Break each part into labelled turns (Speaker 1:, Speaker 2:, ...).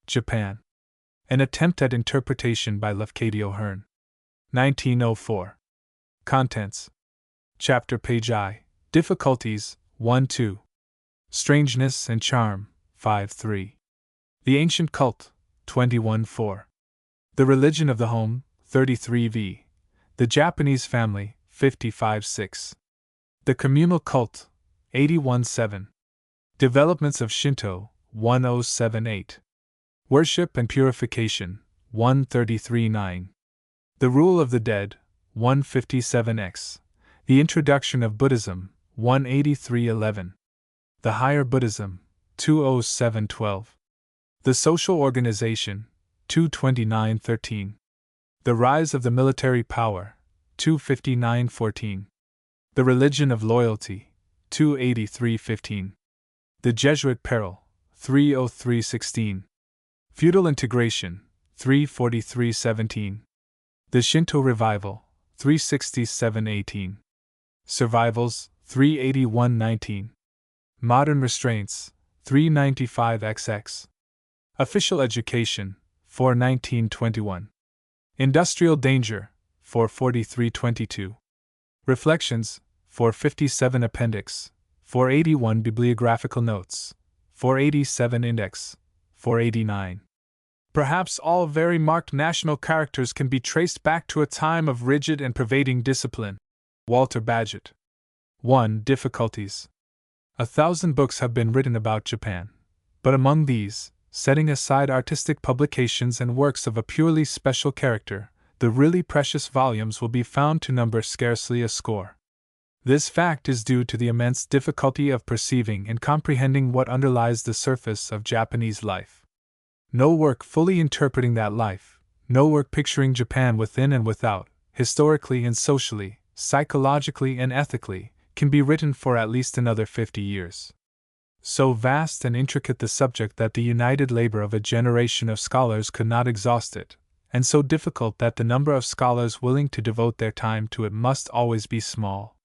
Speaker 1: Japan. An attempt at interpretation by Lafcadio Hearn. 1904. Contents. Chapter Page I. Difficulties, 1-2. Strangeness and Charm, 5-3. The Ancient Cult, 21-4. The Religion of the Home, 33v. The Japanese Family, 55-6. The Communal Cult, 81-7. Developments of Shinto, 1078. Worship and Purification, 133-9. The Rule of the Dead, 157x. The Introduction of Buddhism, 183-11. The Higher Buddhism, 207-12. The Social Organization, 229-13. The Rise of the Military Power, 259-14. The Religion of Loyalty, 283-15. The Jesuit Peril, 303-16. Feudal Integration, 343-17. The Shinto Revival, 367-18. Survivals, 381-19. Modern Restraints, 395-XX. Official Education, 419-21. Industrial Danger, 443-22. Reflections, 457 Appendix, 481 Bibliographical Notes, 487 Index, 489. Perhaps all very marked national characters can be traced back to a time of rigid and pervading discipline. Walter Bagehot. 1. Difficulties. 1,000 books have been written about Japan, but among these, setting aside artistic publications and works of a purely special character, the really precious volumes will be found to number scarcely a score. This fact is due to the immense difficulty of perceiving and comprehending what underlies the surface of Japanese life. No work fully interpreting that life, no work picturing Japan within and without, historically and socially, psychologically and ethically, can be written for at least another 50 years. So vast and intricate the subject that the united labor of a generation of scholars could not exhaust it, and so difficult that the number of scholars willing to devote their time to it must always be small.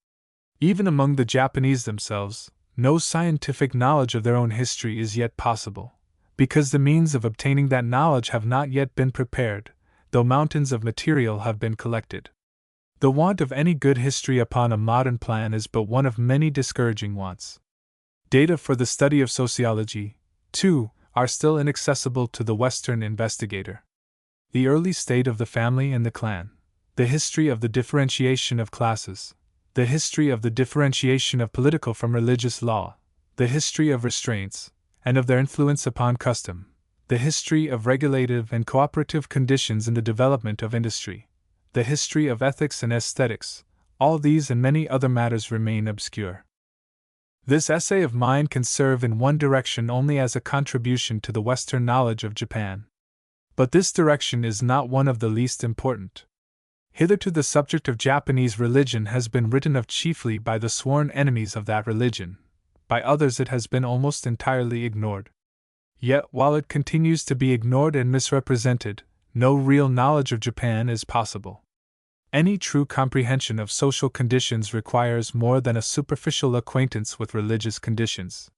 Speaker 1: Even among the Japanese themselves, no scientific knowledge of their own history is yet possible, because the means of obtaining that knowledge have not yet been prepared, though mountains of material have been collected. The want of any good history upon a modern plan is but one of many discouraging wants. Data for the study of sociology, too, are still inaccessible to the Western investigator. The early state of the family and the clan, the history of the differentiation of classes, the history of the differentiation of political from religious law, the history of restraints, and of their influence upon custom, the history of regulative and cooperative conditions in the development of industry, the history of ethics and aesthetics, all these and many other matters remain obscure. This essay of mine can serve in one direction only as a contribution to the Western knowledge of Japan. But this direction is not one of the least important. Hitherto the subject of Japanese religion has been written of chiefly by the sworn enemies of that religion. By others it has been almost entirely ignored. Yet, while it continues to be ignored and misrepresented, no real knowledge of Japan is possible. Any true comprehension of social conditions requires more than a superficial acquaintance with religious conditions.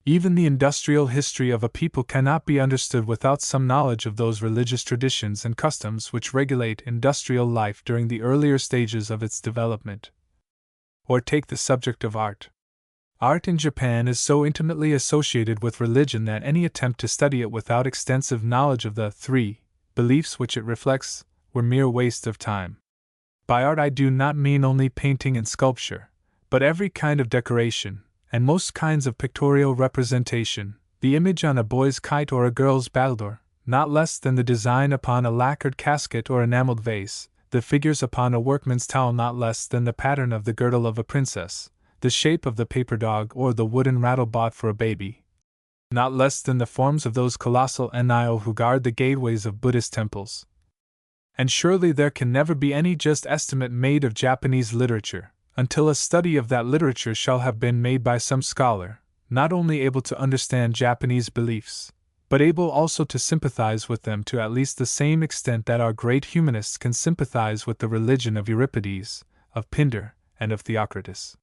Speaker 1: Even the industrial history of a people cannot be understood without some knowledge of those religious traditions and customs which regulate industrial life during the earlier stages of its development. Or take the subject of art. Art in Japan is so intimately associated with religion that any attempt to study it without extensive knowledge of the three beliefs which it reflects were mere waste of time. By art I do not mean only painting and sculpture, but every kind of decoration, and most kinds of pictorial representation, the image on a boy's kite or a girl's battledore, not less than the design upon a lacquered casket or enameled vase, the figures upon a workman's towel not less than the pattern of the girdle of a princess, the shape of the paper dog or the wooden rattle bought for a baby, not less than the forms of those colossal enyo who guard the gateways of Buddhist temples. And surely there can never be any just estimate made of Japanese literature, until a study of that literature shall have been made by some scholar, not only able to understand Japanese beliefs, but able also to sympathize with them to at least the same extent that our great humanists can sympathize with the religion of Euripides, of Pindar, and of Theocritus.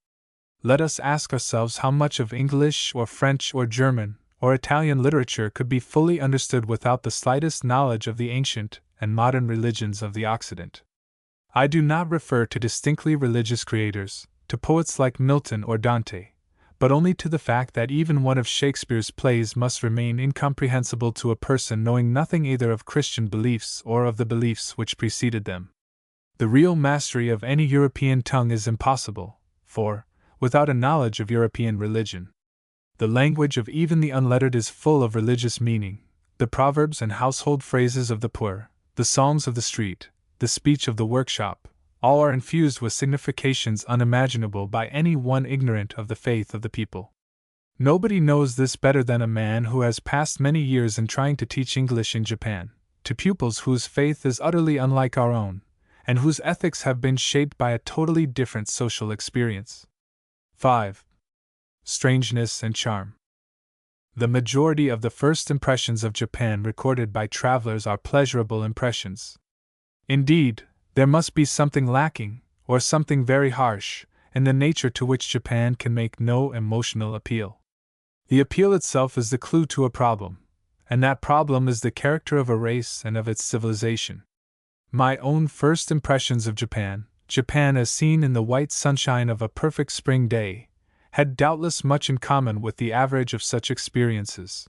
Speaker 1: Let us ask ourselves how much of English or French or German, or Italian literature could be fully understood without the slightest knowledge of the ancient and modern religions of the Occident. I do not refer to distinctly religious creators, to poets like Milton or Dante, but only to the fact that even one of Shakespeare's plays must remain incomprehensible to a person knowing nothing either of Christian beliefs or of the beliefs which preceded them. The real mastery of any European tongue is impossible, for, without a knowledge of European religion, the language of even the unlettered is full of religious meaning. The proverbs and household phrases of the poor, the songs of the street, the speech of the workshop, all are infused with significations unimaginable by any one ignorant of the faith of the people. Nobody knows this better than a man who has passed many years in trying to teach English in Japan, to pupils whose faith is utterly unlike our own, and whose ethics have been shaped by a totally different social experience. 5. Strangeness and charm. The majority of the first impressions of Japan recorded by travelers are pleasurable impressions. Indeed, there must be something lacking, or something very harsh, in the nature to which Japan can make no emotional appeal. The appeal itself is the clue to a problem, and that problem is the character of a race and of its civilization. My own first impressions of Japan as seen in the white sunshine of a perfect spring day, had doubtless much in common with the average of such experiences.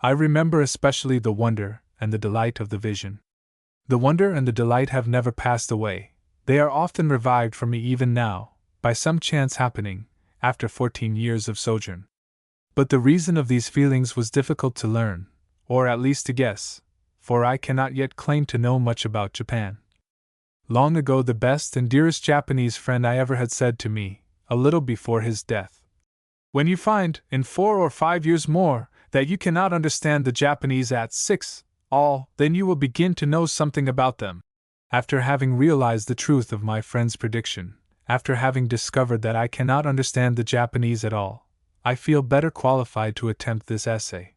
Speaker 1: I remember especially the wonder and the delight of the vision. The wonder and the delight have never passed away. They are often revived for me even now, by some chance happening, after 14 years of sojourn. But the reason of these feelings was difficult to learn, or at least to guess, for I cannot yet claim to know much about Japan. Long ago the best and dearest Japanese friend I ever had said to me, a little before his death, "When you find, in 4 or 5 years more, that you cannot understand the Japanese at 6, then you will begin to know something about them." After having realized the truth of my friend's prediction, after having discovered that I cannot understand the Japanese at all, I feel better qualified to attempt this essay.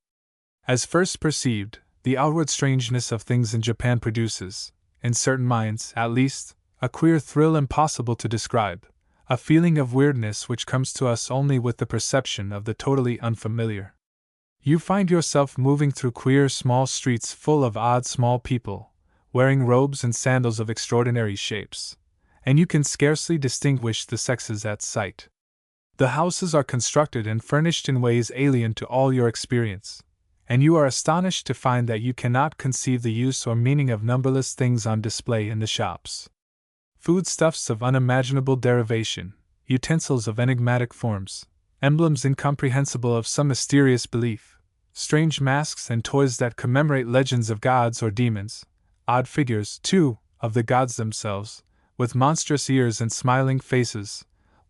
Speaker 1: As first perceived, the outward strangeness of things in Japan produces, in certain minds at least, a queer thrill impossible to describe, a feeling of weirdness which comes to us only with the perception of the totally unfamiliar. You find yourself moving through queer small streets full of odd small people, wearing robes and sandals of extraordinary shapes, and you can scarcely distinguish the sexes at sight. The houses are constructed and furnished in ways alien to all your experience, and you are astonished to find that you cannot conceive the use or meaning of numberless things on display in the shops. Foodstuffs of unimaginable derivation, utensils of enigmatic forms, emblems incomprehensible of some mysterious belief, strange masks and toys that commemorate legends of gods or demons, odd figures, too, of the gods themselves, with monstrous ears and smiling faces,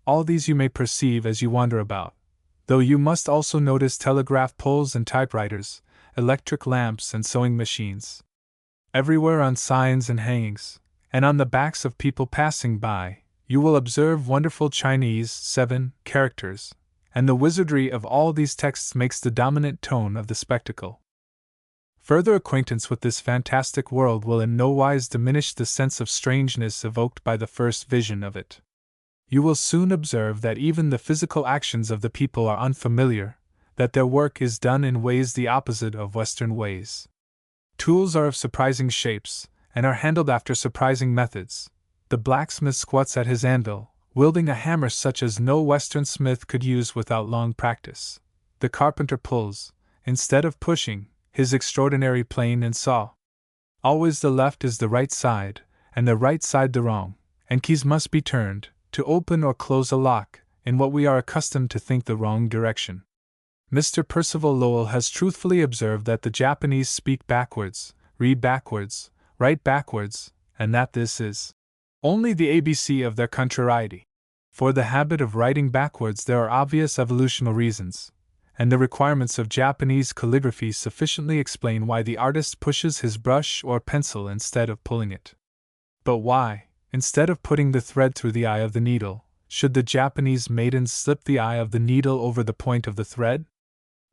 Speaker 1: all these you may perceive as you wander about, though you must also notice telegraph poles and typewriters, electric lamps and sewing machines. Everywhere on signs and hangings, and on the backs of people passing by, you will observe wonderful Chinese 7 characters, and the wizardry of all these texts makes the dominant tone of the spectacle. Further acquaintance with this fantastic world will in no wise diminish the sense of strangeness evoked by the first vision of it. You will soon observe that even the physical actions of the people are unfamiliar, that their work is done in ways the opposite of Western ways. Tools are of surprising shapes, and are handled after surprising methods. The blacksmith squats at his anvil, wielding a hammer such as no Western smith could use without long practice. The carpenter pulls, instead of pushing, his extraordinary plane and saw. Always the left is the right side, and the right side the wrong, and keys must be turned, to open or close a lock, in what we are accustomed to think the wrong direction. Mr. Percival Lowell has truthfully observed that the Japanese speak backwards, read backwards, write backwards, and that this is only the ABC of their contrariety. For the habit of writing backwards there are obvious evolutional reasons, and the requirements of Japanese calligraphy sufficiently explain why the artist pushes his brush or pencil instead of pulling it. But why, instead of putting the thread through the eye of the needle, should the Japanese maidens slip the eye of the needle over the point of the thread?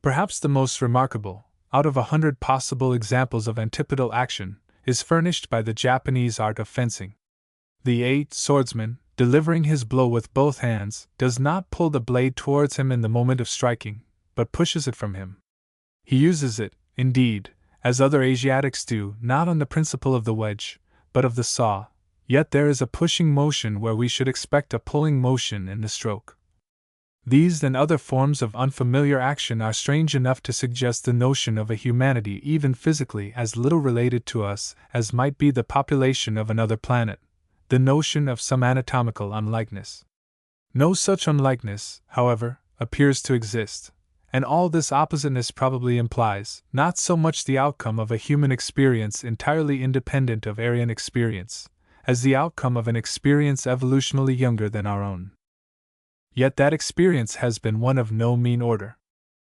Speaker 1: Perhaps the most remarkable, out of 100 possible examples of antipodal action, is furnished by the Japanese art of fencing. The swordsman, delivering his blow with both hands, does not pull the blade towards him in the moment of striking, but pushes it from him. He uses it, indeed, as other Asiatics do, not on the principle of the wedge, but of the saw, yet there is a pushing motion where we should expect a pulling motion in the stroke. These and other forms of unfamiliar action are strange enough to suggest the notion of a humanity even physically as little related to us as might be the population of another planet, the notion of some anatomical unlikeness. No such unlikeness, however, appears to exist, and all this oppositeness probably implies not so much the outcome of a human experience entirely independent of Aryan experience, as the outcome of an experience evolutionally younger than our own. Yet that experience has been one of no mean order.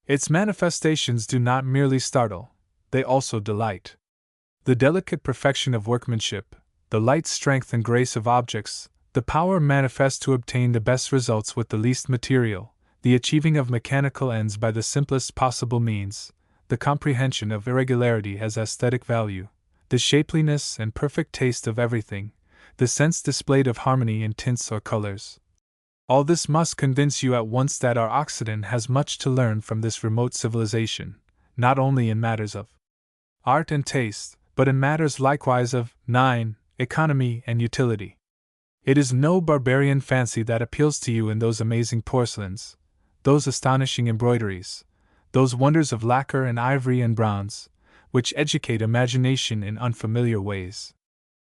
Speaker 1: Its manifestations do not merely startle, they also delight. The delicate perfection of workmanship, the light strength and grace of objects, the power manifest to obtain the best results with the least material, the achieving of mechanical ends by the simplest possible means, the comprehension of irregularity as aesthetic value, the shapeliness and perfect taste of everything, the sense displayed of harmony in tints or colors. All this must convince you at once that our Occident has much to learn from this remote civilization, not only in matters of art and taste, but in matters likewise of 9. Economy and utility. It is no barbarian fancy that appeals to you in those amazing porcelains, those astonishing embroideries, those wonders of lacquer and ivory and bronze, which educate imagination in unfamiliar ways.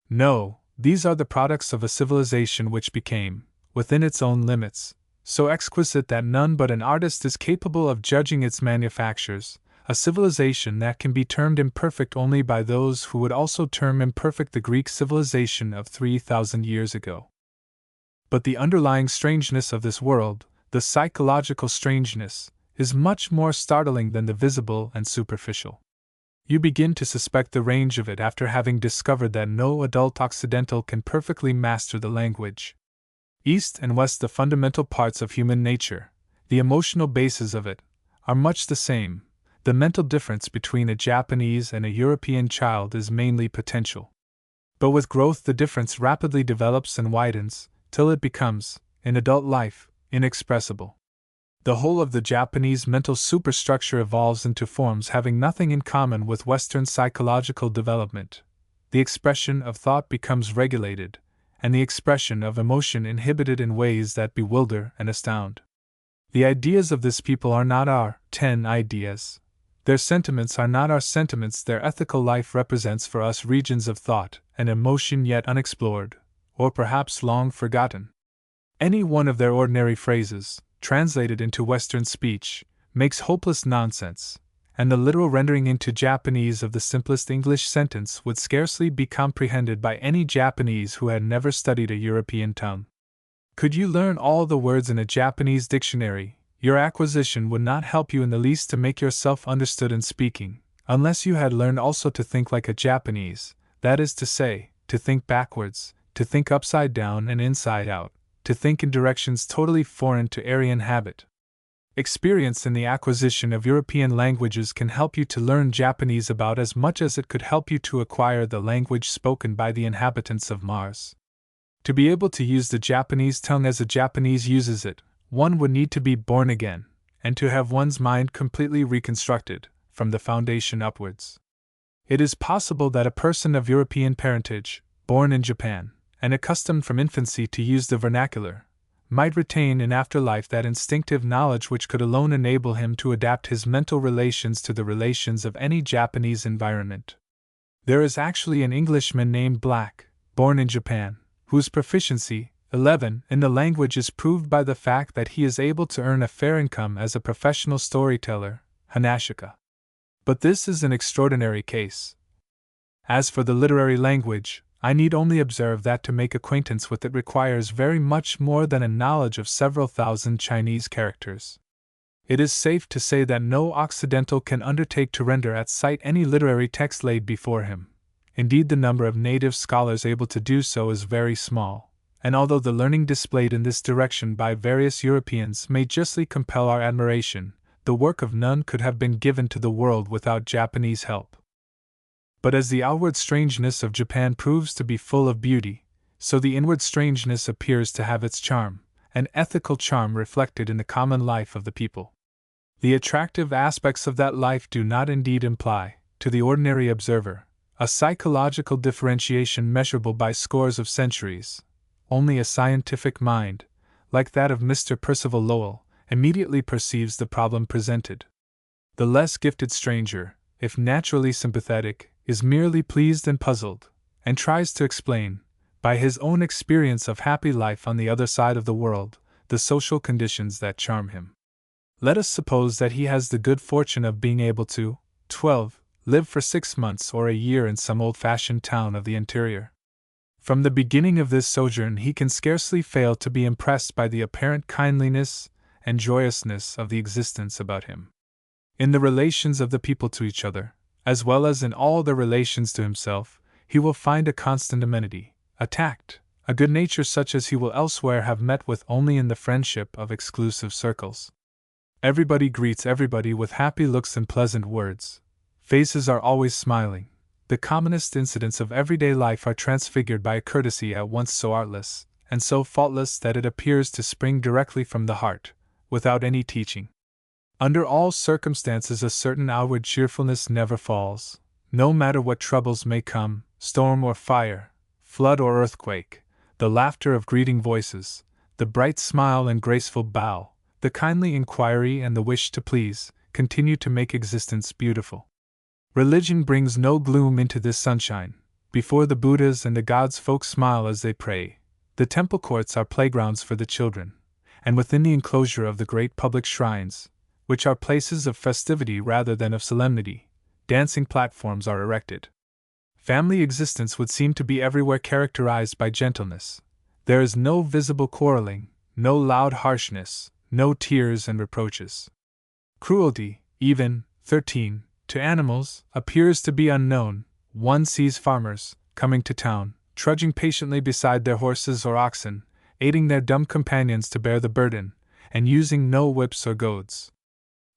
Speaker 1: No, these are the products of a civilization which became, within its own limits, so exquisite that none but an artist is capable of judging its manufactures, a civilization that can be termed imperfect only by those who would also term imperfect the Greek civilization of 3,000 years ago. But the underlying strangeness of this world, the psychological strangeness, is much more startling than the visible and superficial. You begin to suspect the range of it after having discovered that no adult Occidental can perfectly master the language. East and West, the fundamental parts of human nature, the emotional basis of it, are much the same. The mental difference between a Japanese and a European child is mainly potential. But with growth the difference rapidly develops and widens, till it becomes, in adult life, inexpressible. The whole of the Japanese mental superstructure evolves into forms having nothing in common with Western psychological development. The expression of thought becomes regulated, and the expression of emotion inhibited in ways that bewilder and astound. The ideas of this people are not our 10 ideas. Their sentiments are not our sentiments. Their ethical life represents for us regions of thought and emotion yet unexplored, or perhaps long forgotten. Any one of their ordinary phrases, translated into Western speech, makes hopeless nonsense, and the literal rendering into Japanese of the simplest English sentence would scarcely be comprehended by any Japanese who had never studied a European tongue. Could you learn all the words in a Japanese dictionary, your acquisition would not help you in the least to make yourself understood in speaking, unless you had learned also to think like a Japanese, that is to say, to think backwards, to think upside down and inside out, to think in directions totally foreign to Aryan habit. Experience in the acquisition of European languages can help you to learn Japanese about as much as it could help you to acquire the language spoken by the inhabitants of Mars. To be able to use the Japanese tongue as a Japanese uses it, one would need to be born again, and to have one's mind completely reconstructed, from the foundation upwards. It is possible that a person of European parentage, born in Japan, and accustomed from infancy to use the vernacular, might retain in after life that instinctive knowledge which could alone enable him to adapt his mental relations to the relations of any Japanese environment. There is actually an Englishman named Black, born in Japan, whose proficiency, 11, in the language is proved by the fact that he is able to earn a fair income as a professional storyteller, Hanashika. But this is an extraordinary case. As for the literary language, I need only observe that to make acquaintance with it requires very much more than a knowledge of several thousand Chinese characters. It is safe to say that no Occidental can undertake to render at sight any literary text laid before him. Indeed, the number of native scholars able to do so is very small, and although the learning displayed in this direction by various Europeans may justly compel our admiration, the work of none could have been given to the world without Japanese help. But as the outward strangeness of Japan proves to be full of beauty, so the inward strangeness appears to have its charm, an ethical charm reflected in the common life of the people. The attractive aspects of that life do not indeed imply, to the ordinary observer, a psychological differentiation measurable by scores of centuries. Only a scientific mind, like that of Mr. Percival Lowell, immediately perceives the problem presented. The less gifted stranger, if naturally sympathetic, is merely pleased and puzzled, and tries to explain, by his own experience of happy life on the other side of the world, the social conditions that charm him. Let us suppose that he has the good fortune of being able to, 12, live for 6 months or a year in some old-fashioned town of the interior. From the beginning of this sojourn he can scarcely fail to be impressed by the apparent kindliness and joyousness of the existence about him. In the relations of the people to each other, as well as in all their relations to himself, he will find a constant amenity, a tact, a good nature such as he will elsewhere have met with only in the friendship of exclusive circles. Everybody greets everybody with happy looks and pleasant words. Faces are always smiling. The commonest incidents of everyday life are transfigured by a courtesy at once so artless and so faultless that it appears to spring directly from the heart, without any teaching. Under all circumstances a certain outward cheerfulness never falls, no matter what troubles may come, storm or fire, flood or earthquake. The laughter of greeting voices, the bright smile and graceful bow, the kindly inquiry and the wish to please, continue to make existence beautiful. Religion brings no gloom into this sunshine. Before the Buddhas and the gods folk smile as they pray. The temple courts are playgrounds for the children, and within the enclosure of the great public shrines, which are places of festivity rather than of solemnity, dancing platforms are erected. Family existence would seem to be everywhere characterized by gentleness. There is no visible quarreling, no loud harshness, no tears and reproaches. Cruelty, even, 13, to animals, appears to be unknown. One sees farmers, coming to town, trudging patiently beside their horses or oxen, aiding their dumb companions to bear the burden, and using no whips or goads.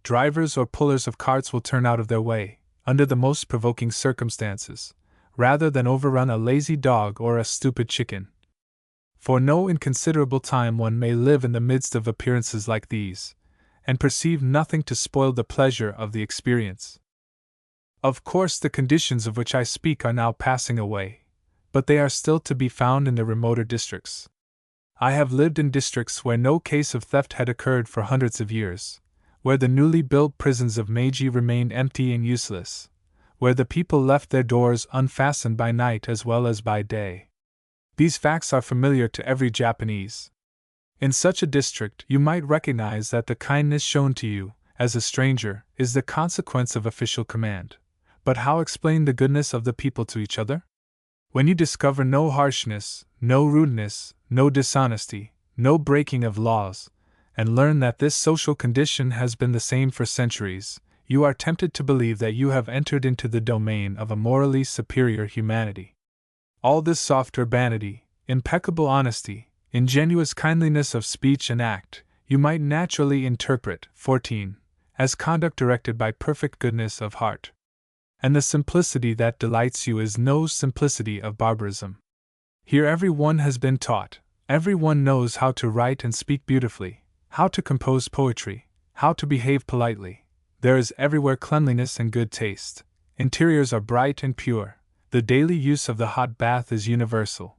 Speaker 1: Drivers or pullers of carts will turn out of their way, under the most provoking circumstances, rather than overrun a lazy dog or a stupid chicken. For no inconsiderable time one may live in the midst of appearances like these, and perceive nothing to spoil the pleasure of the experience. Of course, the conditions of which I speak are now passing away, but they are still to be found in the remoter districts. I have lived in districts where no case of theft had occurred for hundreds of years, where the newly built prisons of Meiji remained empty and useless, where the people left their doors unfastened by night as well as by day. These facts are familiar to every Japanese. In such a district, you might recognize that the kindness shown to you, as a stranger, is the consequence of official command. But how explain the goodness of the people to each other? When you discover no harshness, no rudeness, no dishonesty, no breaking of laws, and learn that this social condition has been the same for centuries, you are tempted to believe that you have entered into the domain of a morally superior humanity. All this soft urbanity, impeccable honesty, ingenuous kindliness of speech and act, you might naturally interpret, 14, as conduct directed by perfect goodness of heart. And the simplicity that delights you is no simplicity of barbarism. Here every one has been taught, every one knows how to write and speak beautifully, how to compose poetry, how to behave politely. There is everywhere cleanliness and good taste. Interiors are bright and pure. The daily use of the hot bath is universal.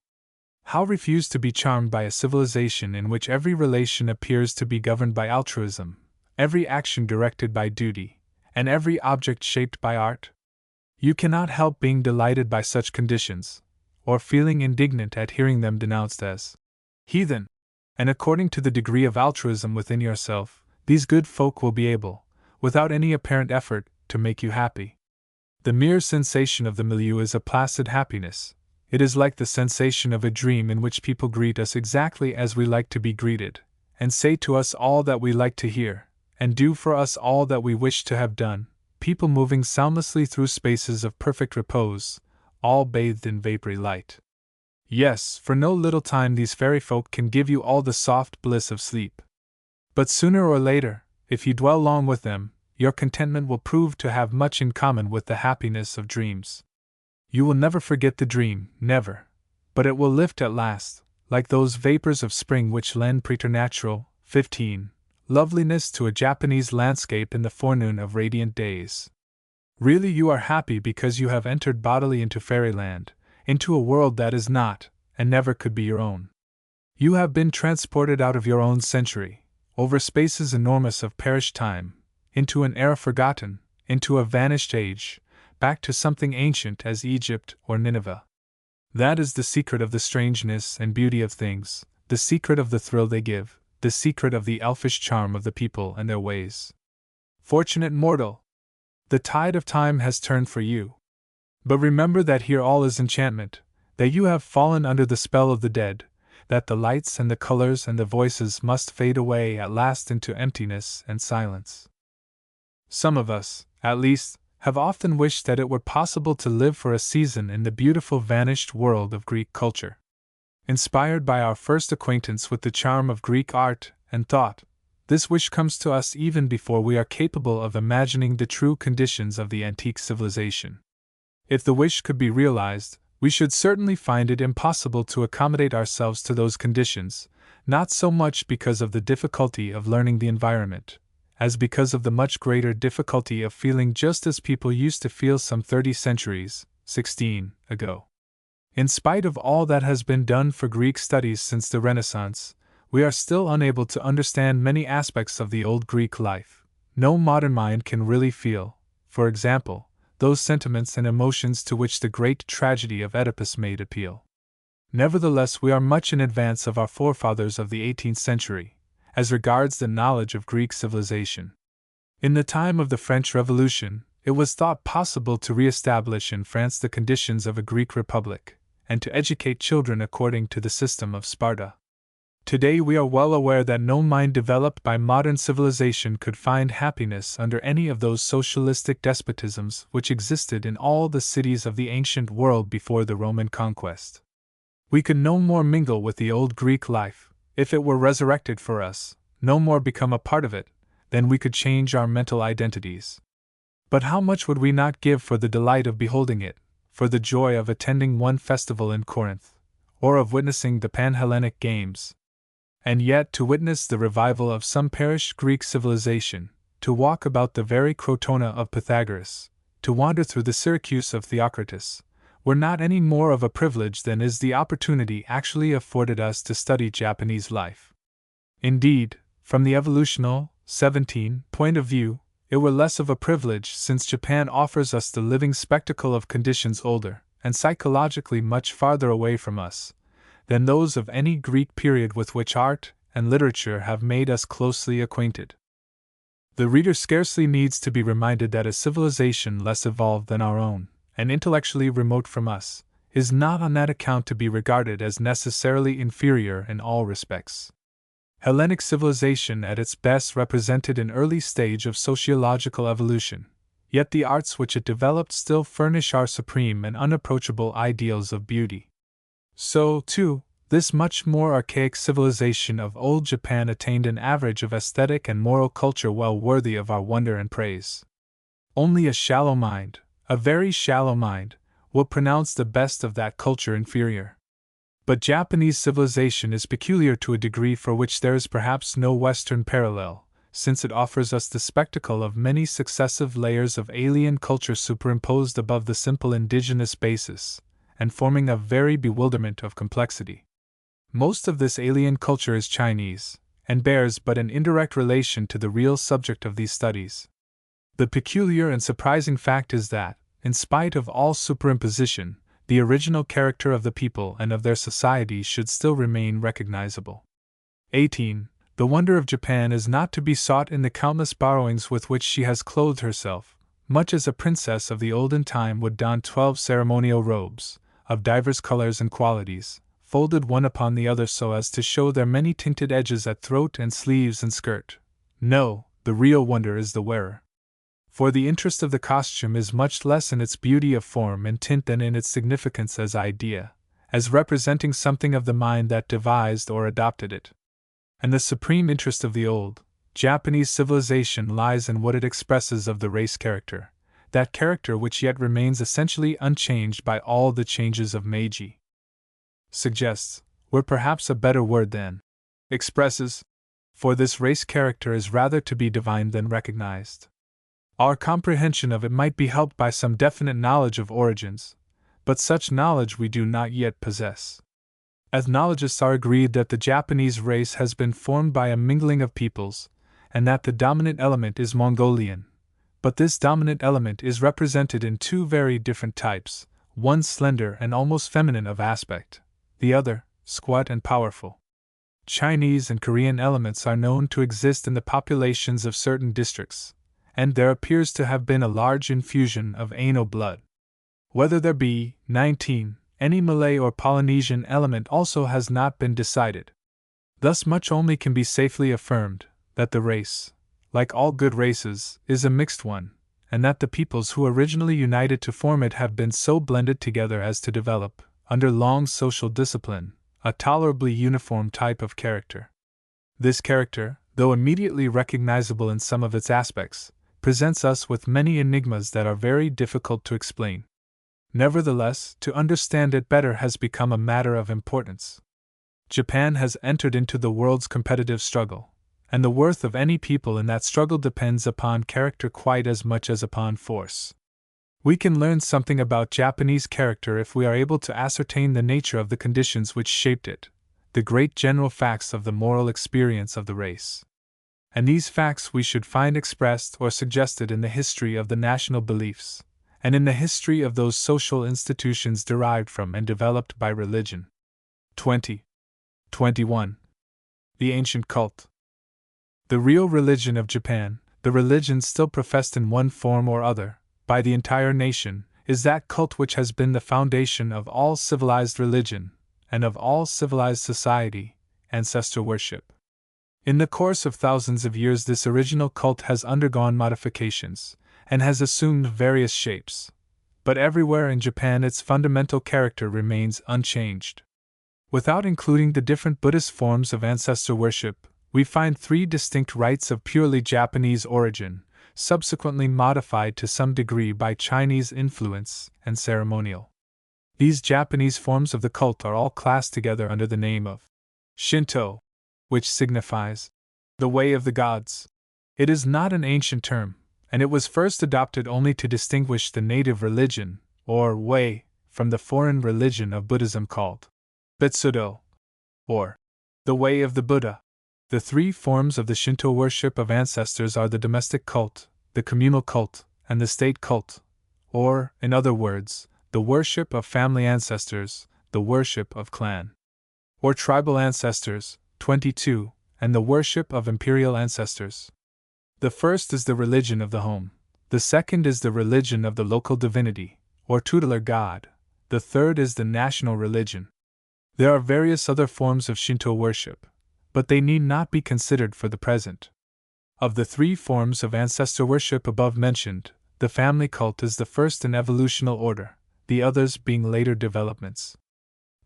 Speaker 1: How refuse to be charmed by a civilization in which every relation appears to be governed by altruism, every action directed by duty, and every object shaped by art? You cannot help being delighted by such conditions, or feeling indignant at hearing them denounced as heathen. And according to the degree of altruism within yourself, these good folk will be able, without any apparent effort, to make you happy. The mere sensation of the milieu is a placid happiness. It is like the sensation of a dream in which people greet us exactly as we like to be greeted, and say to us all that we like to hear, and do for us all that we wish to have done, people moving soundlessly through spaces of perfect repose, all bathed in vapory light. Yes, for no little time these fairy folk can give you all the soft bliss of sleep. But sooner or later, if you dwell long with them, your contentment will prove to have much in common with the happiness of dreams. You will never forget the dream, never, but it will lift at last, like those vapors of spring which lend preternatural, 15, loveliness to a Japanese landscape in the forenoon of radiant days. Really, you are happy because you have entered bodily into fairyland, into a world that is not, and never could be your own. You have been transported out of your own century, over spaces enormous of perished time, into an era forgotten, into a vanished age, back to something ancient as Egypt or Nineveh. That is the secret of the strangeness and beauty of things, the secret of the thrill they give, the secret of the elfish charm of the people and their ways. Fortunate mortal! The tide of time has turned for you. But remember that here all is enchantment, that you have fallen under the spell of the dead, that the lights and the colors and the voices must fade away at last into emptiness and silence. Some of us, at least, have often wished that it were possible to live for a season in the beautiful vanished world of Greek culture. Inspired by our first acquaintance with the charm of Greek art and thought, this wish comes to us even before we are capable of imagining the true conditions of the antique civilization. If the wish could be realized, we should certainly find it impossible to accommodate ourselves to those conditions, not so much because of the difficulty of learning the environment, as because of the much greater difficulty of feeling just as people used to feel some 30 centuries, 16, ago. In spite of all that has been done for Greek studies since the Renaissance, we are still unable to understand many aspects of the old Greek life. No modern mind can really feel, for example, those sentiments and emotions to which the great tragedy of Oedipus made appeal. Nevertheless, we are much in advance of our forefathers of the 18th century, as regards the knowledge of Greek civilization. In the time of the French Revolution, it was thought possible to re-establish in France the conditions of a Greek republic, and to educate children according to the system of Sparta. Today we are well aware that no mind developed by modern civilization could find happiness under any of those socialistic despotisms which existed in all the cities of the ancient world before the Roman conquest. We could no more mingle with the old Greek life, if it were resurrected for us, no more become a part of it, than we could change our mental identities. But how much would we not give for the delight of beholding it, for the joy of attending one festival in Corinth, or of witnessing the Pan-Hellenic Games? And yet to witness the revival of some perished Greek civilization, to walk about the very Crotona of Pythagoras, to wander through the Syracuse of Theocritus, were not any more of a privilege than is the opportunity actually afforded us to study Japanese life. Indeed, from the evolutional, 17, point of view, it were less of a privilege, since Japan offers us the living spectacle of conditions older, and psychologically much farther away from us, than those of any Greek period with which art and literature have made us closely acquainted. The reader scarcely needs to be reminded that a civilization less evolved than our own, and intellectually remote from us, is not on that account to be regarded as necessarily inferior in all respects. Hellenic civilization at its best represented an early stage of sociological evolution, yet the arts which it developed still furnish our supreme and unapproachable ideals of beauty. So, too, this much more archaic civilization of old Japan attained an average of aesthetic and moral culture well worthy of our wonder and praise. Only a shallow mind, a very shallow mind, will pronounce the best of that culture inferior. But Japanese civilization is peculiar to a degree for which there is perhaps no Western parallel, since it offers us the spectacle of many successive layers of alien culture superimposed above the simple indigenous basis, and forming a very bewilderment of complexity. Most of this alien culture is Chinese, and bears but an indirect relation to the real subject of these studies. The peculiar and surprising fact is that, in spite of all superimposition, the original character of the people and of their society should still remain recognizable. 18. The wonder of Japan is not to be sought in the countless borrowings with which she has clothed herself, much as a princess of the olden time would don 12 ceremonial robes, of divers colors and qualities, folded one upon the other so as to show their many tinted edges at throat and sleeves and skirt. No, the real wonder is the wearer. For the interest of the costume is much less in its beauty of form and tint than in its significance as idea, as representing something of the mind that devised or adopted it. And the supreme interest of the old Japanese civilization lies in what it expresses of the race character, that character which yet remains essentially unchanged by all the changes of Meiji. Suggests, were perhaps a better word than expresses. For this race character is rather to be divined than recognized. Our comprehension of it might be helped by some definite knowledge of origins, but such knowledge we do not yet possess. Ethnologists are agreed that the Japanese race has been formed by a mingling of peoples, and that the dominant element is Mongolian. But this dominant element is represented in two very different types, one slender and almost feminine of aspect, the other squat and powerful. Chinese and Korean elements are known to exist in the populations of certain districts, and there appears to have been a large infusion of Aino blood. Whether there be, 19, any Malay or Polynesian element also has not been decided. Thus much only can be safely affirmed, that the race, like all good races, is a mixed one, and that the peoples who originally united to form it have been so blended together as to develop, under long social discipline, a tolerably uniform type of character. This character, though immediately recognizable in some of its aspects, presents us with many enigmas that are very difficult to explain. Nevertheless, to understand it better has become a matter of importance. Japan has entered into the world's competitive struggle, and the worth of any people in that struggle depends upon character quite as much as upon force. We can learn something about Japanese character if we are able to ascertain the nature of the conditions which shaped it, the great general facts of the moral experience of the race. And these facts we should find expressed or suggested in the history of the national beliefs, and in the history of those social institutions derived from and developed by religion. 21. The ancient cult. The real religion of Japan, the religion still professed in one form or other, by the entire nation, is that cult which has been the foundation of all civilized religion, and of all civilized society, ancestor worship. In the course of thousands of years this original cult has undergone modifications, and has assumed various shapes, but everywhere in Japan its fundamental character remains unchanged. Without including the different Buddhist forms of ancestor worship, we find three distinct rites of purely Japanese origin, subsequently modified to some degree by Chinese influence and ceremonial. These Japanese forms of the cult are all classed together under the name of Shinto, which signifies the way of the gods. It is not an ancient term, and it was first adopted only to distinguish the native religion, or way, from the foreign religion of Buddhism called Bitsudo, or the way of the Buddha. The three forms of the Shinto worship of ancestors are the domestic cult, the communal cult, and the state cult, or, in other words, the worship of family ancestors, the worship of clan or tribal ancestors, 22, and the worship of imperial ancestors. The first is the religion of the home, the second is the religion of the local divinity, or tutelar god, the third is the national religion. There are various other forms of Shinto worship, but they need not be considered for the present. Of the three forms of ancestor worship above mentioned, the family cult is the first in evolutional order, the others being later developments.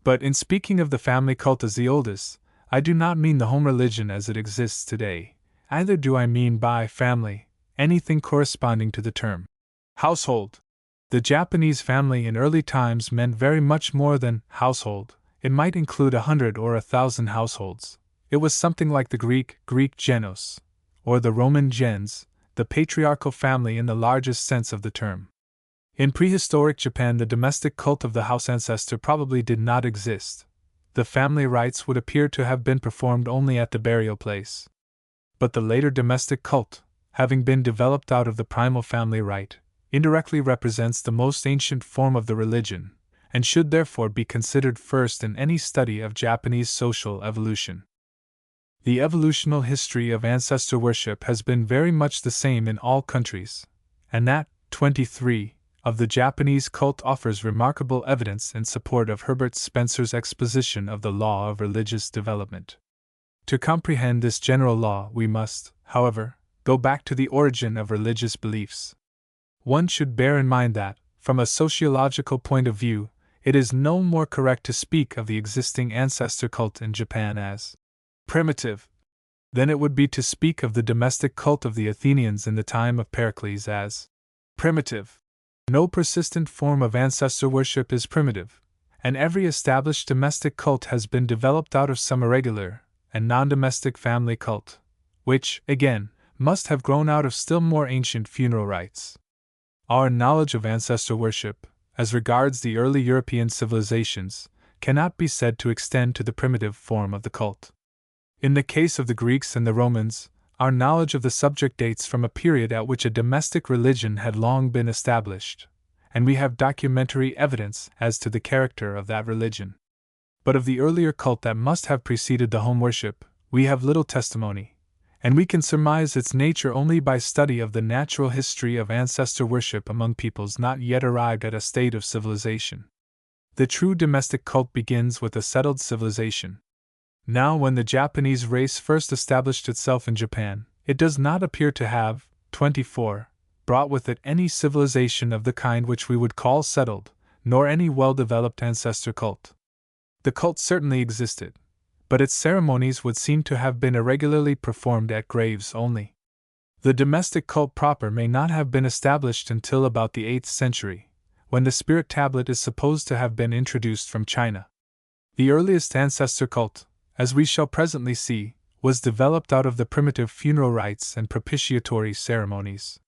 Speaker 1: But in speaking of the family cult as the oldest, I do not mean the home religion as it exists today, either do I mean by family anything corresponding to the term household. The Japanese family in early times meant very much more than household. It might include 100 or 1,000 households. It was something like the Greek genos, or the Roman gens, the patriarchal family in the largest sense of the term. In prehistoric Japan, the domestic cult of the house ancestor probably did not exist. The family rites would appear to have been performed only at the burial place. But the later domestic cult, having been developed out of the primal family rite, indirectly represents the most ancient form of the religion, and should therefore be considered first in any study of Japanese social evolution. The evolutional history of ancestor worship has been very much the same in all countries, and that, 23, of the Japanese cult offers remarkable evidence in support of Herbert Spencer's exposition of the law of religious development. To comprehend this general law, we must, however, go back to the origin of religious beliefs. One should bear in mind that, from a sociological point of view, it is no more correct to speak of the existing ancestor cult in Japan as primitive than it would be to speak of the domestic cult of the Athenians in the time of Pericles as primitive. No persistent form of ancestor worship is primitive, and every established domestic cult has been developed out of some irregular and non-domestic family cult, which, again, must have grown out of still more ancient funeral rites. Our knowledge of ancestor worship, as regards the early European civilizations, cannot be said to extend to the primitive form of the cult. In the case of the Greeks and the Romans, our knowledge of the subject dates from a period at which a domestic religion had long been established, and we have documentary evidence as to the character of that religion. But of the earlier cult that must have preceded the home worship, we have little testimony, and we can surmise its nature only by study of the natural history of ancestor worship among peoples not yet arrived at a state of civilization. The true domestic cult begins with a settled civilization. Now, when the Japanese race first established itself in Japan, it does not appear to have, 24, brought with it any civilization of the kind which we would call settled, nor any well-developed ancestor cult. The cult certainly existed, but its ceremonies would seem to have been irregularly performed at graves only. The domestic cult proper may not have been established until about the 8th century, when the spirit tablet is supposed to have been introduced from China. The earliest ancestor cult, as we shall presently see, was developed out of the primitive funeral rites and propitiatory ceremonies.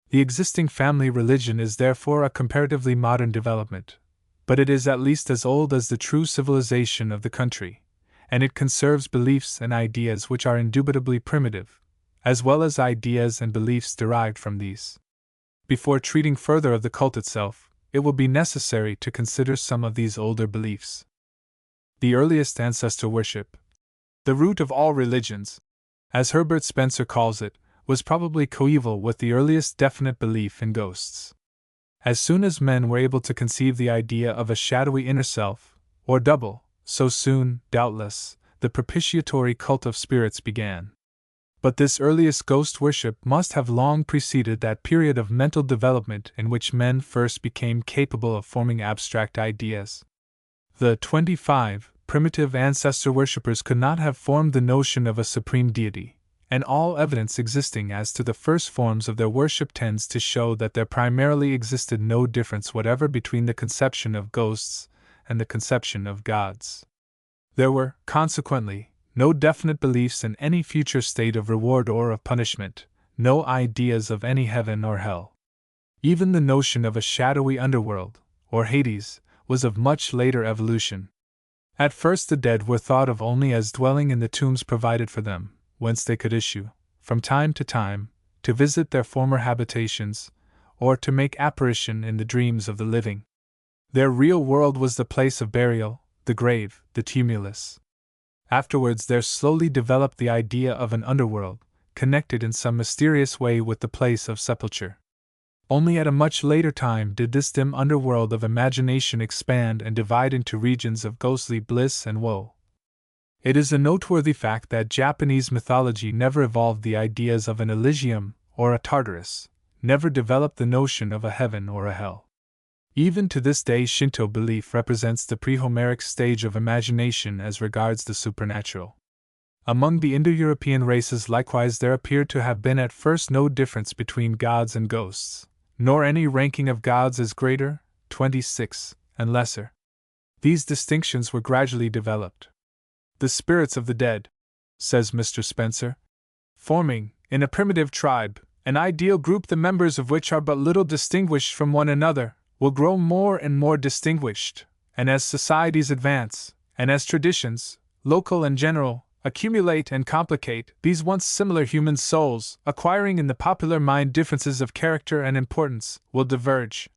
Speaker 1: The existing family religion is therefore a comparatively modern development, but it is at least as old as the true civilization of the country, and it conserves beliefs and ideas which are indubitably primitive, as well as ideas and beliefs derived from these. Before treating further of the cult itself, it will be necessary to consider some of these older beliefs. The earliest ancestor worship, the root of all religions, as Herbert Spencer calls it, was probably coeval with the earliest definite belief in ghosts. As soon as men were able to conceive the idea of a shadowy inner self, or double, so soon, doubtless, the propitiatory cult of spirits began. But this earliest ghost worship must have long preceded that period of mental development in which men first became capable of forming abstract ideas. The 25 primitive ancestor worshippers could not have formed the notion of a supreme deity, and all evidence existing as to the first forms of their worship tends to show that there primarily existed no difference whatever between the conception of ghosts and the conception of gods. There were, consequently, no definite beliefs in any future state of reward or of punishment, no ideas of any heaven or hell. Even the notion of a shadowy underworld, or Hades, was of much later evolution. At first the dead were thought of only as dwelling in the tombs provided for them, whence they could issue, from time to time, to visit their former habitations, or to make apparition in the dreams of the living. Their real world was the place of burial, the grave, the tumulus. Afterwards there slowly developed the idea of an underworld, connected in some mysterious way with the place of sepulture. Only at a much later time did this dim underworld of imagination expand and divide into regions of ghostly bliss and woe. It is a noteworthy fact that Japanese mythology never evolved the ideas of an Elysium or a Tartarus, never developed the notion of a heaven or a hell. Even to this day, Shinto belief represents the pre-Homeric stage of imagination as regards the supernatural. Among the Indo-European races likewise there appeared to have been at first no difference between gods and ghosts, nor any ranking of gods as greater, 26, and lesser. These distinctions were gradually developed. The spirits of the dead, says Mr. Spencer, forming, in a primitive tribe, an ideal group the members of which are but little distinguished from one another, will grow more and more distinguished, and as societies advance, and as traditions, local and general, accumulate and complicate, these once similar human souls, acquiring in the popular mind differences of character and importance, will diverge,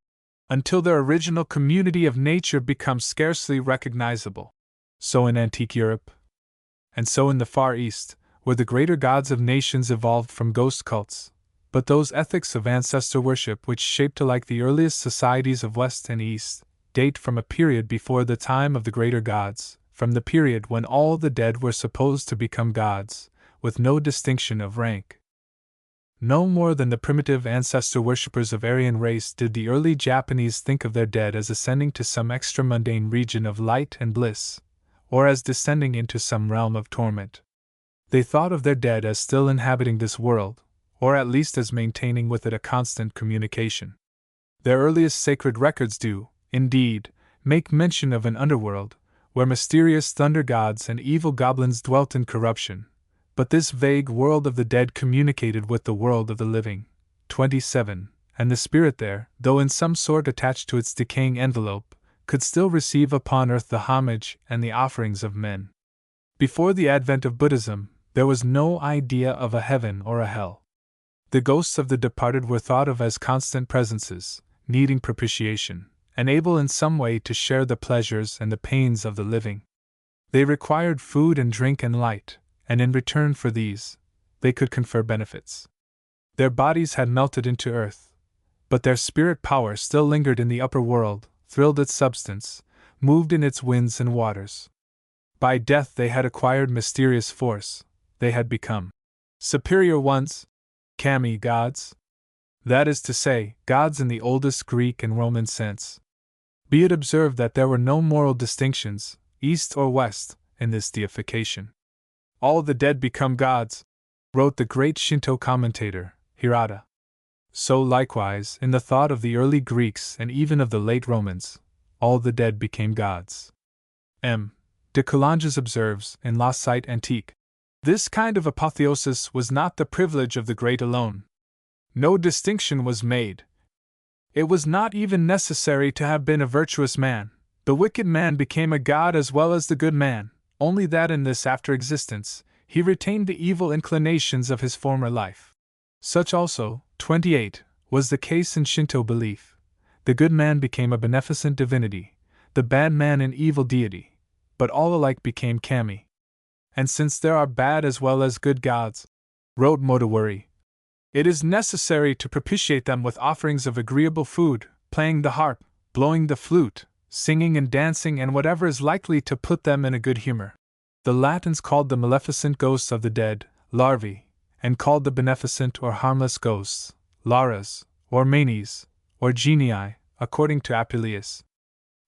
Speaker 1: until their original community of nature becomes scarcely recognizable. So in antique Europe, and so in the Far East, where the greater gods of nations evolved from ghost cults, but those ethics of ancestor worship which shaped alike the earliest societies of West and East date from a period before the time of the greater gods, from the period when all the dead were supposed to become gods, with no distinction of rank. No more than the primitive ancestor worshippers of Aryan race did the early Japanese think of their dead as ascending to some extra-mundane region of light and bliss, or as descending into some realm of torment. They thought of their dead as still inhabiting this world, or at least as maintaining with it a constant communication. Their earliest sacred records do, indeed, make mention of an underworld, where mysterious thunder gods and evil goblins dwelt in corruption, But this vague world of the dead communicated with the world of the living. 27. And the spirit there, though in some sort attached to its decaying envelope, could still receive upon earth the homage and the offerings of men. Before the advent of Buddhism, there was no idea of a heaven or a hell. The ghosts of the departed were thought of as constant presences, needing propitiation, and able in some way to share the pleasures and the pains of the living. They required food and drink and light, and in return for these, they could confer benefits. Their bodies had melted into earth, but their spirit power still lingered in the upper world, thrilled its substance, moved in its winds and waters. By death they had acquired mysterious force, they had become superior ones, kami gods. That is to say, gods in the oldest Greek and Roman sense. Be it observed that there were no moral distinctions, east or west, in this deification. All the dead become gods, wrote the great Shinto commentator, Hirata. So likewise, in the thought of the early Greeks and even of the late Romans, all the dead became gods. M. de Coulanges observes, in La Cite Antique, this kind of apotheosis was not the privilege of the great alone. No distinction was made. It was not even necessary to have been a virtuous man. The wicked man became a god as well as the good man, only that in this after existence, he retained the evil inclinations of his former life. Such also, 28, was the case in Shinto belief. The good man became a beneficent divinity, the bad man an evil deity, but all alike became kami. And since there are bad as well as good gods, wrote Modawari, it is necessary to propitiate them with offerings of agreeable food, playing the harp, blowing the flute, singing and dancing and whatever is likely to put them in a good humor. The Latins called the maleficent ghosts of the dead, larvae, and called the beneficent or harmless ghosts, laras, or manes, or genii, according to Apuleius.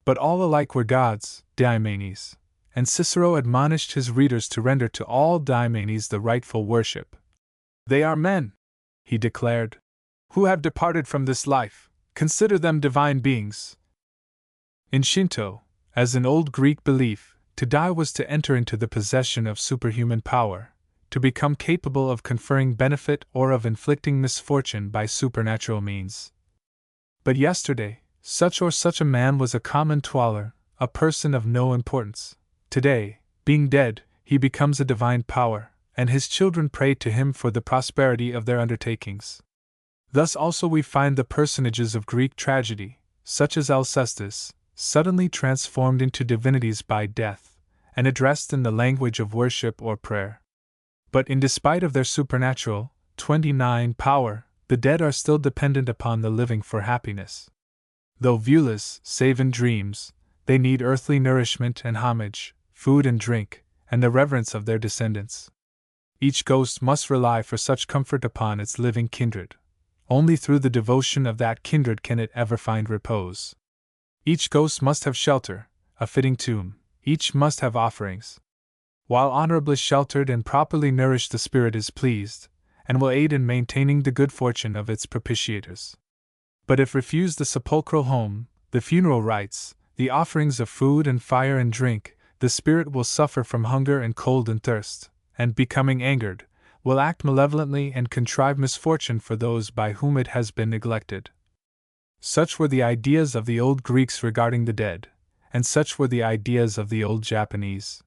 Speaker 1: But all alike were gods, daimanes, and Cicero admonished his readers to render to all daimanes the rightful worship. They are men, he declared, who have departed from this life, consider them divine beings. In Shinto, as in old Greek belief, to die was to enter into the possession of superhuman power, to become capable of conferring benefit or of inflicting misfortune by supernatural means. But yesterday, such or such a man was a common twaller, a person of no importance. Today, being dead, he becomes a divine power, and his children pray to him for the prosperity of their undertakings. Thus also we find the personages of Greek tragedy, such as Alcestis, suddenly transformed into divinities by death, and addressed in the language of worship or prayer. But in despite of their supernatural, 29 power, the dead are still dependent upon the living for happiness. Though viewless, save in dreams, they need earthly nourishment and homage, food and drink, and the reverence of their descendants. Each ghost must rely for such comfort upon its living kindred. Only through the devotion of that kindred can it ever find repose. Each ghost must have shelter, a fitting tomb, each must have offerings. While honorably sheltered and properly nourished, the spirit is pleased, and will aid in maintaining the good fortune of its propitiators. But if refused the sepulchral home, the funeral rites, the offerings of food and fire and drink, the spirit will suffer from hunger and cold and thirst, and becoming angered, will act malevolently and contrive misfortune for those by whom it has been neglected. Such were the ideas of the old Greeks regarding the dead, and such were the ideas of the old Japanese.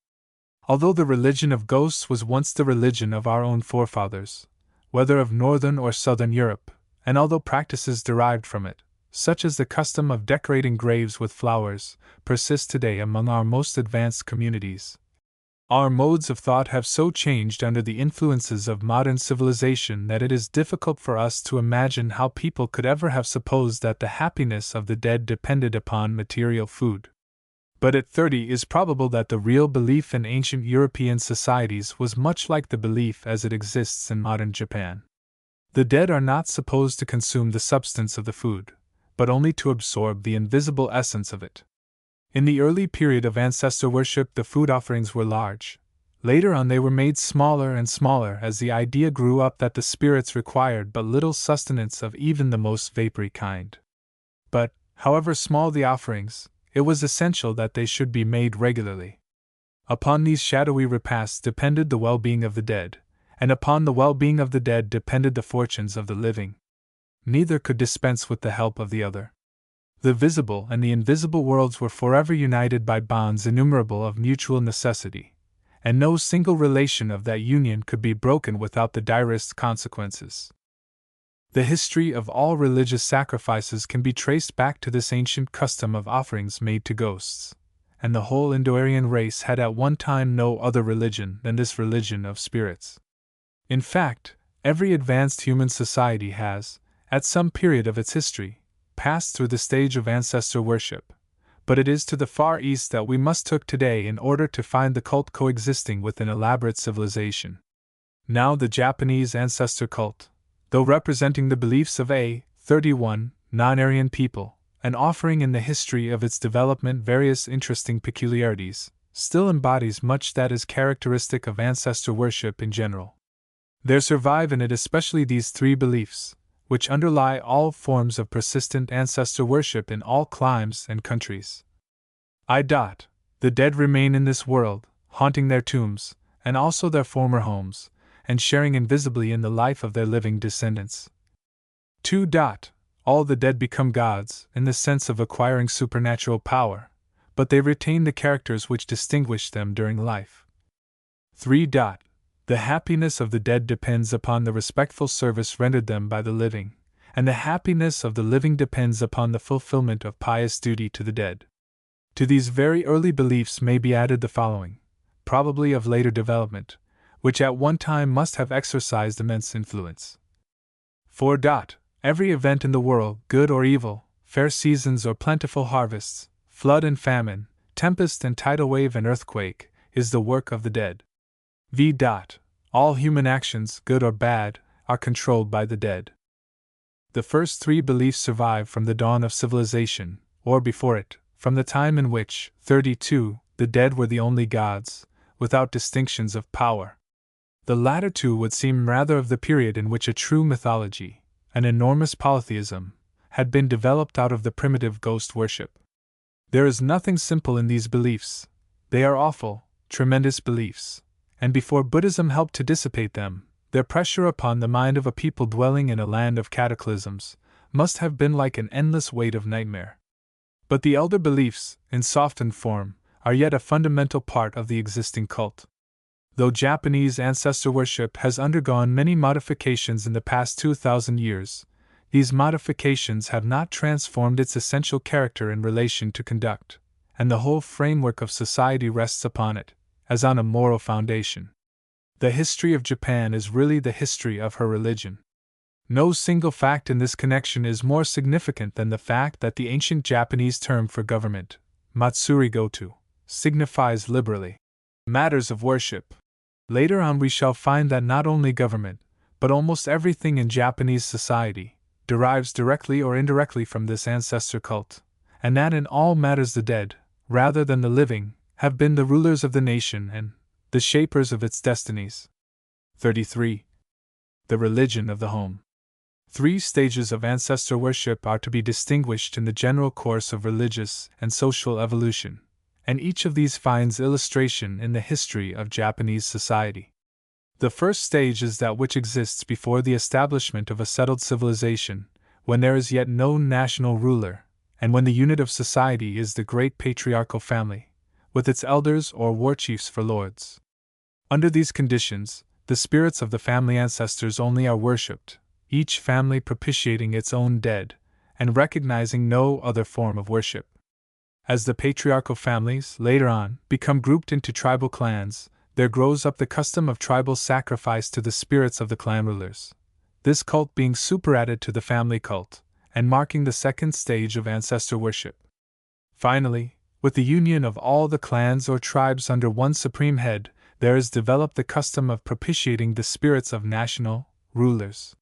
Speaker 1: Although the religion of ghosts was once the religion of our own forefathers, whether of northern or southern Europe, and although practices derived from it, such as the custom of decorating graves with flowers, persist today among our most advanced communities, our modes of thought have so changed under the influences of modern civilization that it is difficult for us to imagine how people could ever have supposed that the happiness of the dead depended upon material food. But at 30 it is probable that the real belief in ancient European societies was much like the belief as it exists in modern Japan. The dead are not supposed to consume the substance of the food, but only to absorb the invisible essence of it. In the early period of ancestor worship, the food offerings were large. Later on, they were made smaller and smaller as the idea grew up that the spirits required but little sustenance of even the most vapory kind. But, however small the offerings, it was essential that they should be made regularly. Upon these shadowy repasts depended the well-being of the dead, and upon the well-being of the dead depended the fortunes of the living. Neither could dispense with the help of the other. The visible and the invisible worlds were forever united by bonds innumerable of mutual necessity, and no single relation of that union could be broken without the direst consequences. The history of all religious sacrifices can be traced back to this ancient custom of offerings made to ghosts, and the whole Indo-Aryan race had at one time no other religion than this religion of spirits. In fact, every advanced human society has, at some period of its history, passed through the stage of ancestor worship, but it is to the Far East that we must look today in order to find the cult coexisting with an elaborate civilization. Now the Japanese ancestor cult, though representing the beliefs of a 31 non-Aryan people, and offering in the history of its development various interesting peculiarities, still embodies much that is characteristic of ancestor worship in general. There survive in it especially these three beliefs, which underlie all forms of persistent ancestor worship in all climes and countries. The dead remain in this world, haunting their tombs, and also their former homes, and sharing invisibly in the life of their living descendants. 2. All the dead become gods, in the sense of acquiring supernatural power, but they retain the characters which distinguished them during life. 3. The happiness of the dead depends upon the respectful service rendered them by the living, and the happiness of the living depends upon the fulfillment of pious duty to the dead. To these very early beliefs may be added the following, probably of later development, which at one time must have exercised immense influence. 4. Every event in the world, good or evil, fair seasons or plentiful harvests, flood and famine, tempest and tidal wave and earthquake, is the work of the dead. All human actions, good or bad, are controlled by the dead. The first three beliefs survive from the dawn of civilization, or before it, from the time in which, 32, the dead were the only gods, without distinctions of power. The latter two would seem rather of the period in which a true mythology, an enormous polytheism, had been developed out of the primitive ghost worship. There is nothing simple in these beliefs. They are awful, tremendous beliefs, and before Buddhism helped to dissipate them, their pressure upon the mind of a people dwelling in a land of cataclysms must have been like an endless weight of nightmare. But the elder beliefs, in softened form, are yet a fundamental part of the existing cult. Though Japanese ancestor worship has undergone many modifications in the past 2,000 years, these modifications have not transformed its essential character in relation to conduct, and the whole framework of society rests upon it, as on a moral foundation. The history of Japan is really the history of her religion. No single fact in this connection is more significant than the fact that the ancient Japanese term for government, Matsuri-goto, signifies liberally matters of worship. Later on we shall find that not only government, but almost everything in Japanese society, derives directly or indirectly from this ancestor cult, and that in all matters the dead, rather than the living, have been the rulers of the nation and the shapers of its destinies. 33. The religion of the home. 3 stages of ancestor worship are to be distinguished in the general course of religious and social evolution, and each of these finds illustration in the history of Japanese society. The first stage is that which exists before the establishment of a settled civilization, when there is yet no national ruler, and when the unit of society is the great patriarchal family, with its elders or war chiefs for lords. Under these conditions, the spirits of the family ancestors only are worshipped, each family propitiating its own dead, and recognizing no other form of worship. As the patriarchal families, later on, become grouped into tribal clans, there grows up the custom of tribal sacrifice to the spirits of the clan rulers, this cult being superadded to the family cult, and marking the second stage of ancestor worship. Finally, with the union of all the clans or tribes under one supreme head, there is developed the custom of propitiating the spirits of national rulers.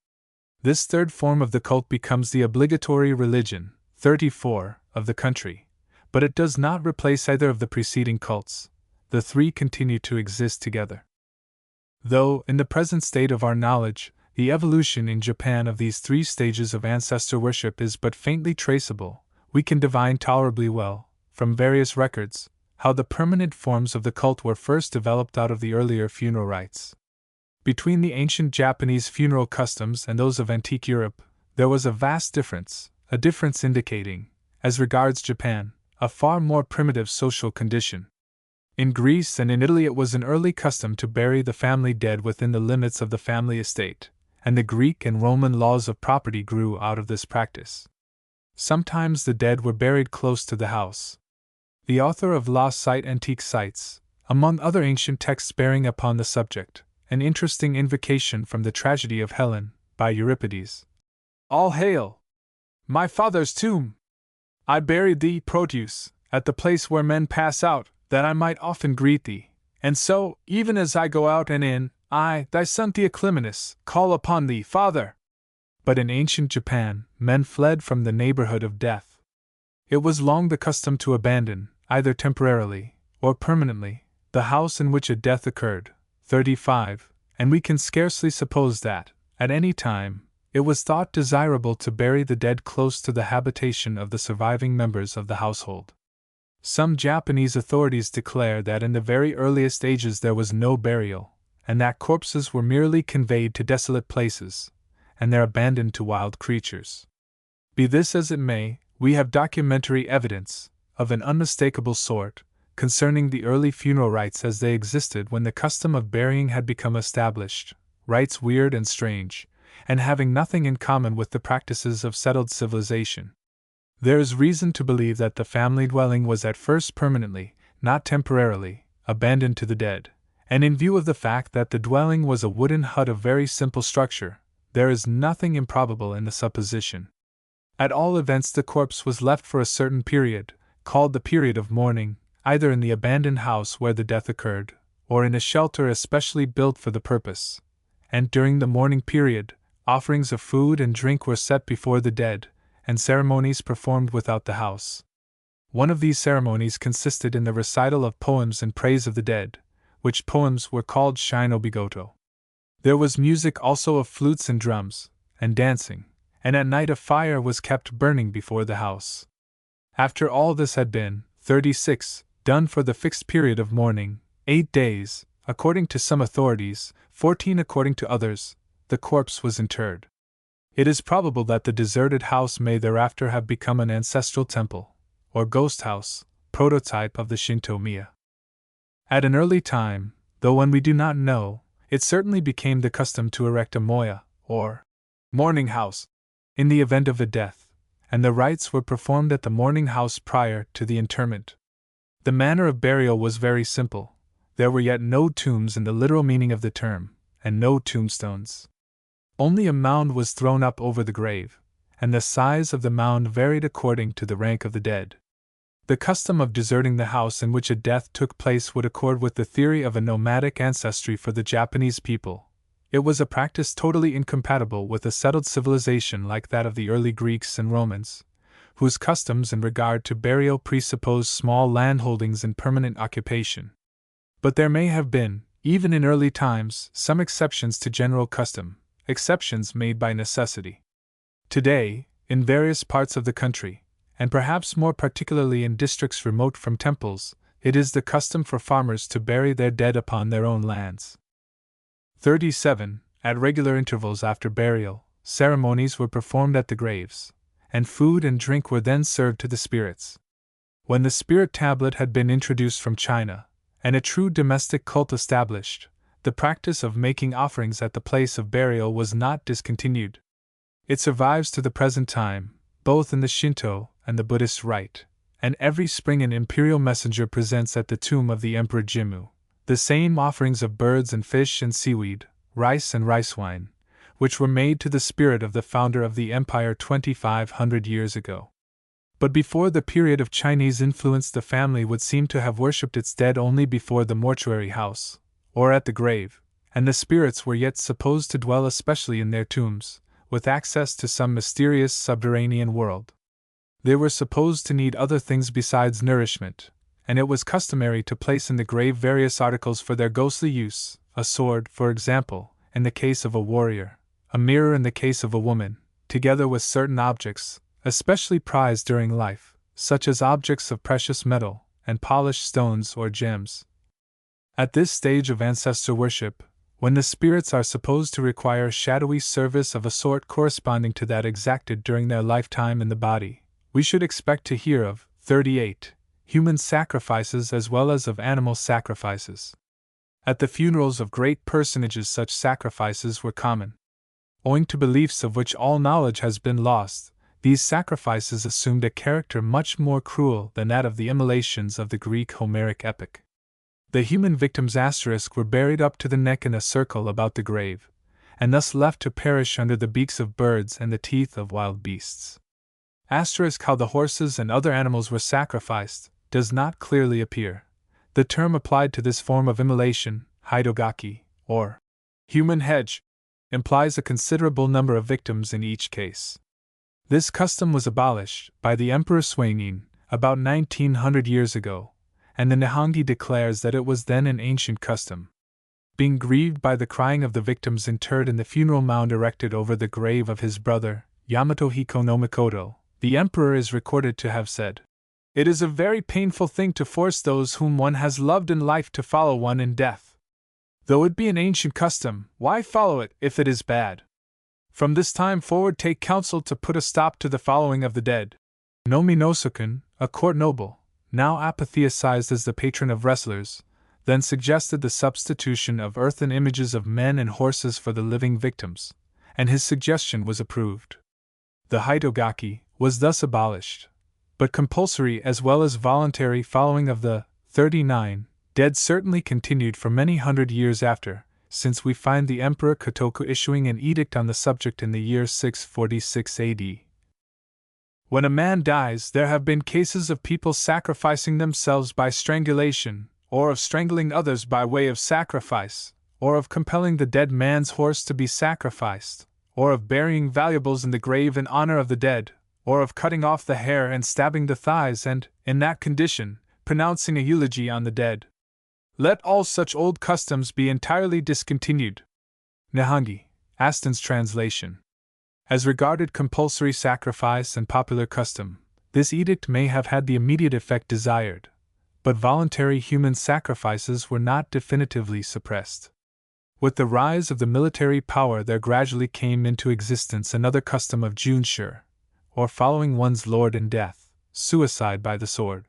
Speaker 1: This third form of the cult becomes the obligatory religion, 34, of the country, but it does not replace either of the preceding cults. The three continue to exist together. Though, in the present state of our knowledge, the evolution in Japan of these 3 stages of ancestor worship is but faintly traceable, we can divine tolerably well, from various records, how the permanent forms of the cult were first developed out of the earlier funeral rites. Between the ancient Japanese funeral customs and those of antique Europe, there was a vast difference, a difference indicating, as regards Japan, a far more primitive social condition. In Greece and in Italy it was an early custom to bury the family dead within the limits of the family estate, and the Greek and Roman laws of property grew out of this practice. Sometimes the dead were buried close to the house. The author of Lost Site Antique cites, among other ancient texts bearing upon the subject, an interesting invocation from the Tragedy of Helen, by Euripides. All hail! My father's tomb! I buried thee, Proteus, at the place where men pass out, that I might often greet thee, and so, even as I go out and in, I, thy son Theoclymenus, call upon thee, father! But in ancient Japan, men fled from the neighborhood of death. It was long the custom to abandon, either temporarily or permanently, the house in which a death occurred. 35, and we can scarcely suppose that, at any time, it was thought desirable to bury the dead close to the habitation of the surviving members of the household. Some Japanese authorities declare that in the very earliest ages there was no burial, and that corpses were merely conveyed to desolate places, and there abandoned to wild creatures. Be this as it may, we have documentary evidence, of an unmistakable sort, concerning the early funeral rites as they existed when the custom of burying had become established, rites weird and strange, and having nothing in common with the practices of settled civilization. There is reason to believe that the family dwelling was at first permanently, not temporarily, abandoned to the dead, and in view of the fact that the dwelling was a wooden hut of very simple structure, there is nothing improbable in the supposition. At all events, the corpse was left for a certain period, called the period of mourning, either in the abandoned house where the death occurred, or in a shelter especially built for the purpose, and during the mourning period, offerings of food and drink were set before the dead, and ceremonies performed without the house. One of these ceremonies consisted in the recital of poems in praise of the dead, which poems were called shinobigoto. There was music also of flutes and drums, and dancing, and at night a fire was kept burning before the house. After all this had been, 36, done for the fixed period of mourning, 8 days, according to some authorities, 14 according to others, the corpse was interred. It is probable that the deserted house may thereafter have become an ancestral temple, or ghost house, prototype of the Shinto Miya. At an early time, though when we do not know, it certainly became the custom to erect a moya, or mourning house, in the event of a death, and the rites were performed at the mourning house prior to the interment. The manner of burial was very simple. There were yet no tombs in the literal meaning of the term, and no tombstones. Only a mound was thrown up over the grave, and the size of the mound varied according to the rank of the dead. The custom of deserting the house in which a death took place would accord with the theory of a nomadic ancestry for the Japanese people. It was a practice totally incompatible with a settled civilization like that of the early Greeks and Romans, whose customs in regard to burial presupposed small landholdings and permanent occupation. But there may have been, even in early times, some exceptions to general custom, exceptions made by necessity. Today, in various parts of the country, and perhaps more particularly in districts remote from temples, it is the custom for farmers to bury their dead upon their own lands. 37. At regular intervals after burial, ceremonies were performed at the graves, and food and drink were then served to the spirits. When the spirit tablet had been introduced from China, and a true domestic cult established, the practice of making offerings at the place of burial was not discontinued. It survives to the present time, both in the Shinto and the Buddhist rite, and every spring an imperial messenger presents at the tomb of the Emperor Jimmu the same offerings of birds and fish and seaweed, rice and rice wine, which were made to the spirit of the founder of the empire 2,500 years ago. But before the period of Chinese influence, the family would seem to have worshipped its dead only before the mortuary house, or at the grave, and the spirits were yet supposed to dwell especially in their tombs, with access to some mysterious subterranean world. They were supposed to need other things besides nourishment, and it was customary to place in the grave various articles for their ghostly use, a sword, for example, in the case of a warrior, a mirror in the case of a woman, together with certain objects, especially prized during life, such as objects of precious metal, and polished stones or gems. At this stage of ancestor worship, when the spirits are supposed to require shadowy service of a sort corresponding to that exacted during their lifetime in the body, we should expect to hear of 38 human sacrifices as well as of animal sacrifices. At the funerals of great personages such sacrifices were common. Owing to beliefs of which all knowledge has been lost, these sacrifices assumed a character much more cruel than that of the immolations of the Greek Homeric epic. The human victims were buried up to the neck in a circle about the grave, and thus left to perish under the beaks of birds and the teeth of wild beasts. How the horses and other animals were sacrificed does not clearly appear. The term applied to this form of immolation, hidogaki, or human hedge, implies a considerable number of victims in each case. This custom was abolished by the Emperor Suinin about 1900 years ago, and the Nihongi declares that it was then an ancient custom. Being grieved by the crying of the victims interred in the funeral mound erected over the grave of his brother, Yamato Hiko no Mikoto, the emperor is recorded to have said, "It is a very painful thing to force those whom one has loved in life to follow one in death. Though it be an ancient custom, why follow it if it is bad? From this time forward take counsel to put a stop to the following of the dead." Nomi Nosukun, a court noble, now apotheosized as the patron of wrestlers, then suggested the substitution of earthen images of men and horses for the living victims, and his suggestion was approved. The hidogaki was thus abolished, but compulsory as well as voluntary following of the 39 dead certainly continued for many hundred years after, since we find the Emperor Kotoku issuing an edict on the subject in the year 646 AD. When a man dies, there have been cases of people sacrificing themselves by strangulation, or of strangling others by way of sacrifice, or of compelling the dead man's horse to be sacrificed, or of burying valuables in the grave in honor of the dead, or of cutting off the hair and stabbing the thighs and, in that condition, pronouncing a eulogy on the dead. Let all such old customs be entirely discontinued. Nihongi, Aston's translation. As regarded compulsory sacrifice and popular custom, this edict may have had the immediate effect desired, but voluntary human sacrifices were not definitively suppressed. With the rise of the military power there gradually came into existence another custom of junsure, or following one's lord in death, suicide by the sword.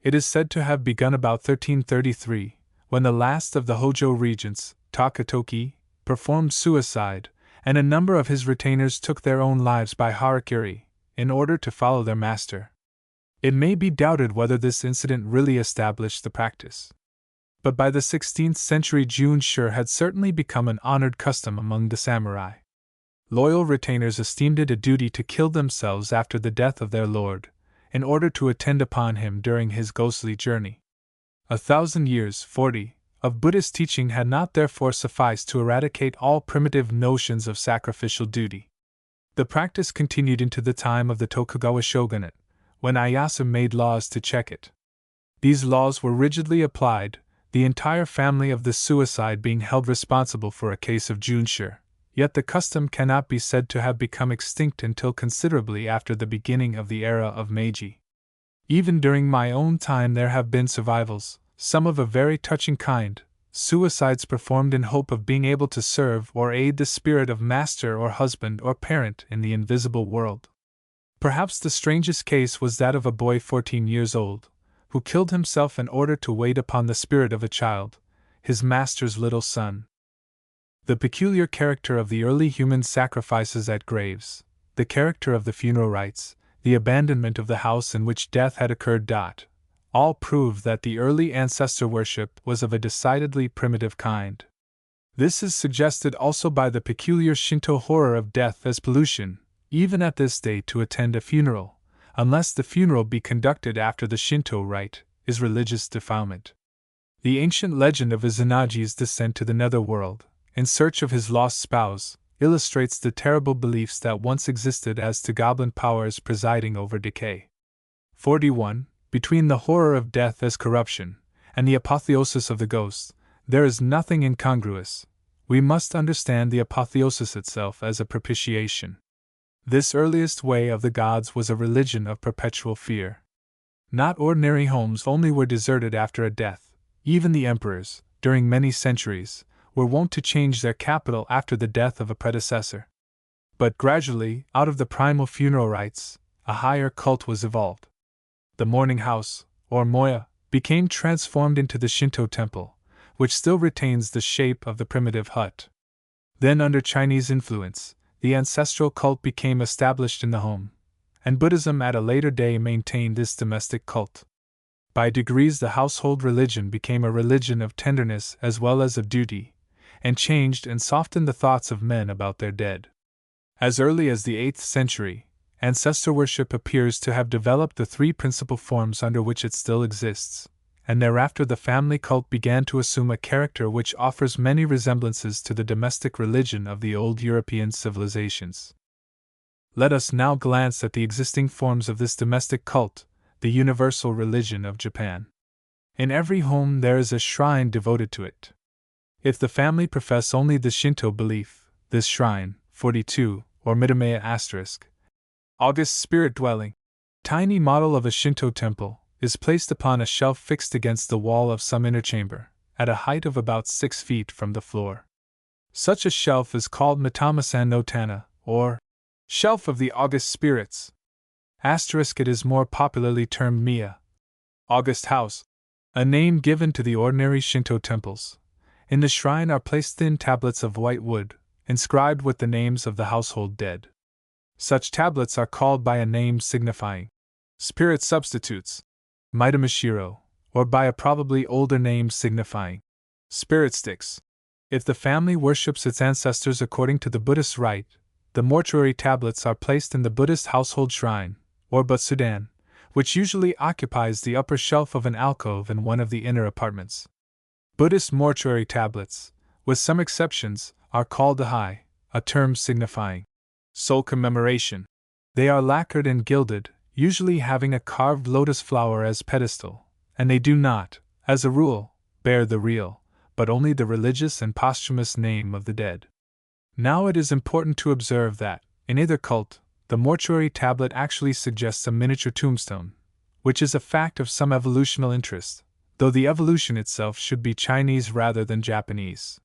Speaker 1: It is said to have begun about 1333, when the last of the Hojo regents, Takatoki, performed suicide, and a number of his retainers took their own lives by harakiri, in order to follow their master. It may be doubted whether this incident really established the practice. But by the 16th century junsure had certainly become an honored custom among the samurai. Loyal retainers esteemed it a duty to kill themselves after the death of their lord, in order to attend upon him during his ghostly journey. 1,000 years, 40, of Buddhist teaching had not therefore sufficed to eradicate all primitive notions of sacrificial duty. The practice continued into the time of the Tokugawa shogunate, when Ieyasu made laws to check it. These laws were rigidly applied, the entire family of the suicide being held responsible for a case of junsure, yet the custom cannot be said to have become extinct until considerably after the beginning of the era of Meiji. Even during my own time there have been survivals, some of a very touching kind, suicides performed in hope of being able to serve or aid the spirit of master or husband or parent in the invisible world. Perhaps the strangest case was that of a boy 14 years old, who killed himself in order to wait upon the spirit of a child, his master's little son. The peculiar character of the early human sacrifices at graves, the character of the funeral rites, the abandonment of the house in which death had occurred. All prove that the early ancestor worship was of a decidedly primitive kind. This is suggested also by the peculiar Shinto horror of death as pollution, even at this day to attend a funeral, unless the funeral be conducted after the Shinto rite, is religious defilement. The ancient legend of Izunagi's descent to the netherworld, in search of his lost spouse, illustrates the terrible beliefs that once existed as to goblin powers presiding over decay. 41. Between the horror of death as corruption, and the apotheosis of the ghost, there is nothing incongruous. We must understand the apotheosis itself as a propitiation. This earliest way of the gods was a religion of perpetual fear. Not ordinary homes only were deserted after a death, even the emperors, during many centuries, were wont to change their capital after the death of a predecessor. But gradually, out of the primal funeral rites, a higher cult was evolved. The mourning house, or moya, became transformed into the Shinto temple, which still retains the shape of the primitive hut. Then, under Chinese influence, the ancestral cult became established in the home, and Buddhism at a later day maintained this domestic cult. By degrees, the household religion became a religion of tenderness as well as of duty, and changed and softened the thoughts of men about their dead. As early as the 8th century, ancestor worship appears to have developed the three principal forms under which it still exists, and thereafter the family cult began to assume a character which offers many resemblances to the domestic religion of the old European civilizations. Let us now glance at the existing forms of this domestic cult, the universal religion of Japan. In every home there is a shrine devoted to it. If the family profess only the Shinto belief, this shrine, 42, or Midamaya *, august spirit dwelling, tiny model of a Shinto temple, is placed upon a shelf fixed against the wall of some inner chamber, at a height of about 6 feet from the floor. Such a shelf is called Mitamasan no Tana, or Shelf of the August Spirits. It is more popularly termed Miya, August House, a name given to the ordinary Shinto temples. In the shrine are placed thin tablets of white wood, inscribed with the names of the household dead. Such tablets are called by a name signifying spirit substitutes, Mitamashiro, or by a probably older name signifying spirit sticks. If the family worships its ancestors according to the Buddhist rite, the mortuary tablets are placed in the Buddhist household shrine, or butsudan, which usually occupies the upper shelf of an alcove in one of the inner apartments. Buddhist mortuary tablets, with some exceptions, are called dahai, a term signifying soul commemoration. They are lacquered and gilded, usually having a carved lotus flower as pedestal, and they do not, as a rule, bear the real, but only the religious and posthumous name of the dead. Now it is important to observe that, in either cult, the mortuary tablet actually suggests a miniature tombstone, which is a fact of some evolutional interest, though the evolution itself should be Chinese rather than Japanese.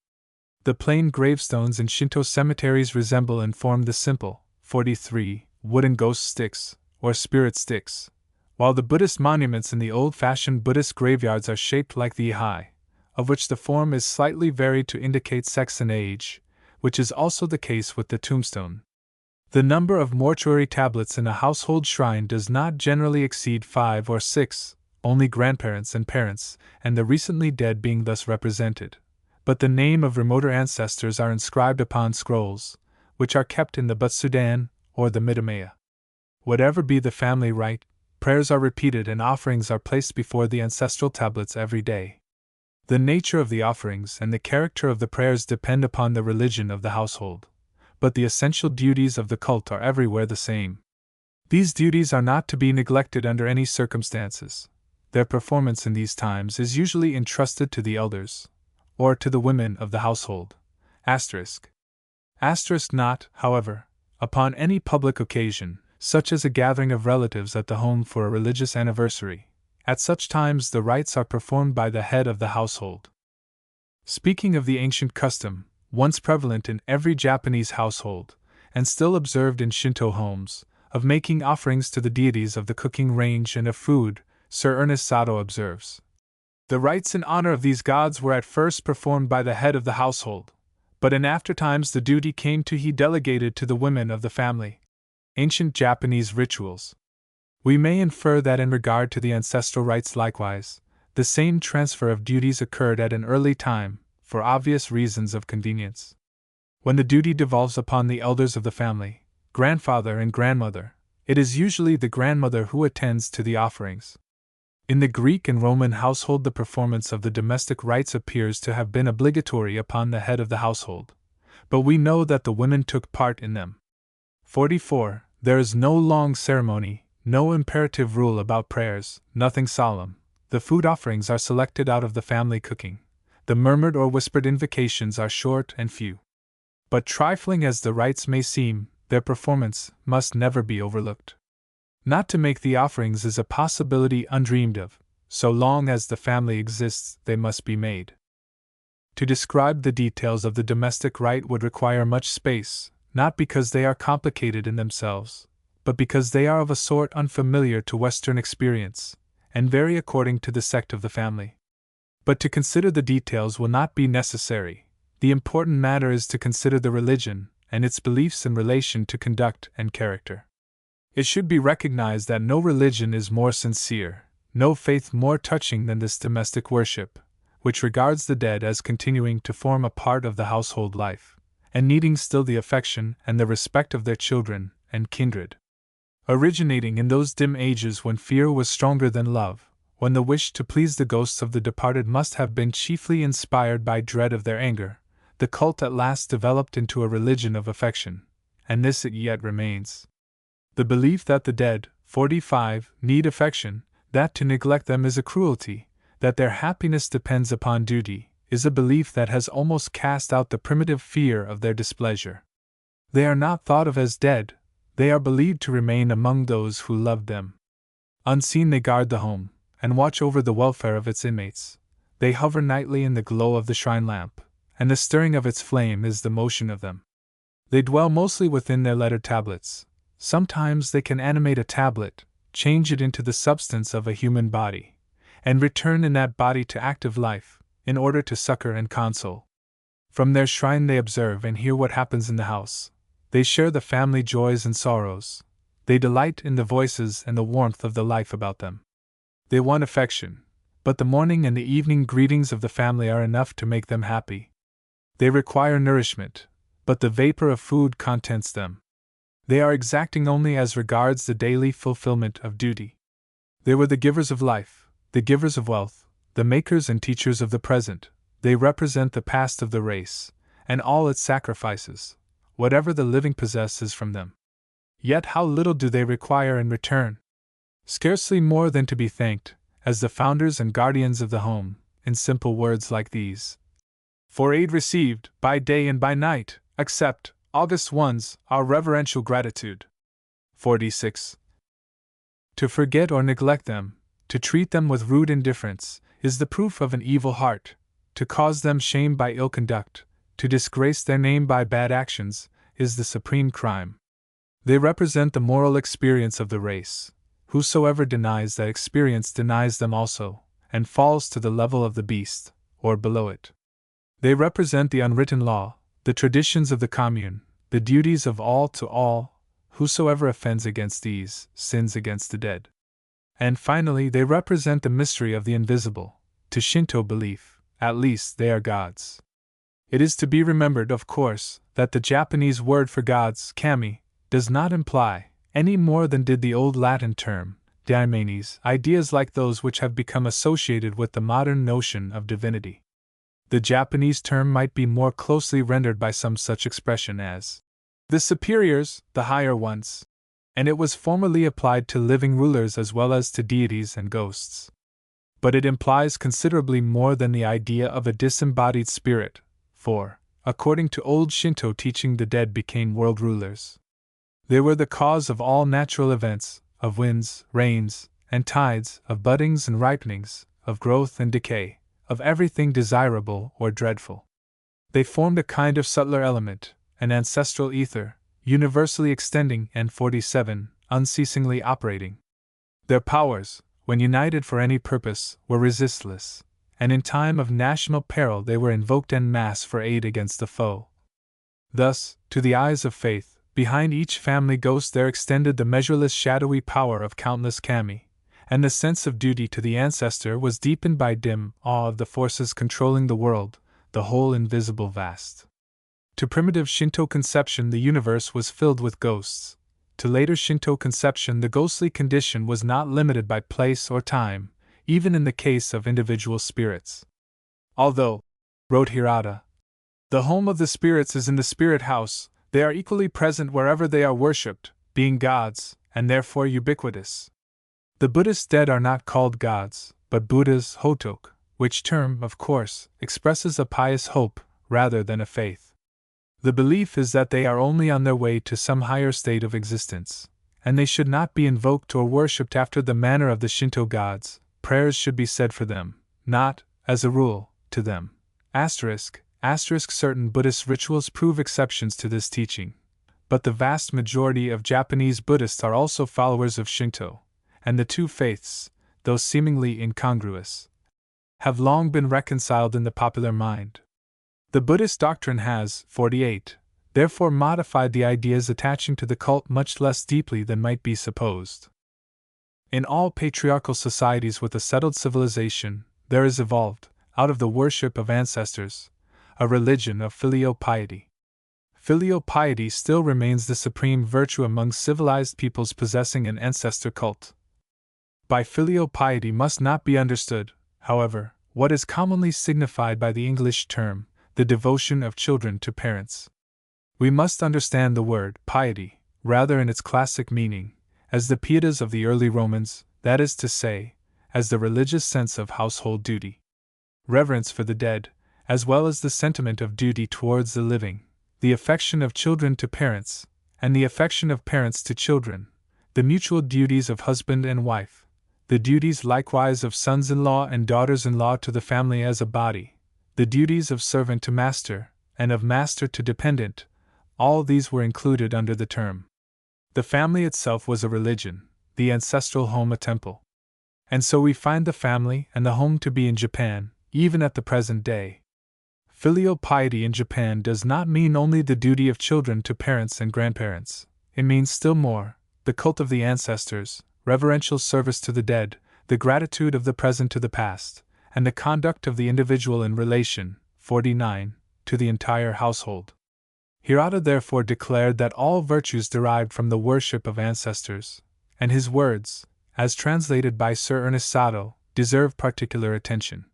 Speaker 1: The plain gravestones in Shinto cemeteries resemble in form the simple, 43, wooden ghost sticks, or spirit sticks, while the Buddhist monuments in the old-fashioned Buddhist graveyards are shaped like the ihai, of which the form is slightly varied to indicate sex and age, which is also the case with the tombstone. The number of mortuary tablets in a household shrine does not generally exceed 5 or 6, only grandparents and parents, and the recently dead being thus represented. But the name of remoter ancestors are inscribed upon scrolls, which are kept in the butsudan, or the midamaya. Whatever be the family rite, prayers are repeated and offerings are placed before the ancestral tablets every day. The nature of the offerings and the character of the prayers depend upon the religion of the household, but the essential duties of the cult are everywhere the same. These duties are not to be neglected under any circumstances. Their performance in these times is usually entrusted to the elders, or to the women of the household. Not, however, upon any public occasion, such as a gathering of relatives at the home for a religious anniversary. At such times the rites are performed by the head of the household. Speaking of the ancient custom, once prevalent in every Japanese household, and still observed in Shinto homes, of making offerings to the deities of the cooking range and of food, Sir Ernest Sato observes. The rites in honor of these gods were at first performed by the head of the household, but in after times the duty came to he delegated to the women of the family. Ancient Japanese rituals. We may infer that in regard to the ancestral rites likewise, the same transfer of duties occurred at an early time, for obvious reasons of convenience. When the duty devolves upon the elders of the family, grandfather and grandmother, it is usually the grandmother who attends to the offerings. In the Greek and Roman household, the performance of the domestic rites appears to have been obligatory upon the head of the household, but we know that the women took part in them. 44. There is no long ceremony, no imperative rule about prayers, nothing solemn. The food offerings are selected out of the family cooking. The murmured or whispered invocations are short and few. But trifling as the rites may seem, their performance must never be overlooked. Not to make the offerings is a possibility undreamed of. So long as the family exists, they must be made. To describe the details of the domestic rite would require much space, not because they are complicated in themselves, but because they are of a sort unfamiliar to Western experience, and vary according to the sect of the family. But to consider the details will not be necessary. The important matter is to consider the religion and its beliefs in relation to conduct and character. It should be recognized that no religion is more sincere, no faith more touching than this domestic worship, which regards the dead as continuing to form a part of the household life, and needing still the affection and the respect of their children and kindred. Originating in those dim ages when fear was stronger than love, when the wish to please the ghosts of the departed must have been chiefly inspired by dread of their anger, the cult at last developed into a religion of affection, and this it yet remains. The belief that the dead, 45, need affection, that to neglect them is a cruelty, that their happiness depends upon duty, is a belief that has almost cast out the primitive fear of their displeasure. They are not thought of as dead, they are believed to remain among those who loved them. Unseen they guard the home, and watch over the welfare of its inmates. They hover nightly in the glow of the shrine lamp, and the stirring of its flame is the motion of them. They dwell mostly within their lettered tablets. Sometimes they can animate a tablet, change it into the substance of a human body, and return in that body to active life, in order to succor and console. From their shrine they observe and hear what happens in the house. They share the family joys and sorrows. They delight in the voices and the warmth of the life about them. They want affection, but the morning and the evening greetings of the family are enough to make them happy. They require nourishment, but the vapor of food contents them. They are exacting only as regards the daily fulfillment of duty. They were the givers of life, the givers of wealth, the makers and teachers of the present. They represent the past of the race, and all its sacrifices, whatever the living possesses from them. Yet how little do they require in return? Scarcely more than to be thanked, as the founders and guardians of the home, in simple words like these. For aid received, by day and by night, accept, August 1's, our reverential gratitude. 46. To forget or neglect them, to treat them with rude indifference, is the proof of an evil heart. To cause them shame by ill conduct, to disgrace their name by bad actions, is the supreme crime. They represent the moral experience of the race. Whosoever denies that experience denies them also, and falls to the level of the beast, or below it. They represent the unwritten law, the traditions of the commune, the duties of all to all. Whosoever offends against these, sins against the dead. And finally, they represent the mystery of the invisible. To Shinto belief, at least, they are gods. It is to be remembered, of course, that the Japanese word for gods, kami, does not imply, any more than did the old Latin term, daimanes, ideas like those which have become associated with the modern notion of divinity. The Japanese term might be more closely rendered by some such expression as the superiors, the higher ones, and it was formerly applied to living rulers as well as to deities and ghosts. But it implies considerably more than the idea of a disembodied spirit, for, according to old Shinto teaching, the dead became world rulers. They were the cause of all natural events, of winds, rains, and tides, of buddings and ripenings, of growth and decay, of everything desirable or dreadful. They formed a kind of subtler element, an ancestral ether, universally extending and 47, unceasingly operating. Their powers, when united for any purpose, were resistless, and in time of national peril they were invoked en masse for aid against the foe. Thus, to the eyes of faith, behind each family ghost there extended the measureless shadowy power of countless kami, and the sense of duty to the ancestor was deepened by dim awe of the forces controlling the world, the whole invisible vast. To primitive Shinto conception the universe was filled with ghosts. To later Shinto conception the ghostly condition was not limited by place or time, even in the case of individual spirits. Although, wrote Hirata, the home of the spirits is in the spirit house, they are equally present wherever they are worshipped, being gods, and therefore ubiquitous. The Buddhist dead are not called gods, but Buddhas Hotok, which term, of course, expresses a pious hope rather than a faith. The belief is that they are only on their way to some higher state of existence, and they should not be invoked or worshipped after the manner of the Shinto gods. Prayers should be said for them, not, as a rule, to them, Certain Buddhist rituals prove exceptions to this teaching, but the vast majority of Japanese Buddhists are also followers of Shinto, and the two faiths, though seemingly incongruous, have long been reconciled in the popular mind. The Buddhist doctrine has, 48, therefore modified the ideas attaching to the cult much less deeply than might be supposed. In all patriarchal societies with a settled civilization, there is evolved, out of the worship of ancestors, a religion of filial piety. Filial piety still remains the supreme virtue among civilized peoples possessing an ancestor cult. By filial piety must not be understood, however, what is commonly signified by the English term, the devotion of children to parents. We must understand the word piety, rather in its classic meaning, as the pietas of the early Romans, that is to say, as the religious sense of household duty. Reverence for the dead, as well as the sentiment of duty towards the living, the affection of children to parents, and the affection of parents to children, the mutual duties of husband and wife, the duties likewise of sons-in-law and daughters-in-law to the family as a body, the duties of servant to master, and of master to dependent, all these were included under the term. The family itself was a religion, the ancestral home a temple. And so we find the family and the home to be in Japan, even at the present day. Filial piety in Japan does not mean only the duty of children to parents and grandparents, it means still more, the cult of the ancestors, reverential service to the dead, the gratitude of the present to the past, and the conduct of the individual in relation, 49, to the entire household. Hirata therefore declared that all virtues derived from the worship of ancestors, and his words, as translated by Sir Ernest Sado, deserve particular attention.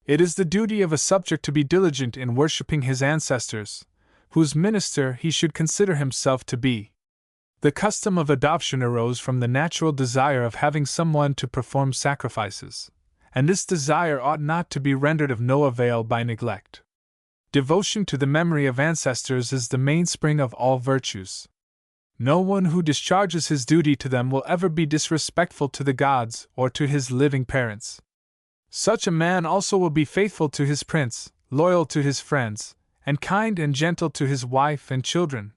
Speaker 1: It is the duty of a subject to be diligent in worshipping his ancestors, whose minister he should consider himself to be. The custom of adoption arose from the natural desire of having someone to perform sacrifices, and this desire ought not to be rendered of no avail by neglect. Devotion to the memory of ancestors is the mainspring of all virtues. No one who discharges his duty to them will ever be disrespectful to the gods or to his living parents. Such a man also will be faithful to his prince, loyal to his friends, and kind and gentle to his wife and children.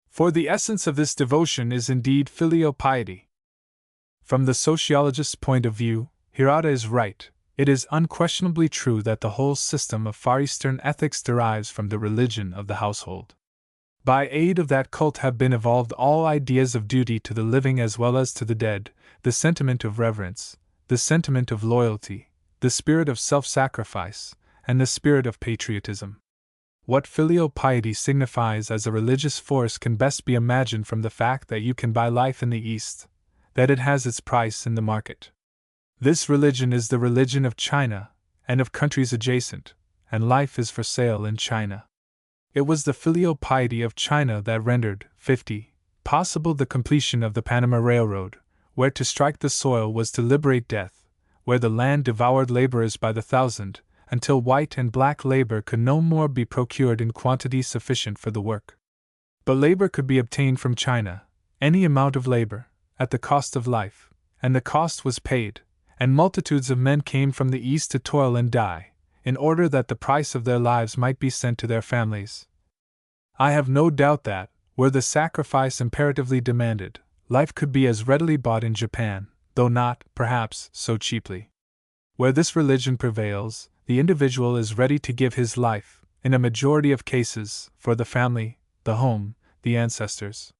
Speaker 1: For the essence of this devotion is indeed filial piety. From the sociologist's point of view, Hirata is right. It is unquestionably true that the whole system of Far Eastern ethics derives from the religion of the household. By aid of that cult have been evolved all ideas of duty to the living as well as to the dead, the sentiment of reverence, the sentiment of loyalty, the spirit of self-sacrifice, and the spirit of patriotism. What filial piety signifies as a religious force can best be imagined from the fact that you can buy life in the East, that it has its price in the market. This religion is the religion of China, and of countries adjacent, and life is for sale in China. It was the filial piety of China that rendered, 50, possible the completion of the Panama Railroad, where to strike the soil was to liberate death, where the land devoured laborers by the thousand, until white and black labor could no more be procured in quantity sufficient for the work. But labor could be obtained from China, any amount of labor, at the cost of life, and the cost was paid, and multitudes of men came from the East to toil and die, in order that the price of their lives might be sent to their families. I have no doubt that, were the sacrifice imperatively demanded, life could be as readily bought in Japan, though not, perhaps, so cheaply. Where this religion prevails, the individual is ready to give his life, in a majority of cases, for the family, the home, the ancestors.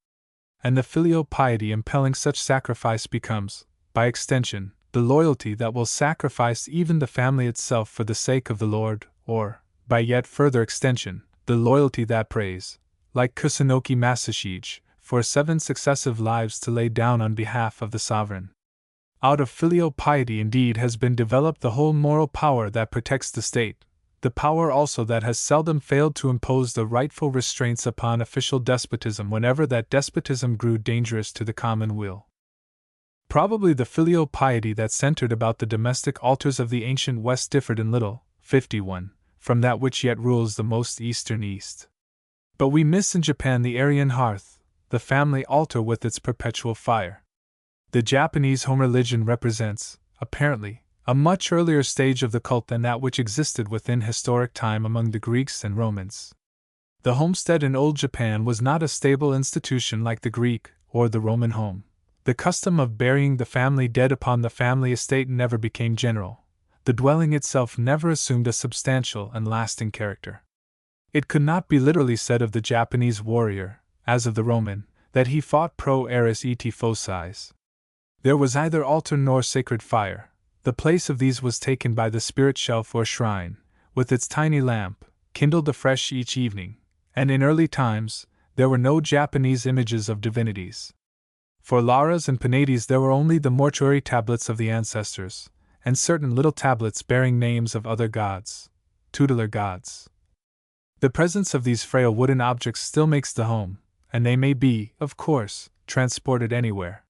Speaker 1: And the filial piety impelling such sacrifice becomes, by extension, the loyalty that will sacrifice even the family itself for the sake of the Lord, or, by yet further extension, the loyalty that prays, like Kusunoki Masashige, for 7 successive lives to lay down on behalf of the sovereign. Out of filial piety indeed has been developed the whole moral power that protects the state, the power also that has seldom failed to impose the rightful restraints upon official despotism whenever that despotism grew dangerous to the common weal. Probably the filial piety that centered about the domestic altars of the ancient West differed in little, 51, from that which yet rules the most eastern East. But we miss in Japan the Aryan hearth, the family altar with its perpetual fire. The Japanese home religion represents, apparently, a much earlier stage of the cult than that which existed within historic time among the Greeks and Romans. The homestead in old Japan was not a stable institution like the Greek or the Roman home. The custom of burying the family dead upon the family estate never became general. The dwelling itself never assumed a substantial and lasting character. It could not be literally said of the Japanese warrior, as of the Roman, that he fought pro aris et focis. There was neither altar nor sacred fire. The place of these was taken by the spirit shelf or shrine, with its tiny lamp, kindled afresh each evening, and in early times, there were no Japanese images of divinities. For Laras and Penates there were only the mortuary tablets of the ancestors, and certain little tablets bearing names of other gods, tutelar gods. The presence of these frail wooden objects still makes the home, and they may be, of course, transported anywhere.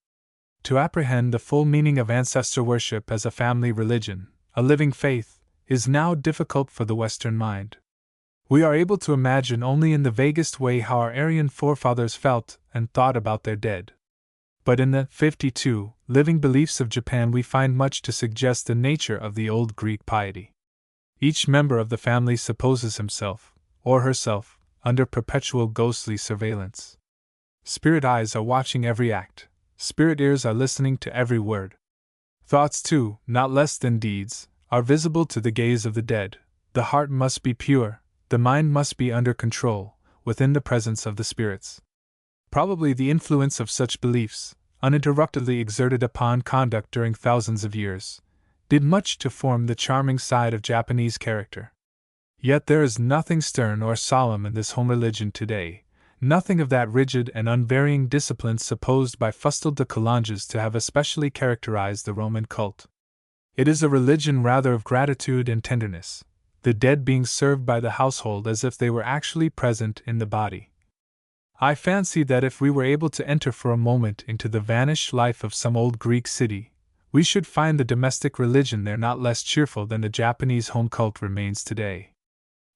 Speaker 1: To apprehend the full meaning of ancestor worship as a family religion, a living faith, is now difficult for the Western mind. We are able to imagine only in the vaguest way how our Aryan forefathers felt and thought about their dead. But in the 52 living beliefs of Japan we find much to suggest the nature of the old Greek piety. Each member of the family supposes himself, or herself, under perpetual ghostly surveillance. Spirit eyes are watching every act, spirit ears are listening to every word. Thoughts, too, not less than deeds, are visible to the gaze of the dead. The heart must be pure, the mind must be under control, within the presence of the spirits. Probably the influence of such beliefs, uninterruptedly exerted upon conduct during thousands of years, did much to form the charming side of Japanese character. Yet there is nothing stern or solemn in this home religion today, nothing of that rigid and unvarying discipline supposed by Fustel de Coulanges to have especially characterized the Roman cult. It is a religion rather of gratitude and tenderness, the dead being served by the household as if they were actually present in the body. I fancy that if we were able to enter for a moment into the vanished life of some old Greek city, we should find the domestic religion there not less cheerful than the Japanese home cult remains today.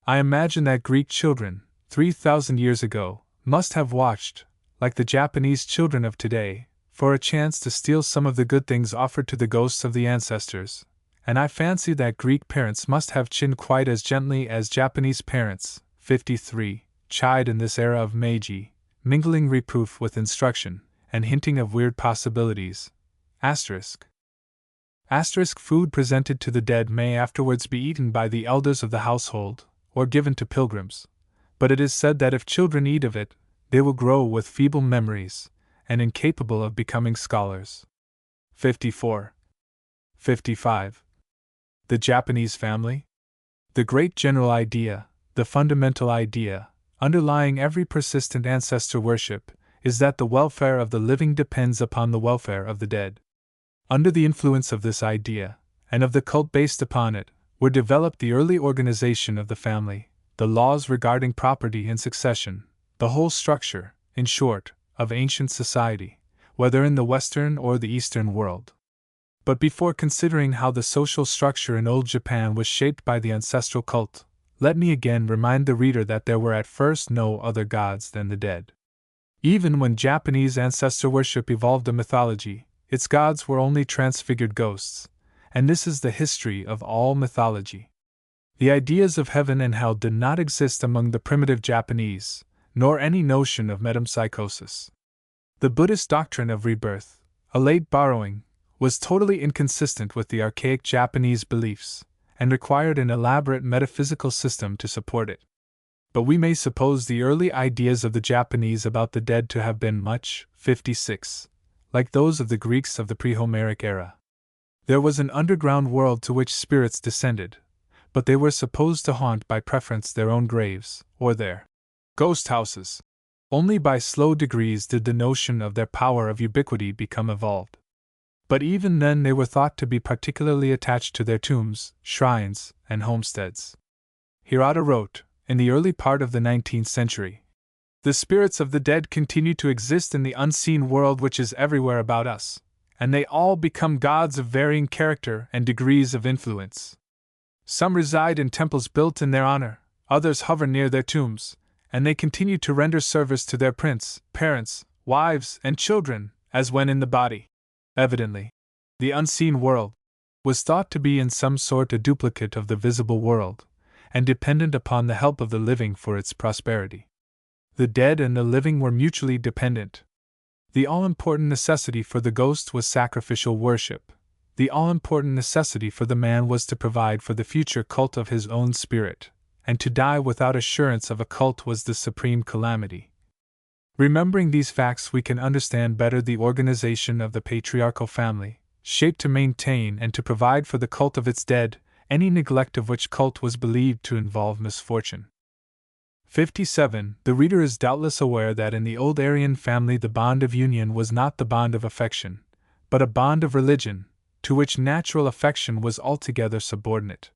Speaker 1: I imagine that Greek children, 3,000 years ago, must have watched, like the Japanese children of today, for a chance to steal some of the good things offered to the ghosts of the ancestors, and I fancy that Greek parents must have chinned quite as gently as Japanese parents, 53, chide in this era of Meiji, mingling reproof with instruction, and hinting of weird possibilities. Asterisk. Food presented to the dead may afterwards be eaten by the elders of the household, or given to pilgrims, but it is said that if children eat of it, they will grow with feeble memories, and incapable of becoming scholars. 54. 55. The Japanese family? The great general idea, the fundamental idea, underlying every persistent ancestor worship, is that the welfare of the living depends upon the welfare of the dead. Under the influence of this idea, and of the cult based upon it, were developed the early organization of the family, the laws regarding property and succession, the whole structure, in short, of ancient society, whether in the Western or the Eastern world. But before considering how the social structure in old Japan was shaped by the ancestral cult, let me again remind the reader that there were at first no other gods than the dead. Even when Japanese ancestor worship evolved a mythology, its gods were only transfigured ghosts, and this is the history of all mythology. The ideas of heaven and hell did not exist among the primitive Japanese, nor any notion of metempsychosis. The Buddhist doctrine of rebirth, a late borrowing, was totally inconsistent with the archaic Japanese beliefs, and required an elaborate metaphysical system to support it. But we may suppose the early ideas of the Japanese about the dead to have been much, 56, like those of the Greeks of the pre-Homeric era. There was an underground world to which spirits descended, but they were supposed to haunt by preference their own graves, or their ghost houses. Only by slow degrees did the notion of their power of ubiquity become evolved. But even then they were thought to be particularly attached to their tombs, shrines, and homesteads. Hirata wrote, in the early part of the 19th century, "The spirits of the dead continue to exist in the unseen world which is everywhere about us, and they all become gods of varying character and degrees of influence. Some reside in temples built in their honor, others hover near their tombs, and they continue to render service to their prince, parents, wives, and children, as when in the body." Evidently, the unseen world, was thought to be in some sort a duplicate of the visible world, and dependent upon the help of the living for its prosperity. The dead and the living were mutually dependent. The all-important necessity for the ghost was sacrificial worship. The all-important necessity for the man was to provide for the future cult of his own spirit, and to die without assurance of a cult was the supreme calamity. Remembering these facts, we can understand better the organization of the patriarchal family, shaped to maintain and to provide for the cult of its dead, any neglect of which cult was believed to involve misfortune. 57. The reader is doubtless aware that in the old Aryan family the bond of union was not the bond of affection, but a bond of religion, to which natural affection was altogether subordinate.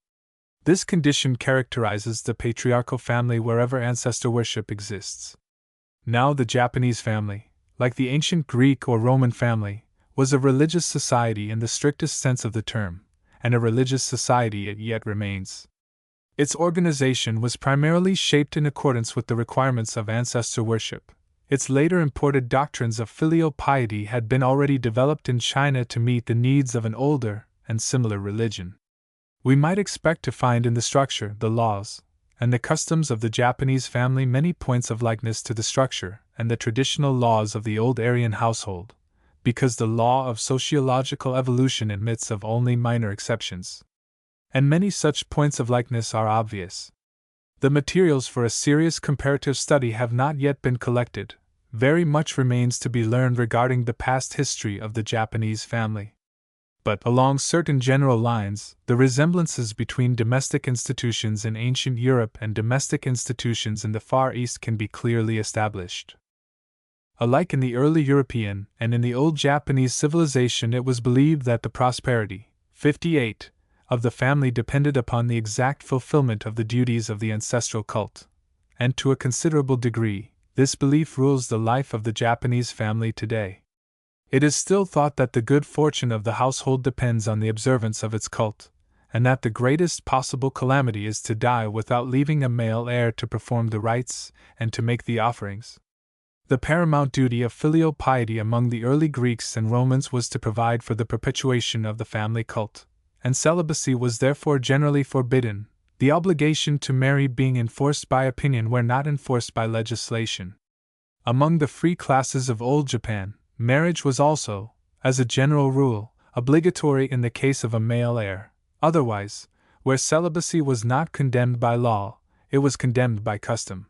Speaker 1: This condition characterizes the patriarchal family wherever ancestor worship exists. Now the Japanese family, like the ancient Greek or Roman family, was a religious society in the strictest sense of the term, and a religious society it yet remains. Its organization was primarily shaped in accordance with the requirements of ancestor worship. Its later imported doctrines of filial piety had been already developed in China to meet the needs of an older and similar religion. We might expect to find in the structure, the laws, and the customs of the Japanese family many points of likeness to the structure and the traditional laws of the old Aryan household, because the law of sociological evolution admits of only minor exceptions. And many such points of likeness are obvious. The materials for a serious comparative study have not yet been collected. Very much remains to be learned regarding the past history of the Japanese family. But along certain general lines, the resemblances between domestic institutions in ancient Europe and domestic institutions in the Far East can be clearly established. Alike in the early European and in the old Japanese civilization, it was believed that the prosperity, 58, of the family depended upon the exact fulfillment of the duties of the ancestral cult, and to a considerable degree, this belief rules the life of the Japanese family today. It is still thought that the good fortune of the household depends on the observance of its cult, and that the greatest possible calamity is to die without leaving a male heir to perform the rites and to make the offerings. The paramount duty of filial piety among the early Greeks and Romans was to provide for the perpetuation of the family cult, and celibacy was therefore generally forbidden, the obligation to marry being enforced by opinion where not enforced by legislation. Among the free classes of old Japan, marriage was also, as a general rule, obligatory in the case of a male heir. Otherwise, where celibacy was not condemned by law, it was condemned by custom.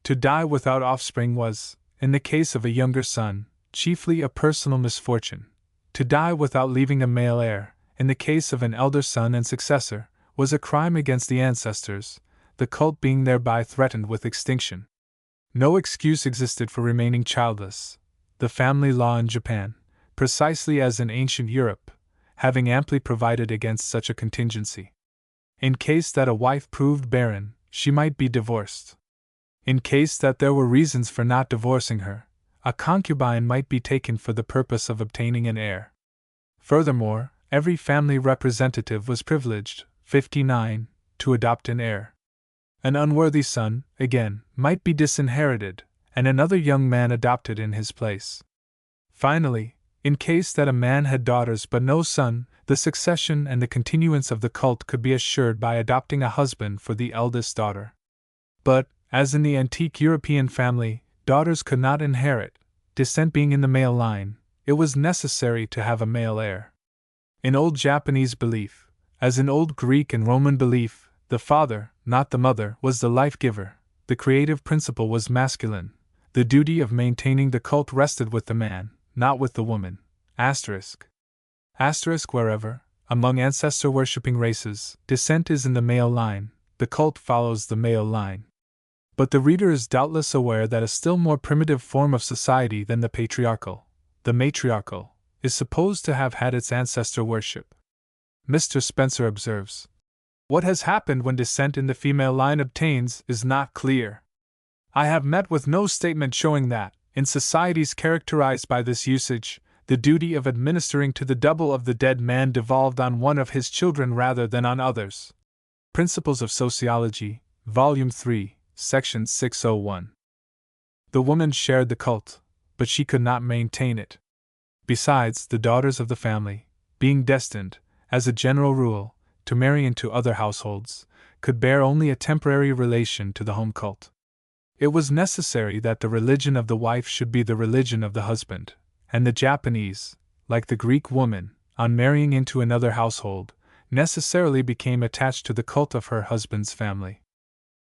Speaker 1: To die without offspring was, in the case of a younger son, chiefly a personal misfortune. To die without leaving a male heir, in the case of an elder son and successor, was a crime against the ancestors, the cult being thereby threatened with extinction. No excuse existed for remaining childless, the family law in Japan, precisely as in ancient Europe, having amply provided against such a contingency. In case that a wife proved barren, she might be divorced. In case that there were reasons for not divorcing her, a concubine might be taken for the purpose of obtaining an heir. Furthermore, every family representative was privileged, 59, to adopt an heir. An unworthy son, again, might be disinherited, and another young man adopted in his place. Finally, in case that a man had daughters but no son, the succession and the continuance of the cult could be assured by adopting a husband for the eldest daughter. But, as in the antique European family, daughters could not inherit, descent being in the male line, it was necessary to have a male heir. In old Japanese belief, as in old Greek and Roman belief, the father, not the mother, was the life-giver, the creative principle was masculine, the duty of maintaining the cult rested with the man, not with the woman. Wherever, among ancestor-worshipping races, descent is in the male line, the cult follows the male line. But the reader is doubtless aware that a still more primitive form of society than the patriarchal, the matriarchal, is supposed to have had its ancestor worship. Mr. Spencer observes, "What has happened when descent in the female line obtains is not clear. I have met with no statement showing that, in societies characterized by this usage, the duty of administering to the double of the dead man devolved on one of his children rather than on others." Principles of Sociology, Volume 3, Section 601. The woman shared the cult, but she could not maintain it. Besides, the daughters of the family, being destined, as a general rule, to marry into other households, could bear only a temporary relation to the home cult. It was necessary that the religion of the wife should be the religion of the husband, and the Japanese, like the Greek woman, on marrying into another household, necessarily became attached to the cult of her husband's family.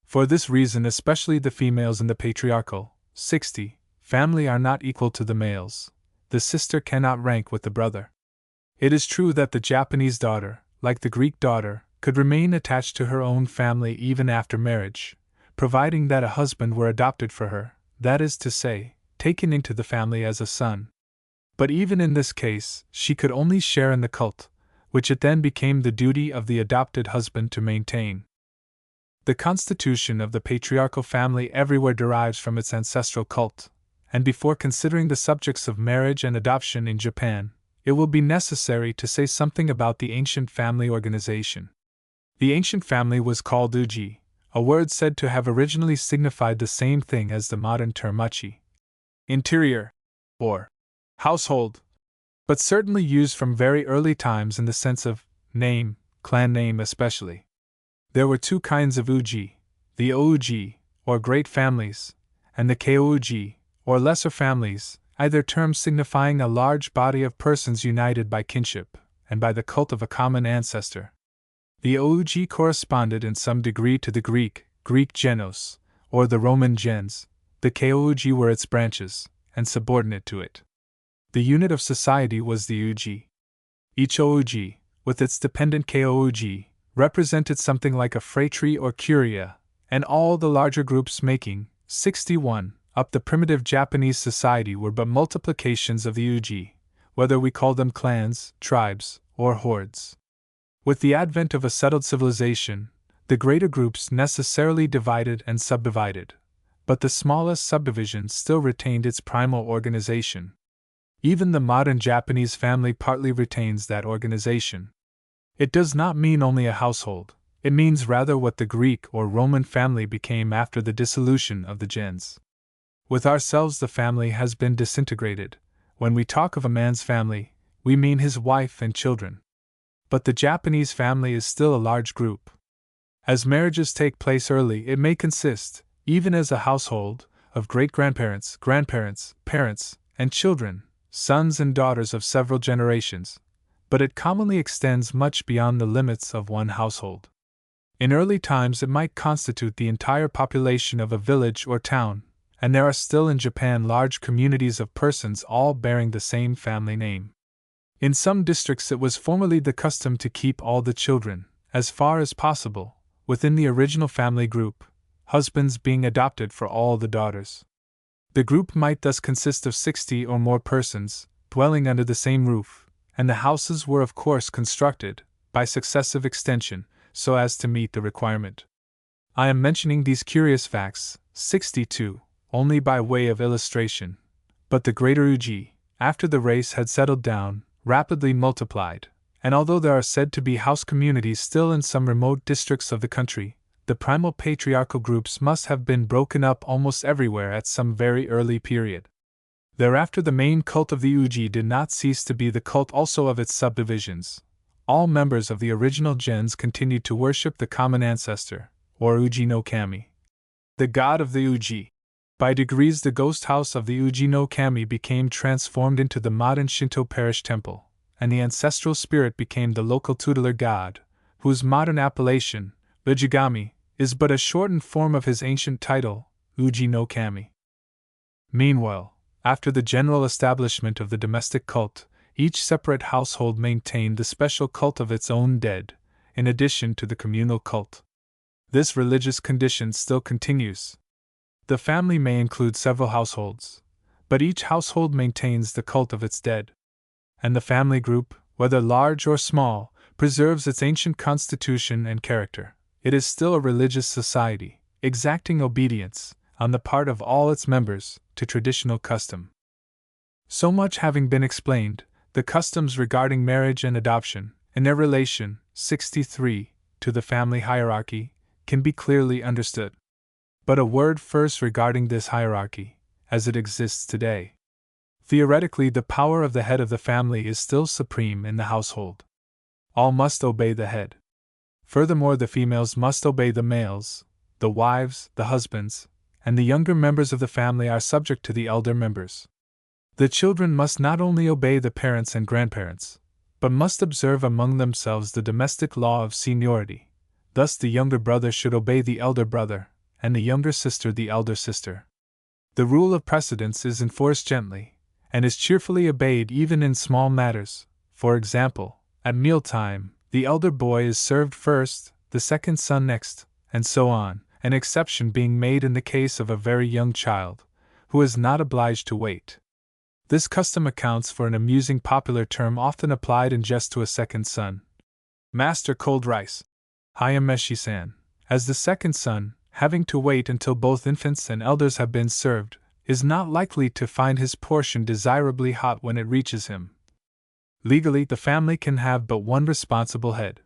Speaker 1: For this reason, especially the females in the patriarchal 60 family are not equal to the males. The sister cannot rank with the brother. It is true that the Japanese daughter, like the Greek daughter, could remain attached to her own family even after marriage, providing that a husband were adopted for her, that is to say, taken into the family as a son. But even in this case, she could only share in the cult, which it then became the duty of the adopted husband to maintain. The constitution of the patriarchal family everywhere derives from its ancestral cult, and before considering the subjects of marriage and adoption in Japan, it will be necessary to say something about the ancient family organization. The ancient family was called uji, a word said to have originally signified the same thing as the modern term machi, interior, or household, but certainly used from very early times in the sense of name, clan name especially. There were two kinds of uji, the ouji, or great families, and the keiouji, or lesser families, either term signifying a large body of persons united by kinship, and by the cult of a common ancestor. The ouji corresponded in some degree to the Greek genos, or the Roman gens. The keiouji were its branches, and subordinate to it. The unit of society was the uji. Each ouji, with its dependent keiouji, represented something like a phratry or curia, and all the larger groups making 61 up the primitive Japanese society were but multiplications of the uji, whether we call them clans, tribes, or hordes. With the advent of a settled civilization, the greater groups necessarily divided and subdivided, but the smallest subdivision still retained its primal organization. Even the modern Japanese family partly retains that organization. It does not mean only a household, it means rather what the Greek or Roman family became after the dissolution of the gens. With ourselves the family has been disintegrated. When we talk of a man's family, we mean his wife and children. But the Japanese family is still a large group. As marriages take place early, it may consist, even as a household, of great-grandparents, grandparents, parents, and children, sons and daughters of several generations, but it commonly extends much beyond the limits of one household. In early times it might constitute the entire population of a village or town, and there are still in Japan large communities of persons all bearing the same family name. In some districts it was formerly the custom to keep all the children, as far as possible, within the original family group, husbands being adopted for all the daughters. The group might thus consist of 60 or more persons, dwelling under the same roof, and the houses were of course constructed, by successive extension, so as to meet the requirement. I am mentioning these curious facts, 62, only by way of illustration, but the greater uji, after the race had settled down, rapidly multiplied, and although there are said to be house communities still in some remote districts of the country, the primal patriarchal groups must have been broken up almost everywhere at some very early period. Thereafter the main cult of the uji did not cease to be the cult also of its subdivisions. All members of the original gens continued to worship the common ancestor, or uji no kami, the god of the uji. By degrees the ghost house of the uji no kami became transformed into the modern Shinto parish temple, and the ancestral spirit became the local tutelar god, whose modern appellation, Ujigami, is but a shortened form of his ancient title, Uji no Kami. Meanwhile, after the general establishment of the domestic cult, each separate household maintained the special cult of its own dead, in addition to the communal cult. This religious condition still continues. The family may include several households, but each household maintains the cult of its dead. And the family group, whether large or small, preserves its ancient constitution and character. It is still a religious society, exacting obedience, on the part of all its members, to traditional custom. So much having been explained, the customs regarding marriage and adoption, and their relation, 63, to the family hierarchy, can be clearly understood. But a word first regarding this hierarchy, as it exists today. Theoretically, the power of the head of the family is still supreme in the household. All must obey the head. Furthermore, the females must obey the males, the wives, the husbands, and the younger members of the family are subject to the elder members. The children must not only obey the parents and grandparents, but must observe among themselves the domestic law of seniority. Thus, the younger brother should obey the elder brother, and the younger sister the elder sister. The rule of precedence is enforced gently, and is cheerfully obeyed even in small matters. For example, at mealtime, the elder boy is served first, the second son next, and so on, an exception being made in the case of a very young child, who is not obliged to wait. This custom accounts for an amusing popular term often applied in jest to a second son. Master cold rice. Hayameshi-san, as the second son, having to wait until both infants and elders have been served, is not likely to find his portion desirably hot when it reaches him. Legally, the family can have but one responsible head.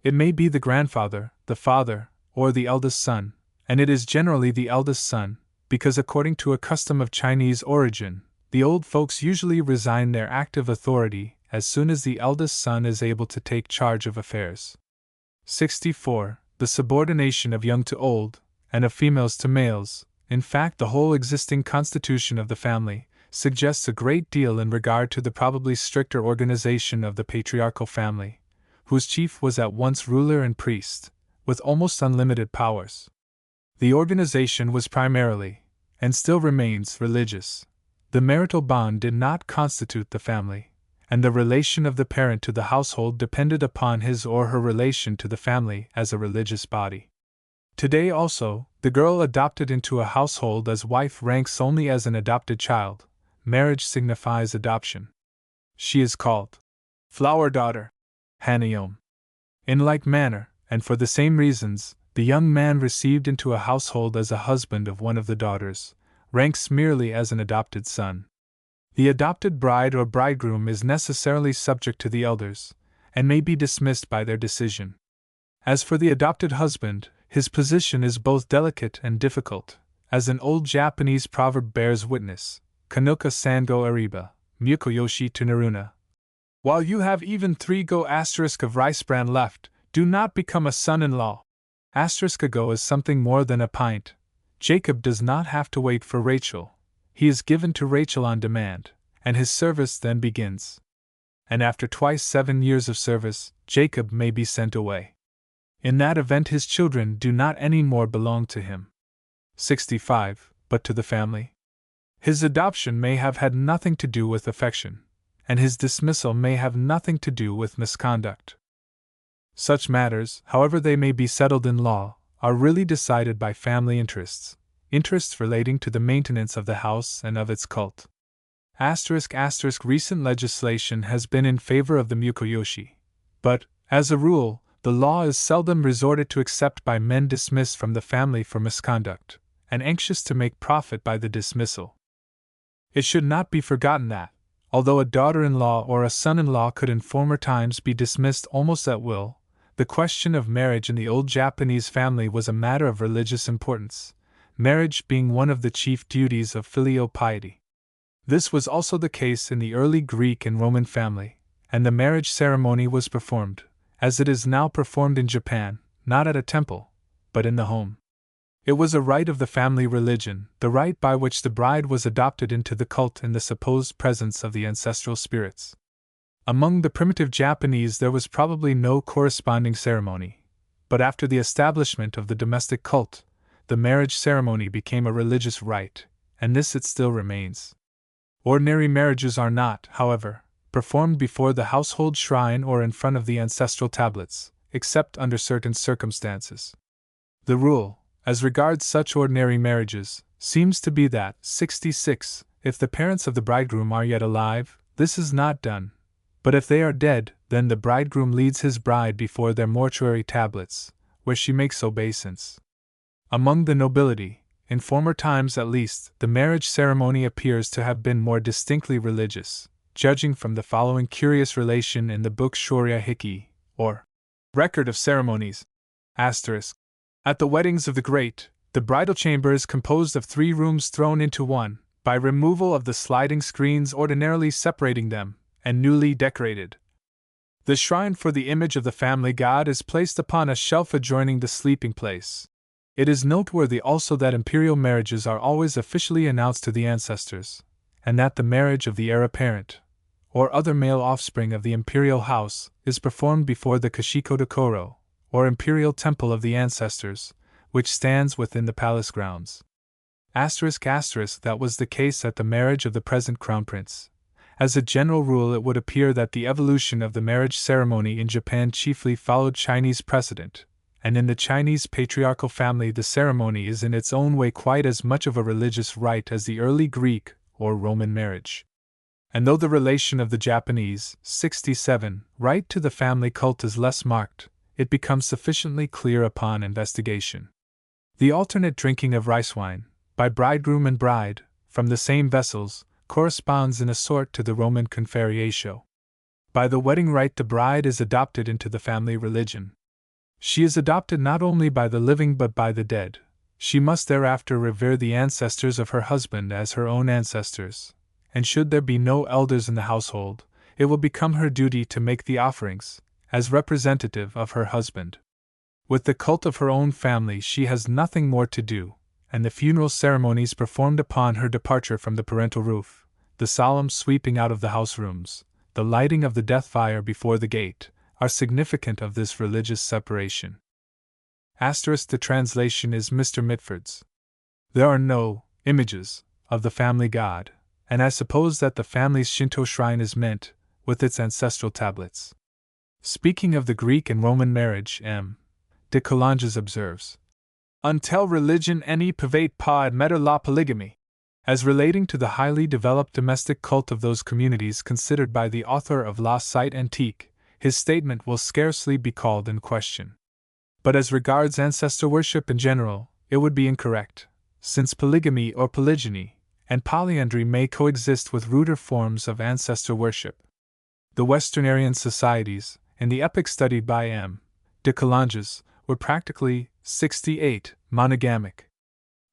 Speaker 1: It may be the grandfather, the father, or the eldest son, and it is generally the eldest son, because according to a custom of Chinese origin, the old folks usually resign their active authority as soon as the eldest son is able to take charge of affairs. 64. The subordination of young to old, and of females to males, in fact the whole existing constitution of the family, suggests a great deal in regard to the probably stricter organization of the patriarchal family, whose chief was at once ruler and priest, with almost unlimited powers. The organization was primarily, and still remains, religious. The marital bond did not constitute the family, and the relation of the parent to the household depended upon his or her relation to the family as a religious body. Today also, the girl adopted into a household as wife ranks only as an adopted child. Marriage signifies adoption. She is called flower daughter, Hanayome. In like manner, and for the same reasons, the young man received into a household as a husband of one of the daughters ranks merely as an adopted son. The adopted bride or bridegroom is necessarily subject to the elders, and may be dismissed by their decision. As for the adopted husband, his position is both delicate and difficult, as an old Japanese proverb bears witness, Kanoka Sango Ariba, Mukoyoshi to Naruna. While you have even 3 go of rice bran left, do not become a son-in-law. A go is something more than a pint. Jacob does not have to wait for Rachel. He is given to Rachel on demand, and his service then begins. And after twice 7 years of service, Jacob may be sent away. In that event his children do not any more belong to him. 65. But to the family. His adoption may have had nothing to do with affection, and his dismissal may have nothing to do with misconduct. Such matters, however they may be settled in law, are really decided by family interests relating to the maintenance of the house and of its cult. Recent legislation has been in favor of the Mukoyoshi, but, as a rule, the law is seldom resorted to except by men dismissed from the family for misconduct, and anxious to make profit by the dismissal. It should not be forgotten that, although a daughter-in-law or a son-in-law could in former times be dismissed almost at will, the question of marriage in the old Japanese family was a matter of religious importance, marriage being one of the chief duties of filial piety. This was also the case in the early Greek and Roman family, and the marriage ceremony was performed, as it is now performed in Japan, not at a temple, but in the home. It was a rite of the family religion, the rite by which the bride was adopted into the cult in the supposed presence of the ancestral spirits. Among the primitive Japanese there was probably no corresponding ceremony, but after the establishment of the domestic cult, the marriage ceremony became a religious rite, and this it still remains. Ordinary marriages are not, however, performed before the household shrine or in front of the ancestral tablets, except under certain circumstances. The rule, as regards such ordinary marriages, seems to be that 66. If the parents of the bridegroom are yet alive, this is not done, but if they are dead, then the bridegroom leads his bride before their mortuary tablets, where she makes obeisance. Among the nobility, in former times at least, the marriage ceremony appears to have been more distinctly religious, judging from the following curious relation in the book Shorya Hiki, or Record of Ceremonies. At the weddings of the great, the bridal chamber is composed of 3 rooms thrown into one, by removal of the sliding screens ordinarily separating them, and newly decorated. The shrine for the image of the family god is placed upon a shelf adjoining the sleeping place. It is noteworthy also that imperial marriages are always officially announced to the ancestors, and that the marriage of the heir apparent, or other male offspring of the imperial house, is performed before the Kashiko Dokoro, or imperial temple of the ancestors, which stands within the palace grounds. That was the case at the marriage of the present crown prince. As a general rule, it would appear that the evolution of the marriage ceremony in Japan chiefly followed Chinese precedent, and in the Chinese patriarchal family the ceremony is in its own way quite as much of a religious rite as the early Greek or Roman marriage. And though the relation of the Japanese 67 rite to the family cult is less marked, it becomes sufficiently clear upon investigation. The alternate drinking of rice wine, by bridegroom and bride, from the same vessels, corresponds in a sort to the Roman conferratio. By the wedding rite the bride is adopted into the family religion. She is adopted not only by the living but by the dead. She must thereafter revere the ancestors of her husband as her own ancestors, and should there be no elders in the household, it will become her duty to make the offerings, as representative of her husband. With the cult of her own family she has nothing more to do, and the funeral ceremonies performed upon her departure from the parental roof, the solemn sweeping out of the house rooms, the lighting of the death fire before the gate, are significant of this religious separation. The translation is Mr. Mitford's. There are no images of the family god, and I suppose that the family's Shinto shrine is meant, with its ancestral tablets. Speaking of the Greek and Roman marriage, M. de Coulanges observes, "Until religion any pervade pas admettre la polygamy," as relating to the highly developed domestic cult of those communities considered by the author of La Cite Antique, his statement will scarcely be called in question. But as regards ancestor worship in general, it would be incorrect, since polygamy or polygyny and polyandry may coexist with ruder forms of ancestor worship. The Western Aryan societies, in the epoch studied by M. de Coulanges, were practically 68 monogamic.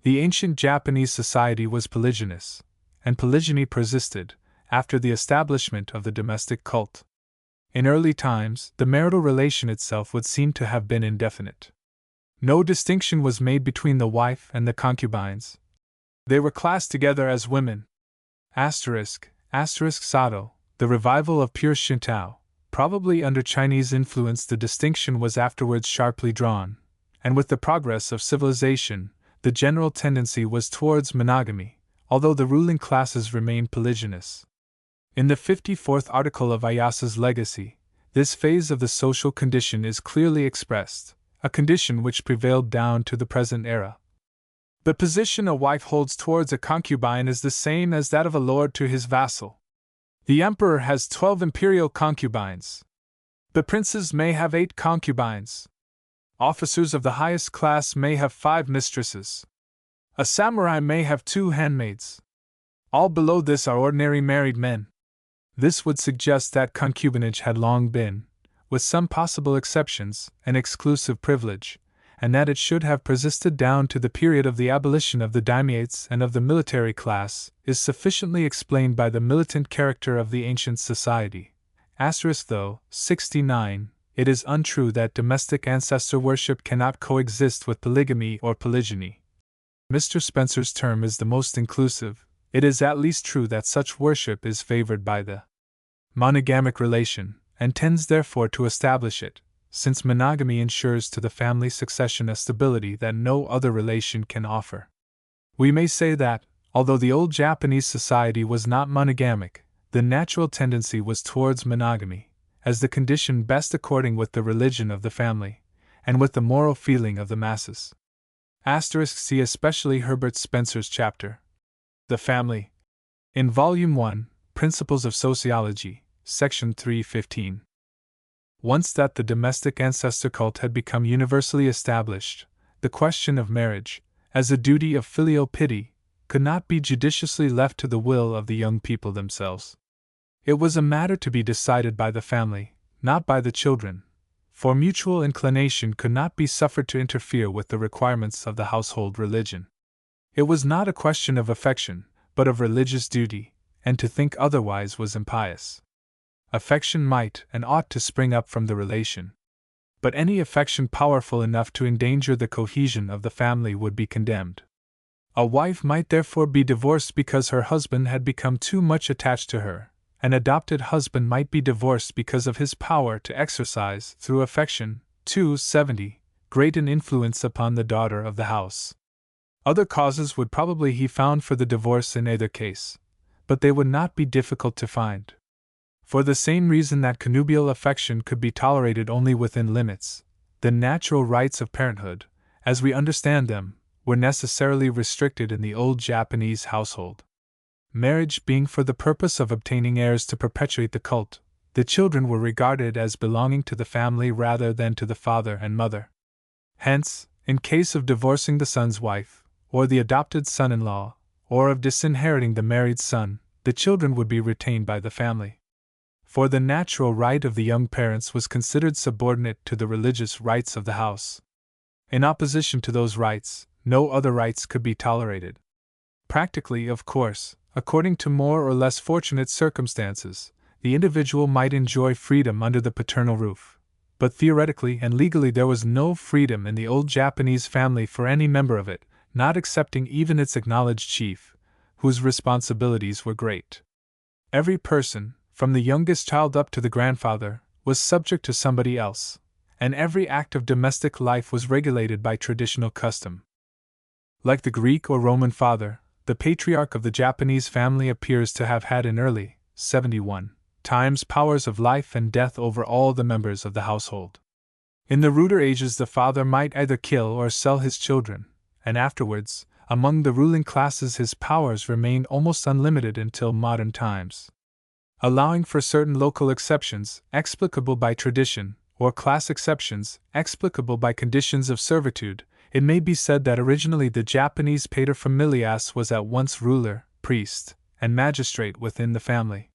Speaker 1: The ancient Japanese society was polygynous, and polygyny persisted after the establishment of the domestic cult. In early times, the marital relation itself would seem to have been indefinite. No distinction was made between the wife and the concubines. They were classed together as women. Sato, the revival of pure Shinto, probably under Chinese influence, the distinction was afterwards sharply drawn, and with the progress of civilization, the general tendency was towards monogamy, although the ruling classes remained polygynous. In the 54th article of Iyasa's legacy, this phase of the social condition is clearly expressed, a condition which prevailed down to the present era. The position a wife holds towards a concubine is the same as that of a lord to his vassal. The emperor has 12 imperial concubines. The princes may have 8 concubines. Officers of the highest class may have 5 mistresses. A samurai may have 2 handmaids. All below this are ordinary married men. This would suggest that concubinage had long been, with some possible exceptions, an exclusive privilege, and that it should have persisted down to the period of the abolition of the daimiates and of the military class, is sufficiently explained by the militant character of the ancient society. Though 69, it is untrue that domestic ancestor worship cannot coexist with polygamy or polygyny. Mr. Spencer's term is the most inclusive. It is at least true that such worship is favored by the monogamic relation, and tends therefore to establish it, since monogamy ensures to the family succession a stability that no other relation can offer. We may say that, although the old Japanese society was not monogamic, the natural tendency was towards monogamy, as the condition best according with the religion of the family, and with the moral feeling of the masses. See especially Herbert Spencer's chapter, The Family, in Volume 1, Principles of Sociology, Section 315. Once that the domestic ancestor cult had become universally established, the question of marriage, as a duty of filial piety, could not be judiciously left to the will of the young people themselves. It was a matter to be decided by the family, not by the children, for mutual inclination could not be suffered to interfere with the requirements of the household religion. It was not a question of affection, but of religious duty, and to think otherwise was impious. Affection might and ought to spring up from the relation. But any affection powerful enough to endanger the cohesion of the family would be condemned. A wife might therefore be divorced because her husband had become too much attached to her. An adopted husband might be divorced because of his power to exercise, through affection, 270, great an influence upon the daughter of the house. Other causes would probably be found for the divorce in either case, but they would not be difficult to find. For the same reason that connubial affection could be tolerated only within limits, the natural rights of parenthood, as we understand them, were necessarily restricted in the old Japanese household. Marriage being for the purpose of obtaining heirs to perpetuate the cult, the children were regarded as belonging to the family rather than to the father and mother. Hence, in case of divorcing the son's wife, or the adopted son-in-law, or of disinheriting the married son, the children would be retained by the family. For the natural right of the young parents was considered subordinate to the religious rights of the house. In opposition to those rights, no other rights could be tolerated. Practically, of course, according to more or less fortunate circumstances, the individual might enjoy freedom under the paternal roof. But theoretically and legally there was no freedom in the old Japanese family for any member of it, not excepting even its acknowledged chief, whose responsibilities were great. Every person, from the youngest child up to the grandfather, was subject to somebody else, and every act of domestic life was regulated by traditional custom. Like the Greek or Roman father, the patriarch of the Japanese family appears to have had in early, 71, times powers of life and death over all the members of the household. In the ruder ages the father might either kill or sell his children, and afterwards, among the ruling classes his powers remained almost unlimited until modern times. Allowing for certain local exceptions, explicable by tradition, or class exceptions, explicable by conditions of servitude, it may be said that originally the Japanese paterfamilias was at once ruler, priest, and magistrate within the family.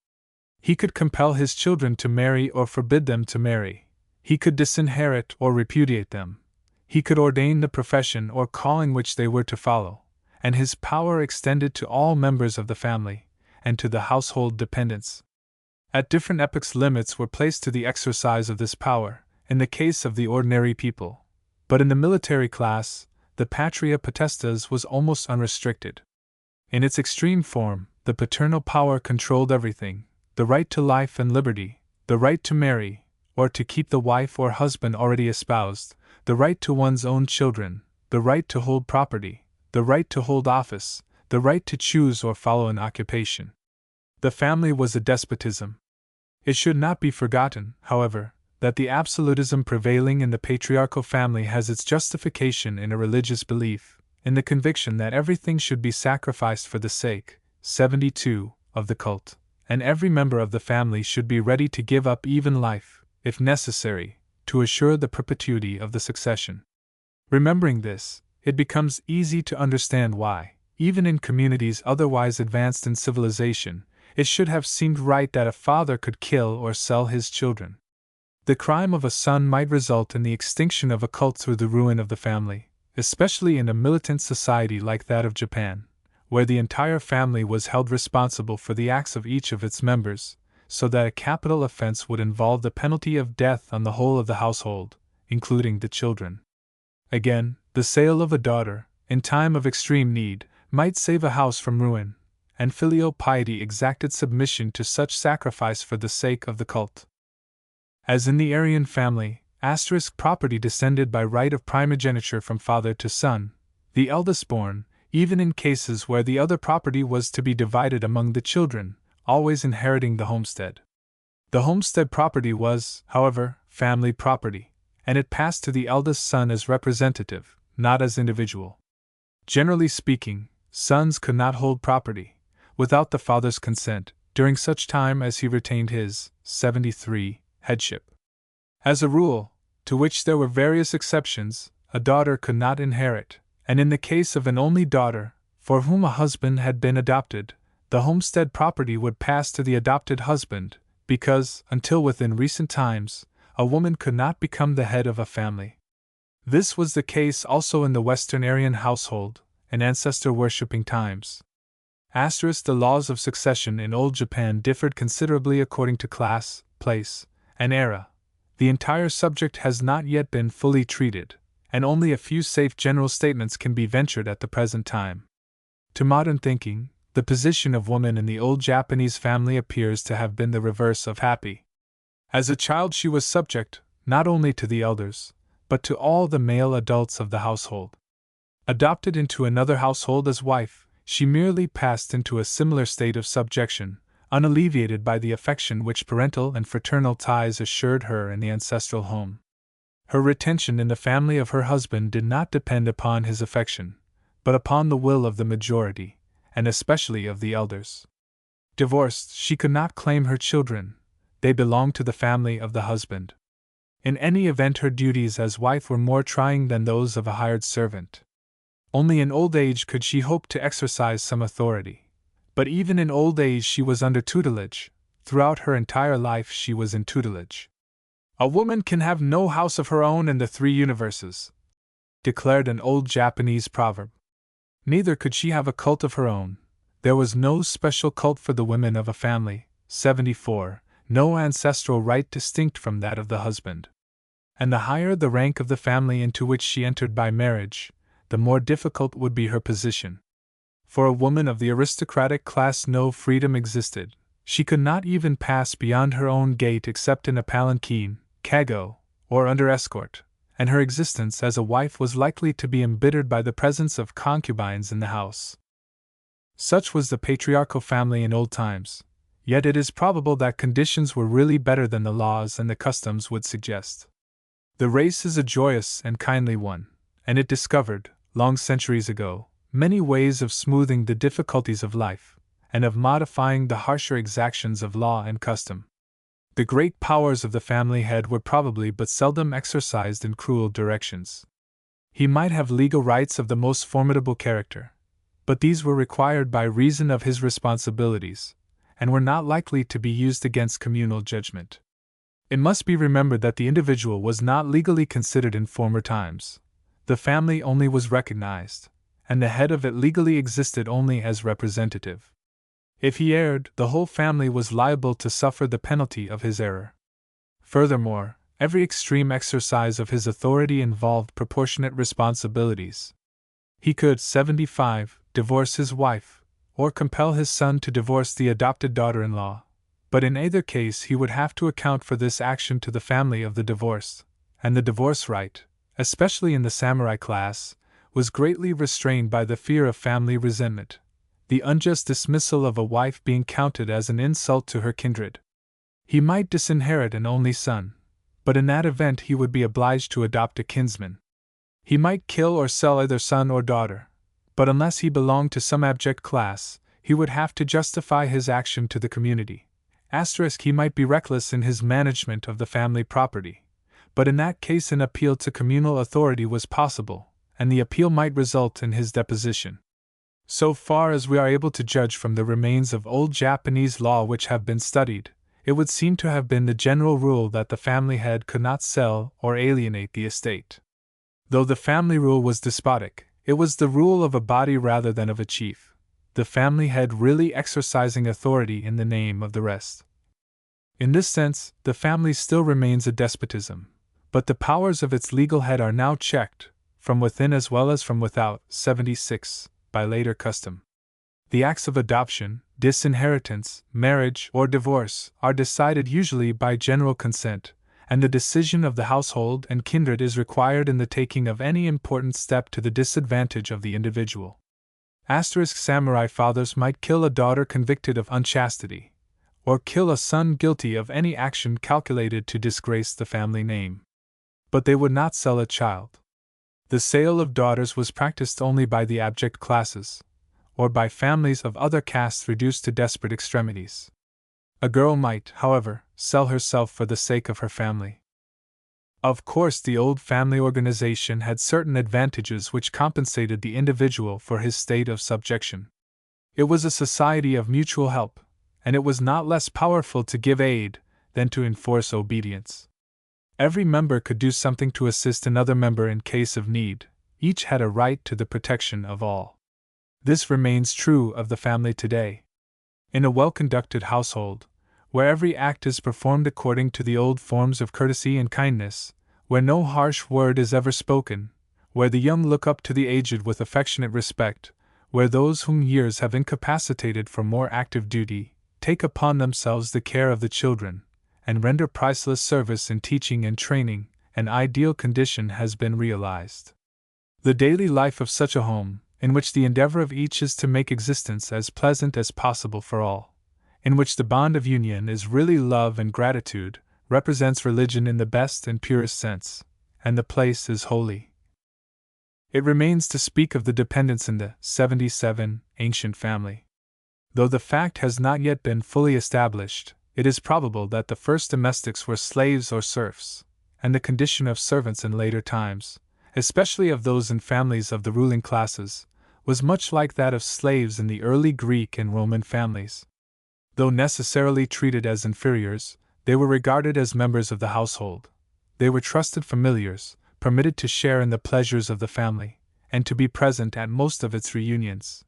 Speaker 1: He could compel his children to marry or forbid them to marry. He could disinherit or repudiate them. He could ordain the profession or calling which they were to follow, and his power extended to all members of the family, and to the household dependents. At different epochs limits were placed to the exercise of this power, in the case of the ordinary people. But in the military class, the patria potestas was almost unrestricted. In its extreme form, the paternal power controlled everything: the right to life and liberty, the right to marry, or to keep the wife or husband already espoused, the right to one's own children, the right to hold property, the right to hold office, the right to choose or follow an occupation. The family was a despotism. It should not be forgotten, however, that the absolutism prevailing in the patriarchal family has its justification in a religious belief, in the conviction that everything should be sacrificed for the sake, 72, of the cult, and every member of the family should be ready to give up even life, if necessary, to assure the perpetuity of the succession. Remembering this, it becomes easy to understand why, even in communities otherwise advanced in civilization, it should have seemed right that a father could kill or sell his children. The crime of a son might result in the extinction of a cult through the ruin of the family, especially in a militant society like that of Japan, where the entire family was held responsible for the acts of each of its members, so that a capital offense would involve the penalty of death on the whole of the household, including the children. Again, the sale of a daughter, in time of extreme need, might save a house from ruin, and filial piety exacted submission to such sacrifice for the sake of the cult. As in the Aryan family, property descended by right of primogeniture from father to son, the eldest born, even in cases where the other property was to be divided among the children, always inheriting the homestead. The homestead property was, however, family property, and it passed to the eldest son as representative, not as individual. Generally speaking, sons could not hold property, without the father's consent, during such time as he retained his, 73, headship. As a rule, to which there were various exceptions, a daughter could not inherit, and in the case of an only daughter, for whom a husband had been adopted, the homestead property would pass to the adopted husband, because, until within recent times, a woman could not become the head of a family. This was the case also in the Western Aryan household, in ancestor-worshipping times. The laws of succession in old Japan differed considerably according to class, place, and era. The entire subject has not yet been fully treated, and only a few safe general statements can be ventured at the present time. To modern thinking, the position of woman in the old Japanese family appears to have been the reverse of happy. As a child, she was subject, not only to the elders, but to all the male adults of the household. Adopted into another household as wife, she merely passed into a similar state of subjection, unalleviated by the affection which parental and fraternal ties assured her in the ancestral home. Her retention in the family of her husband did not depend upon his affection, but upon the will of the majority, and especially of the elders. Divorced, she could not claim her children; they belonged to the family of the husband. In any event, her duties as wife were more trying than those of a hired servant. Only in old age could she hope to exercise some authority. But even in old age she was under tutelage; throughout her entire life she was in tutelage. "A woman can have no house of her own in the three universes," declared an old Japanese proverb. Neither could she have a cult of her own. There was no special cult for the women of a family. 74. No ancestral right distinct from that of the husband. And the higher the rank of the family into which she entered by marriage, the more difficult would be her position. For a woman of the aristocratic class no freedom existed. She could not even pass beyond her own gate except in a palanquin, kago, or under escort, and her existence as a wife was likely to be embittered by the presence of concubines in the house. Such was the patriarchal family in old times, yet it is probable that conditions were really better than the laws and the customs would suggest. The race is a joyous and kindly one, and it discovered, long centuries ago, many ways of smoothing the difficulties of life, and of modifying the harsher exactions of law and custom. The great powers of the family head were probably but seldom exercised in cruel directions. He might have legal rights of the most formidable character, but these were required by reason of his responsibilities, and were not likely to be used against communal judgment. It must be remembered that the individual was not legally considered in former times. The family only was recognized, and the head of it legally existed only as representative. If he erred, the whole family was liable to suffer the penalty of his error. Furthermore, every extreme exercise of his authority involved proportionate responsibilities. He could, 75, divorce his wife, or compel his son to divorce the adopted daughter-in-law, but in either case he would have to account for this action to the family of the divorced, and the divorce right, especially in the samurai class, was greatly restrained by the fear of family resentment, the unjust dismissal of a wife being counted as an insult to her kindred. He might disinherit an only son, but in that event he would be obliged to adopt a kinsman. He might kill or sell either son or daughter, but unless he belonged to some abject class, he would have to justify his action to the community. He might be reckless in his management of the family property, but in that case an appeal to communal authority was possible, and the appeal might result in his deposition. So far as we are able to judge from the remains of old Japanese law which have been studied, it would seem to have been the general rule that the family head could not sell or alienate the estate. Though the family rule was despotic, it was the rule of a body rather than of a chief, the family head really exercising authority in the name of the rest. In this sense, the family still remains a despotism, but the powers of its legal head are now checked, from within as well as from without. 76. By later custom. The acts of adoption, disinheritance, marriage, or divorce are decided usually by general consent, and the decision of the household and kindred is required in the taking of any important step to the disadvantage of the individual. Samurai fathers might kill a daughter convicted of unchastity, or kill a son guilty of any action calculated to disgrace the family name. But they would not sell a child. The sale of daughters was practiced only by the abject classes, or by families of other castes reduced to desperate extremities. A girl might, however, sell herself for the sake of her family. Of course, the old family organization had certain advantages which compensated the individual for his state of subjection. It was a society of mutual help, and it was not less powerful to give aid than to enforce obedience. Every member could do something to assist another member in case of need. Each had a right to the protection of all. This remains true of the family today. In a well-conducted household, where every act is performed according to the old forms of courtesy and kindness, where no harsh word is ever spoken, where the young look up to the aged with affectionate respect, where those whom years have incapacitated for more active duty take upon themselves the care of the children, and render priceless service in teaching and training, an ideal condition has been realized. The daily life of such a home, in which the endeavor of each is to make existence as pleasant as possible for all, in which the bond of union is really love and gratitude, represents religion in the best and purest sense, and the place is holy. It remains to speak of the dependents in the 77 ancient family. Though the fact has not yet been fully established, it is probable that the first domestics were slaves or serfs, and the condition of servants in later times, especially of those in families of the ruling classes, was much like that of slaves in the early Greek and Roman families. Though necessarily treated as inferiors, they were regarded as members of the household. They were trusted familiars, permitted to share in the pleasures of the family, and to be present at most of its reunions.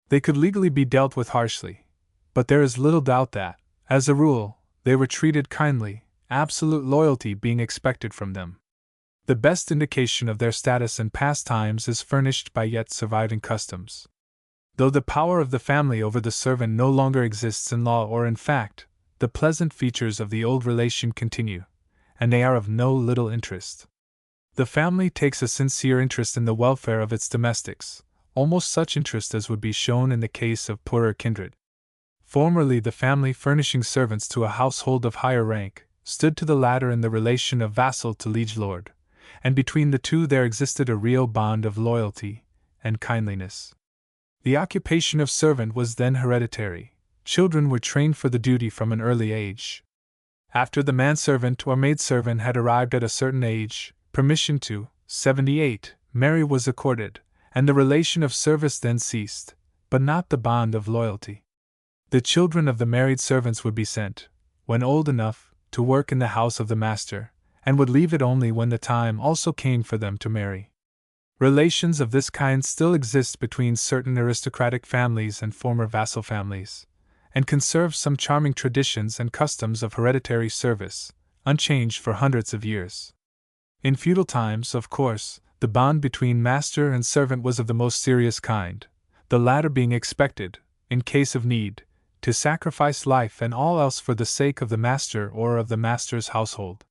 Speaker 1: They could legally be dealt with harshly, but there is little doubt that, as a rule, they were treated kindly, absolute loyalty being expected from them. The best indication of their status in past times is furnished by yet surviving customs. Though the power of the family over the servant no longer exists in law or in fact, the pleasant features of the old relation continue, and they are of no little interest. The family takes a sincere interest in the welfare of its domestics, almost such interest as would be shown in the case of poorer kindred. Formerly, the family furnishing servants to a household of higher rank stood to the latter in the relation of vassal to liege lord, and between the two there existed a real bond of loyalty and kindliness. The occupation of servant was then hereditary. Children were trained for the duty from an early age. After the manservant or maidservant had arrived at a certain age, permission to 78 marry was accorded, and the relation of service then ceased, but not the bond of loyalty. The children of the married servants would be sent, when old enough, to work in the house of the master, and would leave it only when the time also came for them to marry. Relations of this kind still exist between certain aristocratic families and former vassal families, and conserve some charming traditions and customs of hereditary service, unchanged for hundreds of years. In feudal times, of course, the bond between master and servant was of the most serious kind, the latter being expected, in case of need, to sacrifice life and all else for the sake of the master or of the master's household.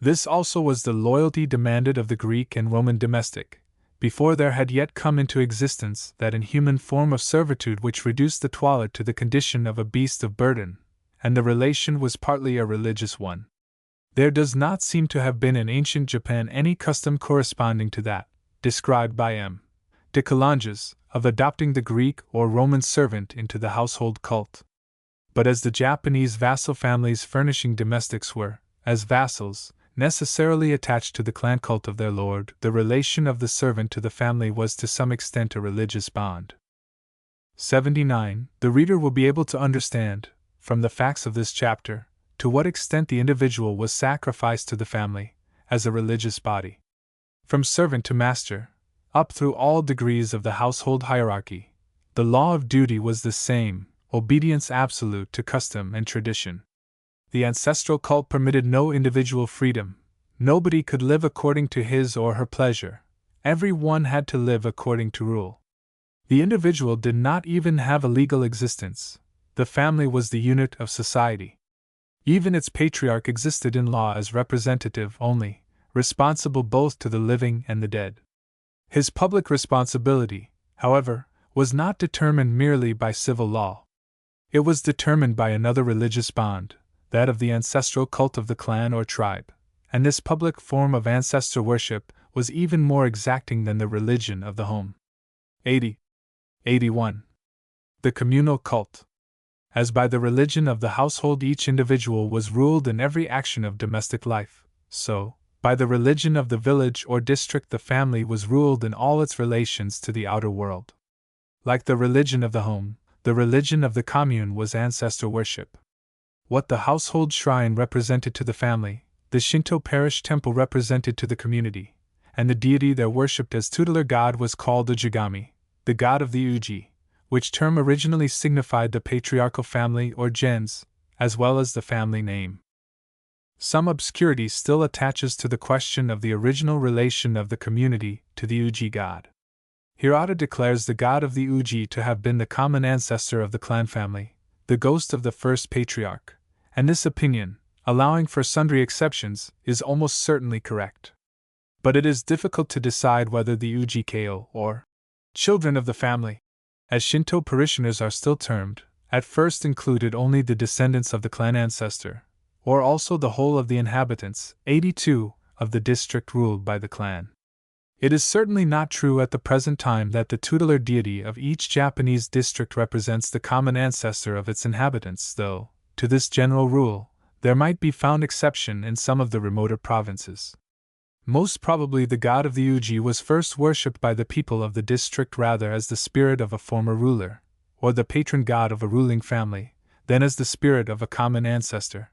Speaker 1: This also was the loyalty demanded of the Greek and Roman domestic, before there had yet come into existence that inhuman form of servitude which reduced the toilet to the condition of a beast of burden, and the relation was partly a religious one. There does not seem to have been in ancient Japan any custom corresponding to that, described by M. de Calanges, of adopting the Greek or Roman servant into the household cult. But as the Japanese vassal families furnishing domestics were, as vassals, necessarily attached to the clan cult of their lord, the relation of the servant to the family was to some extent a religious bond. 79. The reader will be able to understand, from the facts of this chapter, to what extent the individual was sacrificed to the family, as a religious body. From servant to master, up through all degrees of the household hierarchy, the law of duty was the same, obedience absolute to custom and tradition. The ancestral cult permitted no individual freedom. Nobody could live according to his or her pleasure. Every one had to live according to rule. The individual did not even have a legal existence. The family was the unit of society. Even its patriarch existed in law as representative only, responsible both to the living and the dead. His public responsibility, however, was not determined merely by civil law. It was determined by another religious bond, that of the ancestral cult of the clan or tribe, and this public form of ancestor worship was even more exacting than the religion of the home. 81. The communal cult. As by the religion of the household each individual was ruled in every action of domestic life, so, by the religion of the village or district the family was ruled in all its relations to the outer world. Like the religion of the home, the religion of the commune was ancestor worship. What the household shrine represented to the family, the Shinto parish temple represented to the community, and the deity there worshipped as tutelar god was called the jigami, the god of the Uji, which term originally signified the patriarchal family or gens, as well as the family name. Some obscurity still attaches to the question of the original relation of the community to the Uji god. Hirata declares the god of the Uji to have been the common ancestor of the clan family, the ghost of the first patriarch, and this opinion, allowing for sundry exceptions, is almost certainly correct. But it is difficult to decide whether the Uji Keo, or children of the family, as Shinto parishioners are still termed, at first included only the descendants of the clan ancestor, or also the whole of the inhabitants, 82, of the district ruled by the clan. It is certainly not true at the present time that the tutelar deity of each Japanese district represents the common ancestor of its inhabitants, though, to this general rule, there might be found exception in some of the remoter provinces. Most probably the god of the Uji was first worshipped by the people of the district rather as the spirit of a former ruler, or the patron god of a ruling family, than as the spirit of a common ancestor.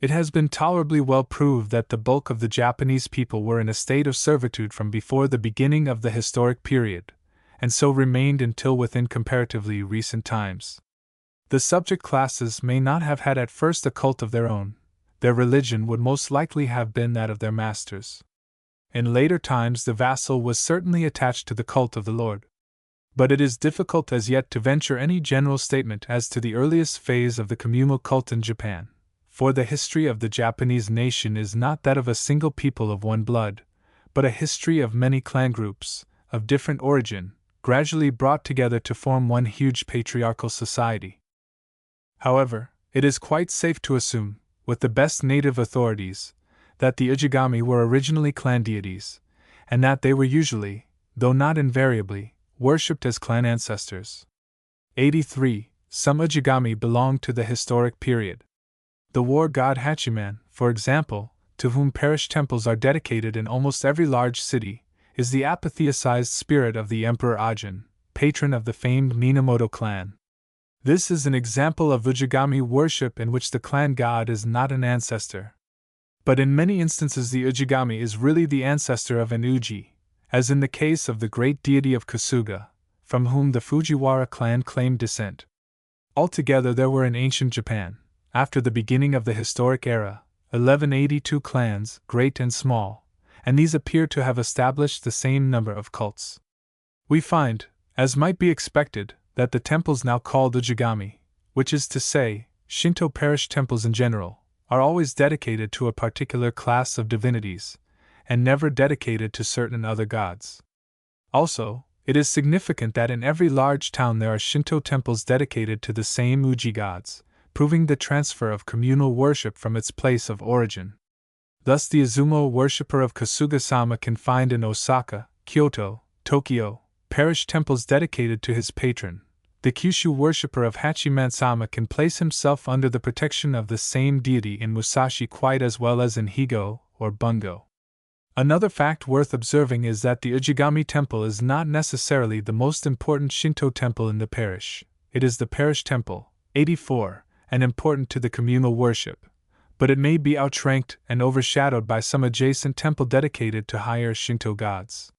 Speaker 1: It has been tolerably well proved that the bulk of the Japanese people were in a state of servitude from before the beginning of the historic period, and so remained until within comparatively recent times. The subject classes may not have had at first a cult of their own; their religion would most likely have been that of their masters. In later times the vassal was certainly attached to the cult of the lord. But it is difficult as yet to venture any general statement as to the earliest phase of the communal cult in Japan, for the history of the Japanese nation is not that of a single people of one blood, but a history of many clan groups, of different origin, gradually brought together to form one huge patriarchal society. However, it is quite safe to assume, with the best native authorities, that the Ujigami were originally clan deities, and that they were usually, though not invariably, worshipped as clan ancestors. 83. Some Ujigami belonged to the historic period. The war god Hachiman, for example, to whom parish temples are dedicated in almost every large city, is the apotheosized spirit of the Emperor Ajin, patron of the famed Minamoto clan. This is an example of Ujigami worship in which the clan god is not an ancestor. But in many instances the Ujigami is really the ancestor of an Uji, as in the case of the great deity of Kasuga, from whom the Fujiwara clan claimed descent. Altogether there were in ancient Japan, after the beginning of the historic era, 1182 clans, great and small, and these appear to have established the same number of cults. We find, as might be expected, that the temples now called Ujigami, which is to say, Shinto parish temples in general, are always dedicated to a particular class of divinities, and never dedicated to certain other gods. Also, it is significant that in every large town there are Shinto temples dedicated to the same Uji gods, proving the transfer of communal worship from its place of origin. Thus the Izumo worshipper of Kasuga-sama can find in Osaka, Kyoto, Tokyo, parish temples dedicated to his patron. The Kyushu worshipper of Hachiman-sama can place himself under the protection of the same deity in Musashi quite as well as in Higo or Bungo. Another fact worth observing is that the Ujigami temple is not necessarily the most important Shinto temple in the parish. It is the parish temple, 84, and important to the communal worship, but it may be outranked and overshadowed by some adjacent temple dedicated to higher Shinto gods.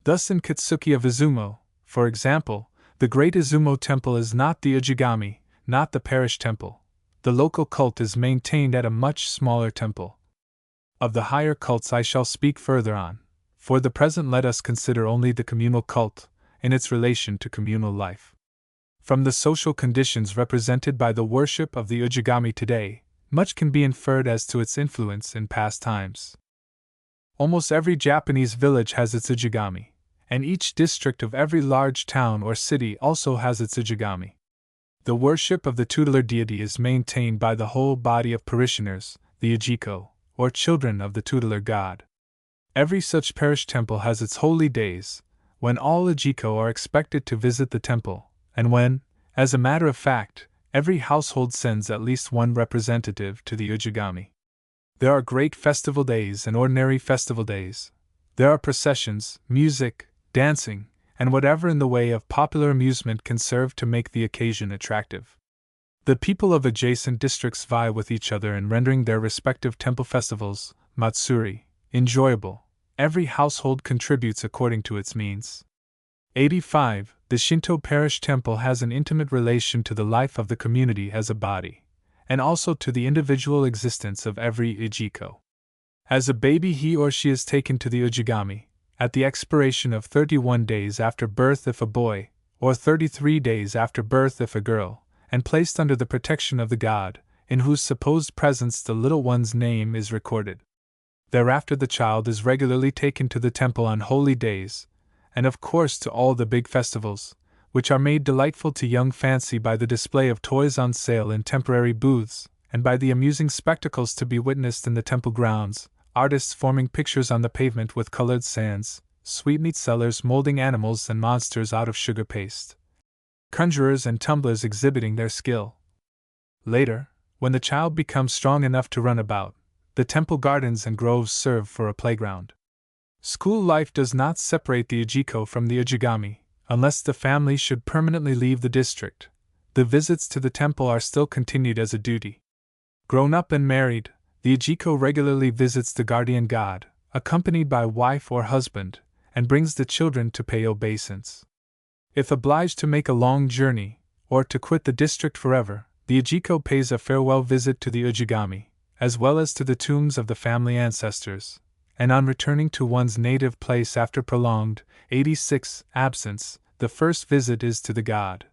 Speaker 1: Thus in Katsuki of Izumo, for example, the great Izumo temple is not the Ujigami, not the parish temple. The local cult is maintained at a much smaller temple. Of the higher cults I shall speak further on. For the present let us consider only the communal cult, in its relation to communal life. From the social conditions represented by the worship of the Ujigami today, much can be inferred as to its influence in past times. Almost every Japanese village has its Ujigami, and each district of every large town or city also has its Ujigami. The worship of the tutelar deity is maintained by the whole body of parishioners, the Ujiko, or children of the tutelar god. Every such parish temple has its holy days, when all Ujiko are expected to visit the temple, and when, as a matter of fact, every household sends at least one representative to the Ujigami. There are great festival days and ordinary festival days. There are processions, music, dancing, and whatever in the way of popular amusement can serve to make the occasion attractive. The people of adjacent districts vie with each other in rendering their respective temple festivals, matsuri, enjoyable. Every household contributes according to its means. 85. The Shinto parish temple has an intimate relation to the life of the community as a body, and also to the individual existence of every Ujiko. As a baby, he or she is taken to the Ujigami, at the expiration of 31 days after birth if a boy, or 33 days after birth if a girl, and placed under the protection of the god, in whose supposed presence the little one's name is recorded. Thereafter the child is regularly taken to the temple on holy days, and of course to all the big festivals, which are made delightful to young fancy by the display of toys on sale in temporary booths, and by the amusing spectacles to be witnessed in the temple grounds, artists forming pictures on the pavement with colored sands, sweetmeat sellers molding animals and monsters out of sugar paste, conjurers and tumblers exhibiting their skill. Later, when the child becomes strong enough to run about, the temple gardens and groves serve for a playground. School life does not separate the Ujiko from the Ujigami, unless the family should permanently leave the district. The visits to the temple are still continued as a duty. Grown up and married, the Ujiko regularly visits the guardian god, accompanied by wife or husband, and brings the children to pay obeisance. If obliged to make a long journey, or to quit the district forever, the Ujiko pays a farewell visit to the Ujigami, as well as to the tombs of the family ancestors, and on returning to one's native place after prolonged, 86, absence, the first visit is to the god.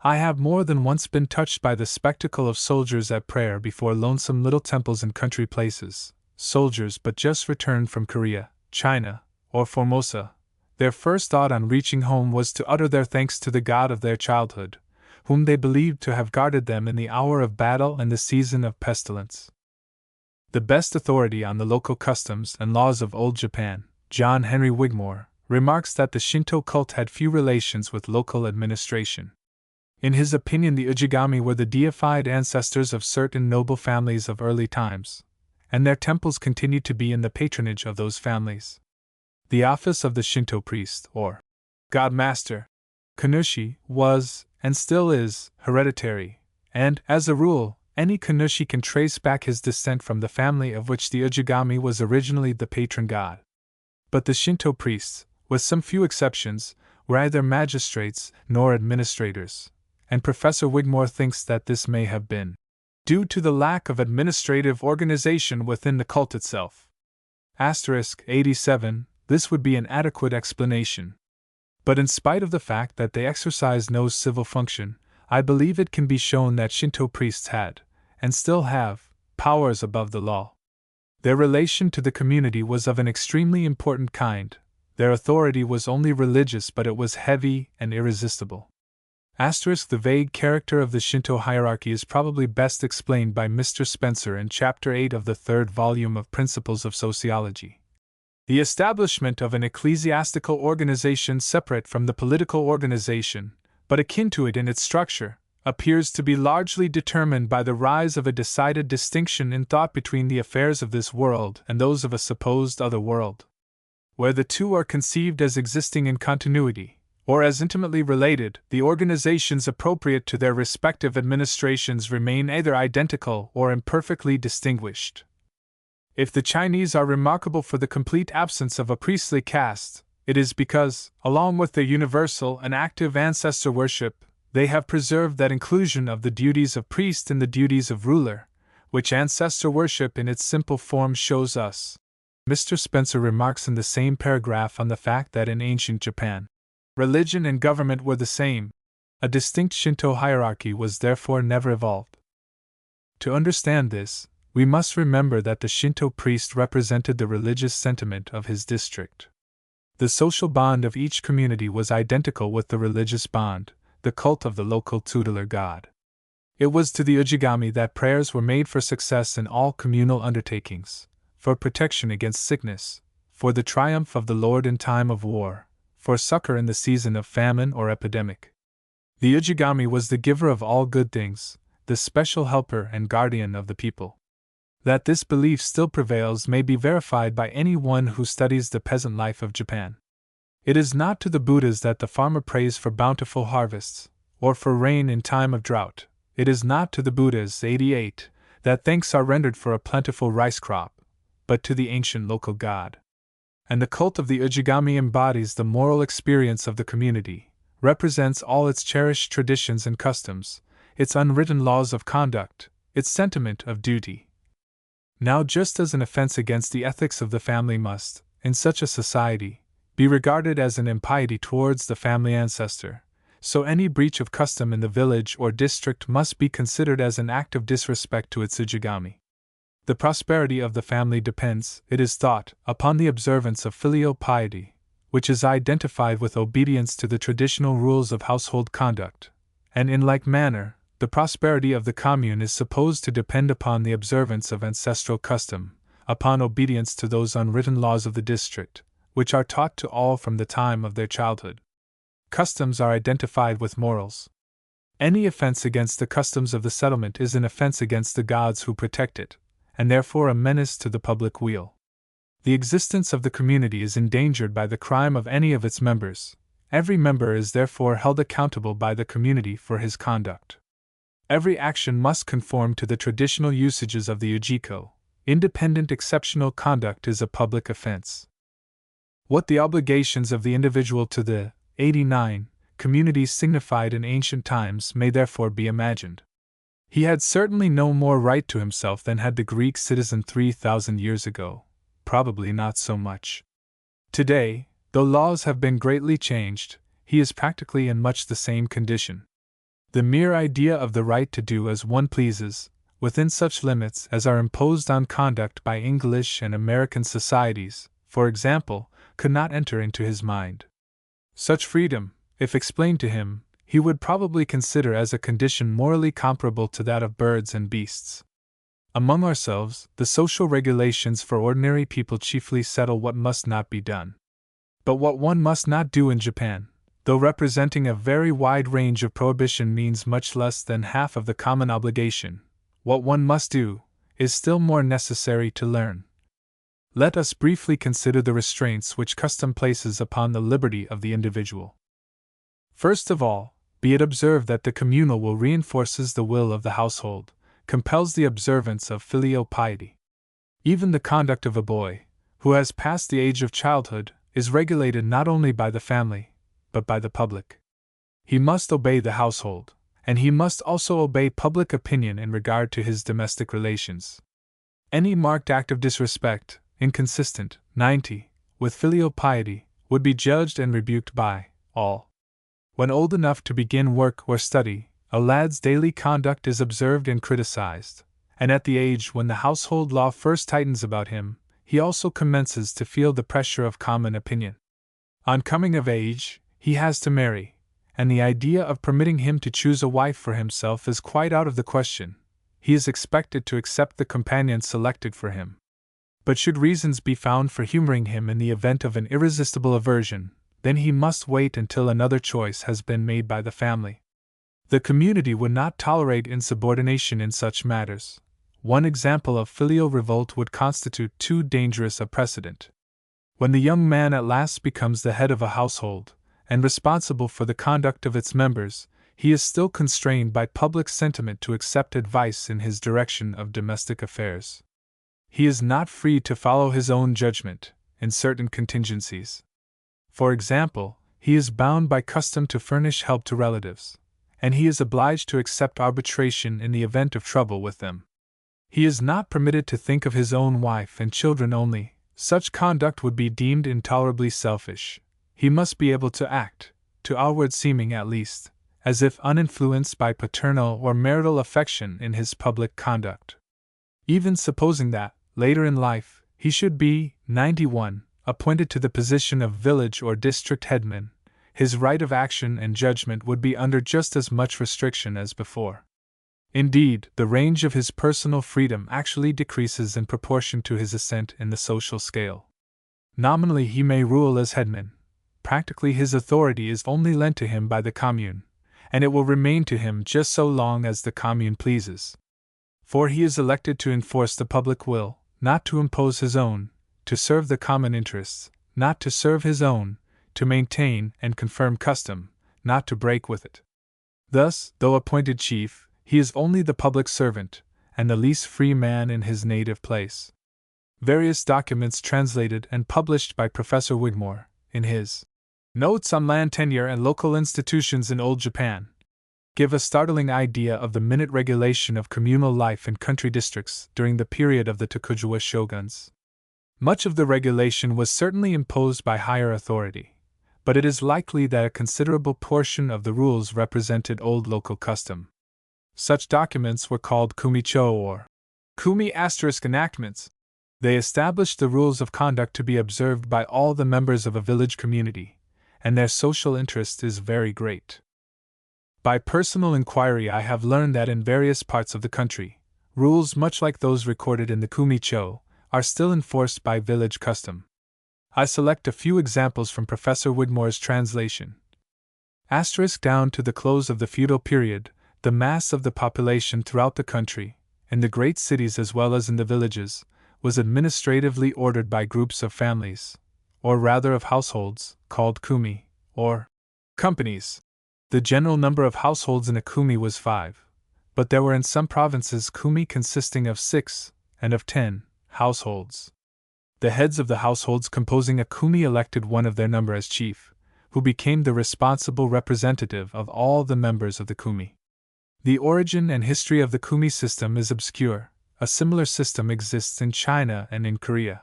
Speaker 1: I have more than once been touched by the spectacle of soldiers at prayer before lonesome little temples in country places, soldiers but just returned from Korea, China, or Formosa. Their first thought on reaching home was to utter their thanks to the god of their childhood, whom they believed to have guarded them in the hour of battle and the season of pestilence. The best authority on the local customs and laws of old Japan, John Henry Wigmore, remarks that the Shinto cult had few relations with local administration. In his opinion, the Ujigami were the deified ancestors of certain noble families of early times, and their temples continued to be in the patronage of those families. The office of the Shinto priest, or god master, Kannushi, was, and still is, hereditary, and, as a rule, any Kannushi can trace back his descent from the family of which the Ujigami was originally the patron god. But the Shinto priests, with some few exceptions, were neither magistrates nor administrators, and Professor Wigmore thinks that this may have been due to the lack of administrative organization within the cult itself. Asterisk 87, this would be an adequate explanation. But in spite of the fact that they exercised no civil function, I believe it can be shown that Shinto priests had, and still have, powers above the law. Their relation to the community was of an extremely important kind. Their authority was only religious, but it was heavy and irresistible. Asterisk the vague character of the Shinto hierarchy is probably best explained by Mr. Spencer in Chapter 8 of the third volume of Principles of Sociology. The establishment of an ecclesiastical organization separate from the political organization, but akin to it in its structure, appears to be largely determined by the rise of a decided distinction in thought between the affairs of this world and those of a supposed other world. Where the two are conceived as existing in continuity, or as intimately related, the organizations appropriate to their respective administrations remain either identical or imperfectly distinguished. If the Chinese are remarkable for the complete absence of a priestly caste, it is because, along with their universal and active ancestor worship, they have preserved that inclusion of the duties of priest in the duties of ruler, which ancestor worship in its simple form shows us. Mr. Spencer remarks in the same paragraph on the fact that in ancient Japan, religion and government were the same. A distinct Shinto hierarchy was therefore never evolved. To understand this, we must remember that the Shinto priest represented the religious sentiment of his district. The social bond of each community was identical with the religious bond, the cult of the local tutelar god. It was to the Ujigami that prayers were made for success in all communal undertakings, for protection against sickness, for the triumph of the Lord in time of war, for succor in the season of famine or epidemic. The Ujigami was the giver of all good things, the special helper and guardian of the people. That this belief still prevails may be verified by anyone who studies the peasant life of Japan. It is not to the Buddhas that the farmer prays for bountiful harvests, or for rain in time of drought. It is not to the Buddhas 88 that thanks are rendered for a plentiful rice crop, but to the ancient local god. And the cult of the Ujigami embodies the moral experience of the community, represents all its cherished traditions and customs, its unwritten laws of conduct, its sentiment of duty. Now, just as an offense against the ethics of the family must, in such a society, be regarded as an impiety towards the family ancestor, so any breach of custom in the village or district must be considered as an act of disrespect to its Ujigami. The prosperity of the family depends, it is thought, upon the observance of filial piety, which is identified with obedience to the traditional rules of household conduct, and in like manner, the prosperity of the commune is supposed to depend upon the observance of ancestral custom, upon obedience to those unwritten laws of the district, which are taught to all from the time of their childhood. Customs are identified with morals. Any offense against the customs of the settlement is an offense against the gods who protect it, and therefore a menace to the public weal. The existence of the community is endangered by the crime of any of its members. Every member is therefore held accountable by the community for his conduct. Every action must conform to the traditional usages of the Ujiko. Independent exceptional conduct is a public offense. What the obligations of the individual to the 89 community signified in ancient times may therefore be imagined. He had certainly no more right to himself than had the Greek citizen 3,000 years ago, probably not so much. Today, though laws have been greatly changed, he is practically in much the same condition. The mere idea of the right to do as one pleases, within such limits as are imposed on conduct by English and American societies, for example, could not enter into his mind. Such freedom, if explained to him, he would probably consider as a condition morally comparable to that of birds and beasts. Among ourselves, the social regulations for ordinary people chiefly settle what must not be done. But what one must not do in Japan, though representing a very wide range of prohibition, means much less than half of the common obligation. What one must do is still more necessary to learn. Let us briefly consider the restraints which custom places upon the liberty of the individual. First of all, be it observed that the communal will reinforces the will of the household, compels the observance of filial piety. Even the conduct of a boy, who has passed the age of childhood, is regulated not only by the family, but by the public. He must obey the household, and he must also obey public opinion in regard to his domestic relations. Any marked act of disrespect, inconsistent, 90, with filial piety, would be judged and rebuked by all. When old enough to begin work or study, a lad's daily conduct is observed and criticized, and at the age when the household law first tightens about him, he also commences to feel the pressure of common opinion. On coming of age, he has to marry, and the idea of permitting him to choose a wife for himself is quite out of the question. He is expected to accept the companion selected for him. But should reasons be found for humoring him in the event of an irresistible aversion, then he must wait until another choice has been made by the family. The community would not tolerate insubordination in such matters. One example of filial revolt would constitute too dangerous a precedent. When the young man at last becomes the head of a household, and responsible for the conduct of its members, he is still constrained by public sentiment to accept advice in his direction of domestic affairs. He is not free to follow his own judgment, in certain contingencies. For example, he is bound by custom to furnish help to relatives, and he is obliged to accept arbitration in the event of trouble with them. He is not permitted to think of his own wife and children only. Such conduct would be deemed intolerably selfish. He must be able to act, to outward seeming at least, as if uninfluenced by paternal or marital affection in his public conduct. Even supposing that, later in life, he should be, 91, appointed to the position of village or district headman, his right of action and judgment would be under just as much restriction as before. Indeed, the range of his personal freedom actually decreases in proportion to his ascent in the social scale. Nominally he may rule as headman. Practically his authority is only lent to him by the commune, and it will remain to him just so long as the commune pleases. For he is elected to enforce the public will, not to impose his own, to serve the common interests, not to serve his own, to maintain and confirm custom, not to break with it. Thus, though appointed chief, he is only the public servant, and the least free man in his native place. Various documents translated and published by Professor Wigmore, in his Notes on Land Tenure and Local Institutions in Old Japan, give a startling idea of the minute regulation of communal life in country districts during the period of the Tokugawa shoguns. Much of the regulation was certainly imposed by higher authority, but it is likely that a considerable portion of the rules represented old local custom. Such documents were called kumicho or kumi enactments. They established the rules of conduct to be observed by all the members of a village community, and their social interest is very great. By personal inquiry, I have learned that in various parts of the country, rules much like those recorded in the kumicho are still enforced by village custom. I select a few examples from Professor Wigmore's translation. Down to the close of the feudal period, the mass of the population throughout the country, in the great cities as well as in the villages, was administratively ordered by groups of families, or rather of households, called kumi, or companies. The general number of households in a kumi was 5, but there were in some provinces kumi consisting of 6, and of 10, households. The heads of the households composing a kumi elected one of their number as chief, who became the responsible representative of all the members of the kumi. The origin and history of the kumi system is obscure. A similar system exists in China and in Korea.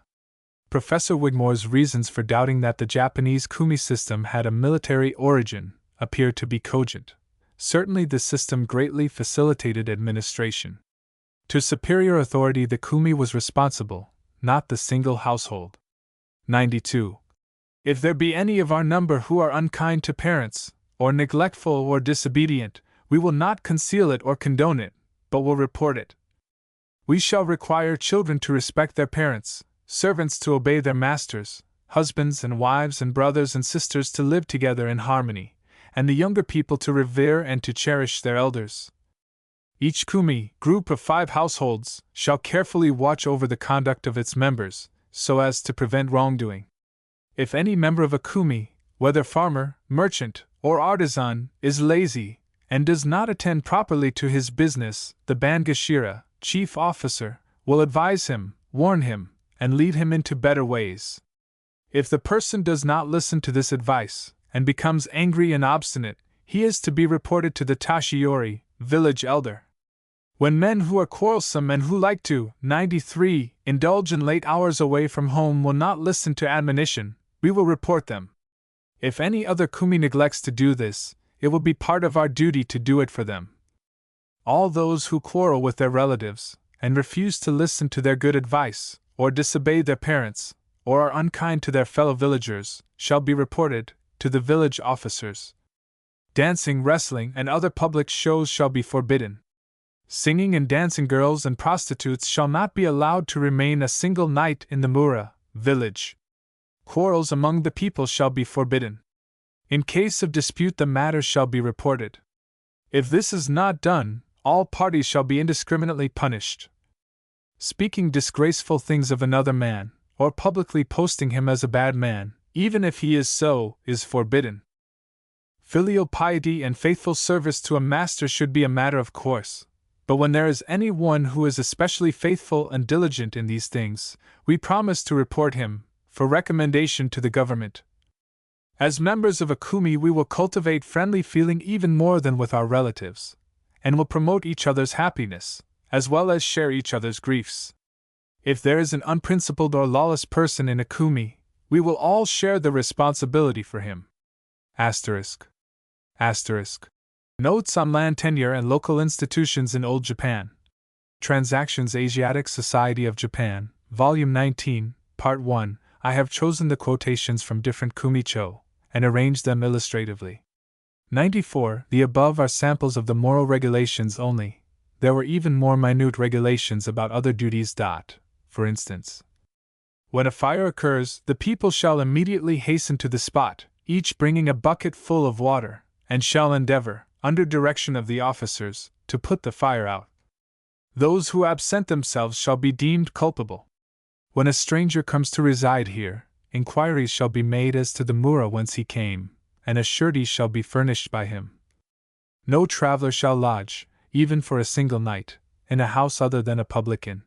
Speaker 1: Professor Wigmore's reasons for doubting that the Japanese kumi system had a military origin appear to be cogent. Certainly the system greatly facilitated administration. To superior authority the kumi was responsible, not the single household. 92. If there be any of our number who are unkind to parents, or neglectful or disobedient, we will not conceal it or condone it, but will report it. We shall require children to respect their parents, servants to obey their masters, husbands and wives and brothers and sisters to live together in harmony, and the younger people to revere and to cherish their elders. Each kumi, group of 5 households, shall carefully watch over the conduct of its members, so as to prevent wrongdoing. If any member of a kumi, whether farmer, merchant, or artisan, is lazy, and does not attend properly to his business, the Bangashira, chief officer, will advise him, warn him, and lead him into better ways. If the person does not listen to this advice, and becomes angry and obstinate, he is to be reported to the Tashiori, village elder. When men who are quarrelsome and who like to, 93, indulge in late hours away from home will not listen to admonition, we will report them. If any other kumi neglects to do this, it will be part of our duty to do it for them. All those who quarrel with their relatives, and refuse to listen to their good advice, or disobey their parents, or are unkind to their fellow villagers, shall be reported to the village officers. Dancing, wrestling, and other public shows shall be forbidden. Singing and dancing girls and prostitutes shall not be allowed to remain a single night in the Mura, village. Quarrels among the people shall be forbidden. In case of dispute the matter shall be reported. If this is not done, all parties shall be indiscriminately punished. Speaking disgraceful things of another man, or publicly posting him as a bad man, even if he is so, is forbidden. Filial piety and faithful service to a master should be a matter of course, but when there is any one who is especially faithful and diligent in these things, we promise to report him, for recommendation to the government. As members of a kumi we will cultivate friendly feeling even more than with our relatives, and will promote each other's happiness, as well as share each other's griefs. If there is an unprincipled or lawless person in a kumi, we will all share the responsibility for him. Asterisk. Asterisk. Notes on Land Tenure and Local Institutions in Old Japan. Transactions Asiatic Society of Japan, Volume 19, Part 1. I have chosen the quotations from different kumicho, and arranged them illustratively. 94. The above are samples of the moral regulations only. There were even more minute regulations about other duties. For instance, when a fire occurs, the people shall immediately hasten to the spot, each bringing a bucket full of water, and shall endeavor, under direction of the officers, to put the fire out. Those who absent themselves shall be deemed culpable. When a stranger comes to reside here, inquiries shall be made as to the Mura whence he came, and a surety shall be furnished by him. No traveler shall lodge, even for a single night, in a house other than a public inn.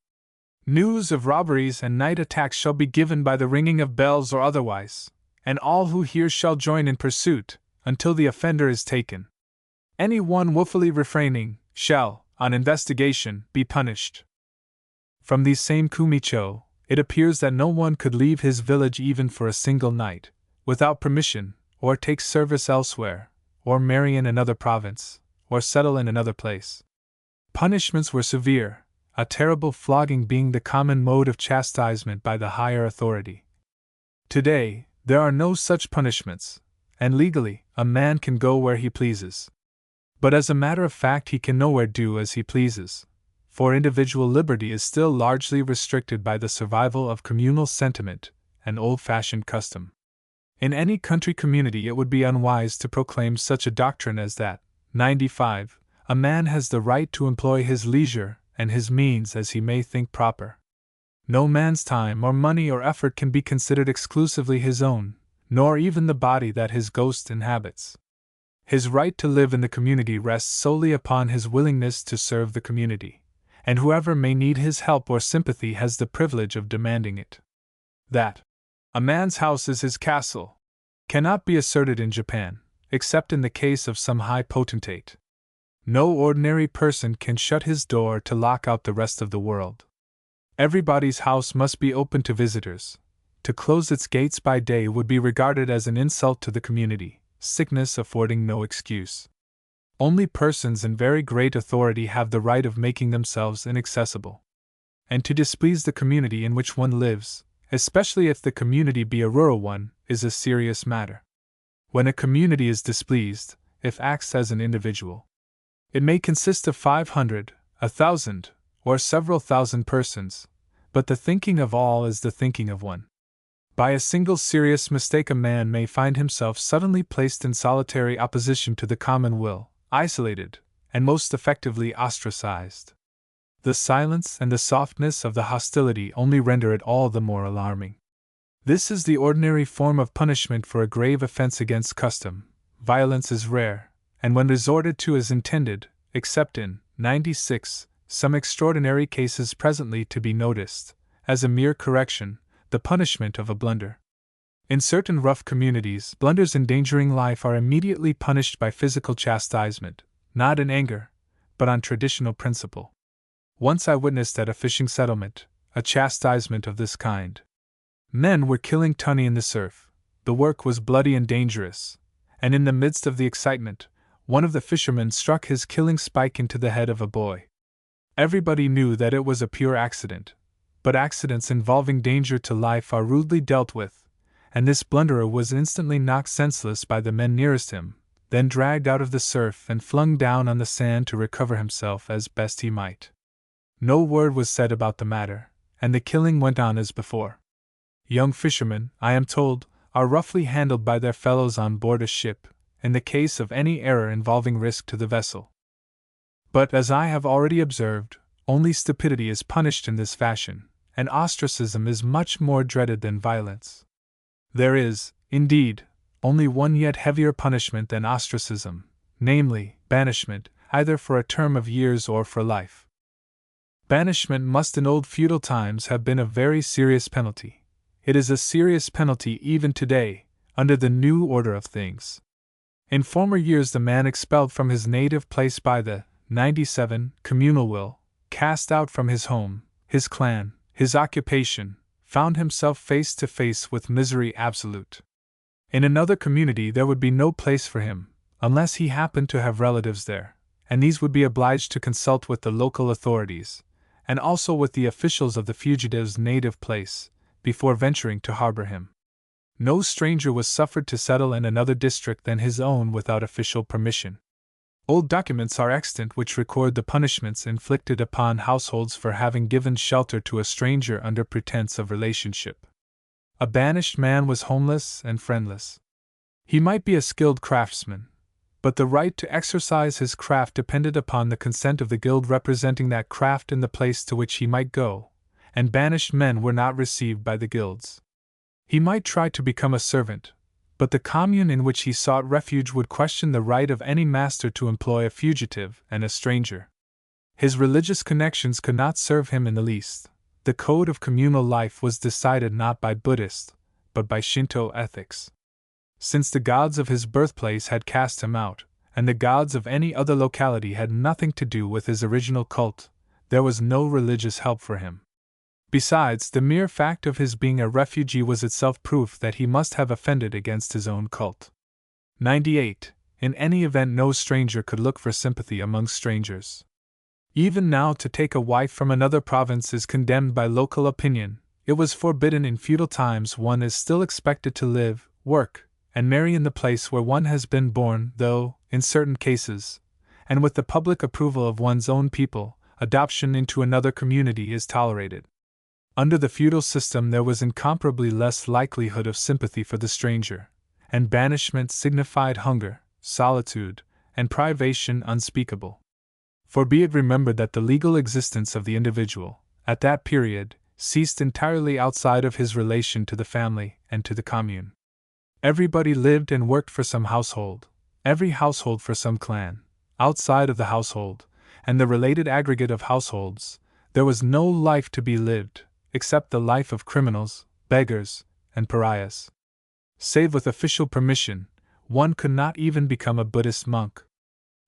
Speaker 1: News of robberies and night attacks shall be given by the ringing of bells or otherwise, and all who hear shall join in pursuit, until the offender is taken. Any one wilfully refraining shall, on investigation, be punished. From these same kumicho, it appears that no one could leave his village even for a single night, without permission, or take service elsewhere, or marry in another province, or settle in another place. Punishments were severe, a terrible flogging being the common mode of chastisement by the higher authority. Today, there are no such punishments, and legally, a man can go where he pleases. But as a matter of fact, he can nowhere do as he pleases, for individual liberty is still largely restricted by the survival of communal sentiment and old-fashioned custom. In any country community, it would be unwise to proclaim such a doctrine as that, 95, a man has the right to employ his leisure and his means as he may think proper. No man's time or money or effort can be considered exclusively his own, nor even the body that his ghost inhabits. His right to live in the community rests solely upon his willingness to serve the community, and whoever may need his help or sympathy has the privilege of demanding it. That a man's house is his castle cannot be asserted in Japan, except in the case of some high potentate. No ordinary person can shut his door to lock out the rest of the world. Everybody's house must be open to visitors. To close its gates by day would be regarded as an insult to the community, sickness affording no excuse. Only persons in very great authority have the right of making themselves inaccessible. And to displease the community in which one lives, especially if the community be a rural one, is a serious matter. When a community is displeased, it acts as an individual. It may consist of 500, 1,000, or several thousand persons, but the thinking of all is the thinking of one. By a single serious mistake, a man may find himself suddenly placed in solitary opposition to the common will, isolated, and most effectively ostracized. The silence and the softness of the hostility only render it all the more alarming. This is the ordinary form of punishment for a grave offense against custom. Violence is rare, and when resorted to is intended, except in 96, some extraordinary cases presently to be noticed, as a mere correction, the punishment of a blunder. In certain rough communities, blunders endangering life are immediately punished by physical chastisement, not in anger, but on traditional principle. Once I witnessed at a fishing settlement a chastisement of this kind. Men were killing tunny in the surf, the work was bloody and dangerous, and in the midst of the excitement, one of the fishermen struck his killing spike into the head of a boy. Everybody knew that it was a pure accident, but accidents involving danger to life are rudely dealt with, and this blunderer was instantly knocked senseless by the men nearest him, then dragged out of the surf and flung down on the sand to recover himself as best he might. No word was said about the matter, and the killing went on as before. Young fishermen, I am told, are roughly handled by their fellows on board a ship, in the case of any error involving risk to the vessel. But as I have already observed, only stupidity is punished in this fashion, and ostracism is much more dreaded than violence. There is, indeed, only one yet heavier punishment than ostracism, namely, banishment, either for a term of years or for life. Banishment must in old feudal times have been a very serious penalty. It is a serious penalty even today, under the new order of things. In former years, the man expelled from his native place by the 97 communal will, cast out from his home, his clan, his occupation, found himself face to face with misery absolute. In another community there would be no place for him, unless he happened to have relatives there, and these would be obliged to consult with the local authorities, and also with the officials of the fugitive's native place, before venturing to harbor him. No stranger was suffered to settle in another district than his own without official permission. Old documents are extant which record the punishments inflicted upon households for having given shelter to a stranger under pretense of relationship. A banished man was homeless and friendless. He might be a skilled craftsman, but the right to exercise his craft depended upon the consent of the guild representing that craft in the place to which he might go, and banished men were not received by the guilds. He might try to become a servant, but the commune in which he sought refuge would question the right of any master to employ a fugitive and a stranger. His religious connections could not serve him in the least, the code of communal life was decided not by Buddhist, but by Shinto ethics. Since the gods of his birthplace had cast him out, and the gods of any other locality had nothing to do with his original cult, there was no religious help for him. Besides, the mere fact of his being a refugee was itself proof that he must have offended against his own cult. 98. In any event, no stranger could look for sympathy among strangers. Even now, to take a wife from another province is condemned by local opinion. It was forbidden in feudal times. One is still expected to live, work, and marry in the place where one has been born, though, in certain cases, and with the public approval of one's own people, adoption into another community is tolerated. Under the feudal system, there was incomparably less likelihood of sympathy for the stranger, and banishment signified hunger, solitude, and privation unspeakable. For be it remembered that the legal existence of the individual, at that period, ceased entirely outside of his relation to the family and to the commune. Everybody lived and worked for some household, every household for some clan. Outside of the household, and the related aggregate of households, there was no life to be lived, except the life of criminals, beggars, and pariahs. Save with official permission, one could not even become a Buddhist monk.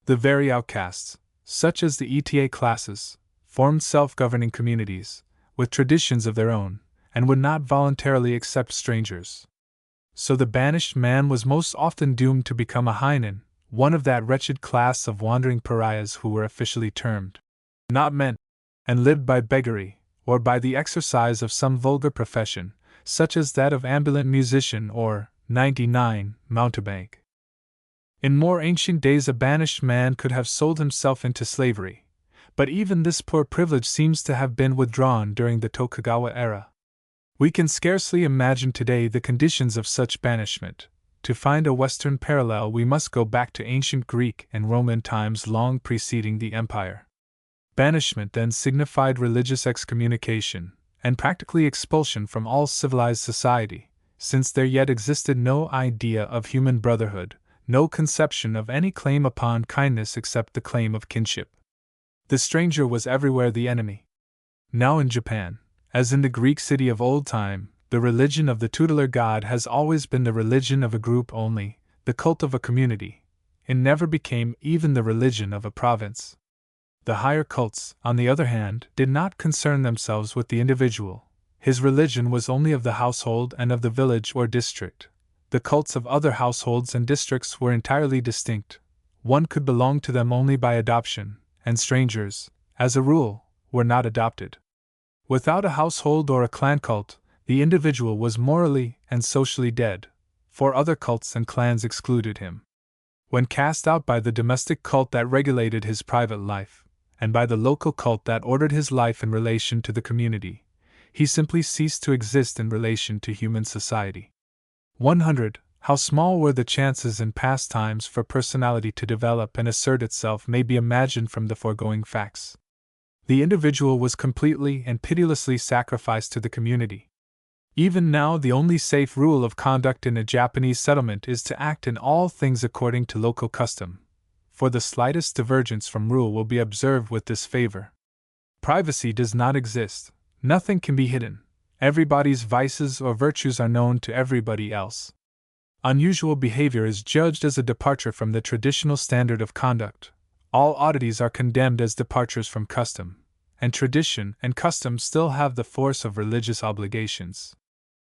Speaker 1: The very outcasts, such as the ETA classes, formed self-governing communities, with traditions of their own, and would not voluntarily accept strangers. So the banished man was most often doomed to become a Heinen, one of that wretched class of wandering pariahs who were officially termed not men, and lived by beggary, or by the exercise of some vulgar profession, such as that of ambulant musician or, 99, mountebank. In more ancient days a banished man could have sold himself into slavery, but even this poor privilege seems to have been withdrawn during the Tokugawa era. We can scarcely imagine today the conditions of such banishment. To find a Western parallel, we must go back to ancient Greek and Roman times long preceding the empire. Banishment then signified religious excommunication, and practically expulsion from all civilized society, since there yet existed no idea of human brotherhood, no conception of any claim upon kindness except the claim of kinship. The stranger was everywhere the enemy. Now in Japan, as in the Greek city of old time, the religion of the tutelar god has always been the religion of a group only, the cult of a community. It never became even the religion of a province. The higher cults, on the other hand, did not concern themselves with the individual. His religion was only of the household and of the village or district. The cults of other households and districts were entirely distinct. One could belong to them only by adoption, and strangers, as a rule, were not adopted. Without a household or a clan cult, the individual was morally and socially dead, for other cults and clans excluded him. When cast out by the domestic cult that regulated his private life, and by the local cult that ordered his life in relation to the community, he simply ceased to exist in relation to human society. 100. How small were the chances in past times for personality to develop and assert itself may be imagined from the foregoing facts. The individual was completely and pitilessly sacrificed to the community. Even now, the only safe rule of conduct in a Japanese settlement is to act in all things according to local custom, for the slightest divergence from rule will be observed with disfavor. Privacy does not exist, nothing can be hidden, everybody's vices or virtues are known to everybody else. Unusual behavior is judged as a departure from the traditional standard of conduct. All oddities are condemned as departures from custom, and tradition and custom still have the force of religious obligations.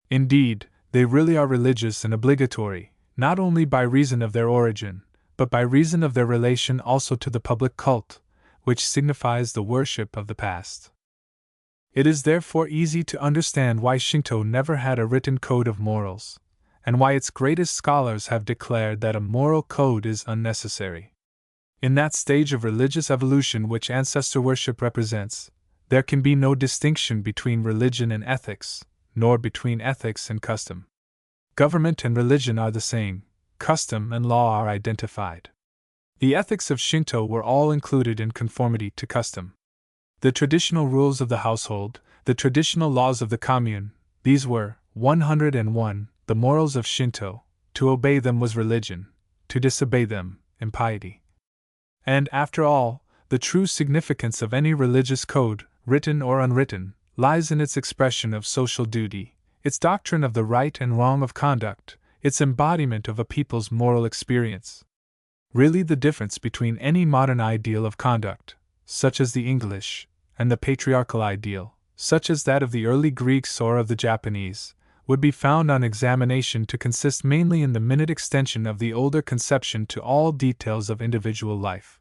Speaker 1: Indeed, they really are religious and obligatory, not only by reason of their origin, but by reason of their relation also to the public cult, which signifies the worship of the past. It is therefore easy to understand why Shinto never had a written code of morals, and why its greatest scholars have declared that a moral code is unnecessary. In that stage of religious evolution which ancestor worship represents, there can be no distinction between religion and ethics, nor between ethics and custom. Government and religion are the same, custom and law are identified. The ethics of Shinto were all included in conformity to custom. The traditional rules of the household, the traditional laws of the commune, these were, 101, the morals of Shinto. To obey them was religion, to disobey them, impiety. And, after all, the true significance of any religious code, written or unwritten, lies in its expression of social duty, its doctrine of the right and wrong of conduct, its embodiment of a people's moral experience. Really, the difference between any modern ideal of conduct, such as the English, and the patriarchal ideal, such as that of the early Greeks or of the Japanese, would be found on examination to consist mainly in the minute extension of the older conception to all details of individual life.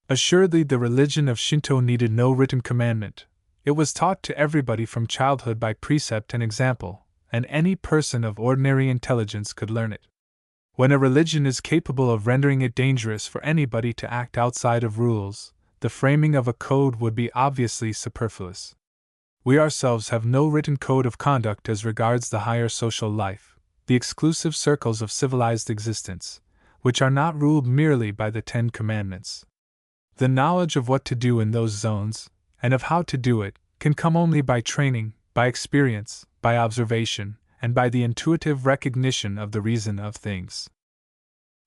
Speaker 1: Assuredly, the religion of Shinto needed no written commandment. It was taught to everybody from childhood by precept and example, and any person of ordinary intelligence could learn it. When a religion is capable of rendering it dangerous for anybody to act outside of rules, the framing of a code would be obviously superfluous. We ourselves have no written code of conduct as regards the higher social life, the exclusive circles of civilized existence, which are not ruled merely by the 10 Commandments. The knowledge of what to do in those zones, and of how to do it, can come only by training, by experience, by observation, and by the intuitive recognition of the reason of things.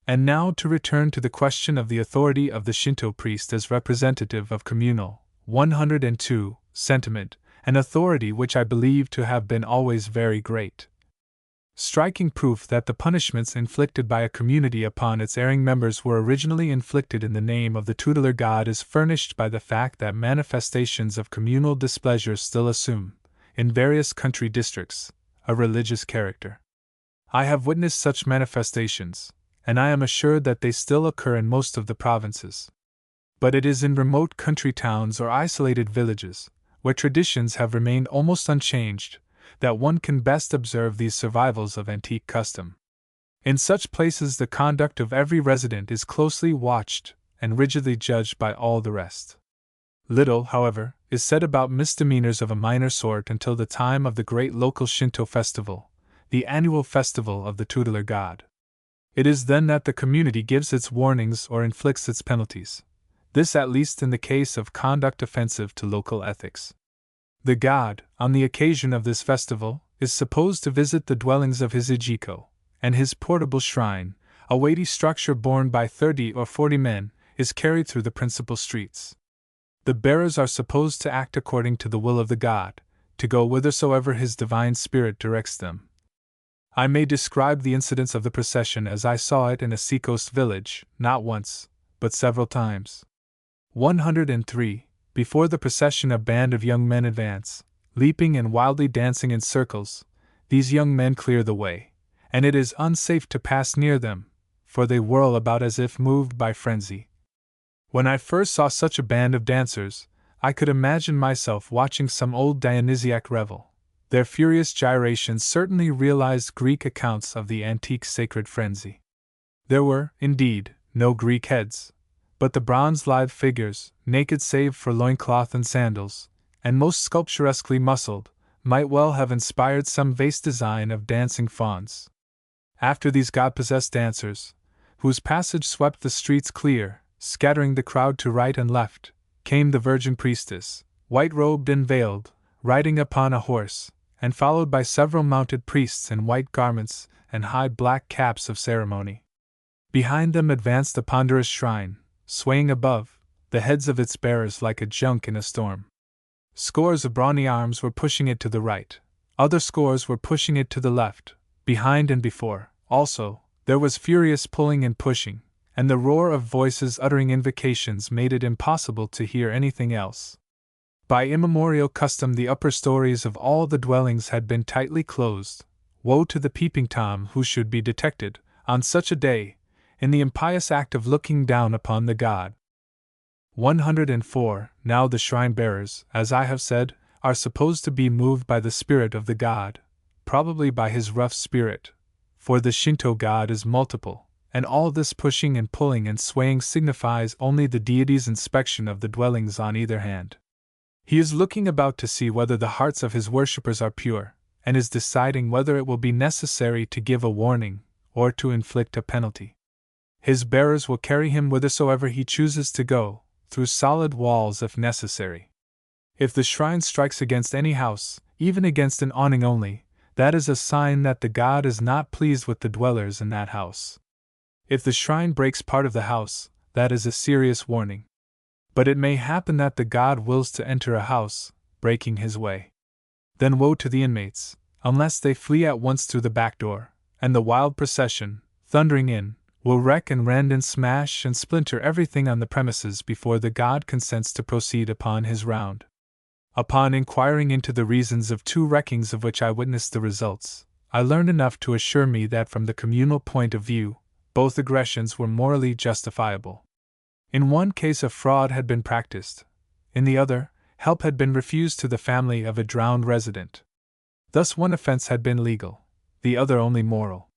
Speaker 1: And now to return to the question of the authority of the Shinto priest as representative of communal, 102, sentiment, an authority which I believe to have been always very great. Striking proof that the punishments inflicted by a community upon its erring members were originally inflicted in the name of the tutelar god is furnished by the fact that manifestations of communal displeasure still assume, in various country districts, a religious character. I have witnessed such manifestations, and I am assured that they still occur in most of the provinces. But it is in remote country towns or isolated villages, where traditions have remained almost unchanged, that one can best observe these survivals of antique custom. In such places the conduct of every resident is closely watched and rigidly judged by all the rest. Little, however, is said about misdemeanors of a minor sort until the time of the great local Shinto festival, the annual festival of the tutelar god. It is then that the community gives its warnings or inflicts its penalties, this at least in the case of conduct offensive to local ethics. The god, on the occasion of this festival, is supposed to visit the dwellings of his ijiko, and his portable shrine, a weighty structure borne by 30 or 40 men, is carried through the principal streets. The bearers are supposed to act according to the will of the god, to go whithersoever his divine spirit directs them. I may describe the incidents of the procession as I saw it in a seacoast village, not once, but several times. 103. Before the procession a band of young men advance, leaping and wildly dancing in circles. These young men clear the way, and it is unsafe to pass near them, for they whirl about as if moved by frenzy. When I first saw such a band of dancers, I could imagine myself watching some old Dionysiac revel. Their furious gyrations certainly realized Greek accounts of the antique sacred frenzy. There were, indeed, no Greek heads, but the bronze lithe figures, naked save for loincloth and sandals, and most sculpturesquely muscled, might well have inspired some vase design of dancing fauns. After these god-possessed dancers, whose passage swept the streets clear, scattering the crowd to right and left, came the virgin priestess, white-robed and veiled, riding upon a horse, and followed by several mounted priests in white garments and high black caps of ceremony. Behind them advanced a ponderous shrine, swaying above the heads of its bearers like a junk in a storm. Scores of brawny arms were pushing it to the right, other scores were pushing it to the left, behind and before. Also, there was furious pulling and pushing, and the roar of voices uttering invocations made it impossible to hear anything else. By immemorial custom the upper stories of all the dwellings had been tightly closed. Woe to the peeping Tom who should be detected, on such a day, in the impious act of looking down upon the god. 104. Now the shrine-bearers, as I have said, are supposed to be moved by the spirit of the god, probably by his rough spirit, for the Shinto god is multiple, and all this pushing and pulling and swaying signifies only the deity's inspection of the dwellings on either hand. He is looking about to see whether the hearts of his worshippers are pure, and is deciding whether it will be necessary to give a warning, or to inflict a penalty. His bearers will carry him whithersoever he chooses to go, through solid walls if necessary. If the shrine strikes against any house, even against an awning only, that is a sign that the god is not pleased with the dwellers in that house. If the shrine breaks part of the house, that is a serious warning. But it may happen that the god wills to enter a house, breaking his way. then woe to the inmates, unless they flee at once through the back door, and the wild procession, thundering in, will wreck and rend and smash and splinter everything on the premises before the god consents to proceed upon his round. Upon inquiring into the reasons of 2 wreckings of which I witnessed the results, I learned enough to assure me that from the communal point of view, both aggressions were morally justifiable. In one case a fraud had been practiced, in the other, help had been refused to the family of a drowned resident. Thus one offense had been legal, the other only moral.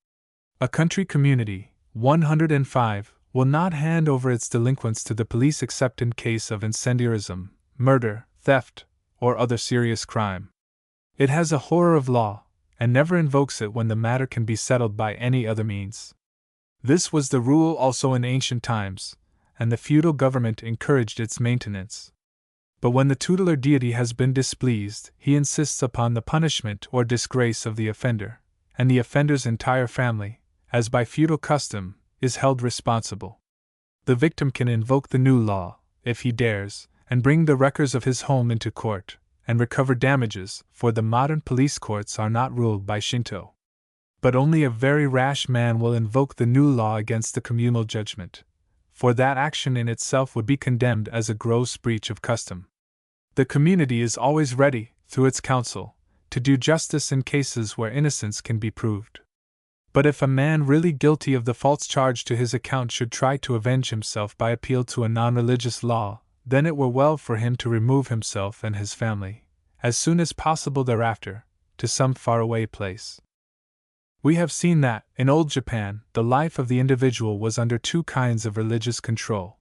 Speaker 1: A country community, 105, will not hand over its delinquents to the police except in case of incendiarism, murder, theft, or other serious crime. It has a horror of law, and never invokes it when the matter can be settled by any other means. This was the rule also in ancient times, and the feudal government encouraged its maintenance. But when the tutelar deity has been displeased, he insists upon the punishment or disgrace of the offender, and the offender's entire family, as by feudal custom, is held responsible. The victim can invoke the new law, if he dares, and bring the wreckers of his home into court, and recover damages, for the modern police courts are not ruled by Shinto. But only a very rash man will invoke the new law against the communal judgment, for that action in itself would be condemned as a gross breach of custom. The community is always ready, through its council, to do justice in cases where innocence can be proved. But if a man really guilty of the faults charged to his account should try to avenge himself by appeal to a non-religious law, then it were well for him to remove himself and his family, as soon as possible thereafter, to some faraway place. We have seen that, in old Japan, the life of the individual was under 2 kinds of religious control.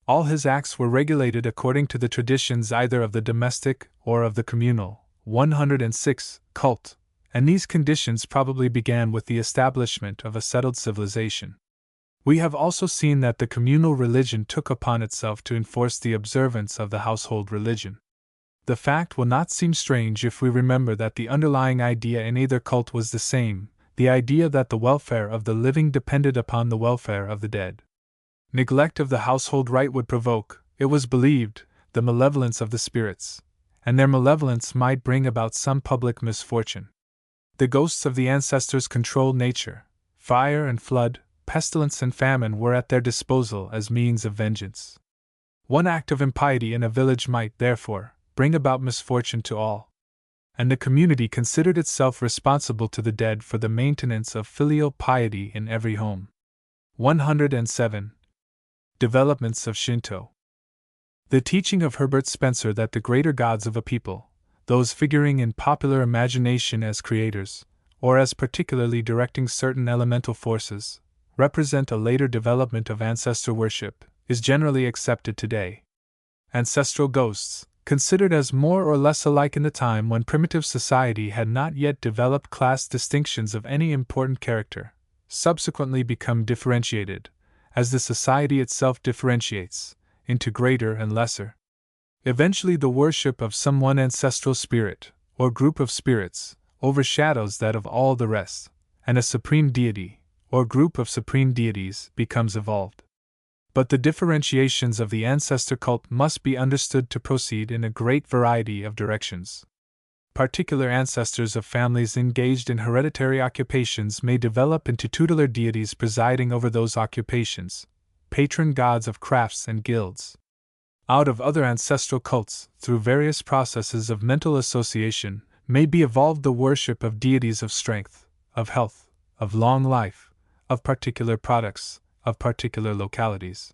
Speaker 1: All his acts were regulated according to the traditions either of the domestic or of the communal, 106, cult, and these conditions probably began with the establishment of a settled civilization. We have also seen that the communal religion took upon itself to enforce the observance of the household religion. The fact will not seem strange if we remember that the underlying idea in either cult was the same, the idea that the welfare of the living depended upon the welfare of the dead. Neglect of the household rite would provoke, it was believed, the malevolence of the spirits, and their malevolence might bring about some public misfortune. The ghosts of the ancestors controlled nature. Fire and flood, pestilence and famine were at their disposal as means of vengeance. One act of impiety in a village might, therefore, bring about misfortune to all. And the community considered itself responsible to the dead for the maintenance of filial piety in every home. 107. Developments of Shinto. The teaching of Herbert Spencer that the greater gods of a people, those figuring in popular imagination as creators, or as particularly directing certain elemental forces, represent a later development of ancestor worship, is generally accepted today. Ancestral ghosts, considered as more or less alike in the time when primitive society had not yet developed class distinctions of any important character, subsequently become differentiated, as the society itself differentiates, into greater and lesser. Eventually the worship of some one ancestral spirit, or group of spirits, overshadows that of all the rest, and a supreme deity, or group of supreme deities, becomes evolved. But the differentiations of the ancestor cult must be understood to proceed in a great variety of directions. Particular ancestors of families engaged in hereditary occupations may develop into tutelar deities presiding over those occupations, patron gods of crafts and guilds. Out of other ancestral cults, through various processes of mental association, may be evolved the worship of deities of strength, of health, of long life, of particular products, of particular localities.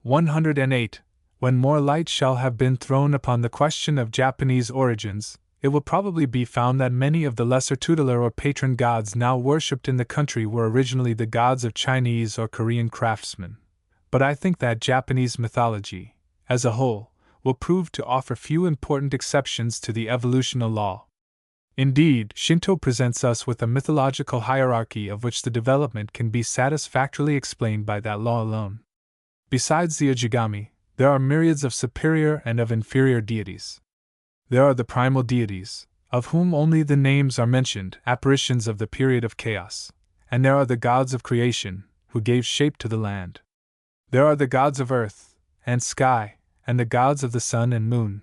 Speaker 1: 108. When more light shall have been thrown upon the question of Japanese origins, it will probably be found that many of the lesser tutelar or patron gods now worshipped in the country were originally the gods of Chinese or Korean craftsmen. But I think that Japanese mythology, as a whole, will prove to offer few important exceptions to the evolutional law. Indeed, Shinto presents us with a mythological hierarchy of which the development can be satisfactorily explained by that law alone. Besides the Ujigami, there are myriads of superior and of inferior deities. There are the primal deities, of whom only the names are mentioned, apparitions of the period of chaos, and there are the gods of creation, who gave shape to the land. There are the gods of earth and sky, and the gods of the sun and moon.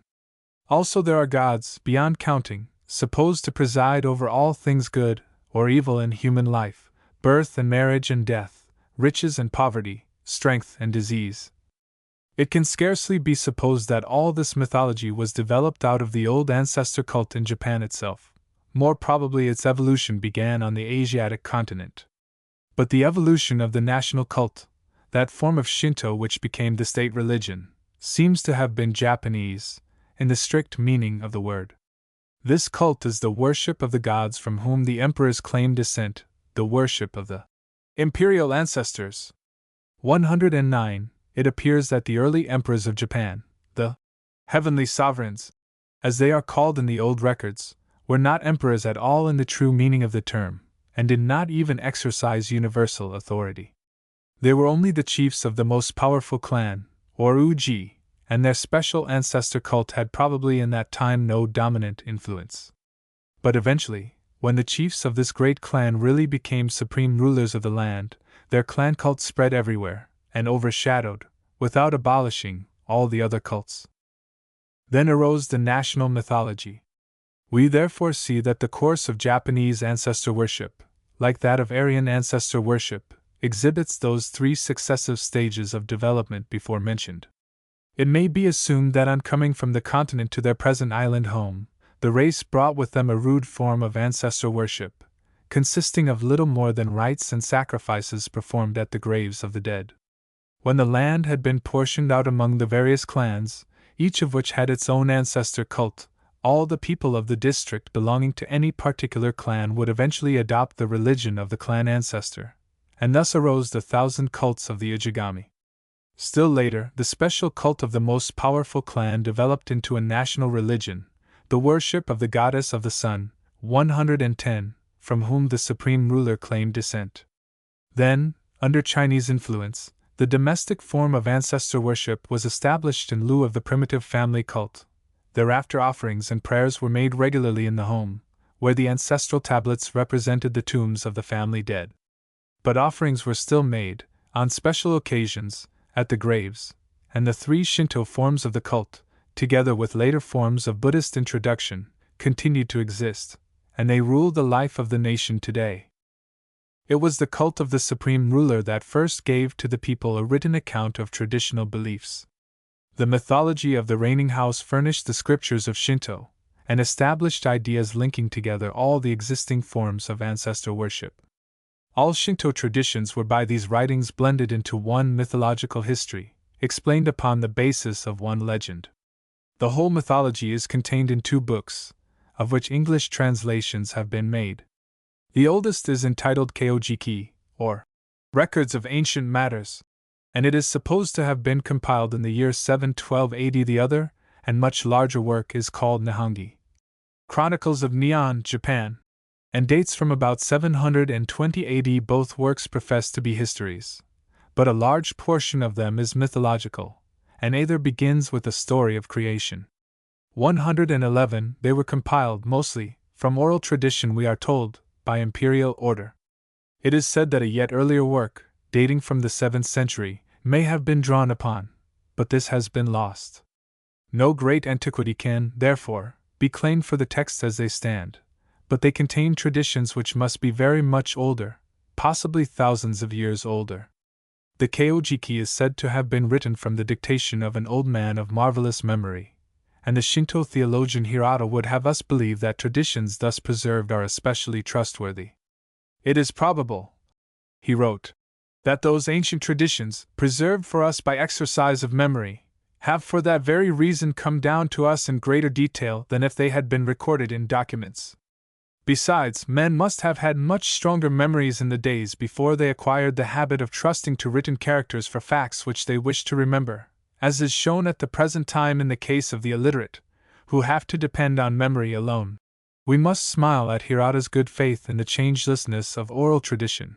Speaker 1: Also there are gods, beyond counting, supposed to preside over all things good or evil in human life, birth and marriage and death, riches and poverty, strength and disease. It can scarcely be supposed that all this mythology was developed out of the old ancestor cult in Japan itself. More probably its evolution began on the Asiatic continent. But the evolution of the national cult, that form of Shinto which became the state religion, seems to have been Japanese, in the strict meaning of the word. This cult is the worship of the gods from whom the emperors claim descent, the worship of the imperial ancestors. 109. It appears that the early emperors of Japan, the heavenly sovereigns, as they are called in the old records, were not emperors at all in the true meaning of the term, and did not even exercise universal authority. They were only the chiefs of the most powerful clan, or uji, and their special ancestor cult had probably in that time no dominant influence. But eventually, when the chiefs of this great clan really became supreme rulers of the land, their clan cult spread everywhere, and overshadowed, without abolishing, all the other cults. Then arose the national mythology. We therefore see that the course of Japanese ancestor worship, like that of Aryan ancestor worship, exhibits those three successive stages of development before mentioned. It may be assumed that on coming from the continent to their present island home, the race brought with them a rude form of ancestor worship, consisting of little more than rites and sacrifices performed at the graves of the dead. When the land had been portioned out among the various clans, each of which had its own ancestor cult, all the people of the district belonging to any particular clan would eventually adopt the religion of the clan ancestor, and thus arose the 1,000 cults of the Ujigami. Still later, the special cult of the most powerful clan developed into a national religion, the worship of the goddess of the sun, 110, from whom the supreme ruler claimed descent. Then, under Chinese influence, the domestic form of ancestor worship was established in lieu of the primitive family cult. Thereafter offerings and prayers were made regularly in the home, where the ancestral tablets represented the tombs of the family dead. But offerings were still made, on special occasions, at the graves, and the three Shinto forms of the cult, together with later forms of Buddhist introduction, continued to exist, and they rule the life of the nation today. It was the cult of the supreme ruler that first gave to the people a written account of traditional beliefs. The mythology of the reigning house furnished the scriptures of Shinto, and established ideas linking together all the existing forms of ancestor worship. All Shinto traditions were by these writings blended into one mythological history, explained upon the basis of one legend. The whole mythology is contained in 2 books, of which English translations have been made. The oldest is entitled Keojiki, or Records of Ancient Matters, and it is supposed to have been compiled in the year 712 AD. The other, and much larger work is called Nihongi, Chronicles of Nihon, Japan, and dates from about 720 AD. Both works profess to be histories, but a large portion of them is mythological, and either begins with the story of creation. 111 They were compiled mostly, from oral tradition we are told, by imperial order. It is said that a yet earlier work, dating from the 7th century, may have been drawn upon, but this has been lost. No great antiquity can, therefore, be claimed for the texts as they stand, but they contain traditions which must be very much older, possibly thousands of years older. The Keojiki is said to have been written from the dictation of an old man of marvelous memory, and the Shinto theologian Hirata would have us believe that traditions thus preserved are especially trustworthy. It is probable, he wrote, that those ancient traditions, preserved for us by exercise of memory, have for that very reason come down to us in greater detail than if they had been recorded in documents. Besides, men must have had much stronger memories in the days before they acquired the habit of trusting to written characters for facts which they wished to remember, as is shown at the present time in the case of the illiterate, who have to depend on memory alone. We must smile at Hirata's good faith in the changelessness of oral tradition,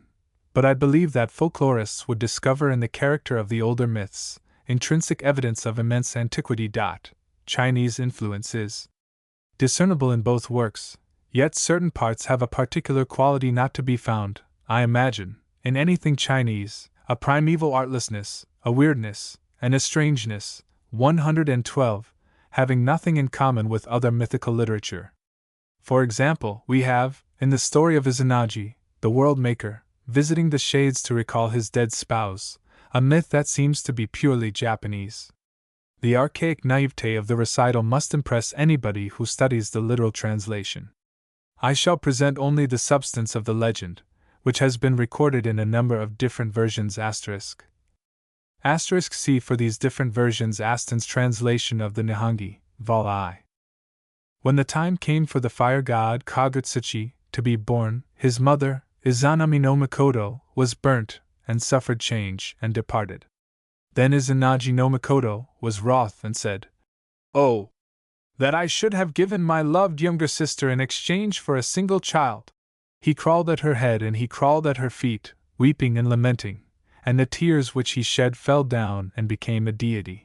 Speaker 1: but I believe that folklorists would discover in the character of the older myths intrinsic evidence of immense antiquity. Chinese influence is discernible in both works, yet certain parts have a particular quality not to be found, I imagine, in anything Chinese, a primeval artlessness, a weirdness, and a strangeness, 112, having nothing in common with other mythical literature. For example, we have, in the story of Izanagi, the world maker, visiting the shades to recall his dead spouse, a myth that seems to be purely Japanese. The archaic naivete of the recital must impress anybody who studies the literal translation. I shall present only the substance of the legend, which has been recorded in a number of different versions ***C for these different versions Aston's translation of the Nihongi, Vol I. When the time came for the fire god Kagutsuchi to be born, his mother, Izanami no Mikoto, was burnt, and suffered change, and departed. Then Izanagi no Mikoto was wroth and said, "Oh, that I should have given my loved younger sister in exchange for a single child!" He crawled at her head and he crawled at her feet, weeping and lamenting, and the tears which he shed fell down and became a deity.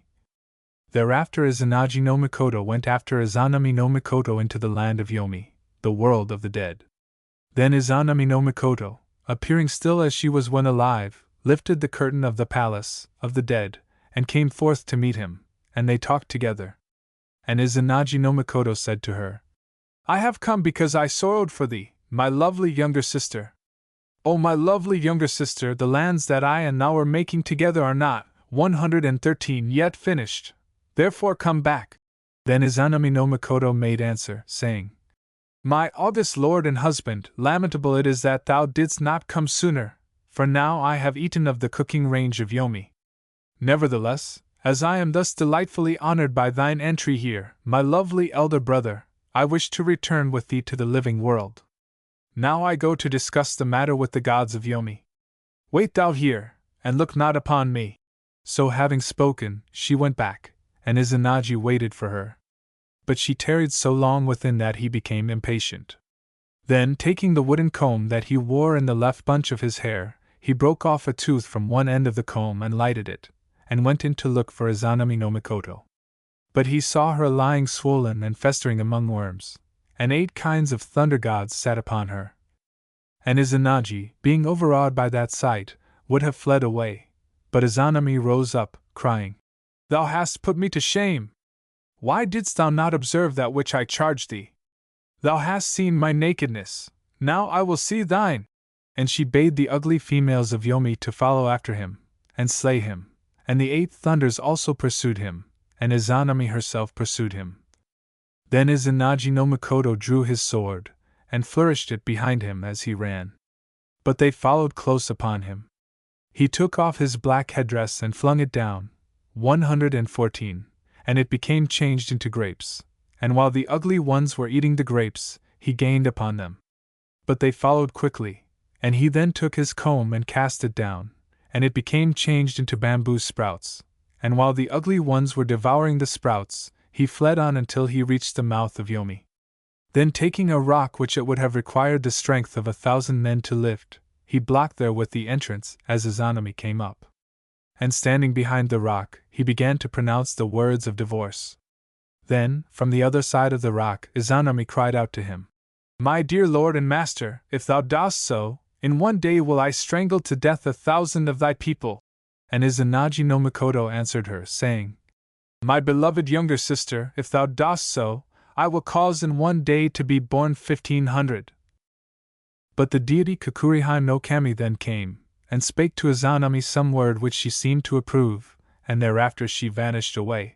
Speaker 1: Thereafter Izanagi no Mikoto went after Izanami no Mikoto into the land of Yomi, the world of the dead. Then Izanami no Mikoto, appearing still as she was when alive, lifted the curtain of the palace of the dead, and came forth to meet him, and they talked together. And Izanagi no Mikoto said to her, "I have come because I sorrowed for thee, my lovely younger sister. O my lovely younger sister, the lands that I and thou are making together are not 113 yet finished. Therefore come back." Then Izanami no Mikoto made answer, saying, "My august lord and husband, lamentable it is that thou didst not come sooner, for now I have eaten of the cooking range of Yomi. Nevertheless, as I am thus delightfully honored by thine entry here, my lovely elder brother, I wish to return with thee to the living world. Now I go to discuss the matter with the gods of Yomi. Wait thou here, and look not upon me." So having spoken, she went back, and Izanagi waited for her. But she tarried so long within that he became impatient. Then, taking the wooden comb that he wore in the left bunch of his hair, he broke off a tooth from one end of the comb and lighted it, and went in to look for Izanami no Mikoto. But he saw her lying swollen and festering among worms, and 8 kinds of thunder gods sat upon her. And Izanagi, being overawed by that sight, would have fled away, but Izanami rose up, crying, "Thou hast put me to shame! Why didst thou not observe that which I charged thee? Thou hast seen my nakedness, now I will see thine!" And she bade the ugly females of Yomi to follow after him, and slay him, and the 8 thunders also pursued him, and Izanami herself pursued him. Then Izanagi no Mikoto drew his sword, and flourished it behind him as he ran. But they followed close upon him. He took off his black headdress and flung it down, 114, and it became changed into grapes, and while the ugly ones were eating the grapes, he gained upon them. But they followed quickly, and he then took his comb and cast it down, and it became changed into bamboo sprouts, and while the ugly ones were devouring the sprouts, he fled on until he reached the mouth of Yomi. Then taking a rock which it would have required the strength of 1,000 men to lift, he blocked therewith the entrance as Izanami came up. And standing behind the rock, he began to pronounce the words of divorce. Then, from the other side of the rock, Izanami cried out to him, "My dear lord and master, if thou dost so, in one day will I strangle to death 1,000 of thy people." And Izanagi no Mikoto answered her, saying, "My beloved younger sister, if thou dost so, I will cause in one day to be born 1,500. But the deity Kakuriheim no Kami then came, and spake to Izanami some word which she seemed to approve, and thereafter she vanished away.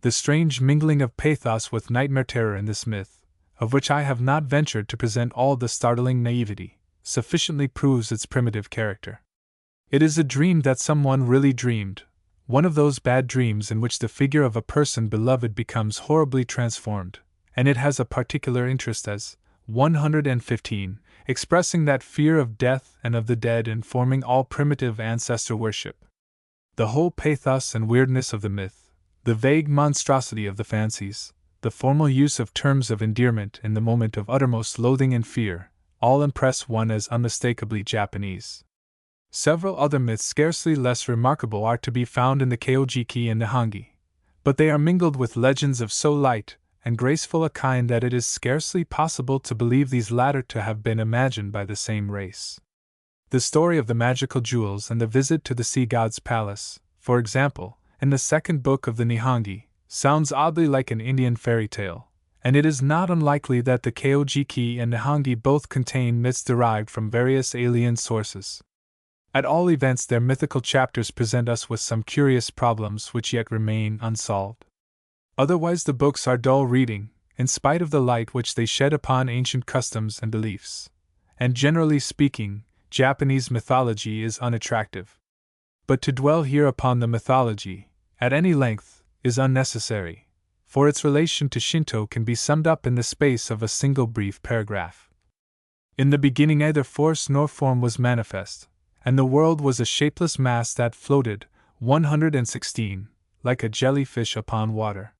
Speaker 1: The strange mingling of pathos with nightmare terror in this myth, of which I have not ventured to present all the startling naivety, sufficiently proves its primitive character. It is a dream that someone really dreamed, one of those bad dreams in which the figure of a person beloved becomes horribly transformed, and it has a particular interest as 115, expressing that fear of death and of the dead informing all primitive ancestor worship. The whole pathos and weirdness of the myth, the vague monstrosity of the fancies, the formal use of terms of endearment in the moment of uttermost loathing and fear, all impress one as unmistakably Japanese. Several other myths scarcely less remarkable are to be found in the Keijiki and Nihongi, but they are mingled with legends of so light and graceful a kind that it is scarcely possible to believe these latter to have been imagined by the same race. The story of the magical jewels and the visit to the sea god's palace, for example, in the second book of the Nihongi, sounds oddly like an Indian fairy tale, and it is not unlikely that the Kojiki and Nihongi both contain myths derived from various alien sources. At all events, their mythical chapters present us with some curious problems which yet remain unsolved. Otherwise, the books are dull reading, in spite of the light which they shed upon ancient customs and beliefs, and generally speaking, Japanese mythology is unattractive. But to dwell here upon the mythology, at any length, is unnecessary, for its relation to Shinto can be summed up in the space of a single brief paragraph. In the beginning, neither force nor form was manifest, and the world was a shapeless mass that floated, 116, like a jellyfish upon water.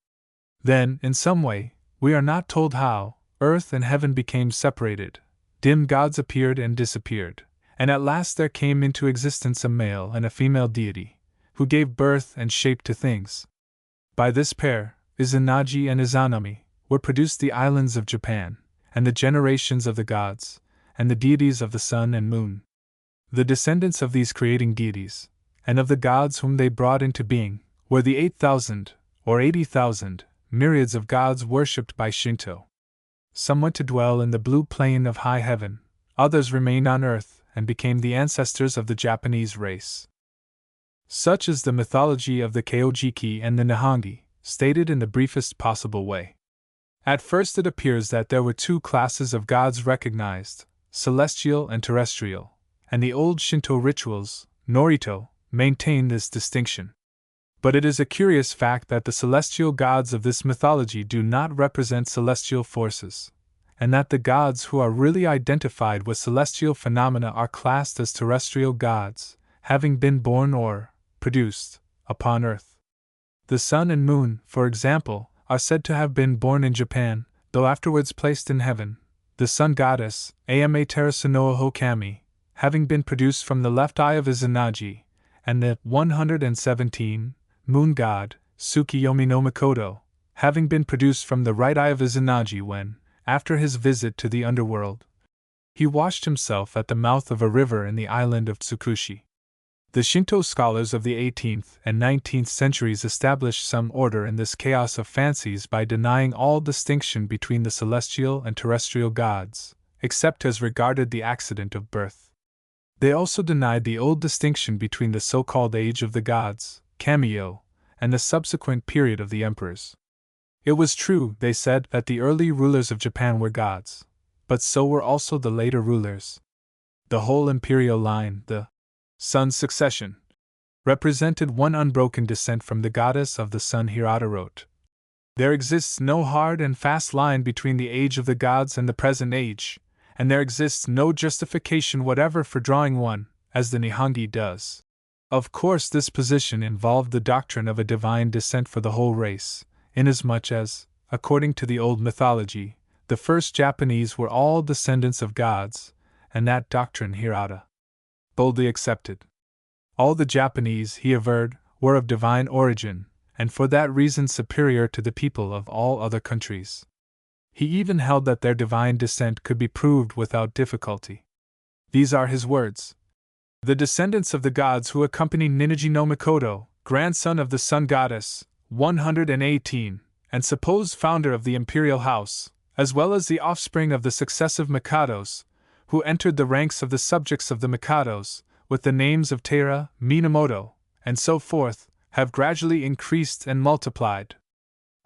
Speaker 1: Then, in some way, we are not told how, earth and heaven became separated, dim gods appeared and disappeared, and at last there came into existence a male and a female deity, who gave birth and shape to things. By this pair, Izanagi and Izanami, were produced the islands of Japan, and the generations of the gods, and the deities of the sun and moon. The descendants of these creating deities, and of the gods whom they brought into being, were the 8,000, or 80,000, myriads of gods worshipped by Shinto. Some went to dwell in the blue plain of high heaven, others remained on earth and became the ancestors of the Japanese race. Such is the mythology of the Kojiki and the Nihongi, stated in the briefest possible way. At first it appears that there were two classes of gods recognized, celestial and terrestrial, and the old Shinto rituals, Norito, maintain this distinction. But it is a curious fact that the celestial gods of this mythology do not represent celestial forces, and that the gods who are really identified with celestial phenomena are classed as terrestrial gods, having been born or produced upon earth. The sun and moon, for example, are said to have been born in Japan, though afterwards placed in heaven, the sun goddess, Ame Terasunoa Hokami, having been produced from the left eye of Izanagi, and the 117, moon god, Tsukiyomi no Mikoto, having been produced from the right eye of Izanagi when, after his visit to the underworld, he washed himself at the mouth of a river in the island of Tsukushi. The Shinto scholars of the 18th and 19th centuries established some order in this chaos of fancies by denying all distinction between the celestial and terrestrial gods, except as regarded the accident of birth. They also denied the old distinction between the so-called Age of the Gods, Kamiyo, and the subsequent period of the emperors. It was true, they said, that the early rulers of Japan were gods, but so were also the later rulers. The whole imperial line, the sun's succession, represented one unbroken descent from the goddess of the sun. Hirata wrote, "There exists no hard and fast line between the age of the gods and the present age, and there exists no justification whatever for drawing one, as the Nihongi does." Of course, this position involved the doctrine of a divine descent for the whole race, inasmuch as, according to the old mythology, the first Japanese were all descendants of gods, and that doctrine Hirata boldly accepted. All the Japanese, he averred, were of divine origin, and for that reason superior to the people of all other countries. He even held that their divine descent could be proved without difficulty. These are his words: "The descendants of the gods who accompanied Ninigi no Mikoto, grandson of the sun goddess, 118, and supposed founder of the imperial house, as well as the offspring of the successive Mikados, who entered the ranks of the subjects of the Mikados, with the names of Taira, Minamoto, and so forth, have gradually increased and multiplied.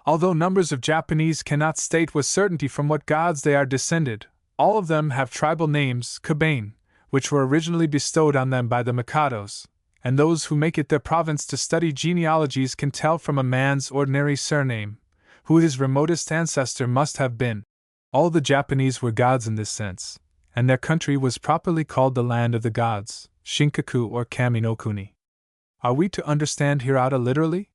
Speaker 1: Although numbers of Japanese cannot state with certainty from what gods they are descended, all of them have tribal names, kabane, which were originally bestowed on them by the Mikados, and those who make it their province to study genealogies can tell from a man's ordinary surname who his remotest ancestor must have been. All the Japanese were gods in this sense, and their country was properly called the land of the gods, Shinkaku or Kami no Kuni. Are we to understand Hirata literally?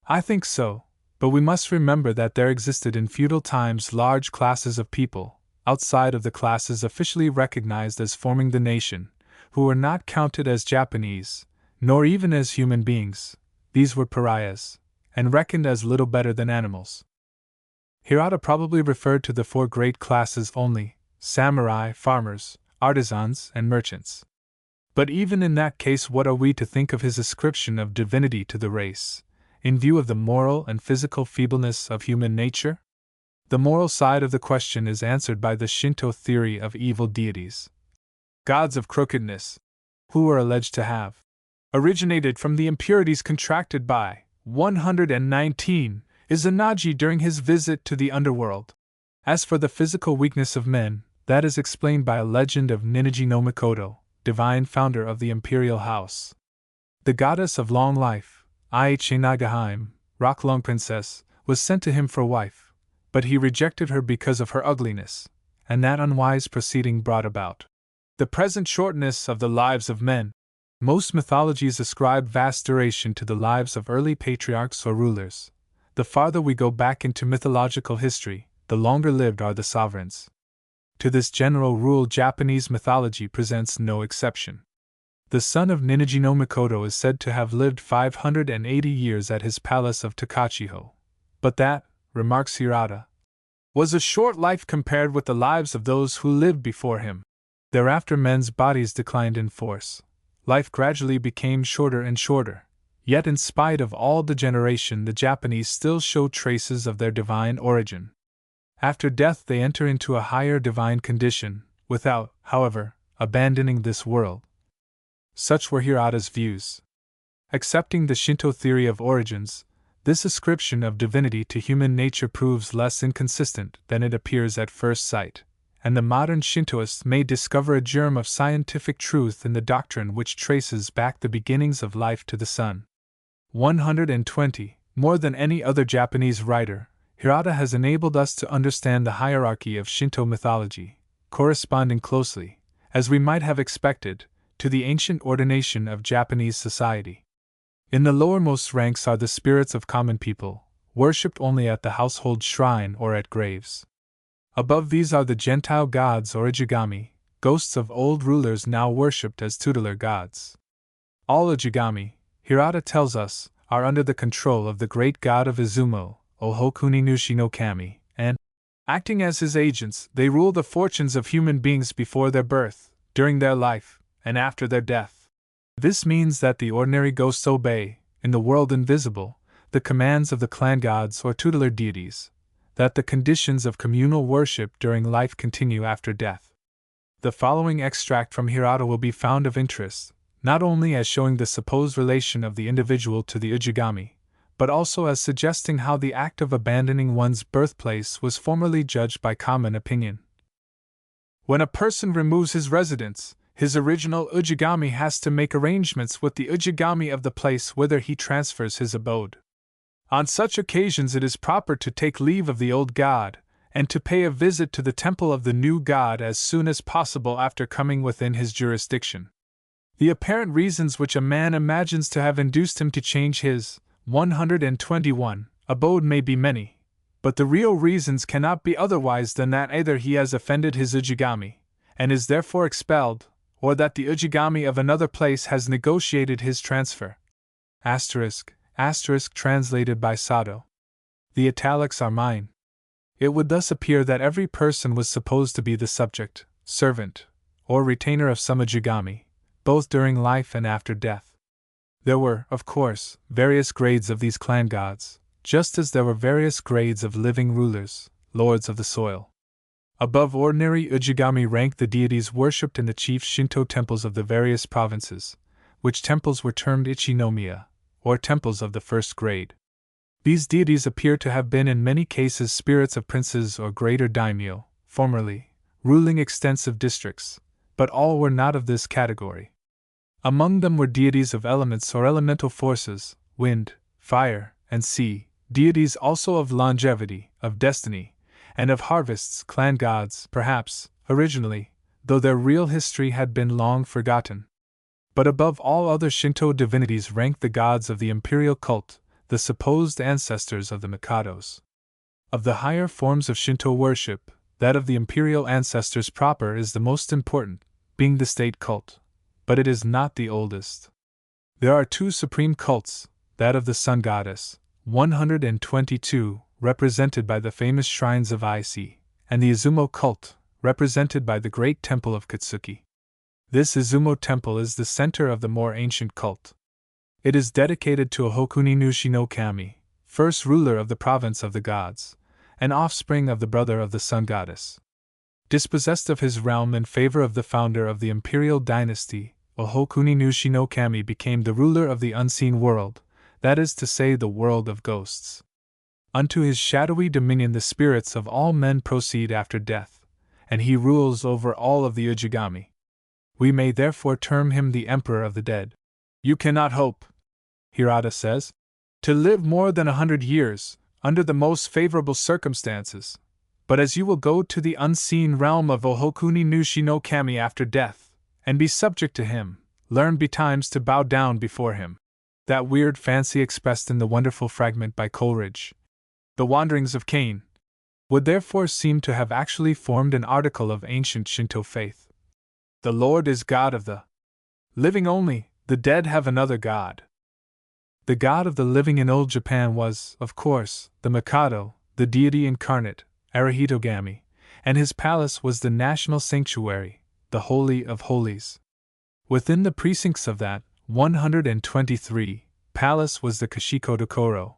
Speaker 1: I think so, but we must remember that there existed in feudal times large classes of people, outside of the classes officially recognized as forming the nation, who were not counted as Japanese, nor even as human beings. These were pariahs, and reckoned as little better than animals. Hirata probably referred to the four great classes only: samurai, farmers, artisans, and merchants. But even in that case, what are we to think of his ascription of divinity to the race, in view of the moral and physical feebleness of human nature? The moral side of the question is answered by the Shinto theory of evil deities, gods of crookedness, who are alleged to have originated from the impurities contracted by 119 Izanagi during his visit to the underworld. As for the physical weakness of men, that is explained by a legend of Ninigi no Mikoto, divine founder of the imperial house. The goddess of long life, Aichi Nagaheim, Rocklong Princess, was sent to him for wife, but he rejected her because of her ugliness, and that unwise proceeding brought about the present shortness of the lives of men. Most mythologies ascribe vast duration to the lives of early patriarchs or rulers. The farther we go back into mythological history, the longer lived are the sovereigns. To this general rule, Japanese mythology presents no exception. The son of Ninigi no Mikoto is said to have lived 580 years at his palace of Takachiho. But that, remarks Hirata, was a short life compared with the lives of those who lived before him. Thereafter men's bodies declined in force. Life gradually became shorter and shorter. Yet in spite of all degeneration, the Japanese still show traces of their divine origin. After death they enter into a higher divine condition, without, however, abandoning this world. Such were Hirata's views. Accepting the Shinto theory of origins, this ascription of divinity to human nature proves less inconsistent than it appears at first sight, and the modern Shintoists may discover a germ of scientific truth in the doctrine which traces back the beginnings of life to the sun. 120. More than any other Japanese writer, Hirata has enabled us to understand the hierarchy of Shinto mythology, corresponding closely, as we might have expected, to the ancient ordination of Japanese society. In the lowermost ranks are the spirits of common people, worshipped only at the household shrine or at graves. Above these are the Gentile gods or Ujigami, ghosts of old rulers now worshipped as tutelar gods. All Ujigami, Hirata tells us, are under the control of the great god of Izumo, Ohokuni Nushi no Kami, and, acting as his agents, they rule the fortunes of human beings before their birth, during their life, and after their death. This means that the ordinary ghosts obey, in the world invisible, the commands of the clan gods or tutelar deities, that the conditions of communal worship during life continue after death. The following extract from Hirata will be found of interest, not only as showing the supposed relation of the individual to the Ujigami, but also as suggesting how the act of abandoning one's birthplace was formerly judged by common opinion. When a person removes his residence, his original Ujigami has to make arrangements with the Ujigami of the place whither he transfers his abode. On such occasions it is proper to take leave of the old god, and to pay a visit to the temple of the new god as soon as possible after coming within his jurisdiction. The apparent reasons which a man imagines to have induced him to change his 121 abode may be many, but the real reasons cannot be otherwise than that either he has offended his Ujigami, and is therefore expelled, or that the Ujigami of another place has negotiated his transfer. **** translated by Sado. The italics are mine. It would thus appear that every person was supposed to be the subject, servant, or retainer of some Ujigami, both during life and after death. There were, of course, various grades of these clan gods, just as there were various grades of living rulers, lords of the soil. Above ordinary Ujigami ranked the deities worshipped in the chief Shinto temples of the various provinces, which temples were termed Ichinomiya, or temples of the first grade. These deities appear to have been in many cases spirits of princes or greater daimyo, formerly, ruling extensive districts, but all were not of this category. Among them were deities of elements or elemental forces, wind, fire, and sea, deities also of longevity, of destiny, and of harvests, clan gods, perhaps, originally, though their real history had been long forgotten. But above all other Shinto divinities ranked the gods of the imperial cult, the supposed ancestors of the Mikados. Of the higher forms of Shinto worship, that of the imperial ancestors proper is the most important, being the state cult, but it is not the oldest. There are two supreme cults, that of the sun goddess, 122, represented by the famous shrines of Ise, and the Izumo cult, represented by the great temple of Katsuki. This Izumo temple is the center of the more ancient cult. It is dedicated to Ohokuni Nushi no Kami, first ruler of the province of the gods, an offspring of the brother of the sun goddess. Dispossessed of his realm in favor of the founder of the imperial dynasty, Ohokuni no Shinokami became the ruler of the unseen world, that is to say, the world of ghosts. Unto his shadowy dominion the spirits of all men proceed after death, and he rules over all of the Ujigami. We may therefore term him the Emperor of the Dead. You cannot hope, Hirata says, to live more than 100 years, under the most favorable circumstances, but as you will go to the unseen realm of Ohokuni no Shinokami after death, and be subject to him, learn betimes to bow down before him. That weird fancy expressed in the wonderful fragment by Coleridge, The Wanderings of Cain, would therefore seem to have actually formed an article of ancient Shinto faith. The Lord is God of the living only, the dead have another God. The God of the living in old Japan was, of course, the Mikado, the deity incarnate, Arahitogami, and his palace was the national sanctuary, the Holy of Holies. Within the precincts of that 123 palace was the Kashiko-dokoro,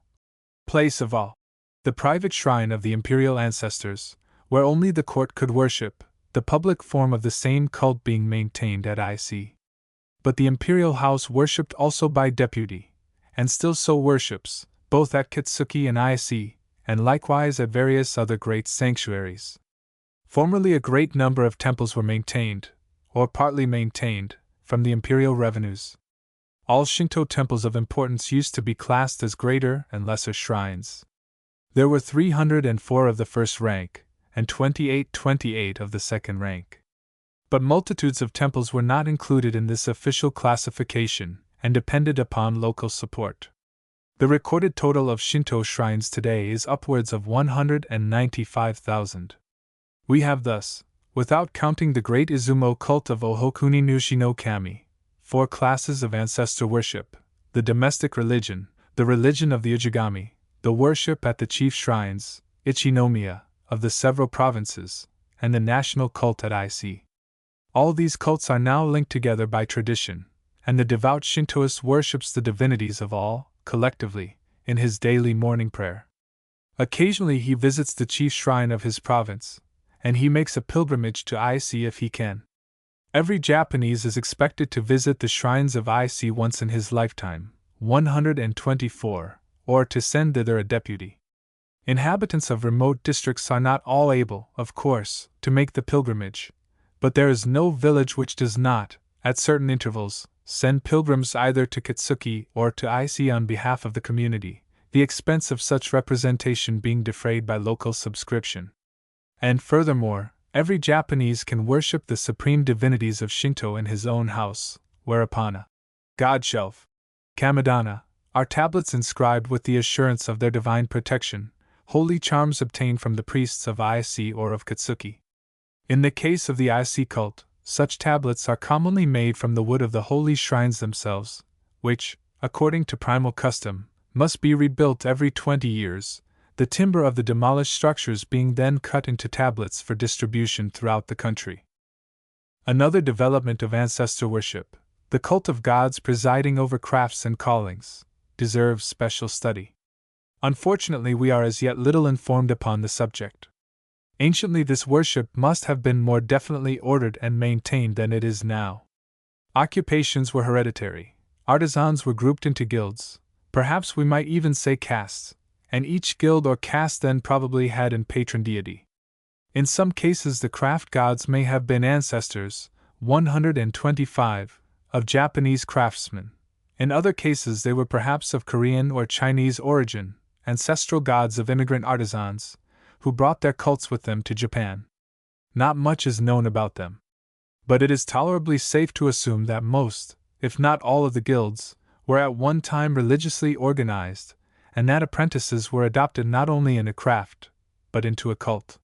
Speaker 1: place of all, the private shrine of the imperial ancestors, where only the court could worship, the public form of the same cult being maintained at IC. But the imperial house worshipped also by deputy, and still so worships, both at Kitsuki and IC, and likewise at various other great sanctuaries. Formerly a great number of temples were maintained, or partly maintained, from the imperial revenues. All Shinto temples of importance used to be classed as greater and lesser shrines. There were 304 of the first rank, and 28 of the second rank. But multitudes of temples were not included in this official classification, and depended upon local support. The recorded total of Shinto shrines today is upwards of 195,000. We have thus, without counting the great Izumo cult of Ohokuni no Shinokami, 4 classes of ancestor worship: the domestic religion, the religion of the Ujigami, the worship at the chief shrines, Ichinomiya, of the several provinces, and the national cult at IC. All these cults are now linked together by tradition, and the devout Shintoist worships the divinities of all, collectively, in his daily morning prayer. Occasionally he visits the chief shrine of his province, and he makes a pilgrimage to IC if he can. Every Japanese is expected to visit the shrines of IC once in his lifetime, 124, or to send thither a deputy. Inhabitants of remote districts are not all able, of course, to make the pilgrimage, but there is no village which does not, at certain intervals, send pilgrims either to Kitsuki or to IC on behalf of the community, the expense of such representation being defrayed by local subscription. And furthermore, every Japanese can worship the supreme divinities of Shinto in his own house, whereupon a god shelf, kamidana, are tablets inscribed with the assurance of their divine protection, holy charms obtained from the priests of IC or of Kitsuki. In the case of the IC cult, such tablets are commonly made from the wood of the holy shrines themselves, which, according to primal custom, must be rebuilt every 20 years, the timber of the demolished structures being then cut into tablets for distribution throughout the country. Another development of ancestor worship, the cult of gods presiding over crafts and callings, deserves special study. Unfortunately, we are as yet little informed upon the subject. Anciently, this worship must have been more definitely ordered and maintained than it is now. Occupations were hereditary, artisans were grouped into guilds, perhaps we might even say castes, and each guild or caste then probably had an patron deity. In some cases, the craft gods may have been ancestors, 125, of Japanese craftsmen. In other cases, they were perhaps of Korean or Chinese origin, ancestral gods of immigrant artisans, who brought their cults with them to Japan. Not much is known about them. But it is tolerably safe to assume that most, if not all of the guilds, were at one time religiously organized, and that apprentices were adopted not only in a craft, but into a cult.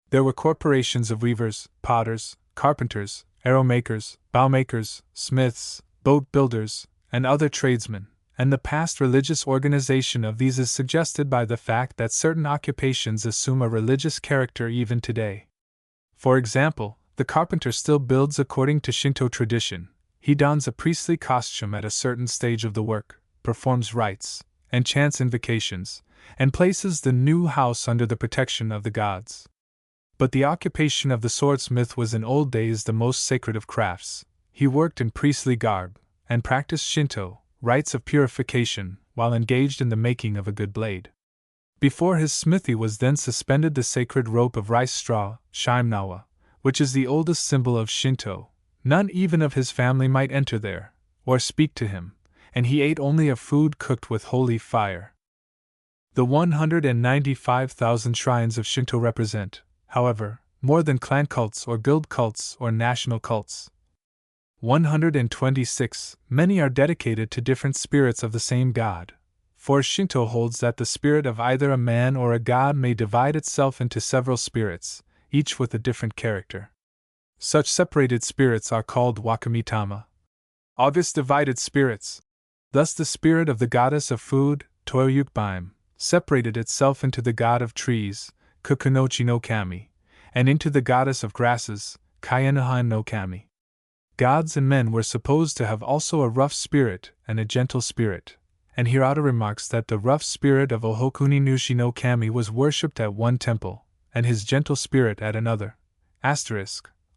Speaker 1: There were corporations of weavers, potters, carpenters, arrow makers, bow makers, smiths, boat builders, and other tradesmen, and the past religious organization of these is suggested by the fact that certain occupations assume a religious character even today. For example, the carpenter still builds according to Shinto tradition. He dons a priestly costume at a certain stage of the work, performs rites, and chants invocations, and places the new house under the protection of the gods. But the occupation of the swordsmith was in old days the most sacred of crafts. He worked in priestly garb, and practiced Shinto, rites of purification, while engaged in the making of a good blade. Before his smithy was then suspended the sacred rope of rice straw, Shimenawa, which is the oldest symbol of Shinto. None even of his family might enter there, or speak to him, and he ate only of food cooked with holy fire. The 195,000 shrines of Shinto represent, however, more than clan cults or guild cults or national cults. 126, many are dedicated to different spirits of the same god, for Shinto holds that the spirit of either a man or a god may divide itself into several spirits, each with a different character. Such separated spirits are called wakamitama. August divided spirits. Thus the spirit of the goddess of food, Toyukbaim, separated itself into the god of trees, Kukunochi no Kami, and into the goddess of grasses, Kayenahan no Kami. Gods and men were supposed to have also a rough spirit and a gentle spirit, and Hirata remarks that the rough spirit of Ohokuni Nushi no Kami was worshipped at one temple, and his gentle spirit at another.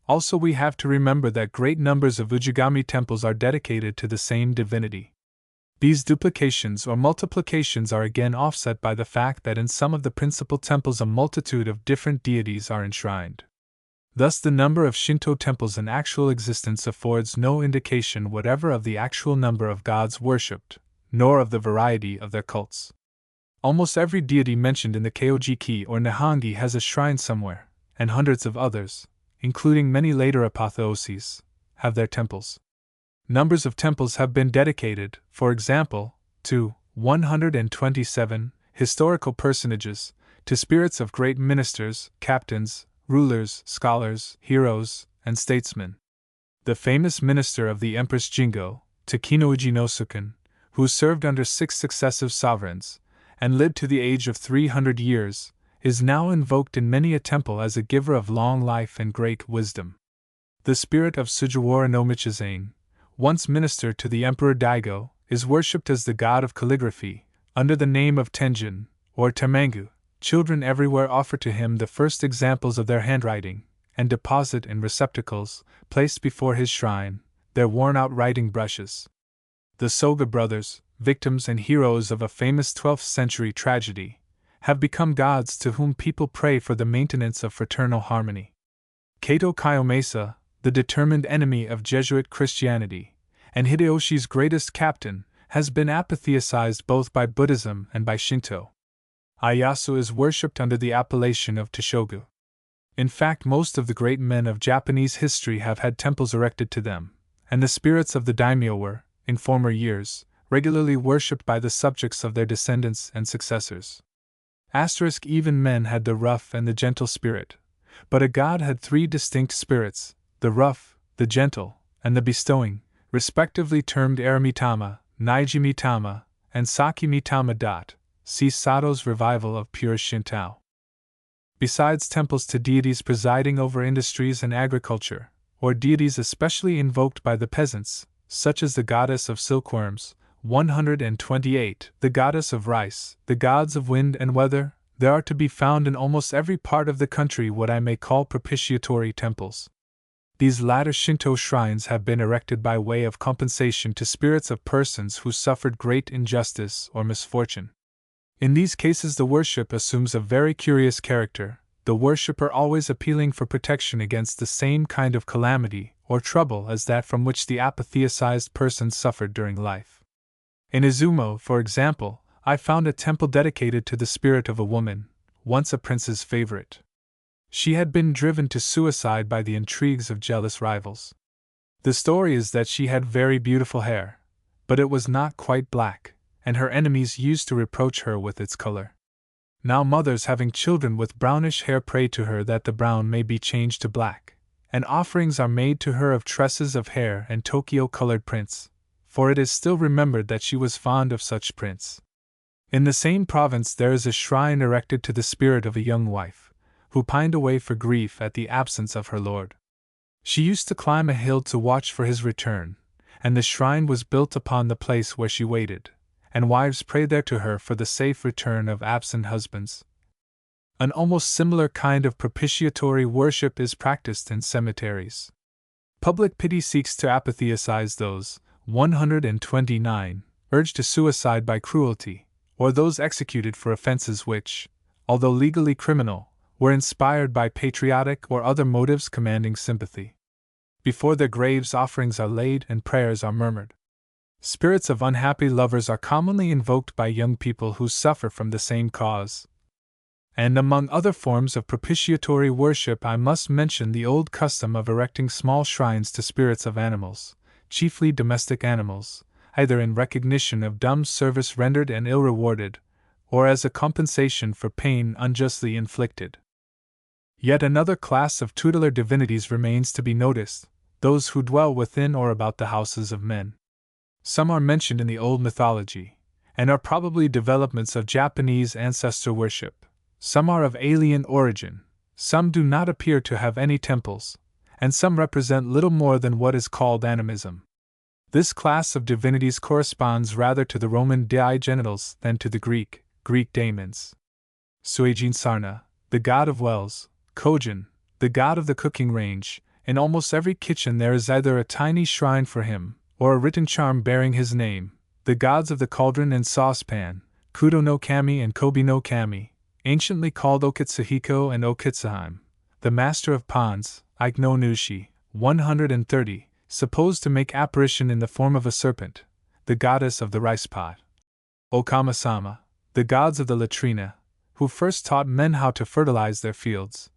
Speaker 1: Also, we have to remember that great numbers of Ujigami temples are dedicated to the same divinity. These duplications or multiplications are again offset by the fact that in some of the principal temples a multitude of different deities are enshrined. Thus, the number of Shinto temples in actual existence affords no indication whatever of the actual number of gods worshipped, nor of the variety of their cults. Almost every deity mentioned in the Keijiki or Nihongi has a shrine somewhere, and hundreds of others, including many later apotheoses, have their temples. Numbers of temples have been dedicated, for example, to 127 historical personages, to spirits of great ministers, captains, rulers, scholars, heroes, and statesmen. The famous minister of the Empress Jingo, Takinoiji no Suken, who served under 6 successive sovereigns, and lived to the age of 300 years, is now invoked in many a temple as a giver of long life and great wisdom. The spirit of Sugawara no Michizane, once minister to the Emperor Daigo, is worshipped as the god of calligraphy, under the name of Tenjin, or Temangu. Children everywhere offer to him the first examples of their handwriting, and deposit in receptacles, placed before his shrine, their worn-out writing brushes. The Soga brothers, victims and heroes of a famous 12th century tragedy, have become gods to whom people pray for the maintenance of fraternal harmony. Kato Kiyomasa, the determined enemy of Jesuit Christianity, and Hideyoshi's greatest captain, has been apotheosized both by Buddhism and by Shinto. Ieyasu is worshipped under the appellation of Toshogu. In fact, most of the great men of Japanese history have had temples erected to them, and the spirits of the daimyo were, in former years, regularly worshipped by the subjects of their descendants and successors. Even men had the rough and the gentle spirit, but a god had 3 distinct spirits, the rough, the gentle, and the bestowing, respectively termed Aramitama, Naijimitama, and Sakimitama. See Sato's revival of pure Shinto. Besides temples to deities presiding over industries and agriculture, or deities especially invoked by the peasants, such as the goddess of silkworms, 128, the goddess of rice, the gods of wind and weather, there are to be found in almost every part of the country what I may call propitiatory temples. These latter Shinto shrines have been erected by way of compensation to spirits of persons who suffered great injustice or misfortune. In these cases the worship assumes a very curious character, the worshipper always appealing for protection against the same kind of calamity or trouble as that from which the apotheosized person suffered during life. In Izumo, for example, I found a temple dedicated to the spirit of a woman, once a prince's favorite. She had been driven to suicide by the intrigues of jealous rivals. The story is that she had very beautiful hair, but it was not quite black, and her enemies used to reproach her with its color. Now mothers having children with brownish hair pray to her that the brown may be changed to black, and offerings are made to her of tresses of hair and Tokyo-colored prints, for it is still remembered that she was fond of such prints. In the same province there is a shrine erected to the spirit of a young wife, who pined away for grief at the absence of her lord. She used to climb a hill to watch for his return, and the shrine was built upon the place where she waited, and wives pray there to her for the safe return of absent husbands. An almost similar kind of propitiatory worship is practiced in cemeteries. Public pity seeks to apatheicize those, 129, urged to suicide by cruelty, or those executed for offenses which, although legally criminal, were inspired by patriotic or other motives commanding sympathy. Before their graves offerings are laid and prayers are murmured. Spirits of unhappy lovers are commonly invoked by young people who suffer from the same cause. And among other forms of propitiatory worship I must mention the old custom of erecting small shrines to spirits of animals, chiefly domestic animals, either in recognition of dumb service rendered and ill-rewarded, or as a compensation for pain unjustly inflicted. Yet another class of tutelar divinities remains to be noticed, those who dwell within or about the houses of men. Some are mentioned in the old mythology, and are probably developments of Japanese ancestor worship. Some are of alien origin, some do not appear to have any temples, and some represent little more than what is called animism. This class of divinities corresponds rather to the Roman dei genitals than to the Greek daemons. Suijin Sarna, the god of wells, Kojin, the god of the cooking range. In almost every kitchen there is either a tiny shrine for him, or a written charm bearing his name. The gods of the cauldron and saucepan, Kudo no Kami and Kobi no Kami, anciently called Okitsuhiko and Okitsuheim, the master of ponds, Ike no Nushi, 130, supposed to make apparition in the form of a serpent, the goddess of the rice pot. Okama-sama, the gods of the latrina, who first taught men how to fertilize their fields.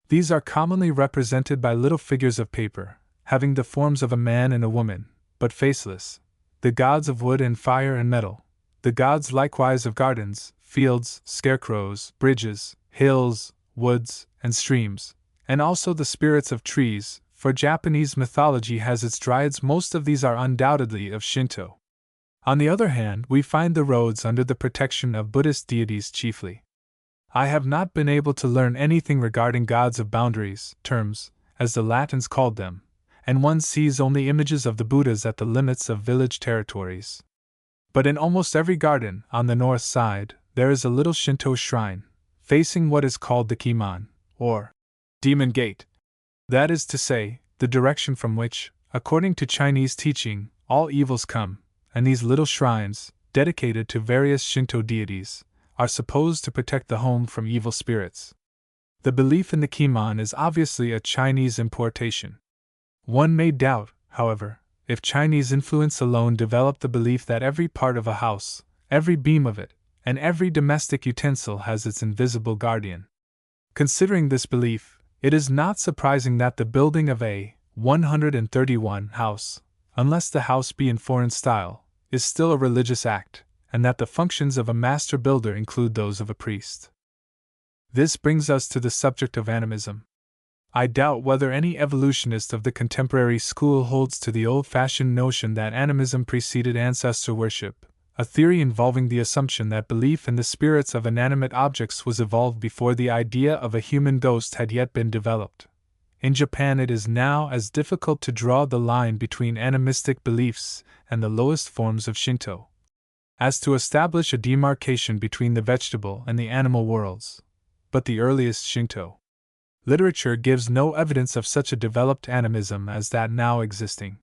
Speaker 1: These are commonly represented by little figures of paper, having the forms of a man and a woman, but faceless, the gods of wood and fire and metal, the gods likewise of gardens, fields, scarecrows, bridges, hills, woods, and streams, and also the spirits of trees, for Japanese mythology has its dryads. Most of these are undoubtedly of Shinto. On the other hand, we find the roads under the protection of Buddhist deities chiefly. I have not been able to learn anything regarding gods of boundaries, terms, as the Latins called them, and one sees only images of the Buddhas at the limits of village territories. But in almost every garden, on the north side, there is a little Shinto shrine, facing what is called the Kiman, or demon gate. That is to say, the direction from which, according to Chinese teaching, all evils come, and these little shrines, dedicated to various Shinto deities, are supposed to protect the home from evil spirits. The belief in the Kiman is obviously a Chinese importation. One may doubt, however, if Chinese influence alone developed the belief that every part of a house, every beam of it, and every domestic utensil has its invisible guardian. Considering this belief, it is not surprising that the building of a 131 house, unless the house be in foreign style, is still a religious act, and that the functions of a master builder include those of a priest. This brings us to the subject of animism. I doubt whether any evolutionist of the contemporary school holds to the old-fashioned notion that animism preceded ancestor worship, a theory involving the assumption that belief in the spirits of inanimate objects was evolved before the idea of a human ghost had yet been developed. In Japan it is now as difficult to draw the line between animistic beliefs and the lowest forms of Shinto as to establish a demarcation between the vegetable and the animal worlds. But the earliest Shinto literature gives no evidence of such a developed animism as that now existing.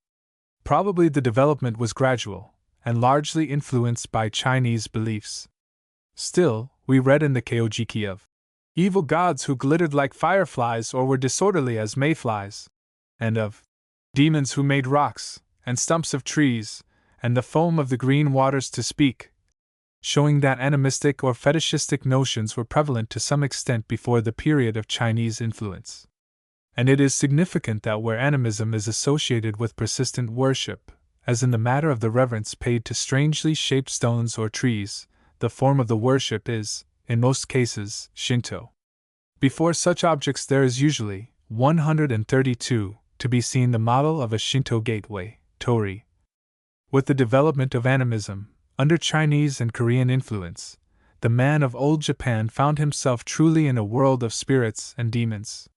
Speaker 1: Probably the development was gradual, and largely influenced by Chinese beliefs. Still, we read in the Keojiki of evil gods who glittered like fireflies or were disorderly as mayflies, and of demons who made rocks, and stumps of trees, and the foam of the green waters to speak, showing that animistic or fetishistic notions were prevalent to some extent before the period of Chinese influence. And it is significant that where animism is associated with persistent worship, as in the matter of the reverence paid to strangely shaped stones or trees, the form of the worship is, in most cases, Shinto. Before such objects there is usually, 132, to be seen the model of a Shinto gateway, torii. With the development of animism, under Chinese and Korean influence, the man of old Japan found himself truly in a world of spirits and demons.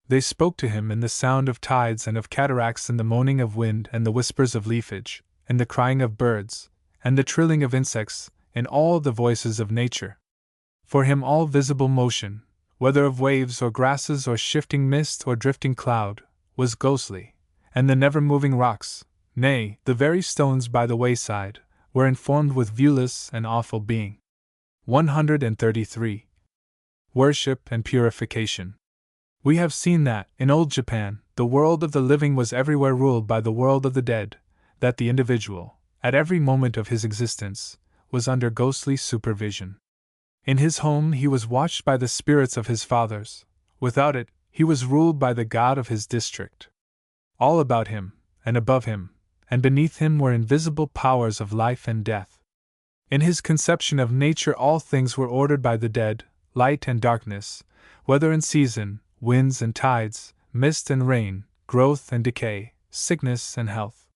Speaker 1: They spoke to him in the sound of tides and of cataracts, in the moaning of wind and the whispers of leafage, and the crying of birds, and the trilling of insects, in all the voices of nature. For him all visible motion, whether of waves or grasses or shifting mist or drifting cloud, was ghostly, and the never-moving rocks, nay, the very stones by the wayside, were informed with viewless and awful being. 133. Worship and Purification. We have seen that, in old Japan, the world of the living was everywhere ruled by the world of the dead, that the individual, at every moment of his existence, was under ghostly supervision. In his home he was watched by the spirits of his fathers; without it, he was ruled by the god of his district. All about him, and above him, and beneath him were invisible powers of life and death. In his conception of nature all things were ordered by the dead, light and darkness, weather and season, winds and tides, mist and rain, growth and decay, sickness and health.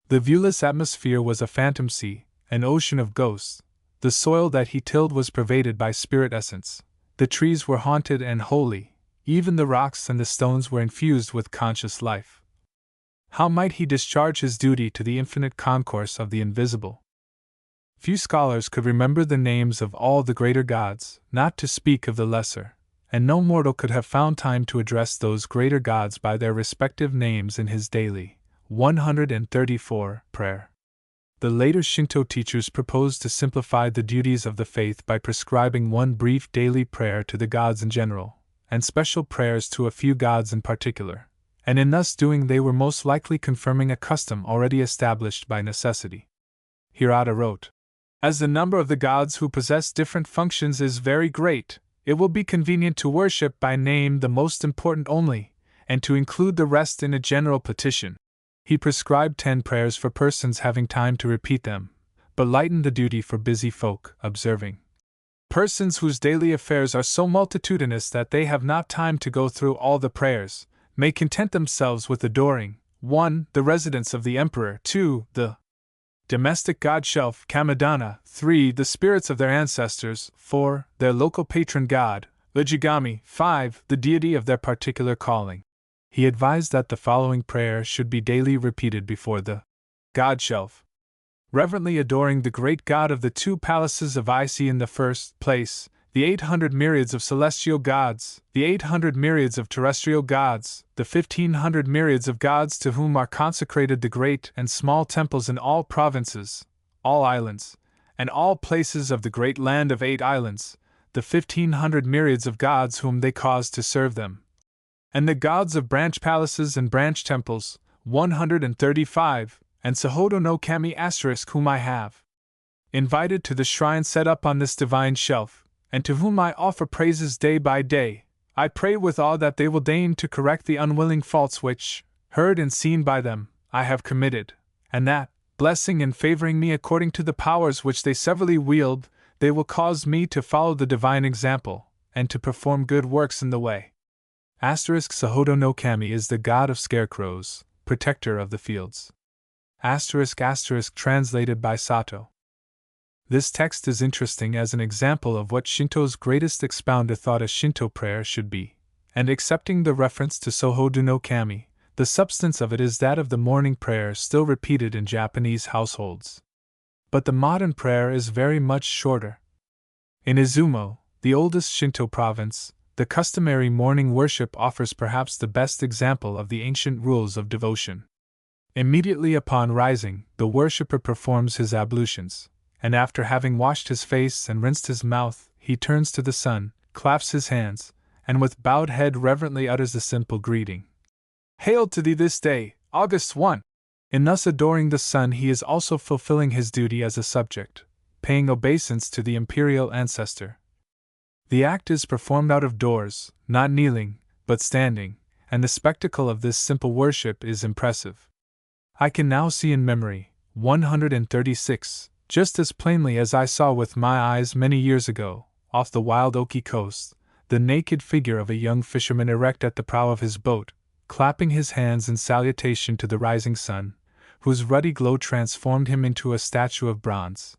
Speaker 1: The viewless atmosphere was a phantom sea, an ocean of ghosts. The soil that he tilled was pervaded by spirit essence. The trees were haunted and holy, even the rocks and the stones were infused with conscious life. How might he discharge his duty to the infinite concourse of the invisible? Few scholars could remember the names of all the greater gods, not to speak of the lesser, and no mortal could have found time to address those greater gods by their respective names in his daily 134 prayer. The later Shinto teachers proposed to simplify the duties of the faith by prescribing one brief daily prayer to the gods in general, and special prayers to a few gods in particular, and in thus doing they were most likely confirming a custom already established by necessity. Hirata wrote, "As the number of the gods who possess different functions is very great, it will be convenient to worship by name the most important only, and to include the rest in a general petition." He prescribed 10 prayers for persons having time to repeat them, but lightened the duty for busy folk, observing, "Persons whose daily affairs are so multitudinous that they have not time to go through all the prayers, may content themselves with adoring 1. The residence of the emperor, 2. The domestic god shelf, Kamidana, 3. The spirits of their ancestors, 4. Their local patron god, Ujigami, 5. The deity of their particular calling." He advised that the following prayer should be daily repeated before the god shelf. Reverently adoring the great god of the 2 palaces of Ise in the first place, the 800 myriads of celestial gods, the 800 myriads of terrestrial gods, the 1500 myriads of gods to whom are consecrated the great and small temples in all provinces, all islands, and all places of the great land of 8 islands, the 1500 myriads of gods whom they cause to serve them, and the gods of branch palaces and branch temples, 135, and Sahodo no Kami * whom I have invited to the shrine set up on this divine shelf, and to whom I offer praises day by day. I pray with awe that they will deign to correct the unwilling faults which, heard and seen by them, I have committed, and that, blessing and favoring me according to the powers which they severally wield, they will cause me to follow the divine example, and to perform good works in the way. Sahodo no Kami is the god of scarecrows, protector of the fields. Translated by Sato. This text is interesting as an example of what Shinto's greatest expounder thought a Shinto prayer should be, and accepting the reference to Sahodo no Kami, the substance of it is that of the morning prayer still repeated in Japanese households. But the modern prayer is very much shorter. In Izumo, the oldest Shinto province, the customary morning worship offers perhaps the best example of the ancient rules of devotion. Immediately upon rising, the worshipper performs his ablutions, and after having washed his face and rinsed his mouth, he turns to the sun, claps his hands, and with bowed head reverently utters the simple greeting, "Hail to thee this day, August 1! In thus adoring the sun he is also fulfilling his duty as a subject, paying obeisance to the imperial ancestor. The act is performed out of doors, not kneeling, but standing, and the spectacle of this simple worship is impressive. I can now see in memory, 136, just as plainly as I saw with my eyes many years ago, off the wild Oki coast, the naked figure of a young fisherman erect at the prow of his boat, clapping his hands in salutation to the rising sun, whose ruddy glow transformed him into a statue of bronze.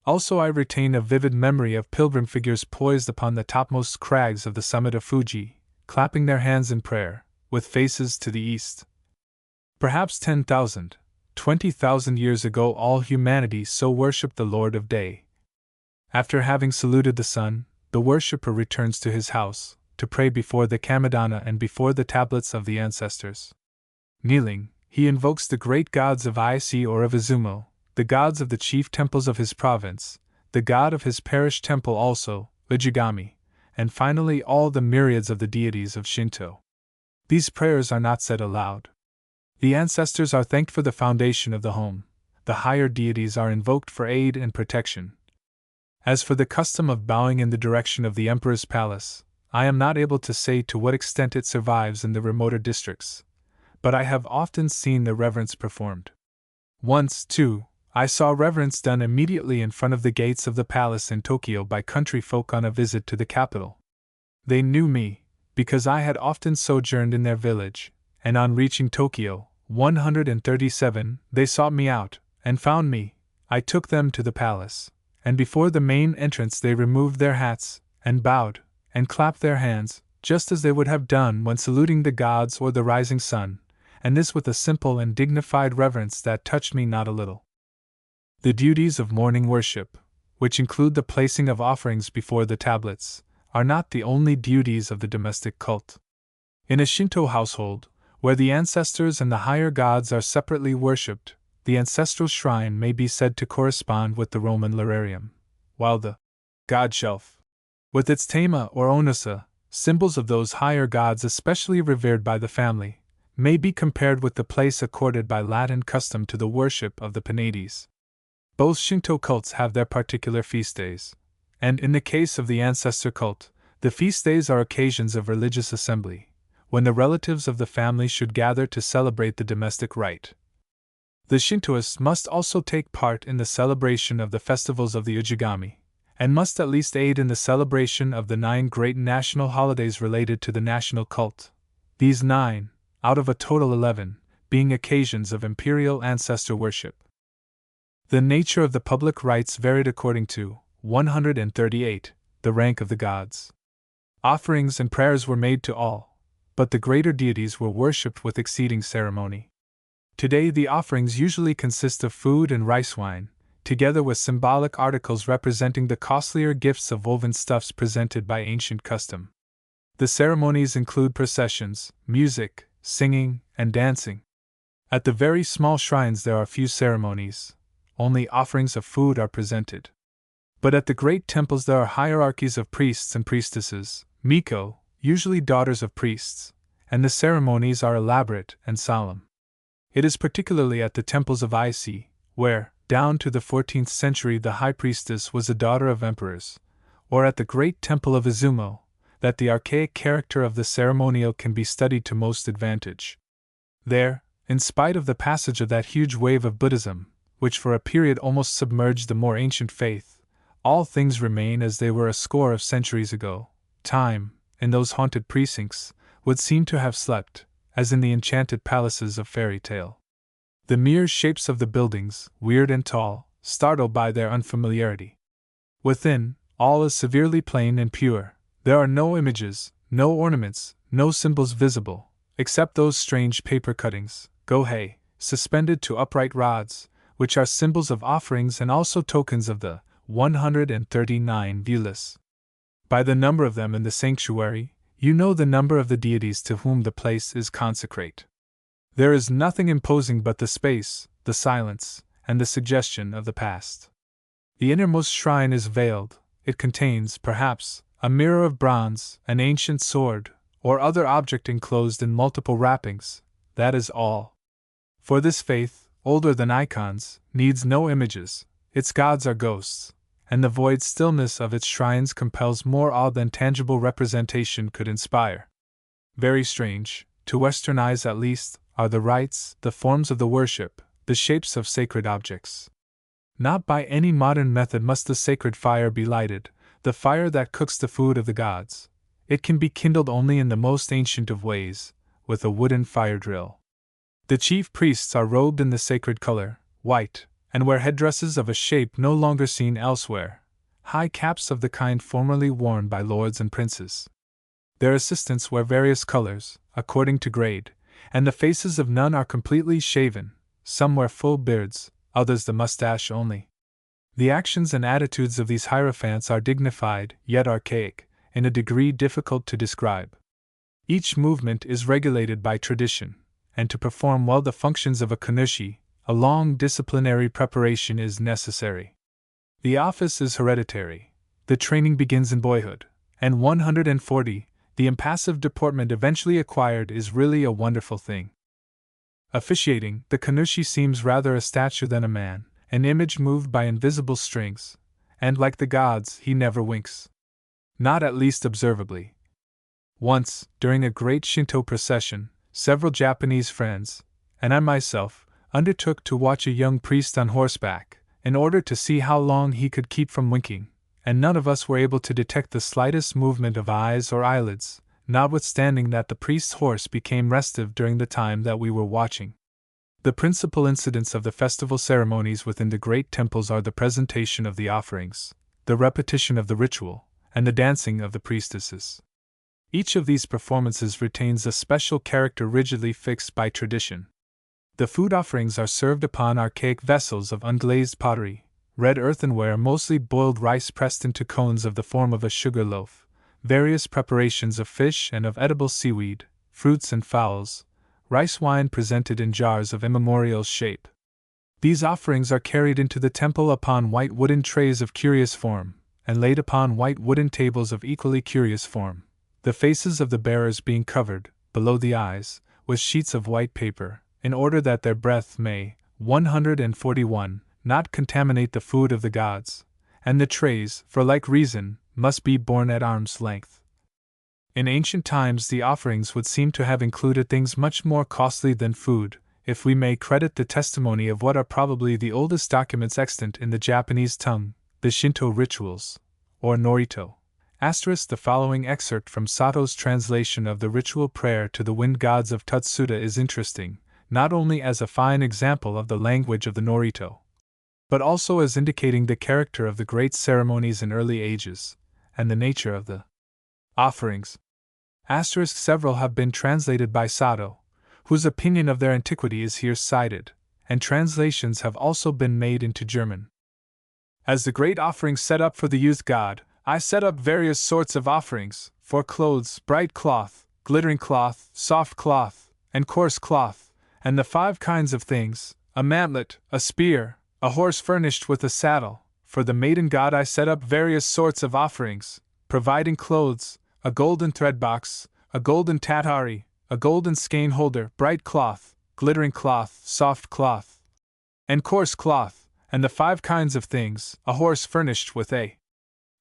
Speaker 1: Also I retain a vivid memory of pilgrim figures poised upon the topmost crags of the summit of Fuji, clapping their hands in prayer, with faces to the east. Perhaps 10,000, 20,000 years ago all humanity so worshipped the Lord of Day. After having saluted the sun, the worshipper returns to his house, to pray before the Kammadana and before the tablets of the ancestors. Kneeling, he invokes the great gods of Ise or of Izumo, the gods of the chief temples of his province, the god of his parish temple also, Ujigami, and finally all the myriads of the deities of Shinto. These prayers are not said aloud. The ancestors are thanked for the foundation of the home, the higher deities are invoked for aid and protection. As for the custom of bowing in the direction of the emperor's palace, I am not able to say to what extent it survives in the remoter districts, but I have often seen the reverence performed. Once, too, I saw reverence done immediately in front of the gates of the palace in Tokyo by country folk on a visit to the capital. They knew me, because I had often sojourned in their village, and on reaching Tokyo, 137, they sought me out, and found me. I took them to the palace, and before the main entrance they removed their hats, and bowed, and clapped their hands, just as they would have done when saluting the gods or the rising sun, and this with a simple and dignified reverence that touched me not a little. The duties of morning worship, which include the placing of offerings before the tablets, are not the only duties of the domestic cult. In a Shinto household, where the ancestors and the higher gods are separately worshipped, the ancestral shrine may be said to correspond with the Roman lararium, while the god shelf, with its tema or onusa, symbols of those higher gods especially revered by the family, may be compared with the place accorded by Latin custom to the worship of the Penates. Both Shinto cults have their particular feast days, and in the case of the ancestor cult, the feast days are occasions of religious assembly, when the relatives of the family should gather to celebrate the domestic rite. The Shintoists must also take part in the celebration of the festivals of the Ujigami, and must at least aid in the celebration of the 9 great national holidays related to the national cult, these 9, out of a total 11, being occasions of imperial ancestor worship. The nature of the public rites varied according to 138, the rank of the gods. Offerings and prayers were made to all, but the greater deities were worshipped with exceeding ceremony. Today the offerings usually consist of food and rice wine, together with symbolic articles representing the costlier gifts of woven stuffs presented by ancient custom. The ceremonies include processions, music, singing, and dancing. At the very small shrines there are few ceremonies. Only offerings of food are presented. But at the great temples there are hierarchies of priests and priestesses, miko, usually daughters of priests, and the ceremonies are elaborate and solemn. It is particularly at the temples of Ise, where, down to the 14th century, the high priestess was a daughter of emperors, or at the great temple of Izumo, that the archaic character of the ceremonial can be studied to most advantage. There, in spite of the passage of that huge wave of Buddhism, which for a period almost submerged the more ancient faith, all things remain as they were a score of centuries ago. Time, in those haunted precincts, would seem to have slept, as in the enchanted palaces of fairy tale. The mere shapes of the buildings, weird and tall, startle by their unfamiliarity. Within, all is severely plain and pure. There are no images, no ornaments, no symbols visible, except those strange paper cuttings, gohei, suspended to upright rods, which are symbols of offerings and also tokens of the 139 viewless. By the number of them in the sanctuary, you know the number of the deities to whom the place is consecrate. There is nothing imposing but the space, the silence, and the suggestion of the past. The innermost shrine is veiled. It contains, perhaps, a mirror of bronze, an ancient sword, or other object enclosed in multiple wrappings. That is all. For this faith, older than icons, needs no images. Its gods are ghosts, and the void stillness of its shrines compels more awe than tangible representation could inspire. Very strange, to Western eyes at least, are the rites, the forms of the worship, the shapes of sacred objects. Not by any modern method must the sacred fire be lighted, the fire that cooks the food of the gods. It can be kindled only in the most ancient of ways, with a wooden fire drill. The chief priests are robed in the sacred color, white, and wear headdresses of a shape no longer seen elsewhere, high caps of the kind formerly worn by lords and princes. Their assistants wear various colors, according to grade, and the faces of none are completely shaven, some wear full beards, others the mustache only. The actions and attitudes of these hierophants are dignified, yet archaic, in a degree difficult to describe. Each movement is regulated by tradition, and to perform well the functions of a kunushi, a long disciplinary preparation is necessary. The office is hereditary, the training begins in boyhood, and 140, the impassive deportment eventually acquired is really a wonderful thing. Officiating, the kunushi seems rather a statue than a man, an image moved by invisible strings, and like the gods, he never winks. Not at least observably. Once, during a great Shinto procession, several Japanese friends, and I myself, undertook to watch a young priest on horseback, in order to see how long he could keep from winking, and none of us were able to detect the slightest movement of eyes or eyelids, notwithstanding that the priest's horse became restive during the time that we were watching. The principal incidents of the festival ceremonies within the great temples are the presentation of the offerings, the repetition of the ritual, and the dancing of the priestesses. Each of these performances retains a special character rigidly fixed by tradition. The food offerings are served upon archaic vessels of unglazed pottery, red earthenware, mostly boiled rice pressed into cones of the form of a sugar loaf, various preparations of fish and of edible seaweed, fruits and fowls, rice wine presented in jars of immemorial shape. These offerings are carried into the temple upon white wooden trays of curious form, and laid upon white wooden tables of equally curious form, the faces of the bearers being covered, below the eyes, with sheets of white paper, in order that their breath may, 141, not contaminate the food of the gods, and the trays, for like reason, must be borne at arm's length. In ancient times the offerings would seem to have included things much more costly than food, if we may credit the testimony of what are probably the oldest documents extant in the Japanese tongue, the Shinto rituals, or Norito. The following excerpt from Sato's translation of the ritual prayer to the wind gods of Tutsuta is interesting, not only as a fine example of the language of the Norito, but also as indicating the character of the great ceremonies in early ages, and the nature of the offerings. Several have been translated by Sato, whose opinion of their antiquity is here cited, and translations have also been made into German. As the great offerings set up for the youth god, I set up various sorts of offerings, for clothes, bright cloth, glittering cloth, soft cloth, and coarse cloth, and the 5 kinds of things, a mantlet, a spear, a horse furnished with a saddle. For the maiden god I set up various sorts of offerings, providing clothes, a golden thread box, a golden tatari, a golden skein holder, bright cloth, glittering cloth, soft cloth, and coarse cloth, and the 5 kinds of things, a horse furnished with a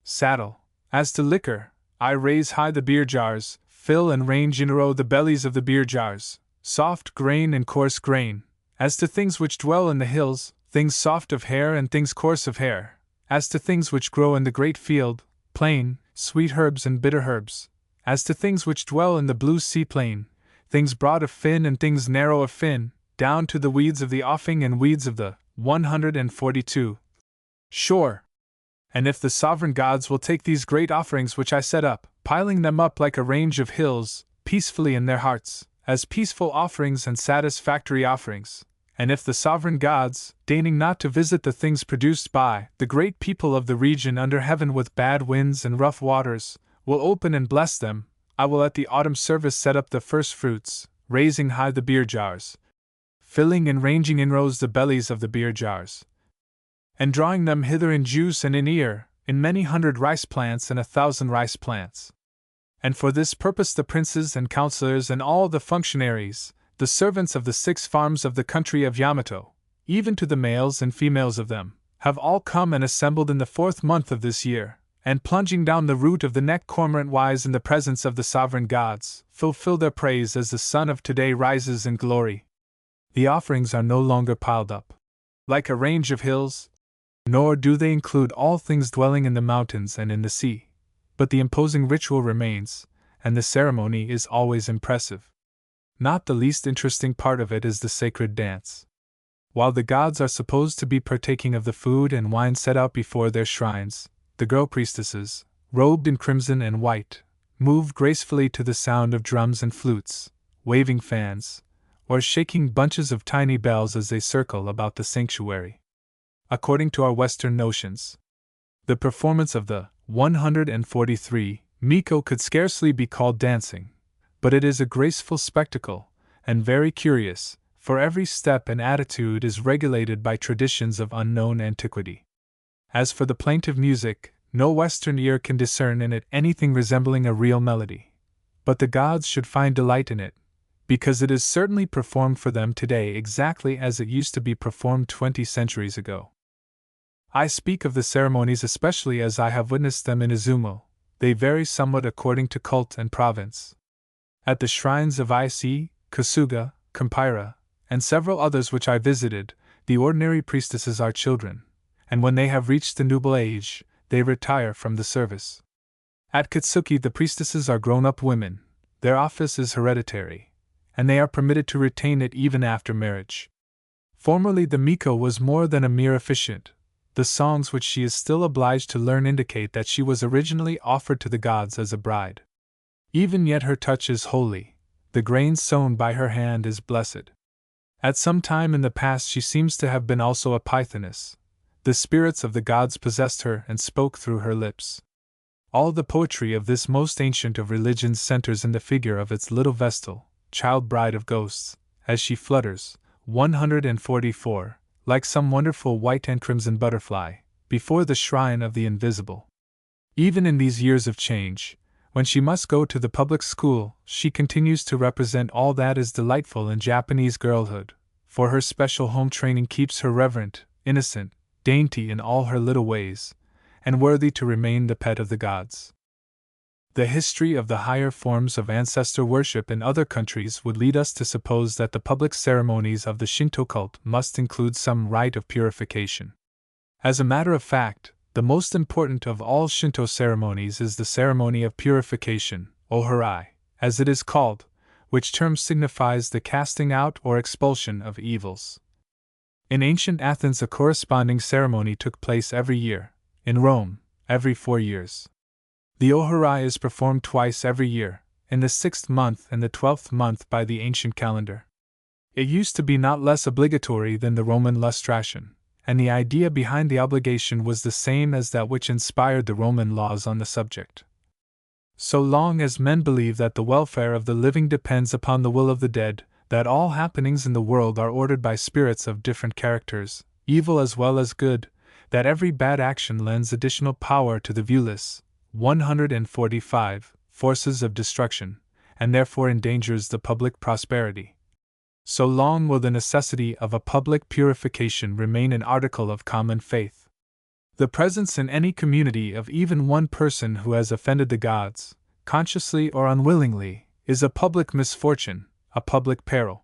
Speaker 1: saddle. As to liquor, I raise high the beer jars, fill and range in a row the bellies of the beer jars, soft grain and coarse grain. As to things which dwell in the hills, things soft of hair and things coarse of hair. As to things which grow in the great field, plain, sweet herbs and bitter herbs. As to things which dwell in the blue sea plain, things broad of fin and things narrow of fin, down to the weeds of the offing and weeds of the 142 shore. And if the sovereign gods will take these great offerings which I set up, piling them up like a range of hills, peacefully in their hearts, as peaceful offerings and satisfactory offerings, and if the sovereign gods, deigning not to visit the things produced by the great people of the region under heaven with bad winds and rough waters, will open and bless them, I will at the autumn service set up the first fruits, raising high the beer jars, filling and ranging in rows the bellies of the beer jars, and drawing them hither in juice and in ear, in many hundred rice plants and 1,000 rice plants. And for this purpose the princes and councillors and all the functionaries, the servants of the 6 farms of the country of Yamato, even to the males and females of them, have all come and assembled in the 4th month of this year, and plunging down the root of the neck cormorant-wise in the presence of the sovereign gods, fulfill their praise as the sun of today rises in glory. The offerings are no longer piled up like a range of hills, nor do they include all things dwelling in the mountains and in the sea, but the imposing ritual remains, and the ceremony is always impressive. Not the least interesting part of it is the sacred dance. While the gods are supposed to be partaking of the food and wine set out before their shrines, the girl priestesses, robed in crimson and white, move gracefully to the sound of drums and flutes, waving fans, or shaking bunches of tiny bells as they circle about the sanctuary. According to our Western notions, the performance of the 143 Miko could scarcely be called dancing, but it is a graceful spectacle, and very curious, for every step and attitude is regulated by traditions of unknown antiquity. As for the plaintive music, no Western ear can discern in it anything resembling a real melody, but the gods should find delight in it, because it is certainly performed for them today exactly as it used to be performed 20 centuries ago. I speak of the ceremonies especially as I have witnessed them in Izumo. They vary somewhat according to cult and province. At the shrines of Ise, Kasuga, Kampira, and several others which I visited, the ordinary priestesses are children, and when they have reached the nubile age, they retire from the service. At Katsuki the priestesses are grown-up women, their office is hereditary, and they are permitted to retain it even after marriage. Formerly the Miko was more than a mere officiant. The songs which she is still obliged to learn indicate that she was originally offered to the gods as a bride. Even yet her touch is holy, the grain sown by her hand is blessed. At some time in the past she seems to have been also a pythoness. The spirits of the gods possessed her and spoke through her lips. All the poetry of this most ancient of religions centers in the figure of its little Vestal, child bride of ghosts, as she flutters, 144, like some wonderful white and crimson butterfly, before the shrine of the invisible. Even in these years of change, when she must go to the public school, she continues to represent all that is delightful in Japanese girlhood, for her special home training keeps her reverent, innocent, dainty in all her little ways, and worthy to remain the pet of the gods. The history of the higher forms of ancestor worship in other countries would lead us to suppose that the public ceremonies of the Shinto cult must include some rite of purification. As a matter of fact, the most important of all Shinto ceremonies is the ceremony of purification, oharai, as it is called, which term signifies the casting out or expulsion of evils. In ancient Athens a corresponding ceremony took place every year, in Rome, every 4 years. The oharai is performed twice every year, in the 6th month and the 12th month by the ancient calendar. It used to be not less obligatory than the Roman lustration, and the idea behind the obligation was the same as that which inspired the Roman laws on the subject. So long as men believe that the welfare of the living depends upon the will of the dead, that all happenings in the world are ordered by spirits of different characters, evil as well as good, that every bad action lends additional power to the viewless, 145, forces of destruction, and therefore endangers the public prosperity. So long will the necessity of a public purification remain an article of common faith. The presence in any community of even one person who has offended the gods, consciously or unwillingly, is a public misfortune, a public peril.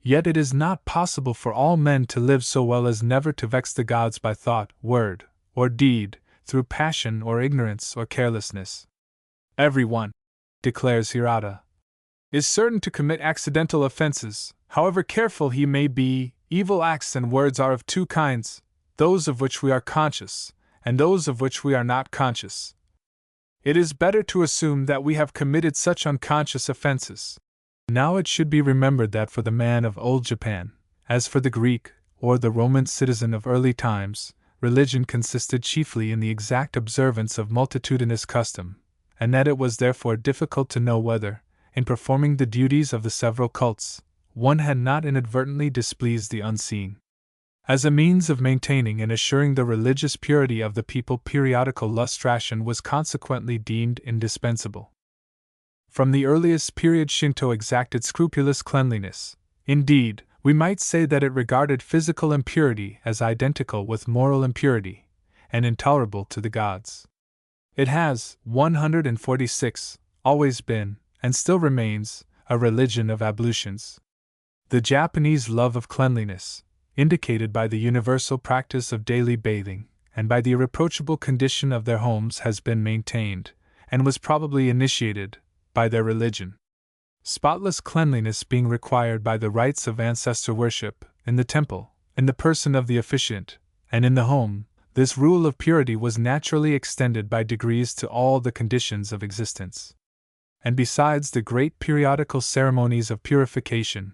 Speaker 1: Yet it is not possible for all men to live so well as never to vex the gods by thought, word, or deed, through passion or ignorance or carelessness. Everyone, declares Hirata, is certain to commit accidental offenses, however careful he may be. Evil acts and words are of two kinds, those of which we are conscious, and those of which we are not conscious. It is better to assume that we have committed such unconscious offenses. Now it should be remembered that for the man of old Japan, as for the Greek, or the Roman citizen of early times, religion consisted chiefly in the exact observance of multitudinous custom, and that it was therefore difficult to know whether, in performing the duties of the several cults, one had not inadvertently displeased the unseen. As a means of maintaining and assuring the religious purity of the people, periodical lustration was consequently deemed indispensable. From the earliest period Shinto exacted scrupulous cleanliness. Indeed, we might say that it regarded physical impurity as identical with moral impurity, and intolerable to the gods. It has, 146, always been, and still remains, a religion of ablutions. The Japanese love of cleanliness, indicated by the universal practice of daily bathing, and by the irreproachable condition of their homes, has been maintained, and was probably initiated, by their religion. Spotless cleanliness being required by the rites of ancestor worship, in the temple, in the person of the officiant, and in the home, this rule of purity was naturally extended by degrees to all the conditions of existence. And besides the great periodical ceremonies of purification,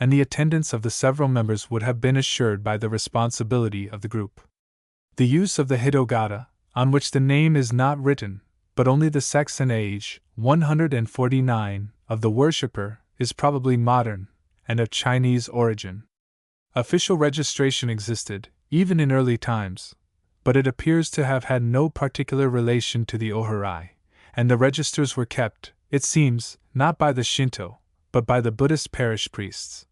Speaker 1: and the attendance of the several members would have been assured by the responsibility of the group. The use of the Hitogata, on which the name is not written, but only the sex and age, 149, of the worshipper, is probably modern, and of Chinese origin. Official registration existed, even in early times, but it appears to have had no particular relation to the Ohirai, and the registers were kept, it seems, not by the Shinto, but by the Buddhist parish priests.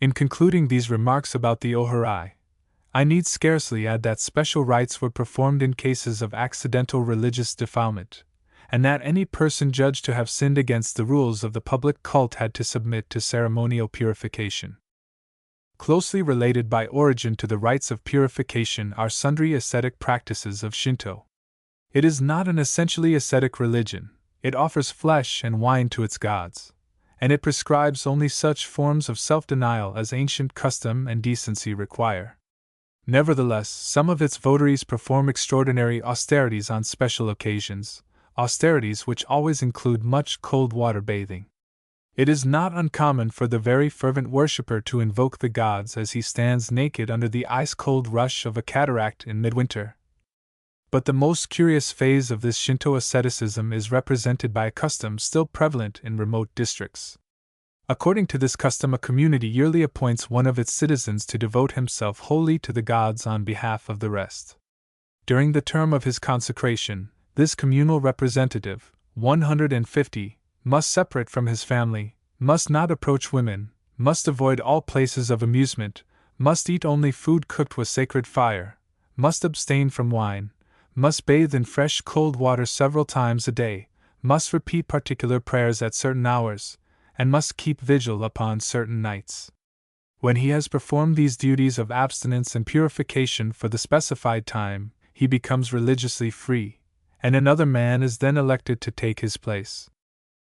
Speaker 1: In concluding these remarks about the Ohirai, I need scarcely add that special rites were performed in cases of accidental religious defilement, and that any person judged to have sinned against the rules of the public cult had to submit to ceremonial purification. Closely related by origin to the rites of purification are sundry ascetic practices of Shinto. It is not an essentially ascetic religion, it offers flesh and wine to its gods, and it prescribes only such forms of self-denial as ancient custom and decency require. Nevertheless, some of its votaries perform extraordinary austerities on special occasions, austerities which always include much cold water bathing. It is not uncommon for the very fervent worshipper to invoke the gods as he stands naked under the ice-cold rush of a cataract in midwinter. But the most curious phase of this Shinto asceticism is represented by a custom still prevalent in remote districts. According to this custom, a community yearly appoints one of its citizens to devote himself wholly to the gods on behalf of the rest. During the term of his consecration, this communal representative, 150, must separate from his family, must not approach women, must avoid all places of amusement, must eat only food cooked with sacred fire, must abstain from wine, must bathe in fresh cold water several times a day, must repeat particular prayers at certain hours, and must keep vigil upon certain nights. When he has performed these duties of abstinence and purification for the specified time, he becomes religiously free, and another man is then elected to take his place.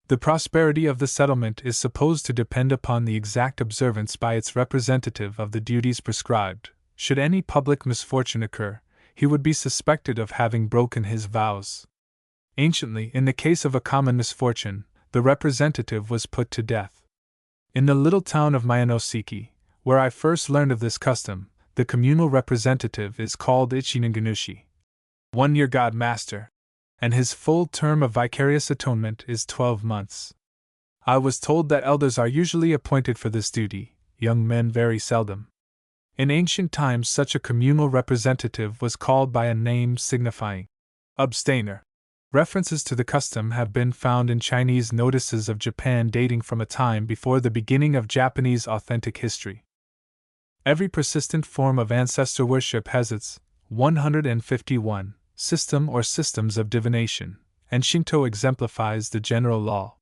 Speaker 1: The prosperity of the settlement is supposed to depend upon the exact observance by its representative of the duties prescribed. Should any public misfortune occur, he would be suspected of having broken his vows. Anciently, in the case of a common misfortune, the representative was put to death. In the little town of Myanoseki, where I first learned of this custom, the communal representative is called Ichinaganushi, 1-year God Master, and his full term of vicarious atonement is 12 months. I was told that elders are usually appointed for this duty, young men very seldom. In ancient times, such a communal representative was called by a name signifying abstainer. References to the custom have been found in Chinese notices of Japan dating from a time before the beginning of Japanese authentic history. Every persistent form of ancestor worship has its 151 system or systems of divination, and Shinto exemplifies the general law.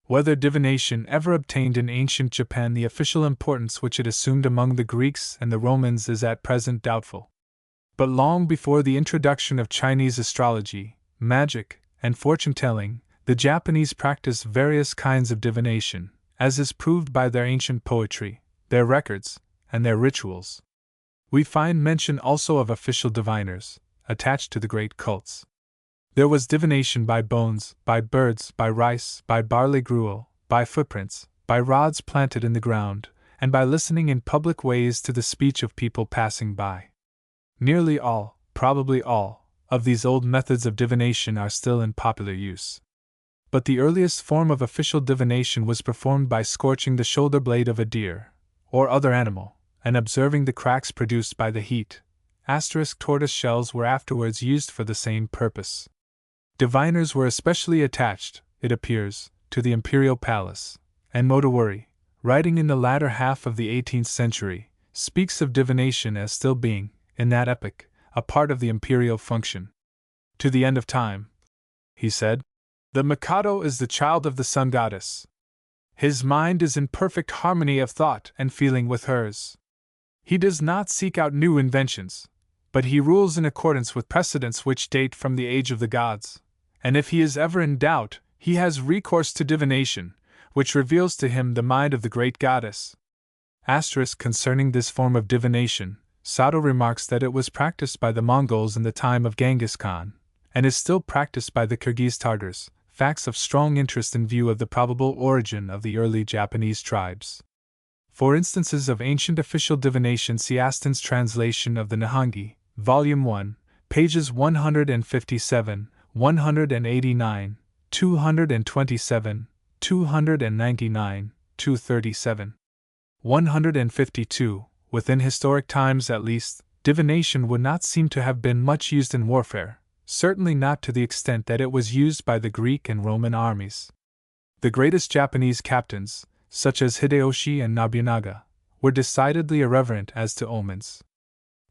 Speaker 1: Whether divination ever obtained in ancient Japan the official importance which it assumed among the Greeks and the Romans is at present doubtful. But long before the introduction of Chinese astrology, magic, and fortune-telling, the Japanese practiced various kinds of divination, as is proved by their ancient poetry, their records, and their rituals. We find mention also of official diviners, attached to the great cults. There was divination by bones, by birds, by rice, by barley gruel, by footprints, by rods planted in the ground, and by listening in public ways to the speech of people passing by. Nearly all, probably all, of these old methods of divination are still in popular use. But the earliest form of official divination was performed by scorching the shoulder blade of a deer, or other animal, and observing the cracks produced by the heat. Tortoise shells were afterwards used for the same purpose. Diviners were especially attached, it appears, to the imperial palace, and Modawari, writing in the latter half of the 18th century, speaks of divination as still being, in that epoch, a part of the imperial function. To the end of time, he said, the Mikado is the child of the sun goddess. His mind is in perfect harmony of thought and feeling with hers. He does not seek out new inventions, but he rules in accordance with precedents which date from the age of the gods, and if he is ever in doubt, he has recourse to divination, which reveals to him the mind of the great goddess. Concerning this form of divination, Sato remarks that it was practiced by the Mongols in the time of Genghis Khan, and is still practiced by the Kyrgyz Tatars, facts of strong interest in view of the probable origin of the early Japanese tribes. For instances of ancient official divination, see Aston's translation of the Nihongi, Volume 1, pages 157, 189, 227, 299, 237. 152. Within historic times at least, divination would not seem to have been much used in warfare, certainly not to the extent that it was used by the Greek and Roman armies. The greatest Japanese captains, such as Hideyoshi and Nobunaga, were decidedly irreverent as to omens.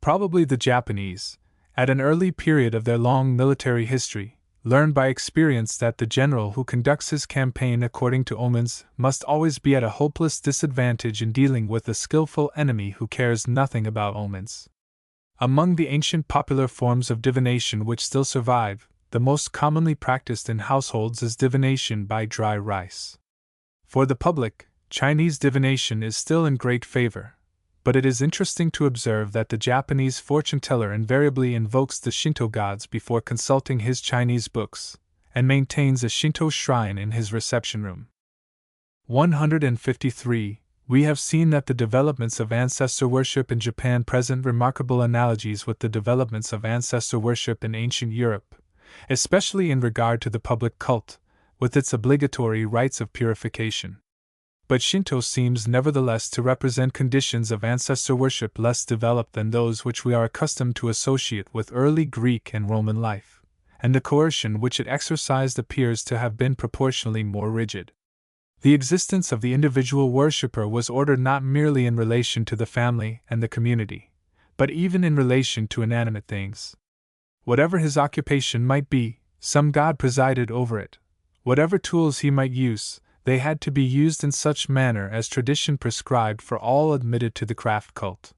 Speaker 1: Probably the Japanese, at an early period of their long military history, learned by experience that the general who conducts his campaign according to omens must always be at a hopeless disadvantage in dealing with a skillful enemy who cares nothing about omens. Among the ancient popular forms of divination which still survive, the most commonly practiced in households is divination by dry rice. For the public, Chinese divination is still in great favor, but it is interesting to observe that the Japanese fortune-teller invariably invokes the Shinto gods before consulting his Chinese books, and maintains a Shinto shrine in his reception room. 153. We have seen that the developments of ancestor worship in Japan present remarkable analogies with the developments of ancestor worship in ancient Europe, especially in regard to the public cult, with its obligatory rites of purification. But Shinto seems nevertheless to represent conditions of ancestor worship less developed than those which we are accustomed to associate with early Greek and Roman life, and the coercion which it exercised appears to have been proportionally more rigid. The existence of the individual worshipper was ordered not merely in relation to the family and the community, but even in relation to inanimate things. Whatever his occupation might be, some god presided over it. Whatever tools he might use, they had to be used in such manner as tradition prescribed for all admitted to the craft cult.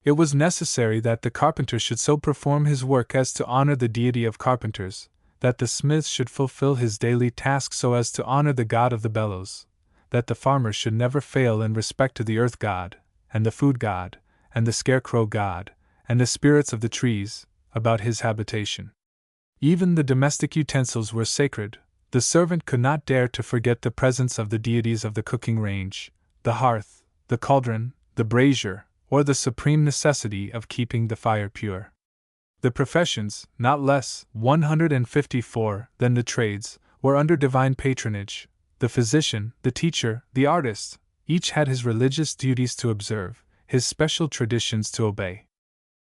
Speaker 1: It was necessary that the carpenter should so perform his work as to honor the deity of carpenters, that the smith should fulfill his daily task so as to honor the god of the bellows, that the farmer should never fail in respect to the earth god, and the food god, and the scarecrow god, and the spirits of the trees, about his habitation. Even the domestic utensils were sacred. The servant could not dare to forget the presence of the deities of the cooking range, the hearth, the cauldron, the brazier, or the supreme necessity of keeping the fire pure. The professions, not less, 154, than the trades, were under divine patronage. The physician, the teacher, the artist, each had his religious duties to observe, his special traditions to obey.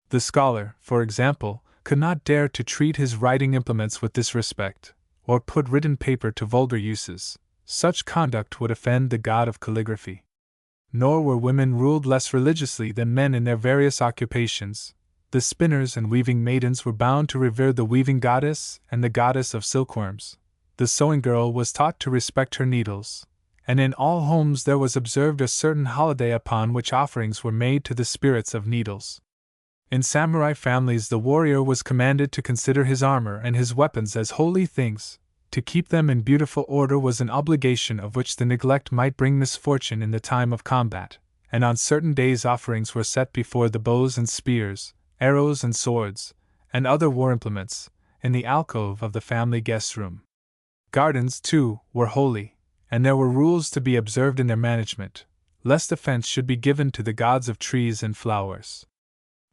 Speaker 1: The scholar, for example, could not dare to treat his writing implements with disrespect, or put written paper to vulgar uses. Such conduct would offend the god of calligraphy. Nor were women ruled less religiously than men in their various occupations. The spinners and weaving maidens were bound to revere the weaving goddess and the goddess of silkworms. The sewing girl was taught to respect her needles, and in all homes there was observed a certain holiday upon which offerings were made to the spirits of needles. In samurai families the warrior was commanded to consider his armor and his weapons as holy things. To keep them in beautiful order was an obligation of which the neglect might bring misfortune in the time of combat, and on certain days offerings were set before the bows and spears, arrows and swords, and other war implements, in the alcove of the family guest room. Gardens, too, were holy, and there were rules to be observed in their management, lest offense should be given to the gods of trees and flowers.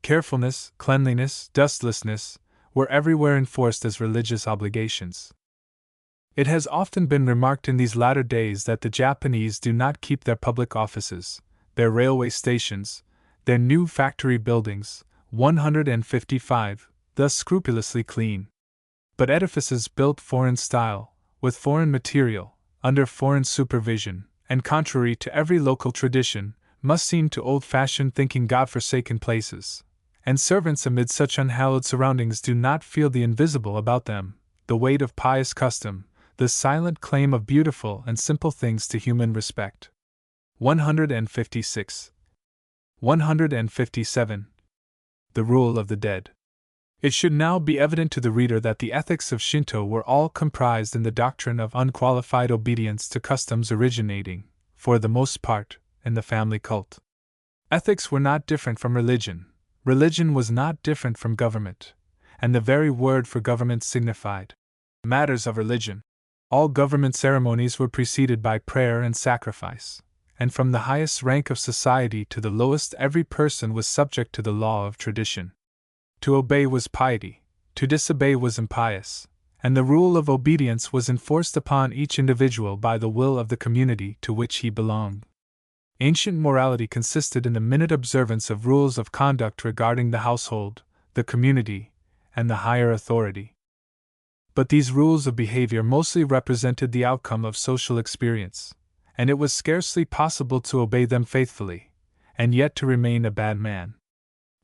Speaker 1: Carefulness, cleanliness, dustlessness, were everywhere enforced as religious obligations. It has often been remarked in these latter days that the Japanese do not keep their public offices, their railway stations, their new factory buildings, 155, thus scrupulously clean. But edifices built foreign style, with foreign material, under foreign supervision, and contrary to every local tradition, must seem to old-fashioned thinking God-forsaken places, and servants amid such unhallowed surroundings do not feel the invisible about them, the weight of pious custom, the silent claim of beautiful and simple things to human respect. 156. 157. The Rule of the Dead. It should now be evident to the reader that the ethics of Shinto were all comprised in the doctrine of unqualified obedience to customs originating, for the most part, in the family cult. Ethics were not different from religion, religion was not different from government, and the very word for government signified matters of religion. All government ceremonies were preceded by prayer and sacrifice, and from the highest rank of society to the lowest every person was subject to the law of tradition. To obey was piety, to disobey was impious, and the rule of obedience was enforced upon each individual by the will of the community to which he belonged. Ancient morality consisted in the minute observance of rules of conduct regarding the household, the community, and the higher authority. But these rules of behavior mostly represented the outcome of social experience, and it was scarcely possible to obey them faithfully, and yet to remain a bad man.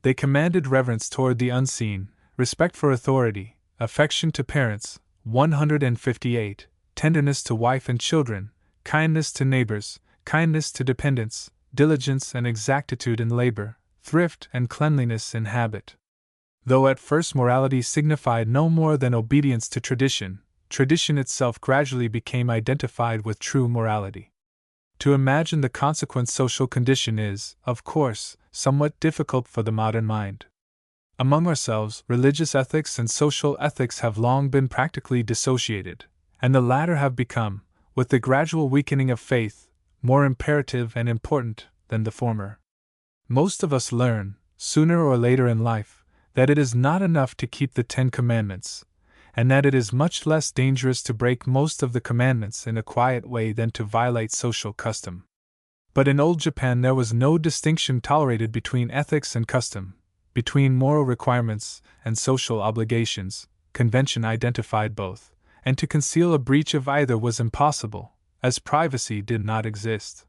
Speaker 1: They commanded reverence toward the unseen, respect for authority, affection to parents, 158, tenderness to wife and children, kindness to neighbors, kindness to dependents, diligence and exactitude in labor, thrift and cleanliness in habit. Though at first morality signified no more than obedience to tradition, tradition itself gradually became identified with true morality. To imagine the consequent social condition is, of course, somewhat difficult for the modern mind. Among ourselves, religious ethics and social ethics have long been practically dissociated, and the latter have become, with the gradual weakening of faith, more imperative and important than the former. Most of us learn, sooner or later in life, that it is not enough to keep the 10 Commandments, and that it is much less dangerous to break most of the commandments in a quiet way than to violate social custom. But in old Japan there was no distinction tolerated between ethics and custom, between moral requirements and social obligations. Convention identified both, and to conceal a breach of either was impossible, as privacy did not exist.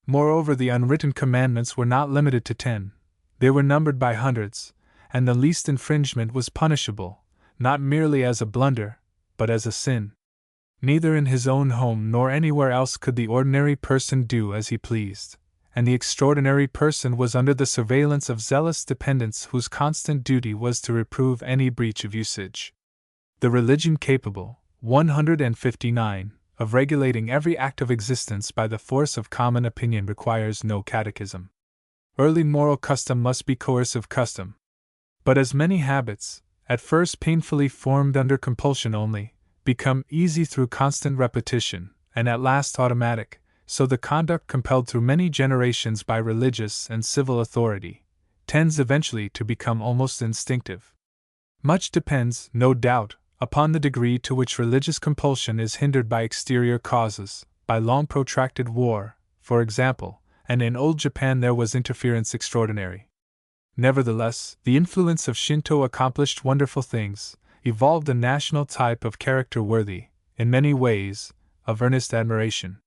Speaker 1: Moreover, the unwritten commandments were not limited to 10, they were numbered by hundreds, and the least infringement was punishable, not merely as a blunder, but as a sin. Neither in his own home nor anywhere else could the ordinary person do as he pleased, and the extraordinary person was under the surveillance of zealous dependents whose constant duty was to reprove any breach of usage. The religion capable, 159, of regulating every act of existence by the force of common opinion requires no catechism. Early moral custom must be coercive custom. But as many habits, at first painfully formed under compulsion only, become easy through constant repetition, and at last automatic, so the conduct compelled through many generations by religious and civil authority tends eventually to become almost instinctive. Much depends, no doubt, upon the degree to which religious compulsion is hindered by exterior causes, by long protracted war, for example, and in old Japan there was interference extraordinary. Nevertheless, the influence of Shinto accomplished wonderful things, evolved a national type of character worthy, in many ways, of earnest admiration.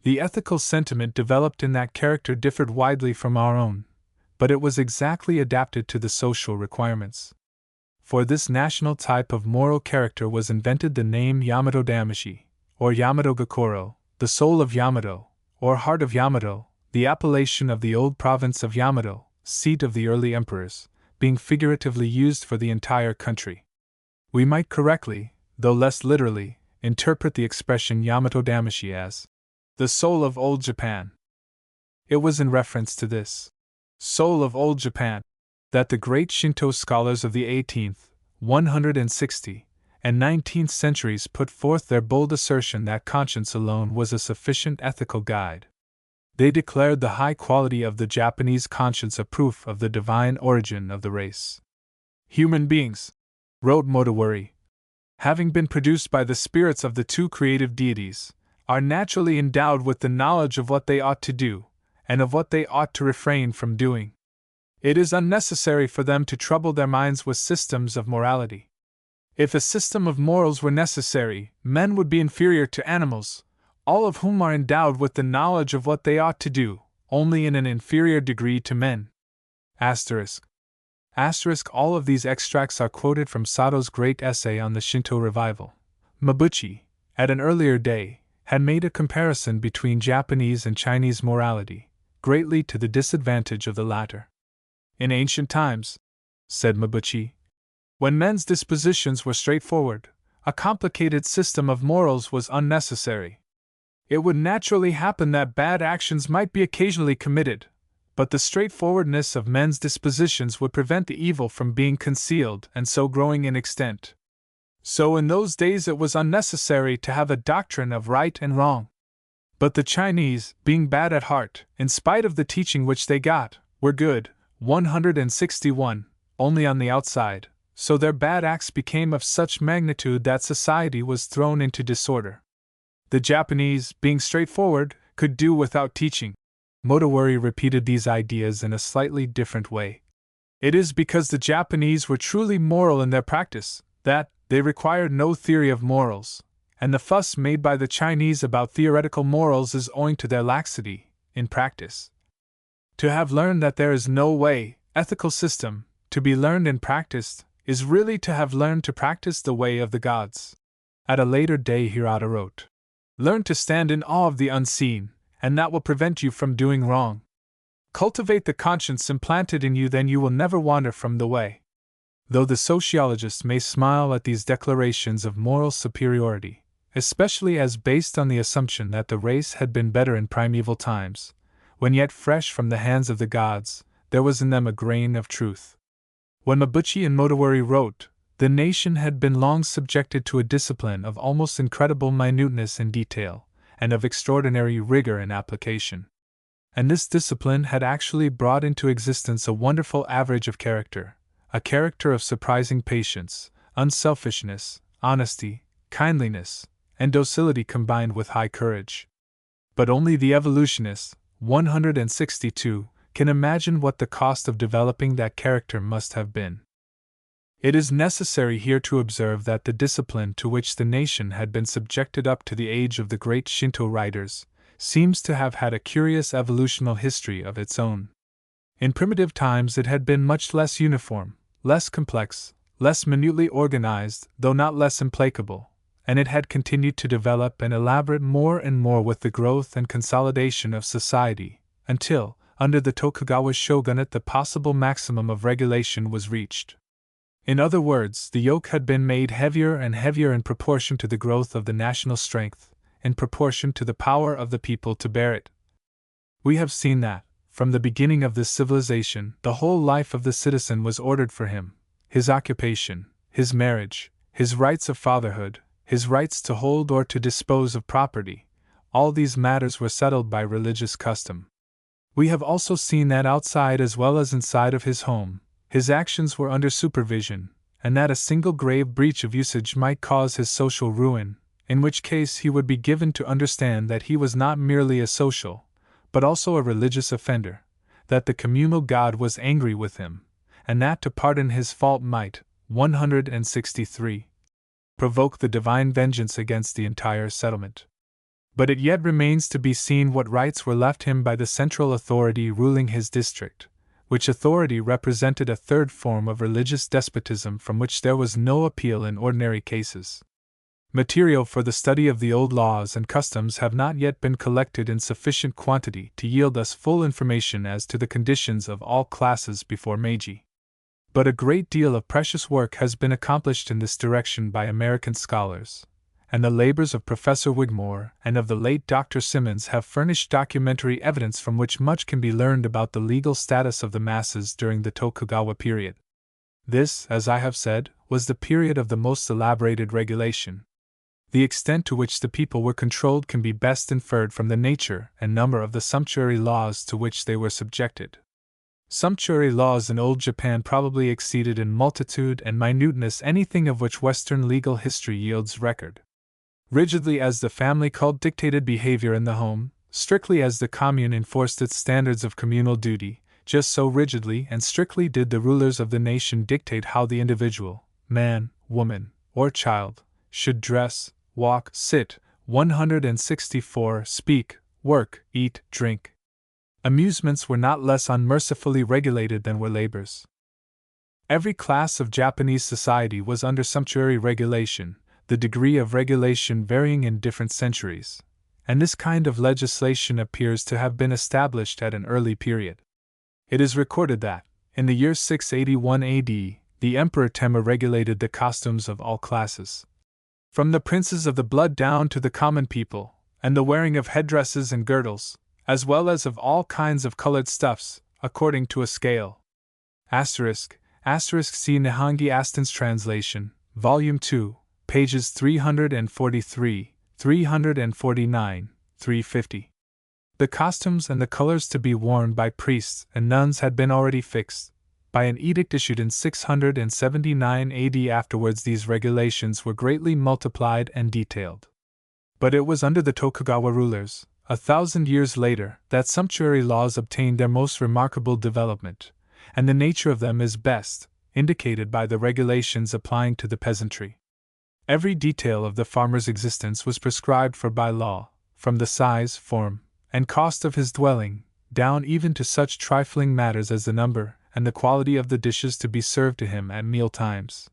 Speaker 1: The ethical sentiment developed in that character differed widely from our own, but it was exactly adapted to the social requirements. For this national type of moral character was invented the name Yamato Damashi, or Yamato Gakoro, the soul of Yamato, or heart of Yamato, the appellation of the old province of Yamato, seat of the early emperors, being figuratively used for the entire country. We might correctly, though less literally, interpret the expression Yamato Damashi as the soul of old Japan. It was in reference to this soul of old Japan that the great Shinto scholars of the 18th, 160, and 19th centuries put forth their bold assertion that conscience alone was a sufficient ethical guide. They declared the high quality of the Japanese conscience a proof of the divine origin of the race. Human beings, wrote Modawari, having been produced by the spirits of the two creative deities, are naturally endowed with the knowledge of what they ought to do, and of what they ought to refrain from doing. It is unnecessary for them to trouble their minds with systems of morality. If a system of morals were necessary, men would be inferior to animals, all of whom are endowed with the knowledge of what they ought to do, only in an inferior degree to men. Asterisk. All of these extracts are quoted from Sato's great essay on the Shinto revival. Mabuchi, at an earlier day, had made a comparison between Japanese and Chinese morality, greatly to the disadvantage of the latter. In ancient times, said Mabuchi, when men's dispositions were straightforward, a complicated system of morals was unnecessary. It would naturally happen that bad actions might be occasionally committed, but the straightforwardness of men's dispositions would prevent the evil from being concealed and so growing in extent. So in those days it was unnecessary to have a doctrine of right and wrong. But the Chinese, being bad at heart, in spite of the teaching which they got, were good, 161, only on the outside, so their bad acts became of such magnitude that society was thrown into disorder. The Japanese, being straightforward, could do without teaching. Motowori repeated these ideas in a slightly different way. It is because the Japanese were truly moral in their practice that they required no theory of morals, and the fuss made by the Chinese about theoretical morals is owing to their laxity in practice. To have learned that there is no way, ethical system, to be learned and practiced, is really to have learned to practice the way of the gods. At a later day Hirata wrote, "Learn to stand in awe of the unseen, and that will prevent you from doing wrong. Cultivate the conscience implanted in you, then you will never wander from the way." Though the sociologists may smile at these declarations of moral superiority, especially as based on the assumption that the race had been better in primeval times, when yet fresh from the hands of the gods, there was in them a grain of truth. When Mabuchi and Motowori wrote, the nation had been long subjected to a discipline of almost incredible minuteness in detail, and of extraordinary rigor in application. And this discipline had actually brought into existence a wonderful average of character, a character of surprising patience, unselfishness, honesty, kindliness, and docility combined with high courage. But only the evolutionist, 162, can imagine what the cost of developing that character must have been. It is necessary here to observe that the discipline to which the nation had been subjected up to the age of the great Shinto writers seems to have had a curious evolutional history of its own. In primitive times it had been much less uniform, less complex, less minutely organized, though not less implacable, and it had continued to develop and elaborate more and more with the growth and consolidation of society, until, under the Tokugawa shogunate, the possible maximum of regulation was reached. In other words, the yoke had been made heavier and heavier in proportion to the growth of the national strength, in proportion to the power of the people to bear it. We have seen that, from the beginning of this civilization, the whole life of the citizen was ordered for him: his occupation, his marriage, his rights of fatherhood, his rights to hold or to dispose of property. All these matters were settled by religious custom. We have also seen that outside as well as inside of his home, his actions were under supervision, and that a single grave breach of usage might cause his social ruin, in which case he would be given to understand that he was not merely a social, but also a religious offender, that the communal God was angry with him, and that to pardon his fault might, 163, provoke the divine vengeance against the entire settlement. But it yet remains to be seen what rights were left him by the central authority ruling his district, which authority represented a third form of religious despotism from which there was no appeal in ordinary cases. Material for the study of the old laws and customs have not yet been collected in sufficient quantity to yield us full information as to the conditions of all classes before Meiji. But a great deal of precious work has been accomplished in this direction by American scholars, and the labors of Professor Wigmore and of the late Dr. Simmons have furnished documentary evidence from which much can be learned about the legal status of the masses during the Tokugawa period. This, as I have said, was the period of the most elaborated regulation. The extent to which the people were controlled can be best inferred from the nature and number of the sumptuary laws to which they were subjected. Sumptuary laws in old Japan probably exceeded in multitude and minuteness anything of which Western legal history yields record. Rigidly as the family cult dictated behavior in the home, strictly as the commune enforced its standards of communal duty, just so rigidly and strictly did the rulers of the nation dictate how the individual, man, woman, or child, should dress, walk, sit, 164, speak, work, eat, drink. Amusements were not less unmercifully regulated than were labors. Every class of Japanese society was under sumptuary regulation, the degree of regulation varying in different centuries, and this kind of legislation appears to have been established at an early period. It is recorded that, in the year 681 AD, the Emperor Temmu regulated the costumes of all classes, from the princes of the blood down to the common people, and the wearing of headdresses and girdles, as well as of all kinds of colored stuffs, according to a scale. **See Nihongi Aston's translation, Volume 2, pages 343, 349, 350. The costumes and the colors to be worn by priests and nuns had been already fixed by an edict issued in 679 AD. Afterwards, these regulations were greatly multiplied and detailed. But it was under the Tokugawa rulers, 1,000 years later, that sumptuary laws obtained their most remarkable development, and the nature of them is best indicated by the regulations applying to the peasantry. Every detail of the farmer's existence was prescribed for by law, from the size, form, and cost of his dwelling, down even to such trifling matters as the number and the quality of the dishes to be served to him at meal times.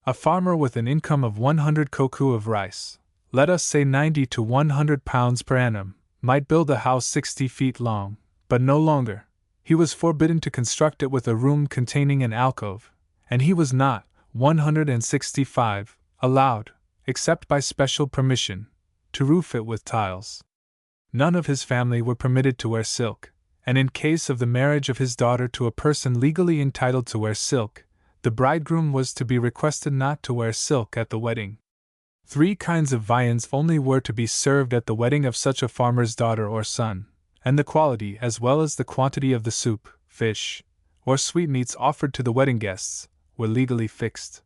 Speaker 1: A farmer with an income of 100 koku of rice, let us say 90 to 100 pounds per annum, might build a house 60 feet long, but no longer. He was forbidden to construct it with a room containing an alcove, and he was not, 165, allowed, except by special permission, to roof it with tiles. None of his family were permitted to wear silk, and in case of the marriage of his daughter to a person legally entitled to wear silk, the bridegroom was to be requested not to wear silk at the wedding. 3 kinds of viands only were to be served at the wedding of such a farmer's daughter or son, and the quality as well as the quantity of the soup, fish, or sweetmeats offered to the wedding guests were legally fixed.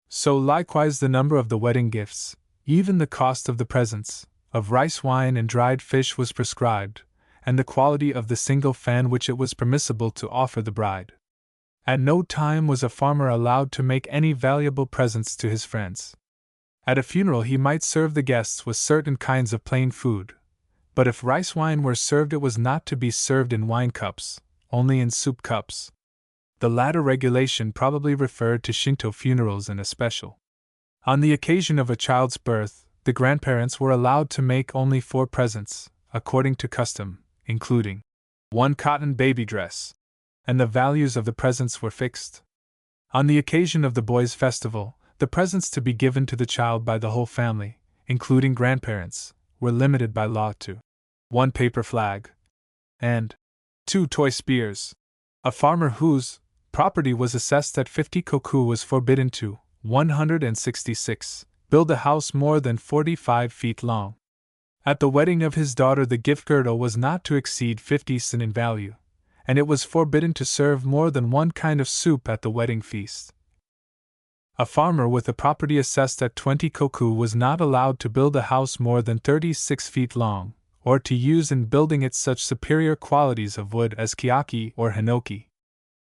Speaker 1: So likewise the number of the wedding gifts, even the cost of the presents, of rice wine and dried fish was prescribed, and the quality of the single fan which it was permissible to offer the bride. At no time was a farmer allowed to make any valuable presents to his friends. At a funeral he might serve the guests with certain kinds of plain food, but if rice wine were served it was not to be served in wine cups, only in soup cups. The latter regulation probably referred to Shinto funerals in especial. On the occasion of a child's birth, the grandparents were allowed to make only 4 presents, according to custom, including 1 cotton baby dress, and the values of the presents were fixed. On the occasion of the boy's festival, the presents to be given to the child by the whole family, including grandparents, were limited by law to 1 paper flag and 2 toy spears. A farmer whose property was assessed at 50 koku was forbidden to 166 build a house more than 45 feet long. At the wedding of his daughter the gift girdle was not to exceed 50 sen in value, and it was forbidden to serve more than 1 kind of soup at the wedding feast. A farmer with a property assessed at 20 koku was not allowed to build a house more than 36 feet long, or to use in building it such superior qualities of wood as kiaki or hinoki.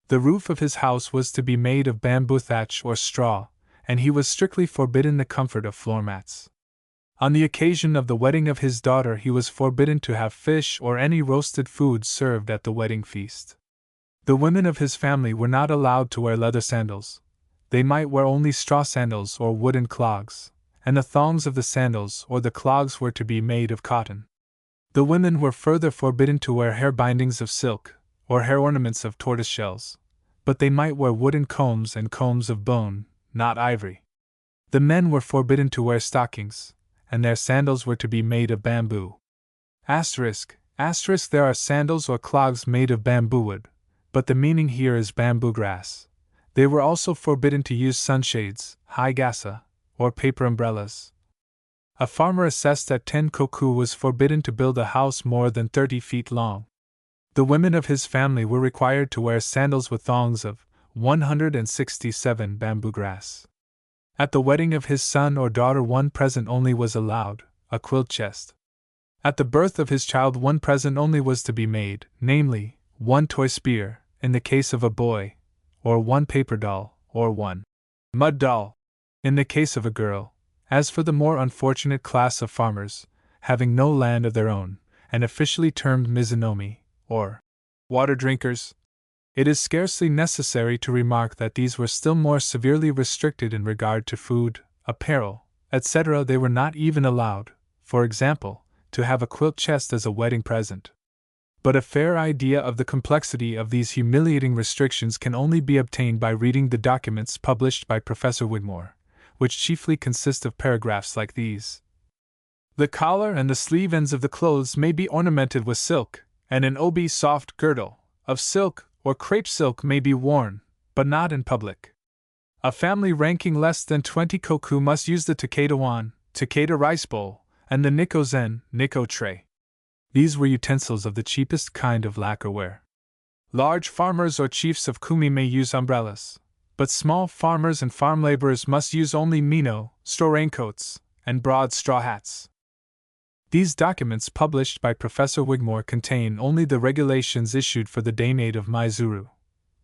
Speaker 1: The roof of his house was to be made of bamboo thatch or straw, and he was strictly forbidden the comfort of floor mats. On the occasion of the wedding of his daughter he was forbidden to have fish or any roasted food served at the wedding feast. The women of his family were not allowed to wear leather sandals. They might wear only straw sandals or wooden clogs, and the thongs of the sandals or the clogs were to be made of cotton. The women were further forbidden to wear hair bindings of silk, or hair ornaments of tortoise shells, but they might wear wooden combs and combs of bone, not ivory. The men were forbidden to wear stockings, and their sandals were to be made of bamboo. **** There are sandals or clogs made of bamboo wood, but the meaning here is bamboo grass. They were also forbidden to use sunshades, higasa, or paper umbrellas. A farmer assessed at 10 koku was forbidden to build a house more than 30 feet long. The women of his family were required to wear sandals with thongs of 167 bamboo grass. At the wedding of his son or daughter 1 present only was allowed, a quilt chest. At the birth of his child 1 present only was to be made, namely, 1 toy spear, in the case of a boy, or 1 paper doll, or 1 mud doll, in the case of a girl. As for the more unfortunate class of farmers, having no land of their own, and officially termed mizunomi, or water drinkers, it is scarcely necessary to remark that these were still more severely restricted in regard to food, apparel, etc. They were not even allowed, for example, to have a quilt chest as a wedding present. But a fair idea of the complexity of these humiliating restrictions can only be obtained by reading the documents published by Professor Whitmore, which chiefly consist of paragraphs like these. The collar and the sleeve ends of the clothes may be ornamented with silk, and an obi soft girdle of silk or crepe silk may be worn, but not in public. A family ranking less than 20 koku must use the takeda wand, takeda rice bowl, and the nikko zen, nikko tray. These were utensils of the cheapest kind of lacquerware. Large farmers or chiefs of kumi may use umbrellas, but small farmers and farm laborers must use only mino, straw raincoats, and broad straw hats. These documents published by Professor Wigmore contain only the regulations issued for the Dainate of Maizuru,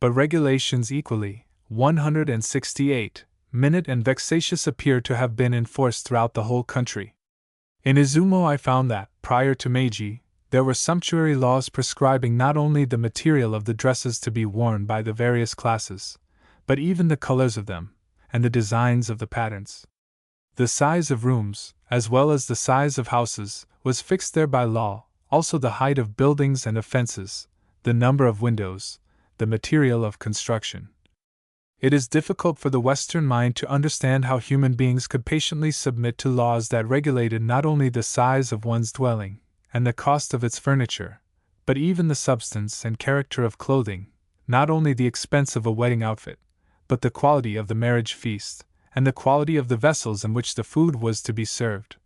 Speaker 1: but regulations equally 168 minute and vexatious appear to have been enforced throughout the whole country. In Izumo I found that, prior to Meiji, there were sumptuary laws prescribing not only the material of the dresses to be worn by the various classes, but even the colors of them, and the designs of the patterns. The size of rooms, as well as the size of houses, was fixed there by law, also the height of buildings and of fences, the number of windows, the material of construction. It is difficult for the Western mind to understand how human beings could patiently submit to laws that regulated not only the size of one's dwelling, and the cost of its furniture, but even the substance and character of clothing, not only the expense of a wedding outfit, but the quality of the marriage feast, and the quality of the vessels in which the food was to be served.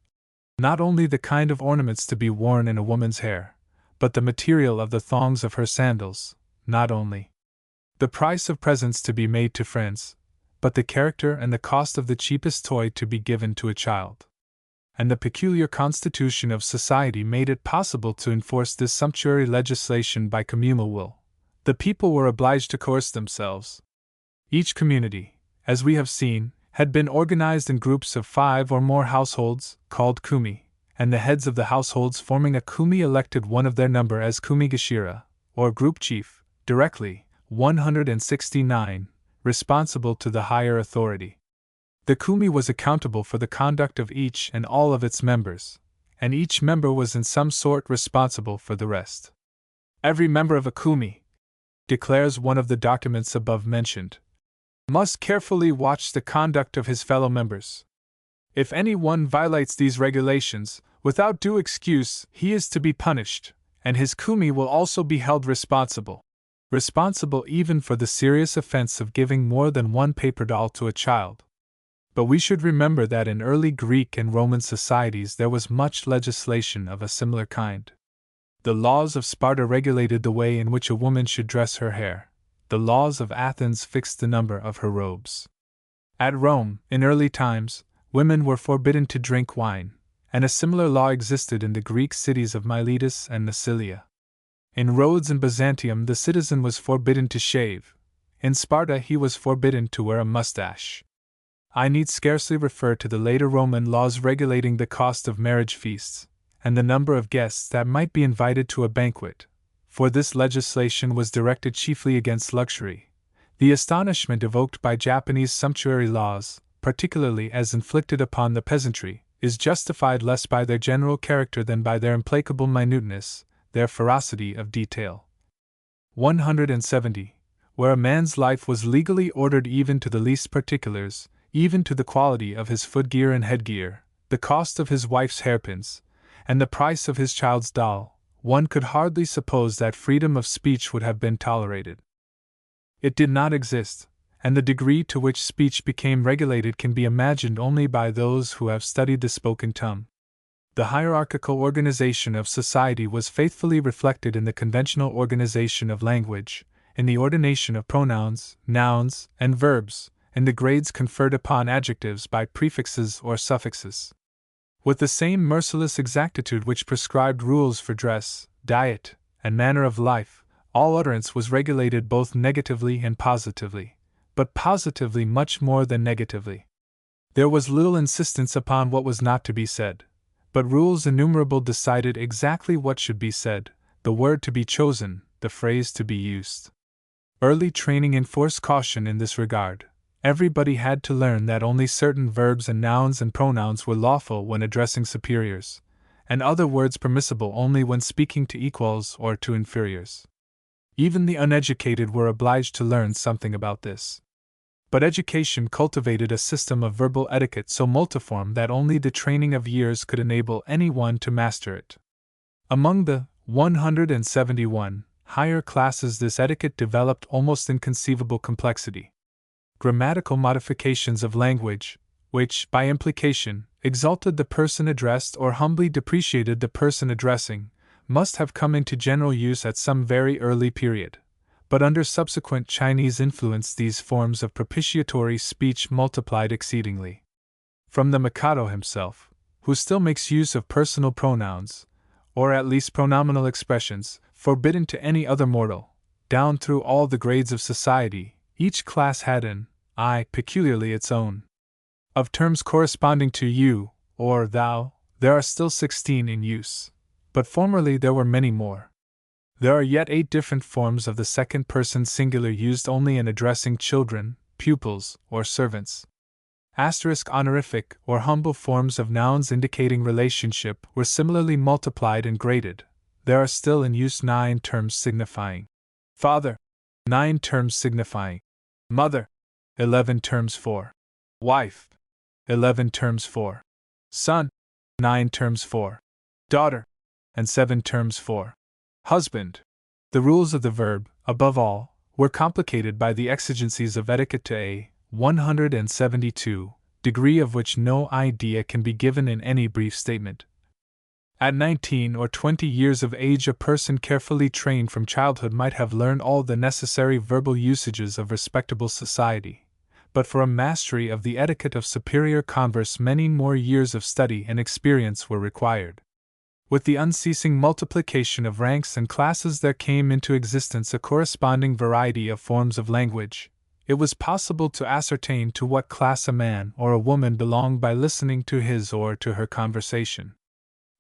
Speaker 1: Not only the kind of ornaments to be worn in a woman's hair, but the material of the thongs of her sandals, not only the price of presents to be made to friends, but the character and the cost of the cheapest toy to be given to a child. And the peculiar constitution of society made it possible to enforce this sumptuary legislation by communal will. The people were obliged to coerce themselves. Each community, as we have seen, had been organized in groups of 5 or more households, called kumi, and the heads of the households forming a kumi elected one of their number as kumigashira, or group chief, directly, 169, responsible to the higher authority. The kumi was accountable for the conduct of each and all of its members, and each member was in some sort responsible for the rest. Every member of a kumi, declares one of the documents above mentioned, must carefully watch the conduct of his fellow members. If any one violates these regulations, without due excuse, he is to be punished, and his kumi will also be held responsible even for the serious offense of giving more than one paper doll to a child. But we should remember that in early Greek and Roman societies there was much legislation of a similar kind. The laws of Sparta regulated the way in which a woman should dress her hair. The laws of Athens fixed the number of her robes. At Rome, in early times, women were forbidden to drink wine, and a similar law existed in the Greek cities of Miletus and Massilia. In Rhodes and Byzantium the citizen was forbidden to shave. In Sparta he was forbidden to wear a mustache. I need scarcely refer to the later Roman laws regulating the cost of marriage feasts, and the number of guests that might be invited to a banquet, for this legislation was directed chiefly against luxury. The astonishment evoked by Japanese sumptuary laws, particularly as inflicted upon the peasantry, is justified less by their general character than by their implacable minuteness, their ferocity of detail. 170. Where a man's life was legally ordered even to the least particulars, even to the quality of his footgear and headgear, the cost of his wife's hairpins, and the price of his child's doll, one could hardly suppose that freedom of speech would have been tolerated. It did not exist, and the degree to which speech became regulated can be imagined only by those who have studied the spoken tongue. The hierarchical organization of society was faithfully reflected in the conventional organization of language, in the ordination of pronouns, nouns, and verbs, in the grades conferred upon adjectives by prefixes or suffixes. With the same merciless exactitude which prescribed rules for dress, diet, and manner of life, all utterance was regulated both negatively and positively, but positively much more than negatively. There was little insistence upon what was not to be said, but rules innumerable decided exactly what should be said, the word to be chosen, the phrase to be used. Early training enforced caution in this regard. Everybody had to learn that only certain verbs and nouns and pronouns were lawful when addressing superiors, and other words permissible only when speaking to equals or to inferiors. Even the uneducated were obliged to learn something about this. But education cultivated a system of verbal etiquette so multiform that only the training of years could enable anyone to master it. Among the 171 higher classes this etiquette developed almost inconceivable complexity. Grammatical modifications of language, which, by implication, exalted the person addressed or humbly depreciated the person addressing, must have come into general use at some very early period, but under subsequent Chinese influence these forms of propitiatory speech multiplied exceedingly. From the Mikado himself, who still makes use of personal pronouns, or at least pronominal expressions, forbidden to any other mortal, down through all the grades of society, each class had an I peculiarly its own. Of terms corresponding to you, or thou, there are still 16 in use, but formerly there were many more. There are yet 8 different forms of the second person singular used only in addressing children, pupils, or servants. Honorific or humble forms of nouns indicating relationship were similarly multiplied and graded. There are still in use 9 terms signifying father, 9 terms signifying mother, 11 terms for wife, 11 terms for son, 9 terms for daughter, and 7 terms for husband. The rules of the verb, above all, were complicated by the exigencies of etiquette to a 172 degree of which no idea can be given in any brief statement. At 19 or 20 years of age, a person carefully trained from childhood might have learned all the necessary verbal usages of respectable society, but for a mastery of the etiquette of superior converse many more years of study and experience were required. With the unceasing multiplication of ranks and classes there came into existence a corresponding variety of forms of language. It was possible to ascertain to what class a man or a woman belonged by listening to his or to her conversation.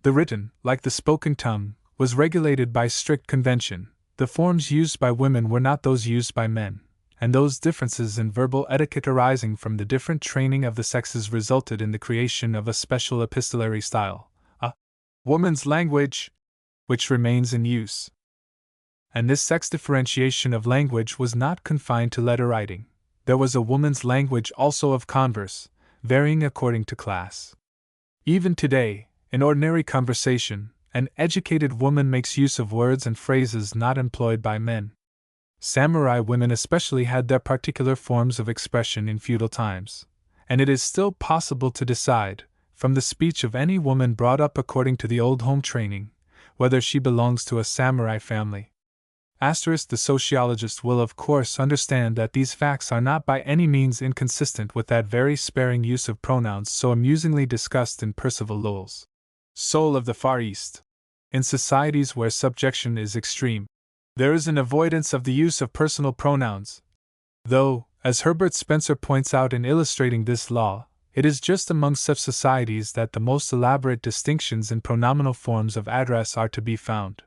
Speaker 1: The written, like the spoken tongue, was regulated by strict convention. The forms used by women were not those used by men, and those differences in verbal etiquette arising from the different training of the sexes resulted in the creation of a special epistolary style, a woman's language, which remains in use. And this sex differentiation of language was not confined to letter writing. There was a woman's language also of converse, varying according to class. Even today, in ordinary conversation, an educated woman makes use of words and phrases not employed by men. Samurai women especially had their particular forms of expression in feudal times, and it is still possible to decide, from the speech of any woman brought up according to the old home training, whether she belongs to a samurai family. The sociologist will of course understand that these facts are not by any means inconsistent with that very sparing use of pronouns so amusingly discussed in Percival Lowell's Soul of the Far East. In societies where subjection is extreme, there is an avoidance of the use of personal pronouns, though, as Herbert Spencer points out in illustrating this law, it is just among such societies that the most elaborate distinctions in pronominal forms of address are to be found.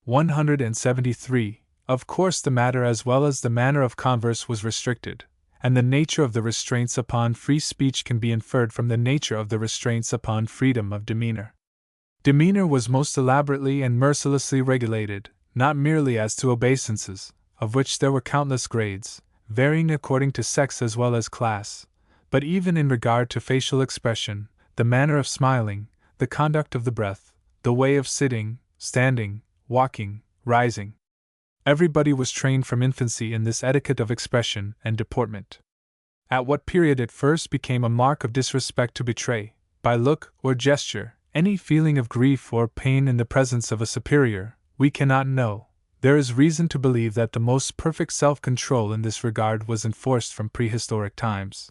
Speaker 1: 173. Of course, the matter as well as the manner of converse was restricted, and the nature of the restraints upon free speech can be inferred from the nature of the restraints upon freedom of demeanor. Demeanor was most elaborately and mercilessly regulated, not merely as to obeisances, of which there were countless grades, varying according to sex as well as class, but even in regard to facial expression, the manner of smiling, the conduct of the breath, the way of sitting, standing, walking, rising. Everybody was trained from infancy in this etiquette of expression and deportment. At what period it first became a mark of disrespect to betray, by look or gesture, any feeling of grief or pain in the presence of a superior, we cannot know. There is reason to believe that the most perfect self-control in this regard was enforced from prehistoric times.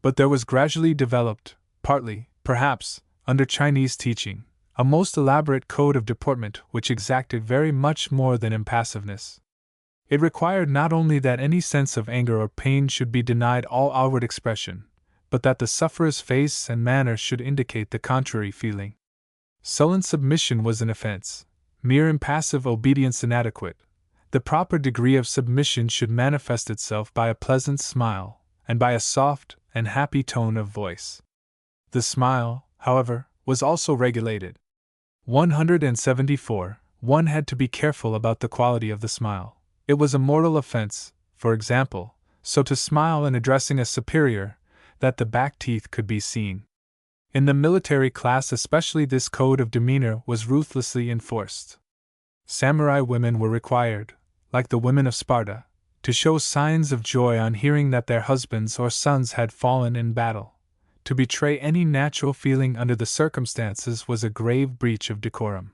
Speaker 1: But there was gradually developed, partly, perhaps, under Chinese teaching, a most elaborate code of deportment which exacted very much more than impassiveness. It required not only that any sense of anger or pain should be denied all outward expression, but that the sufferer's face and manner should indicate the contrary feeling. Sullen submission was an offense, mere impassive obedience inadequate. The proper degree of submission should manifest itself by a pleasant smile, and by a soft and happy tone of voice. The smile, however, was also regulated. 174. One had to be careful about the quality of the smile. It was a mortal offense, for example, so to smile in addressing a superior, that the back teeth could be seen. In the military class especially this code of demeanor was ruthlessly enforced. Samurai women were required, like the women of Sparta, to show signs of joy on hearing that their husbands or sons had fallen in battle. To betray any natural feeling under the circumstances was a grave breach of decorum.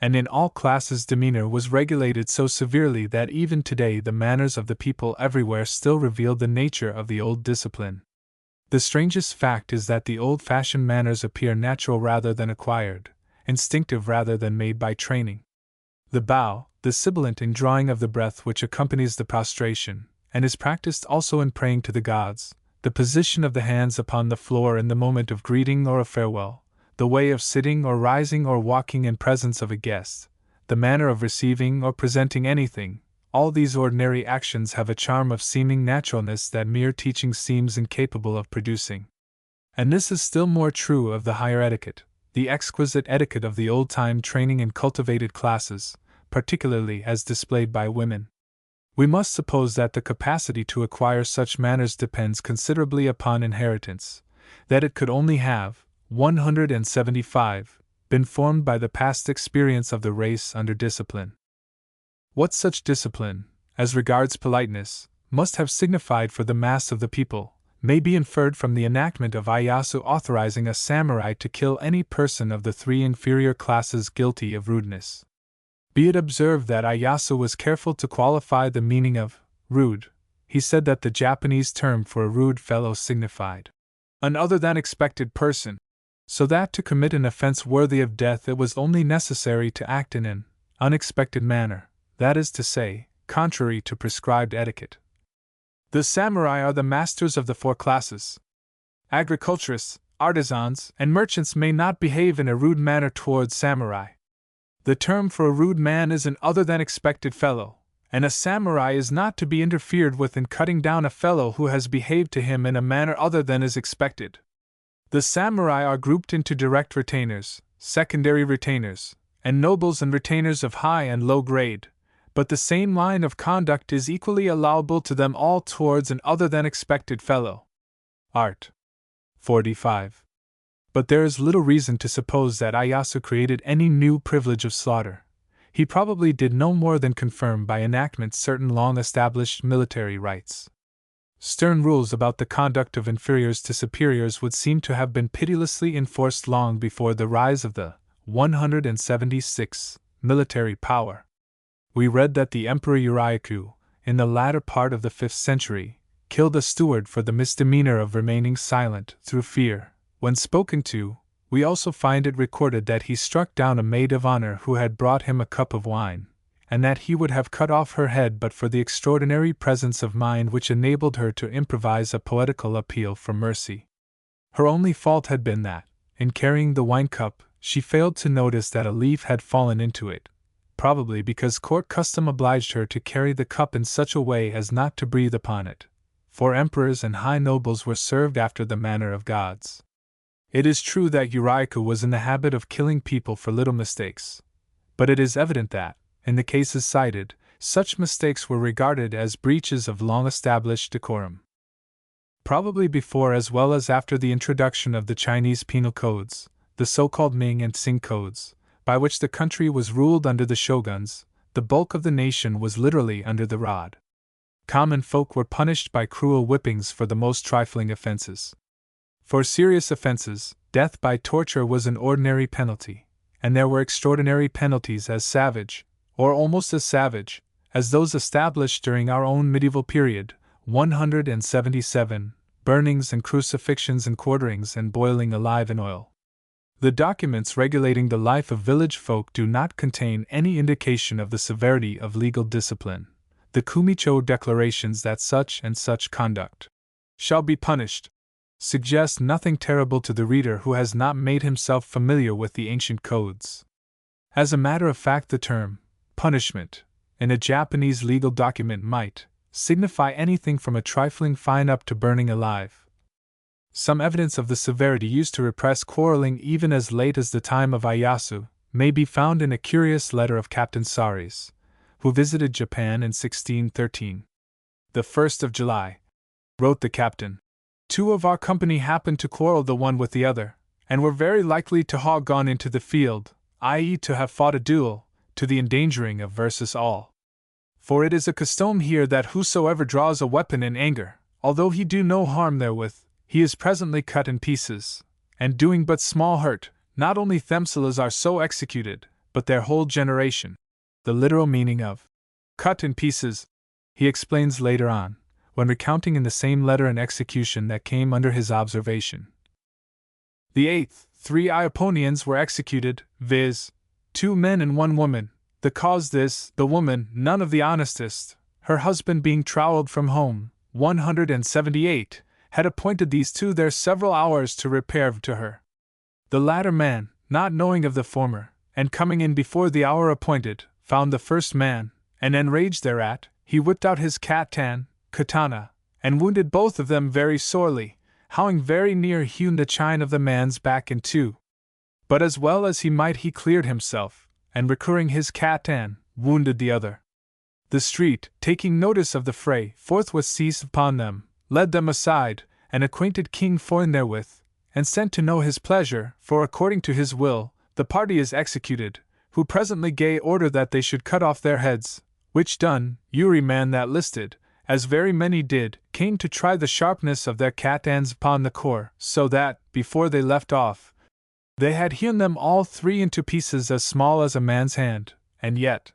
Speaker 1: and in all classes demeanor was regulated so severely that even today the manners of the people everywhere still reveal the nature of the old discipline. The strangest fact is that the old-fashioned manners appear natural rather than acquired, instinctive rather than made by training. The bow, the sibilant indrawing of the breath which accompanies the prostration, and is practiced also in praying to the gods, the position of the hands upon the floor in the moment of greeting or of farewell, the way of sitting or rising or walking in presence of a guest, the manner of receiving or presenting anything, all these ordinary actions have a charm of seeming naturalness that mere teaching seems incapable of producing. And this is still more true of the higher etiquette, the exquisite etiquette of the old-time training in cultivated classes, particularly as displayed by women. We must suppose that the capacity to acquire such manners depends considerably upon inheritance, that it could only have, 175, been formed by the past experience of the race under discipline. What such discipline, as regards politeness, must have signified for the mass of the people, may be inferred from the enactment of Ieyasu authorizing a samurai to kill any person of the three inferior classes guilty of rudeness. Be it observed that Ieyasu was careful to qualify the meaning of rude. He said that the Japanese term for a rude fellow signified an other than expected person, so that to commit an offense worthy of death it was only necessary to act in an unexpected manner, that is to say, contrary to prescribed etiquette. The samurai are the masters of the four classes. Agriculturists, artisans, and merchants may not behave in a rude manner towards samurai. The term for a rude man is an other than expected fellow, and a samurai is not to be interfered with in cutting down a fellow who has behaved to him in a manner other than is expected. The samurai are grouped into direct retainers, secondary retainers, and nobles and retainers of high and low grade, but the same line of conduct is equally allowable to them all towards an other than expected fellow. Art. 45. But there is little reason to suppose that Ieyasu created any new privilege of slaughter. He probably did no more than confirm by enactment certain long-established military rights. Stern rules about the conduct of inferiors to superiors would seem to have been pitilessly enforced long before the rise of the 176 military power. We read that the Emperor Uriaku, in the latter part of the 5th century, killed a steward for the misdemeanor of remaining silent through fear. When spoken to, we also find it recorded that he struck down a maid of honor who had brought him a cup of wine, and that he would have cut off her head but for the extraordinary presence of mind which enabled her to improvise a poetical appeal for mercy. Her only fault had been that, in carrying the wine cup, she failed to notice that a leaf had fallen into it, probably because court custom obliged her to carry the cup in such a way as not to breathe upon it, for emperors and high nobles were served after the manner of gods. It is true that Uriaku was in the habit of killing people for little mistakes, but it is evident that, in the cases cited, such mistakes were regarded as breaches of long-established decorum. Probably before as well as after the introduction of the Chinese penal codes, the so-called Ming and Qing codes, by which the country was ruled under the shoguns, the bulk of the nation was literally under the rod. Common folk were punished by cruel whippings for the most trifling offenses. For serious offenses, death by torture was an ordinary penalty, and there were extraordinary penalties as savage, or almost as savage, as those established during our own medieval period, 177, burnings and crucifixions and quarterings and boiling alive in oil. The documents regulating the life of village folk do not contain any indication of the severity of legal discipline. The Kumicho declarations that such and such conduct shall be punished suggest nothing terrible to the reader who has not made himself familiar with the ancient codes. As a matter of fact, the term punishment in a Japanese legal document might signify anything from a trifling fine up to burning alive. Some evidence of the severity used to repress quarreling even as late as the time of Ieyasu may be found in a curious letter of Captain Saris, who visited Japan in 1613. "The 1st of July," wrote the captain, "two of our company happened to quarrel the one with the other, and were very likely to have gone into the field, i.e. to have fought a duel, to the endangering of versus all. For it is a custom here that whosoever draws a weapon in anger, although he do no harm therewith, he is presently cut in pieces, and doing but small hurt, not only themselves are so executed, but their whole generation. The literal meaning of cut in pieces, he explains later on, when recounting in the same letter an execution that came under his observation. The 8th, 3 Iaponians were executed, viz., 2 men and 1 woman. The cause this, the woman, none of the honestest, her husband being trowelled from home, 178, had appointed these 2 their several hours to repair to her. The latter man, not knowing of the former, and coming in before the hour appointed, found the first man, and enraged thereat, he whipped out his katana, and wounded both of them very sorely, having very near hewn the chine of the man's back in 2. But as well as he might he cleared himself, and recurring his wounded the other. The street, taking notice of the fray, forthwith seized upon them, led them aside, and acquainted King Foin therewith, and sent to know his pleasure, for according to his will, the party is executed, who presently gave order that they should cut off their heads, which done, every man that listed, as very many did, came to try the sharpness of their catans upon the core, so that, before they left off, they had hewn them all 3 into pieces as small as a man's hand, and yet,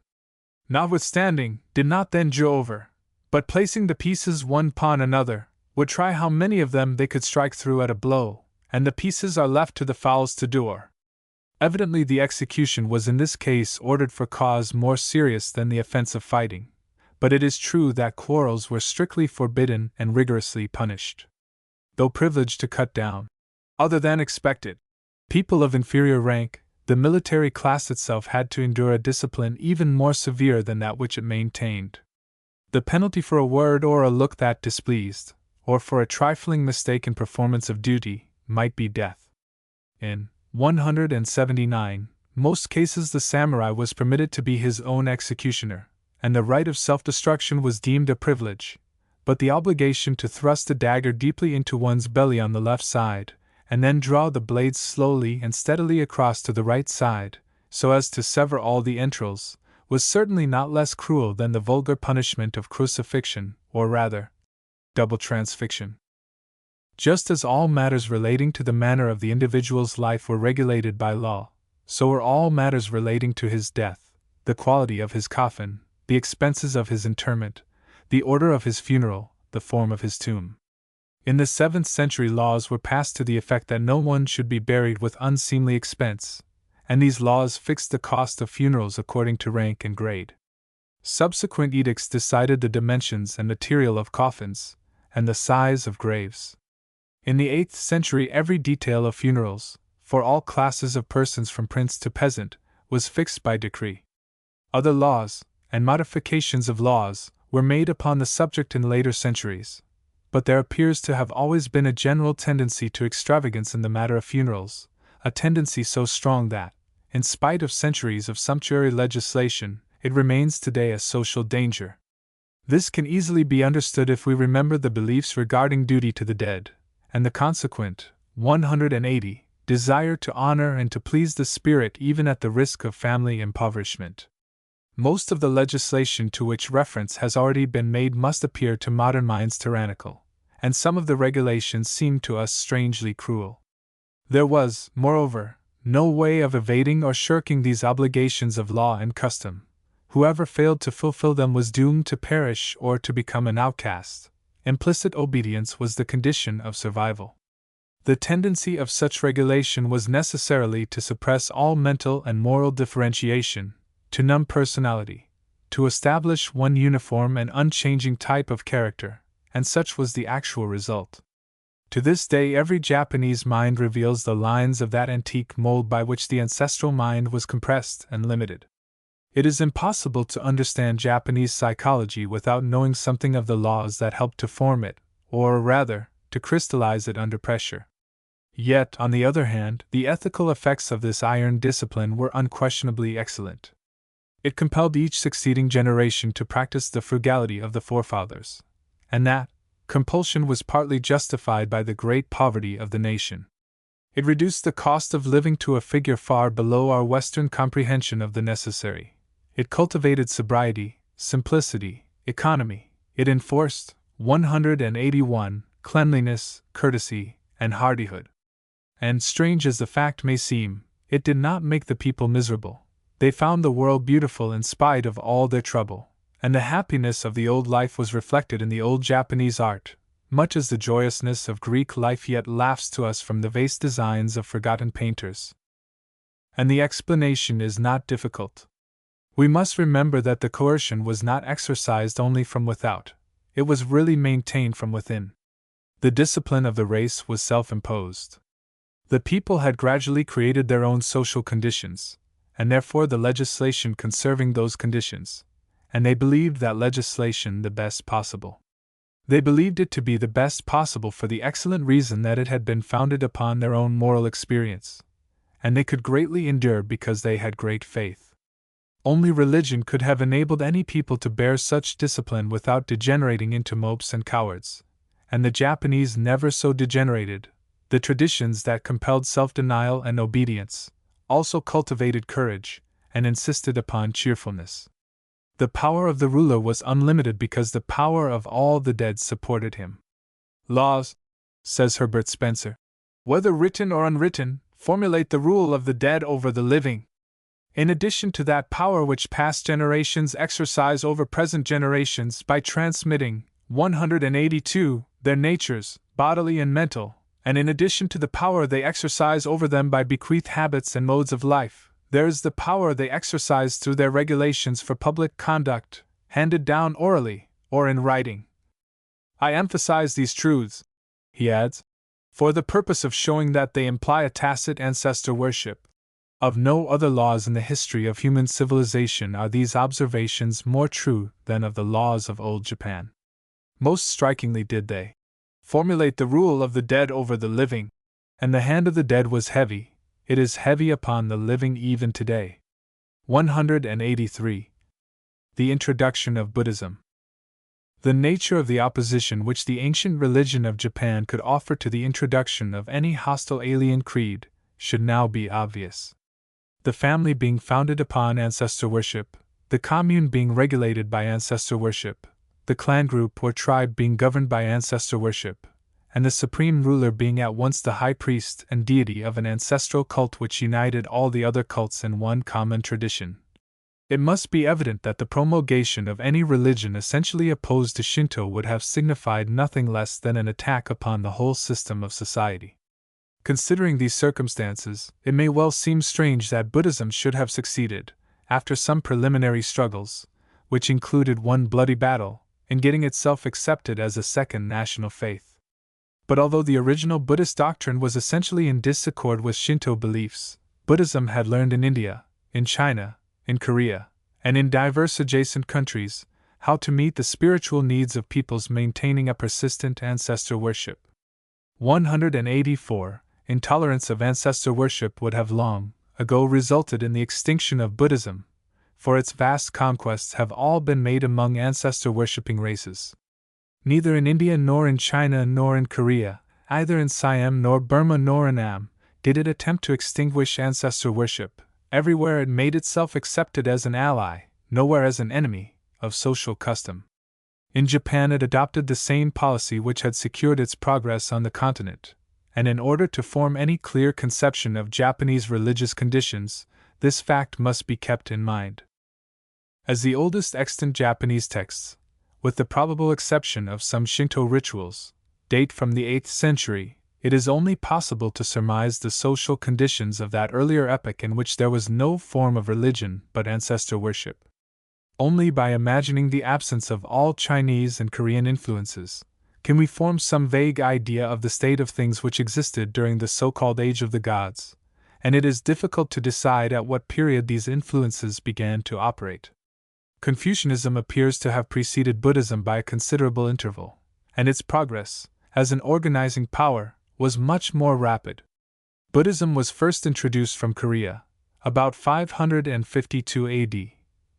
Speaker 1: notwithstanding, did not then draw over, but placing the pieces one upon another, would try how many of them they could strike through at a blow, and the pieces are left to the fowls to do. Evidently the execution was in this case ordered for cause more serious than the offense of fighting, but it is true that quarrels were strictly forbidden and rigorously punished. Though privileged to cut down, other than expected, people of inferior rank, the military class itself had to endure a discipline even more severe than that which it maintained. The penalty for a word or a look that displeased, or for a trifling mistake in performance of duty, might be death. In 179, most cases the samurai was permitted to be his own executioner, and the right of self-destruction was deemed a privilege, but the obligation to thrust a dagger deeply into one's belly on the left side, and then draw the blades slowly and steadily across to the right side, so as to sever all the entrails, was certainly not less cruel than the vulgar punishment of crucifixion, or rather, double transfixion. Just as all matters relating to the manner of the individual's life were regulated by law, so were all matters relating to his death, the quality of his coffin, the expenses of his interment, the order of his funeral, the form of his tomb. In the 7th century laws were passed to the effect that no one should be buried with unseemly expense, and these laws fixed the cost of funerals according to rank and grade. Subsequent edicts decided the dimensions and material of coffins, and the size of graves. In the 8th century every detail of funerals, for all classes of persons from prince to peasant, was fixed by decree. Other laws, and modifications of laws, were made upon the subject in later centuries, but there appears to have always been a general tendency to extravagance in the matter of funerals, a tendency so strong that, in spite of centuries of sumptuary legislation, it remains today a social danger. This can easily be understood if we remember the beliefs regarding duty to the dead, and the consequent, 180, desire to honor and to please the spirit even at the risk of family impoverishment. Most of the legislation to which reference has already been made must appear to modern minds tyrannical, and some of the regulations seem to us strangely cruel. There was, moreover, no way of evading or shirking these obligations of law and custom. Whoever failed to fulfill them was doomed to perish or to become an outcast. Implicit obedience was the condition of survival. The tendency of such regulation was necessarily to suppress all mental and moral differentiation, to numb personality, to establish one uniform and unchanging type of character, and such was the actual result. To this day every Japanese mind reveals the lines of that antique mold by which the ancestral mind was compressed and limited. It is impossible to understand Japanese psychology without knowing something of the laws that helped to form it, or rather, to crystallize it under pressure. Yet, on the other hand, the ethical effects of this iron discipline were unquestionably excellent. It compelled each succeeding generation to practice the frugality of the forefathers, and that compulsion was partly justified by the great poverty of the nation. It reduced the cost of living to a figure far below our Western comprehension of the necessary. It cultivated sobriety, simplicity, economy. It enforced, 181, cleanliness, courtesy, and hardihood. And strange as the fact may seem, it did not make the people miserable, They found the world beautiful in spite of all their trouble, and the happiness of the old life was reflected in the old Japanese art, much as the joyousness of Greek life yet laughs to us from the vase designs of forgotten painters. And the explanation is not difficult. We must remember that the coercion was not exercised only from without, it was really maintained from within. The discipline of the race was self-imposed. The people had gradually created their own social conditions, and therefore the legislation conserving those conditions, and they believed that legislation the best possible. They believed it to be the best possible for the excellent reason that it had been founded upon their own moral experience, and they could greatly endure because they had great faith. Only religion could have enabled any people to bear such discipline without degenerating into mopes and cowards, and the Japanese never so degenerated. The traditions that compelled self-denial and obedience also cultivated courage and insisted upon cheerfulness. The power of the ruler was unlimited because the power of all the dead supported him. Laws, says Herbert Spencer, whether written or unwritten, formulate the rule of the dead over the living. In addition to that power which past generations exercise over present generations by transmitting 182 their natures, bodily and mental, and in addition to the power they exercise over them by bequeathed habits and modes of life, there is the power they exercise through their regulations for public conduct, handed down orally or in writing. I emphasize these truths, he adds, for the purpose of showing that they imply a tacit ancestor worship. Of no other laws in the history of human civilization are these observations more true than of the laws of old Japan. Most strikingly did they formulate the rule of the dead over the living, and the hand of the dead was heavy. It is heavy upon the living even today. 183. The introduction of Buddhism. The nature of the opposition which the ancient religion of Japan could offer to the introduction of any hostile alien creed should now be obvious. The family being founded upon ancestor worship, the commune being regulated by ancestor worship, the clan group or tribe being governed by ancestor worship, and the supreme ruler being at once the high priest and deity of an ancestral cult which united all the other cults in one common tradition. It must be evident that the promulgation of any religion essentially opposed to Shinto would have signified nothing less than an attack upon the whole system of society. Considering these circumstances, it may well seem strange that Buddhism should have succeeded, after some preliminary struggles, which included one bloody battle, in getting itself accepted as a second national faith. But although the original Buddhist doctrine was essentially in disaccord with Shinto beliefs, Buddhism had learned in India, in China, in Korea, and in diverse adjacent countries, how to meet the spiritual needs of peoples maintaining a persistent ancestor worship. 184. Intolerance of ancestor worship would have long ago resulted in the extinction of Buddhism, for its vast conquests have all been made among ancestor-worshipping races. Neither in India nor in China nor in Korea, either in Siam nor Burma nor Annam, did it attempt to extinguish ancestor worship. Everywhere it made itself accepted as an ally, nowhere as an enemy, of social custom. In Japan it adopted the same policy which had secured its progress on the continent, and in order to form any clear conception of Japanese religious conditions, this fact must be kept in mind. As the oldest extant Japanese texts, with the probable exception of some Shinto rituals, date from the 8th century, it is only possible to surmise the social conditions of that earlier epoch in which there was no form of religion but ancestor worship. Only by imagining the absence of all Chinese and Korean influences can we form some vague idea of the state of things which existed during the so-called Age of the Gods, and it is difficult to decide at what period these influences began to operate. Confucianism appears to have preceded Buddhism by a considerable interval, and its progress, as an organizing power, was much more rapid. Buddhism was first introduced from Korea, about 552 AD,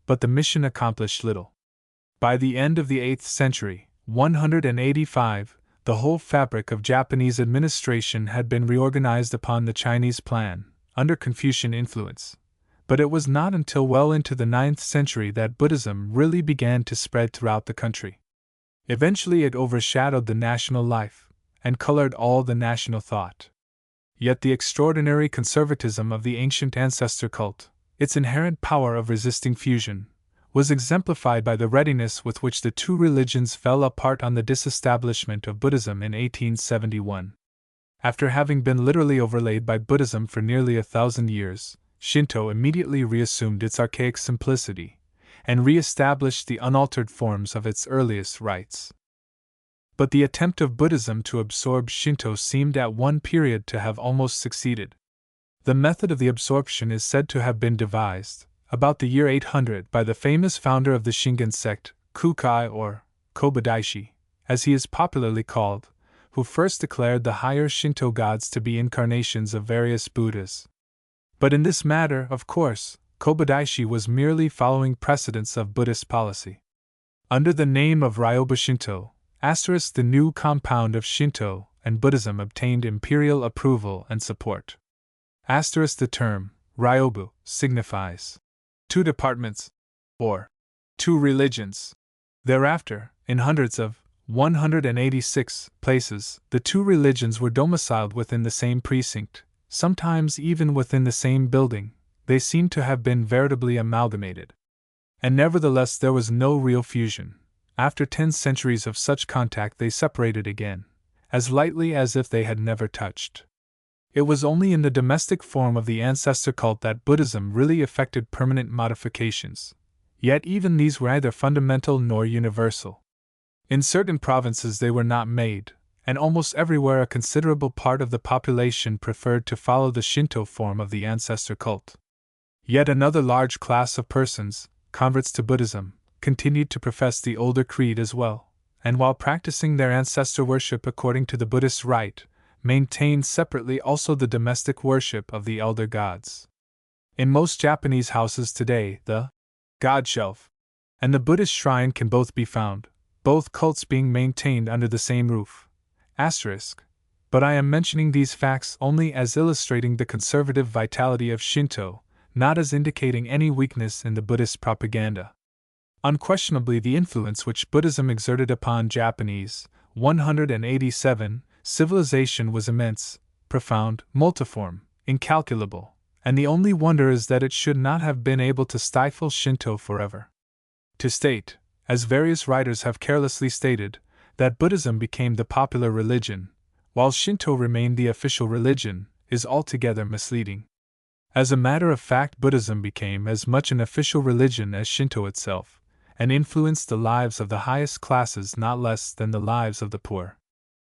Speaker 1: but the mission accomplished little. By the end of the 8th century, 185, the whole fabric of Japanese administration had been reorganized upon the Chinese plan, under Confucian influence. But it was not until well into the 9th century that Buddhism really began to spread throughout the country. Eventually it overshadowed the national life, and colored all the national thought. Yet the extraordinary conservatism of the ancient ancestor cult, its inherent power of resisting fusion, was exemplified by the readiness with which the two religions fell apart on the disestablishment of Buddhism in 1871. After having been literally overlaid by Buddhism for nearly 1,000 years, Shinto immediately reassumed its archaic simplicity, and re-established the unaltered forms of its earliest rites. But the attempt of Buddhism to absorb Shinto seemed at one period to have almost succeeded. The method of the absorption is said to have been devised, about the year 800, by the famous founder of the Shingon sect, Kukai or Kobadaishi, as he is popularly called, who first declared the higher Shinto gods to be incarnations of various Buddhas. But in this matter, of course, Kobadaishi was merely following precedents of Buddhist policy. Under the name of Ryoba Shinto, the new compound of Shinto and Buddhism obtained imperial approval and support. The term, Ryobu, signifies two departments, or two religions. Thereafter, in hundreds of 186 places, the two religions were domiciled within the same precinct, sometimes even within the same building. They seem to have been veritably amalgamated. And nevertheless there was no real fusion. After 10 centuries of such contact they separated again, as lightly as if they had never touched. It was only in the domestic form of the ancestor cult that Buddhism really effected permanent modifications, yet even these were neither fundamental nor universal. In certain provinces they were not made, and almost everywhere a considerable part of the population preferred to follow the Shinto form of the ancestor cult. Yet another large class of persons, converts to Buddhism, continued to profess the older creed as well, and while practicing their ancestor worship according to the Buddhist rite, maintained separately also the domestic worship of the elder gods. In most Japanese houses today, the God shelf and the Buddhist shrine can both be found, both cults being maintained under the same roof. But I am mentioning these facts only as illustrating the conservative vitality of Shinto, not as indicating any weakness in the Buddhist propaganda. Unquestionably, the influence which Buddhism exerted upon Japanese 187 civilization was immense, profound, multiform, incalculable, and the only wonder is that it should not have been able to stifle Shinto forever. To state, as various writers have carelessly stated, that Buddhism became the popular religion, while Shinto remained the official religion, is altogether misleading. As a matter of fact, Buddhism became as much an official religion as Shinto itself, and influenced the lives of the highest classes not less than the lives of the poor.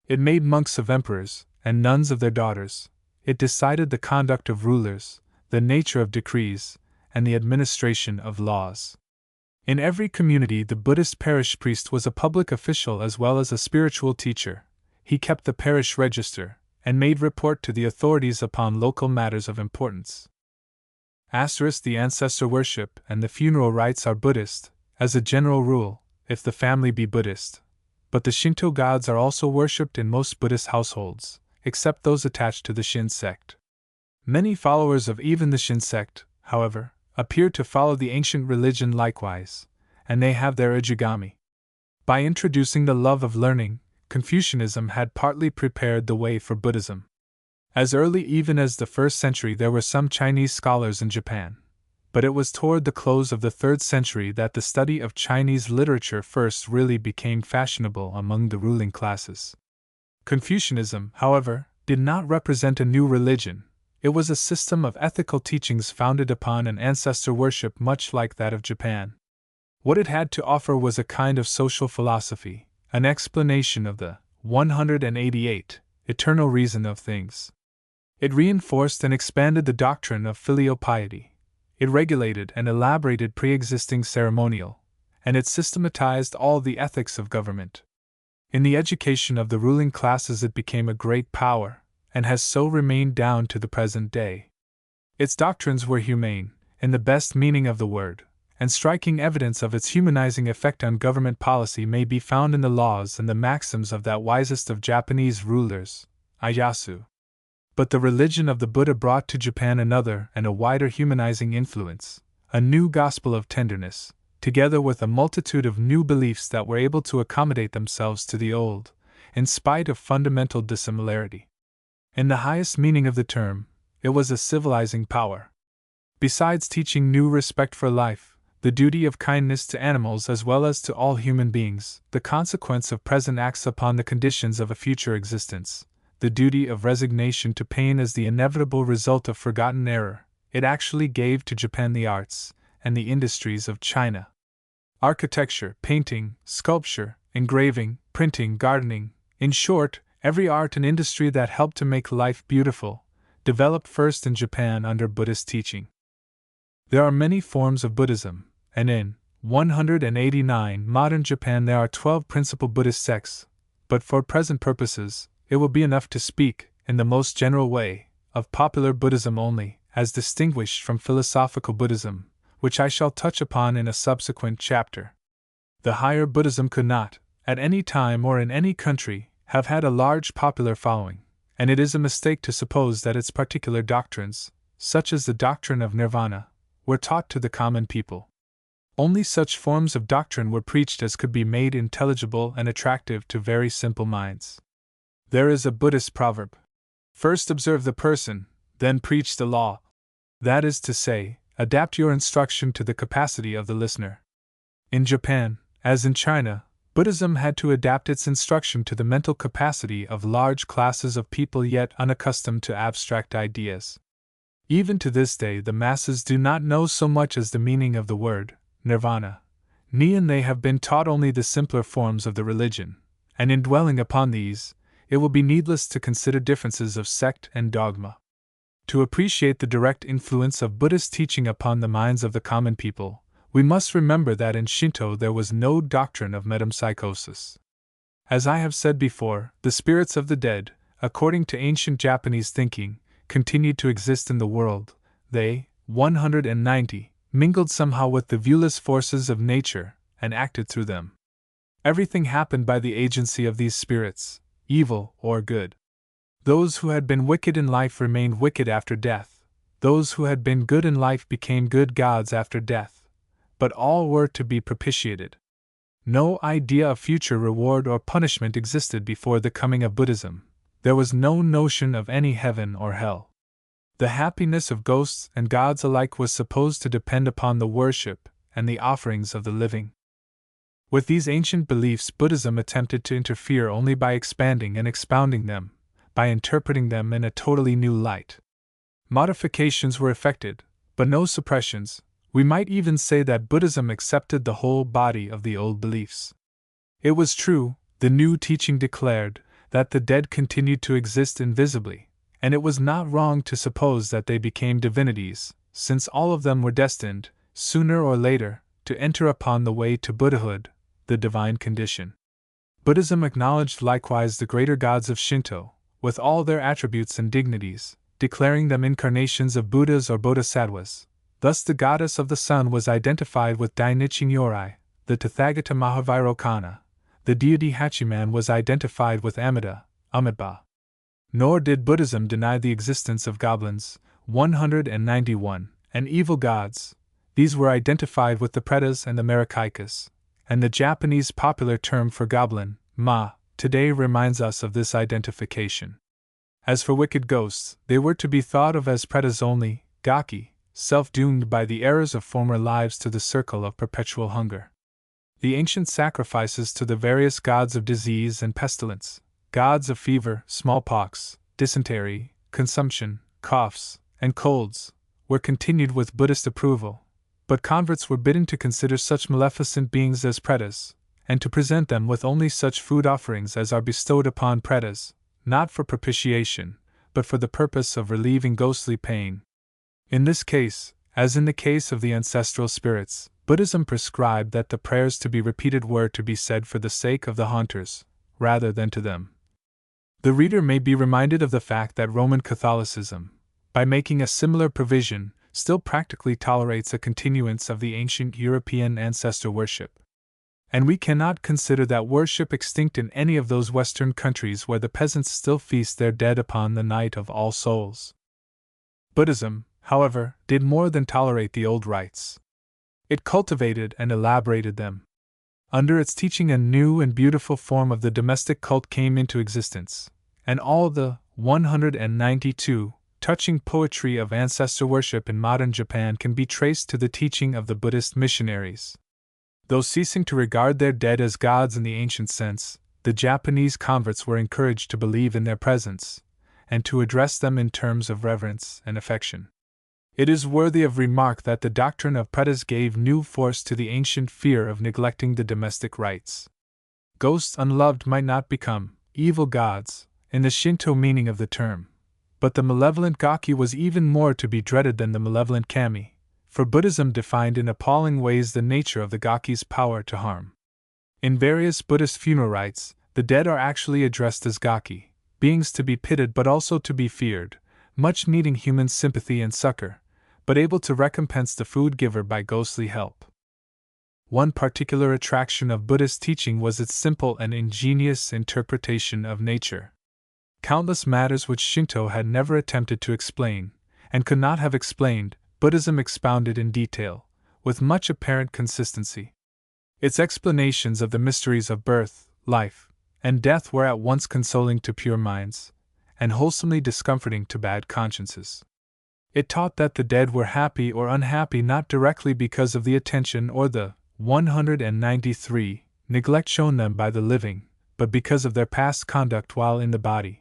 Speaker 1: It made monks of emperors, and nuns of their daughters. It decided the conduct of rulers, the nature of decrees, and the administration of laws. In every community, the Buddhist parish priest was a public official as well as a spiritual teacher. He kept the parish register, and made report to the authorities upon local matters of importance. The ancestor worship and the funeral rites are Buddhist, as a general rule, if the family be Buddhist. But the Shinto gods are also worshipped in most Buddhist households, except those attached to the Shin sect. Many followers of even the Shin sect, however, appear to follow the ancient religion likewise, and they have their Ujigami. By introducing the love of learning, Confucianism had partly prepared the way for Buddhism. As early even as the 1st century there were some Chinese scholars in Japan, but it was toward the close of the 3rd century that the study of Chinese literature first really became fashionable among the ruling classes. Confucianism, however, did not represent a new religion. It was a system of ethical teachings founded upon an ancestor worship much like that of Japan. What it had to offer was a kind of social philosophy, an explanation of the 188 eternal reason of things. It reinforced and expanded the doctrine of filial piety. It regulated and elaborated pre-existing ceremonial, and it systematized all the ethics of government. In the education of the ruling classes it became a great power, and has so remained down to the present day. Its doctrines were humane, in the best meaning of the word, and striking evidence of its humanizing effect on government policy may be found in the laws and the maxims of that wisest of Japanese rulers, Ieyasu. But the religion of the Buddha brought to Japan another and a wider humanizing influence, a new gospel of tenderness, together with a multitude of new beliefs that were able to accommodate themselves to the old, in spite of fundamental dissimilarity. In the highest meaning of the term, it was a civilizing power. besides teaching new respect for life, the duty of kindness to animals as well as to all human beings, the consequence of present acts upon the conditions of a future existence, the duty of resignation to pain as the inevitable result of forgotten error, it actually gave to Japan the arts and the industries of China. Architecture, painting, sculpture, engraving, printing, gardening, in short, every art and industry that helped to make life beautiful, developed first in Japan under Buddhist teaching. There are many forms of Buddhism, and in 189 modern Japan there are 12 principal Buddhist sects, but for present purposes, it will be enough to speak, in the most general way, of popular Buddhism only, as distinguished from philosophical Buddhism, which I shall touch upon in a subsequent chapter. The higher Buddhism could not, at any time or in any country, have had a large popular following, and it is a mistake to suppose that its particular doctrines, such as the doctrine of nirvana, were taught to the common people. Only such forms of doctrine were preached as could be made intelligible and attractive to very simple minds. There is a Buddhist proverb: first observe the person, then preach the law. That is to say, adapt your instruction to the capacity of the listener. In Japan, as in China, Buddhism had to adapt its instruction to the mental capacity of large classes of people yet unaccustomed to abstract ideas. Even to this day, the masses do not know so much as the meaning of the word nirvana, and they have been taught only the simpler forms of the religion, and in dwelling upon these, it will be needless to consider differences of sect and dogma. To appreciate the direct influence of Buddhist teaching upon the minds of the common people, we must remember that in Shinto there was no doctrine of metempsychosis. As I have said before, the spirits of the dead, according to ancient Japanese thinking, continued to exist in the world. They, 190, mingled somehow with the viewless forces of nature, and acted through them. Everything happened by the agency of these spirits, evil or good. Those who had been wicked in life remained wicked after death, those who had been good in life became good gods after death, but all were to be propitiated. No idea of future reward or punishment existed before the coming of Buddhism. There was no notion of any heaven or hell. The happiness of ghosts and gods alike was supposed to depend upon the worship and the offerings of the living. With these ancient beliefs, Buddhism attempted to interfere only by expanding and expounding them, by interpreting them in a totally new light. Modifications were effected, but no suppressions. We might even say that Buddhism accepted the whole body of the old beliefs. It was true, the new teaching declared, that the dead continued to exist invisibly, and it was not wrong to suppose that they became divinities, since all of them were destined, sooner or later, to enter upon the way to Buddhahood, the divine condition. Buddhism acknowledged likewise the greater gods of Shinto, with all their attributes and dignities, declaring them incarnations of Buddhas or Bodhisattvas. Thus the goddess of the sun was identified with Dainichi Nyorai, the Tathagata Mahavairokkana. The deity Hachiman was identified with Amida, Amitabha. Nor did Buddhism deny the existence of goblins, 191, and evil gods. These were identified with the Pretas and the Marikaikas, and the Japanese popular term for goblin, ma, today reminds us of this identification. As for wicked ghosts, they were to be thought of as Pretas only, gaki, self-doomed by the errors of former lives to the circle of perpetual hunger. The ancient sacrifices to the various gods of disease and pestilence, gods of fever, smallpox, dysentery, consumption, coughs, and colds, were continued with Buddhist approval, but converts were bidden to consider such maleficent beings as Pretas, and to present them with only such food offerings as are bestowed upon Pretas, not for propitiation, but for the purpose of relieving ghostly pain. In this case, as in the case of the ancestral spirits, Buddhism prescribed that the prayers to be repeated were to be said for the sake of the haunters, rather than to them. The reader may be reminded of the fact that Roman Catholicism, by making a similar provision, still practically tolerates a continuance of the ancient European ancestor worship. And we cannot consider that worship extinct in any of those Western countries where the peasants still feast their dead upon the night of All Souls. Buddhism, however, did more than tolerate the old rites. It cultivated and elaborated them. Under its teaching, a new and beautiful form of the domestic cult came into existence, and all the 192 touching poetry of ancestor worship in modern Japan can be traced to the teaching of the Buddhist missionaries. Though ceasing to regard their dead as gods in the ancient sense, the Japanese converts were encouraged to believe in their presence, and to address them in terms of reverence and affection. It is worthy of remark that the doctrine of pretas gave new force to the ancient fear of neglecting the domestic rites. Ghosts unloved might not become evil gods, in the Shinto meaning of the term, but the malevolent gaki was even more to be dreaded than the malevolent kami, for Buddhism defined in appalling ways the nature of the gaki's power to harm. In various Buddhist funeral rites, the dead are actually addressed as gaki, beings to be pitied but also to be feared, much needing human sympathy and succor, but able to recompense the food giver by ghostly help. One particular attraction of Buddhist teaching was its simple and ingenious interpretation of nature. Countless matters which Shinto had never attempted to explain, and could not have explained, Buddhism expounded in detail, with much apparent consistency. Its explanations of the mysteries of birth, life, and death were at once consoling to pure minds, and wholesomely discomforting to bad consciences. It taught that the dead were happy or unhappy not directly because of the attention or the 193 neglect shown them by the living, but because of their past conduct while in the body.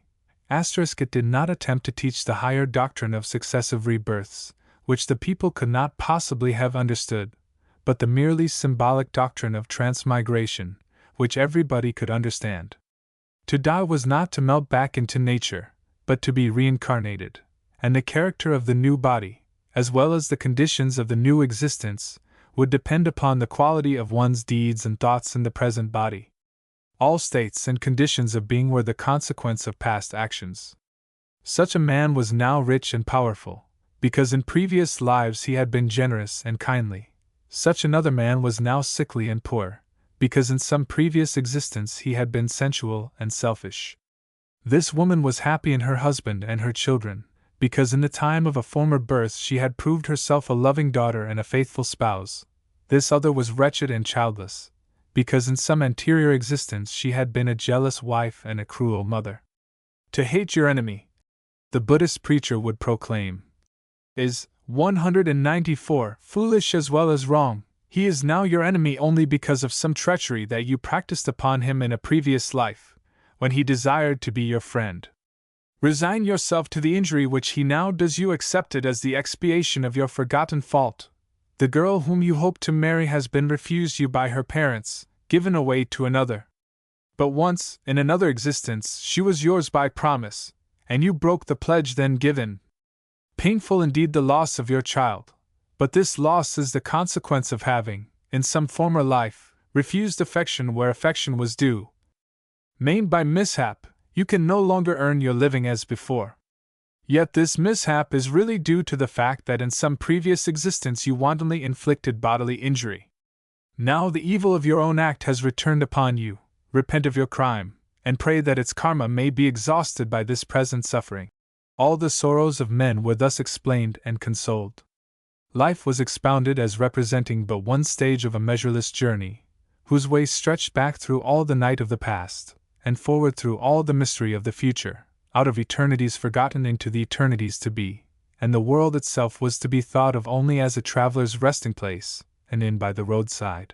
Speaker 1: It did not attempt to teach the higher doctrine of successive rebirths, which the people could not possibly have understood, but the merely symbolic doctrine of transmigration, which everybody could understand. To die was not to melt back into nature, but to be reincarnated, and the character of the new body, as well as the conditions of the new existence, would depend upon the quality of one's deeds and thoughts in the present body. All states and conditions of being were the consequence of past actions. Such a man was now rich and powerful, because in previous lives he had been generous and kindly. Such another man was now sickly and poor, because in some previous existence he had been sensual and selfish. This woman was happy in her husband and her children, because in the time of a former birth she had proved herself a loving daughter and a faithful spouse. This other was wretched and childless, because in some anterior existence she had been a jealous wife and a cruel mother. To hate your enemy, the Buddhist preacher would proclaim, is 194 foolish as well as wrong. He is now your enemy only because of some treachery that you practiced upon him in a previous life, when he desired to be your friend. Resign yourself to the injury which he now does you, accept it as the expiation of your forgotten fault. The girl whom you hope to marry has been refused you by her parents, given away to another. But once, in another existence, she was yours by promise, and you broke the pledge then given. Painful indeed the loss of your child, but this loss is the consequence of having, in some former life, refused affection where affection was due. Maimed by mishap, you can no longer earn your living as before. Yet this mishap is really due to the fact that in some previous existence you wantonly inflicted bodily injury. Now the evil of your own act has returned upon you. Repent of your crime, and pray that its karma may be exhausted by this present suffering. All the sorrows of men were thus explained and consoled. Life was expounded as representing but one stage of a measureless journey, whose way stretched back through all the night of the past, and forward through all the mystery of the future, out of eternities forgotten into the eternities to be, and the world itself was to be thought of only as a traveler's resting place, an inn by the roadside.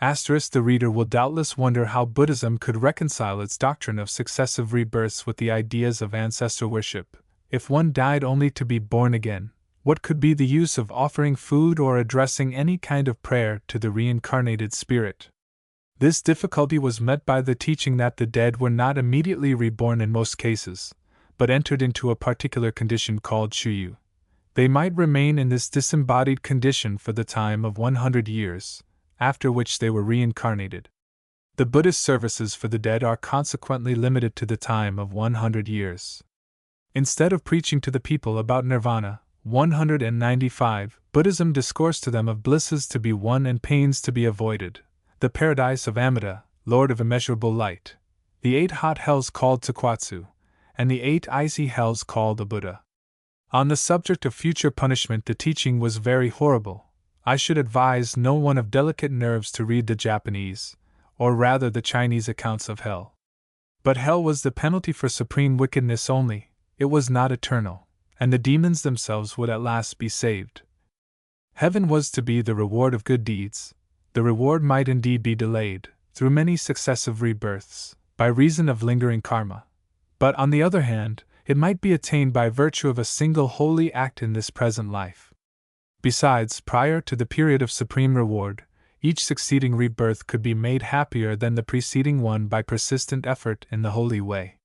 Speaker 1: The reader will doubtless wonder how Buddhism could reconcile its doctrine of successive rebirths with the ideas of ancestor worship. If one died only to be born again, what could be the use of offering food or addressing any kind of prayer to the reincarnated spirit? This difficulty was met by the teaching that the dead were not immediately reborn in most cases, but entered into a particular condition called shuyu. They might remain in this disembodied condition for the time of 100 years, after which they were reincarnated. The Buddhist services for the dead are consequently limited to the time of 100 years. Instead of preaching to the people about nirvana, 195, Buddhism discoursed to them of blisses to be won and pains to be avoided, the paradise of Amida, Lord of immeasurable light, the 8 hot hells called Takwatsu, and the 8 icy hells called the Buddha. On the subject of future punishment the teaching was very horrible. I should advise no one of delicate nerves to read the Japanese, or rather the Chinese accounts of hell. But hell was the penalty for supreme wickedness only, it was not eternal, and the demons themselves would at last be saved. Heaven was to be the reward of good deeds. The reward might indeed be delayed, through many successive rebirths, by reason of lingering karma. But on the other hand, it might be attained by virtue of a single holy act in this present life. Besides, prior to the period of supreme reward, each succeeding rebirth could be made happier than the preceding one by persistent effort in the holy way.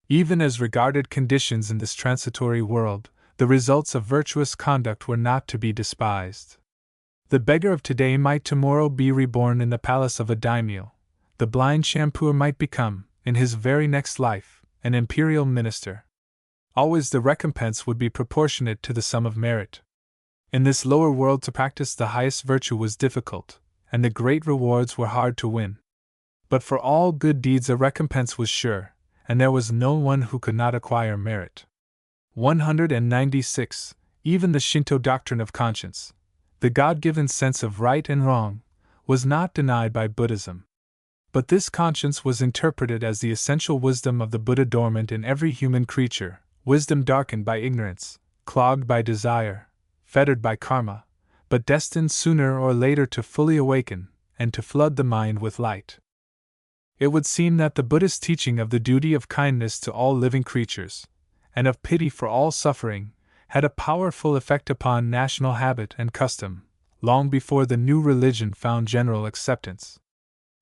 Speaker 1: Even as regarded conditions in this transitory world, the results of virtuous conduct were not to be despised. The beggar of today might tomorrow be reborn in the palace of a daimyo. The blind shampooer might become, in his very next life, an imperial minister. Always the recompense would be proportionate to the sum of merit. In this lower world to practice the highest virtue was difficult, and the great rewards were hard to win. But for all good deeds a recompense was sure, and there was no one who could not acquire merit. 196. Even the Shinto doctrine of conscience, the God-given sense of right and wrong, was not denied by Buddhism. But this conscience was interpreted as the essential wisdom of the Buddha dormant in every human creature, wisdom darkened by ignorance, clogged by desire, fettered by karma, but destined sooner or later to fully awaken, and to flood the mind with light. It would seem that the Buddhist teaching of the duty of kindness to all living creatures, and of pity for all suffering, had a powerful effect upon national habit and custom, long before the new religion found general acceptance.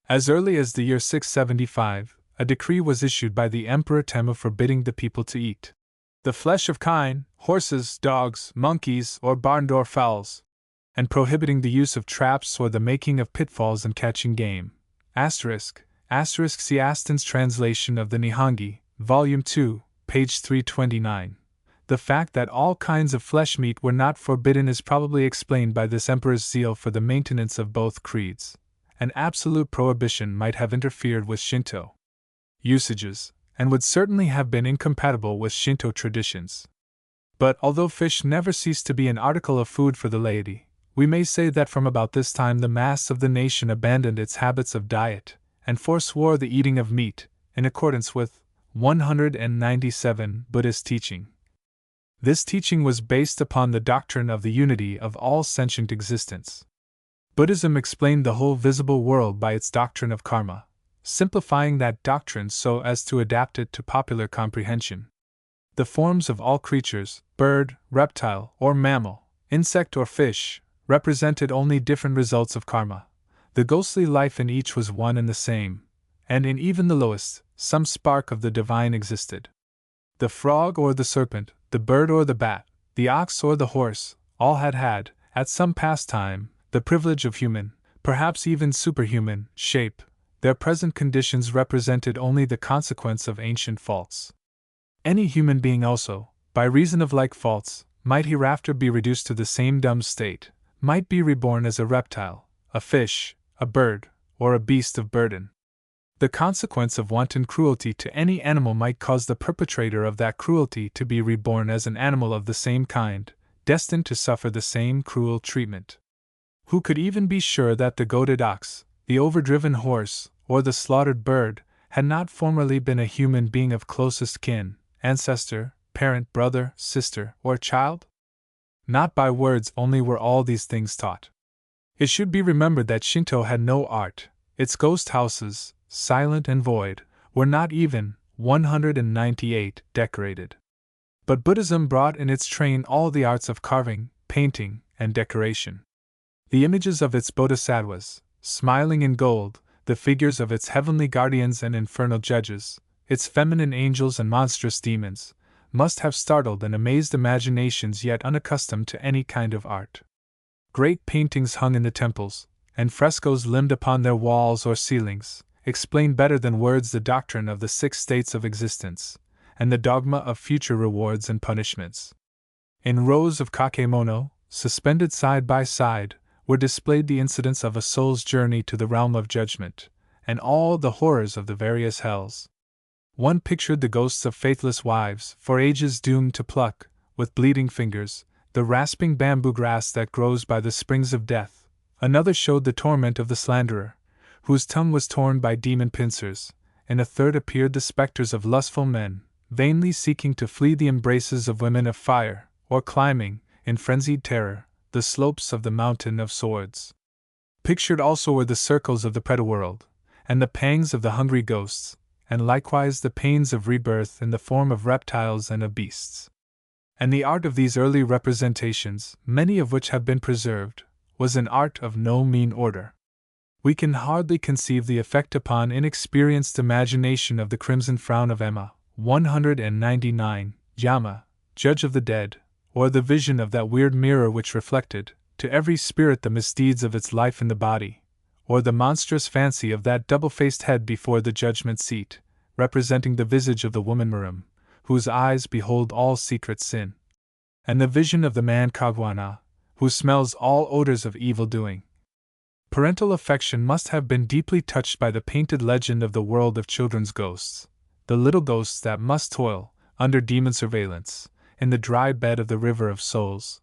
Speaker 1: As early as the year 675, a decree was issued by the Emperor Temmu forbidding the people to eat the flesh of kine, horses, dogs, monkeys, or barn-door fowls, and prohibiting the use of traps or the making of pitfalls in catching game. See Aston's translation of the Nihongi, Volume 2, page 329. The fact that all kinds of flesh meat were not forbidden is probably explained by this emperor's zeal for the maintenance of both creeds. An absolute prohibition might have interfered with Shinto usages, and would certainly have been incompatible with Shinto traditions. But although fish never ceased to be an article of food for the laity, we may say that from about this time the mass of the nation abandoned its habits of diet, and forswore the eating of meat, in accordance with 197 Buddhist teaching. This teaching was based upon the doctrine of the unity of all sentient existence. Buddhism explained the whole visible world by its doctrine of karma, simplifying that doctrine so as to adapt it to popular comprehension. The forms of all creatures, bird, reptile, or mammal, insect or fish, represented only different results of karma. The ghostly life in each was one and the same, and in even the lowest, some spark of the divine existed. The frog or the serpent, the bird or the bat, the ox or the horse, all had, at some past time, the privilege of human, perhaps even superhuman, shape. Their present conditions represented only the consequence of ancient faults. Any human being also, by reason of like faults, might hereafter be reduced to the same dumb state, might be reborn as a reptile, a fish, a bird, or a beast of burden. The consequence of wanton cruelty to any animal might cause the perpetrator of that cruelty to be reborn as an animal of the same kind, destined to suffer the same cruel treatment. Who could even be sure that the goaded ox, the overdriven horse, or the slaughtered bird, had not formerly been a human being of closest kin, ancestor, parent, brother, sister, or child? Not by words only were all these things taught. It should be remembered that Shinto had no art. Its ghost houses, silent and void, were not even 198 decorated. But Buddhism brought in its train all the arts of carving, painting, and decoration. The images of its bodhisattvas, smiling in gold, the figures of its heavenly guardians and infernal judges, its feminine angels and monstrous demons, must have startled and amazed imaginations yet unaccustomed to any kind of art. Great paintings hung in the temples, and frescoes limned upon their walls or ceilings, explain better than words the doctrine of the 6 states of existence, and the dogma of future rewards and punishments. In rows of kakemono, suspended side by side, were displayed the incidents of a soul's journey to the realm of judgment, and all the horrors of the various hells. One pictured the ghosts of faithless wives, for ages doomed to pluck, with bleeding fingers, the rasping bamboo grass that grows by the springs of death. Another showed the torment of the slanderer, whose tongue was torn by demon pincers. In a third appeared the specters of lustful men, vainly seeking to flee the embraces of women of fire, or climbing, in frenzied terror, the slopes of the Mountain of Swords. Pictured also were the circles of the Predaworld, and the pangs of the hungry ghosts, and likewise the pains of rebirth in the form of reptiles and of beasts. And the art of these early representations, many of which have been preserved, was an art of no mean order. We can hardly conceive the effect upon inexperienced imagination of the crimson frown of Emma, 199, Yama, Judge of the Dead, or the vision of that weird mirror which reflected, to every spirit the misdeeds of its life in the body, or the monstrous fancy of that double-faced head before the judgment seat, representing the visage of the woman Murim, whose eyes behold all secret sin, and the vision of the man Kagwana, who smells all odors of evil doing. Parental affection must have been deeply touched by the painted legend of the world of children's ghosts, the little ghosts that must toil, under demon surveillance, in the dry bed of the river of souls.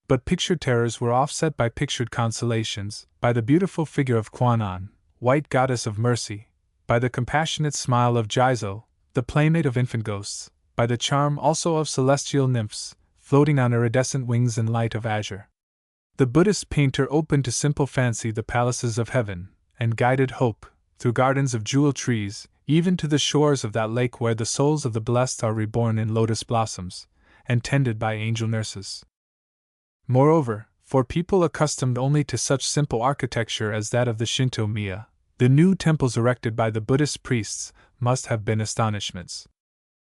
Speaker 1: But pictured terrors were offset by pictured consolations, by the beautiful figure of Kwannon, white goddess of mercy, by the compassionate smile of Jizo, the playmate of infant ghosts, by the charm also of celestial nymphs, floating on iridescent wings in light of azure. The Buddhist painter opened to simple fancy the palaces of heaven, and guided hope, through gardens of jewel trees, even to the shores of that lake where the souls of the blessed are reborn in lotus blossoms, and tended by angel nurses. Moreover, for people accustomed only to such simple architecture as that of the Shinto Miya, the new temples erected by the Buddhist priests must have been astonishments.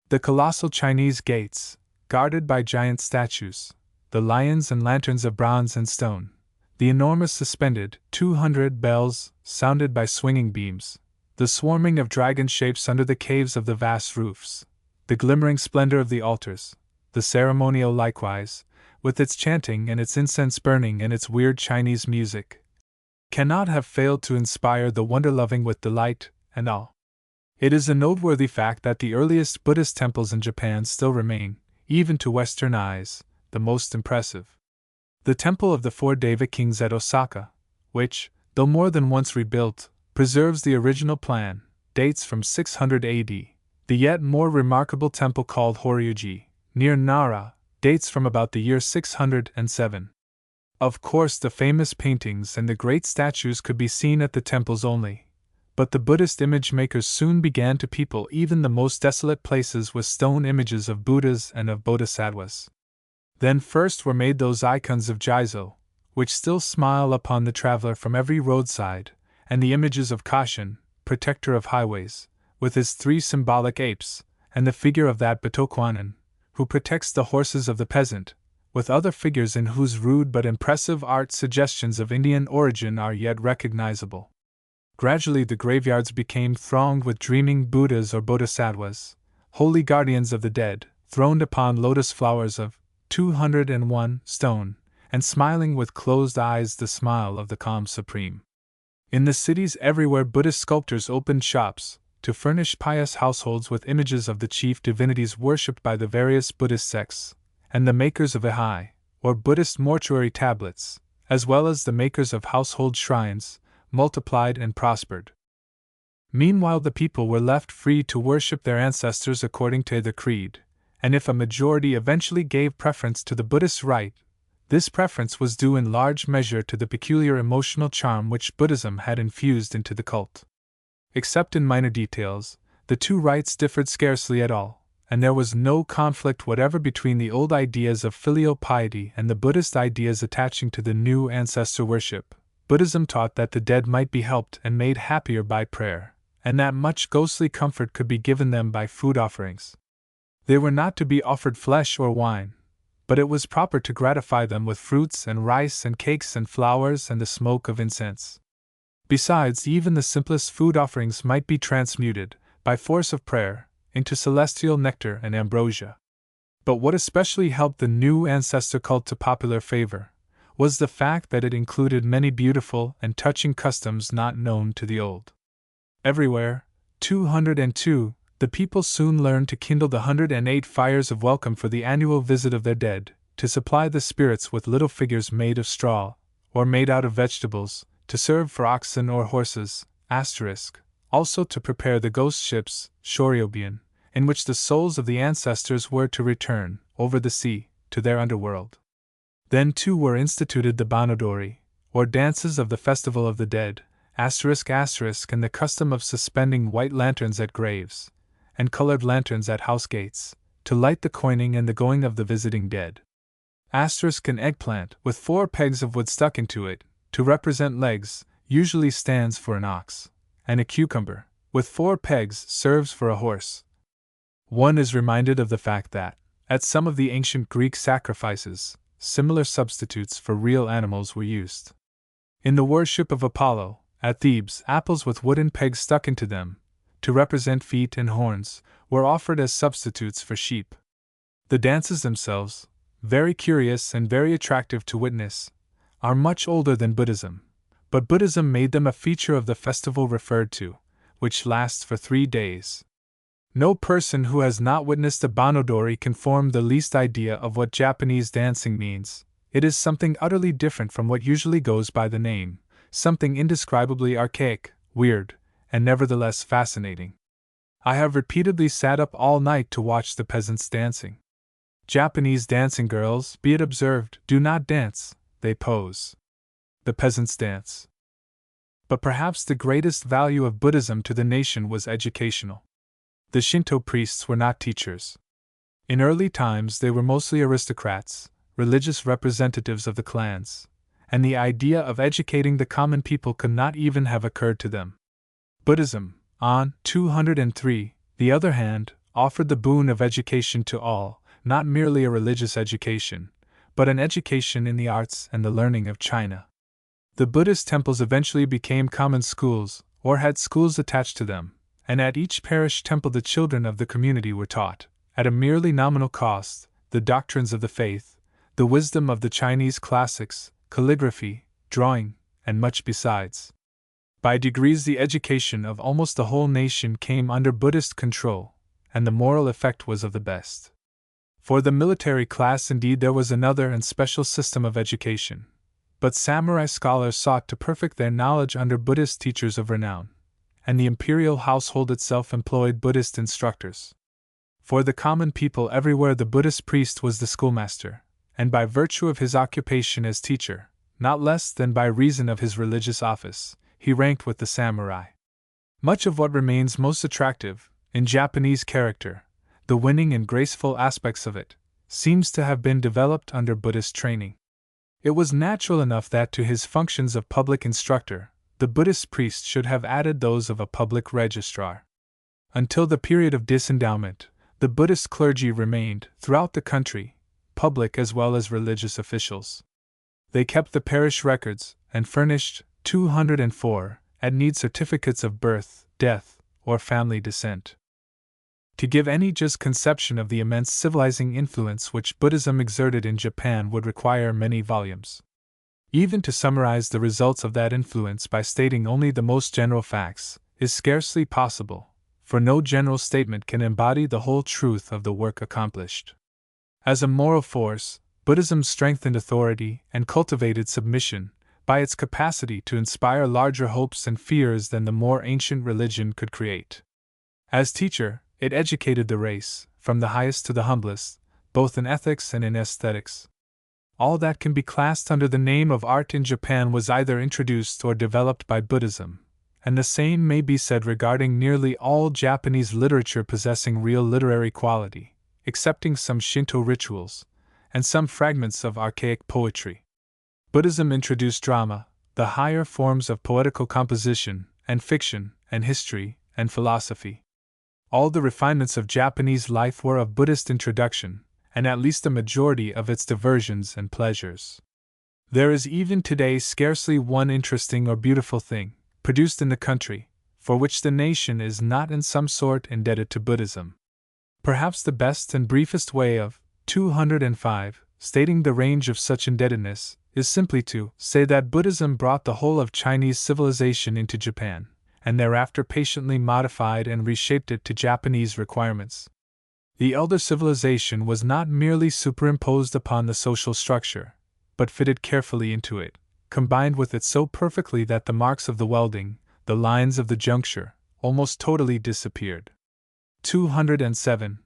Speaker 1: The colossal Chinese gates, guarded by giant statues, the lions and lanterns of bronze and stone, the enormous suspended 200 bells sounded by swinging beams, the swarming of dragon shapes under the caves of the vast roofs, the glimmering splendor of the altars, the ceremonial likewise, with its chanting and its incense burning and its weird Chinese music, cannot have failed to inspire the wonder-loving with delight and awe. It is a noteworthy fact that the earliest Buddhist temples in Japan still remain, even to Western eyes, the most impressive. The Temple of the Four Deva Kings at Osaka, which, though more than once rebuilt, preserves the original plan, dates from 600 AD. The yet more remarkable temple called Horyuji, near Nara, dates from about the year 607. Of course, the famous paintings and the great statues could be seen at the temples only, but the Buddhist image makers soon began to people even the most desolate places with stone images of Buddhas and of Bodhisattvas. Then first were made those icons of Jizo, which still smile upon the traveler from every roadside, and the images of Kashin, protector of highways, with his 3 symbolic apes, and the figure of that Batokwanan, who protects the horses of the peasant, with other figures in whose rude but impressive art suggestions of Indian origin are yet recognizable. Gradually the graveyards became thronged with dreaming Buddhas or Bodhisattvas, holy guardians of the dead, throned upon lotus flowers of 201 stone, and smiling with closed eyes the smile of the calm supreme. In the cities everywhere Buddhist sculptors opened shops, to furnish pious households with images of the chief divinities worshipped by the various Buddhist sects, and the makers of ihai, or Buddhist mortuary tablets, as well as the makers of household shrines, multiplied and prospered. Meanwhile the people were left free to worship their ancestors according to the creed, and if a majority eventually gave preference to the Buddhist rite, this preference was due in large measure to the peculiar emotional charm which Buddhism had infused into the cult. Except in minor details, the two rites differed scarcely at all, and there was no conflict whatever between the old ideas of filial piety and the Buddhist ideas attaching to the new ancestor worship. Buddhism taught that the dead might be helped and made happier by prayer, and that much ghostly comfort could be given them by food offerings. They were not to be offered flesh or wine, but it was proper to gratify them with fruits and rice and cakes and flowers and the smoke of incense. Besides, even the simplest food offerings might be transmuted, by force of prayer, into celestial nectar and ambrosia. But what especially helped the new ancestor cult to popular favor was the fact that it included many beautiful and touching customs not known to the old. Everywhere, 202, the people soon learned to kindle the 108 fires of welcome for the annual visit of their dead, to supply the spirits with little figures made of straw, or made out of vegetables, to serve for oxen or horses, *, also to prepare the ghost ships, Shoryobian, in which the souls of the ancestors were to return, over the sea, to their underworld. Then too were instituted the banodori, or dances of the festival of the dead, and the custom of suspending white lanterns at graves, and colored lanterns at house gates, to light the coining and the going of the visiting dead. An eggplant, with 4 pegs of wood stuck into it, to represent legs, usually stands for an ox, and a cucumber, with 4 pegs, serves for a horse. One is reminded of the fact that, at some of the ancient Greek sacrifices, similar substitutes for real animals were used. In the worship of Apollo, at Thebes, apples with wooden pegs stuck into them, to represent feet and horns, were offered as substitutes for sheep. The dances themselves, very curious and very attractive to witness, are much older than Buddhism, but Buddhism made them a feature of the festival referred to, which lasts for 3 days. No person who has not witnessed a banodori can form the least idea of what Japanese dancing means. It is something utterly different from what usually goes by the name, something indescribably archaic, weird, and nevertheless fascinating. I have repeatedly sat up all night to watch the peasants dancing. Japanese dancing girls, be it observed, do not dance, they pose. The peasants dance. But perhaps the greatest value of Buddhism to the nation was educational. The Shinto priests were not teachers. In early times they were mostly aristocrats, religious representatives of the clans, and the idea of educating the common people could not even have occurred to them. Buddhism, on 203, the other hand, offered the boon of education to all, not merely a religious education, but an education in the arts and the learning of China. The Buddhist temples eventually became common schools, or had schools attached to them, and at each parish temple the children of the community were taught, at a merely nominal cost, the doctrines of the faith, the wisdom of the Chinese classics, calligraphy, drawing, and much besides. By degrees the education of almost the whole nation came under Buddhist control, and the moral effect was of the best. For the military class indeed there was another and special system of education, but samurai scholars sought to perfect their knowledge under Buddhist teachers of renown, and the imperial household itself employed Buddhist instructors. For the common people everywhere the Buddhist priest was the schoolmaster, and by virtue of his occupation as teacher, not less than by reason of his religious office, he ranked with the samurai. Much of what remains most attractive, in Japanese character, the winning and graceful aspects of it, seems to have been developed under Buddhist training. It was natural enough that to his functions of public instructor, the Buddhist priest should have added those of a public registrar. Until the period of disendowment, the Buddhist clergy remained, throughout the country, public as well as religious officials. They kept the parish records, and furnished, 204, at need certificates of birth, death, or family descent. To give any just conception of the immense civilizing influence which Buddhism exerted in Japan would require many volumes. Even to summarize the results of that influence by stating only the most general facts is scarcely possible, for no general statement can embody the whole truth of the work accomplished. As a moral force, Buddhism strengthened authority and cultivated submission, by its capacity to inspire larger hopes and fears than the more ancient religion could create. As teacher, it educated the race, from the highest to the humblest, both in ethics and in aesthetics. All that can be classed under the name of art in Japan was either introduced or developed by Buddhism, and the same may be said regarding nearly all Japanese literature possessing real literary quality, excepting some Shinto rituals, and some fragments of archaic poetry. Buddhism introduced drama, the higher forms of poetical composition, and fiction, and history, and philosophy. All the refinements of Japanese life were of Buddhist introduction, and at least a majority of its diversions and pleasures. There is even today scarcely one interesting or beautiful thing, produced in the country, for which the nation is not in some sort indebted to Buddhism. Perhaps the best and briefest way of 205 stating the range of such indebtedness is simply to say that Buddhism brought the whole of Chinese civilization into Japan, and thereafter patiently modified and reshaped it to Japanese requirements. The elder civilization was not merely superimposed upon the social structure, but fitted carefully into it, combined with it so perfectly that the marks of the welding, the lines of the juncture, almost totally disappeared. 207.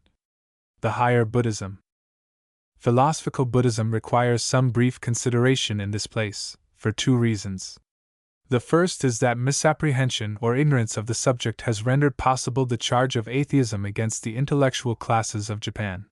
Speaker 1: The Higher Buddhism. Philosophical Buddhism requires some brief consideration in this place, for two reasons. The first is that misapprehension or ignorance of the subject has rendered possible the charge of atheism against the intellectual classes of Japan.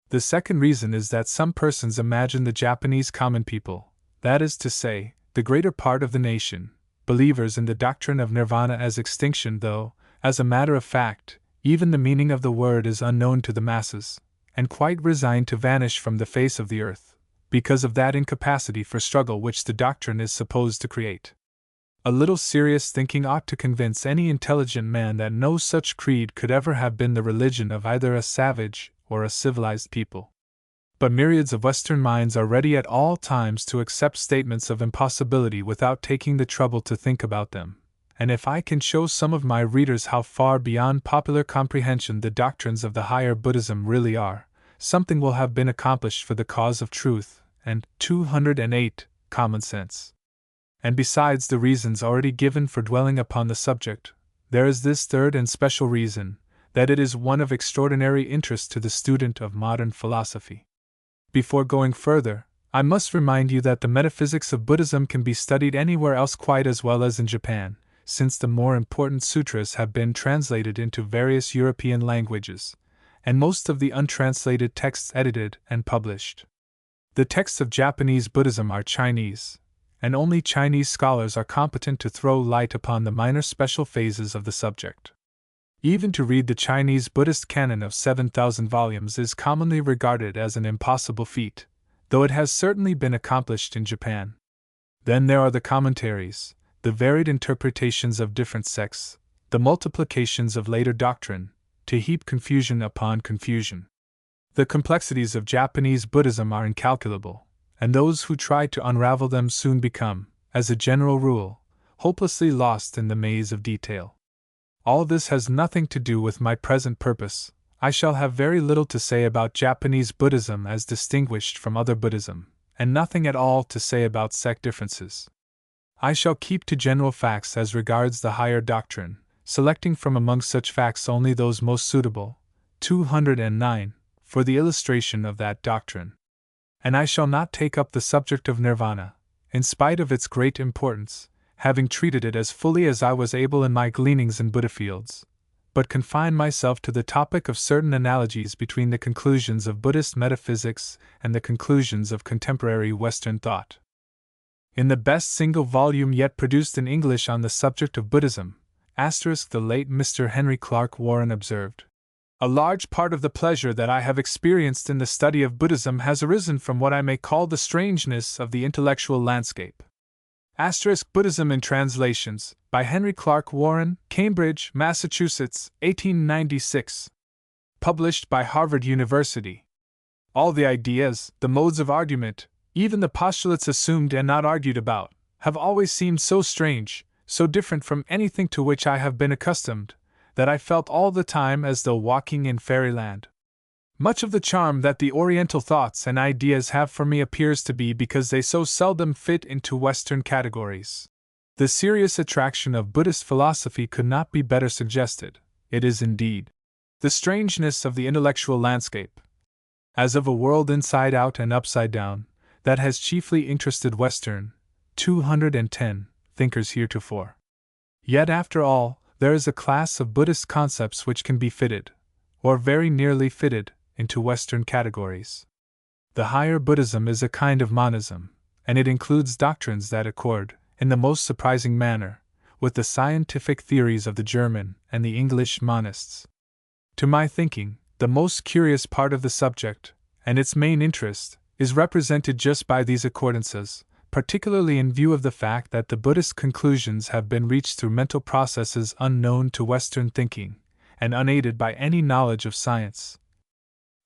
Speaker 1: The second reason is that some persons imagine the Japanese common people, that is to say, the greater part of the nation, believers in the doctrine of nirvana as extinction, though, as a matter of fact, even the meaning of the word is unknown to the masses, and quite resigned to vanish from the face of the earth, because of that incapacity for struggle which the doctrine is supposed to create. A little serious thinking ought to convince any intelligent man that no such creed could ever have been the religion of either a savage or a civilized people. But myriads of Western minds are ready at all times to accept statements of impossibility without taking the trouble to think about them, and if I can show some of my readers how far beyond popular comprehension the doctrines of the higher Buddhism really are, something will have been accomplished for the cause of truth and 208 common sense. And besides the reasons already given for dwelling upon the subject, there is this third and special reason, that it is one of extraordinary interest to the student of modern philosophy. Before going further, I must remind you that the metaphysics of Buddhism can be studied anywhere else quite as well as in Japan, since the more important sutras have been translated into various European languages, and most of the untranslated texts edited and published. The texts of Japanese Buddhism are Chinese, and only Chinese scholars are competent to throw light upon the minor special phases of the subject. Even to read the Chinese Buddhist canon of 7,000 volumes is commonly regarded as an impossible feat, though it has certainly been accomplished in Japan. Then there are the commentaries, the varied interpretations of different sects, the multiplications of later doctrine, to heap confusion upon confusion. The complexities of Japanese Buddhism are incalculable, and those who try to unravel them soon become, as a general rule, hopelessly lost in the maze of detail. All this has nothing to do with my present purpose. I shall have very little to say about Japanese Buddhism as distinguished from other Buddhism, and nothing at all to say about sect differences. I shall keep to general facts as regards the higher doctrine, selecting from among such facts only those most suitable, 209, for the illustration of that doctrine. And I shall not take up the subject of nirvana, in spite of its great importance, having treated it as fully as I was able in my gleanings in Buddha fields, but confine myself to the topic of certain analogies between the conclusions of Buddhist metaphysics and the conclusions of contemporary Western thought. In the best single volume yet produced in English on the subject of Buddhism, the late Mr. Henry Clark Warren observed, "A large part of the pleasure that I have experienced in the study of Buddhism has arisen from what I may call the strangeness of the intellectual landscape." Buddhism in Translations, by Henry Clark Warren, Cambridge, Massachusetts, 1896. Published by Harvard University. All the ideas, the modes of argument, even the postulates assumed and not argued about, have always seemed so strange, so different from anything to which I have been accustomed, that I felt all the time as though walking in fairyland. Much of the charm that the Oriental thoughts and ideas have for me appears to be because they so seldom fit into Western categories. The serious attraction of Buddhist philosophy could not be better suggested. It is indeed the strangeness of the intellectual landscape, as of a world inside out and upside down, that has chiefly interested Western, 210, thinkers heretofore. Yet after all, there is a class of Buddhist concepts which can be fitted, or very nearly fitted, into Western categories. The higher Buddhism is a kind of monism, and it includes doctrines that accord, in the most surprising manner, with the scientific theories of the German and the English monists. To my thinking, the most curious part of the subject, and its main interest, is represented just by these accordances, particularly in view of the fact that the Buddhist conclusions have been reached through mental processes unknown to Western thinking, and unaided by any knowledge of science.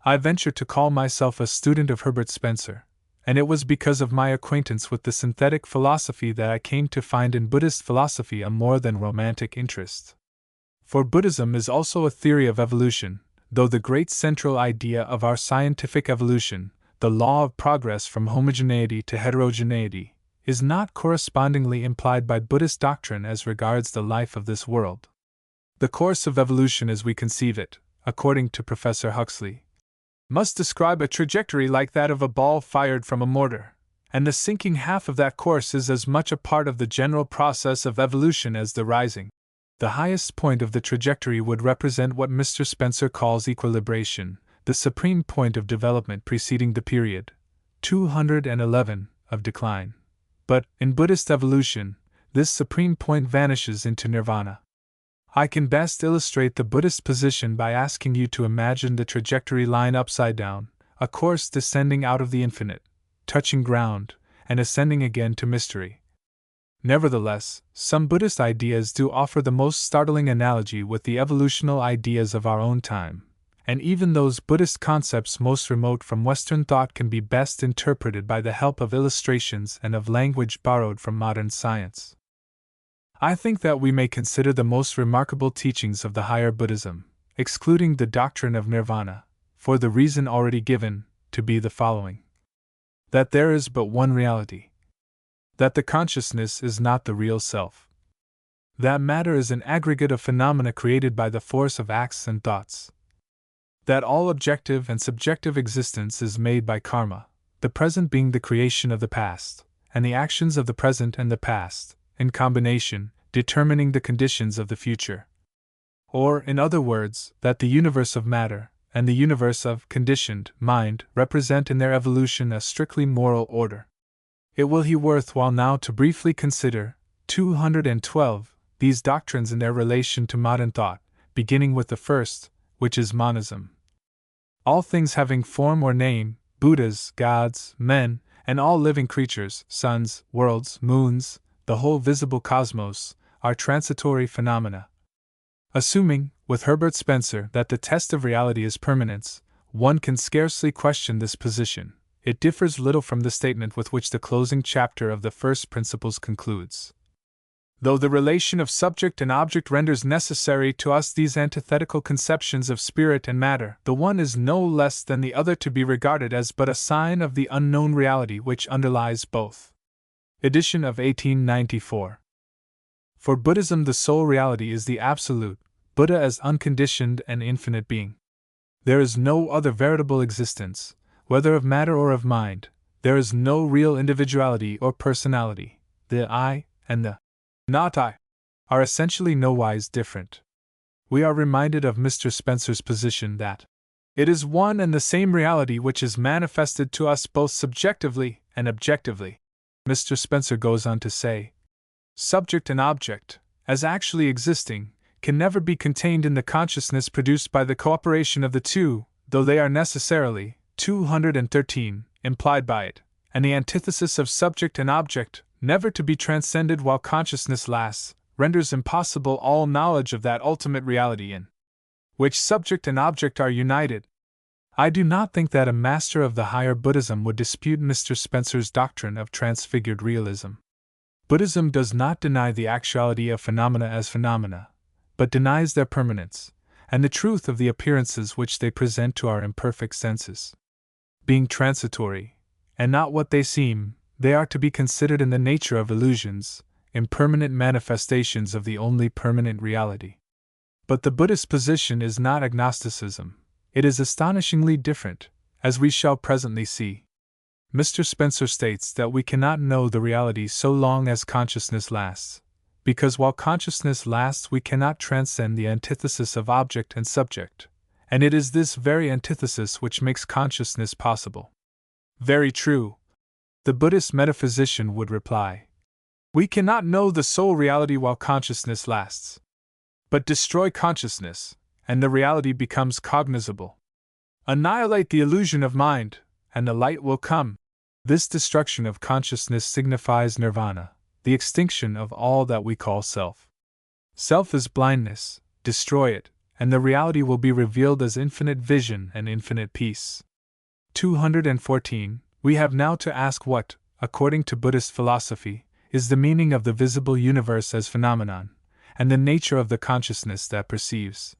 Speaker 1: I venture to call myself a student of Herbert Spencer, and it was because of my acquaintance with the synthetic philosophy that I came to find in Buddhist philosophy a more than romantic interest. For Buddhism is also a theory of evolution, though the great central idea of our scientific evolution, the law of progress from homogeneity to heterogeneity, is not correspondingly implied by Buddhist doctrine as regards the life of this world. The course of evolution as we conceive it, according to Professor Huxley, must describe a trajectory like that of a ball fired from a mortar, and the sinking half of that course is as much a part of the general process of evolution as the rising. The highest point of the trajectory would represent what Mr. Spencer calls equilibration, the supreme point of development preceding the period, 211, of decline. But, in Buddhist evolution, this supreme point vanishes into nirvana. I can best illustrate the Buddhist position by asking you to imagine the trajectory line upside down, a course descending out of the infinite, touching ground, and ascending again to mystery. Nevertheless, some Buddhist ideas do offer the most startling analogy with the evolutional ideas of our own time, and even those Buddhist concepts most remote from Western thought can be best interpreted by the help of illustrations and of language borrowed from modern science. I think that we may consider the most remarkable teachings of the higher Buddhism, excluding the doctrine of nirvana, for the reason already given, to be the following: that there is but one reality, that the consciousness is not the real self, that matter is an aggregate of phenomena created by the force of acts and thoughts, that all objective and subjective existence is made by karma, the present being the creation of the past, and the actions of the present and the past, in combination, determining the conditions of the future. Or, in other words, that the universe of matter and the universe of conditioned mind represent in their evolution a strictly moral order. It will be worthwhile now to briefly consider 212 these doctrines in their relation to modern thought, beginning with the first, which is monism. All things having form or name, Buddhas, gods, men, and all living creatures, suns, worlds, moons, the whole visible cosmos, are transitory phenomena. Assuming, with Herbert Spencer, that the test of reality is permanence, one can scarcely question this position. It differs little from the statement with which the closing chapter of the First Principles concludes. Though the relation of subject and object renders necessary to us these antithetical conceptions of spirit and matter, the one is no less than the other to be regarded as but a sign of the unknown reality which underlies both. Edition of 1894. For Buddhism, the sole reality is the Absolute, Buddha as unconditioned and infinite being. There is no other veritable existence, whether of matter or of mind. There is no real individuality or personality. The I and the not I are essentially nowise different. We are reminded of Mr. Spencer's position that it is one and the same reality which is manifested to us both subjectively and objectively. Mr. Spencer goes on to say, subject and object, as actually existing, can never be contained in the consciousness produced by the cooperation of the two, though they are necessarily, 213, implied by it, and the antithesis of subject and object, never to be transcended while consciousness lasts, renders impossible all knowledge of that ultimate reality in which subject and object are united. I do not think that a master of the higher Buddhism would dispute Mr. Spencer's doctrine of transfigured realism. Buddhism does not deny the actuality of phenomena as phenomena, but denies their permanence, and the truth of the appearances which they present to our imperfect senses. Being transitory, and not what they seem, they are to be considered in the nature of illusions, impermanent manifestations of the only permanent reality. But the Buddhist position is not agnosticism. It is astonishingly different, as we shall presently see. Mr. Spencer states that we cannot know the reality so long as consciousness lasts, because while consciousness lasts we cannot transcend the antithesis of object and subject, and it is this very antithesis which makes consciousness possible. Very true, the Buddhist metaphysician would reply. We cannot know the sole reality while consciousness lasts. But destroy consciousness, and the reality becomes cognizable. Annihilate the illusion of mind, and the light will come. This destruction of consciousness signifies nirvana, the extinction of all that we call self. Self is blindness, destroy it, and the reality will be revealed as infinite vision and infinite peace. 214. We have now to ask what, according to Buddhist philosophy, is the meaning of the visible universe as phenomenon, and the nature of the consciousness that perceives.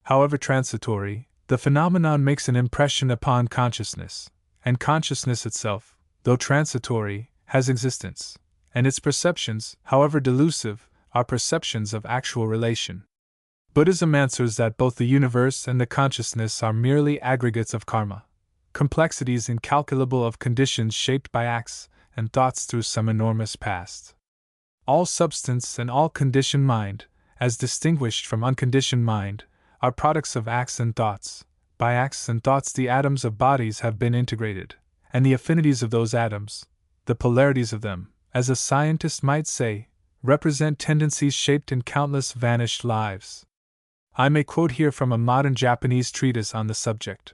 Speaker 1: However transitory, the phenomenon makes an impression upon consciousness, and consciousness itself, though transitory, has existence, and its perceptions, however delusive, are perceptions of actual relation. Buddhism answers that both the universe and the consciousness are merely aggregates of karma, complexities incalculable of conditions shaped by acts and thoughts through some enormous past. All substance and all conditioned mind, as distinguished from unconditioned mind, are products of acts and thoughts. By acts and thoughts the atoms of bodies have been integrated, and the affinities of those atoms, the polarities of them, as a scientist might say, represent tendencies shaped in countless vanished lives. I may quote here from a modern Japanese treatise on the subject.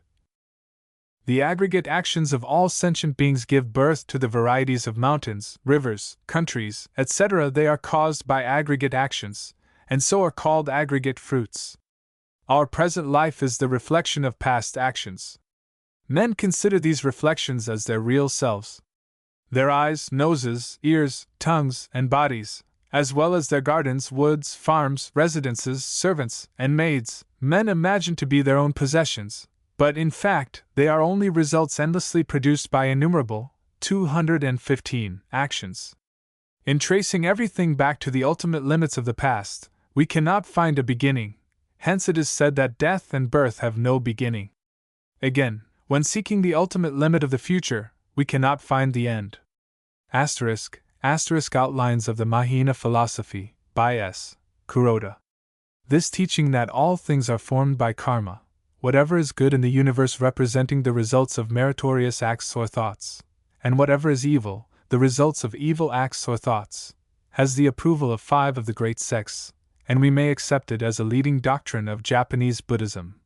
Speaker 1: The aggregate actions of all sentient beings give birth to the varieties of mountains, rivers, countries, etc. They are caused by aggregate actions, and so are called aggregate fruits. Our present life is the reflection of past actions. Men consider these reflections as their real selves. Their eyes, noses, ears, tongues, and bodies, as well as their gardens, woods, farms, residences, servants, and maids, men imagine to be their own possessions, but in fact they are only results endlessly produced by innumerable, 215, actions. In tracing everything back to the ultimate limits of the past, we cannot find a beginning, hence it is said that death and birth have no beginning. Again, when seeking the ultimate limit of the future, we cannot find the end. Outlines of the Mahayana Philosophy, by S. Kuroda. This teaching that all things are formed by karma, whatever is good in the universe representing the results of meritorious acts or thoughts, and whatever is evil, the results of evil acts or thoughts, has the approval of 5 of the great sects, and we may accept it as a leading doctrine of Japanese Buddhism.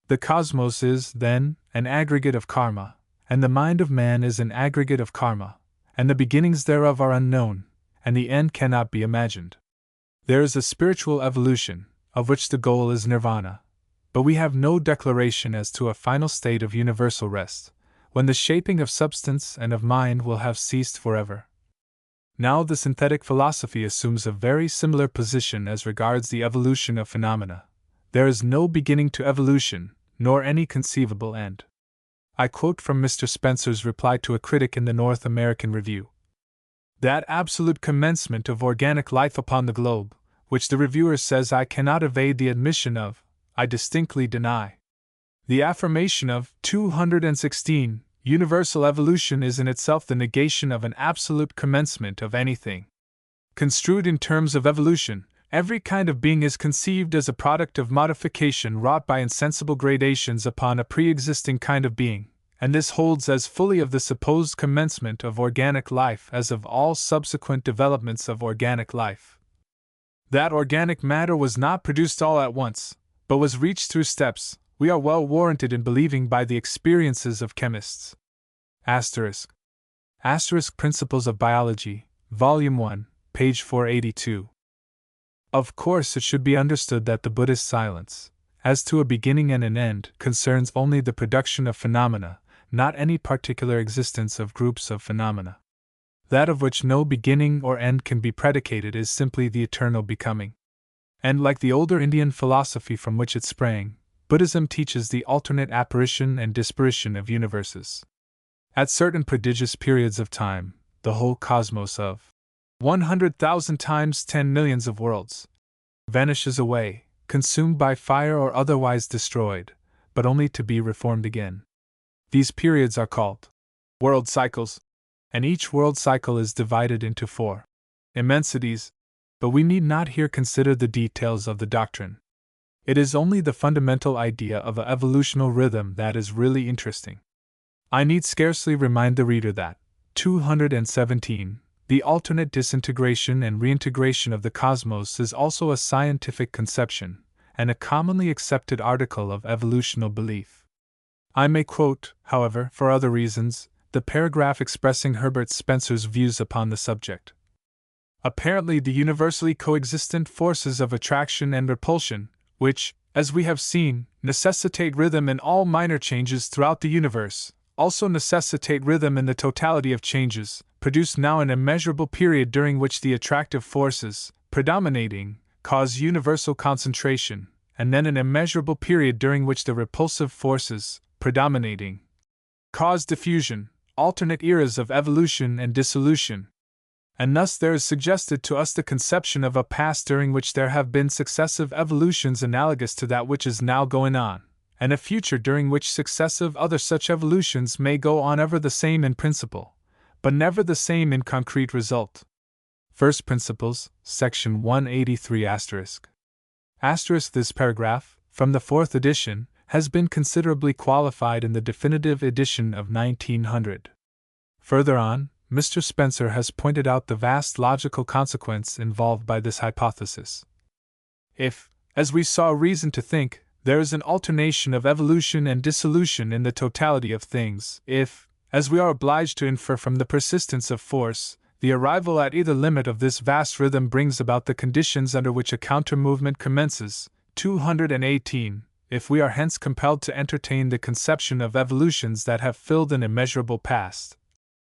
Speaker 1: The cosmos is, then, an aggregate of karma, and the mind of man is an aggregate of karma, and the beginnings thereof are unknown, and the end cannot be imagined. There is a spiritual evolution, of which the goal is nirvana, but we have no declaration as to a final state of universal rest, when the shaping of substance and of mind will have ceased forever. Now the synthetic philosophy assumes a very similar position as regards the evolution of phenomena. There is no beginning to evolution, nor any conceivable end. I quote from Mr. Spencer's reply to a critic in the North American Review. That absolute commencement of organic life upon the globe, which the reviewer says I cannot evade the admission of, I distinctly deny. The affirmation of 216 universal evolution is in itself the negation of an absolute commencement of anything. Construed in terms of evolution, every kind of being is conceived as a product of modification wrought by insensible gradations upon a pre-existing kind of being, and this holds as fully of the supposed commencement of organic life as of all subsequent developments of organic life. That organic matter was not produced all at once, but was reached through steps, we are well warranted in believing by the experiences of chemists. Principles of Biology, Volume 1, page 482. Of course, it should be understood that the Buddhist silence, as to a beginning and an end, concerns only the production of phenomena, not any particular existence of groups of phenomena. That of which no beginning or end can be predicated is simply the eternal becoming. And like the older Indian philosophy from which it sprang, Buddhism teaches the alternate apparition and disparition of universes. At certain prodigious periods of time, the whole cosmos of 100,000 times 10 millions of worlds vanishes away, consumed by fire or otherwise destroyed, but only to be reformed again. These periods are called world cycles, and each world cycle is divided into 4 immensities, but we need not here consider the details of the doctrine. It is only the fundamental idea of an evolutional rhythm that is really interesting. I need scarcely remind the reader that 217, the alternate disintegration and reintegration of the cosmos, is also a scientific conception, and a commonly accepted article of evolutional belief. I may quote, however, for other reasons, the paragraph expressing Herbert Spencer's views upon the subject. Apparently, the universally coexistent forces of attraction and repulsion, which, as we have seen, necessitate rhythm in all minor changes throughout the universe, also necessitate rhythm in the totality of changes, produce now an immeasurable period during which the attractive forces, predominating, cause universal concentration, and then an immeasurable period during which the repulsive forces, predominating, cause diffusion, alternate eras of evolution and dissolution. and thus there is suggested to us the conception of a past during which there have been successive evolutions analogous to that which is now going on, and a future during which successive other such evolutions may go on ever the same in principle, but never the same in concrete result. First Principles, Section 183 *. This paragraph, from the 4th edition, has been considerably qualified in the definitive edition of 1900. Further on, Mr. Spencer has pointed out the vast logical consequence involved by this hypothesis. If, as we saw reason to think, there is an alternation of evolution and dissolution in the totality of things, if, as we are obliged to infer from the persistence of force, the arrival at either limit of this vast rhythm brings about the conditions under which a counter-movement commences, 218, if we are hence compelled to entertain the conception of evolutions that have filled an immeasurable past,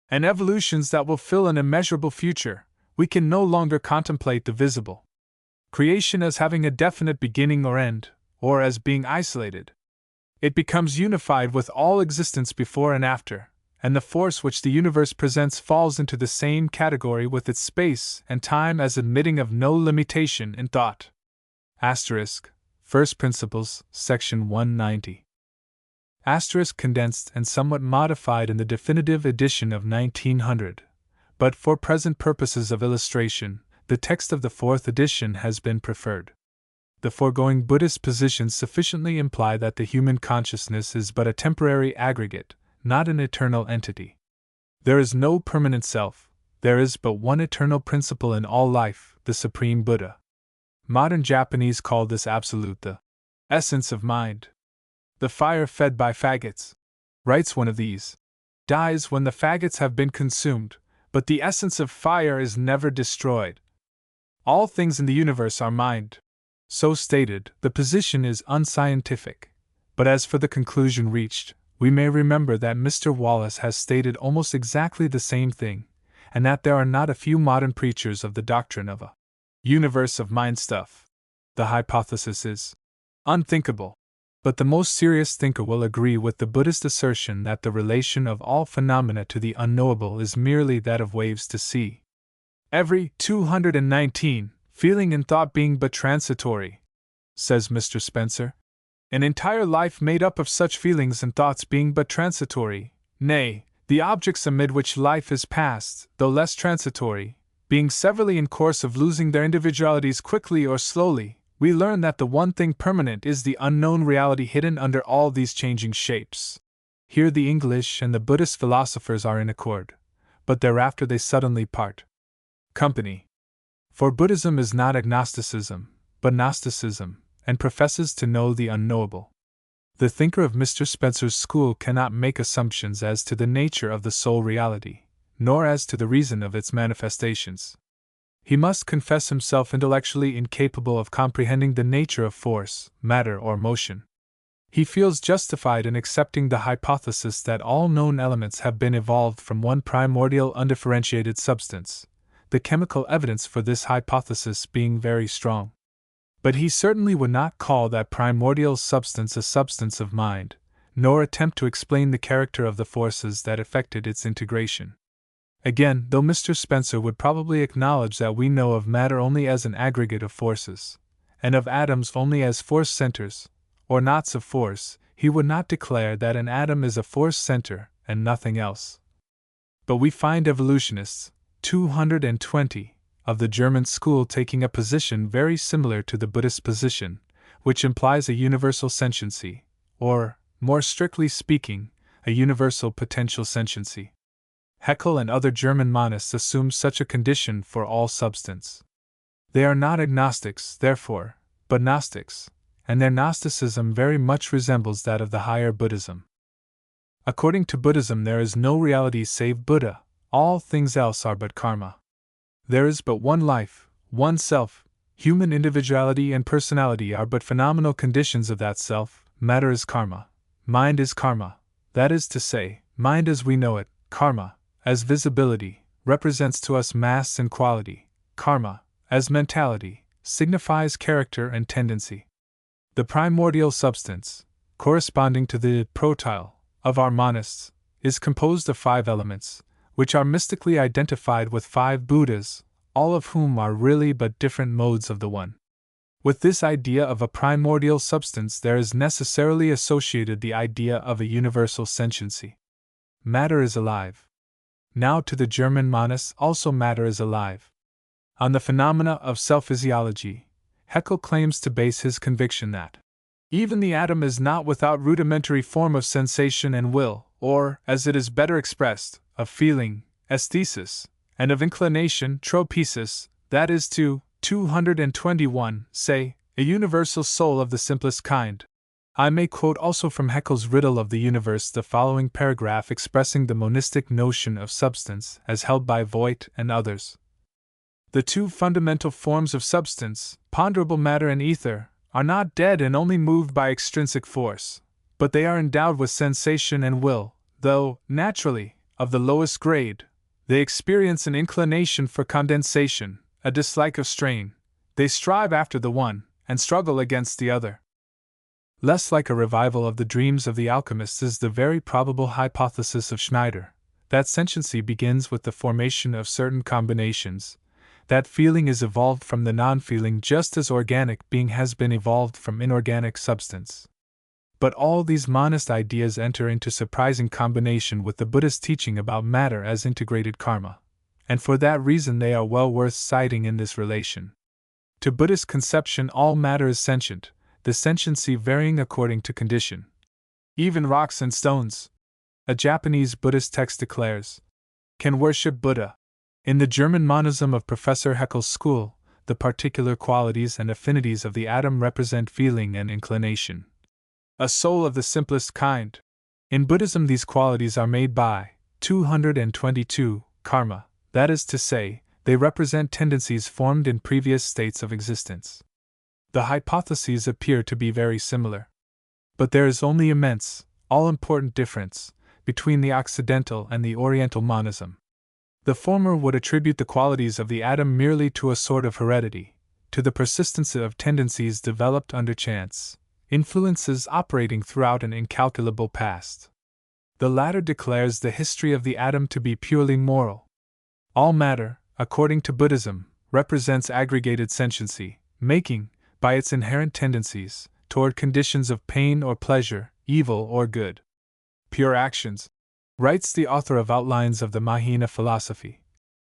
Speaker 1: and evolutions that will fill an immeasurable future, we can no longer contemplate the visible creation as having a definite beginning or end, or as being isolated. It becomes unified with all existence before and after, and the force which the universe presents falls into the same category with its space and time as admitting of no limitation in thought. First Principles, Section 190. Condensed and somewhat modified in the definitive edition of 1900, but for present purposes of illustration, the text of the 4th edition has been preferred. The foregoing Buddhist positions sufficiently imply that the human consciousness is but a temporary aggregate, not an eternal entity. There is no permanent self, there is but one eternal principle in all life, the Supreme Buddha. Modern Japanese call this absolute the essence of mind. The fire fed by faggots, writes one of these, dies when the faggots have been consumed, but the essence of fire is never destroyed. All things in the universe are mind. So stated, the position is unscientific, but as for the conclusion reached, we may remember that Mr. Wallace has stated almost exactly the same thing, and that there are not a few modern preachers of the doctrine of a universe of mind stuff. The hypothesis is unthinkable, but the most serious thinker will agree with the Buddhist assertion that the relation of all phenomena to the unknowable is merely that of waves to sea. Every 219, feeling and thought being but transitory, says Mr. Spencer. An entire life made up of such feelings and thoughts being but transitory, nay, the objects amid which life is passed, though less transitory, being severally in course of losing their individualities quickly or slowly, we learn that the one thing permanent is the unknown reality hidden under all these changing shapes. Here the English and the Buddhist philosophers are in accord, but thereafter they suddenly part company. For Buddhism is not agnosticism, but Gnosticism, and professes to know the unknowable. The thinker of Mr. Spencer's school cannot make assumptions as to the nature of the soul reality, nor as to the reason of its manifestations. He must confess himself intellectually incapable of comprehending the nature of force, matter, or motion. He feels justified in accepting the hypothesis that all known elements have been evolved from one primordial undifferentiated substance, the chemical evidence for this hypothesis being very strong. But he certainly would not call that primordial substance a substance of mind, nor attempt to explain the character of the forces that effected its integration. Again, though Mr. Spencer would probably acknowledge that we know of matter only as an aggregate of forces, and of atoms only as force centers, or knots of force, he would not declare that an atom is a force center and nothing else. But we find evolutionists, 220, of the German school taking a position very similar to the Buddhist position, which implies a universal sentiency, or, more strictly speaking, a universal potential sentiency. Haeckel and other German monists assume such a condition for all substance. They are not agnostics, therefore, but Gnostics, and their Gnosticism very much resembles that of the higher Buddhism. According to Buddhism, there is no reality save Buddha, all things else are but karma. There is but one life, one self, human individuality and personality are but phenomenal conditions of that self, matter is karma, mind is karma, that is to say, mind as we know it, karma, as visibility, represents to us mass and quality, karma, as mentality, signifies character and tendency. The primordial substance, corresponding to the protyle of our monists, is composed of 5 elements, which are mystically identified with 5 Buddhas, all of whom are really but different modes of the One. With this idea of a primordial substance there is necessarily associated the idea of a universal sentiency. Matter is alive. Now to the German monist also matter is alive. On the phenomena of self-physiology, Haeckel claims to base his conviction that even the atom is not without rudimentary form of sensation and will, or, as it is better expressed, of feeling, aesthesis, and of inclination, tropesis, that is to 221, say, a universal soul of the simplest kind. I may quote also from Haeckel's Riddle of the Universe the following paragraph expressing the monistic notion of substance as held by Voigt and others. The 2 fundamental forms of substance, ponderable matter and ether, are not dead and only moved by extrinsic force, but they are endowed with sensation and will, though, naturally, of the lowest grade. They experience an inclination for condensation, a dislike of strain. They strive after the one, and struggle against the other. Less like a revival of the dreams of the alchemists is the very probable hypothesis of Schneider, that sentiency begins with the formation of certain combinations, that feeling is evolved from the non-feeling just as organic being has been evolved from inorganic substance. But all these monist ideas enter into surprising combination with the Buddhist teaching about matter as integrated karma, and for that reason they are well worth citing in this relation. To Buddhist conception all matter is sentient, the sentiency varying according to condition. Even rocks and stones, a Japanese Buddhist text declares, can worship Buddha. In the German monism of Professor Haeckel's school, the particular qualities and affinities of the atom represent feeling and inclination. A soul of the simplest kind. In Buddhism these qualities are made by 222 karma, that is to say, they represent tendencies formed in previous states of existence. The hypotheses appear to be very similar. But there is only immense, all-important difference between the Occidental and the Oriental monism. The former would attribute the qualities of the atom merely to a sort of heredity, to the persistence of tendencies developed under chance, influences operating throughout an incalculable past. The latter declares the history of the atom to be purely moral. All matter, according to Buddhism, represents aggregated sentiency, making, by its inherent tendencies, toward conditions of pain or pleasure, evil or good. Pure actions, writes the author of Outlines of the Mahina Philosophy,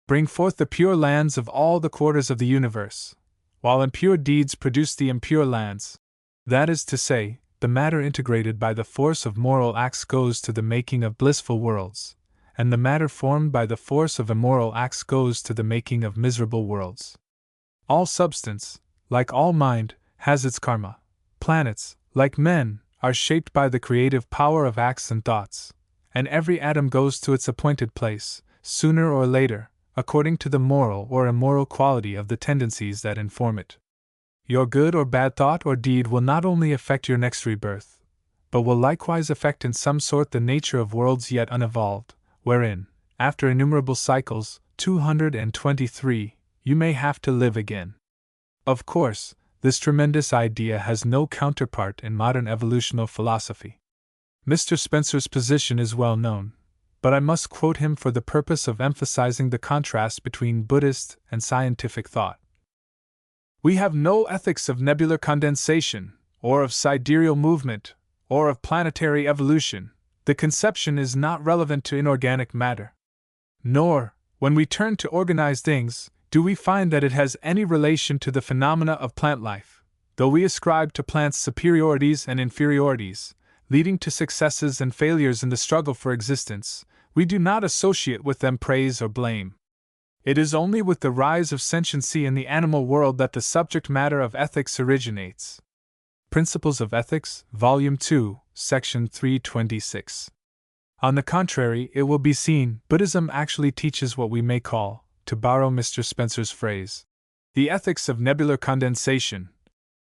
Speaker 1: bring forth the pure lands of all the quarters of the universe, while impure deeds produce the impure lands. That is to say, the matter integrated by the force of moral acts goes to the making of blissful worlds, and the matter formed by the force of immoral acts goes to the making of miserable worlds. All substance, like all mind, has its karma. Planets, like men, are shaped by the creative power of acts and thoughts, and every atom goes to its appointed place, sooner or later, according to the moral or immoral quality of the tendencies that inform it. Your good or bad thought or deed will not only affect your next rebirth, but will likewise affect in some sort the nature of worlds yet unevolved, wherein, after innumerable cycles, 223, you may have to live again. Of course, this tremendous idea has no counterpart in modern evolutional philosophy. Mr. Spencer's position is well known, but I must quote him for the purpose of emphasizing the contrast between Buddhist and scientific thought. We have no ethics of nebular condensation, or of sidereal movement, or of planetary evolution. The conception is not relevant to inorganic matter. Nor, when we turn to organized things, do we find that it has any relation to the phenomena of plant life, though we ascribe to plants superiorities and inferiorities, leading to successes and failures in the struggle for existence. We do not associate with them praise or blame. It is only with the rise of sentiency in the animal world that the subject matter of ethics originates. Principles of Ethics, Volume 2, Section 326. On the contrary, it will be seen, Buddhism actually teaches what we may call, to borrow Mr. Spencer's phrase, the ethics of nebular condensation,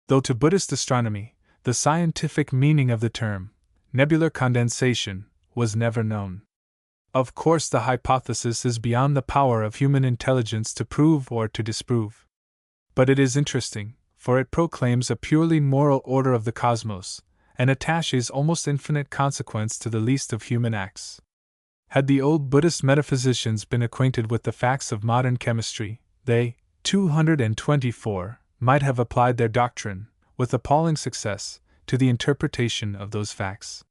Speaker 1: though to Buddhist astronomy, the scientific meaning of the term, nebular condensation, was never known. Of course, the hypothesis is beyond the power of human intelligence to prove or to disprove. But it is interesting, for it proclaims a purely moral order of the cosmos, and attaches almost infinite consequence to the least of human acts. Had the old Buddhist metaphysicians been acquainted with the facts of modern chemistry, they, 224, might have applied their doctrine, with appalling success, to the interpretation of those facts.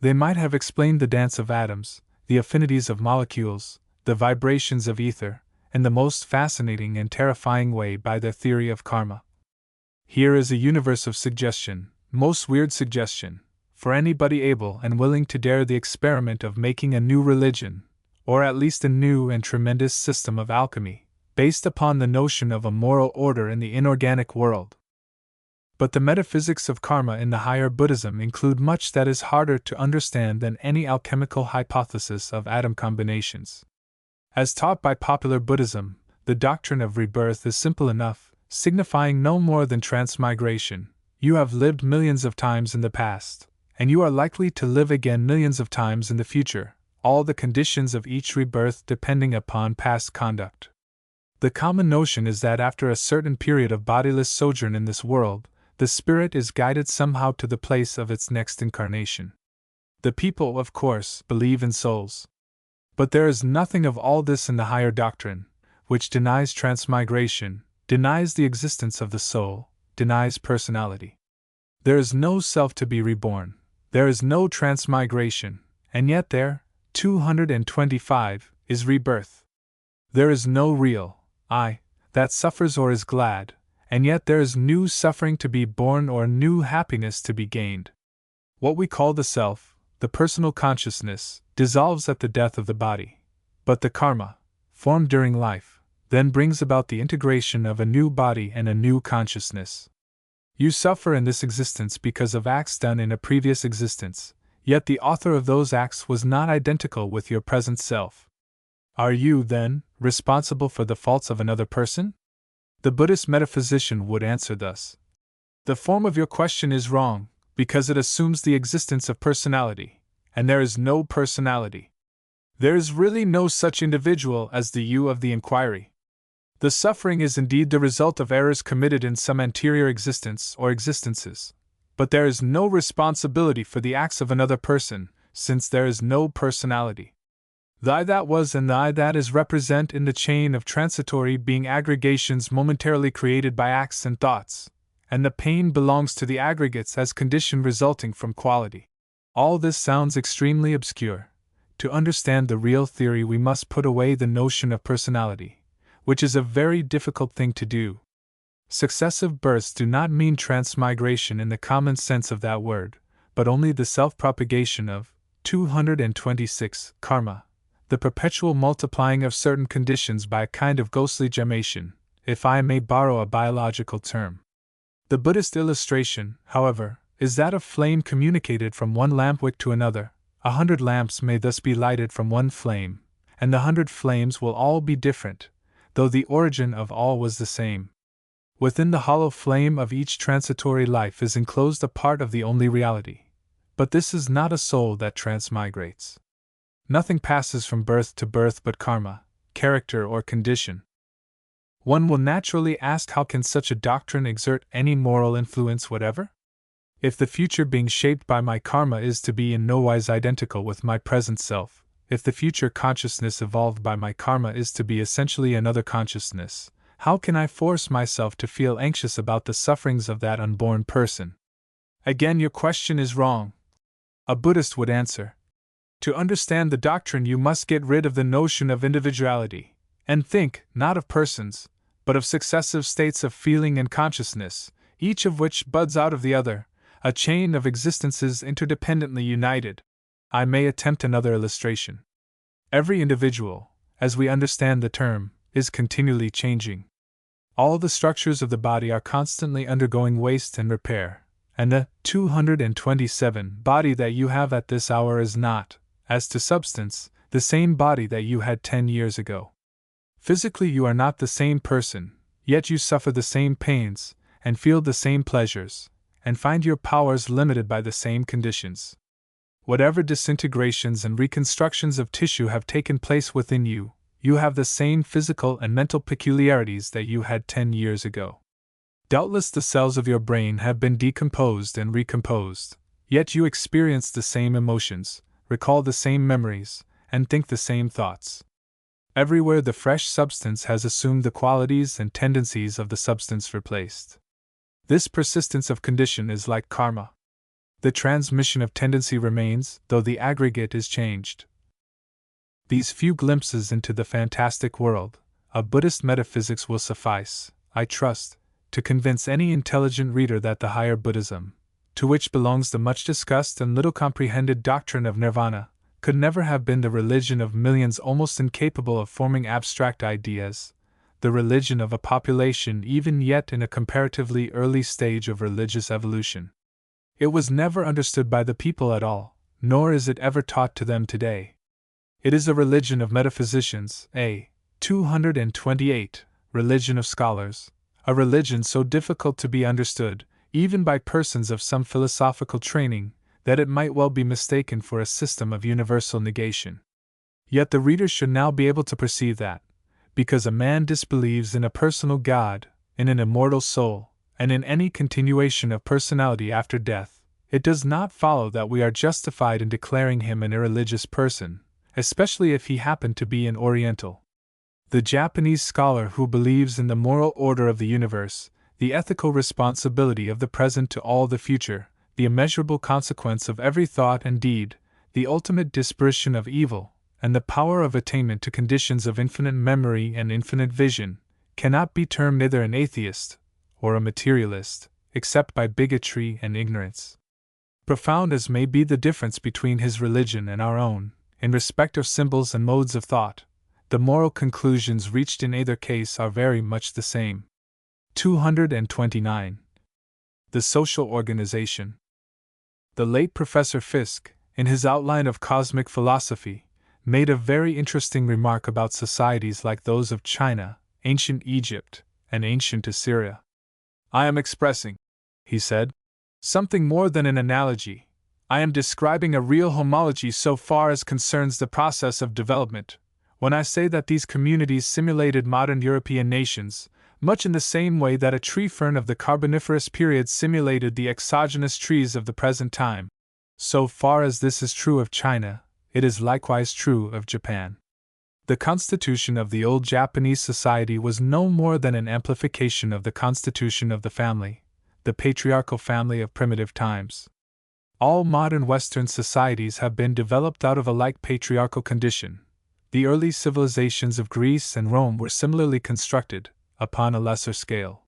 Speaker 1: They might have explained the dance of atoms, the affinities of molecules, the vibrations of ether, in the most fascinating and terrifying way by their theory of karma. Here is a universe of suggestion, most weird suggestion, for anybody able and willing to dare the experiment of making a new religion, or at least a new and tremendous system of alchemy, based upon the notion of a moral order in the inorganic world. But the metaphysics of karma in the higher Buddhism include much that is harder to understand than any alchemical hypothesis of atom combinations. As taught by popular Buddhism, the doctrine of rebirth is simple enough, signifying no more than transmigration. You have lived millions of times in the past, and you are likely to live again millions of times in the future, all the conditions of each rebirth depending upon past conduct. The common notion is that after a certain period of bodiless sojourn in this world, the spirit is guided somehow to the place of its next incarnation. The people, of course, believe in souls. But there is nothing of all this in the higher doctrine, which denies transmigration, denies the existence of the soul, denies personality. There is no self to be reborn, there is no transmigration, and yet there, 225, is rebirth. There is no real I that suffers or is glad, and yet there is new suffering to be borne or new happiness to be gained. What we call the self, the personal consciousness, dissolves at the death of the body, but the karma, formed during life, then brings about the integration of a new body and a new consciousness. You suffer in this existence because of acts done in a previous existence, yet the author of those acts was not identical with your present self. Are you, then, responsible for the faults of another person? The Buddhist metaphysician would answer thus. The form of your question is wrong, because it assumes the existence of personality, and there is no personality. There is really no such individual as the you of the inquiry. The suffering is indeed the result of errors committed in some anterior existence or existences, but there is no responsibility for the acts of another person, since there is no personality. The I that was and the I that is represent in the chain of transitory being aggregations momentarily created by acts and thoughts, and the pain belongs to the aggregates as condition resulting from quality. All this sounds extremely obscure. To understand the real theory we must put away the notion of personality, which is a very difficult thing to do. Successive births do not mean transmigration in the common sense of that word, but only the self-propagation of 226 karma, the perpetual multiplying of certain conditions by a kind of ghostly gemmation, if I may borrow a biological term. The Buddhist illustration, however, is that of flame communicated from one lampwick to another. 100 lamps may thus be lighted from one flame, and the 100 flames will all be different, though the origin of all was the same. Within the hollow flame of each transitory life is enclosed a part of the only reality, but this is not a soul that transmigrates. Nothing passes from birth to birth but karma, character or condition. One will naturally ask, how can such a doctrine exert any moral influence whatever? If the future being shaped by my karma is to be in no wise identical with my present self, if the future consciousness evolved by my karma is to be essentially another consciousness, how can I force myself to feel anxious about the sufferings of that unborn person? Again, your question is wrong. A Buddhist would answer. To understand the doctrine, you must get rid of the notion of individuality, and think, not of persons, but of successive states of feeling and consciousness, each of which buds out of the other, a chain of existences interdependently united. I may attempt another illustration. Every individual, as we understand the term, is continually changing. All the structures of the body are constantly undergoing waste and repair, and the 227 body that you have at this hour is not, as to substance, the same body that you had 10 years ago. Physically you are not the same person, yet you suffer the same pains, and feel the same pleasures, and find your powers limited by the same conditions. Whatever disintegrations and reconstructions of tissue have taken place within you, you have the same physical and mental peculiarities that you had 10 years ago. Doubtless the cells of your brain have been decomposed and recomposed, yet you experience the same emotions, recall the same memories, and think the same thoughts. Everywhere the fresh substance has assumed the qualities and tendencies of the substance replaced. This persistence of condition is like karma. The transmission of tendency remains, though the aggregate is changed. These few glimpses into the fantastic world of Buddhist metaphysics will suffice, I trust, to convince any intelligent reader that the higher Buddhism, to which belongs the much discussed and little comprehended doctrine of nirvana, could never have been the religion of millions almost incapable of forming abstract ideas, the religion of a population even yet in a comparatively early stage of religious evolution. It was never understood by the people at all, nor is it ever taught to them today. It is a religion of metaphysicians, a 228 religion of scholars, a religion so difficult to be understood, even by persons of some philosophical training, that it might well be mistaken for a system of universal negation. Yet the reader should now be able to perceive that, because a man disbelieves in a personal God, in an immortal soul, and in any continuation of personality after death, it does not follow that we are justified in declaring him an irreligious person, especially if he happen to be an Oriental. The Japanese scholar who believes in the moral order of the universe, the ethical responsibility of the present to all the future, the immeasurable consequence of every thought and deed, the ultimate dispersion of evil, and the power of attainment to conditions of infinite memory and infinite vision, cannot be termed either an atheist or a materialist, except by bigotry and ignorance. Profound as may be the difference between his religion and our own, in respect of symbols and modes of thought, the moral conclusions reached in either case are very much the same. 229. The social organization. The late Professor Fiske, in his outline of cosmic philosophy, made a very interesting remark about societies like those of China, ancient Egypt, and ancient Assyria. I am expressing, he said, something more than an analogy. I am describing a real homology so far as concerns the process of development, when I say that these communities simulated modern European nations, much in the same way that a tree fern of the Carboniferous period simulated the exogenous trees of the present time. So far as this is true of China, it is likewise true of Japan. The constitution of the old Japanese society was no more than an amplification of the constitution of the family, the patriarchal family of primitive times. All modern Western societies have been developed out of a like patriarchal condition. The early civilizations of Greece and Rome were similarly constructed, upon a lesser scale.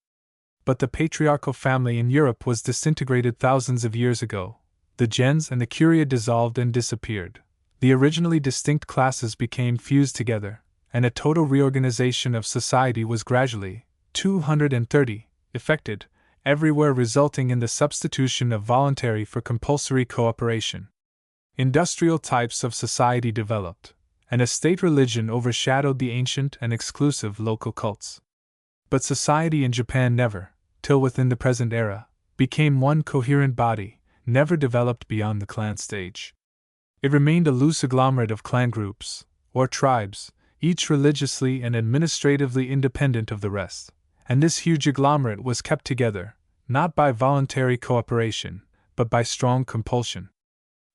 Speaker 1: But the patriarchal family in Europe was disintegrated thousands of years ago. The gens and the curia dissolved and disappeared. The originally distinct classes became fused together, and a total reorganization of society was gradually, 230, effected, everywhere, resulting in the substitution of voluntary for compulsory cooperation. Industrial types of society developed, and a state religion overshadowed the ancient and exclusive local cults. But society in Japan never, till within the present era, became one coherent body, never developed beyond the clan stage. It remained a loose agglomerate of clan groups, or tribes, each religiously and administratively independent of the rest, and this huge agglomerate was kept together, not by voluntary cooperation, but by strong compulsion.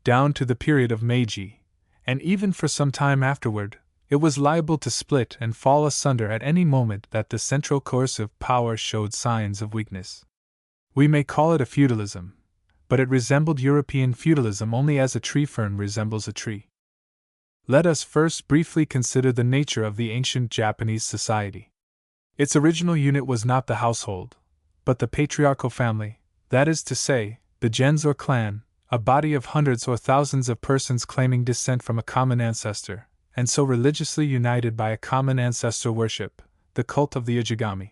Speaker 1: Down to the period of Meiji, and even for some time afterward, it was liable to split and fall asunder at any moment that the central coercive power showed signs of weakness. We may call it a feudalism, but it resembled European feudalism only as a tree fern resembles a tree. Let us first briefly consider the nature of the ancient Japanese society. Its original unit was not the household, but the patriarchal family, that is to say, the gens or clan, a body of hundreds or thousands of persons claiming descent from a common ancestor, and so religiously united by a common ancestor worship, the cult of the Ujigami.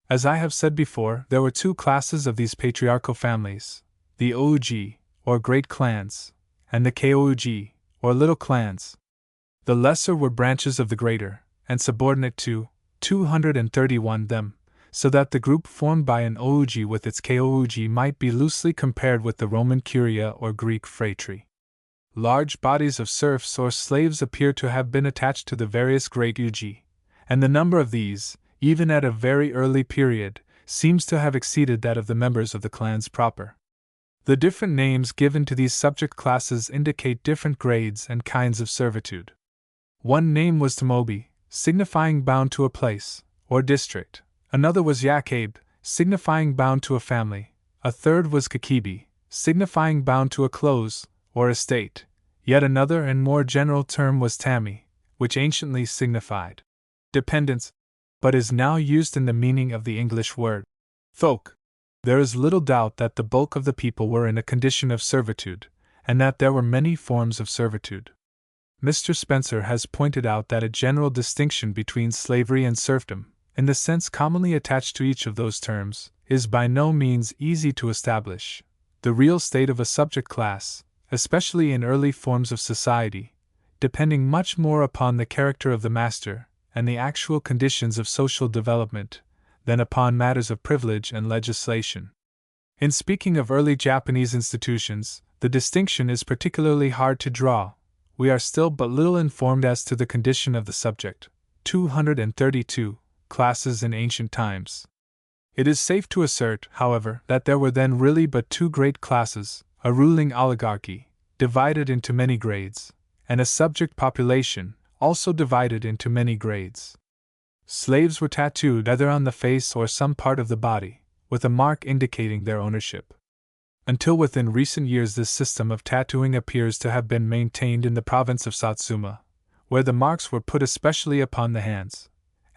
Speaker 1: As I have said before, there were two classes of these patriarchal families, the Ouji, or great clans, and the Kouji, or little clans. The lesser were branches of the greater, and subordinate to 231 them, so that the group formed by an Ouji with its Kouji might be loosely compared with the Roman curia or Greek phratry. Large bodies of serfs or slaves appear to have been attached to the various great Uji, and the number of these, even at a very early period, seems to have exceeded that of the members of the clans proper. The different names given to these subject classes indicate different grades and kinds of servitude. One name was Tamobi, signifying bound to a place, or district. Another was Yacabe, signifying bound to a family. A third was Kakibi, signifying bound to a close, or estate. Yet another and more general term was Tami, which anciently signified dependence, but is now used in the meaning of the English word folk. There is little doubt that the bulk of the people were in a condition of servitude, and that there were many forms of servitude. Mr. Spencer has pointed out that a general distinction between slavery and serfdom, in the sense commonly attached to each of those terms, is by no means easy to establish. The real state of a subject class, especially in early forms of society, depending much more upon the character of the master and the actual conditions of social development than upon matters of privilege and legislation. In speaking of early Japanese institutions, the distinction is particularly hard to draw. We are still but little informed as to the condition of the subject 232 classes in ancient times. It is safe to assert, however, that there were then really but two great classes, a ruling oligarchy, divided into many grades, and a subject population, also divided into many grades. Slaves were tattooed either on the face or some part of the body, with a mark indicating their ownership. Until within recent years, this system of tattooing appears to have been maintained in the province of Satsuma, where the marks were put especially upon the hands,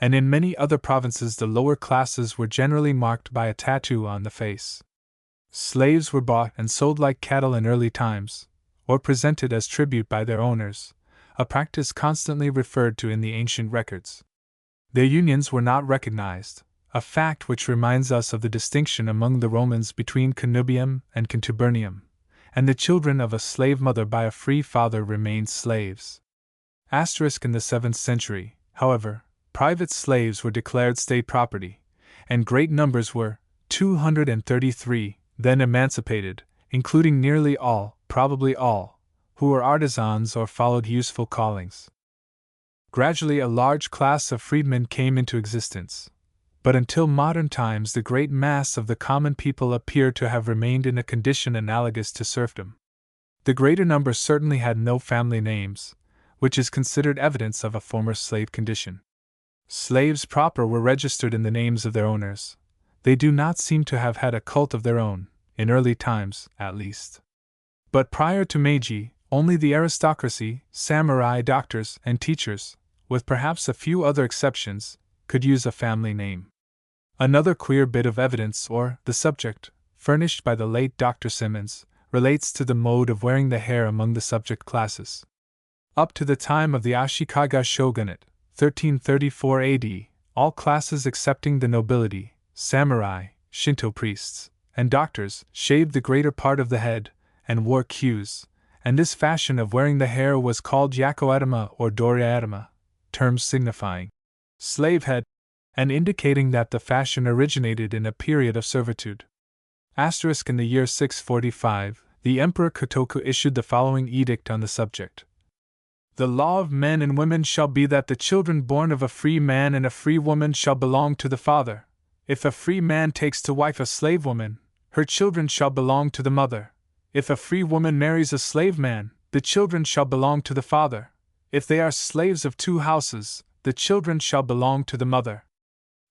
Speaker 1: and in many other provinces the lower classes were generally marked by a tattoo on the face. Slaves were bought and sold like cattle in early times, or presented as tribute by their owners, a practice constantly referred to in the ancient records. Their unions were not recognized, a fact which reminds us of the distinction among the Romans between connubium and contubernium, and the children of a slave mother by a free father remained slaves. In the 7th century, however, private slaves were declared state property, and great numbers were, 233, then emancipated, including nearly all, probably all, who were artisans or followed useful callings. Gradually a large class of freedmen came into existence, but until modern times the great mass of the common people appear to have remained in a condition analogous to serfdom. The greater number certainly had no family names, which is considered evidence of a former slave condition. Slaves proper were registered in the names of their owners. They do not seem to have had a cult of their own, in early times, at least. But prior to Meiji, only the aristocracy, samurai, doctors, and teachers, with perhaps a few other exceptions, could use a family name. Another queer bit of evidence, or the subject, furnished by the late Dr. Simmons, relates to the mode of wearing the hair among the subject classes. Up to the time of the Ashikaga shogunate, 1334 AD, all classes excepting the nobility, samurai, Shinto priests, and doctors shaved the greater part of the head and wore queues, and this fashion of wearing the hair was called yakoatama or doriatama, terms signifying slave head, and indicating that the fashion originated in a period of servitude. In the year 645, the Emperor Kotoku issued the following edict on the subject. The law of men and women shall be that the children born of a free man and a free woman shall belong to the father. If a free man takes to wife a slave woman, her children shall belong to the mother. If a free woman marries a slave man, the children shall belong to the father. If they are slaves of two houses, the children shall belong to the mother.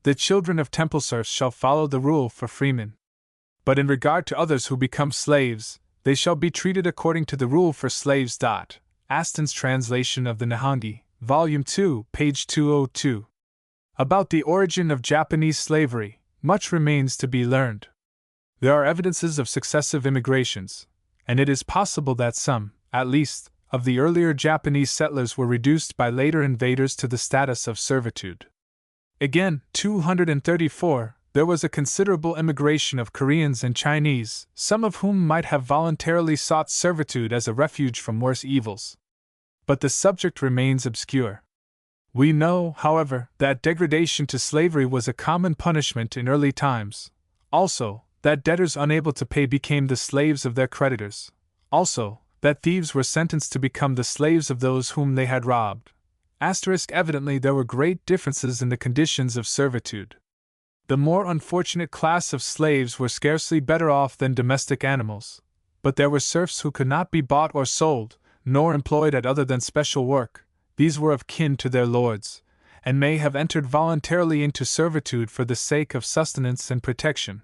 Speaker 1: The children of temple serfs shall follow the rule for freemen. But in regard to others who become slaves, they shall be treated according to the rule for slaves. Aston's translation of the Nihongi, Volume 2, page 202. About the origin of Japanese slavery, much remains to be learned. There are evidences of successive immigrations, and it is possible that some, at least, of the earlier Japanese settlers were reduced by later invaders to the status of servitude. Again, 234, there was a considerable immigration of Koreans and Chinese, some of whom might have voluntarily sought servitude as a refuge from worse evils. But the subject remains obscure. We know, however, that degradation to slavery was a common punishment in early times. Also, that debtors unable to pay became the slaves of their creditors. Also, that thieves were sentenced to become the slaves of those whom they had robbed. Evidently, there were great differences in the conditions of servitude. The more unfortunate class of slaves were scarcely better off than domestic animals, but there were serfs who could not be bought or sold, nor employed at other than special work. These were of kin to their lords, and may have entered voluntarily into servitude for the sake of sustenance and protection.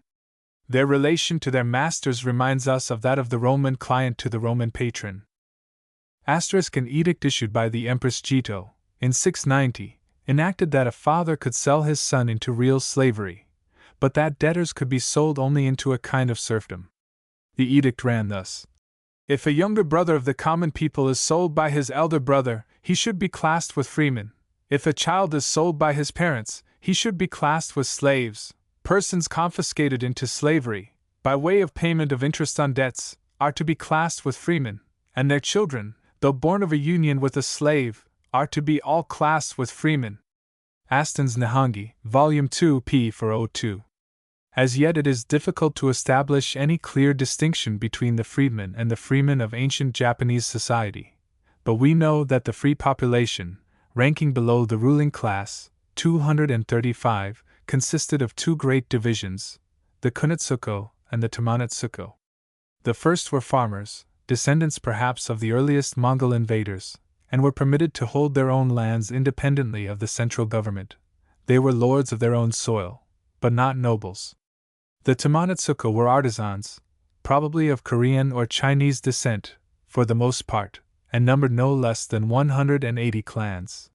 Speaker 1: Their relation to their masters reminds us of that of the Roman client to the Roman patron. An edict issued by the Empress Jito, in 690, enacted that a father could sell his son into real slavery, but that debtors could be sold only into a kind of serfdom. The edict ran thus: if a younger brother of the common people is sold by his elder brother, he should be classed with freemen. If a child is sold by his parents, he should be classed with slaves. Persons confiscated into slavery, by way of payment of interest on debts, are to be classed with freemen, and their children, though born of a union with a slave, are to be all classed with freemen. Aston's Nihongi, Volume 2, p. 402. As yet it is difficult to establish any clear distinction between the freedmen and the freemen of ancient Japanese society, but we know that the free population, ranking below the ruling class, 235, consisted of two great divisions, the Kunitsuko and the Tamanatsuko. The first were farmers, descendants perhaps of the earliest Mongol invaders, and were permitted to hold their own lands independently of the central government. They were lords of their own soil, but not nobles. The Tamanatsuko were artisans, probably of Korean or Chinese descent, for the most part, and numbered no less than 180 clans.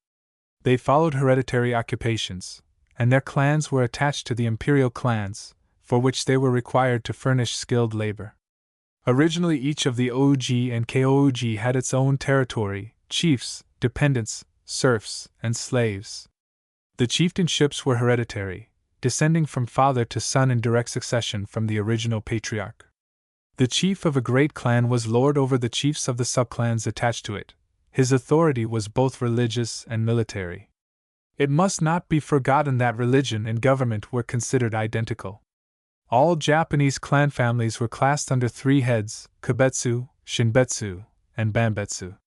Speaker 1: They followed hereditary occupations, and their clans were attached to the imperial clans, for which they were required to furnish skilled labor. Originally each of the Ouji and Kouji had its own territory, chiefs, dependents, serfs, and slaves. The chieftainships were hereditary, descending from father to son in direct succession from the original patriarch. The chief of a great clan was lord over the chiefs of the subclans attached to it. His authority was both religious and military. It must not be forgotten that religion and government were considered identical. All Japanese clan families were classed under three heads: Kibetsu, Shinbetsu, and Bambetsu.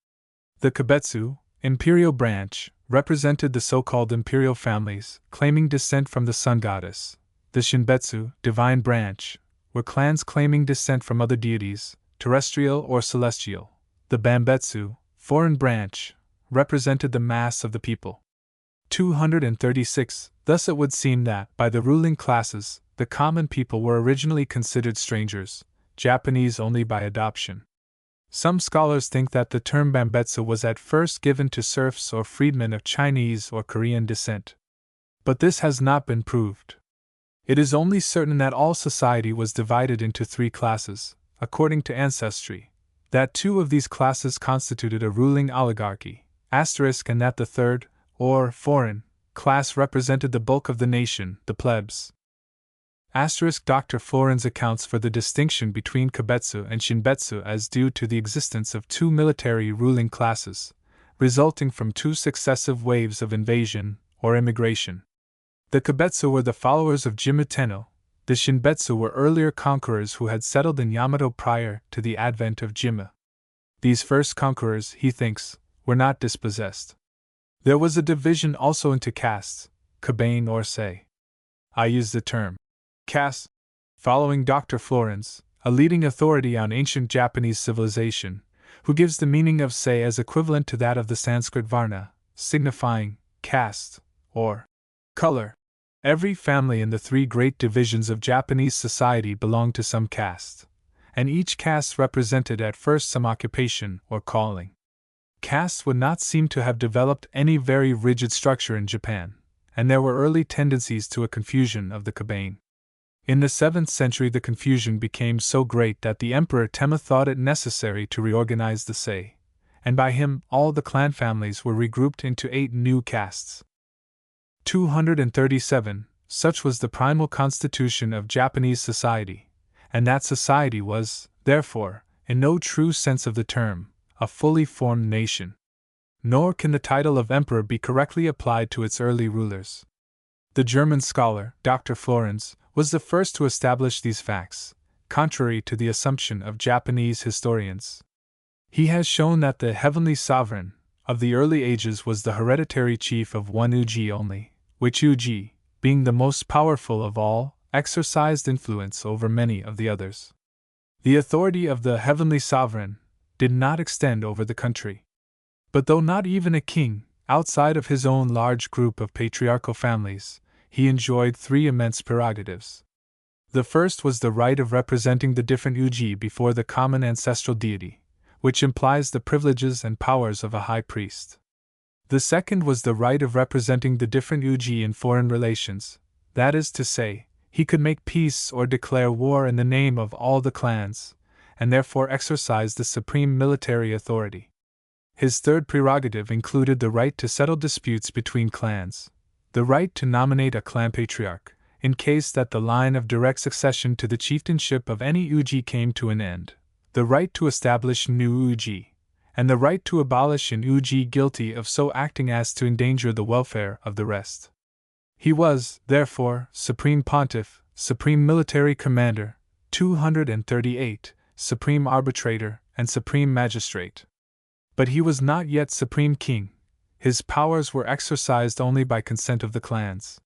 Speaker 1: The Kibetsu, imperial branch, represented the so-called imperial families, claiming descent from the sun goddess. The Shinbetsu, divine branch, were clans claiming descent from other deities, terrestrial or celestial. The Bambetsu, foreign branch, represented the mass of the people. 236. Thus it would seem that, by the ruling classes, the common people were originally considered strangers, Japanese only by adoption. Some scholars think that the term Bambetsu was at first given to serfs or freedmen of Chinese or Korean descent. But this has not been proved. It is only certain that all society was divided into three classes, according to ancestry, that two of these classes constituted a ruling oligarchy, and that the third, or foreign, class represented the bulk of the nation, the plebs. Dr. Florenz accounts for the distinction between Kibetsu and Shinbetsu as due to the existence of two military ruling classes, resulting from two successive waves of invasion or immigration. The Kibetsu were the followers of Jimmu Tenno. The Shinbetsu were earlier conquerors who had settled in Yamato prior to the advent of Jimmu. These first conquerors, he thinks, were not dispossessed. There was a division also into castes, kabane or sei. I use the term caste, following Dr. Florenz, a leading authority on ancient Japanese civilization, who gives the meaning of sei as equivalent to that of the Sanskrit varna, signifying caste or color. Every family in the three great divisions of Japanese society belonged to some caste, and each caste represented at first some occupation or calling. Castes would not seem to have developed any very rigid structure in Japan, and there were early tendencies to a confusion of the kabane. In the 7th century the confusion became so great that the Emperor Temmu thought it necessary to reorganize the sei, and by him all the clan families were regrouped into 8 new castes. 237. Such was the primal constitution of Japanese society, and that society was, therefore, in no true sense of the term, a fully formed nation. Nor can the title of emperor be correctly applied to its early rulers. The German scholar, Dr. Florenz, was the first to establish these facts, contrary to the assumption of Japanese historians. He has shown that the heavenly sovereign of the early ages was the hereditary chief of one uji only, which uji, being the most powerful of all, exercised influence over many of the others. The authority of the heavenly sovereign did not extend over the country. But though not even a king, outside of his own large group of patriarchal families, he enjoyed three immense prerogatives. The first was the right of representing the different uji before the common ancestral deity, which implies the privileges and powers of a high priest. The second was the right of representing the different uji in foreign relations, that is to say, he could make peace or declare war in the name of all the clans, and therefore exercise the supreme military authority. His third prerogative included the right to settle disputes between clans, the right to nominate a clan patriarch, in case that the line of direct succession to the chieftainship of any uji came to an end, the right to establish new uji, and the right to abolish an uji guilty of so acting as to endanger the welfare of the rest. He was, therefore, Supreme Pontiff, Supreme Military Commander, 238, Supreme Arbitrator, and Supreme Magistrate. But he was not yet Supreme King. His powers were exercised only by consent of the clans.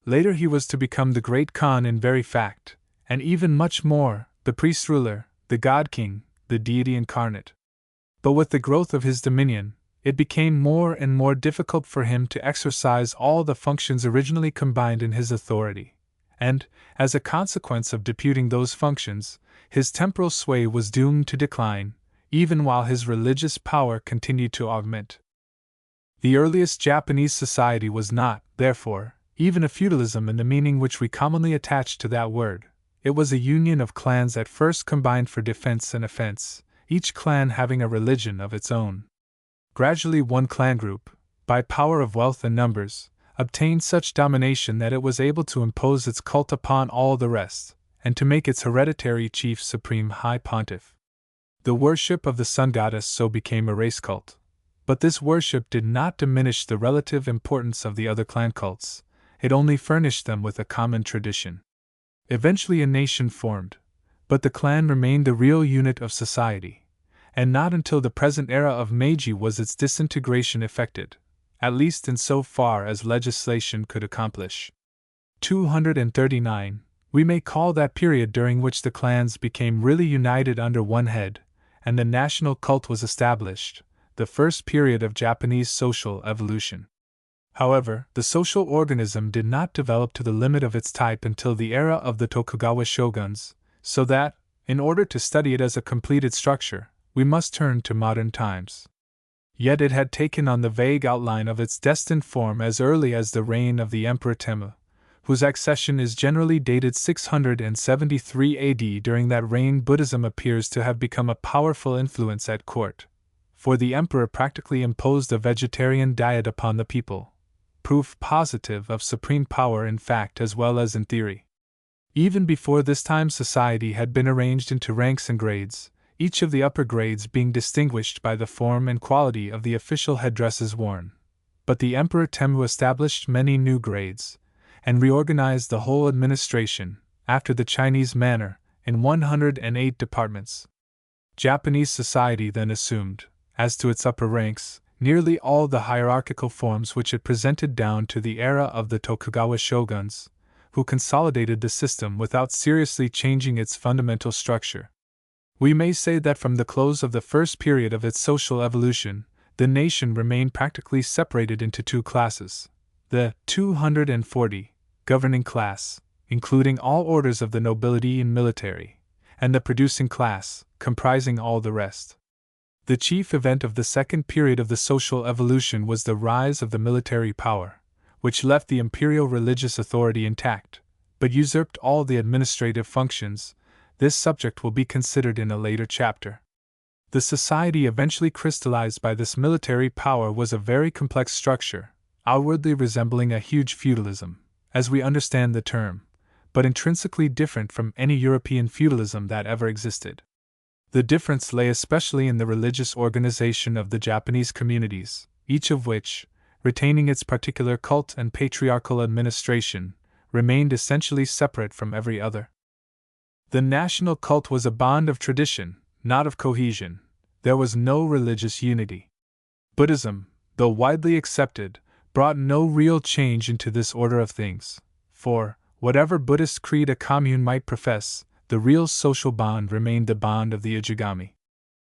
Speaker 1: Later he was to become the Great Khan in very fact, and even much more, the priest-ruler, the God-king, the deity incarnate. But with the growth of his dominion, it became more and more difficult for him to exercise all the functions originally combined in his authority, and, as a consequence of deputing those functions, his temporal sway was doomed to decline, even while his religious power continued to augment. The earliest Japanese society was not, therefore, even a feudalism in the meaning which we commonly attach to that word. It was a union of clans at first combined for defense and offense, each clan having a religion of its own. Gradually one clan group, by power of wealth and numbers, obtained such domination that it was able to impose its cult upon all the rest, and to make its hereditary chief supreme high pontiff. The worship of the sun goddess so became a race cult. But this worship did not diminish the relative importance of the other clan cults, it only furnished them with a common tradition. Eventually a nation formed, but the clan remained the real unit of society, and not until the present era of Meiji was its disintegration effected, at least in so far as legislation could accomplish. 239, we may call that period during which the clans became really united under one head, and the national cult was established, the first period of Japanese social evolution. However, the social organism did not develop to the limit of its type until the era of the Tokugawa shoguns, so that, in order to study it as a completed structure, we must turn to modern times. Yet it had taken on the vague outline of its destined form as early as the reign of the Emperor Temmu, whose accession is generally dated 673 AD. During that reign, Buddhism appears to have become a powerful influence at court, for the emperor practically imposed a vegetarian diet upon the people, proof positive of supreme power in fact as well as in theory. Even before this time, society had been arranged into ranks and grades, each of the upper grades being distinguished by the form and quality of the official headdresses worn. But the Emperor Temmu established many new grades, and reorganized the whole administration, after the Chinese manner, in 108 departments. Japanese society then assumed, as to its upper ranks, nearly all the hierarchical forms which it presented down to the era of the Tokugawa shoguns, who consolidated the system without seriously changing its fundamental structure. We may say that from the close of the first period of its social evolution, the nation remained practically separated into two classes: the 240 governing class, including all orders of the nobility and military, and the producing class, comprising all the rest. The chief event of the second period of the social evolution was the rise of the military power, which left the imperial religious authority intact, but usurped all the administrative functions. This subject will be considered in a later chapter. The society eventually crystallized by this military power was a very complex structure, outwardly resembling a huge feudalism, as we understand the term, but intrinsically different from any European feudalism that ever existed. The difference lay especially in the religious organization of the Japanese communities, each of which, retaining its particular cult and patriarchal administration, remained essentially separate from every other. The national cult was a bond of tradition, not of cohesion. There was no religious unity. Buddhism, though widely accepted, brought no real change into this order of things, for, whatever Buddhist creed a commune might profess, the real social bond remained the bond of the Ujigami.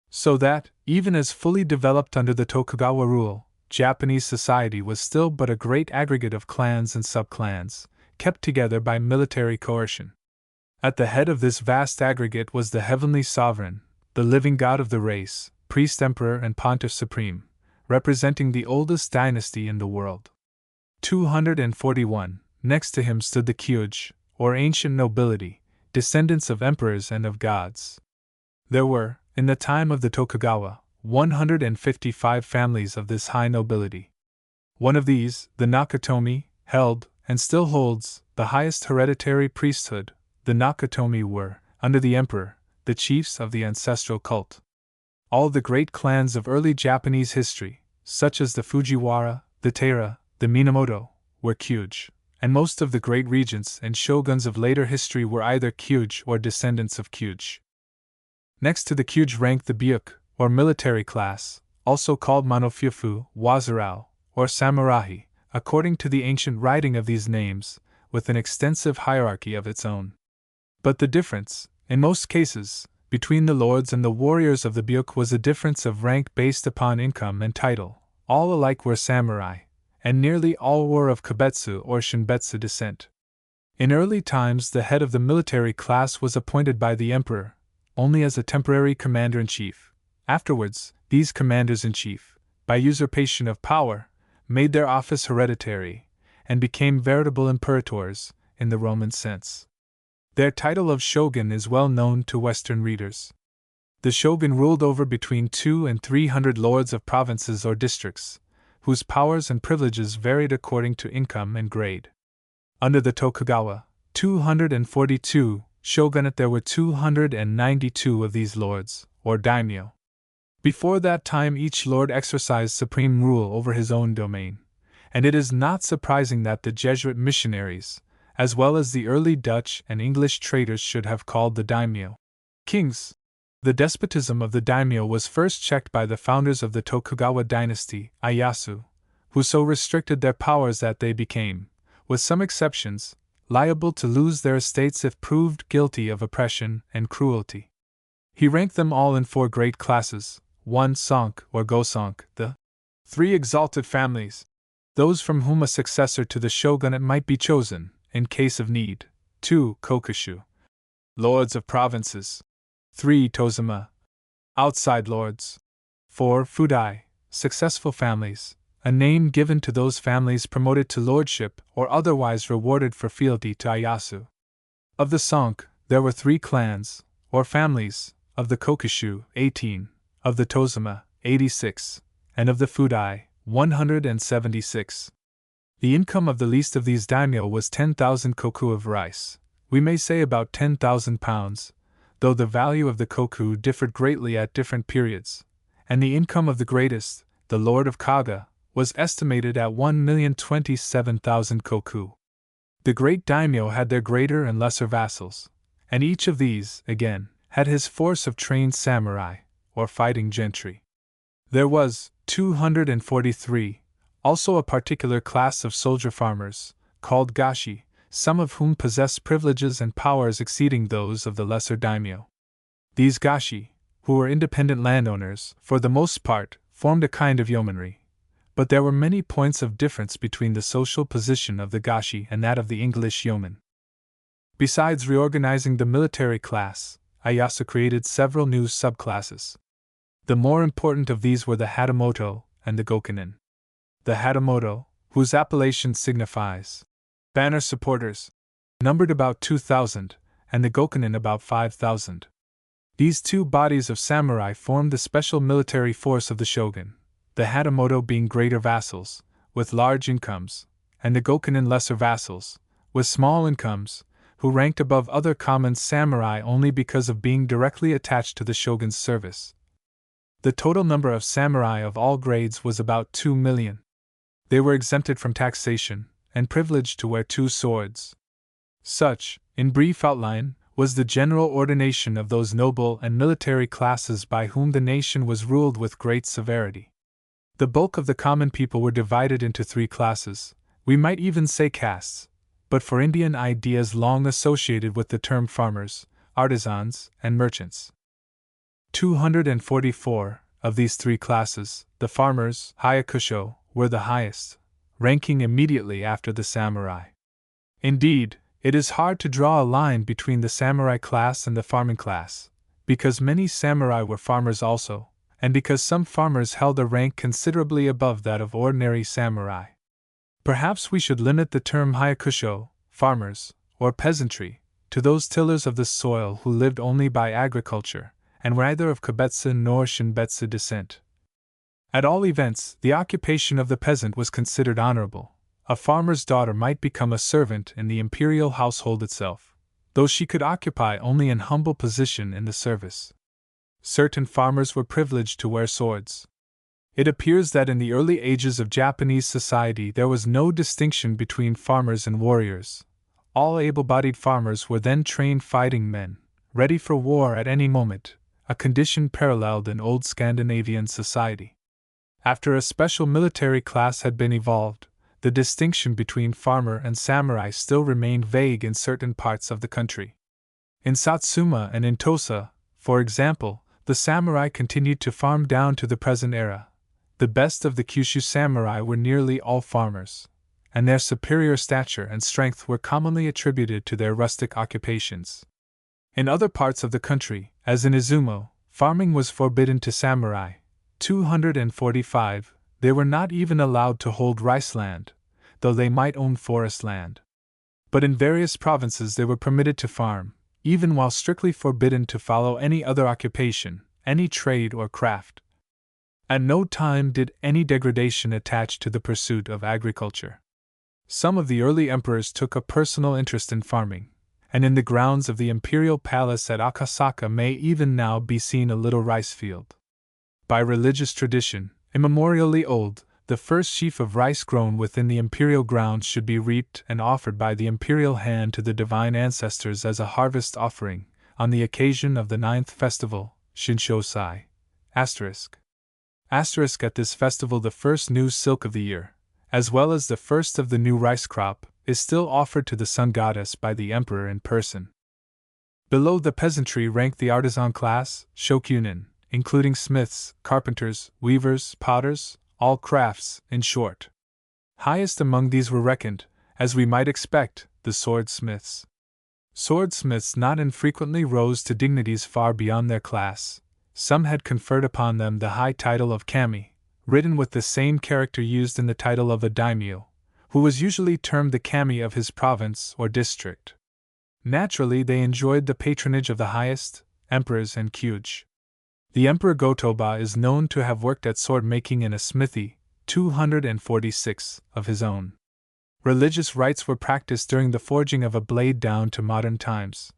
Speaker 1: So that, even as fully developed under the Tokugawa rule, Japanese society was still but a great aggregate of clans and subclans, kept together by military coercion. At the head of this vast aggregate was the heavenly sovereign, the living god of the race, priest emperor and pontiff supreme, representing the oldest dynasty in the world. 241. Next to him stood the Kyuj, or ancient nobility, descendants of emperors and of gods. There were, in the time of the Tokugawa, 155 families of this high nobility. One of these, the Nakatomi, held, and still holds, the highest hereditary priesthood. The Nakatomi were, under the emperor, the chiefs of the ancestral cult. All the great clans of early Japanese history, such as the Fujiwara, the Taira, the Minamoto, were Kyuj, and most of the great regents and shoguns of later history were either Kyuj or descendants of Kyuj. Next to the Kyuj ranked the Byuk, or military class, also called Monofyofu, Wazirao, or Samurai, according to the ancient writing of these names, with an extensive hierarchy of its own. But the difference, in most cases, between the lords and the warriors of the Byuk was a difference of rank based upon income and title. All alike were samurai, and nearly all were of Kibetsu or Shinbetsu descent. In early times, the head of the military class was appointed by the emperor, only as a temporary commander-in-chief. Afterwards, these commanders-in-chief, by usurpation of power, made their office hereditary, and became veritable imperators, in the Roman sense. Their title of shogun is well known to Western readers. The shogun ruled over between 200 and 300 lords of provinces or districts, whose powers and privileges varied according to income and grade. Under the Tokugawa, 242 shogunate, there were 292 of these lords, or daimyo. Before that time, each lord exercised supreme rule over his own domain, and it is not surprising that the Jesuit missionaries, as well as the early Dutch and English traders, should have called the daimyo kings. The despotism of the daimyo was first checked by the founders of the Tokugawa dynasty, Ieyasu, who so restricted their powers that they became, with some exceptions, liable to lose their estates if proved guilty of oppression and cruelty. He ranked them all in 4 great classes: 1. Sonk or Gosonk, the 3 exalted families, those from whom a successor to the shogunate might be chosen, in case of need; 2. Kokushu, lords of provinces; 3. Tozuma, outside lords; 4. Fudai, successful families, a name given to those families promoted to lordship or otherwise rewarded for fealty to Ieyasu. Of the Sonk, there were 3 clans, or families, of the Kokushu, 18, of the Tozuma, 86, and of the Fudai, 176. The income of the least of these daimyo was 10,000 koku of rice, we may say about 10,000 pounds, though the value of the koku differed greatly at different periods, and the income of the greatest, the Lord of Kaga, was estimated at 1,027,000 koku. The great daimyo had their greater and lesser vassals, and each of these, again, had his force of trained samurai, or fighting gentry. There was, 243, also a particular class of soldier farmers, called gashi, some of whom possessed privileges and powers exceeding those of the lesser daimyo. These gashi, who were independent landowners, for the most part, formed a kind of yeomanry, but there were many points of difference between the social position of the gashi and that of the English yeoman. Besides reorganizing the military class, Ieyasu created several new subclasses. The more important of these were the hatamoto and the gokunin. The hatamoto, whose appellation signifies banner supporters, numbered about 2,000, and the gokunin about 5,000. These 2 bodies of samurai formed the special military force of the shogun, the hatamoto being greater vassals, with large incomes, and the gokunin lesser vassals, with small incomes, who ranked above other common samurai only because of being directly attached to the shogun's service. The total number of samurai of all grades was about 2 million. They were exempted from taxation, and privileged to wear 2 swords. Such, in brief outline, was the general ordination of those noble and military classes by whom the nation was ruled with great severity. The bulk of the common people were divided into 3 classes, we might even say castes, but for Indian ideas long associated with the term farmers, artisans, and merchants. 244. Of these three classes, the farmers, Hyakusho, were the highest, ranking immediately after the samurai. Indeed, it is hard to draw a line between the samurai class and the farming class, because many samurai were farmers also, and because some farmers held a rank considerably above that of ordinary samurai. Perhaps we should limit the term Hyakusho, farmers, or peasantry, to those tillers of the soil who lived only by agriculture, and were neither of Kibetsu nor Shinbetsu descent. At all events, the occupation of the peasant was considered honorable. A farmer's daughter might become a servant in the imperial household itself, though she could occupy only an humble position in the service. Certain farmers were privileged to wear swords. It appears that in the early ages of Japanese society there was no distinction between farmers and warriors. All able-bodied farmers were then trained fighting men, ready for war at any moment, a condition paralleled in old Scandinavian society. After a special military class had been evolved, the distinction between farmer and samurai still remained vague in certain parts of the country. In Satsuma and in Tosa, for example, the samurai continued to farm down to the present era. The best of the Kyushu samurai were nearly all farmers, and their superior stature and strength were commonly attributed to their rustic occupations. In other parts of the country, as in Izumo, farming was forbidden to samurai. 245. They were not even allowed to hold rice land, though they might own forest land. But in various provinces they were permitted to farm, even while strictly forbidden to follow any other occupation, any trade or craft. At no time did any degradation attach to the pursuit of agriculture. Some of the early emperors took a personal interest in farming, and in the grounds of the imperial palace at Akasaka may even now be seen a little rice field. By religious tradition, immemorially old, the first sheaf of rice grown within the imperial grounds should be reaped and offered by the imperial hand to the divine ancestors as a harvest offering, on the occasion of the 9th festival, Shinshosai. At this festival the first new silk of the year, as well as the first of the new rice crop, is still offered to the sun goddess by the emperor in person. Below the peasantry ranked the artisan class, shokunin, including smiths, carpenters, weavers, potters, all crafts, in short. Highest among these were reckoned, as we might expect, the swordsmiths. Swordsmiths not infrequently rose to dignities far beyond their class. Some had conferred upon them the high title of kami, written with the same character used in the title of a daimyo, who was usually termed the kami of his province or district. Naturally, they enjoyed the patronage of the highest, emperors and kyuji. The Emperor Gotoba is known to have worked at sword-making in a smithy, 246, of his own. Religious rites were practiced during the forging of a blade down to modern times.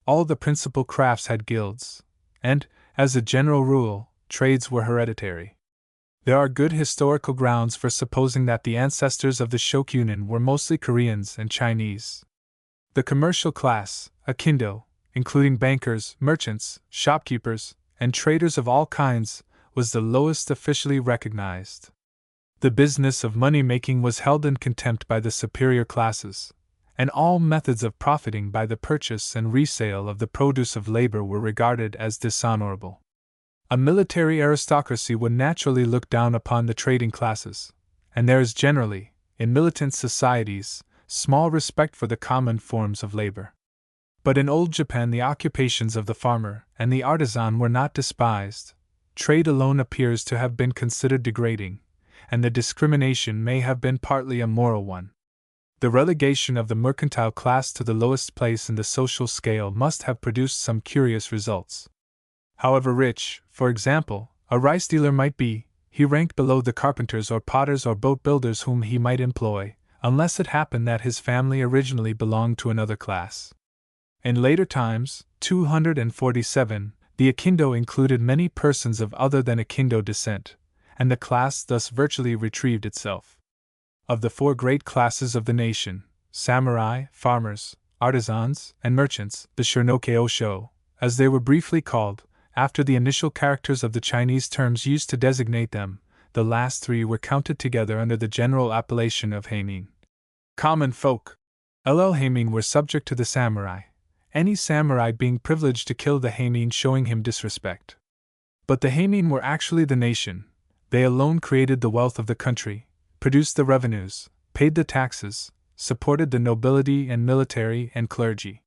Speaker 1: All the principal crafts had guilds, and, as a general rule, trades were hereditary. There are good historical grounds for supposing that the ancestors of the shokunin were mostly Koreans and Chinese. The commercial class, akindo, including bankers, merchants, shopkeepers, and traders of all kinds, was the lowest officially recognized. The business of money-making was held in contempt by the superior classes, and all methods of profiting by the purchase and resale of the produce of labor were regarded as dishonorable. A military aristocracy would naturally look down upon the trading classes, and there is generally, in militant societies, small respect for the common forms of labor. But in old Japan the occupations of the farmer and the artisan were not despised. Trade alone appears to have been considered degrading, and the discrimination may have been partly a moral one. The relegation of the mercantile class to the lowest place in the social scale must have produced some curious results. However rich, for example, a rice dealer might be, he ranked below the carpenters or potters or boat builders whom he might employ, unless it happened that his family originally belonged to another class. In later times, 247, the akindo included many persons of other than akindo descent, and the class thus virtually retrieved itself. Of the four great classes of the nation, samurai, farmers, artisans, and merchants, the Shirnoke-osho, as they were briefly called, after the initial characters of the Chinese terms used to designate them, the last three were counted together under the general appellation of heimin. Common folk, heimin, were subject to the samurai, any samurai being privileged to kill the heimin showing him disrespect. But the heimin were actually the nation. They alone created the wealth of the country, produced the revenues, paid the taxes, supported the nobility and military and clergy.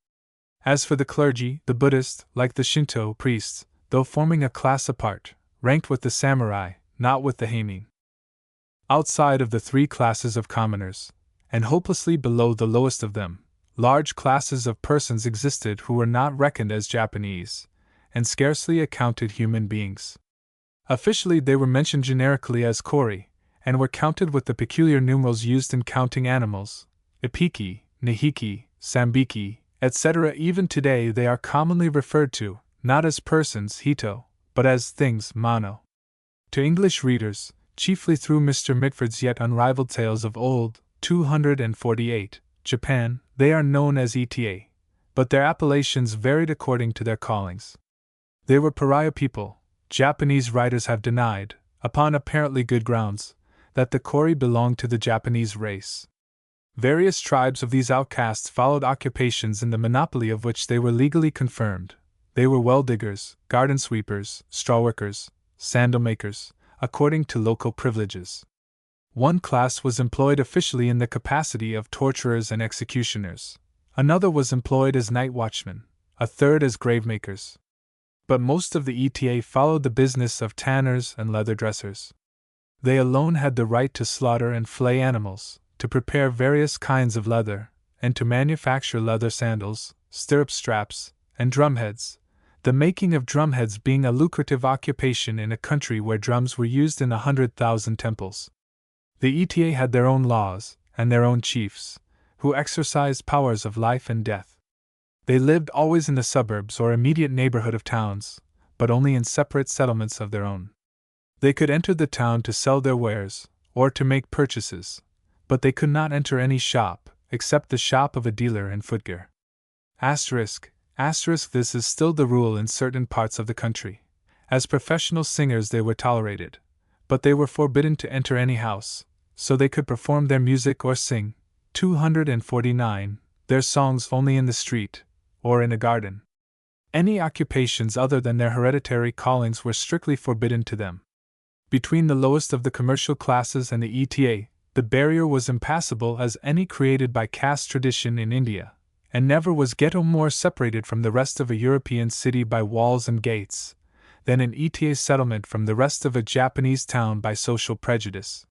Speaker 1: As for the clergy, the Buddhist, like the Shinto priests, though forming a class apart, ranked with the samurai, not with the heimin. Outside of the three classes of commoners, and hopelessly below the lowest of them, large classes of persons existed who were not reckoned as Japanese, and scarcely accounted human beings. Officially they were mentioned generically as kori, and were counted with the peculiar numerals used in counting animals, ipiki, nihiki, sambiki, etc. Even today they are commonly referred to, not as persons hito, but as things mano. To English readers, chiefly through Mr. Mitford's yet unrivaled tales of old, 248, Japan, they are known as ETA, but their appellations varied according to their callings. They were pariah people. Japanese writers have denied, upon apparently good grounds, that the kori belonged to the Japanese race. Various tribes of these outcasts followed occupations in the monopoly of which they were legally confirmed. They were well diggers, garden sweepers, straw workers, sandal makers, according to local privileges. One class was employed officially in the capacity of torturers and executioners. Another was employed as night watchmen, a third as gravemakers. But most of the ETA followed the business of tanners and leather dressers. They alone had the right to slaughter and flay animals, to prepare various kinds of leather, and to manufacture leather sandals, stirrup straps, and drumheads, the making of drumheads being a lucrative occupation in a country where drums were used in 100,000 temples. The ETA had their own laws, and their own chiefs, who exercised powers of life and death. They lived always in the suburbs or immediate neighborhood of towns, but only in separate settlements of their own. They could enter the town to sell their wares, or to make purchases, but they could not enter any shop, except the shop of a dealer in footgear. This is still the rule in certain parts of the country. As professional singers they were tolerated, but they were forbidden to enter any house, so they could perform their music or sing, 249, their songs only in the street, or in a garden. Any occupations other than their hereditary callings were strictly forbidden to them. Between the lowest of the commercial classes and the ETA, the barrier was impassable as any created by caste tradition in India, and never was ghetto more separated from the rest of a European city by walls and gates, than an ETA settlement from the rest of a Japanese town by social prejudice.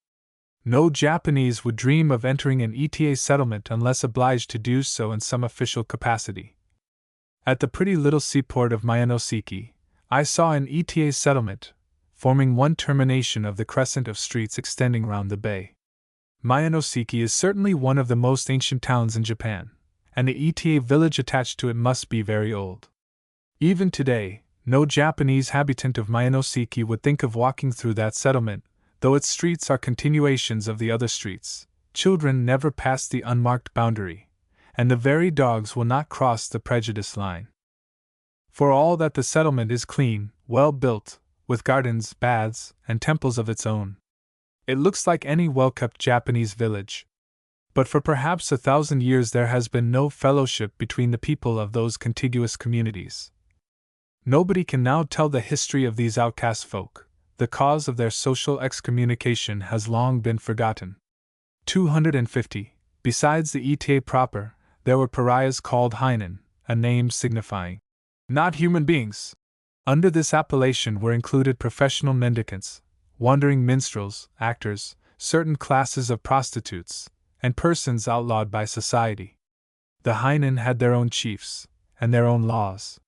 Speaker 1: No Japanese would dream of entering an ETA settlement unless obliged to do so in some official capacity. At the pretty little seaport of Mionoseki, I saw an ETA settlement, forming one termination of the crescent of streets extending round the bay. Mionoseki is certainly one of the most ancient towns in Japan, and the ETA village attached to it must be very old. Even today, no Japanese habitant of Mionoseki would think of walking through that settlement, though its streets are continuations of the other streets. Children never pass the unmarked boundary, and the very dogs will not cross the prejudice line. For all that the settlement is clean, well built, with gardens, baths, and temples of its own. It looks like any well-kept Japanese village. But for perhaps 1,000 years there has been no fellowship between the people of those contiguous communities. Nobody can now tell the history of these outcast folk. The cause of their social excommunication has long been forgotten. 250. Besides the ETA proper, there were pariahs called Heinen, a name signifying not human beings. Under this appellation were included professional mendicants, wandering minstrels, actors, certain classes of prostitutes, and persons outlawed by society. The Heinen had their own chiefs, and their own laws.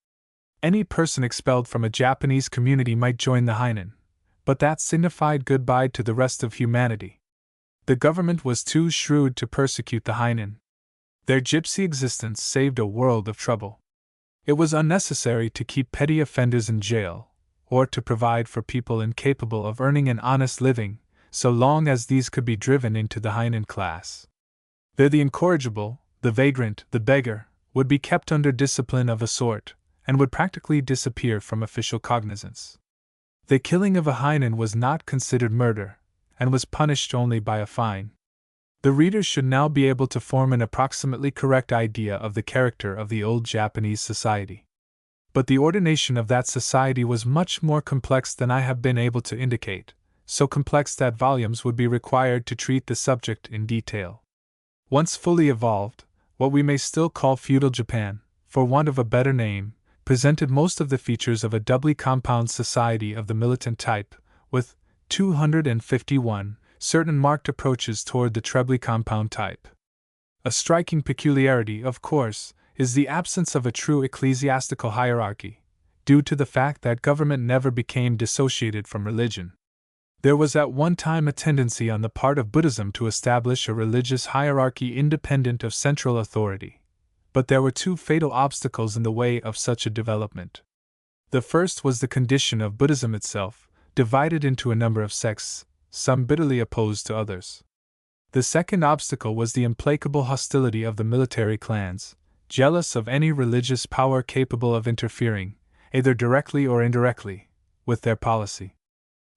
Speaker 1: Any person expelled from a Japanese community might join the Heinen, but that signified goodbye to the rest of humanity. The government was too shrewd to persecute the Heinen. Their gypsy existence saved a world of trouble. It was unnecessary to keep petty offenders in jail, or to provide for people incapable of earning an honest living, so long as these could be driven into the Heinen class. There the incorrigible, the vagrant, the beggar, would be kept under discipline of a sort, and would practically disappear from official cognizance. The killing of a Heinen was not considered murder, and was punished only by a fine. The reader should now be able to form an approximately correct idea of the character of the old Japanese society. But the ordination of that society was much more complex than I have been able to indicate, so complex that volumes would be required to treat the subject in detail. Once fully evolved, what we may still call feudal Japan, for want of a better name, presented most of the features of a doubly compound society of the militant type, with 251 certain marked approaches toward the trebly compound type. A striking peculiarity, of course, is the absence of a true ecclesiastical hierarchy, due to the fact that government never became dissociated from religion. There was at one time a tendency on the part of Buddhism to establish a religious hierarchy independent of central authority, but there were two fatal obstacles in the way of such a development. The first was the condition of Buddhism itself, divided into a number of sects, some bitterly opposed to others. The second obstacle was the implacable hostility of the military clans, jealous of any religious power capable of interfering, either directly or indirectly, with their policy.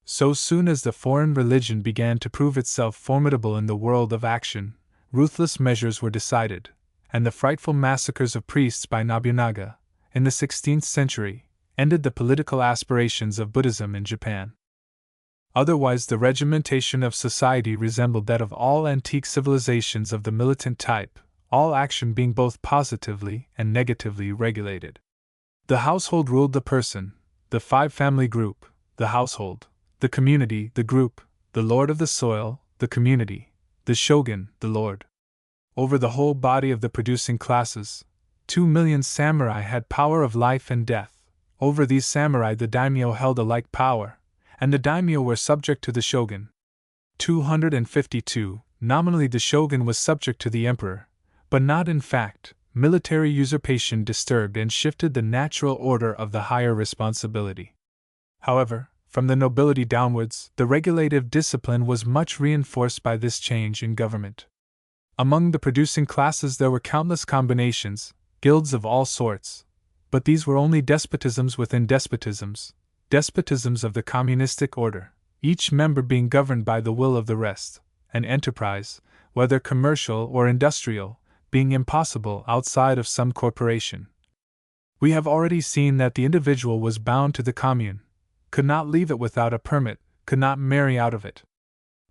Speaker 1: So soon as the foreign religion began to prove itself formidable in the world of action, ruthless measures were decided, and the frightful massacres of priests by Nobunaga, in the 16th century, ended the political aspirations of Buddhism in Japan. Otherwise, the regimentation of society resembled that of all antique civilizations of the militant type, all action being both positively and negatively regulated. The household ruled the person, the five-family group, the household, the community, the group, the lord of the soil, the community, the shogun, the lord. Over the whole body of the producing classes, 2 million samurai had power of life and death. Over these samurai the daimyo held a like power, and the daimyo were subject to the shogun. 252. Nominally the shogun was subject to the emperor, but not in fact. Military usurpation disturbed and shifted the natural order of the higher responsibility. However, from the nobility downwards, the regulative discipline was much reinforced by this change in government. Among the producing classes there were countless combinations, guilds of all sorts, but these were only despotisms within despotisms, despotisms of the communistic order, each member being governed by the will of the rest, and enterprise, whether commercial or industrial, being impossible outside of some corporation. We have already seen that the individual was bound to the commune, could not leave it without a permit, could not marry out of it.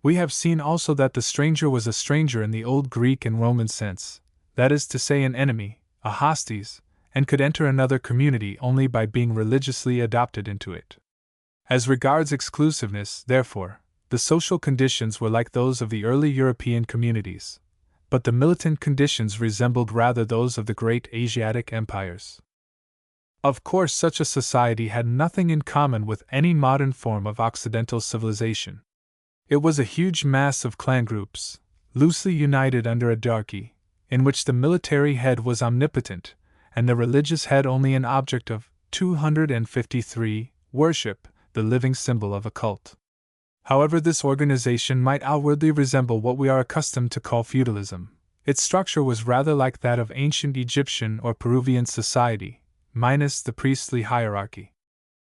Speaker 1: We have seen also that the stranger was a stranger in the old Greek and Roman sense, that is to say an enemy, a hostes, and could enter another community only by being religiously adopted into it. As regards exclusiveness, therefore, the social conditions were like those of the early European communities, but the militant conditions resembled rather those of the great Asiatic empires. Of course, such a society had nothing in common with any modern form of Occidental civilization. It was a huge mass of clan groups, loosely united under a diarchy, in which the military head was omnipotent, and the religious head only an object of 253 worship, the living symbol of a cult. However this organization might outwardly resemble what we are accustomed to call feudalism, its structure was rather like that of ancient Egyptian or Peruvian society, minus the priestly hierarchy.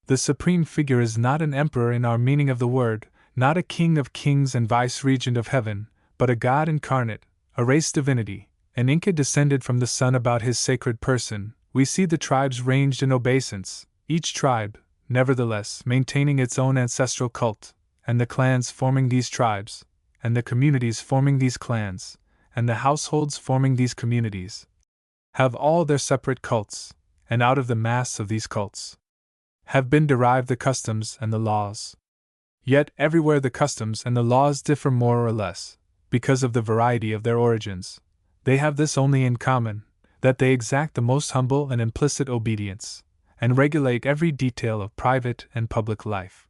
Speaker 1: The supreme figure is not an emperor in our meaning of the word, not a king of kings and vice-regent of heaven, but a god incarnate, a race divinity, an Inca descended from the sun. About his sacred person, we see the tribes ranged in obeisance, each tribe, nevertheless, maintaining its own ancestral cult, and the clans forming these tribes, and the communities forming these clans, and the households forming these communities, have all their separate cults, and out of the mass of these cults have been derived the customs and the laws. Yet everywhere the customs and the laws differ more or less, because of the variety of their origins. They have this only in common, that they exact the most humble and implicit obedience, and regulate every detail of private and public life.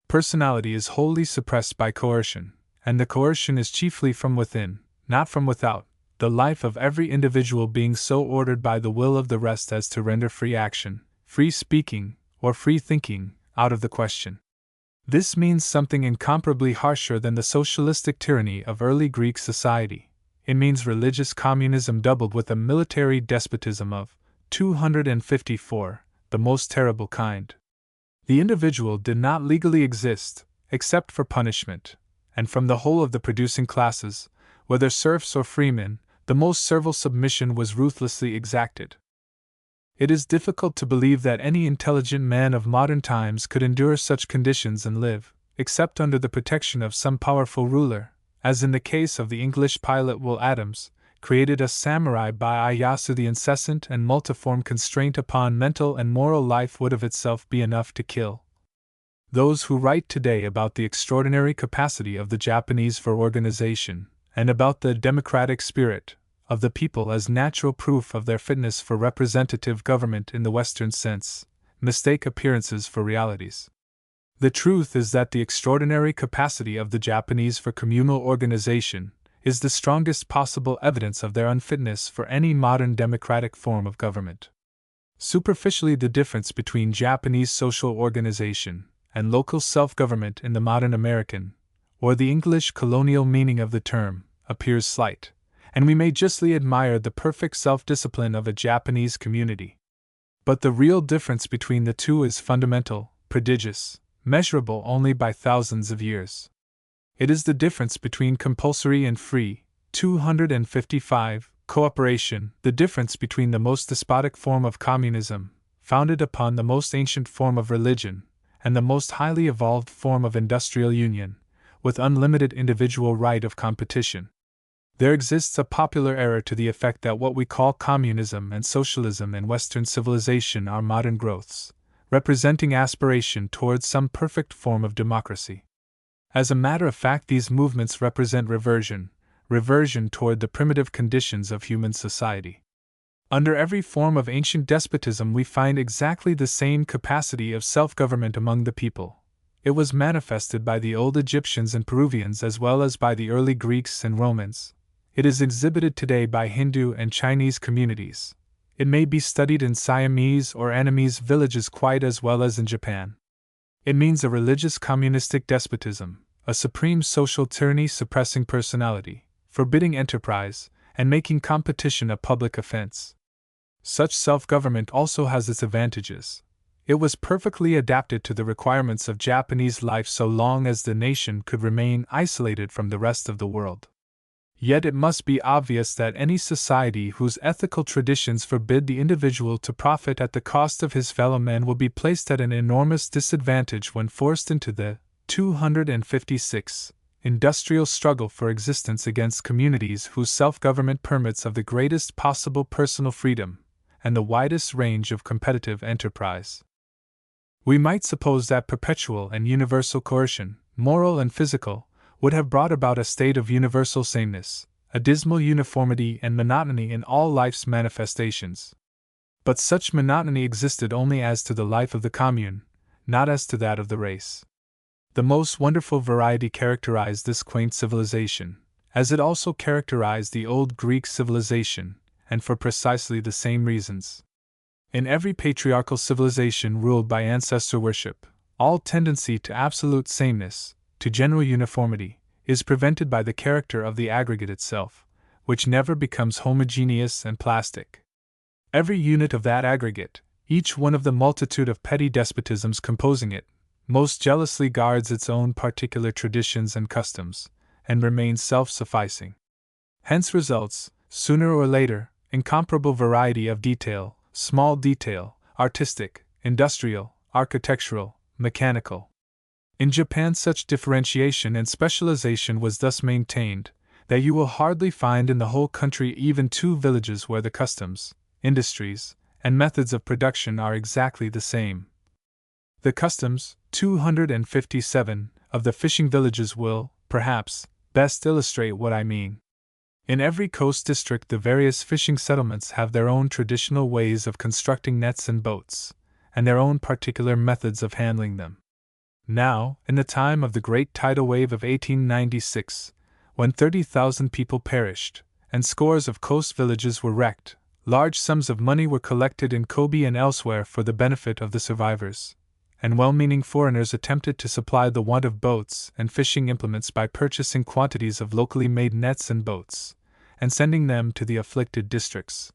Speaker 1: Personality is wholly suppressed by coercion, and the coercion is chiefly from within, not from without, the life of every individual being so ordered by the will of the rest as to render free action, free speaking, or free thinking, out of the question. This means something incomparably harsher than the socialistic tyranny of early Greek society. It means religious communism doubled with a military despotism of 254, the most terrible kind. The individual did not legally exist, except for punishment, and from the whole of the producing classes, whether serfs or freemen, the most servile submission was ruthlessly exacted. It is difficult to believe that any intelligent man of modern times could endure such conditions and live, except under the protection of some powerful ruler, as in the case of the English pilot Will Adams, created a samurai by Ieyasu. The incessant and multiform constraint upon mental and moral life would of itself be enough to kill those who write today about the extraordinary capacity of the Japanese for organization, and about the democratic spirit of the people as natural proof of their fitness for representative government in the Western sense, mistake appearances for realities. The truth is that the extraordinary capacity of the Japanese for communal organization is the strongest possible evidence of their unfitness for any modern democratic form of government. Superficially, the difference between Japanese social organization and local self-government in the modern American, or the English colonial meaning of the term, appears slight, and we may justly admire the perfect self-discipline of a Japanese community. But the real difference between the two is fundamental, prodigious, measurable only by thousands of years. It is the difference between compulsory and free, 255, cooperation, the difference between the most despotic form of communism, founded upon the most ancient form of religion, and the most highly evolved form of industrial union, with unlimited individual right of competition. There exists a popular error to the effect that what we call communism and socialism in Western civilization are modern growths, representing aspiration towards some perfect form of democracy. As a matter of fact, these movements represent reversion toward the primitive conditions of human society. Under every form of ancient despotism we find exactly the same capacity of self-government among the people. It was manifested by the old Egyptians and Peruvians as well as by the early Greeks and Romans. It is exhibited today by Hindu and Chinese communities. It may be studied in Siamese or Annamese villages quite as well as in Japan. It means a religious communistic despotism, a supreme social tyranny suppressing personality, forbidding enterprise, and making competition a public offense. Such self-government also has its advantages. It was perfectly adapted to the requirements of Japanese life so long as the nation could remain isolated from the rest of the world. Yet it must be obvious that any society whose ethical traditions forbid the individual to profit at the cost of his fellow men will be placed at an enormous disadvantage when forced into the 256 industrial struggle for existence against communities whose self-government permits of the greatest possible personal freedom and the widest range of competitive enterprise. We might suppose that perpetual and universal coercion, moral and physical, would have brought about a state of universal sameness, a dismal uniformity and monotony in all life's manifestations. But such monotony existed only as to the life of the commune, not as to that of the race. The most wonderful variety characterized this quaint civilization, as it also characterized the old Greek civilization, and for precisely the same reasons. In every patriarchal civilization ruled by ancestor worship, all tendency to absolute sameness, to general uniformity, is prevented by the character of the aggregate itself, which never becomes homogeneous and plastic. Every unit of that aggregate, each one of the multitude of petty despotisms composing it, most jealously guards its own particular traditions and customs, and remains self-sufficing. Hence results, sooner or later, incomparable variety of detail, small detail, artistic, industrial, architectural, mechanical. In Japan such differentiation and specialization was thus maintained, that you will hardly find in the whole country even 2 villages where the customs, industries, and methods of production are exactly the same. The customs, 257, of the fishing villages will, perhaps, best illustrate what I mean. In every coast district the various fishing settlements have their own traditional ways of constructing nets and boats, and their own particular methods of handling them. Now, in the time of the great tidal wave of 1896, when 30,000 people perished, and scores of coast villages were wrecked, large sums of money were collected in Kobe and elsewhere for the benefit of the survivors, and well-meaning foreigners attempted to supply the want of boats and fishing implements by purchasing quantities of locally made nets and boats, and sending them to the afflicted districts.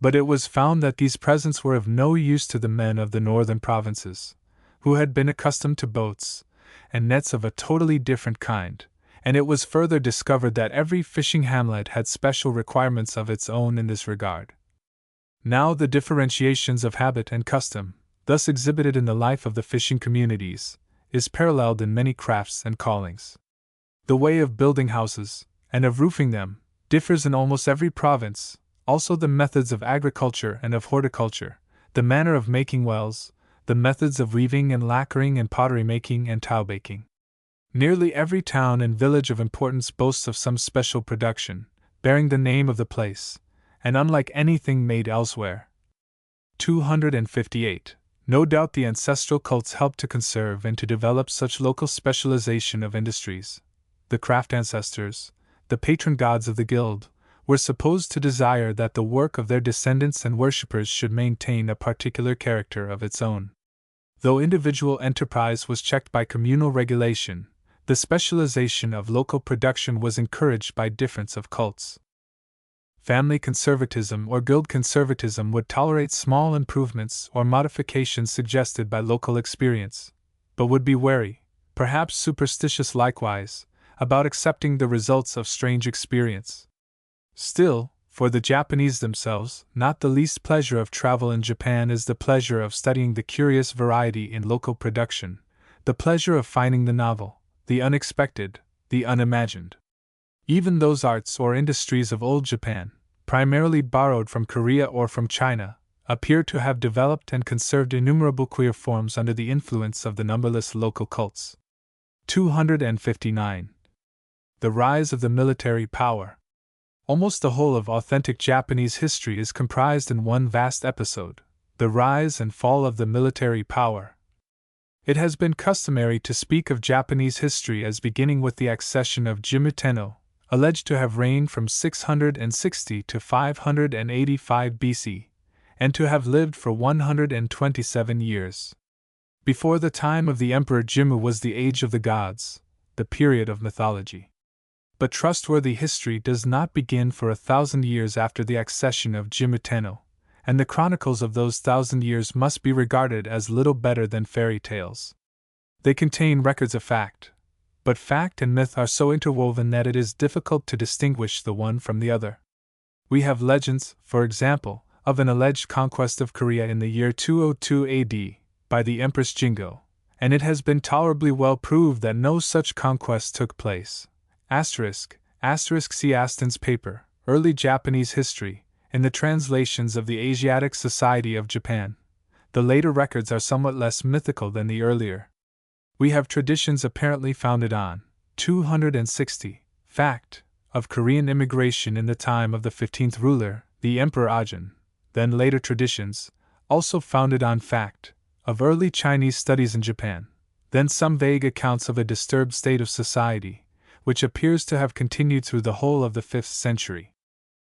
Speaker 1: But it was found that these presents were of no use to the men of the northern provinces, who had been accustomed to boats and nets of a totally different kind, and it was further discovered that every fishing hamlet had special requirements of its own in this regard. Now the differentiations of habit and custom, thus exhibited in the life of the fishing communities, is paralleled in many crafts and callings. The way of building houses, and of roofing them, differs in almost every province, also the methods of agriculture and of horticulture, the manner of making wells, the methods of weaving and lacquering and pottery making and tile baking. Nearly every town and village of importance boasts of some special production, bearing the name of the place, and unlike anything made elsewhere. 258. No doubt the ancestral cults helped to conserve and to develop such local specialization of industries. The craft ancestors, the patron gods of the guild, were supposed to desire that the work of their descendants and worshippers should maintain a particular character of its own. Though individual enterprise was checked by communal regulation, the specialization of local production was encouraged by difference of cults. Family conservatism or guild conservatism would tolerate small improvements or modifications suggested by local experience, but would be wary, perhaps superstitious likewise, about accepting the results of strange experience. Still, for the Japanese themselves, not the least pleasure of travel in Japan is the pleasure of studying the curious variety in local production, the pleasure of finding the novel, the unexpected, the unimagined. Even those arts or industries of old Japan, primarily borrowed from Korea or from China, appear to have developed and conserved innumerable queer forms under the influence of the numberless local cults. 259. The rise of the military power. Almost the whole of authentic Japanese history is comprised in one vast episode, the rise and fall of the military power. It has been customary to speak of Japanese history as beginning with the accession of Jimmu Tenno, alleged to have reigned from 660 to 585 BC, and to have lived for 127 years. Before the time of the Emperor Jimmu was the age of the gods, the period of mythology. But trustworthy history does not begin for 1,000 years after the accession of Jimmu Tenno, and the chronicles of those 1,000 years must be regarded as little better than fairy tales. They contain records of fact, but fact and myth are so interwoven that it is difficult to distinguish the one from the other. We have legends, for example, of an alleged conquest of Korea in the year 202 AD by the Empress Jingo, and it has been tolerably well proved that no such conquest took place. See Aston's paper, Early Japanese History, in the translations of the Asiatic Society of Japan. The later records are somewhat less mythical than the earlier. We have traditions apparently founded on 260 fact of Korean immigration in the time of the 15th ruler, the Emperor Ajin, then later traditions, also founded on fact of early Chinese studies in Japan, then some vague accounts of a disturbed state of society, which appears to have continued through the whole of the 5th century.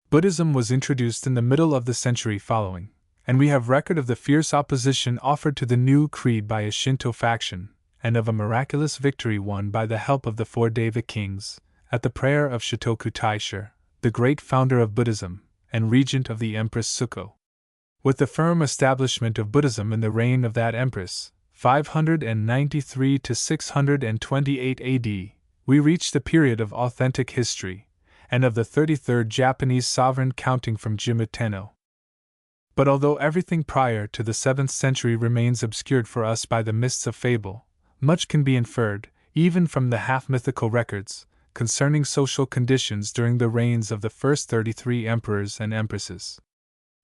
Speaker 1: Buddhism was introduced in the middle of the century following, and we have record of the fierce opposition offered to the new creed by a Shinto faction, and of a miraculous victory won by the help of the 4 Deva kings, at the prayer of Shotoku Taisho, the great founder of Buddhism, and regent of the Empress Suko. With the firm establishment of Buddhism in the reign of that empress, 593 to 628 AD, we reach the period of authentic history, and of the 33rd Japanese sovereign counting from Jimmu Tenno. But although everything prior to the 7th century remains obscured for us by the mists of fable, much can be inferred, even from the half-mythical records, concerning social conditions during the reigns of the first 33 emperors and empresses.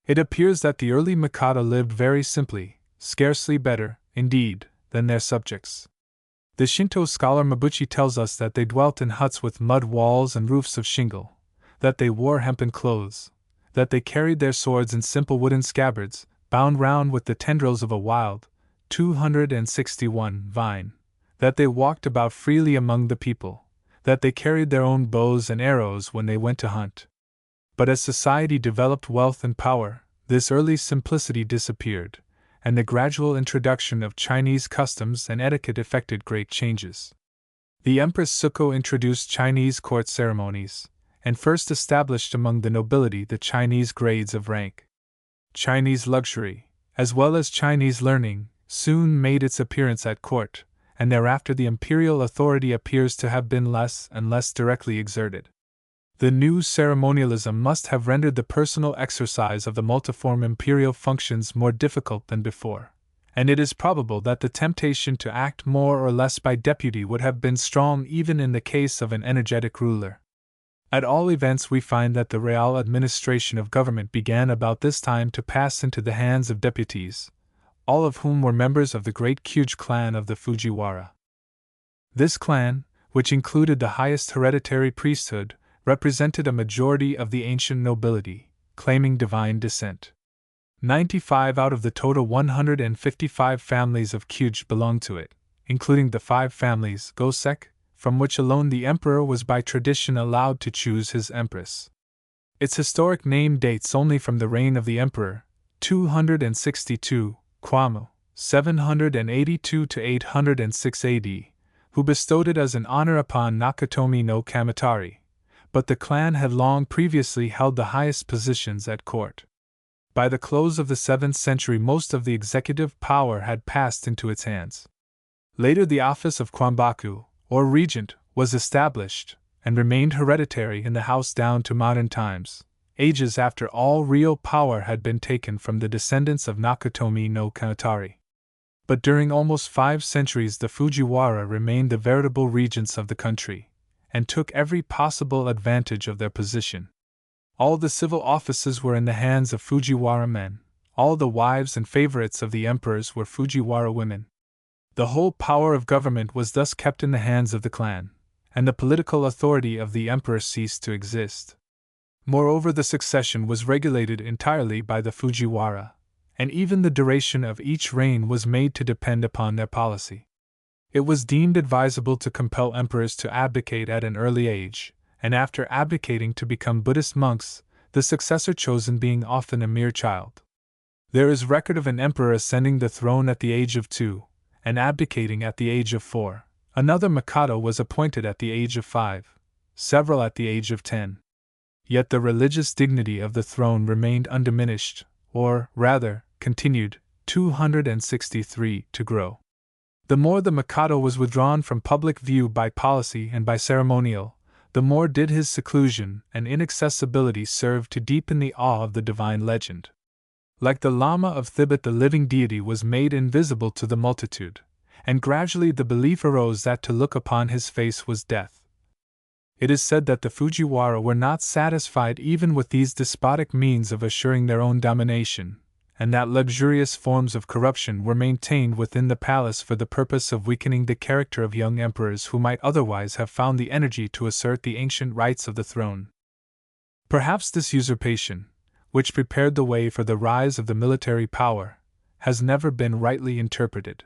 Speaker 1: It appears that the early Mikado lived very simply, scarcely better, indeed, than their subjects. The Shinto scholar Mabuchi tells us that they dwelt in huts with mud walls and roofs of shingle, that they wore hempen clothes, that they carried their swords in simple wooden scabbards, bound round with the tendrils of a wild, 261 vine, that they walked about freely among the people, that they carried their own bows and arrows when they went to hunt. But as society developed wealth and power, this early simplicity disappeared, and the gradual introduction of Chinese customs and etiquette effected great changes. The Empress Suko introduced Chinese court ceremonies, and first established among the nobility the Chinese grades of rank. Chinese luxury, as well as Chinese learning, soon made its appearance at court, and thereafter the imperial authority appears to have been less and less directly exerted. The new ceremonialism must have rendered the personal exercise of the multiform imperial functions more difficult than before, and it is probable that the temptation to act more or less by deputy would have been strong even in the case of an energetic ruler. At all events, we find that the real administration of government began about this time to pass into the hands of deputies, all of whom were members of the great Kyuj clan of the Fujiwara. This clan, which included the highest hereditary priesthood, represented a majority of the ancient nobility, claiming divine descent. 95 out of the total 155 families of Kyuj belonged to it, including the 5 families Gosek, from which alone the emperor was by tradition allowed to choose his empress. Its historic name dates only from the reign of the emperor, 262, Kwamo, 782 to 806 AD, who bestowed it as an honor upon Nakatomi no Kamitari, but the clan had long previously held the highest positions at court. By the close of the 7th century, most of the executive power had passed into its hands. Later, the office of Kwambaku, or regent, was established, and remained hereditary in the house down to modern times, ages after all real power had been taken from the descendants of Nakatomi no Kamitari. But during almost 5 centuries the Fujiwara remained the veritable regents of the country, and took every possible advantage of their position. All the civil offices were in the hands of Fujiwara men, all the wives and favorites of the emperors were Fujiwara women. The whole power of government was thus kept in the hands of the clan, and the political authority of the emperor ceased to exist. Moreover, the succession was regulated entirely by the Fujiwara, and even the duration of each reign was made to depend upon their policy. It was deemed advisable to compel emperors to abdicate at an early age, and after abdicating to become Buddhist monks, the successor chosen being often a mere child. There is record of an emperor ascending the throne at the age of 2, and abdicating at the age of 4. Another Mikado was appointed at the age of 5, several at the age of 10. Yet the religious dignity of the throne remained undiminished, or, rather, continued, 263, to grow. The more the Mikado was withdrawn from public view by policy and by ceremonial, the more did his seclusion and inaccessibility serve to deepen the awe of the divine legend. Like the Lama of Thibet, the living deity was made invisible to the multitude, and gradually the belief arose that to look upon his face was death. It is said that the Fujiwara were not satisfied even with these despotic means of assuring their own domination, and that luxurious forms of corruption were maintained within the palace for the purpose of weakening the character of young emperors who might otherwise have found the energy to assert the ancient rights of the throne. Perhaps this usurpation, which prepared the way for the rise of the military power, has never been rightly interpreted.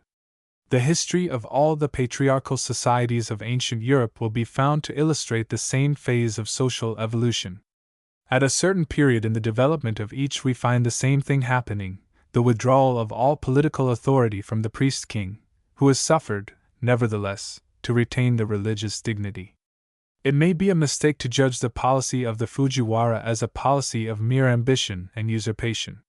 Speaker 1: The history of all the patriarchal societies of ancient Europe will be found to illustrate the same phase of social evolution. At a certain period in the development of each we find the same thing happening, the withdrawal of all political authority from the priest-king, who has suffered, nevertheless, to retain the religious dignity. It may be a mistake to judge the policy of the Fujiwara as a policy of mere ambition and usurpation.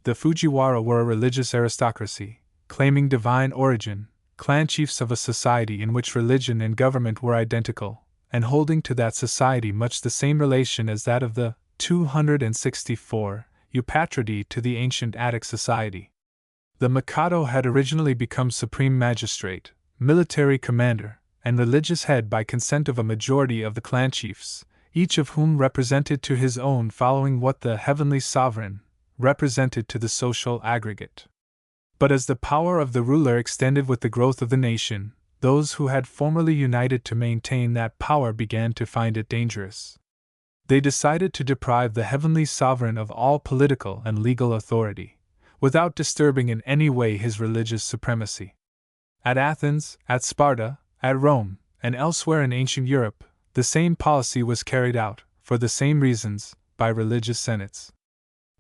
Speaker 1: The Fujiwara were a religious aristocracy, claiming divine origin, clan chiefs of a society in which religion and government were identical, and holding to that society much the same relation as that of the 264 Eupatridae to the ancient Attic society. The Mikado had originally become supreme magistrate, military commander, and religious head by consent of a majority of the clan chiefs, each of whom represented to his own following what the heavenly sovereign represented to the social aggregate. But as the power of the ruler extended with the growth of the nation, those who had formerly united to maintain that power began to find it dangerous. They decided to deprive the heavenly sovereign of all political and legal authority, without disturbing in any way his religious supremacy. At Athens, at Sparta, at Rome, and elsewhere in ancient Europe, the same policy was carried out, for the same reasons, by religious senates.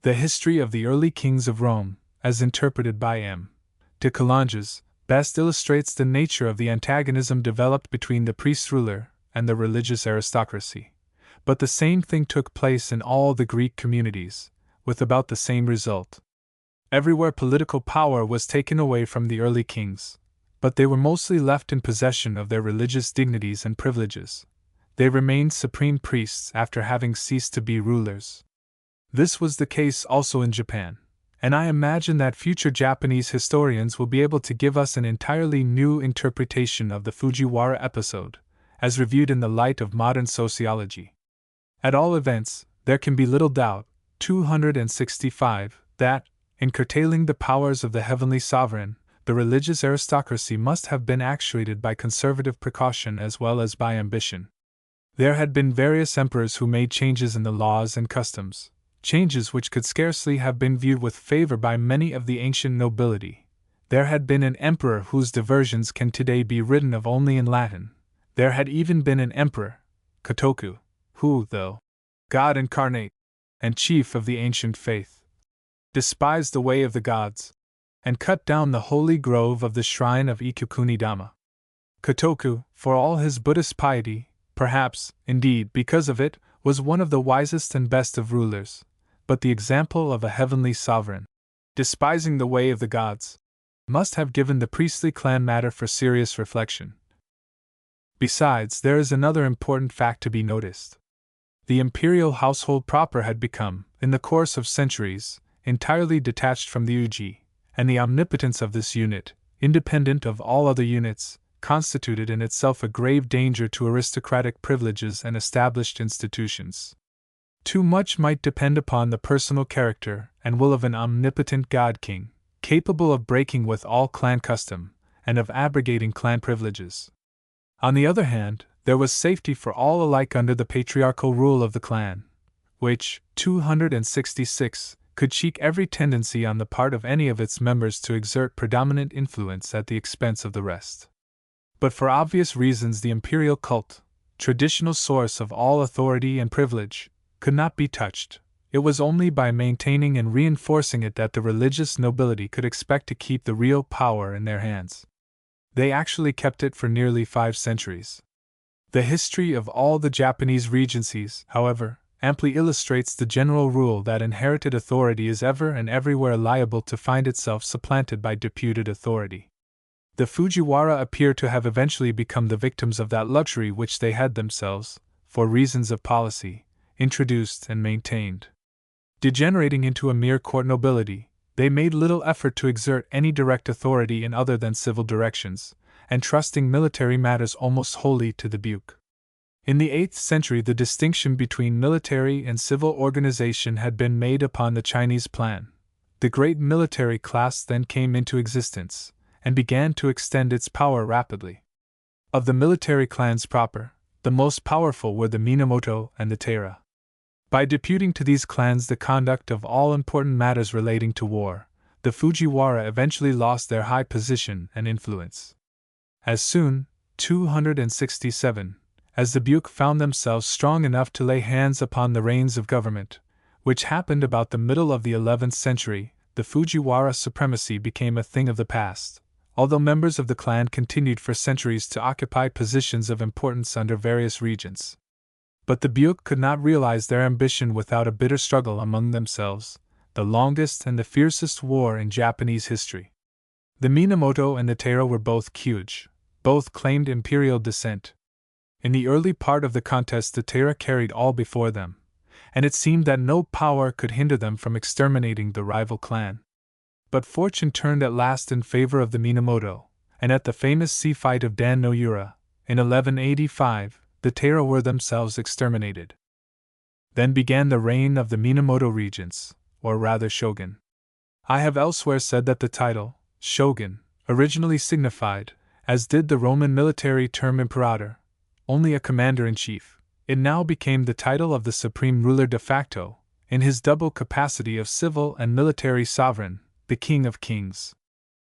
Speaker 1: The history of the early kings of Rome, as interpreted by M. de Coulanges, best illustrates the nature of the antagonism developed between the priest-ruler and the religious aristocracy. But the same thing took place in all the Greek communities, with about the same result. Everywhere political power was taken away from the early kings, but they were mostly left in possession of their religious dignities and privileges. They remained supreme priests after having ceased to be rulers. This was the case also in Japan, and I imagine that future Japanese historians will be able to give us an entirely new interpretation of the Fujiwara episode, as reviewed in the light of modern sociology. At all events, there can be little doubt, 265, that, in curtailing the powers of the heavenly sovereign, the religious aristocracy must have been actuated by conservative precaution as well as by ambition. There had been various emperors who made changes in the laws and customs, changes which could scarcely have been viewed with favor by many of the ancient nobility. There had been an emperor whose diversions can today be written of only in Latin. There had even been an emperor, Kotoku, who, though God incarnate and chief of the ancient faith, despised the way of the gods, and cut down the holy grove of the shrine of Ikukuni-dama. Kotoku, for all his Buddhist piety, perhaps, indeed, because of it, was one of the wisest and best of rulers, but the example of a heavenly sovereign, despising the way of the gods, must have given the priestly clan matter for serious reflection. Besides, there is another important fact to be noticed. The imperial household proper had become, in the course of centuries, entirely detached from the Uji, and the omnipotence of this unit, independent of all other units, constituted in itself a grave danger to aristocratic privileges and established institutions. Too much might depend upon the personal character and will of an omnipotent god-king, capable of breaking with all clan custom, and of abrogating clan privileges. On the other hand, there was safety for all alike under the patriarchal rule of the clan, which, 266, could check every tendency on the part of any of its members to exert predominant influence at the expense of the rest. But for obvious reasons the imperial cult, traditional source of all authority and privilege, could not be touched. It was only by maintaining and reinforcing it that the religious nobility could expect to keep the real power in their hands. They actually kept it for nearly 5 centuries. The history of all the Japanese regencies, however, amply illustrates the general rule that inherited authority is ever and everywhere liable to find itself supplanted by deputed authority. The Fujiwara appear to have eventually become the victims of that luxury which they had themselves, for reasons of policy, introduced and maintained. Degenerating into a mere court nobility, they made little effort to exert any direct authority in other than civil directions, and trusting military matters almost wholly to the Buke. In the 8th century, the distinction between military and civil organization had been made upon the Chinese plan. The great military class then came into existence, and began to extend its power rapidly. Of the military clans proper, the most powerful were the Minamoto and the Taira. By deputing to these clans the conduct of all important matters relating to war, the Fujiwara eventually lost their high position and influence. As soon, 267, as the Buke found themselves strong enough to lay hands upon the reins of government, which happened about the middle of the 11th century, the Fujiwara supremacy became a thing of the past, although members of the clan continued for centuries to occupy positions of importance under various regents. But the Buke could not realize their ambition without a bitter struggle among themselves, the longest and the fiercest war in Japanese history. The Minamoto and the Taira were both huge, both claimed imperial descent. In the early part of the contest the Taira carried all before them, and it seemed that no power could hinder them from exterminating the rival clan. But fortune turned at last in favor of the Minamoto, and at the famous sea fight of Dan no Yura, in 1185, the Taira were themselves exterminated. Then began the reign of the Minamoto regents, or rather shogun. I have elsewhere said that the title, shogun, originally signified, as did the Roman military term imperator, only a commander-in-chief. It now became the title of the supreme ruler de facto, in his double capacity of civil and military sovereign, the king of kings.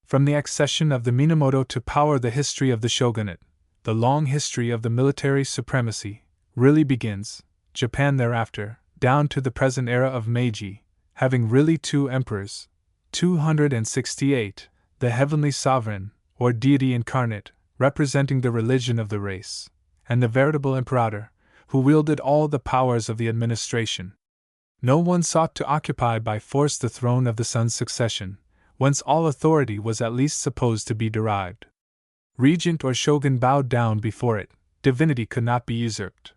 Speaker 1: From the accession of the Minamoto to power, the history of the shogunate, the long history of the military supremacy, really begins. Japan thereafter, down to the present era of Meiji, having really 2 emperors, 268, the heavenly sovereign, or deity incarnate, representing the religion of the race, and the veritable imperator, who wielded all the powers of the administration. No one sought to occupy by force the throne of the son's succession, whence all authority was at least supposed to be derived. Regent or shogun bowed down before it, divinity could not be usurped.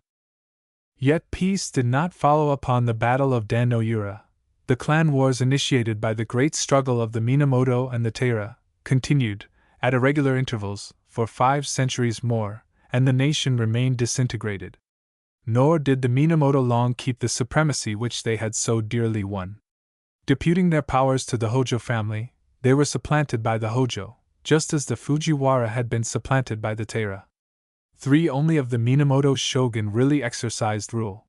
Speaker 1: Yet peace did not follow upon the Battle of Dan no Yura. The clan wars initiated by the great struggle of the Minamoto and the Taira continued, at irregular intervals, for 5 centuries more, and the nation remained disintegrated. Nor did the Minamoto long keep the supremacy which they had so dearly won. Deputing their powers to the Hojo family, they were supplanted by the Hojo, just as the Fujiwara had been supplanted by the Taira. 3 only of the Minamoto shogun really exercised rule.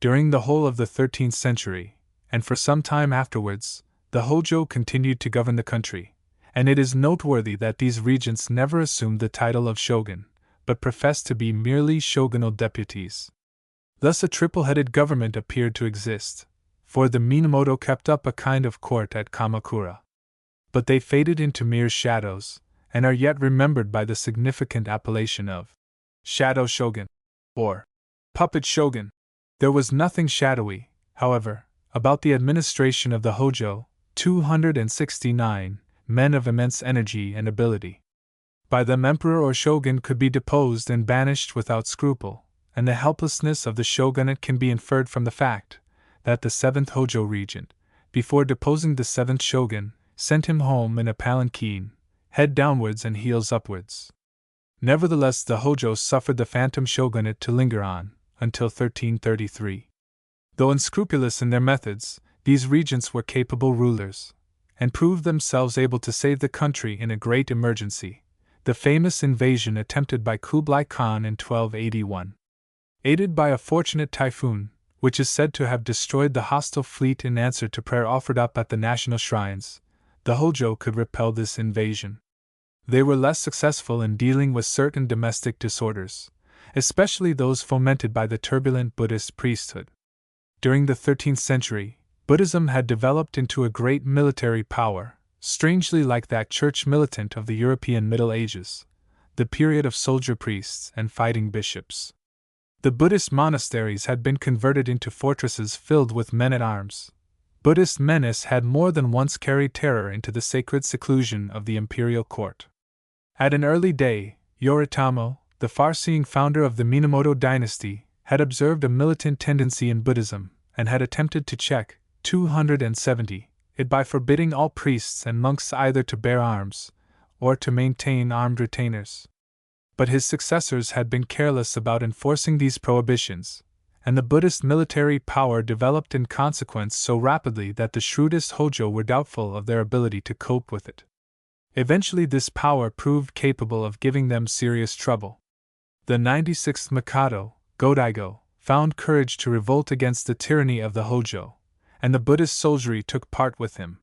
Speaker 1: During the whole of the 13th century, and for some time afterwards, the Hojo continued to govern the country, and it is noteworthy that these regents never assumed the title of shogun, but professed to be merely shogunal deputies. Thus a triple-headed government appeared to exist, for the Minamoto kept up a kind of court at Kamakura. But they faded into mere shadows, and are yet remembered by the significant appellation of Shadow Shogun, or Puppet Shogun. There was nothing shadowy, however, about the administration of the Hojo, 269 men of immense energy and ability. By them emperor or shogun could be deposed and banished without scruple, and the helplessness of the shogunate can be inferred from the fact that the 7th Hojo regent, before deposing the 7th shogun, sent him home in a palanquin, head downwards and heels upwards. Nevertheless, the Hojo suffered the phantom shogunate to linger on, until 1333. Though unscrupulous in their methods, these regents were capable rulers, and proved themselves able to save the country in a great emergency, the famous invasion attempted by Kublai Khan in 1281. Aided by a fortunate typhoon, which is said to have destroyed the hostile fleet in answer to prayer offered up at the national shrines, the Hojo could repel this invasion. They were less successful in dealing with certain domestic disorders, especially those fomented by the turbulent Buddhist priesthood. During the 13th century, Buddhism had developed into a great military power, strangely like that church militant of the European Middle Ages, the period of soldier priests and fighting bishops. The Buddhist monasteries had been converted into fortresses filled with men-at-arms. Buddhist menace had more than once carried terror into the sacred seclusion of the imperial court. At an early day, Yoritamo, the far-seeing founder of the Minamoto dynasty, had observed a militant tendency in Buddhism, and had attempted to check 270 it by forbidding all priests and monks either to bear arms, or to maintain armed retainers. But his successors had been careless about enforcing these prohibitions, and the Buddhist military power developed in consequence so rapidly that the shrewdest Hojo were doubtful of their ability to cope with it. Eventually this power proved capable of giving them serious trouble. The 96th Mikado, Go-Daigo, found courage to revolt against the tyranny of the Hojo, and the Buddhist soldiery took part with him.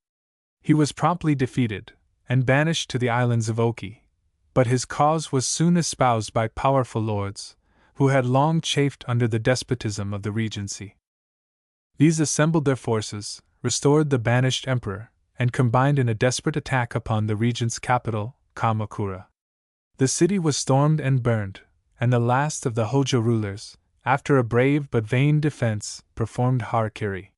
Speaker 1: He was promptly defeated, and banished to the islands of Oki, but his cause was soon espoused by powerful lords, who had long chafed under the despotism of the regency. These assembled their forces, restored the banished emperor, and combined in a desperate attack upon the regent's capital, Kamakura. The city was stormed and burned, and the last of the Hojo rulers, after a brave but vain defense, performed harakiri.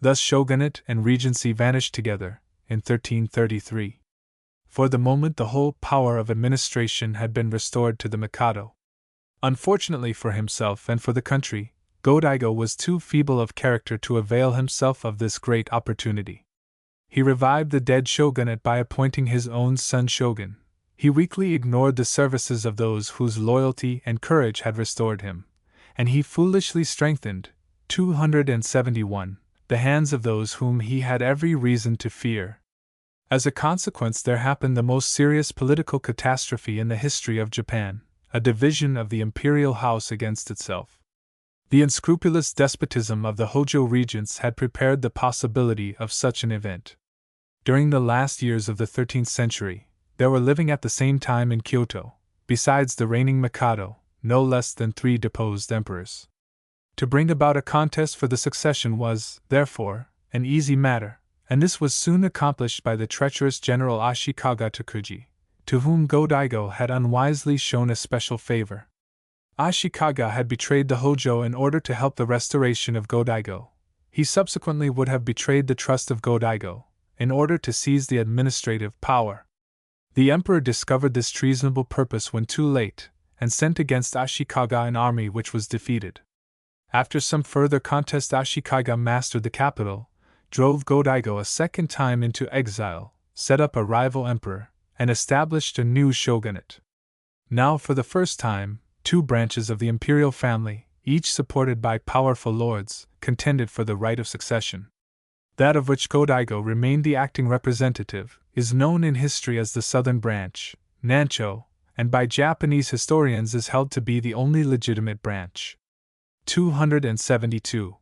Speaker 1: Thus shogunate and regency vanished together, in 1333. For the moment the whole power of administration had been restored to the Mikado. Unfortunately for himself and for the country, Go-Daigo was too feeble of character to avail himself of this great opportunity. He revived the dead shogunate by appointing his own son shogun. He weakly ignored the services of those whose loyalty and courage had restored him, and he foolishly strengthened, 271, the hands of those whom he had every reason to fear. As a consequence, there happened the most serious political catastrophe in the history of Japan, a division of the imperial house against itself. The unscrupulous despotism of the Hojo regents had prepared the possibility of such an event. During the last years of the 13th century, there were living at the same time in Kyoto, besides the reigning Mikado, no less than 3 deposed emperors. To bring about a contest for the succession was, therefore, an easy matter, and this was soon accomplished by the treacherous general Ashikaga Tokuji, to whom Go-Daigo had unwisely shown a special favor. Ashikaga had betrayed the Hojo in order to help the restoration of Go-Daigo. He subsequently would have betrayed the trust of Go-Daigo, in order to seize the administrative power. The emperor discovered this treasonable purpose when too late, and sent against Ashikaga an army which was defeated. After some further contest, Ashikaga mastered the capital, drove Go-Daigo a second time into exile, set up a rival emperor, and established a new shogunate. Now, for the first time, two branches of the imperial family, each supported by powerful lords, contended for the right of succession. That of which Go-Daigo remained the acting representative is known in history as the Southern Branch, Nancho, and by Japanese historians is held to be the only legitimate branch. 272.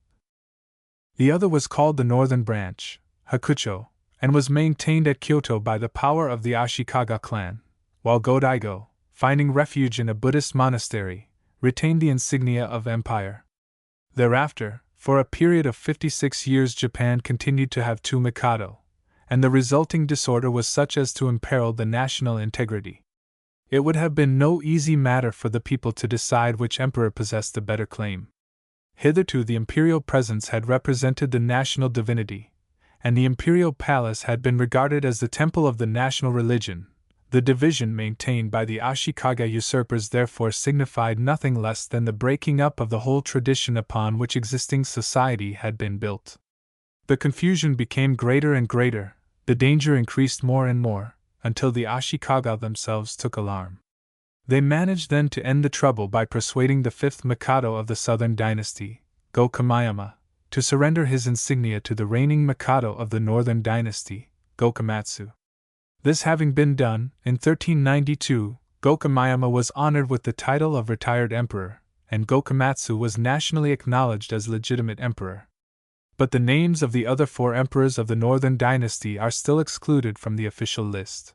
Speaker 1: The other was called the Northern Branch, Hakucho, and was maintained at Kyoto by the power of the Ashikaga clan, while Go-Daigo, finding refuge in a Buddhist monastery, retained the insignia of empire. Thereafter, for a period of 56 years, Japan continued to have two Mikado, and the resulting disorder was such as to imperil the national integrity. It would have been no easy matter for the people to decide which emperor possessed the better claim. Hitherto the imperial presence had represented the national divinity, and the imperial palace had been regarded as the temple of the national religion. The division maintained by the Ashikaga usurpers therefore signified nothing less than the breaking up of the whole tradition upon which existing society had been built. The confusion became greater and greater, the danger increased more and more, until the Ashikaga themselves took alarm. They managed then to end the trouble by persuading the fifth Mikado of the Southern Dynasty, Go-Kamayama, to surrender his insignia to the reigning Mikado of the Northern Dynasty, Go-Komatsu. This having been done, in 1392, Go-Kamayama was honored with the title of retired emperor, and Go-Komatsu was nationally acknowledged as legitimate emperor. But the names of the other four emperors of the Northern Dynasty are still excluded from the official list.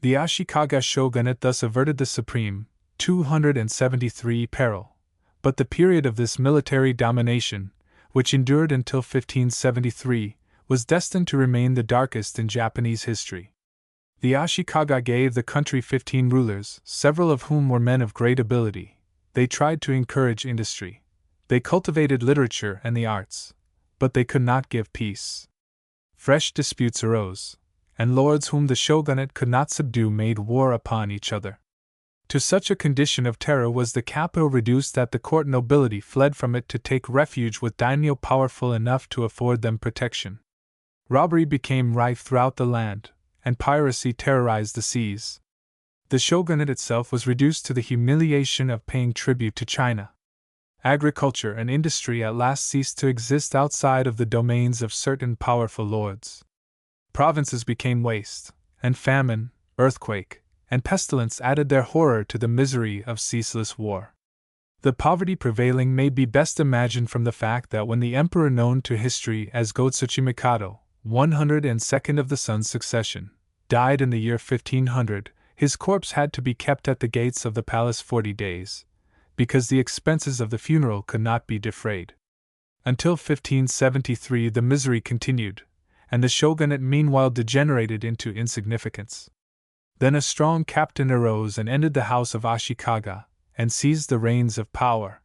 Speaker 1: The Ashikaga shogunate thus averted the supreme, 273 peril, but the period of this military domination, which endured until 1573, was destined to remain the darkest in Japanese history. The Ashikaga gave the country 15 rulers, several of whom were men of great ability. They tried to encourage industry. They cultivated literature and the arts, but they could not give peace. Fresh disputes arose, and lords whom the shogunate could not subdue made war upon each other. To such a condition of terror was the capital reduced that the court nobility fled from it to take refuge with daimyo powerful enough to afford them protection. Robbery became rife throughout the land, and piracy terrorized the seas. The shogunate itself was reduced to the humiliation of paying tribute to China. Agriculture and industry at last ceased to exist outside of the domains of certain powerful lords. Provinces became waste, and famine, earthquake, and pestilence added their horror to the misery of ceaseless war. The poverty prevailing may be best imagined from the fact that when the emperor known to history as Gotsuchi Mikado, 102nd of the son's succession, died in the year 1500, his corpse had to be kept at the gates of the palace 40 days, because the expenses of the funeral could not be defrayed. Until 1573 the misery continued, and the shogunate meanwhile degenerated into insignificance. Then a strong captain arose and ended the house of Ashikaga, and seized the reins of power.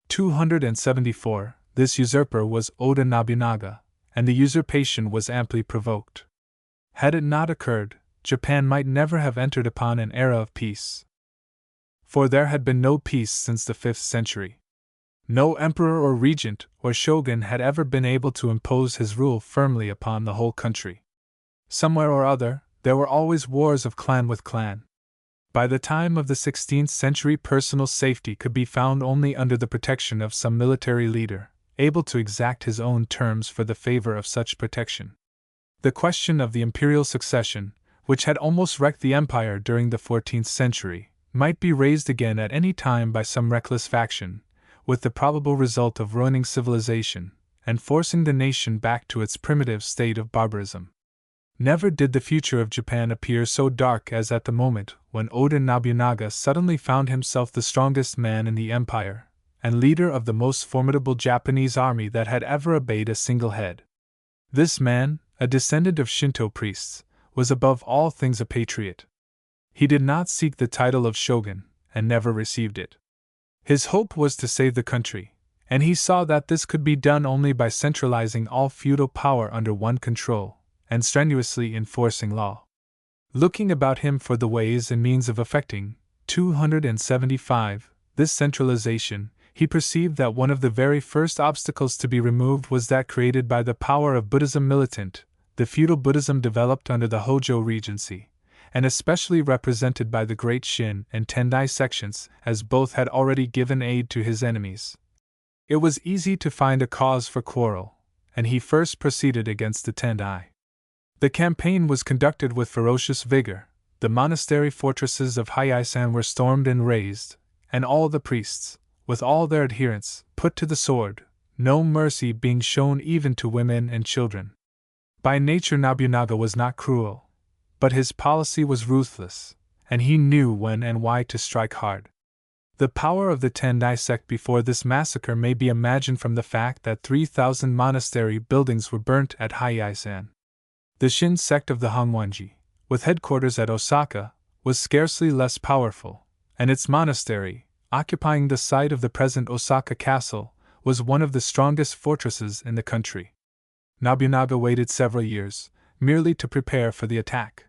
Speaker 1: 274. This usurper was Oda Nobunaga, and the usurpation was amply provoked. Had it not occurred, Japan might never have entered upon an era of peace. For there had been no peace since the 5th century. No emperor or regent or shogun had ever been able to impose his rule firmly upon the whole country. Somewhere or other, there were always wars of clan with clan. By the time of the 16th century, personal safety could be found only under the protection of some military leader, able to exact his own terms for the favor of such protection. The question of the imperial succession, which had almost wrecked the empire during the 14th century, might be raised again at any time by some reckless faction, with the probable result of ruining civilization and forcing the nation back to its primitive state of barbarism. Never did the future of Japan appear so dark as at the moment when Oda Nobunaga suddenly found himself the strongest man in the empire, and leader of the most formidable Japanese army that had ever obeyed a single head. This man, a descendant of Shinto priests, was above all things a patriot. He did not seek the title of shogun, and never received it. His hope was to save the country, and he saw that this could be done only by centralizing all feudal power under one control, and strenuously enforcing law. Looking about him for the ways and means of effecting 275 this centralization, he perceived that one of the very first obstacles to be removed was that created by the power of Buddhism militant, the feudal Buddhism developed under the Hojo Regency, and especially represented by the great Shin and Tendai sections, as both had already given aid to his enemies. It was easy to find a cause for quarrel, and he first proceeded against the Tendai. The campaign was conducted with ferocious vigor. The monastery fortresses of Haisan were stormed and razed, and all the priests, with all their adherents, put to the sword, no mercy being shown even to women and children. By nature Nobunaga was not cruel, but his policy was ruthless, and he knew when and why to strike hard. The power of the Tendai sect before this massacre may be imagined from the fact that 3,000 monastery buildings were burnt at Haisan. The Shin sect of the Hongwanji, with headquarters at Osaka, was scarcely less powerful, and its monastery, occupying the site of the present Osaka Castle, was one of the strongest fortresses in the country. Nobunaga waited several years, merely to prepare for the attack.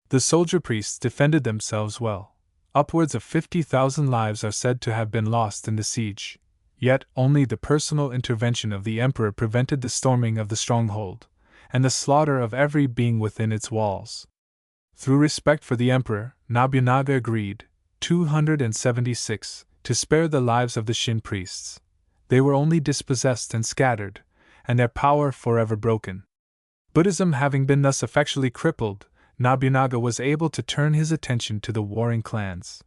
Speaker 1: The soldier priests defended themselves well. Upwards of 50,000 lives are said to have been lost in the siege, yet only the personal intervention of the emperor prevented the storming of the stronghold, and the slaughter of every being within its walls. Through respect for the emperor, Nobunaga agreed, 276, to spare the lives of the Shin priests. They were only dispossessed and scattered, and their power forever broken. Buddhism having been thus effectually crippled, Nobunaga was able to turn his attention to the warring clans.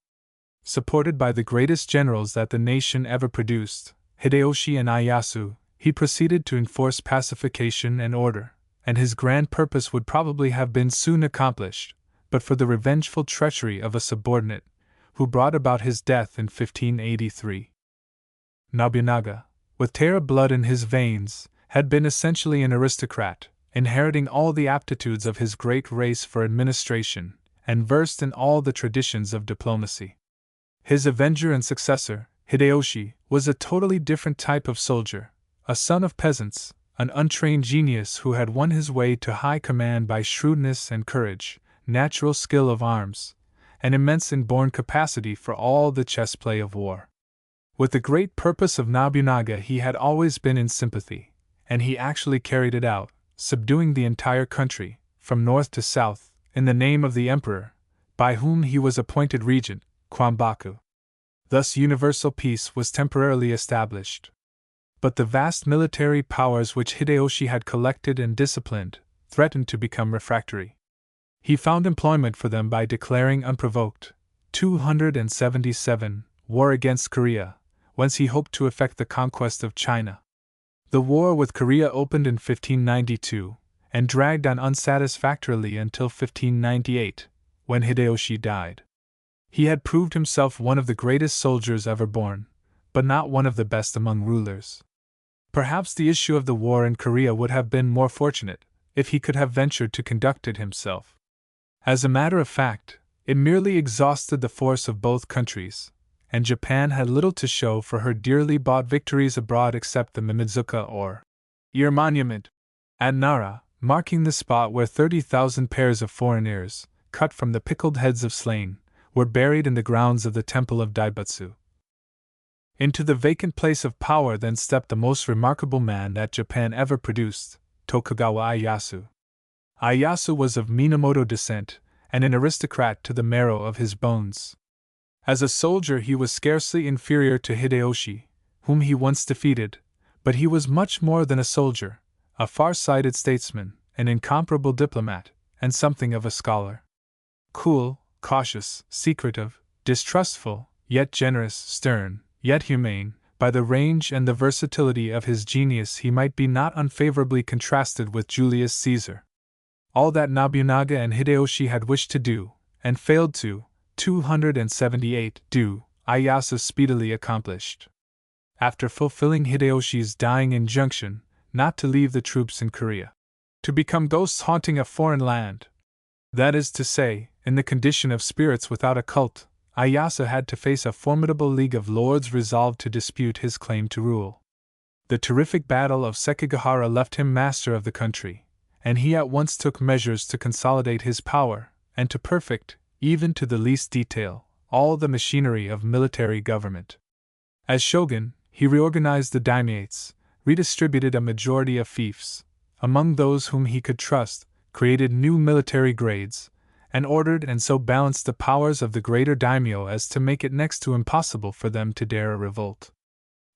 Speaker 1: Supported by the greatest generals that the nation ever produced, Hideyoshi and Ieyasu, he proceeded to enforce pacification and order, and his grand purpose would probably have been soon accomplished, but for the revengeful treachery of a subordinate, who brought about his death in 1583. Nobunaga, with Taira blood in his veins, had been essentially an aristocrat, inheriting all the aptitudes of his great race for administration, and versed in all the traditions of diplomacy. His avenger and successor, Hideyoshi, was a totally different type of soldier, a son of peasants, an untrained genius who had won his way to high command by shrewdness and courage, natural skill of arms, and immense inborn capacity for all the chess-play of war. With the great purpose of Nobunaga he had always been in sympathy, and he actually carried it out, subduing the entire country, from north to south, in the name of the emperor, by whom he was appointed regent, Kwambaku. Thus universal peace was temporarily established. But the vast military powers which Hideyoshi had collected and disciplined threatened to become refractory. He found employment for them by declaring unprovoked, 277, war against Korea, whence he hoped to effect the conquest of China. The war with Korea opened in 1592, and dragged on unsatisfactorily until 1598, when Hideyoshi died. He had proved himself one of the greatest soldiers ever born, but not one of the best among rulers. Perhaps the issue of the war in Korea would have been more fortunate, if he could have ventured to conduct it himself. As a matter of fact, it merely exhausted the force of both countries, and Japan had little to show for her dearly bought victories abroad except the Mimizuka or ear monument at Nara, marking the spot where 30,000 pairs of foreign ears, cut from the pickled heads of slain, were buried in the grounds of the temple of Daibutsu. Into the vacant place of power then stepped the most remarkable man that Japan ever produced, Tokugawa Ieyasu. Ieyasu was of Minamoto descent, and an aristocrat to the marrow of his bones. As a soldier he was scarcely inferior to Hideyoshi, whom he once defeated, but he was much more than a soldier, a far-sighted statesman, an incomparable diplomat, and something of a scholar. Cool, cautious, secretive, distrustful, yet generous, stern, yet humane, by the range and the versatility of his genius he might be not unfavorably contrasted with Julius Caesar. All that Nobunaga and Hideyoshi had wished to do, and failed to, 278 do, Ieyasu speedily accomplished. After fulfilling Hideyoshi's dying injunction not to leave the troops in Korea, to become ghosts haunting a foreign land, that is to say, in the condition of spirits without a cult, Ieyasu had to face a formidable league of lords resolved to dispute his claim to rule. The terrific battle of Sekigahara left him master of the country, and he at once took measures to consolidate his power, and to perfect, even to the least detail, all the machinery of military government. As shogun, he reorganized the daimiates, redistributed a majority of fiefs among those whom he could trust, created new military grades, and ordered and so balanced the powers of the greater daimyo as to make it next to impossible for them to dare a revolt.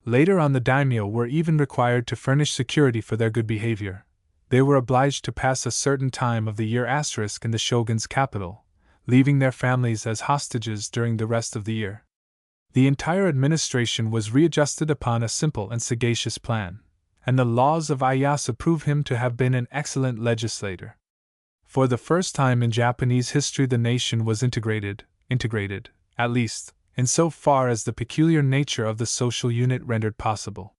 Speaker 1: Later on, the daimyo were even required to furnish security for their good behavior. They were obliged to pass a certain time of the year * in the shogun's capital, leaving their families as hostages during the rest of the year. The entire administration was readjusted upon a simple and sagacious plan, and the laws of Ieyasu prove him to have been an excellent legislator. For the first time in Japanese history, the nation was integrated, at least, in so far as the peculiar nature of the social unit rendered possible.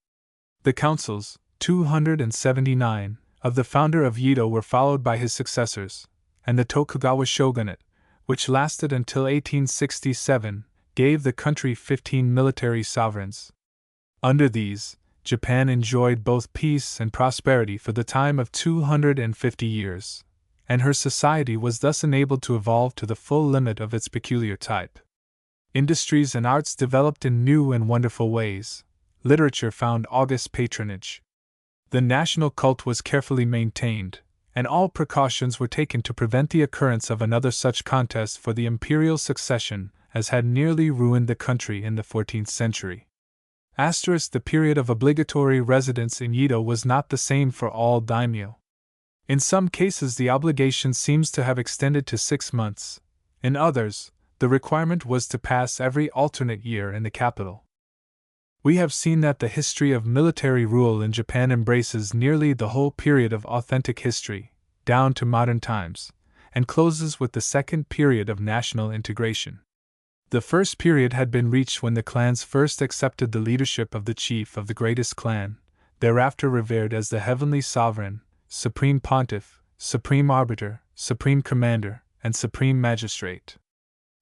Speaker 1: The councils, 279, of the founder of Edo were followed by his successors, and the Tokugawa shogunate, which lasted until 1867, gave the country 15 military sovereigns. Under these, Japan enjoyed both peace and prosperity for the time of 250 years, and her society was thus enabled to evolve to the full limit of its peculiar type. Industries and arts developed in new and wonderful ways. Literature found august patronage. The national cult was carefully maintained, and all precautions were taken to prevent the occurrence of another such contest for the imperial succession as had nearly ruined the country in the 14th century. The period of obligatory residence in Edo was not the same for all daimyo. In some cases the obligation seems to have extended to 6 months, in others, the requirement was to pass every alternate year in the capital. We have seen that the history of military rule in Japan embraces nearly the whole period of authentic history, down to modern times, and closes with the second period of national integration. The first period had been reached when the clans first accepted the leadership of the chief of the greatest clan, thereafter revered as the heavenly sovereign, supreme pontiff, supreme arbiter, supreme commander, and supreme magistrate.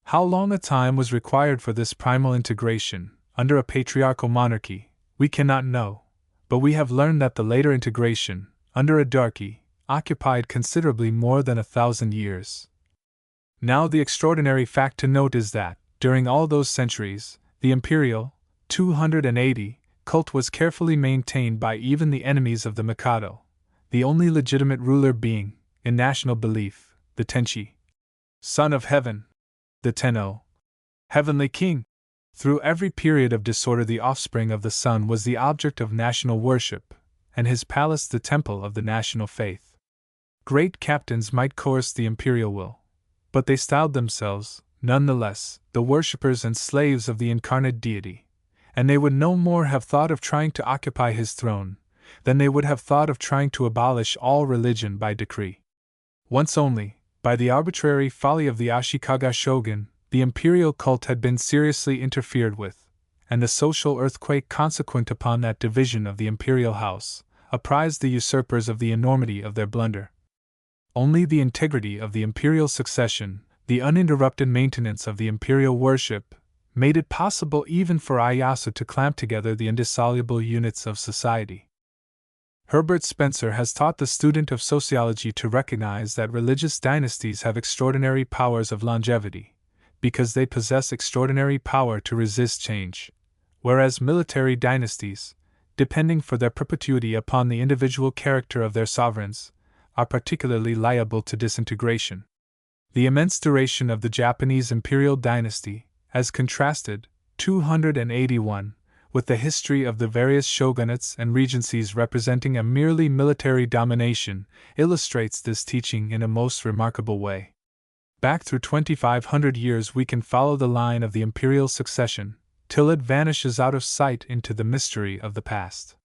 Speaker 1: How long a time was required for this primal integration, under a patriarchal monarchy, we cannot know, but we have learned that the later integration, under a darchy, occupied considerably more than 1,000 years. Now the extraordinary fact to note is that, during all those centuries, the imperial, 280, cult was carefully maintained by even the enemies of the Mikado, the only legitimate ruler being, in national belief, the Tenchi, son of heaven, the Tenno, heavenly king. Through every period of disorder the offspring of the sun was the object of national worship, and his palace the temple of the national faith. Great captains might coerce the imperial will, but they styled themselves, none the less, the worshippers and slaves of the incarnate deity, and they would no more have thought of trying to occupy his throne than they would have thought of trying to abolish all religion by decree. Once only, by the arbitrary folly of the Ashikaga shogun, the imperial cult had been seriously interfered with, and the social earthquake consequent upon that division of the imperial house apprised the usurpers of the enormity of their blunder. Only the integrity of the imperial succession, the uninterrupted maintenance of the imperial worship, made it possible even for Ieyasu to clamp together the indissoluble units of society. Herbert Spencer has taught the student of sociology to recognize that religious dynasties have extraordinary powers of longevity, because they possess extraordinary power to resist change, whereas military dynasties, depending for their perpetuity upon the individual character of their sovereigns, are particularly liable to disintegration. The immense duration of the Japanese imperial dynasty, as contrasted, 281, with the history of the various shogunates and regencies representing a merely military domination, illustrates this teaching in a most remarkable way. Back through 2,500 years we can follow the line of the imperial succession, till it vanishes out of sight into the mystery of the past.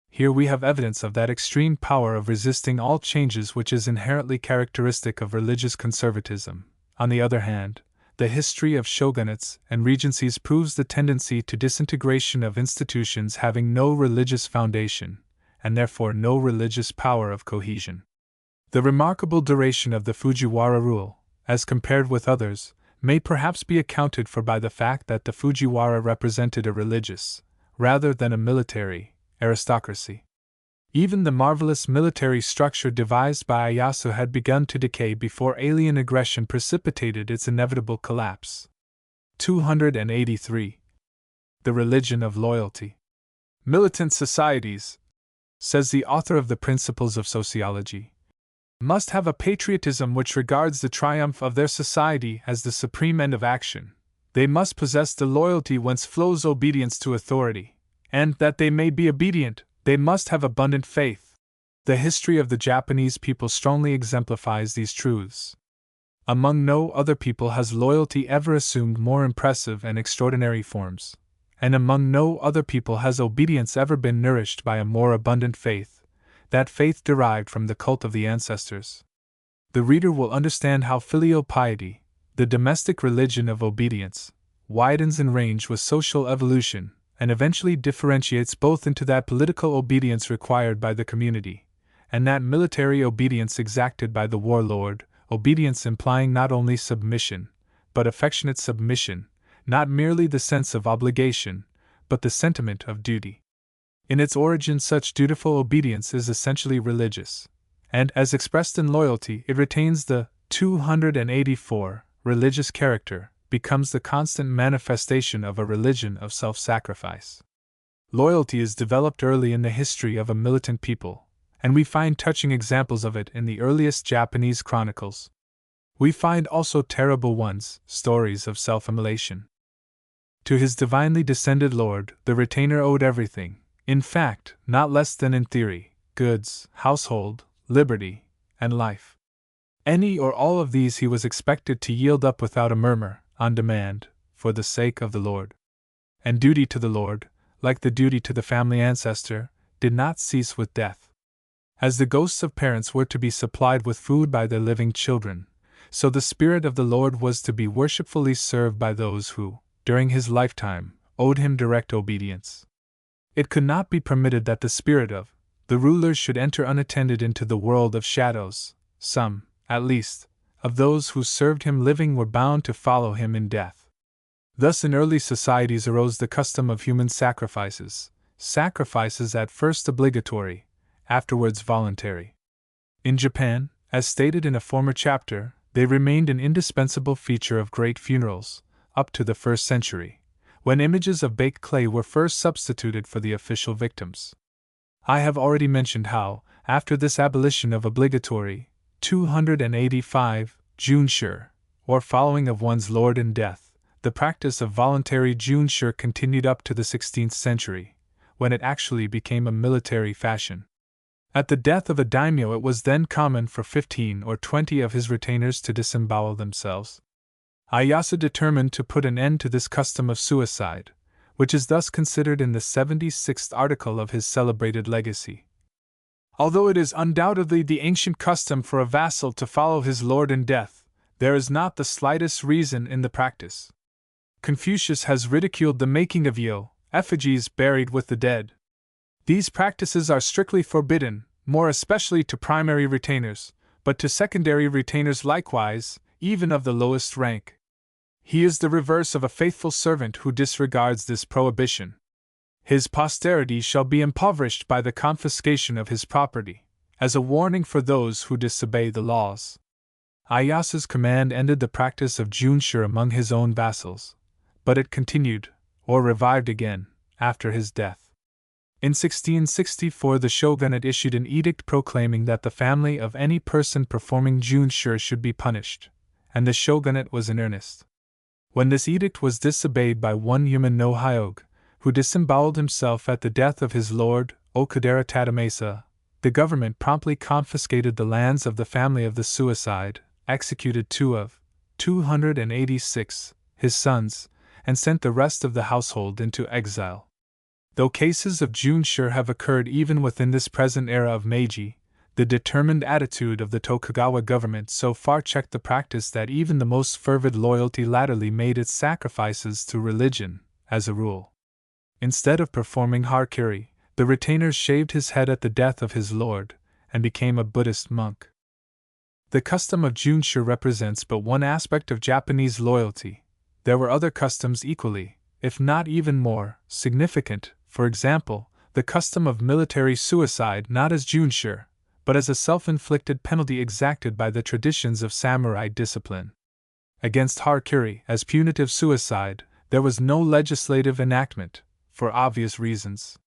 Speaker 1: Here we have evidence of that extreme power of resisting all changes which is inherently characteristic of religious conservatism. On the other hand, the history of shogunates and regencies proves the tendency to disintegration of institutions having no religious foundation, and therefore no religious power of cohesion. The remarkable duration of the Fujiwara rule, as compared with others, may perhaps be accounted for by the fact that the Fujiwara represented a religious, rather than a military, aristocracy. Even the marvelous military structure devised by Ieyasu had begun to decay before alien aggression precipitated its inevitable collapse. 283. The religion of loyalty. Militant societies, says the author of the Principles of Sociology, must have a patriotism which regards the triumph of their society as the supreme end of action. They must possess the loyalty whence flows obedience to authority, and, that they may be obedient, they must have abundant faith. The history of the Japanese people strongly exemplifies these truths. Among no other people has loyalty ever assumed more impressive and extraordinary forms, and among no other people has obedience ever been nourished by a more abundant faith, that faith derived from the cult of the ancestors. The reader will understand how filial piety, the domestic religion of obedience, widens in range with social evolution, and eventually differentiates both into that political obedience required by the community, and that military obedience exacted by the warlord, obedience implying not only submission, but affectionate submission, not merely the sense of obligation, but the sentiment of duty. In its origin, such dutiful obedience is essentially religious, and, as expressed in loyalty, it retains the 284 religious character, becomes the constant manifestation of a religion of self-sacrifice. Loyalty is developed early in the history of a militant people, and we find touching examples of it in the earliest Japanese chronicles. We find also terrible ones, stories of self-immolation. To his divinely descended lord, the retainer owed everything, in fact, not less than in theory, goods, household, liberty, and life. Any or all of these he was expected to yield up without a murmur, on demand, for the sake of the Lord. And duty to the Lord, like the duty to the family ancestor, did not cease with death. As the ghosts of parents were to be supplied with food by their living children, so the Spirit of the Lord was to be worshipfully served by those who, during his lifetime, owed him direct obedience. It could not be permitted that the spirit of the rulers should enter unattended into the world of shadows. Some, at least, of those who served him living were bound to follow him in death. Thus in early societies arose the custom of human sacrifices, sacrifices at first obligatory, afterwards voluntary. In Japan, as stated in a former chapter, they remained an indispensable feature of great funerals, up to the 1st century, when images of baked clay were first substituted for the official victims. I have already mentioned how, after this abolition of obligatory, 285, junshur, or following of one's lord in death, the practice of voluntary junshur continued up to the 16th century, when it actually became a military fashion. At the death of a daimyo, it was then common for 15 or 20 of his retainers to disembowel themselves. Ieyasu determined to put an end to this custom of suicide, which is thus considered in the 76th article of his celebrated legacy. Although it is undoubtedly the ancient custom for a vassal to follow his lord in death, there is not the slightest reason in the practice. Confucius has ridiculed the making of effigies buried with the dead. These practices are strictly forbidden, more especially to primary retainers, but to secondary retainers likewise, even of the lowest rank. He is the reverse of a faithful servant who disregards this prohibition. His posterity shall be impoverished by the confiscation of his property, as a warning for those who disobey the laws. Ieyasu's command ended the practice of junshur among his own vassals, but it continued, or revived again, after his death. In 1664 the shogunate issued an edict proclaiming that the family of any person performing junshur should be punished, and the shogunate was in earnest. When this edict was disobeyed by one Yumen no Hyog, who disemboweled himself at the death of his lord, Okudera Tadamasa, the government promptly confiscated the lands of the family of the suicide, executed 2 of 286, his sons, and sent the rest of the household into exile. Though cases of junshur have occurred even within this present era of Meiji, the determined attitude of the Tokugawa government so far checked the practice that even the most fervid loyalty latterly made its sacrifices to religion, as a rule. Instead of performing harakiri, the retainer shaved his head at the death of his lord, and became a Buddhist monk. The custom of junshur represents but one aspect of Japanese loyalty. There were other customs equally, if not even more, significant. For example, the custom of military suicide not as junsure, but as a self-inflicted penalty exacted by the traditions of samurai discipline. Against harakiri as punitive suicide, there was no legislative enactment, for obvious reasons.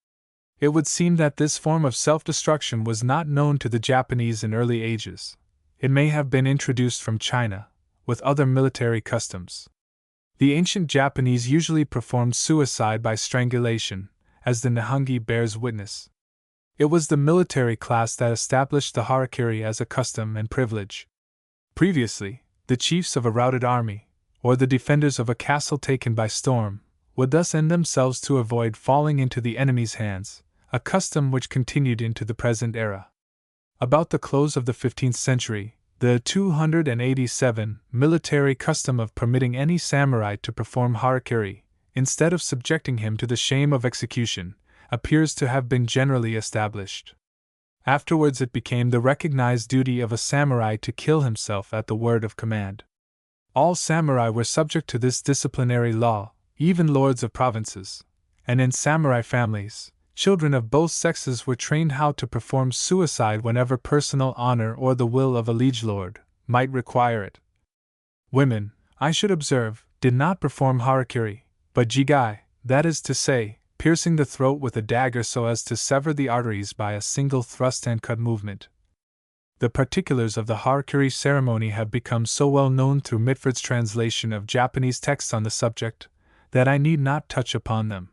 Speaker 1: It would seem that this form of self-destruction was not known to the Japanese in early ages. It may have been introduced from China, with other military customs. The ancient Japanese usually performed suicide by strangulation, as the Nihongi bears witness. It was the military class that established the harakiri as a custom and privilege. Previously, the chiefs of a routed army, or the defenders of a castle taken by storm, would thus end themselves to avoid falling into the enemy's hands, a custom which continued into the present era. About the close of the 15th century, the 287 military custom of permitting any samurai to perform harakiri, instead of subjecting him to the shame of execution, appears to have been generally established. Afterwards it became the recognized duty of a samurai to kill himself at the word of command. All samurai were subject to this disciplinary law, even lords of provinces, and in samurai families, children of both sexes were trained how to perform suicide whenever personal honor or the will of a liege lord might require it. Women, I should observe, did not perform harakiri, but jigai, that is to say, piercing the throat with a dagger so as to sever the arteries by a single thrust and cut movement. The particulars of the harakiri ceremony have become so well known through Mitford's translation of Japanese texts on the subject, that I need not touch upon them.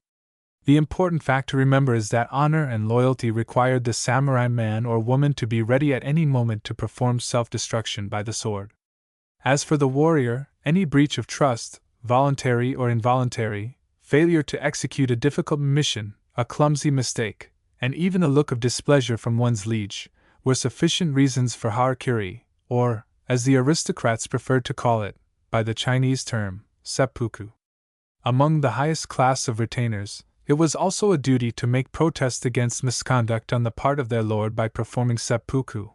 Speaker 1: The important fact to remember is that honor and loyalty required the samurai man or woman to be ready at any moment to perform self-destruction by the sword. As for the warrior, any breach of trust, voluntary or involuntary, failure to execute a difficult mission, a clumsy mistake, and even a look of displeasure from one's liege, were sufficient reasons for harakiri, or, as the aristocrats preferred to call it, by the Chinese term, seppuku. Among the highest class of retainers, it was also a duty to make protest against misconduct on the part of their lord by performing seppuku,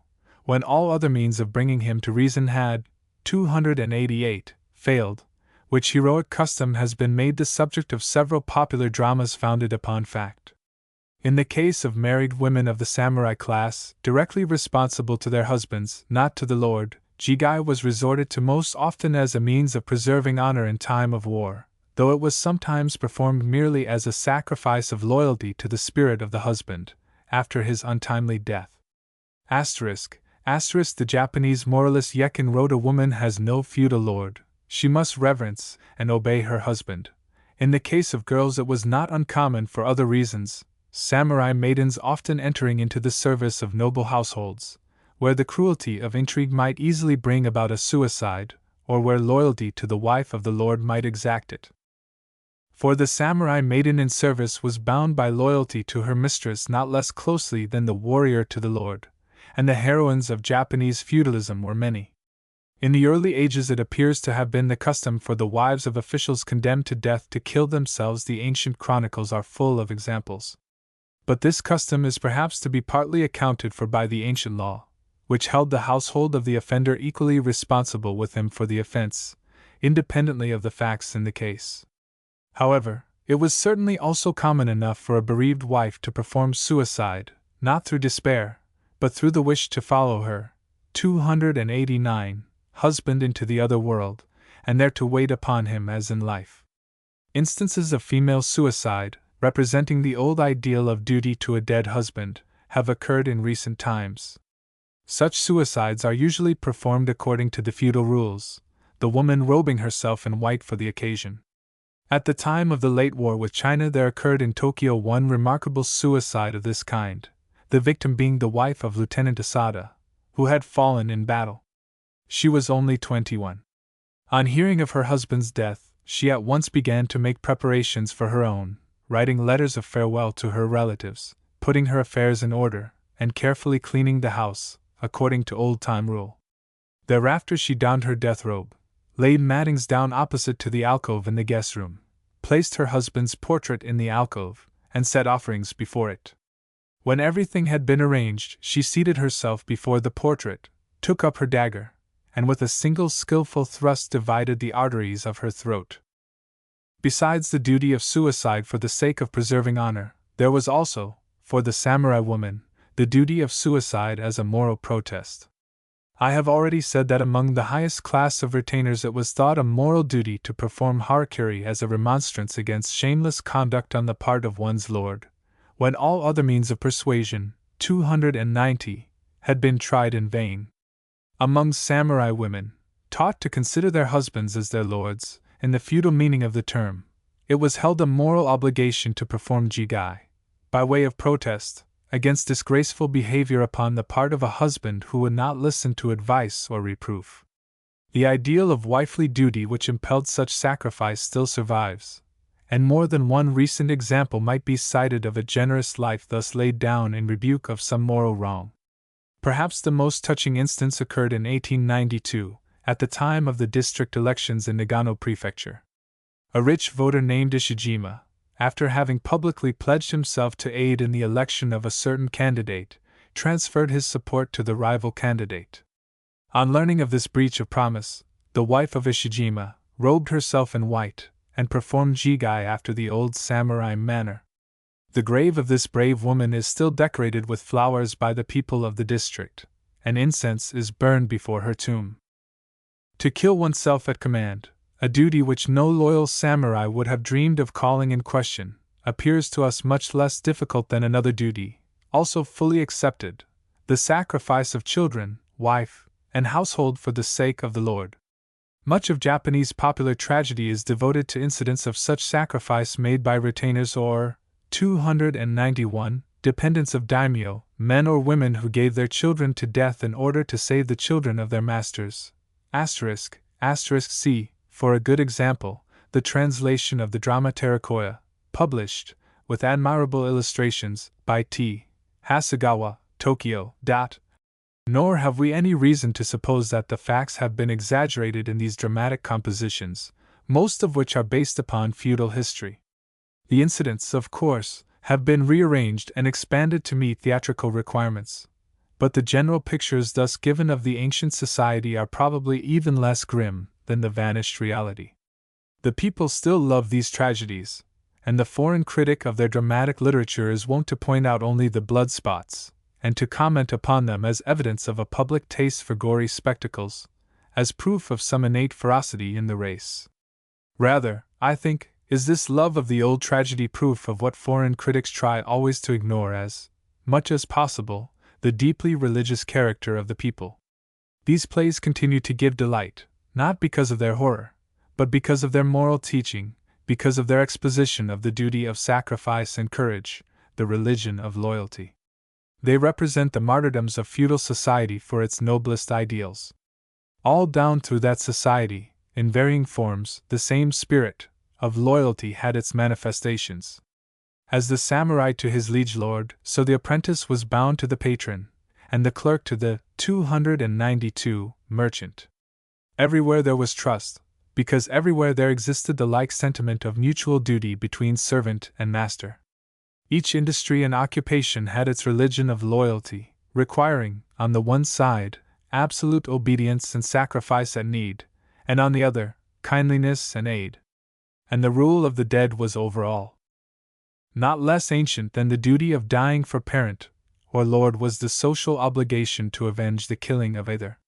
Speaker 1: when all other means of bringing him to reason had, 288, failed, which heroic custom has been made the subject of several popular dramas founded upon fact. In the case of married women of the samurai class, directly responsible to their husbands, not to the lord, jigai was resorted to most often as a means of preserving honor in time of war, though it was sometimes performed merely as a sacrifice of loyalty to the spirit of the husband, after his untimely death. The Japanese moralist Yekin wrote, "A woman has no feudal lord, she must reverence and obey her husband." In the case of girls it was not uncommon for other reasons, samurai maidens often entering into the service of noble households, where the cruelty of intrigue might easily bring about a suicide, or where loyalty to the wife of the lord might exact it. For the samurai maiden in service was bound by loyalty to her mistress not less closely than the warrior to the lord, and the heroines of Japanese feudalism were many. In the early ages it appears to have been the custom for the wives of officials condemned to death to kill themselves. The ancient chronicles are full of examples. But this custom is perhaps to be partly accounted for by the ancient law, which held the household of the offender equally responsible with him for the offense, independently of the facts in the case. However, it was certainly also common enough for a bereaved wife to perform suicide, not through despair, but through the wish to follow her 289 husband into the other world, and there to wait upon him as in life. Instances of female suicide, representing the old ideal of duty to a dead husband, have occurred in recent times. Such suicides are usually performed according to the feudal rules, the woman robing herself in white for the occasion. At the time of the late war with China there occurred in Tokyo one remarkable suicide of this kind, the victim being the wife of Lieutenant Asada, who had fallen in battle. She was only 21. On hearing of her husband's death, she at once began to make preparations for her own, writing letters of farewell to her relatives, putting her affairs in order, and carefully cleaning the house, according to old-time rule. Thereafter she donned her death robe, laid mattings down opposite to the alcove in the guest room, placed her husband's portrait in the alcove, and set offerings before it. When everything had been arranged, she seated herself before the portrait, took up her dagger, and with a single skillful thrust divided the arteries of her throat. Besides the duty of suicide for the sake of preserving honor, there was also, for the samurai woman, the duty of suicide as a moral protest. I have already said that among the highest class of retainers it was thought a moral duty to perform harakiri as a remonstrance against shameless conduct on the part of one's lord, when all other means of persuasion, 290, had been tried in vain. Among samurai women, taught to consider their husbands as their lords, in the feudal meaning of the term, it was held a moral obligation to perform jigai, by way of protest, against disgraceful behavior upon the part of a husband who would not listen to advice or reproof. The ideal of wifely duty which impelled such sacrifice still survives, and more than one recent example might be cited of a generous life thus laid down in rebuke of some moral wrong. Perhaps the most touching instance occurred in 1892, at the time of the district elections in Nagano Prefecture. A rich voter named Ishijima, after having publicly pledged himself to aid in the election of a certain candidate, transferred his support to the rival candidate. On learning of this breach of promise, the wife of Ishijima robed herself in white and performed jigai after the old samurai manner. The grave of this brave woman is still decorated with flowers by the people of the district, and incense is burned before her tomb. To kill oneself at command, a duty which no loyal samurai would have dreamed of calling in question, appears to us much less difficult than another duty, also fully accepted, the sacrifice of children, wife, and household for the sake of the Lord. Much of Japanese popular tragedy is devoted to incidents of such sacrifice made by retainers or, 291, dependents of daimyo, men or women who gave their children to death in order to save the children of their masters. C. For a good example, the translation of the drama Terakoya, published, with admirable illustrations, by T. Hasegawa, Tokyo. Nor have we any reason to suppose that the facts have been exaggerated in these dramatic compositions, most of which are based upon feudal history. The incidents, of course, have been rearranged and expanded to meet theatrical requirements, but the general pictures thus given of the ancient society are probably even less grim than the vanished reality. The people still love these tragedies, and the foreign critic of their dramatic literature is wont to point out only the blood spots, and to comment upon them as evidence of a public taste for gory spectacles, as proof of some innate ferocity in the race. Rather, I think, is this love of the old tragedy proof of what foreign critics try always to ignore as much as possible, the deeply religious character of the people. These plays continue to give delight, not because of their horror, but because of their moral teaching, because of their exposition of the duty of sacrifice and courage, the religion of loyalty. They represent the martyrdoms of feudal society for its noblest ideals. All down through that society, in varying forms, the same spirit of loyalty had its manifestations. As the samurai to his liege lord, so the apprentice was bound to the patron, and the clerk to the 292 merchant. Everywhere there was trust, because everywhere there existed the like sentiment of mutual duty between servant and master. Each industry and occupation had its religion of loyalty, requiring, on the one side, absolute obedience and sacrifice at need, and on the other, kindliness and aid. And the rule of the dead was over all. Not less ancient than the duty of dying for parent or lord was the social obligation to avenge the killing of either.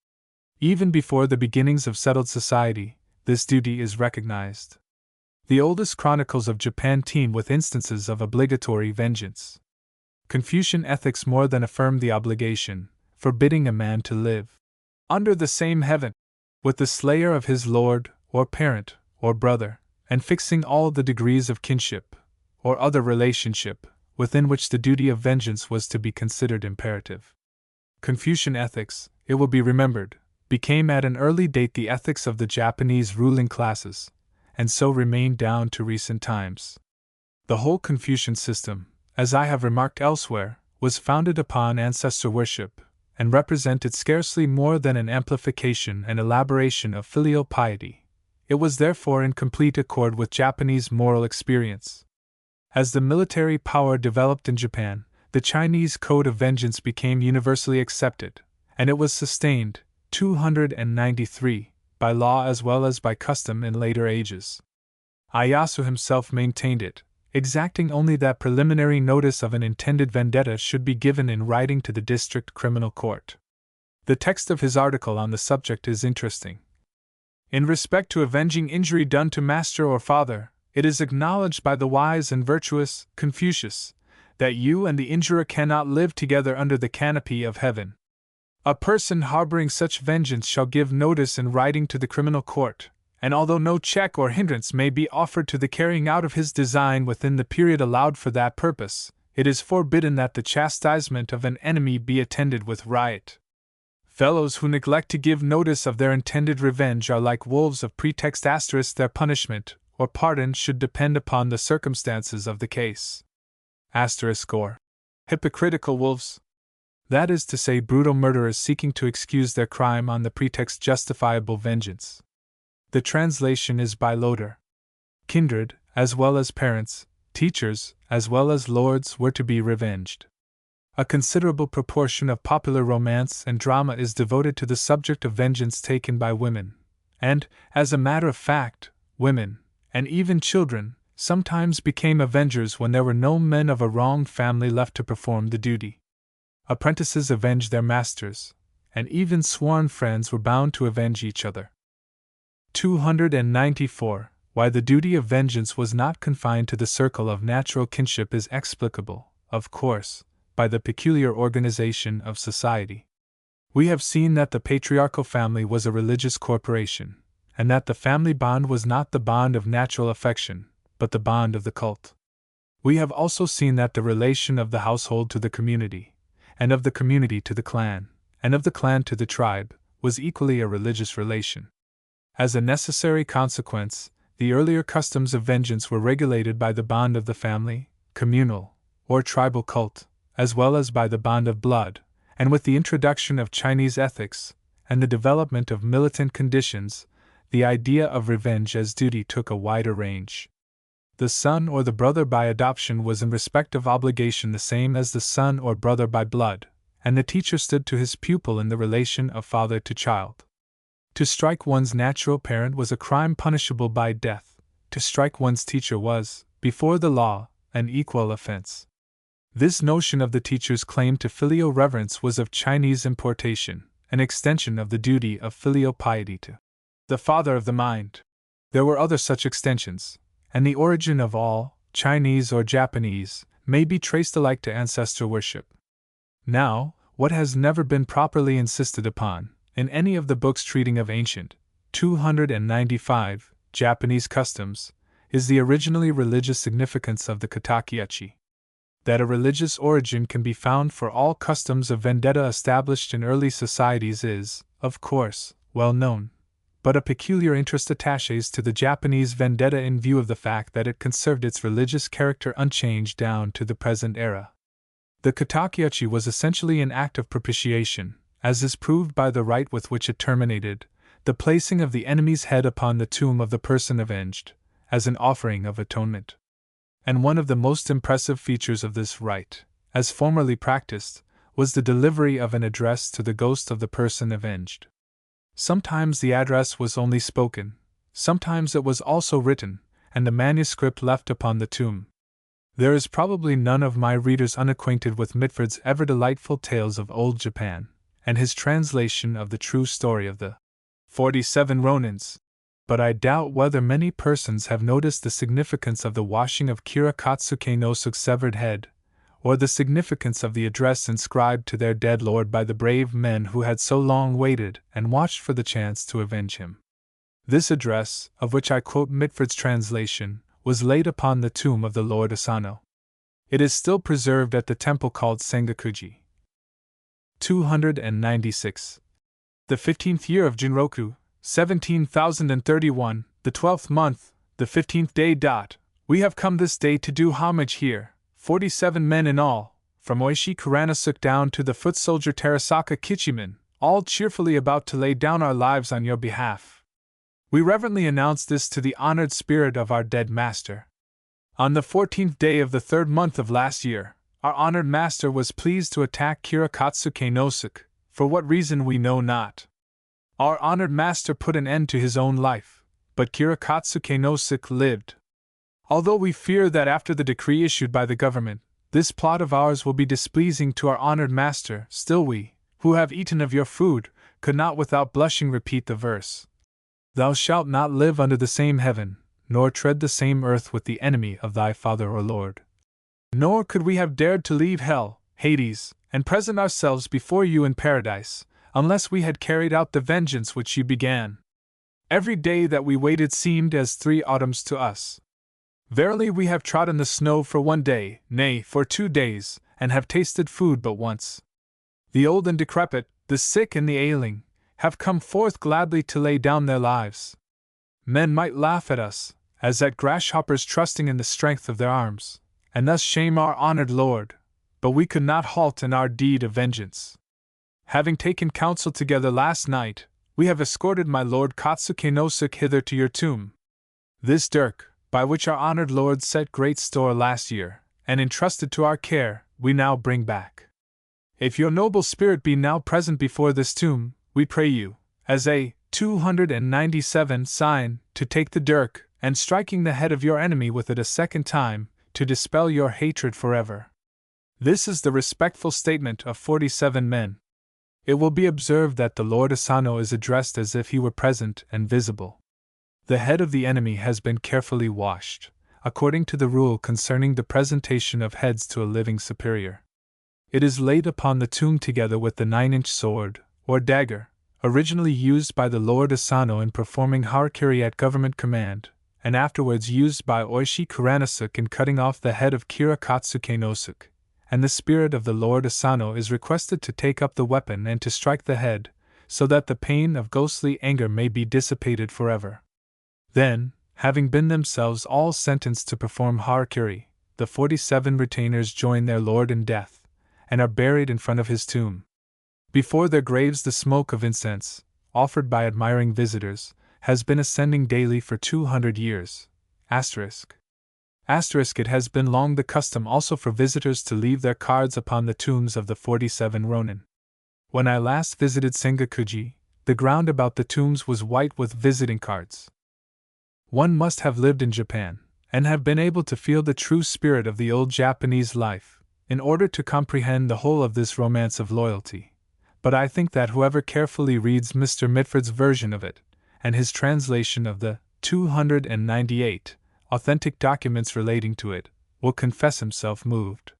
Speaker 1: Even before the beginnings of settled society, this duty is recognized. The oldest chronicles of Japan teem with instances of obligatory vengeance. Confucian ethics more than affirm the obligation, forbidding a man to live under the same heaven with the slayer of his lord, or parent, or brother, and fixing all the degrees of kinship, or other relationship, within which the duty of vengeance was to be considered imperative. Confucian ethics, it will be remembered, became at an early date the ethics of the Japanese ruling classes, and so remained down to recent times. The whole Confucian system, as I have remarked elsewhere, was founded upon ancestor worship, and represented scarcely more than an amplification and elaboration of filial piety. It was therefore in complete accord with Japanese moral experience. As the military power developed in Japan, the Chinese code of vengeance became universally accepted, and it was sustained, 293, by law as well as by custom in later ages. Ieyasu himself maintained it, exacting only that preliminary notice of an intended vendetta should be given in writing to the district criminal court. The text of his article on the subject is interesting. In respect to avenging injury done to master or father, it is acknowledged by the wise and virtuous Confucius that you and the injurer cannot live together under the canopy of heaven. A person harboring such vengeance shall give notice in writing to the criminal court, and although no check or hindrance may be offered to the carrying out of his design within the period allowed for that purpose, it is forbidden that the chastisement of an enemy be attended with riot. Fellows who neglect to give notice of their intended revenge are like wolves of pretext. Their punishment or pardon should depend upon the circumstances of the case. Or hypocritical wolves. That is to say, brutal murderers seeking to excuse their crime on the pretext justifiable vengeance. The translation is by Loder. Kindred, as well as parents, teachers, as well as lords, were to be revenged. A considerable proportion of popular romance and drama is devoted to the subject of vengeance taken by women, and, as a matter of fact, women, and even children, sometimes became avengers when there were no men of a wronged family left to perform the duty. Apprentices avenged their masters, and even sworn friends were bound to avenge each other. 294. Why the duty of vengeance was not confined to the circle of natural kinship is explicable, of course, by the peculiar organization of society. We have seen that the patriarchal family was a religious corporation, and that the family bond was not the bond of natural affection, but the bond of the cult. We have also seen that the relation of the household to the community, and of the community to the clan, and of the clan to the tribe, was equally a religious relation. As a necessary consequence, the earlier customs of vengeance were regulated by the bond of the family, communal, or tribal cult, as well as by the bond of blood, and with the introduction of Chinese ethics, and the development of militant conditions, the idea of revenge as duty took a wider range. The son or the brother by adoption was in respect of obligation the same as the son or brother by blood, and the teacher stood to his pupil in the relation of father to child. To strike one's natural parent was a crime punishable by death. To strike one's teacher was, before the law, an equal offense. This notion of the teacher's claim to filial reverence was of Chinese importation, an extension of the duty of filial piety to the father of the mind. There were other such extensions, and the origin of all, Chinese or Japanese, may be traced alike to ancestor worship. Now, what has never been properly insisted upon, in any of the books treating of ancient, 295, Japanese customs, is the originally religious significance of the katakiachi. That a religious origin can be found for all customs of vendetta established in early societies is, of course, well known, but a peculiar interest attaches to the Japanese vendetta in view of the fact that it conserved its religious character unchanged down to the present era. The katakiachi was essentially an act of propitiation, as is proved by the rite with which it terminated, the placing of the enemy's head upon the tomb of the person avenged, as an offering of atonement. And one of the most impressive features of this rite, as formerly practiced, was the delivery of an address to the ghost of the person avenged. Sometimes the address was only spoken, sometimes it was also written, and the manuscript left upon the tomb. There is probably none of my readers unacquainted with Mitford's ever delightful tales of old Japan, and his translation of the true story of the 47 Ronins. But I doubt whether many persons have noticed the significance of the washing of Kira Katsuke no Suke's severed head, or the significance of the address inscribed to their dead lord by the brave men who had so long waited and watched for the chance to avenge him. This address, of which I quote Mitford's translation, was laid upon the tomb of the Lord Asano. It is still preserved at the temple called Sengakuji. 296. The 15th year of Jinroku, 17,031, the 12th month, the 15th day. We have come this day to do homage here, 47 men in all, from Oishi Kuranasuke down to the foot soldier Terasaka Kichiman, all cheerfully about to lay down our lives on your behalf. We reverently announce this to the honored spirit of our dead master. On the 14th day of the 3rd month of last year, our honored master was pleased to attack Kira Katsuke no Suke, for what reason we know not. Our honored master put an end to his own life, but Kira Katsuke no Suke lived. Although we fear that after the decree issued by the government, this plot of ours will be displeasing to our honored master, still we, who have eaten of your food, could not without blushing repeat the verse. Thou shalt not live under the same heaven, nor tread the same earth with the enemy of thy Father or Lord. Nor could we have dared to leave hell, Hades, and present ourselves before you in paradise, unless we had carried out the vengeance which you began. Every day that we waited seemed as 3 autumns to us. Verily we have trodden the snow for 1 day, nay, for 2 days, and have tasted food but once. The old and decrepit, the sick and the ailing, have come forth gladly to lay down their lives. Men might laugh at us, as at grasshoppers trusting in the strength of their arms, and thus shame our honored Lord, but we could not halt in our deed of vengeance. Having taken counsel together last night, we have escorted my Lord Katsuke no Suke hither to your tomb. This dirk, by which our honored Lord set great store last year, and entrusted to our care, we now bring back. If your noble spirit be now present before this tomb, we pray you, as a 297 sign, to take the dirk, and striking the head of your enemy with it a second time, to dispel your hatred forever. This is the respectful statement of 47 men. It will be observed that the Lord Asano is addressed as if he were present and visible. The head of the enemy has been carefully washed, according to the rule concerning the presentation of heads to a living superior. It is laid upon the tomb together with the 9-inch sword, or dagger, originally used by the Lord Asano in performing harakiri at government command, and afterwards used by Oishi Kuranasuke in cutting off the head of Kira Katsuke no Suke, and the spirit of the Lord Asano is requested to take up the weapon and to strike the head, so that the pain of ghostly anger may be dissipated forever. Then, having been themselves all sentenced to perform harakiri, the 47 retainers join their lord in death, and are buried in front of his tomb. Before their graves the smoke of incense, offered by admiring visitors, has been ascending daily for 200 years. Asterisk. It has been long the custom also for visitors to leave their cards upon the tombs of the 47 Ronin. When I last visited Sengakuji, the ground about the tombs was white with visiting cards. One must have lived in Japan, and have been able to feel the true spirit of the old Japanese life, in order to comprehend the whole of this romance of loyalty. But I think that whoever carefully reads Mr. Mitford's version of it, and his translation of the 298 authentic documents relating to it, will confess himself moved.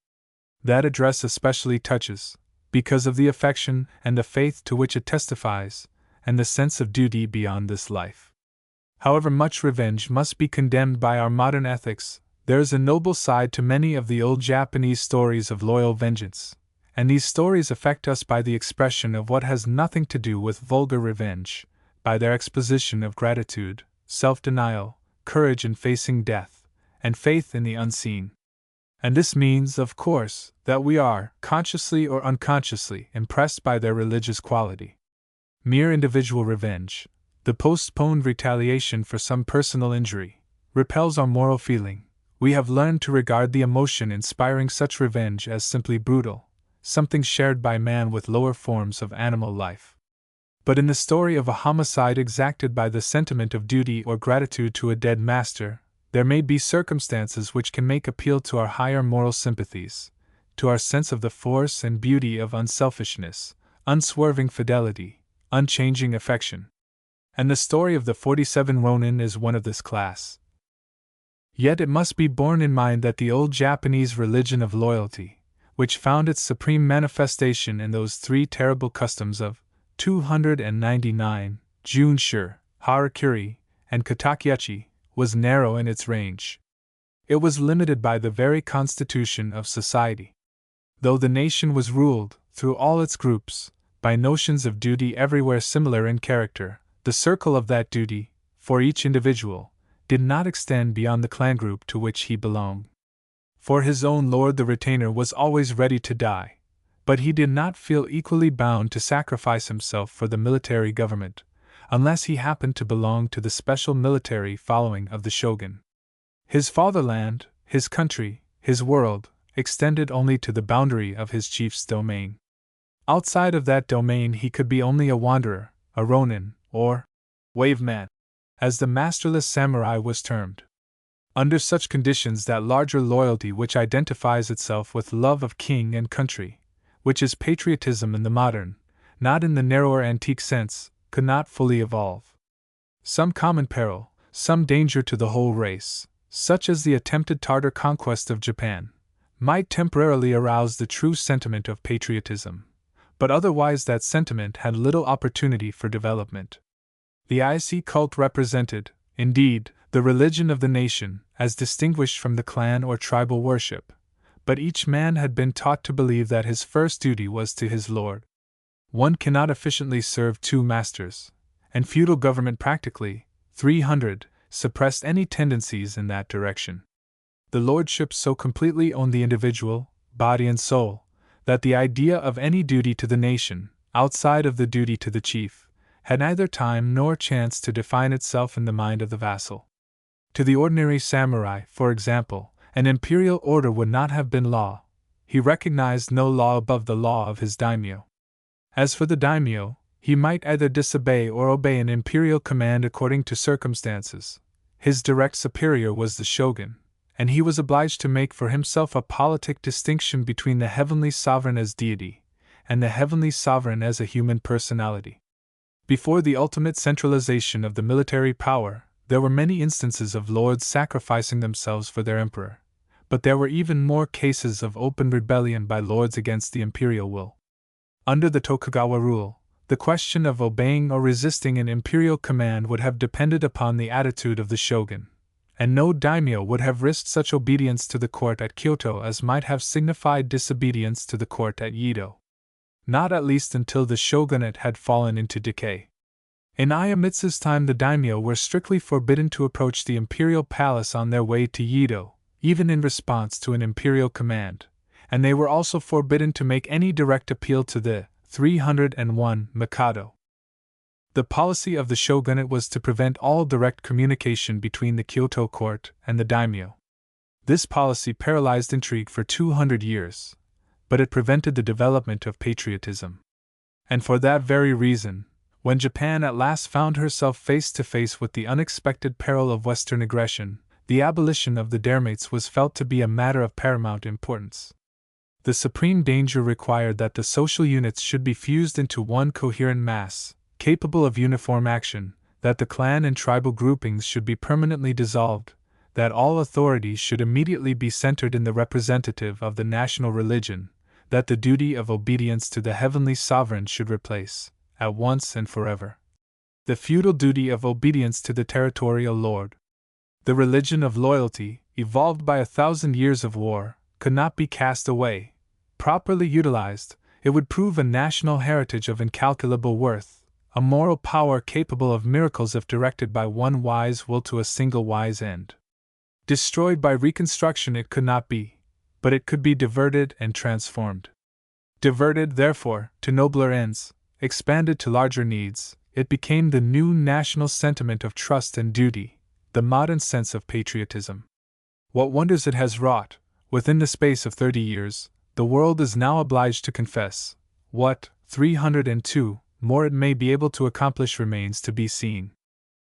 Speaker 1: That address especially touches, because of the affection and the faith to which it testifies, and the sense of duty beyond this life. However much revenge must be condemned by our modern ethics, there is a noble side to many of the old Japanese stories of loyal vengeance, and these stories affect us by the expression of what has nothing to do with vulgar revenge, by their exposition of gratitude, self-denial, courage in facing death, and faith in the unseen. And this means, of course, that we are, consciously or unconsciously, impressed by their religious quality. Mere individual revenge, the postponed retaliation for some personal injury, repels our moral feeling. We have learned to regard the emotion inspiring such revenge as simply brutal, something shared by man with lower forms of animal life. But in the story of a homicide exacted by the sentiment of duty or gratitude to a dead master, there may be circumstances which can make appeal to our higher moral sympathies, to our sense of the force and beauty of unselfishness, unswerving fidelity, unchanging affection. And the story of the 47 Ronin is one of this class. Yet it must be borne in mind that the old Japanese religion of loyalty, which found its supreme manifestation in those 3 terrible customs of 299, Junsure, Harakiri, and Katakiachi, was narrow in its range. It was limited by the very constitution of society. Though the nation was ruled, through all its groups, by notions of duty everywhere similar in character, the circle of that duty, for each individual, did not extend beyond the clan group to which he belonged. For his own lord the retainer was always ready to die, but he did not feel equally bound to sacrifice himself for the military government, unless he happened to belong to the special military following of the shogun. His fatherland, his country, his world, extended only to the boundary of his chief's domain. Outside of that domain he could be only a wanderer, a ronin, or wave man, as the masterless samurai was termed. Under such conditions, that larger loyalty which identifies itself with love of king and country, which is patriotism in the modern, not in the narrower antique sense, could not fully evolve. Some common peril, some danger to the whole race, such as the attempted Tartar conquest of Japan, might temporarily arouse the true sentiment of patriotism, but otherwise that sentiment had little opportunity for development. The IC cult represented, indeed, the religion of the nation, as distinguished from the clan or tribal worship, but each man had been taught to believe that his first duty was to his lord. One cannot efficiently serve two masters, and feudal government practically, 300, suppressed any tendencies in that direction. The lordship so completely owned the individual, body and soul, that the idea of any duty to the nation, outside of the duty to the chief, had neither time nor chance to define itself in the mind of the vassal. To the ordinary samurai, for example, an imperial order would not have been law. He recognized no law above the law of his daimyo. As for the daimyo, he might either disobey or obey an imperial command according to circumstances. His direct superior was the shogun, and he was obliged to make for himself a politic distinction between the heavenly sovereign as deity, and the heavenly sovereign as a human personality. Before the ultimate centralization of the military power, there were many instances of lords sacrificing themselves for their emperor, but there were even more cases of open rebellion by lords against the imperial will. Under the Tokugawa rule, the question of obeying or resisting an imperial command would have depended upon the attitude of the shogun, and no daimyo would have risked such obedience to the court at Kyoto as might have signified disobedience to the court at Yedo. Not at least until the shogunate had fallen into decay. In Ieyamitsu's time, the daimyo were strictly forbidden to approach the imperial palace on their way to Yedo, even in response to an imperial command, and they were also forbidden to make any direct appeal to the 301 Mikado. The policy of the shogunate was to prevent all direct communication between the Kyoto court and the daimyo. This policy paralyzed intrigue for 200 years, but it prevented the development of patriotism. And for that very reason, when Japan at last found herself face to face with the unexpected peril of Western aggression, the abolition of the dairmates was felt to be a matter of paramount importance. The supreme danger required that the social units should be fused into one coherent mass, capable of uniform action, that the clan and tribal groupings should be permanently dissolved, that all authority should immediately be centered in the representative of the national religion, that the duty of obedience to the heavenly sovereign should replace, at once and forever, the feudal duty of obedience to the territorial lord. The religion of loyalty, evolved by 1,000 years of war, could not be cast away. Properly utilized, it would prove a national heritage of incalculable worth, a moral power capable of miracles if directed by one wise will to a single wise end. Destroyed by reconstruction it could not be, but it could be diverted and transformed. Diverted, therefore, to nobler ends, expanded to larger needs, it became the new national sentiment of trust and duty, the modern sense of patriotism. What wonders it has wrought, within the space of 30 years, the world is now obliged to confess. What, 302, more it may be able to accomplish remains to be seen.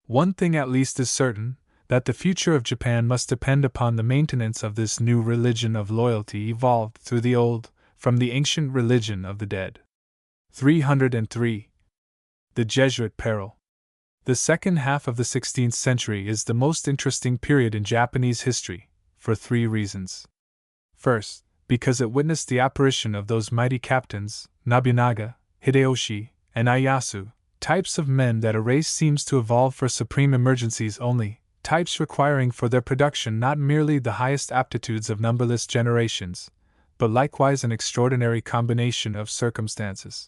Speaker 1: One thing at least is certain, that the future of Japan must depend upon the maintenance of this new religion of loyalty evolved through the old, from the ancient religion of the dead. 303. The Jesuit peril. The second half of the 16th century is the most interesting period in Japanese history, for 3 reasons. First, because it witnessed the apparition of those mighty captains, Nobunaga, Hideyoshi, and Ieyasu, types of men that a race seems to evolve for supreme emergencies only, types requiring for their production not merely the highest aptitudes of numberless generations, but likewise an extraordinary combination of circumstances.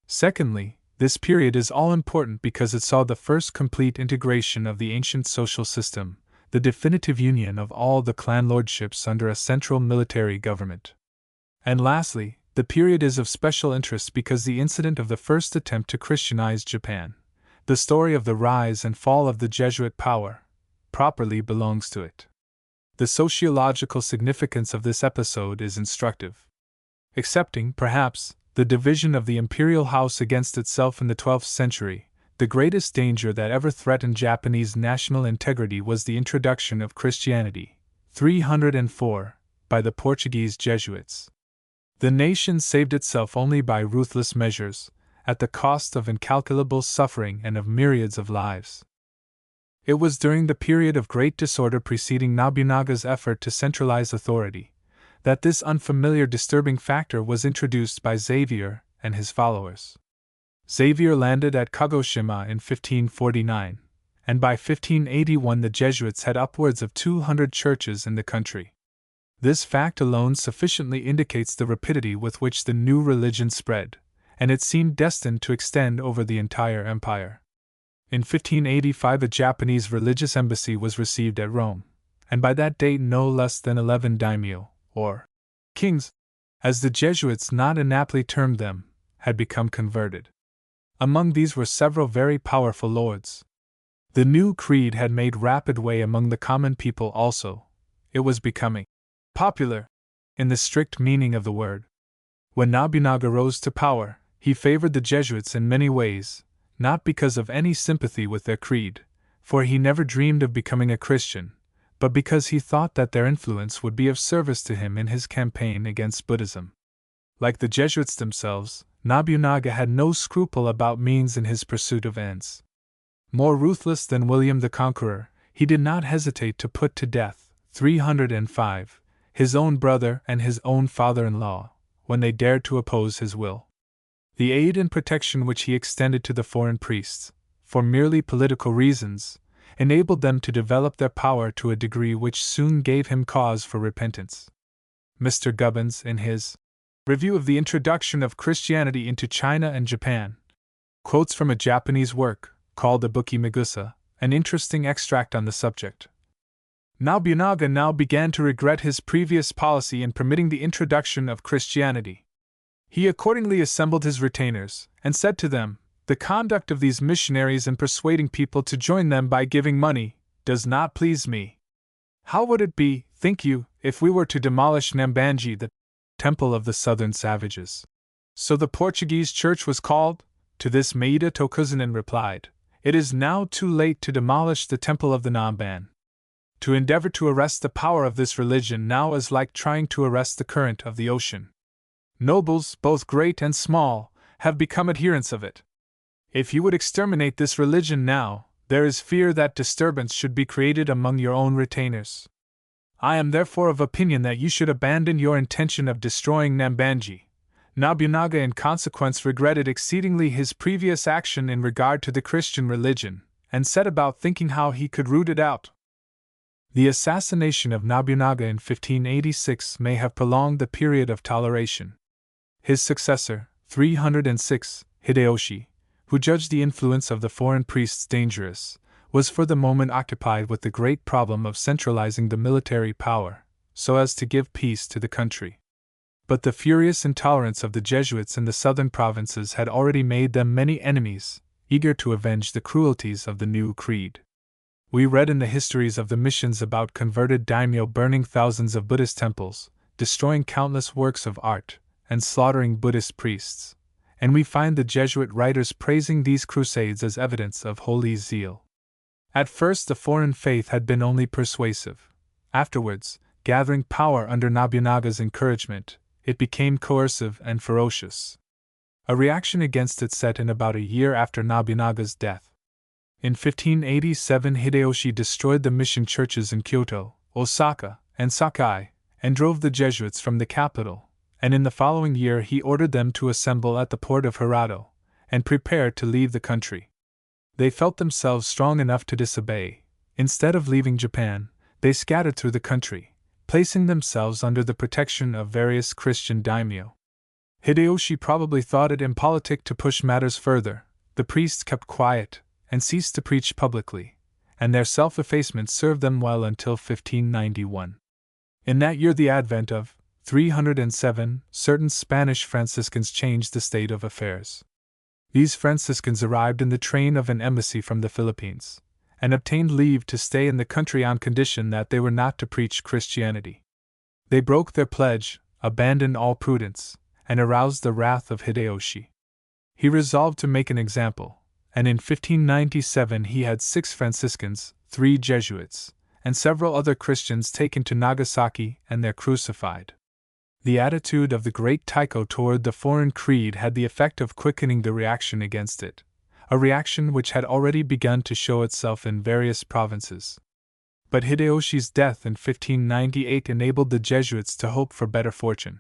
Speaker 1: Secondly, this period is all important because it saw the first complete integration of the ancient social system, the definitive union of all the clan lordships under a central military government. And lastly, the period is of special interest because the incident of the first attempt to Christianize Japan, the story of the rise and fall of the Jesuit power, properly belongs to it. The sociological significance of this episode is instructive. Excepting, perhaps, the division of the imperial house against itself in the 12th century, the greatest danger that ever threatened Japanese national integrity was the introduction of Christianity, 304, by the Portuguese Jesuits. The nation saved itself only by ruthless measures, at the cost of incalculable suffering and of myriads of lives. It was during the period of great disorder preceding Nobunaga's effort to centralize authority that this unfamiliar disturbing factor was introduced by Xavier and his followers. Xavier landed at Kagoshima in 1549, and by 1581 the Jesuits had upwards of 200 churches in the country. This fact alone sufficiently indicates the rapidity with which the new religion spread, and it seemed destined to extend over the entire empire. In 1585 a Japanese religious embassy was received at Rome, and by that date no less than 11 daimyo, or kings, as the Jesuits not inaptly termed them, had become converted. Among these were several very powerful lords. The new creed had made rapid way among the common people also. It was becoming popular, in the strict meaning of the word. When Nobunaga rose to power, he favored the Jesuits in many ways, not because of any sympathy with their creed, for he never dreamed of becoming a Christian, but because he thought that their influence would be of service to him in his campaign against Buddhism. Like the Jesuits themselves, Nobunaga had no scruple about means in his pursuit of ends. More ruthless than William the Conqueror, he did not hesitate to put to death, 305, his own brother and his own father-in-law, when they dared to oppose his will. The aid and protection which he extended to the foreign priests, for merely political reasons, enabled them to develop their power to a degree which soon gave him cause for repentance. Mr. Gubbins, in his Review of the Introduction of Christianity into China and Japan, quotes from a Japanese work, called the Buki Migusa, an interesting extract on the subject. Nobunaga now began to regret his previous policy in permitting the introduction of Christianity. He accordingly assembled his retainers, and said to them, "The conduct of these missionaries in persuading people to join them by giving money does not please me. How would it be, think you, if we were to demolish Nambanji, the temple of the southern savages?" So the Portuguese church was called. To this Maeda Tokuzanin replied, "It is now too late to demolish the temple of the Namban. To endeavor to arrest the power of this religion now is like trying to arrest the current of the ocean. Nobles, both great and small, have become adherents of it. If you would exterminate this religion now, there is fear that disturbance should be created among your own retainers. I am therefore of opinion that you should abandon your intention of destroying Nambanji." Nobunaga in consequence regretted exceedingly his previous action in regard to the Christian religion, and set about thinking how he could root it out. The assassination of Nobunaga in 1586 may have prolonged the period of toleration. His successor, 306, Hideyoshi, who judged the influence of the foreign priests dangerous, was for the moment occupied with the great problem of centralizing the military power, so as to give peace to the country. But the furious intolerance of the Jesuits in the southern provinces had already made them many enemies, eager to avenge the cruelties of the new creed. We read in the histories of the missions about converted daimyo burning thousands of Buddhist temples, destroying countless works of art, and slaughtering Buddhist priests, and we find the Jesuit writers praising these crusades as evidence of holy zeal. At first the foreign faith had been only persuasive. Afterwards, gathering power under Nobunaga's encouragement, it became coercive and ferocious. A reaction against it set in about a year after Nobunaga's death. In 1587 Hideyoshi destroyed the mission churches in Kyoto, Osaka, and Sakai, and drove the Jesuits from the capital, and in the following year he ordered them to assemble at the port of Hirado, and prepare to leave the country. They felt themselves strong enough to disobey. Instead of leaving Japan, they scattered through the country, placing themselves under the protection of various Christian daimyo. Hideyoshi probably thought it impolitic to push matters further. The priests kept quiet, and ceased to preach publicly, and their self-effacement served them well until 1591. In that year the advent of 307, certain Spanish Franciscans changed the state of affairs. These Franciscans arrived in the train of an embassy from the Philippines, and obtained leave to stay in the country on condition that they were not to preach Christianity. They broke their pledge, abandoned all prudence, and aroused the wrath of Hideyoshi. He resolved to make an example, and in 1597 he had 6 Franciscans, 3 Jesuits, and several other Christians taken to Nagasaki and there crucified. The attitude of the great Tycho toward the foreign creed had the effect of quickening the reaction against it, a reaction which had already begun to show itself in various provinces. But Hideyoshi's death in 1598 enabled the Jesuits to hope for better fortune.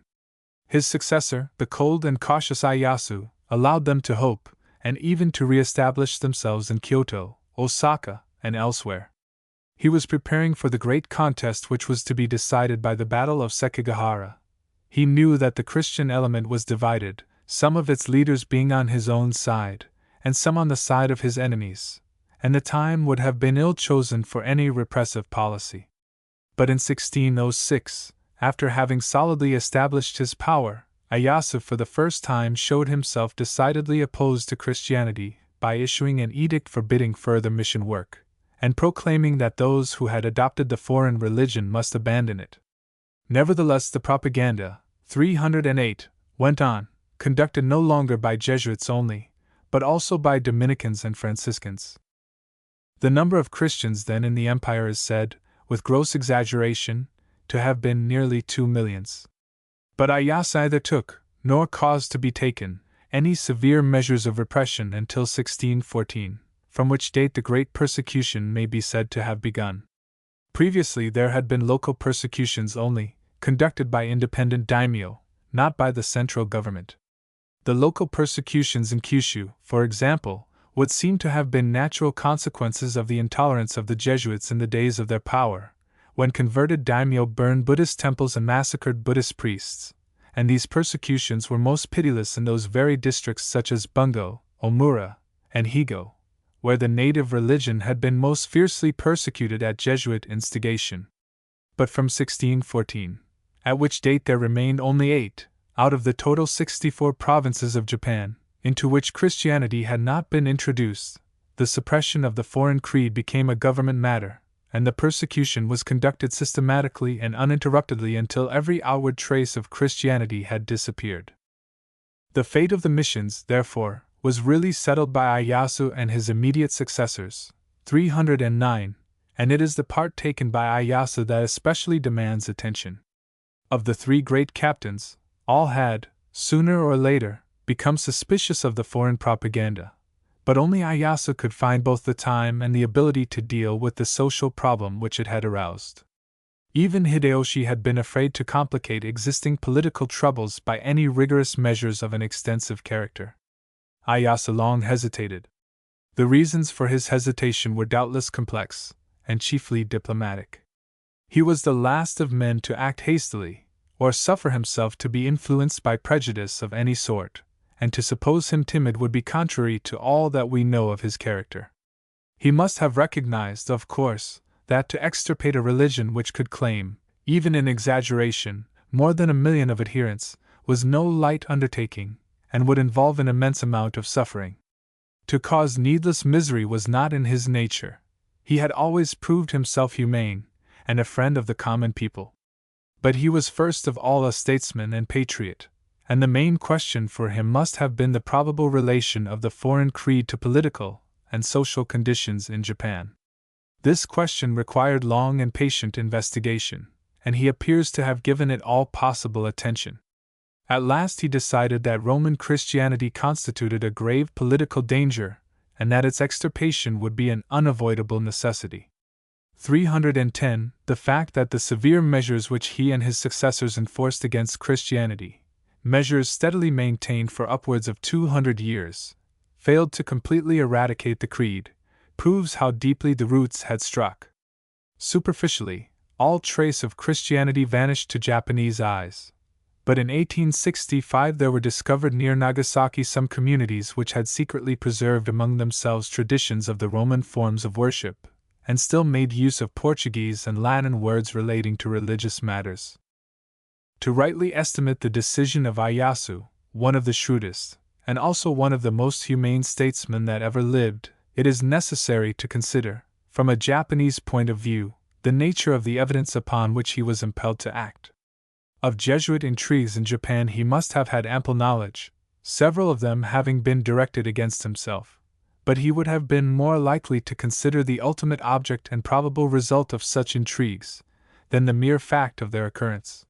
Speaker 1: His successor, the cold and cautious Ieyasu, allowed them to hope, and even to re-establish themselves in Kyoto, Osaka, and elsewhere. He was preparing for the great contest which was to be decided by the Battle of Sekigahara. He knew that the Christian element was divided, some of its leaders being on his own side, and some on the side of his enemies, and the time would have been ill-chosen for any repressive policy. But in 1606, after having solidly established his power, Ieyasu for the first time showed himself decidedly opposed to Christianity by issuing an edict forbidding further mission work, and proclaiming that those who had adopted the foreign religion must abandon it. Nevertheless, the propaganda, 308, went on, conducted no longer by Jesuits only, but also by Dominicans and Franciscans. The number of Christians then in the empire is said, with gross exaggeration, to have been nearly 2 millions. But Ieyasu neither took, nor caused to be taken, any severe measures of repression until 1614, from which date the great persecution may be said to have begun. Previously there had been local persecutions only, conducted by independent daimyo, not by the central government. The local persecutions in Kyushu, for example, would seem to have been natural consequences of the intolerance of the Jesuits in the days of their power, when converted daimyo burned Buddhist temples and massacred Buddhist priests, and these persecutions were most pitiless in those very districts such as Bungo, Omura, and Higo, where the native religion had been most fiercely persecuted at Jesuit instigation. But from 1614, at which date there remained only 8, out of the total 64 provinces of Japan, into which Christianity had not been introduced, the suppression of the foreign creed became a government matter, and the persecution was conducted systematically and uninterruptedly until every outward trace of Christianity had disappeared. The fate of the missions, therefore, was really settled by Ieyasu and his immediate successors, 309, and it is the part taken by Ieyasu that especially demands attention. Of the 3 great captains, all had, sooner or later, become suspicious of the foreign propaganda, but only Ieyasu could find both the time and the ability to deal with the social problem which it had aroused. Even Hideyoshi had been afraid to complicate existing political troubles by any rigorous measures of an extensive character. Ieyasu long hesitated. The reasons for his hesitation were doubtless complex, and chiefly diplomatic. He was the last of men to act hastily, or suffer himself to be influenced by prejudice of any sort, and to suppose him timid would be contrary to all that we know of his character. He must have recognized, of course, that to extirpate a religion which could claim, even in exaggeration, more than 1 million of adherents, was no light undertaking, and would involve an immense amount of suffering. To cause needless misery was not in his nature. He had always proved himself humane, and a friend of the common people. But he was first of all a statesman and patriot, and the main question for him must have been the probable relation of the foreign creed to political and social conditions in Japan. This question required long and patient investigation, and he appears to have given it all possible attention. At last he decided that Roman Christianity constituted a grave political danger, and that its extirpation would be an unavoidable necessity. 310. The fact that the severe measures which he and his successors enforced against Christianity, measures steadily maintained for upwards of 200 years, failed to completely eradicate the creed, proves how deeply the roots had struck. Superficially, all trace of Christianity vanished to Japanese eyes. But in 1865 there were discovered near Nagasaki some communities which had secretly preserved among themselves traditions of the Roman forms of worship, and still made use of Portuguese and Latin words relating to religious matters. To rightly estimate the decision of Ieyasu, one of the shrewdest, and also one of the most humane statesmen that ever lived, it is necessary to consider, from a Japanese point of view, the nature of the evidence upon which he was impelled to act. Of Jesuit intrigues in Japan he must have had ample knowledge, several of them having been directed against himself, but he would have been more likely to consider the ultimate object and probable result of such intrigues than the mere fact of their occurrence.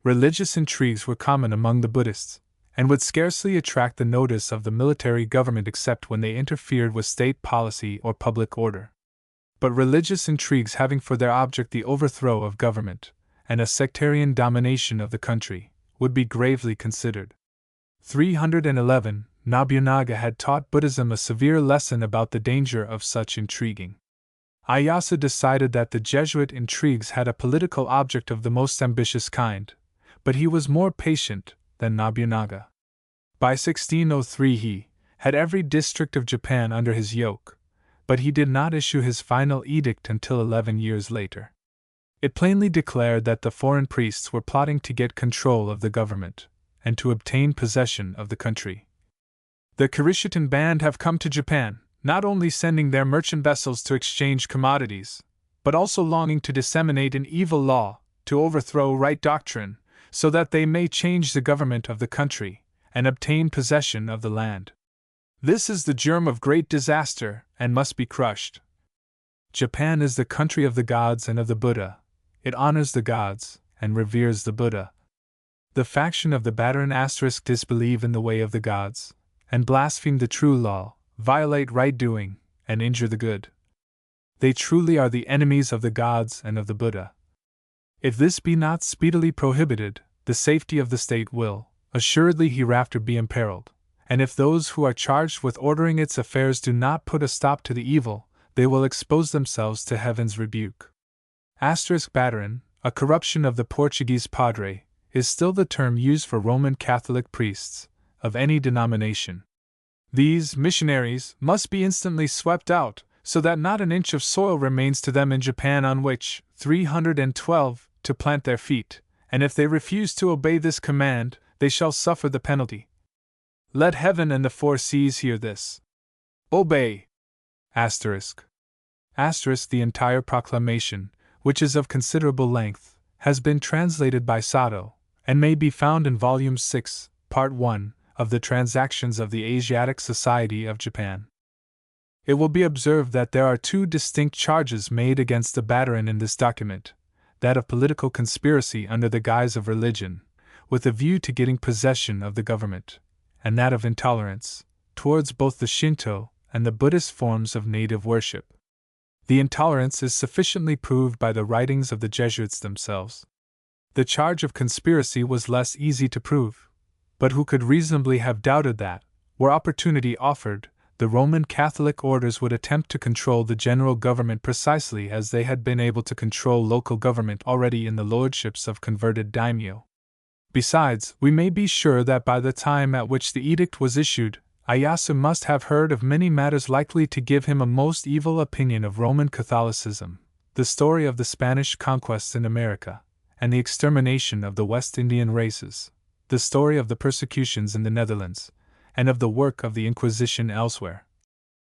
Speaker 1: Religious intrigues were common among the Buddhists, and would scarcely attract the notice of the military government except when they interfered with state policy or public order. But religious intrigues having for their object the overthrow of government and a sectarian domination of the country would be gravely considered. 311. Nobunaga had taught Buddhism a severe lesson about the danger of such intriguing. Ieyasu decided that the Jesuit intrigues had a political object of the most ambitious kind, but he was more patient than Nobunaga. By 1603 he had every district of Japan under his yoke, but he did not issue his final edict until 11 years later. It plainly declared that the foreign priests were plotting to get control of the government and to obtain possession of the country. The Kirishitan band have come to Japan, not only sending their merchant vessels to exchange commodities, but also longing to disseminate an evil law, to overthrow right doctrine, so that they may change the government of the country and obtain possession of the land. This is the germ of great disaster and must be crushed. Japan is the country of the gods and of the Buddha. It honors the gods and reveres the Buddha. The faction of the Badaran * disbelieve in the way of the gods, and blaspheme the true law, violate right doing, and injure the good. They truly are the enemies of the gods and of the Buddha. If this be not speedily prohibited, the safety of the state will, assuredly hereafter be imperiled, and if those who are charged with ordering its affairs do not put a stop to the evil, they will expose themselves to heaven's rebuke. Badaran, a corruption of the Portuguese padre, is still the term used for Roman Catholic priests, of any denomination. These missionaries must be instantly swept out, so that not an inch of soil remains to them in Japan on which 312 to plant their feet, and if they refuse to obey this command, they shall suffer the penalty. Let heaven and the four seas hear this. Obey! The entire proclamation, which is of considerable length, has been translated by Sato, and may be found in Volume 6, Part 1, of the Transactions of the Asiatic Society of Japan. It will be observed that there are two distinct charges made against the Badaran in this document, that of political conspiracy under the guise of religion, with a view to getting possession of the government, and that of intolerance, towards both the Shinto and the Buddhist forms of native worship. The intolerance is sufficiently proved by the writings of the Jesuits themselves. The charge of conspiracy was less easy to prove, but who could reasonably have doubted that, were opportunity offered, the Roman Catholic orders would attempt to control the general government precisely as they had been able to control local government already in the lordships of converted daimyo. Besides, we may be sure that by the time at which the edict was issued, Ieyasu must have heard of many matters likely to give him a most evil opinion of Roman Catholicism, the story of the Spanish conquests in America, and the extermination of the West Indian races, the story of the persecutions in the Netherlands, and of the work of the Inquisition elsewhere,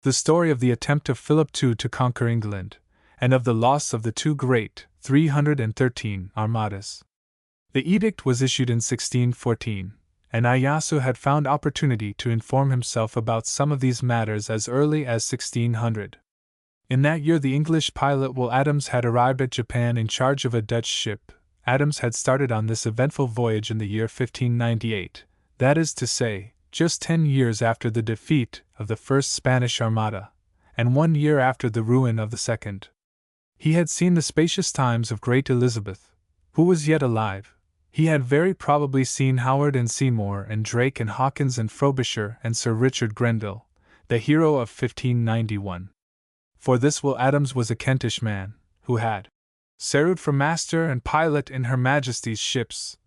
Speaker 1: the story of the attempt of Philip II to conquer England, and of the loss of the two great 313 armadas. The edict was issued in 1614, and Ieyasu had found opportunity to inform himself about some of these matters as early as 1600. In that year the English pilot Will Adams had arrived at Japan in charge of a Dutch ship. Adams had started on this eventful voyage in the year 1598, that is to say, just 10 years after the defeat of the First Spanish Armada, and 1 year after the ruin of the Second. He had seen the spacious times of great Elizabeth, who was yet alive. He had very probably seen Howard and Seymour and Drake and Hawkins and Frobisher and Sir Richard Grenville, the hero of 1591. For this Will Adams was a Kentish man, who had served for master and pilot in Her Majesty's ships.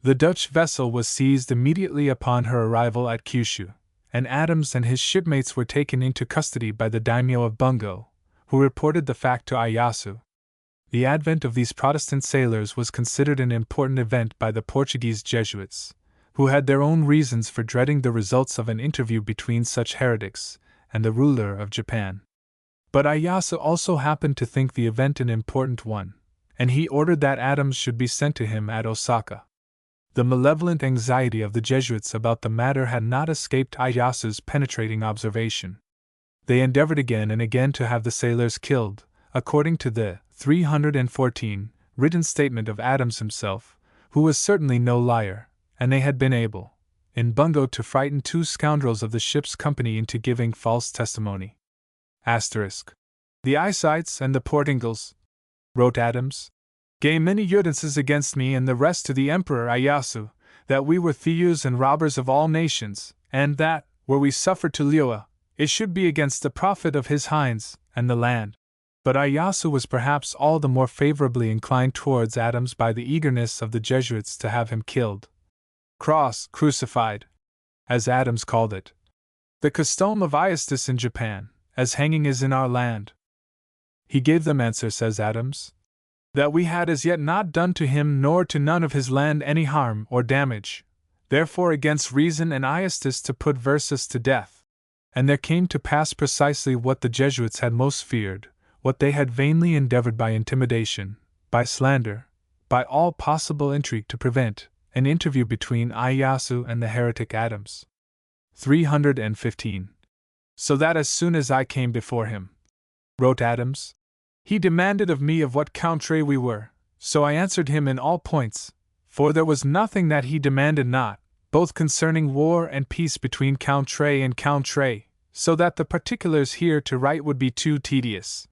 Speaker 1: The Dutch vessel was seized immediately upon her arrival at Kyushu, and Adams and his shipmates were taken into custody by the daimyo of Bungo, who reported the fact to Ieyasu. The advent of these Protestant sailors was considered an important event by the Portuguese Jesuits, who had their own reasons for dreading the results of an interview between such heretics and the ruler of Japan. But Ieyasu also happened to think the event an important one, and he ordered that Adams should be sent to him at Osaka. The malevolent anxiety of the Jesuits about the matter had not escaped Ieyasu's penetrating observation. They endeavored again and again to have the sailors killed, according to the 314 written statement of Adams himself, who was certainly no liar, and they had been able, in Bungo, to frighten 2 scoundrels of the ship's company into giving false testimony. The Eyesights and the Portingals, wrote Adams, gave many evidences against me and the rest to the Emperor Ieyasu, that we were thieves and robbers of all nations, and that, were we suffered to Liyue, it should be against the profit of his hinds and the land. But Ieyasu was perhaps all the more favorably inclined towards Adams by the eagerness of the Jesuits to have him killed. Crucified, as Adams called it. The custom of Aestus in Japan, as hanging is in our land. He gave them answer, says Adams, that we had as yet not done to him nor to none of his land any harm or damage, therefore against reason and Aestus to put Versus to death. And there came to pass precisely what the Jesuits had most feared, what they had vainly endeavored by intimidation, by slander, by all possible intrigue to prevent, an interview between Ieyasu and the heretic Adams. 315. So that as soon as I came before him, wrote Adams, he demanded of me of what country we were, so I answered him in all points, for there was nothing that he demanded not, both concerning war and peace between country and country, so that the particulars here to write would be too tedious.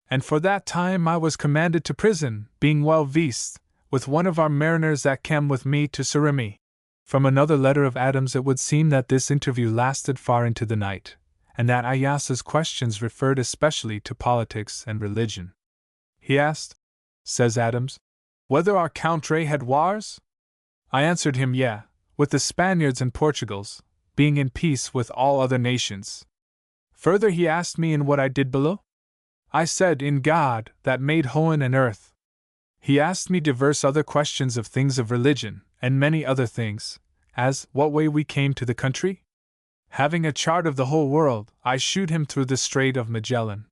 Speaker 1: And for that time I was commanded to prison, being well versed, with one of our mariners that came with me to Surimi. From another letter of Adams it would seem that this interview lasted far into the night, and that Ieyasu's questions referred especially to politics and religion. He asked, says Adams, whether our country had wars? I answered him, yeah, with the Spaniards and Portugals, being in peace with all other nations. Further he asked me in what I did below? I said, in God, that made heaven and earth. He asked me divers other questions of things of religion, and many other things, as what way we came to the country? Having a chart of the whole world, I shewed him through the Strait of Magellan.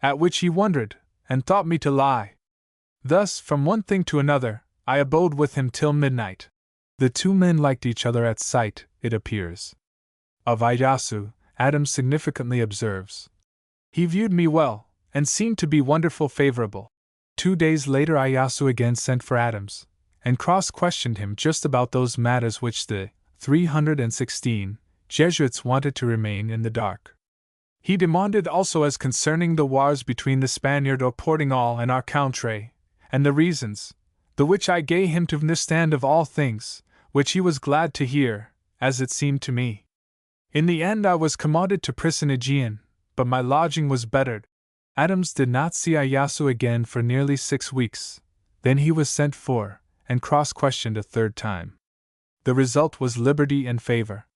Speaker 1: At which he wondered, and thought me to lie. Thus, from one thing to another, I abode with him till midnight. The 2 men liked each other at sight, it appears. Of Ieyasu, Adams significantly observes, he viewed me well, and seemed to be wonderful favorable. 2 days later Ieyasu again sent for Adams, and cross-questioned him just about those matters which the 316 Jesuits wanted to remain in the dark. He demanded also as concerning the wars between the Spaniard or Portingal and our country, and the reasons, the which I gave him to understand of all things, which he was glad to hear, as it seemed to me. In the end I was commanded to prison Aegean, but my lodging was bettered. Adams did not see Ieyasu again for nearly 6 weeks. Then he was sent for, and cross-questioned a 3rd time. The result was liberty and favor.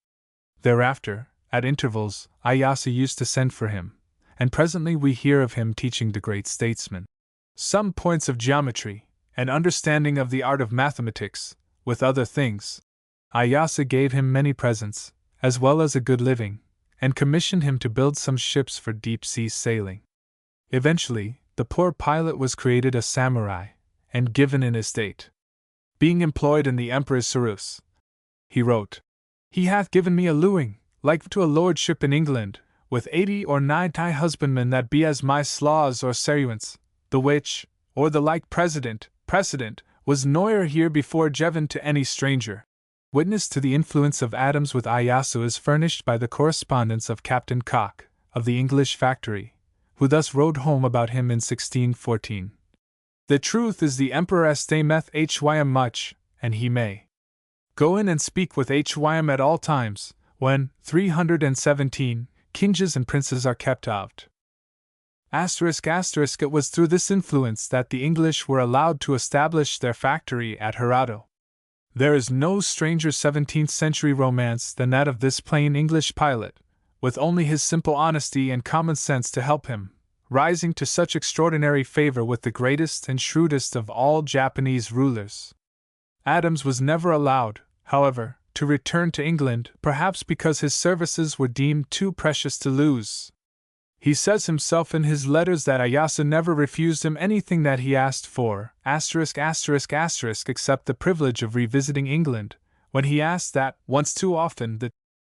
Speaker 1: Thereafter, at intervals, Ieyasu used to send for him, and presently we hear of him teaching the great statesman some points of geometry, and understanding of the art of mathematics, with other things. Ieyasu gave him many presents, as well as a good living, and commissioned him to build some ships for deep-sea sailing. Eventually, the poor pilot was created a samurai, and given an estate. Being employed in the Emperor's service, he wrote, he hath given me a luing, like to a lordship in England, with 80 or 90 husbandmen that be as my slaves or servants, the which, or the like precedent, was noyer here before given to any stranger. Witness to the influence of Adams with Ieyasu is furnished by the correspondence of Captain Cock, of the English factory, who thus wrote home about him in 1614. The truth is the Emperor estimeth Hym much, and he may go in and speak with Hym at all times, when 317 kinges and princes are kept out. It was through this influence that the English were allowed to establish their factory at Hirado. There is no stranger 17th-century romance than that of this plain English pilot, with only his simple honesty and common sense to help him, rising to such extraordinary favor with the greatest and shrewdest of all Japanese rulers. Adams was never allowed, however, to return to England, perhaps because his services were deemed too precious to lose. He says himself in his letters that Ieyasu never refused him anything that he asked for, ******, except the privilege of revisiting England, when he asked that, once too often, the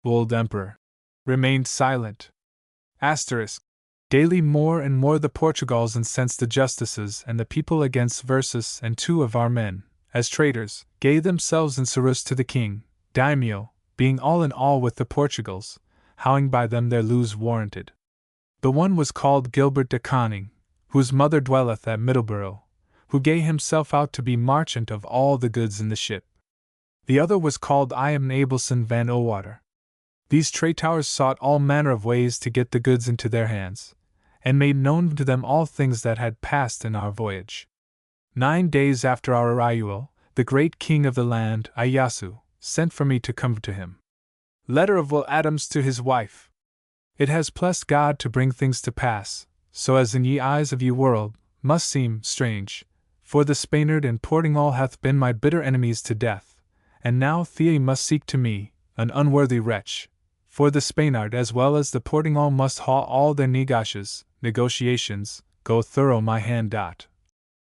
Speaker 1: old emperor remained silent. Asterisk. Daily more and more the Portugals incensed the justices and the people against Versus and 2 of our men, as traitors, gave themselves in service to the king, daimyo, being all in all with the Portugals, howing by them their loos warranted. The one was called Gilbert de Conning, whose mother dwelleth at Middleborough, who gave himself out to be merchant of all the goods in the ship. The other was called Iam Abelson van Owater. These traitors sought all manner of ways to get the goods into their hands, and made known to them all things that had passed in our voyage. 9 days after our arrival, the great king of the land, Ieyasu, sent for me to come to him. Letter of Will Adams to his wife. It has pleased God to bring things to pass, so as in ye eyes of ye world, must seem strange, for the Spaniard and Portingal hath been my bitter enemies to death, and now they must seek to me, an unworthy wretch, for the Spaniard as well as the Portingal must haw all their negotiations, go thorough my hand.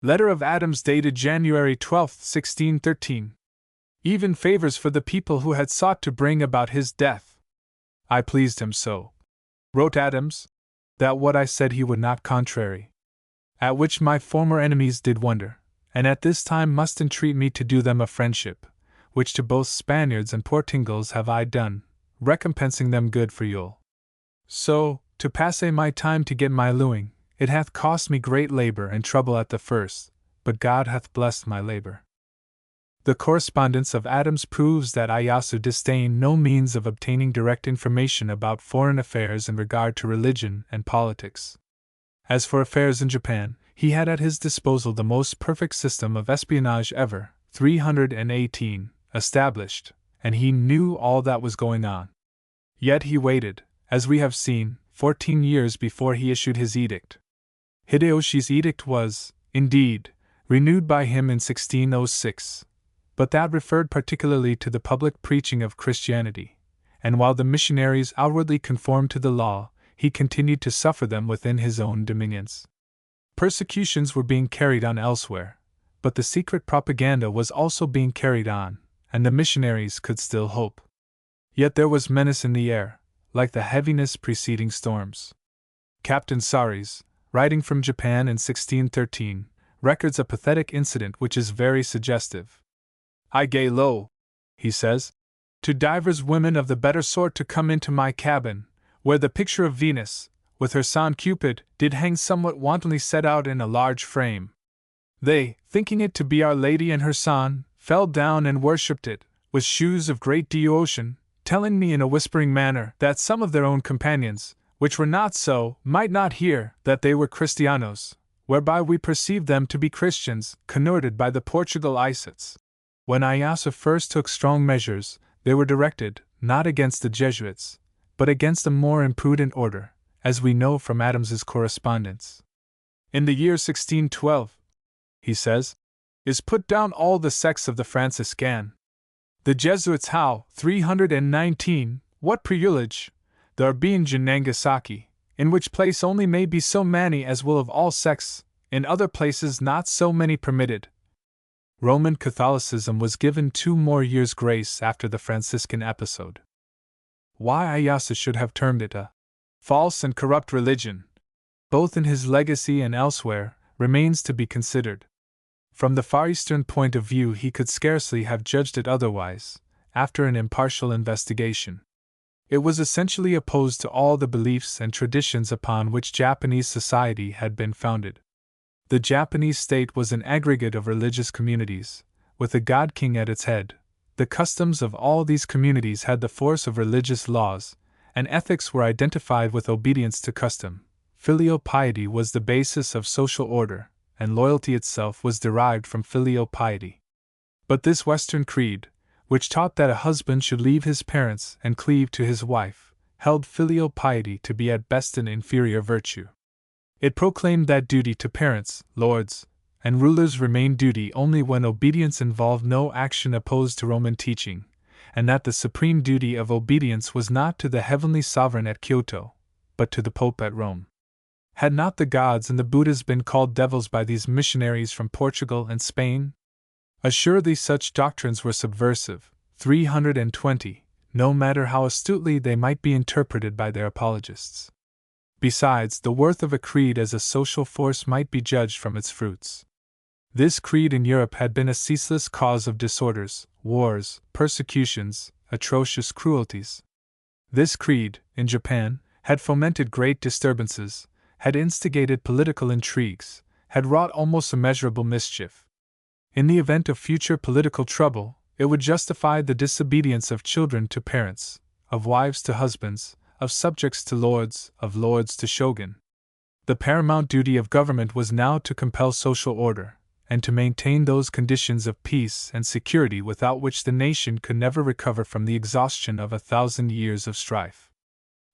Speaker 1: Letter of Adams dated January 12, 1613. Even favors for the people who had sought to bring about his death. I pleased him so, wrote Adams, that what I said he would not contrary. At which my former enemies did wonder, and at this time must entreat me to do them a friendship, which to both Spaniards and Portingals have I done, recompensing them good for Yule. So, to pass my time to get my luing, it hath cost me great labor and trouble at the first, but God hath blessed my labor. The correspondence of Adams proves that Ieyasu disdained no means of obtaining direct information about foreign affairs in regard to religion and politics. As for affairs in Japan, he had at his disposal the most perfect system of espionage ever, 318, established, and he knew all that was going on. Yet he waited, as we have seen, 14 years before he issued his edict. Hideyoshi's edict was, indeed, renewed by him in 1606, but that referred particularly to the public preaching of Christianity, and while the missionaries outwardly conformed to the law, he continued to suffer them within his own dominions. Persecutions were being carried on elsewhere, but the secret propaganda was also being carried on, and the missionaries could still hope. Yet there was menace in the air, like the heaviness preceding storms. Captain Saris, writing from Japan in 1613, records a pathetic incident which is very suggestive. I gae low, he says, to divers women of the better sort to come into my cabin, where the picture of Venus, with her son Cupid, did hang somewhat wantonly set out in a large frame. They, thinking it to be Our Lady and her son, fell down and worshipped it, with shews of great devotion, telling me in a whispering manner that some of their own companions, which were not so, might not hear that they were Christianos, whereby we perceived them to be Christians, converted by the Portugal Isots. When Ieyasu first took strong measures, they were directed, not against the Jesuits, but against a more imprudent order, as we know from Adams's correspondence. In the year 1612, he says, is put down all the sects of the Franciscan. The Jesuits how, 319, what privilege, there being in Nagasaki, in which place only may be so many as will of all sects, in other places not so many permitted. Roman Catholicism was given 2 more years' grace after the Franciscan episode. Why Ieyasu should have termed it a false and corrupt religion, both in his legacy and elsewhere, remains to be considered. From the Far Eastern point of view, he could scarcely have judged it otherwise, after an impartial investigation. It was essentially opposed to all the beliefs and traditions upon which Japanese society had been founded. The Japanese state was an aggregate of religious communities, with a god king at its head. The customs of all these communities had the force of religious laws, and ethics were identified with obedience to custom. Filial piety was the basis of social order, and loyalty itself was derived from filial piety. But this Western creed, which taught that a husband should leave his parents and cleave to his wife, held filial piety to be at best an inferior virtue. It proclaimed that duty to parents, lords, and rulers remained duty only when obedience involved no action opposed to Roman teaching, and that the supreme duty of obedience was not to the heavenly sovereign at Kyoto, but to the Pope at Rome. Had not the gods and the Buddhas been called devils by these missionaries from Portugal and Spain? Assuredly such doctrines were subversive, 320, no matter how astutely they might be interpreted by their apologists. Besides, the worth of a creed as a social force might be judged from its fruits. This creed in Europe had been a ceaseless cause of disorders, wars, persecutions, atrocious cruelties. This creed, in Japan, had fomented great disturbances, had instigated political intrigues, had wrought almost immeasurable mischief. In the event of future political trouble, it would justify the disobedience of children to parents, of wives to husbands, of subjects to lords, of lords to shogun. The paramount duty of government was now to compel social order, and to maintain those conditions of peace and security without which the nation could never recover from the exhaustion of 1,000 years of strife.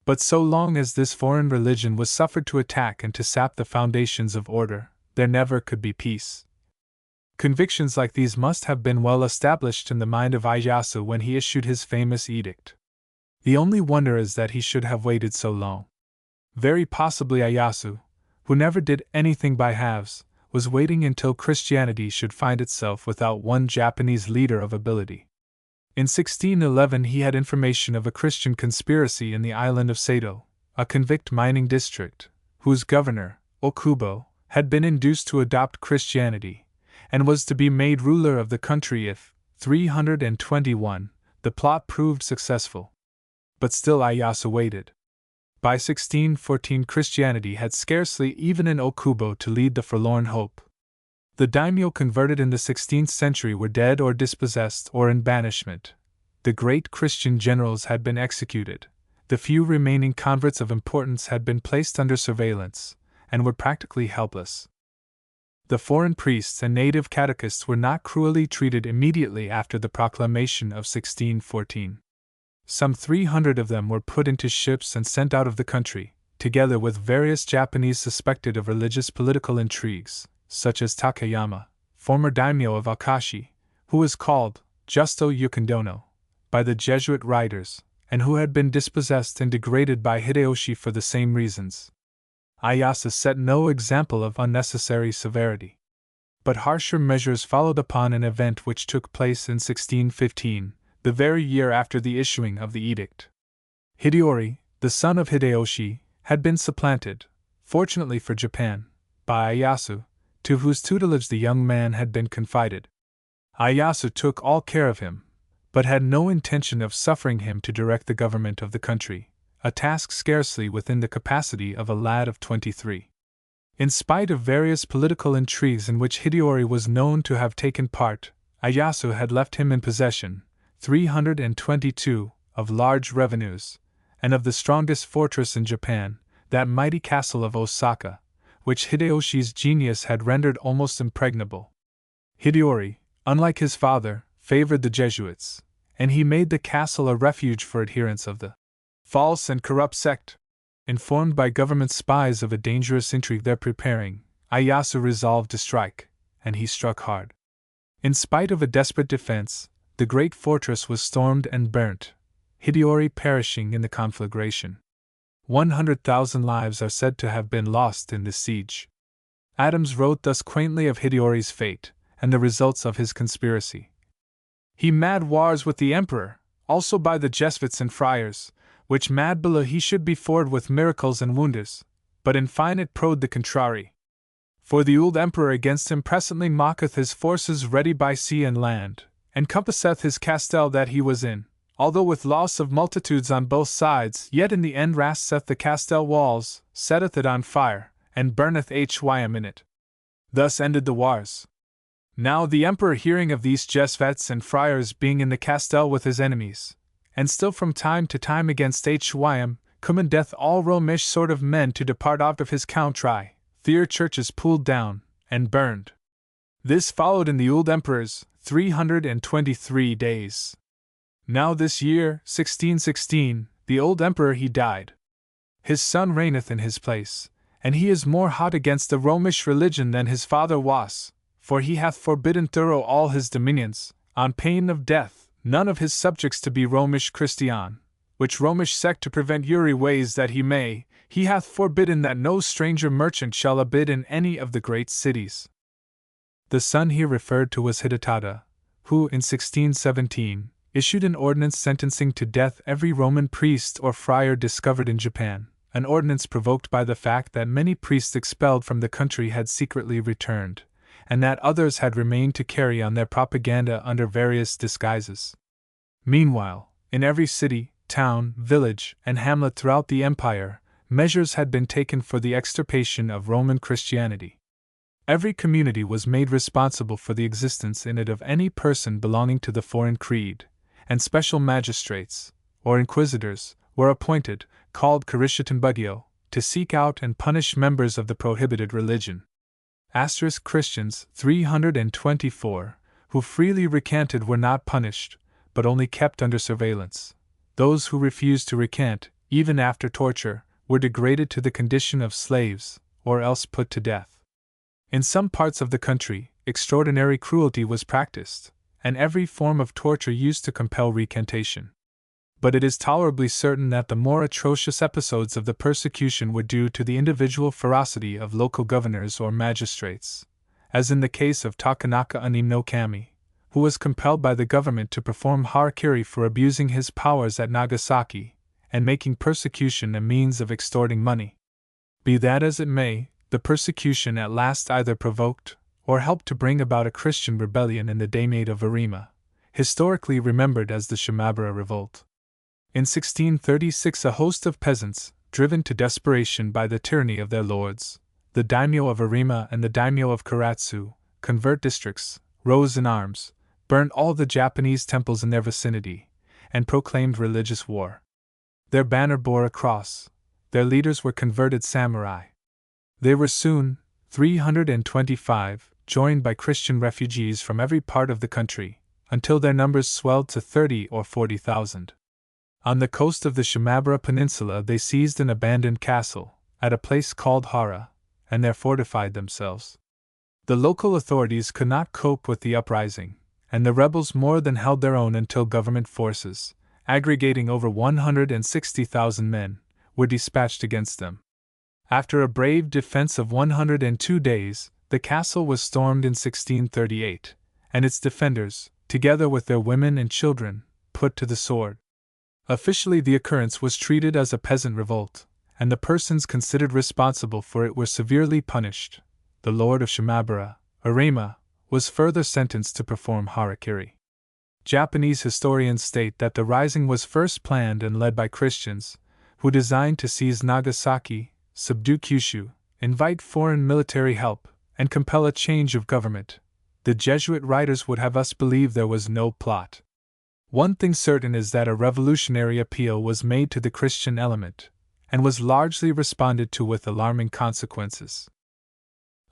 Speaker 1: But so long as this foreign religion was suffered to attack and to sap the foundations of order, there never could be peace. Convictions like these must have been well established in the mind of Ieyasu when he issued his famous edict. The only wonder is that he should have waited so long. Very possibly Ieyasu, who never did anything by halves, was waiting until Christianity should find itself without one Japanese leader of ability. In 1611 he had information of a Christian conspiracy in the island of Sado, a convict mining district, whose governor, Okubo, had been induced to adopt Christianity, and was to be made ruler of the country if, 321, the plot proved successful. But still Ieyasu waited. By 1614 Christianity had scarcely even an Okubo to lead the forlorn hope. The daimyo converted in the 16th century were dead or dispossessed or in banishment. The great Christian generals had been executed. The few remaining converts of importance had been placed under surveillance, and were practically helpless. The foreign priests and native catechists were not cruelly treated immediately after the proclamation of 1614. Some 300 of them were put into ships and sent out of the country, together with various Japanese suspected of religious political intrigues, such as Takayama, former daimyo of Akashi, who was called Justo Yukondono by the Jesuit writers, and who had been dispossessed and degraded by Hideyoshi for the same reasons. Ieyasu set no example of unnecessary severity. But harsher measures followed upon an event which took place in 1615, the very year after the issuing of the edict. Hideyori, the son of Hideyoshi, had been supplanted, fortunately for Japan, by Ieyasu, to whose tutelage the young man had been confided. Ieyasu took all care of him, but had no intention of suffering him to direct the government of the country, a task scarcely within the capacity of a lad of 23. In spite of various political intrigues in which Hideyori was known to have taken part, Ieyasu had left him in possession 322 of large revenues, and of the strongest fortress in Japan, that mighty castle of Osaka, which Hideyoshi's genius had rendered almost impregnable. Hideyori, unlike his father, favored the Jesuits, and he made the castle a refuge for adherents of the false and corrupt sect. Informed by government spies of a dangerous intrigue there preparing, Ieyasu resolved to strike, and he struck hard. In spite of a desperate defense, the great fortress was stormed and burnt, Hideyori perishing in the conflagration. 100,000 lives are said to have been lost in this siege. Adams wrote thus quaintly of Hideyori's fate, and the results of his conspiracy. He mad wars with the emperor, also by the Jesuits and friars, which mad below he should be ford with miracles and wonders, but in fine it proved the contrary. For the old emperor against him presently mocketh his forces ready by sea and land, and compasseth his castle that he was in, although with loss of multitudes on both sides, yet in the end rasketh the castle walls, setteth it on fire, and burneth Hym in it. Thus ended the wars. Now the emperor, hearing of these Jesuits and friars being in the castle with his enemies, and still from time to time against Hym, commandeth all Romish sort of men to depart out of his country, their churches pulled down, and burned. This followed in the old emperor's 323 days. Now this year, 1616, the old emperor he died. His son reigneth in his place, and he is more hot against the Romish religion than his father was, for he hath forbidden thorough all his dominions, on pain of death, none of his subjects to be Romish Christian, which Romish sect to prevent Uri ways that he may, he hath forbidden that no stranger merchant shall abide in any of the great cities. The son here referred to was Hidetada, who, in 1617, issued an ordinance sentencing to death every Roman priest or friar discovered in Japan, an ordinance provoked by the fact that many priests expelled from the country had secretly returned, and that others had remained to carry on their propaganda under various disguises. Meanwhile, in every city, town, village, and hamlet throughout the empire, measures had been taken for the extirpation of Roman Christianity. Every community was made responsible for the existence in it of any person belonging to the foreign creed, and special magistrates, or inquisitors, were appointed, called Cariscitanbugio, to seek out and punish members of the prohibited religion. Christians 324, who freely recanted were not punished, but only kept under surveillance. Those who refused to recant, even after torture, were degraded to the condition of slaves, or else put to death. In some parts of the country, extraordinary cruelty was practiced, and every form of torture used to compel recantation. But it is tolerably certain that the more atrocious episodes of the persecution were due to the individual ferocity of local governors or magistrates, as in the case of Takanaka Unim no Kami, who was compelled by the government to perform harakiri for abusing his powers at Nagasaki, and making persecution a means of extorting money. Be that as it may, the persecution at last either provoked or helped to bring about a Christian rebellion in the Daimate of Arima, historically remembered as the Shimabara Revolt. In 1636, a host of peasants, driven to desperation by the tyranny of their lords, the daimyo of Arima and the daimyo of Karatsu, convert districts, rose in arms, burned all the Japanese temples in their vicinity, and proclaimed religious war. Their banner bore a cross. Their leaders were converted samurai. They were soon, 325, joined by Christian refugees from every part of the country, until their numbers swelled to 30 or 40,000. On the coast of the Shimabara Peninsula they seized an abandoned castle, at a place called Hara, and there fortified themselves. The local authorities could not cope with the uprising, and the rebels more than held their own until government forces, aggregating over 160,000 men, were dispatched against them. After a brave defense of 102 days, the castle was stormed in 1638, and its defenders, together with their women and children, put to the sword. Officially, the occurrence was treated as a peasant revolt, and the persons considered responsible for it were severely punished. The Lord of Shimabara, Arima, was further sentenced to perform harakiri. Japanese historians state that the rising was first planned and led by Christians, who designed to seize Nagasaki, subdue Kyushu, invite foreign military help, and compel a change of government. The Jesuit writers would have us believe there was no plot. One thing certain is that a revolutionary appeal was made to the Christian element, and was largely responded to with alarming consequences.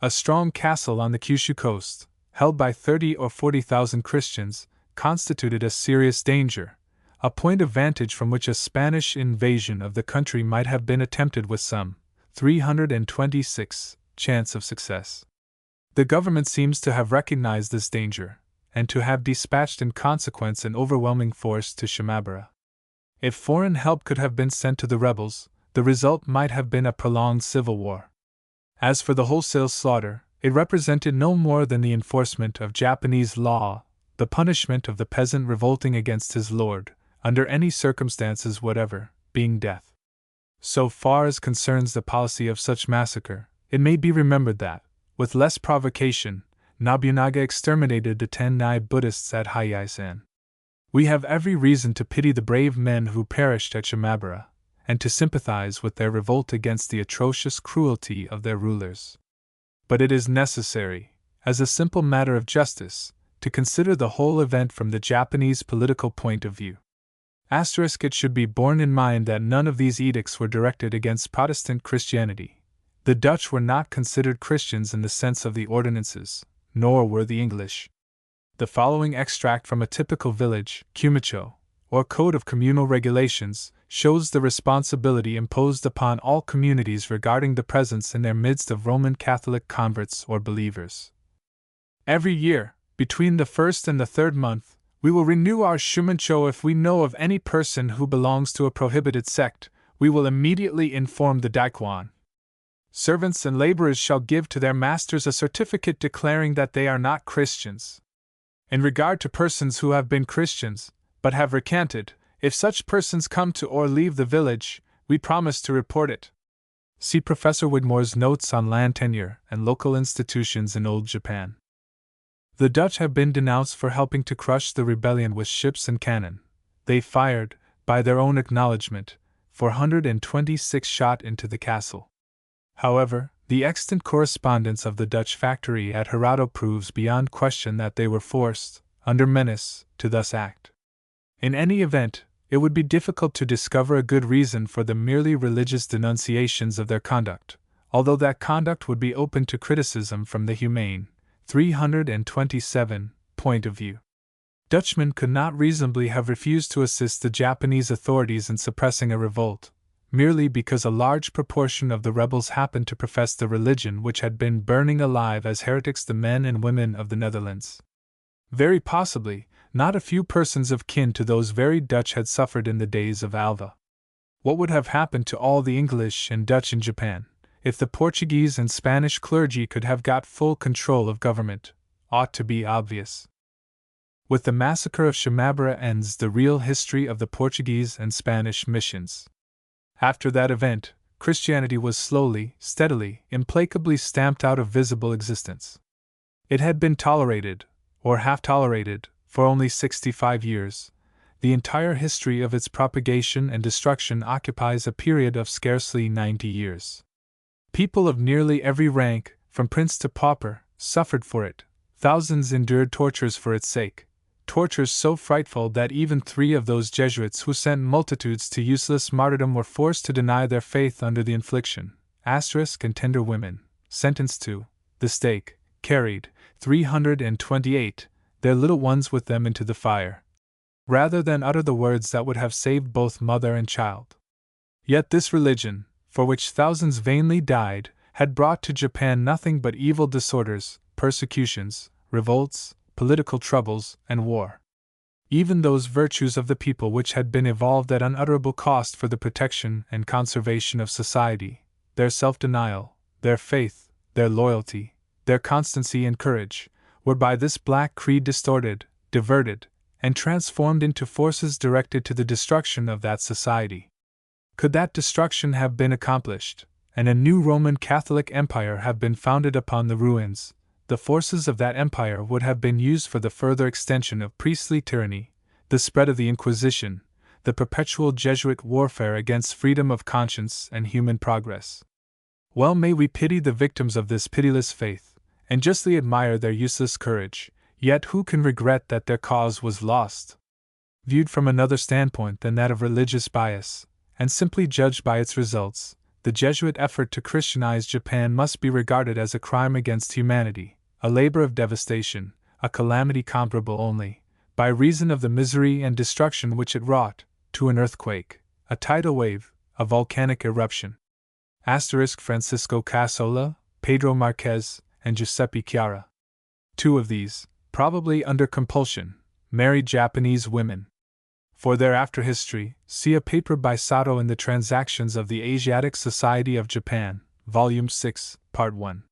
Speaker 1: A strong castle on the Kyushu coast, held by 30 or 40,000 Christians, constituted a serious danger, a point of vantage from which a Spanish invasion of the country might have been attempted with some 326 chance of success. The government seems to have recognized this danger, and to have dispatched in consequence an overwhelming force to Shimabara. If foreign help could have been sent to the rebels, the result might have been a prolonged civil war. As for the wholesale slaughter, it represented no more than the enforcement of Japanese law, the punishment of the peasant revolting against his lord, under any circumstances whatever, being death. So far as concerns the policy of such massacre, it may be remembered that, with less provocation, Nobunaga exterminated the Tennai Buddhists at Hayaisan. We have every reason to pity the brave men who perished at Shimabara, and to sympathize with their revolt against the atrocious cruelty of their rulers. But it is necessary, as a simple matter of justice, to consider the whole event from the Japanese political point of view. It should be borne in mind that none of these edicts were directed against Protestant Christianity. The Dutch were not considered Christians in the sense of the ordinances, nor were the English. The following extract from a typical village, kumicho, or code of communal regulations, shows the responsibility imposed upon all communities regarding the presence in their midst of Roman Catholic converts or believers. Every year, between the first and the third month, we will renew our shumencho. If we know of any person who belongs to a prohibited sect, we will immediately inform the daikwan. Servants and laborers shall give to their masters a certificate declaring that they are not Christians. In regard to persons who have been Christians, but have recanted, if such persons come to or leave the village, We promise to report it. See Professor Widmore's Notes on Land Tenure and Local Institutions in Old Japan. The Dutch have been denounced for helping to crush the rebellion with ships and cannon. They fired, by their own acknowledgement, 426 shot into the castle. However, the extant correspondence of the Dutch factory at Hirado proves beyond question that they were forced, under menace, to thus act. In any event, it would be difficult to discover a good reason for the merely religious denunciations of their conduct, although that conduct would be open to criticism from the humane, 327, point of view. Dutchmen could not reasonably have refused to assist the Japanese authorities in suppressing a revolt, merely because a large proportion of the rebels happened to profess the religion which had been burning alive as heretics the men and women of the Netherlands. Very possibly, not a few persons of kin to those very Dutch had suffered in the days of Alva. What would have happened to all the English and Dutch in Japan, if the Portuguese and Spanish clergy could have got full control of government, ought to be obvious. With the massacre of Shimabara ends the real history of the Portuguese and Spanish missions. After that event, Christianity was slowly, steadily, implacably stamped out of visible existence. It had been tolerated, or half-tolerated, for only 65 years. The entire history of its propagation and destruction occupies a period of scarcely 90 years. People of nearly every rank, from prince to pauper, suffered for it. Thousands endured tortures for its sake. Tortures so frightful that even 3 of those Jesuits who sent multitudes to useless martyrdom were forced to deny their faith under the infliction. And tender women, sentenced to the stake, carried 328 their little ones with them into the fire, rather than utter the words that would have saved both mother and child. Yet this religion, for which thousands vainly died, had brought to Japan nothing but evil disorders, persecutions, revolts, political troubles, and war. Even those virtues of the people which had been evolved at unutterable cost for the protection and conservation of society, their self-denial, their faith, their loyalty, their constancy and courage, were by this black creed distorted, diverted, and transformed into forces directed to the destruction of that society. Could that destruction have been accomplished, and a new Roman Catholic Empire have been founded upon the ruins, the forces of that empire would have been used for the further extension of priestly tyranny, the spread of the Inquisition, the perpetual Jesuit warfare against freedom of conscience and human progress. Well may we pity the victims of this pitiless faith, and justly admire their useless courage, yet who can regret that their cause was lost? Viewed from another standpoint than that of religious bias, and simply judged by its results, the Jesuit effort to Christianize Japan must be regarded as a crime against humanity, a labor of devastation, a calamity comparable only, by reason of the misery and destruction which it wrought, to an earthquake, a tidal wave, a volcanic eruption. Francisco Casola, Pedro Marquez, and Giuseppe Chiara. 2 of these, probably under compulsion, married Japanese women. For their after-history, see a paper by Sato in the Transactions of the Asiatic Society of Japan, Volume 6, Part 1.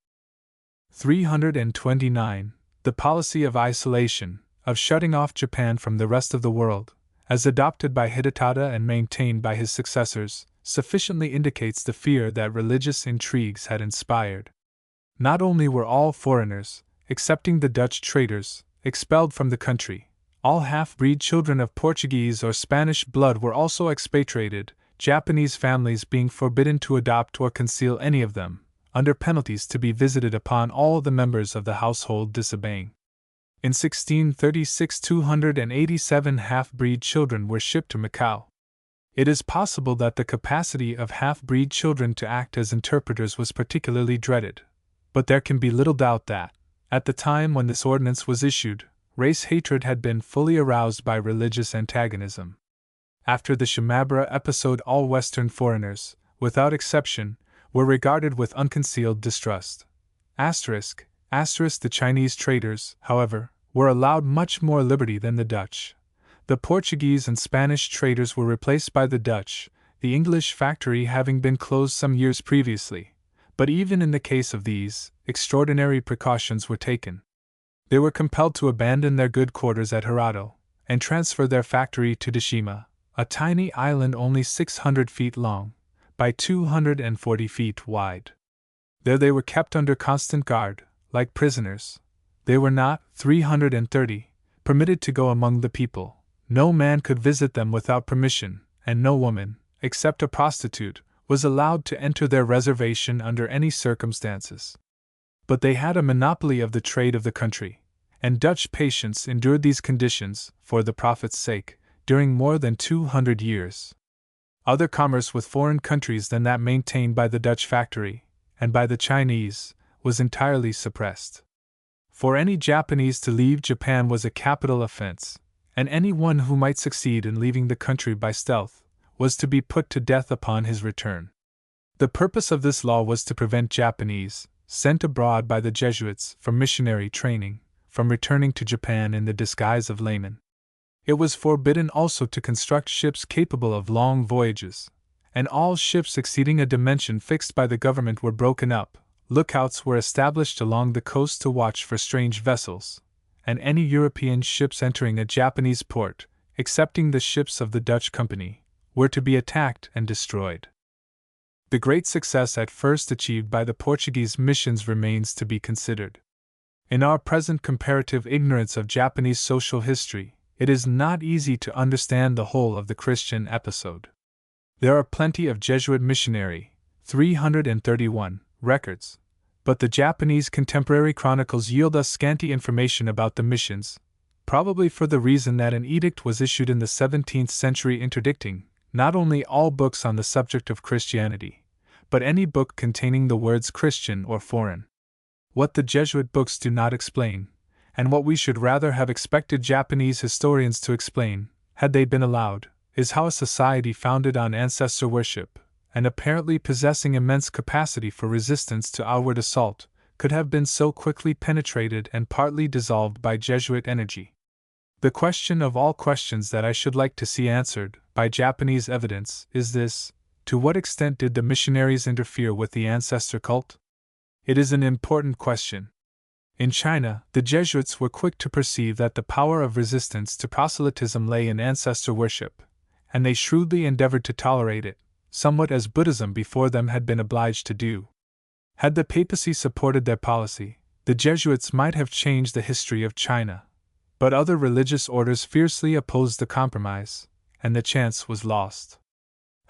Speaker 1: 329. The policy of isolation, of shutting off Japan from the rest of the world, as adopted by Hidetada and maintained by his successors, sufficiently indicates the fear that religious intrigues had inspired. Not only were all foreigners, excepting the Dutch traders, expelled from the country, all half-breed children of Portuguese or Spanish blood were also expatriated, Japanese families being forbidden to adopt or conceal any of them, under penalties to be visited upon all the members of the household disobeying. In 1636 287 half-breed children were shipped to Macau. It is possible that the capacity of half-breed children to act as interpreters was particularly dreaded, but there can be little doubt that, at the time when this ordinance was issued, race hatred had been fully aroused by religious antagonism. After the Shimabara episode, all Western foreigners, without exception, were regarded with unconcealed distrust. The Chinese traders, however, were allowed much more liberty than the Dutch. The Portuguese and Spanish traders were replaced by the Dutch, the English factory having been closed some years previously. But even in the case of these, extraordinary precautions were taken. They were compelled to abandon their good quarters at Hirado, and transfer their factory to Deshima, a tiny island only 600 feet long, by 240 feet wide. There they were kept under constant guard, like prisoners. They were not, 330, permitted to go among the people. No man could visit them without permission, and no woman, except a prostitute, was allowed to enter their reservation under any circumstances. But they had a monopoly of the trade of the country, and Dutch patients endured these conditions, for the Prophet's sake, during more than 200 years. Other commerce with foreign countries than that maintained by the Dutch factory, and by the Chinese, was entirely suppressed. For any Japanese to leave Japan was a capital offense, and any one who might succeed in leaving the country by stealth was to be put to death upon his return. The purpose of this law was to prevent Japanese, sent abroad by the Jesuits for missionary training, from returning to Japan in the disguise of laymen. It was forbidden also to construct ships capable of long voyages, and all ships exceeding a dimension fixed by the government were broken up. Lookouts were established along the coast to watch for strange vessels, and any European ships entering a Japanese port, excepting the ships of the Dutch Company, were to be attacked and destroyed. The great success at first achieved by the Portuguese missions remains to be considered. In our present comparative ignorance of Japanese social history, it is not easy to understand the whole of the Christian episode. There are plenty of Jesuit missionary, 331, records, but the Japanese contemporary chronicles yield us scanty information about the missions, probably for the reason that an edict was issued in the 17th century interdicting not only all books on the subject of Christianity, but any book containing the words Christian or foreign. What the Jesuit books do not explain, and what we should rather have expected Japanese historians to explain, had they been allowed, is how a society founded on ancestor worship, and apparently possessing immense capacity for resistance to outward assault, could have been so quickly penetrated and partly dissolved by Jesuit energy. The question of all questions that I should like to see answered by Japanese evidence is this: to what extent did the missionaries interfere with the ancestor cult? It is an important question. In China, the Jesuits were quick to perceive that the power of resistance to proselytism lay in ancestor worship, and they shrewdly endeavored to tolerate it, somewhat as Buddhism before them had been obliged to do. Had the papacy supported their policy, the Jesuits might have changed the history of China. But other religious orders fiercely opposed the compromise, and the chance was lost.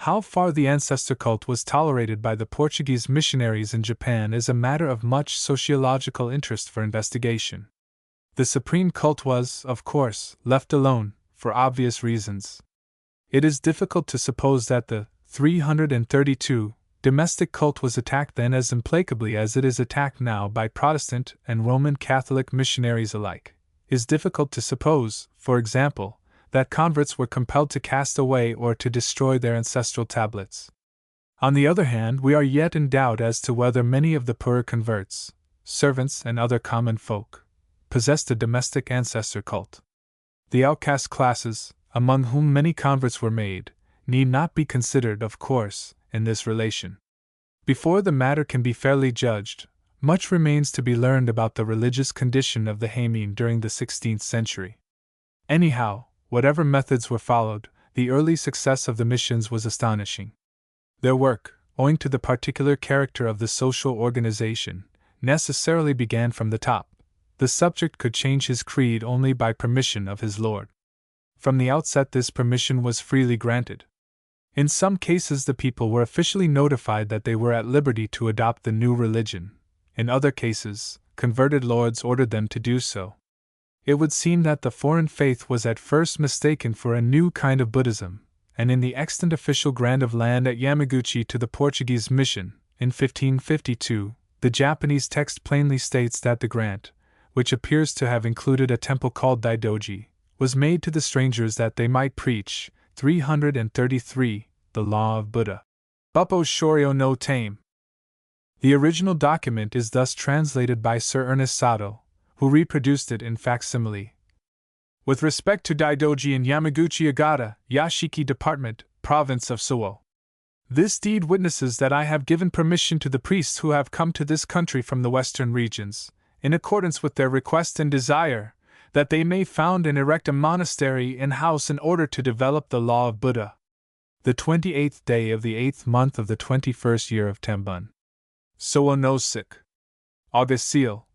Speaker 1: How far the ancestor cult was tolerated by the Portuguese missionaries in Japan is a matter of much sociological interest for investigation. The supreme cult was, of course, left alone, for obvious reasons. It is difficult to suppose that the 332 domestic cult was attacked then as implacably as it is attacked now by Protestant and Roman Catholic missionaries alike. It is difficult to suppose, for example, that converts were compelled to cast away or to destroy their ancestral tablets. On the other hand, we are yet in doubt as to whether many of the poorer converts, servants and other common folk, possessed a domestic ancestor cult. The outcast classes, among whom many converts were made, need not be considered, of course, in this relation. Before the matter can be fairly judged, much remains to be learned about the religious condition of the Heimin during the 16th century. Anyhow, whatever methods were followed, the early success of the missions was astonishing. Their work, owing to the particular character of the social organization, necessarily began from the top. The subject could change his creed only by permission of his Lord. From the outset, this permission was freely granted. In some cases, the people were officially notified that they were at liberty to adopt the new religion. In other cases, converted lords ordered them to do so. It would seem that the foreign faith was at first mistaken for a new kind of Buddhism, and in the extant official grant of land at Yamaguchi to the Portuguese mission, in 1552, the Japanese text plainly states that the grant, which appears to have included a temple called Daidoji, was made to the strangers that they might preach. 333, the Law of Buddha. Buppo Shoryo no Tame. The original document is thus translated by Sir Ernest Sato, who reproduced it in facsimile. With respect to Daidoji in Yamaguchi Agata, Yashiki Department, Province of Suwo. This deed witnesses that I have given permission to the priests who have come to this country from the western regions, in accordance with their request and desire, that they may found and erect a monastery and house in order to develop the law of Buddha. The 28th day of the 8th month of the 21st year of Tambun. Sowonosik. August seal.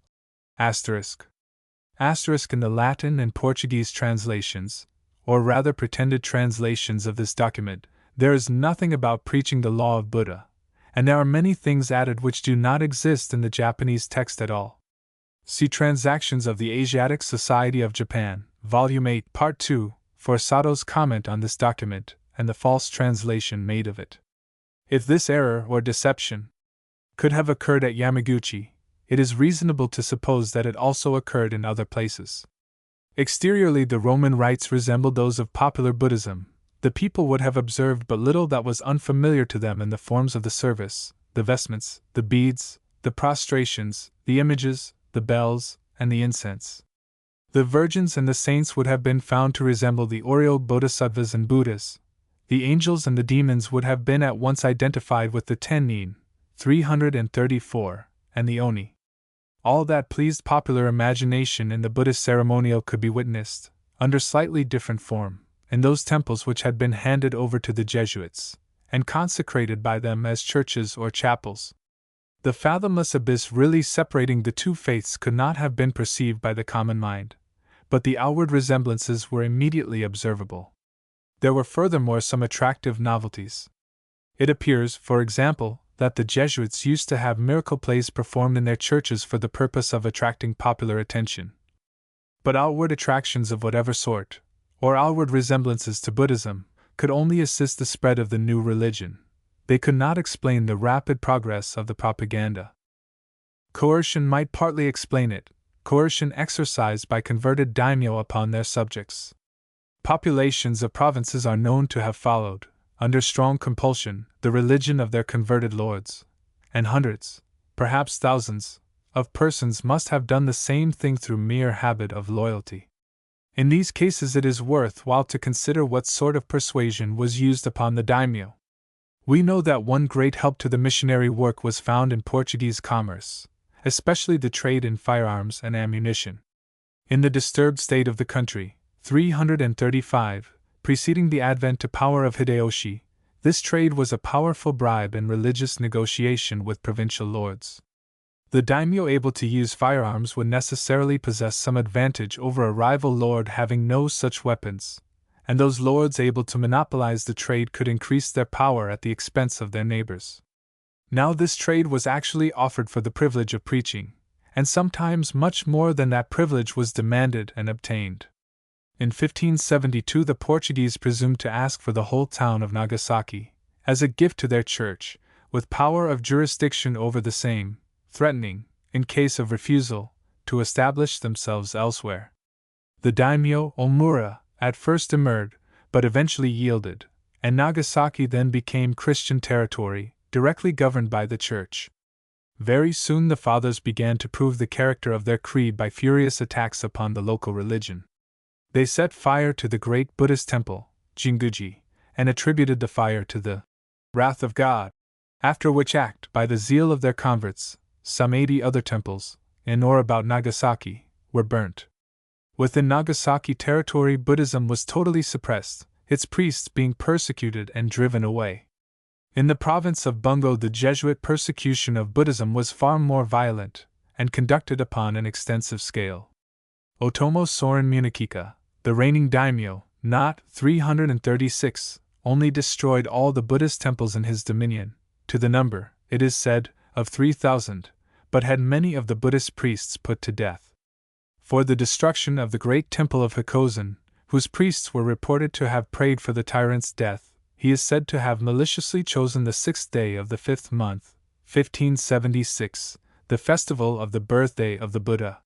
Speaker 1: Asterisk. Asterisk in the Latin and Portuguese translations, or rather pretended translations of this document, there is nothing about preaching the law of Buddha, and there are many things added which do not exist in the Japanese text at all. See Transactions of the Asiatic Society of Japan, Volume 8, Part 2, for Sato's comment on this document and the false translation made of it. If this error or deception could have occurred at Yamaguchi, it is reasonable to suppose that it also occurred in other places. Exteriorly, the Roman rites resembled those of popular Buddhism. The people would have observed but little that was unfamiliar to them in the forms of the service, the vestments, the beads, the prostrations, the images, the bells, and the incense. The virgins and the saints would have been found to resemble the Oryo Bodhisattvas and Buddhas. The angels and the demons would have been at once identified with the Tennin, 334, and the Oni. All that pleased popular imagination in the Buddhist ceremonial could be witnessed, under slightly different form, in those temples which had been handed over to the Jesuits, and consecrated by them as churches or chapels. The fathomless abyss really separating the two faiths could not have been perceived by the common mind, but the outward resemblances were immediately observable. There were furthermore some attractive novelties. It appears, for example, that the Jesuits used to have miracle plays performed in their churches for the purpose of attracting popular attention. But outward attractions of whatever sort, or outward resemblances to Buddhism, could only assist the spread of the new religion. They could not explain the rapid progress of the propaganda. Coercion might partly explain it, coercion exercised by converted daimyo upon their subjects. Populations of provinces are known to have followed, under strong compulsion, the religion of their converted lords, and hundreds, perhaps thousands, of persons must have done the same thing through mere habit of loyalty. In these cases it is worth while to consider what sort of persuasion was used upon the daimyo. We know that one great help to the missionary work was found in Portuguese commerce, especially the trade in firearms and ammunition. In the disturbed state of the country, 335, preceding the advent to power of Hideyoshi, this trade was a powerful bribe in religious negotiation with provincial lords. The daimyo able to use firearms would necessarily possess some advantage over a rival lord having no such weapons, and those lords able to monopolize the trade could increase their power at the expense of their neighbors. Now this trade was actually offered for the privilege of preaching, and sometimes much more than that privilege was demanded and obtained. In 1572 the Portuguese presumed to ask for the whole town of Nagasaki, as a gift to their church, with power of jurisdiction over the same, threatening, in case of refusal, to establish themselves elsewhere. The daimyo, Omura, at first demurred, but eventually yielded, and Nagasaki then became Christian territory, directly governed by the church. Very soon the fathers began to prove the character of their creed by furious attacks upon the local religion. They set fire to the great Buddhist temple, Jinguji, and attributed the fire to the wrath of God, after which act, by the zeal of their converts, some 80 other temples, in or about Nagasaki, were burnt. Within Nagasaki territory Buddhism was totally suppressed, its priests being persecuted and driven away. In the province of Bungo the Jesuit persecution of Buddhism was far more violent, and conducted upon an extensive scale. Otomo Soren Munakika, the reigning daimyo, not 336, only destroyed all the Buddhist temples in his dominion, to the number, it is said, of 3,000, but had many of the Buddhist priests put to death. For the destruction of the great temple of Hikozen, whose priests were reported to have prayed for the tyrant's death, he is said to have maliciously chosen the 6th day of the 5th month, 1576, the festival of the birthday of the Buddha.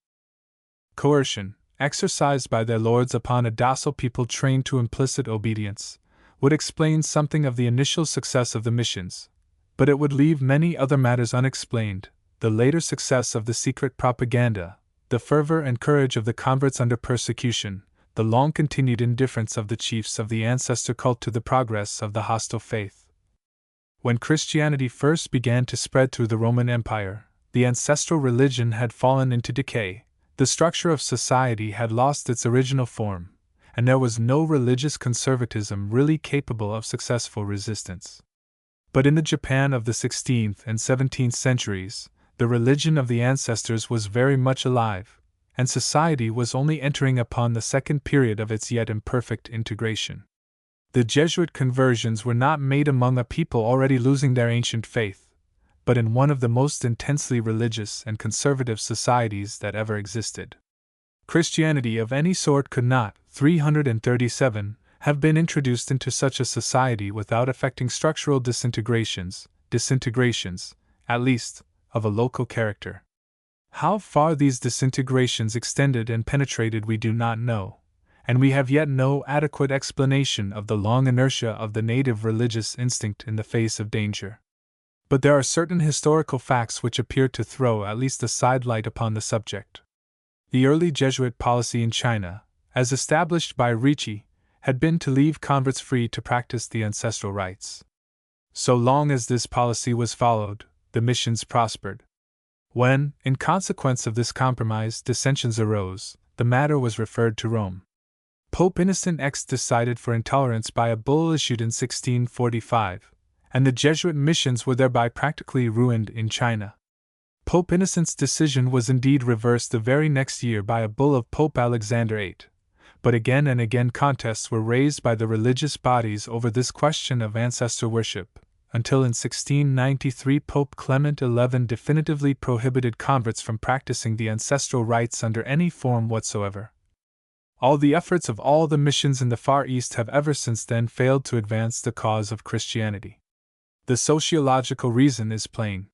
Speaker 1: Coercion, exercised by their lords upon a docile people trained to implicit obedience, would explain something of the initial success of the missions, but it would leave many other matters unexplained: the later success of the secret propaganda, the fervor and courage of the converts under persecution, the long-continued indifference of the chiefs of the ancestor cult to the progress of the hostile faith. When Christianity first began to spread through the Roman Empire, the ancestral religion had fallen into decay, the structure of society had lost its original form, and there was no religious conservatism really capable of successful resistance. But in the Japan of the 16th and 17th centuries, the religion of the ancestors was very much alive, and society was only entering upon the second period of its yet imperfect integration. The Jesuit conversions were not made among a people already losing their ancient faith, but in one of the most intensely religious and conservative societies that ever existed. Christianity of any sort could not, 337, have been introduced into such a society without effecting structural disintegrations, at least, of a local character. How far these disintegrations extended and penetrated we do not know, and we have yet no adequate explanation of the long inertia of the native religious instinct in the face of danger. But there are certain historical facts which appear to throw at least a sidelight upon the subject. The early Jesuit policy in China, as established by Ricci, had been to leave converts free to practice the ancestral rites. So long as this policy was followed, the missions prospered. When, in consequence of this compromise, dissensions arose, the matter was referred to Rome. Pope Innocent X decided for intolerance by a bull issued in 1645, and the Jesuit missions were thereby practically ruined in China. Pope Innocent's decision was indeed reversed the very next year by a bull of Pope Alexander VIII, but again and again contests were raised by the religious bodies over this question of ancestor worship, until in 1693 Pope Clement XI definitively prohibited converts from practicing the ancestral rites under any form whatsoever. All the efforts of all the missions in the Far East have ever since then failed to advance the cause of Christianity. The sociological reason is plain.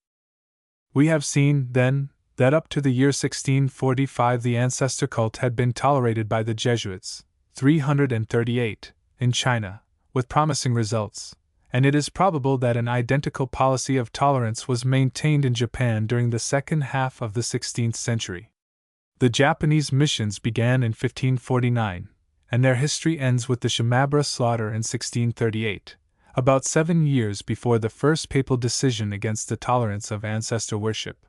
Speaker 1: We have seen, then, that up to the year 1645 the ancestor cult had been tolerated by the Jesuits, 338, in China, with promising results, and it is probable that an identical policy of tolerance was maintained in Japan during the second half of the 16th century. The Japanese missions began in 1549, and their history ends with the Shimabara slaughter in 1638, about 7 years before the first papal decision against the tolerance of ancestor worship.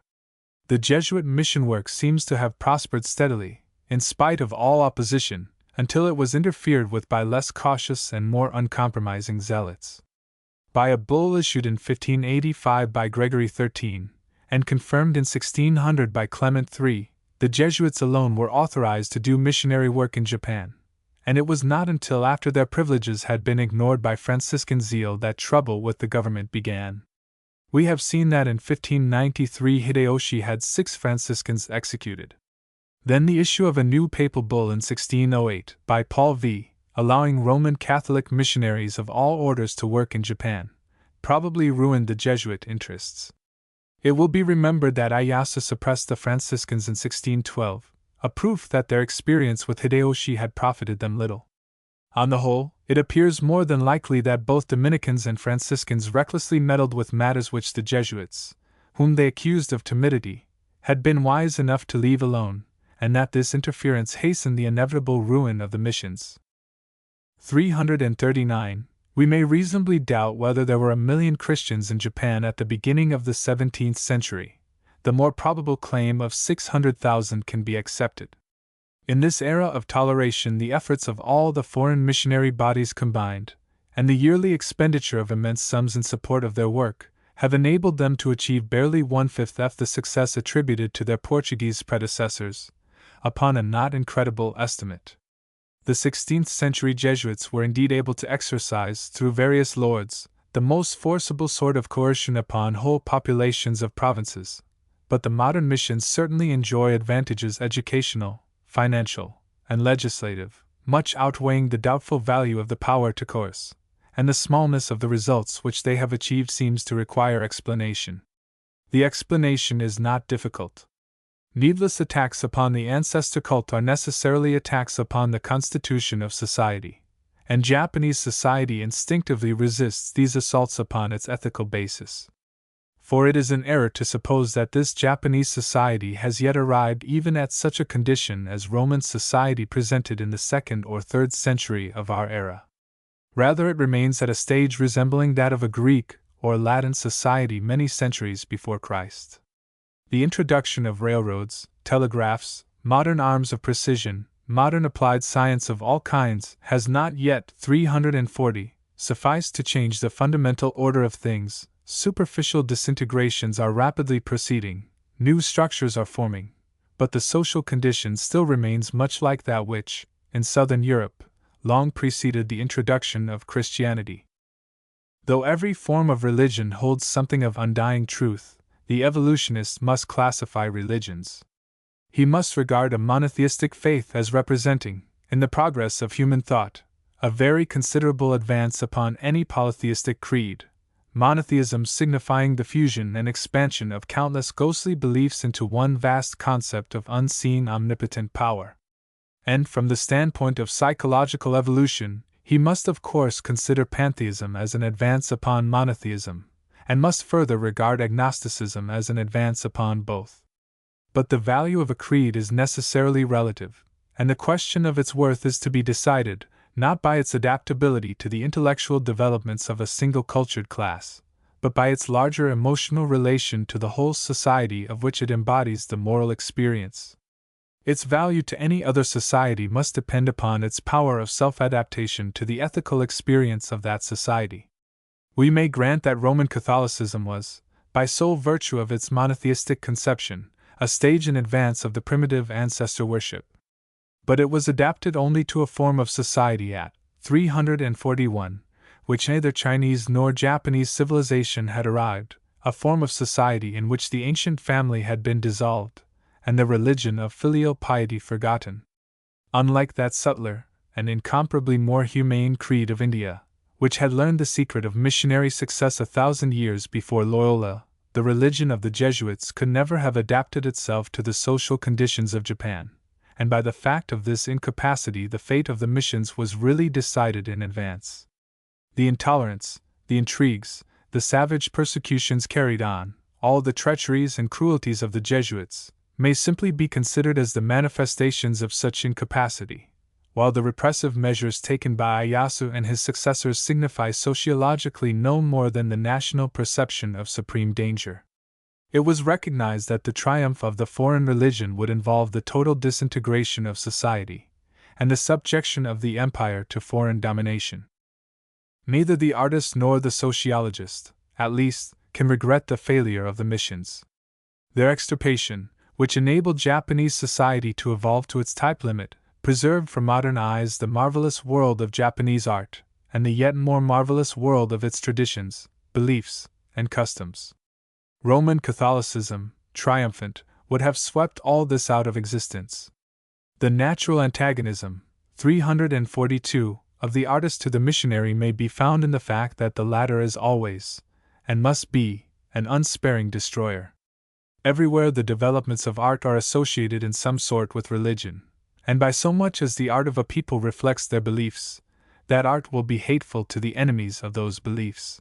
Speaker 1: The Jesuit mission work seems to have prospered steadily, in spite of all opposition, until it was interfered with by less cautious and more uncompromising zealots. By a bull issued in 1585 by Gregory XIII, and confirmed in 1600 by Clement III, the Jesuits alone were authorized to do missionary work in Japan, and it was not until after their privileges had been ignored by Franciscan zeal that trouble with the government began. We have seen that in 1593 Hideyoshi had 6 Franciscans executed. Then the issue of a new papal bull in 1608 by Paul V, allowing Roman Catholic missionaries of all orders to work in Japan, probably ruined the Jesuit interests. It will be remembered that Ieyasu suppressed the Franciscans in 1612, a proof that their experience with Hideyoshi had profited them little. On the whole, it appears more than likely that both Dominicans and Franciscans recklessly meddled with matters which the Jesuits, whom they accused of timidity, had been wise enough to leave alone, and that this interference hastened the inevitable ruin of the missions. 339. We may reasonably doubt whether there were 1,000,000 Christians in Japan at the beginning of the 17th century. The more probable claim of 600,000 can be accepted. In this era of toleration, the efforts of all the foreign missionary bodies combined, and the yearly expenditure of immense sums in support of their work, have enabled them to achieve barely 1/5 of the success attributed to their Portuguese predecessors, upon a not incredible estimate. The 16th century Jesuits were indeed able to exercise, through various lords, the most forcible sort of coercion upon whole populations of provinces, but the modern missions certainly enjoy advantages educational, financial, and legislative, much outweighing the doubtful value of the power to coerce, and the smallness of the results which they have achieved seems to require explanation. The explanation is not difficult. Needless attacks upon the ancestor cult are necessarily attacks upon the constitution of society, and Japanese society instinctively resists these assaults upon its ethical basis. For it is an error to suppose that this Japanese society has yet arrived even at such a condition as Roman society presented in the 2nd or 3rd century of our era. Rather, it remains at a stage resembling that of a Greek or Latin society many centuries before Christ. The introduction of railroads, telegraphs, modern arms of precision, modern applied science of all kinds has not yet 340 sufficed to change the fundamental order of things. Superficial disintegrations are rapidly proceeding, new structures are forming, but the social condition still remains much like that which, in southern Europe, long preceded the introduction of Christianity. Though every form of religion holds something of undying truth, the evolutionist must classify religions. He must regard a monotheistic faith as representing, in the progress of human thought, a very considerable advance upon any polytheistic creed, monotheism signifying the fusion and expansion of countless ghostly beliefs into one vast concept of unseen omnipotent power. And from the standpoint of psychological evolution, he must of course consider pantheism as an advance upon monotheism, and must further regard agnosticism as an advance upon both. But the value of a creed is necessarily relative, and the question of its worth is to be decided, not by its adaptability to the intellectual developments of a single cultured class, but by its larger emotional relation to the whole society of which it embodies the moral experience. Its value to any other society must depend upon its power of self-adaptation to the ethical experience of that society. We may grant that Roman Catholicism was, by sole virtue of its monotheistic conception, a stage in advance of the primitive ancestor worship. But it was adapted only to a form of society at 341, which neither Chinese nor Japanese civilization had arrived, a form of society in which the ancient family had been dissolved, and the religion of filial piety forgotten. Unlike that subtler, and incomparably more humane creed of India, which had learned the secret of missionary success 1,000 years before Loyola, the religion of the Jesuits could never have adapted itself to the social conditions of Japan, and by the fact of this incapacity the fate of the missions was really decided in advance. The intolerance, the intrigues, the savage persecutions carried on, all the treacheries and cruelties of the Jesuits, may simply be considered as the manifestations of such incapacity, while the repressive measures taken by Ieyasu and his successors signify sociologically no more than the national perception of supreme danger. It was recognized that the triumph of the foreign religion would involve the total disintegration of society, and the subjection of the empire to foreign domination. Neither the artist nor the sociologist, at least, can regret the failure of the missions. Their extirpation, which enabled Japanese society to evolve to its type limit, preserved for modern eyes the marvelous world of Japanese art, and the yet more marvelous world of its traditions, beliefs, and customs. Roman Catholicism, triumphant, would have swept all this out of existence. The natural antagonism, 342, of the artist to the missionary may be found in the fact that the latter is always, and must be, an unsparing destroyer. Everywhere the developments of art are associated in some sort with religion, and by so much as the art of a people reflects their beliefs, that art will be hateful to the enemies of those beliefs.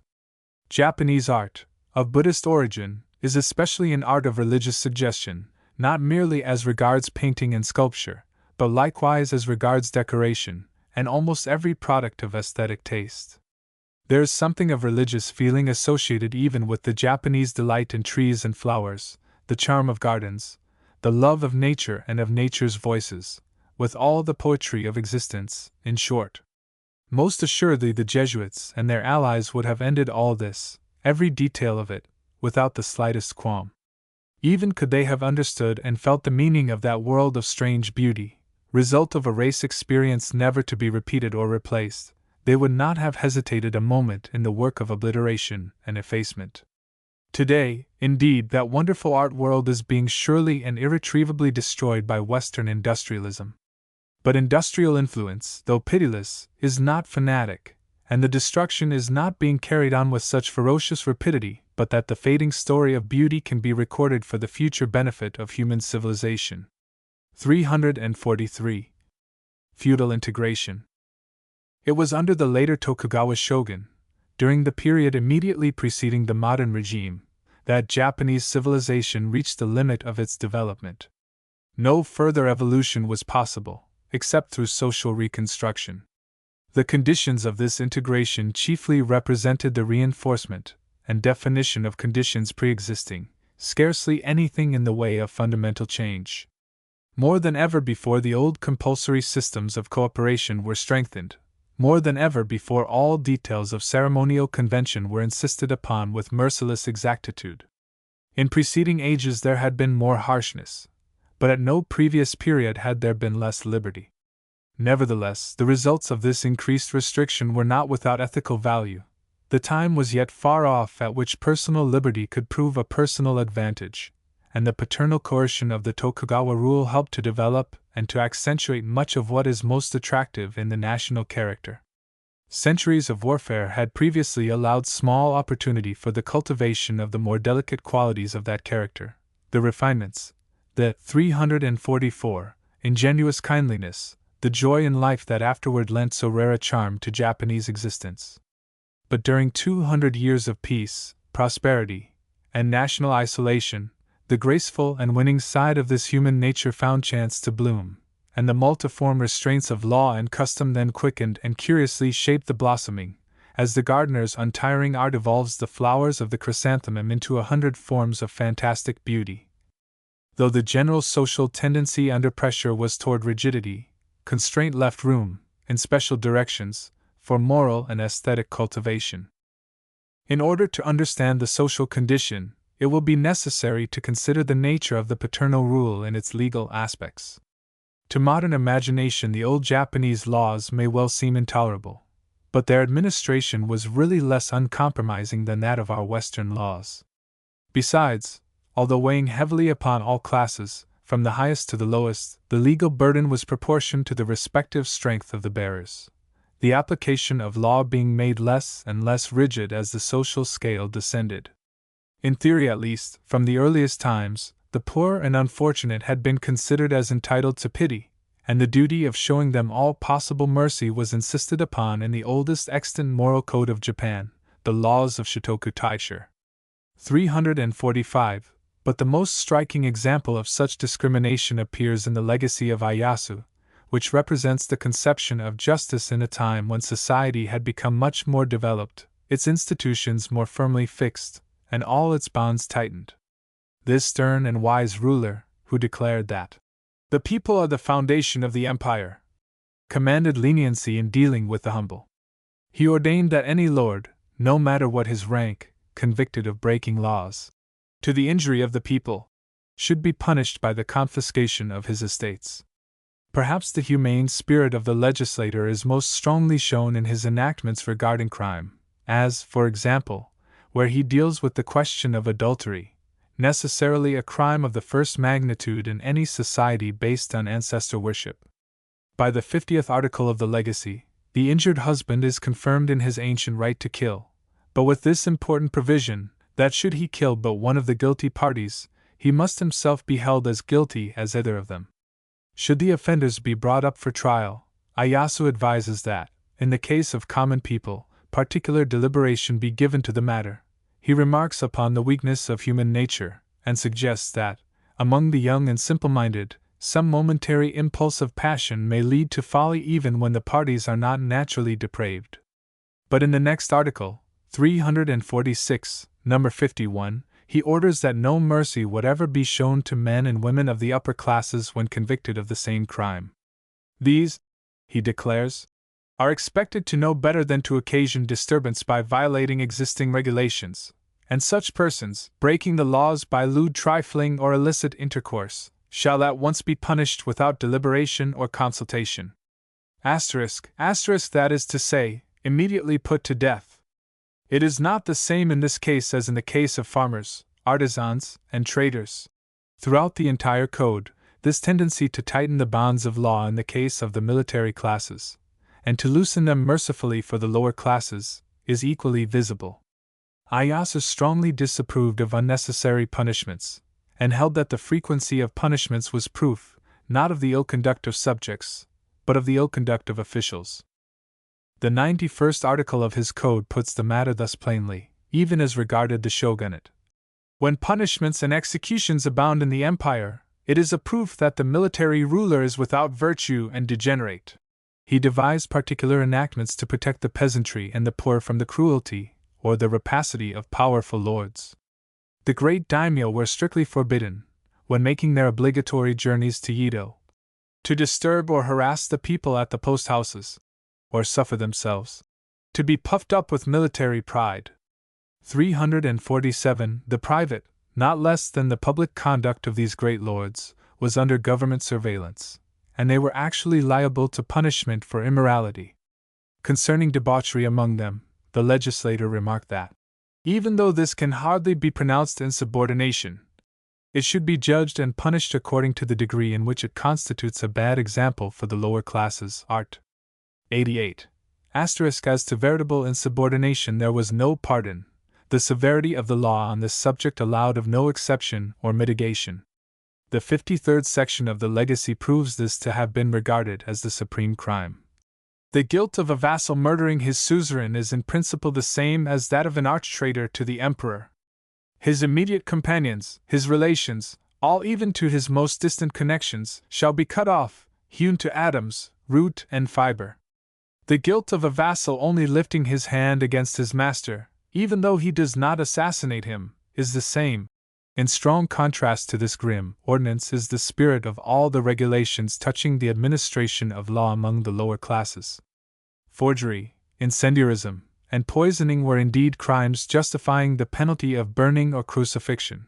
Speaker 1: Japanese art, of Buddhist origin, is especially an art of religious suggestion, not merely as regards painting and sculpture, but likewise as regards decoration, and almost every product of aesthetic taste. There is something of religious feeling associated even with the Japanese delight in trees and flowers, the charm of gardens, the love of nature and of nature's voices, with all the poetry of existence, in short. Most assuredly the Jesuits and their allies would have ended all this, every detail of it, without the slightest qualm. Even could they have understood and felt the meaning of that world of strange beauty, result of a race experience never to be repeated or replaced, they would not have hesitated a moment in the work of obliteration and effacement. Today, indeed, that wonderful art world is being surely and irretrievably destroyed by Western industrialism. But industrial influence, though pitiless, is not fanatic, and the destruction is not being carried on with such ferocious rapidity, but that the fading story of beauty can be recorded for the future benefit of human civilization. 343. Feudal integration. It was under the later Tokugawa shogun, during the period immediately preceding the modern regime, that Japanese civilization reached the limit of its development. No further evolution was possible, except through social reconstruction. The conditions of this integration chiefly represented the reinforcement and definition of conditions pre-existing, scarcely anything in the way of fundamental change. More than ever before, the old compulsory systems of cooperation were strengthened. More than ever before, all details of ceremonial convention were insisted upon with merciless exactitude. In preceding ages there had been more harshness, but at no previous period had there been less liberty. Nevertheless, the results of this increased restriction were not without ethical value. The time was yet far off at which personal liberty could prove a personal advantage, and the paternal coercion of the Tokugawa rule helped to develop and to accentuate much of what is most attractive in the national character. Centuries of warfare had previously allowed small opportunity for the cultivation of the more delicate qualities of that character, the refinements, the 344, ingenuous kindliness, the joy in life that afterward lent so rare a charm to Japanese existence. But during 200 years of peace, prosperity, and national isolation, the graceful and winning side of this human nature found chance to bloom, and the multiform restraints of law and custom then quickened and curiously shaped the blossoming, as the gardener's untiring art evolves the flowers of the chrysanthemum into 100 forms of fantastic beauty. Though the general social tendency under pressure was toward rigidity, constraint left room, in special directions, for moral and aesthetic cultivation. In order to understand the social condition, it will be necessary to consider the nature of the paternal rule in its legal aspects. To modern imagination, the old Japanese laws may well seem intolerable, but their administration was really less uncompromising than that of our Western laws. Besides, although weighing heavily upon all classes, from the highest to the lowest, the legal burden was proportioned to the respective strength of the bearers, the application of law being made less and less rigid as the social scale descended. In theory at least, from the earliest times, the poor and unfortunate had been considered as entitled to pity, and the duty of showing them all possible mercy was insisted upon in the oldest extant moral code of Japan, the laws of Shotoku Taisho. 345. But the most striking example of such discrimination appears in the legacy of Ieyasu, which represents the conception of justice in a time when society had become much more developed, its institutions more firmly fixed, and all its bonds tightened. This stern and wise ruler, who declared that the people are the foundation of the empire, commanded leniency in dealing with the humble. He ordained that any lord, no matter what his rank, convicted of breaking laws, to the injury of the people, should be punished by the confiscation of his estates. Perhaps the humane spirit of the legislator is most strongly shown in his enactments regarding crime, as, for example, where he deals with the question of adultery, necessarily a crime of the first magnitude in any society based on ancestor worship. By the 50th article of the legacy, the injured husband is confirmed in his ancient right to kill, but with this important provision, that should he kill but one of the guilty parties, he must himself be held as guilty as either of them. Should the offenders be brought up for trial, Ieyasu advises that, in the case of common people, particular deliberation be given to the matter. He remarks upon the weakness of human nature, and suggests that, among the young and simple-minded, some momentary impulse of passion may lead to folly even when the parties are not naturally depraved. But in the next article, 346, number 51, he orders that no mercy whatever be shown to men and women of the upper classes when convicted of the same crime. These, he declares, are expected to know better than to occasion disturbance by violating existing regulations, and such persons, breaking the laws by lewd trifling or illicit intercourse, shall at once be punished without deliberation or consultation. Asterisk, that is to say, immediately put to death. It is not the same in this case as in the case of farmers, artisans, and traders. Throughout the entire code, this tendency to tighten the bonds of law in the case of the military classes, and to loosen them mercifully for the lower classes, is equally visible. Ieyasu strongly disapproved of unnecessary punishments, and held that the frequency of punishments was proof, not of the ill conduct of subjects, but of the ill conduct of officials. The 91st article of his code puts the matter thus plainly, even as regarded the shogunate. When punishments and executions abound in the empire, it is a proof that the military ruler is without virtue and degenerate. He devised particular enactments to protect the peasantry and the poor from the cruelty or the rapacity of powerful lords. The great daimyo were strictly forbidden, when making their obligatory journeys to Yedo, to disturb or harass the people at the post houses, or suffer themselves to be puffed up with military pride. 347. The private, not less than the public conduct of these great lords, was under government surveillance, and they were actually liable to punishment for immorality. Concerning debauchery among them, the legislator remarked that, even though this can hardly be pronounced insubordination, it should be judged and punished according to the degree in which it constitutes a bad example for the lower classes. Art. 88. As to veritable insubordination there was no pardon. The severity of the law on this subject allowed of no exception or mitigation. The 53rd section of the legacy proves this to have been regarded as the supreme crime. The guilt of a vassal murdering his suzerain is in principle the same as that of an arch-traitor to the emperor. His immediate companions, his relations, all even to his most distant connections, shall be cut off, hewn to atoms, root and fibre. The guilt of a vassal only lifting his hand against his master, even though he does not assassinate him, is the same. In strong contrast to this grim ordinance is the spirit of all the regulations touching the administration of law among the lower classes. Forgery, incendiarism, and poisoning were indeed crimes justifying the penalty of burning or crucifixion,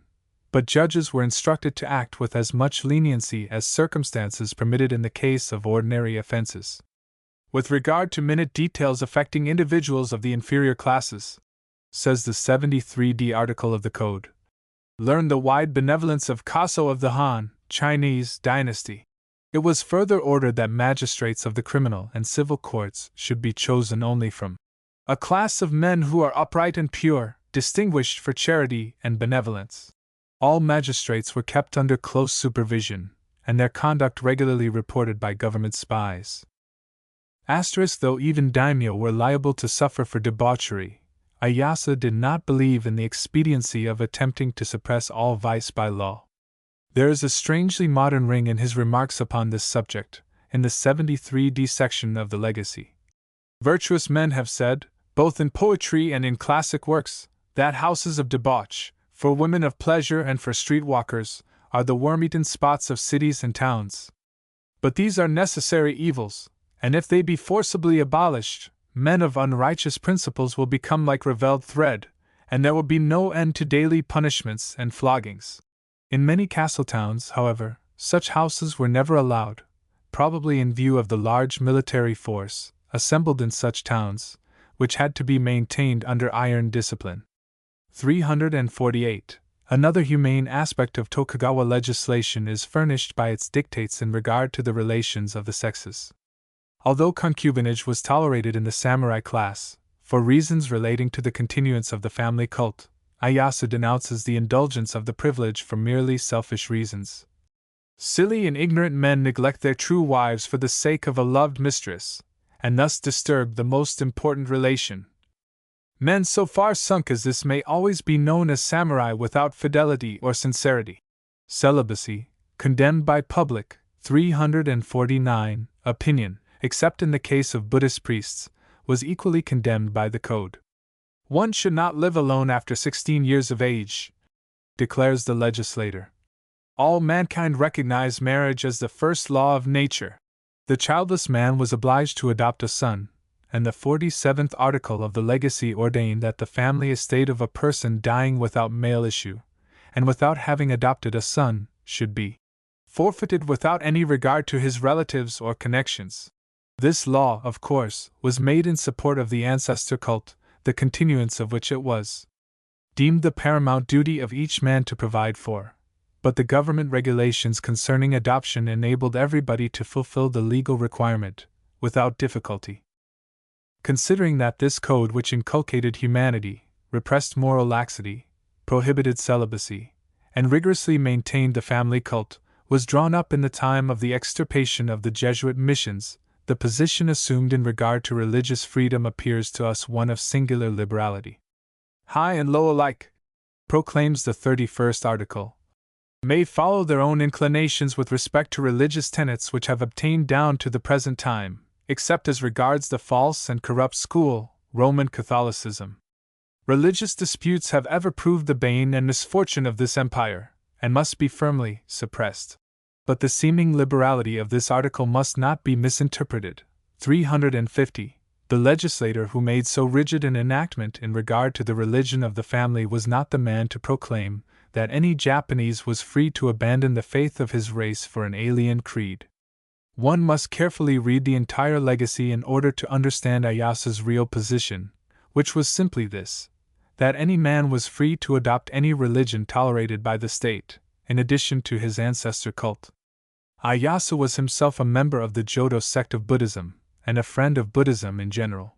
Speaker 1: but judges were instructed to act with as much leniency as circumstances permitted in the case of ordinary offenses. With regard to minute details affecting individuals of the inferior classes, says the 73d article of the Code, learn the wide benevolence of Kaso of the Han, Chinese dynasty. It was further ordered that magistrates of the criminal and civil courts should be chosen only from a class of men who are upright and pure, distinguished for charity and benevolence. All magistrates were kept under close supervision, and their conduct regularly reported by government spies. Though even daimyo were liable to suffer for debauchery, Ieyasu did not believe in the expediency of attempting to suppress all vice by law. There is a strangely modern ring in his remarks upon this subject, in the 73d section of the Legacy. Virtuous men have said, both in poetry and in classic works, that houses of debauch, for women of pleasure and for street-walkers, are the worm-eaten spots of cities and towns. But these are necessary evils, and if they be forcibly abolished, men of unrighteous principles will become like ravelled thread, and there will be no end to daily punishments and floggings. In many castle towns, however, such houses were never allowed, probably in view of the large military force assembled in such towns, which had to be maintained under iron discipline. 348. Another humane aspect of Tokugawa legislation is furnished by its dictates in regard to the relations of the sexes. Although concubinage was tolerated in the samurai class, for reasons relating to the continuance of the family cult, Ieyasu denounces the indulgence of the privilege for merely selfish reasons. Silly and ignorant men neglect their true wives for the sake of a loved mistress, and thus disturb the most important relation. Men so far sunk as this may always be known as samurai without fidelity or sincerity. Celibacy, condemned by public, 349, opinion, except in the case of Buddhist priests, was equally condemned by the Code. One should not live alone after 16 years of age, declares the legislator. All mankind recognize marriage as the first law of nature. The childless man was obliged to adopt a son, and the 47th article of the Legacy ordained that the family estate of a person dying without male issue, and without having adopted a son, should be forfeited without any regard to his relatives or connections. This law, of course, was made in support of the ancestor cult, the continuance of which it was deemed the paramount duty of each man to provide for. But the government regulations concerning adoption enabled everybody to fulfill the legal requirement, without difficulty. Considering that this code, which inculcated humanity, repressed moral laxity, prohibited celibacy, and rigorously maintained the family cult, was drawn up in the time of the extirpation of the Jesuit missions, the position assumed in regard to religious freedom appears to us one of singular liberality. High and low alike, proclaims the 31st article, may follow their own inclinations with respect to religious tenets which have obtained down to the present time, except as regards the false and corrupt school, Roman Catholicism. Religious disputes have ever proved the bane and misfortune of this empire, and must be firmly suppressed. But the seeming liberality of this article must not be misinterpreted. 350. The legislator who made so rigid an enactment in regard to the religion of the family was not the man to proclaim that any Japanese was free to abandon the faith of his race for an alien creed. One must carefully read the entire legacy in order to understand Ieyasu's real position, which was simply this: that any man was free to adopt any religion tolerated by the state, in addition to his ancestor cult. Ieyasu was himself a member of the Jodo sect of Buddhism, and a friend of Buddhism in general.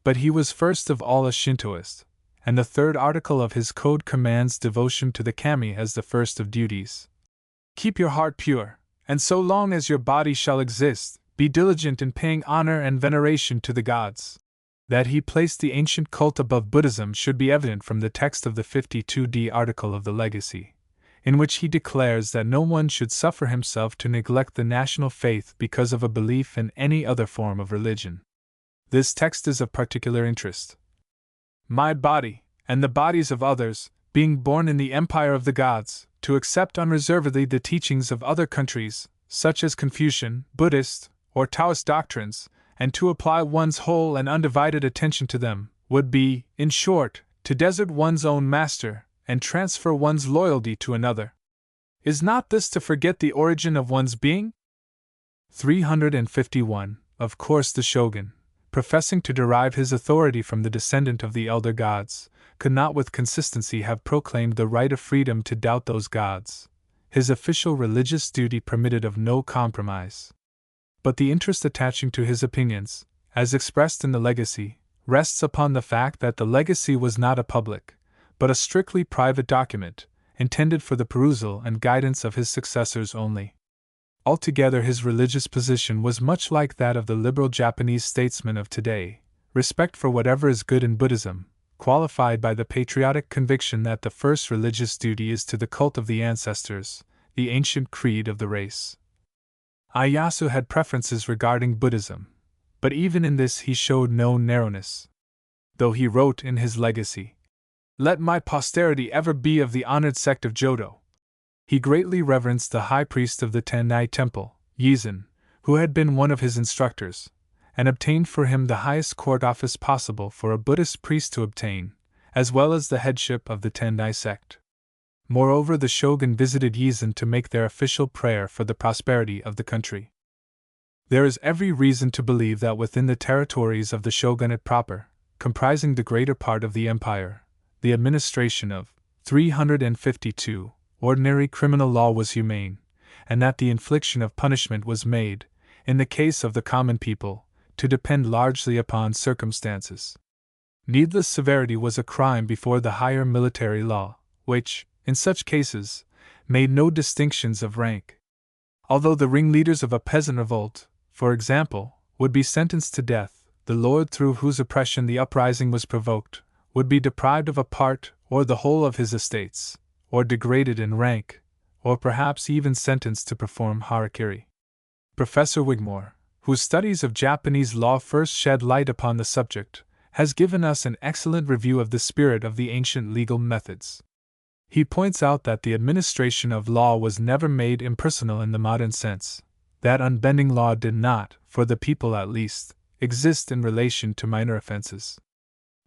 Speaker 1: But he was first of all a Shintoist, and the third article of his code commands devotion to the kami as the first of duties. Keep your heart pure, and so long as your body shall exist, be diligent in paying honor and veneration to the gods. That he placed the ancient cult above Buddhism should be evident from the text of the 52d article of the legacy, in which he declares that no one should suffer himself to neglect the national faith because of a belief in any other form of religion. This text is of particular interest. My body, and the bodies of others, being born in the empire of the gods, to accept unreservedly the teachings of other countries, such as Confucian, Buddhist, or Taoist doctrines, and to apply one's whole and undivided attention to them, would be, in short, to desert one's own master, and transfer one's loyalty to another. Is not this to forget the origin of one's being? 351. Of course the shogun, professing to derive his authority from the descendant of the elder gods, could not with consistency have proclaimed the right of freedom to doubt those gods. His official religious duty permitted of no compromise. But the interest attaching to his opinions, as expressed in the legacy, rests upon the fact that the legacy was not a public, but a strictly private document, intended for the perusal and guidance of his successors only. Altogether his religious position was much like that of the liberal Japanese statesmen of today: respect for whatever is good in Buddhism, qualified by the patriotic conviction that the first religious duty is to the cult of the ancestors, the ancient creed of the race. Ieyasu had preferences regarding Buddhism, but even in this he showed no narrowness. Though he wrote in his legacy, "Let my posterity ever be of the honored sect of Jodo," he greatly reverenced the high priest of the Tendai temple, Yizin, who had been one of his instructors, and obtained for him the highest court office possible for a Buddhist priest to obtain, as well as the headship of the Tendai sect. Moreover, the shogun visited Yizin to make their official prayer for the prosperity of the country. There is every reason to believe that within the territories of the shogunate proper, comprising the greater part of the empire, the administration of 352 ordinary criminal law was humane, and that the infliction of punishment was made, in the case of the common people, to depend largely upon circumstances. Needless severity was a crime before the higher military law, which, in such cases, made no distinctions of rank. Although the ringleaders of a peasant revolt, for example, would be sentenced to death, the lord through whose oppression the uprising was provoked would be deprived of a part or the whole of his estates, or degraded in rank, or perhaps even sentenced to perform harakiri. Professor Wigmore, whose studies of Japanese law first shed light upon the subject, has given us an excellent review of the spirit of the ancient legal methods. He points out that the administration of law was never made impersonal in the modern sense, that unbending law did not, for the people at least, exist in relation to minor offenses.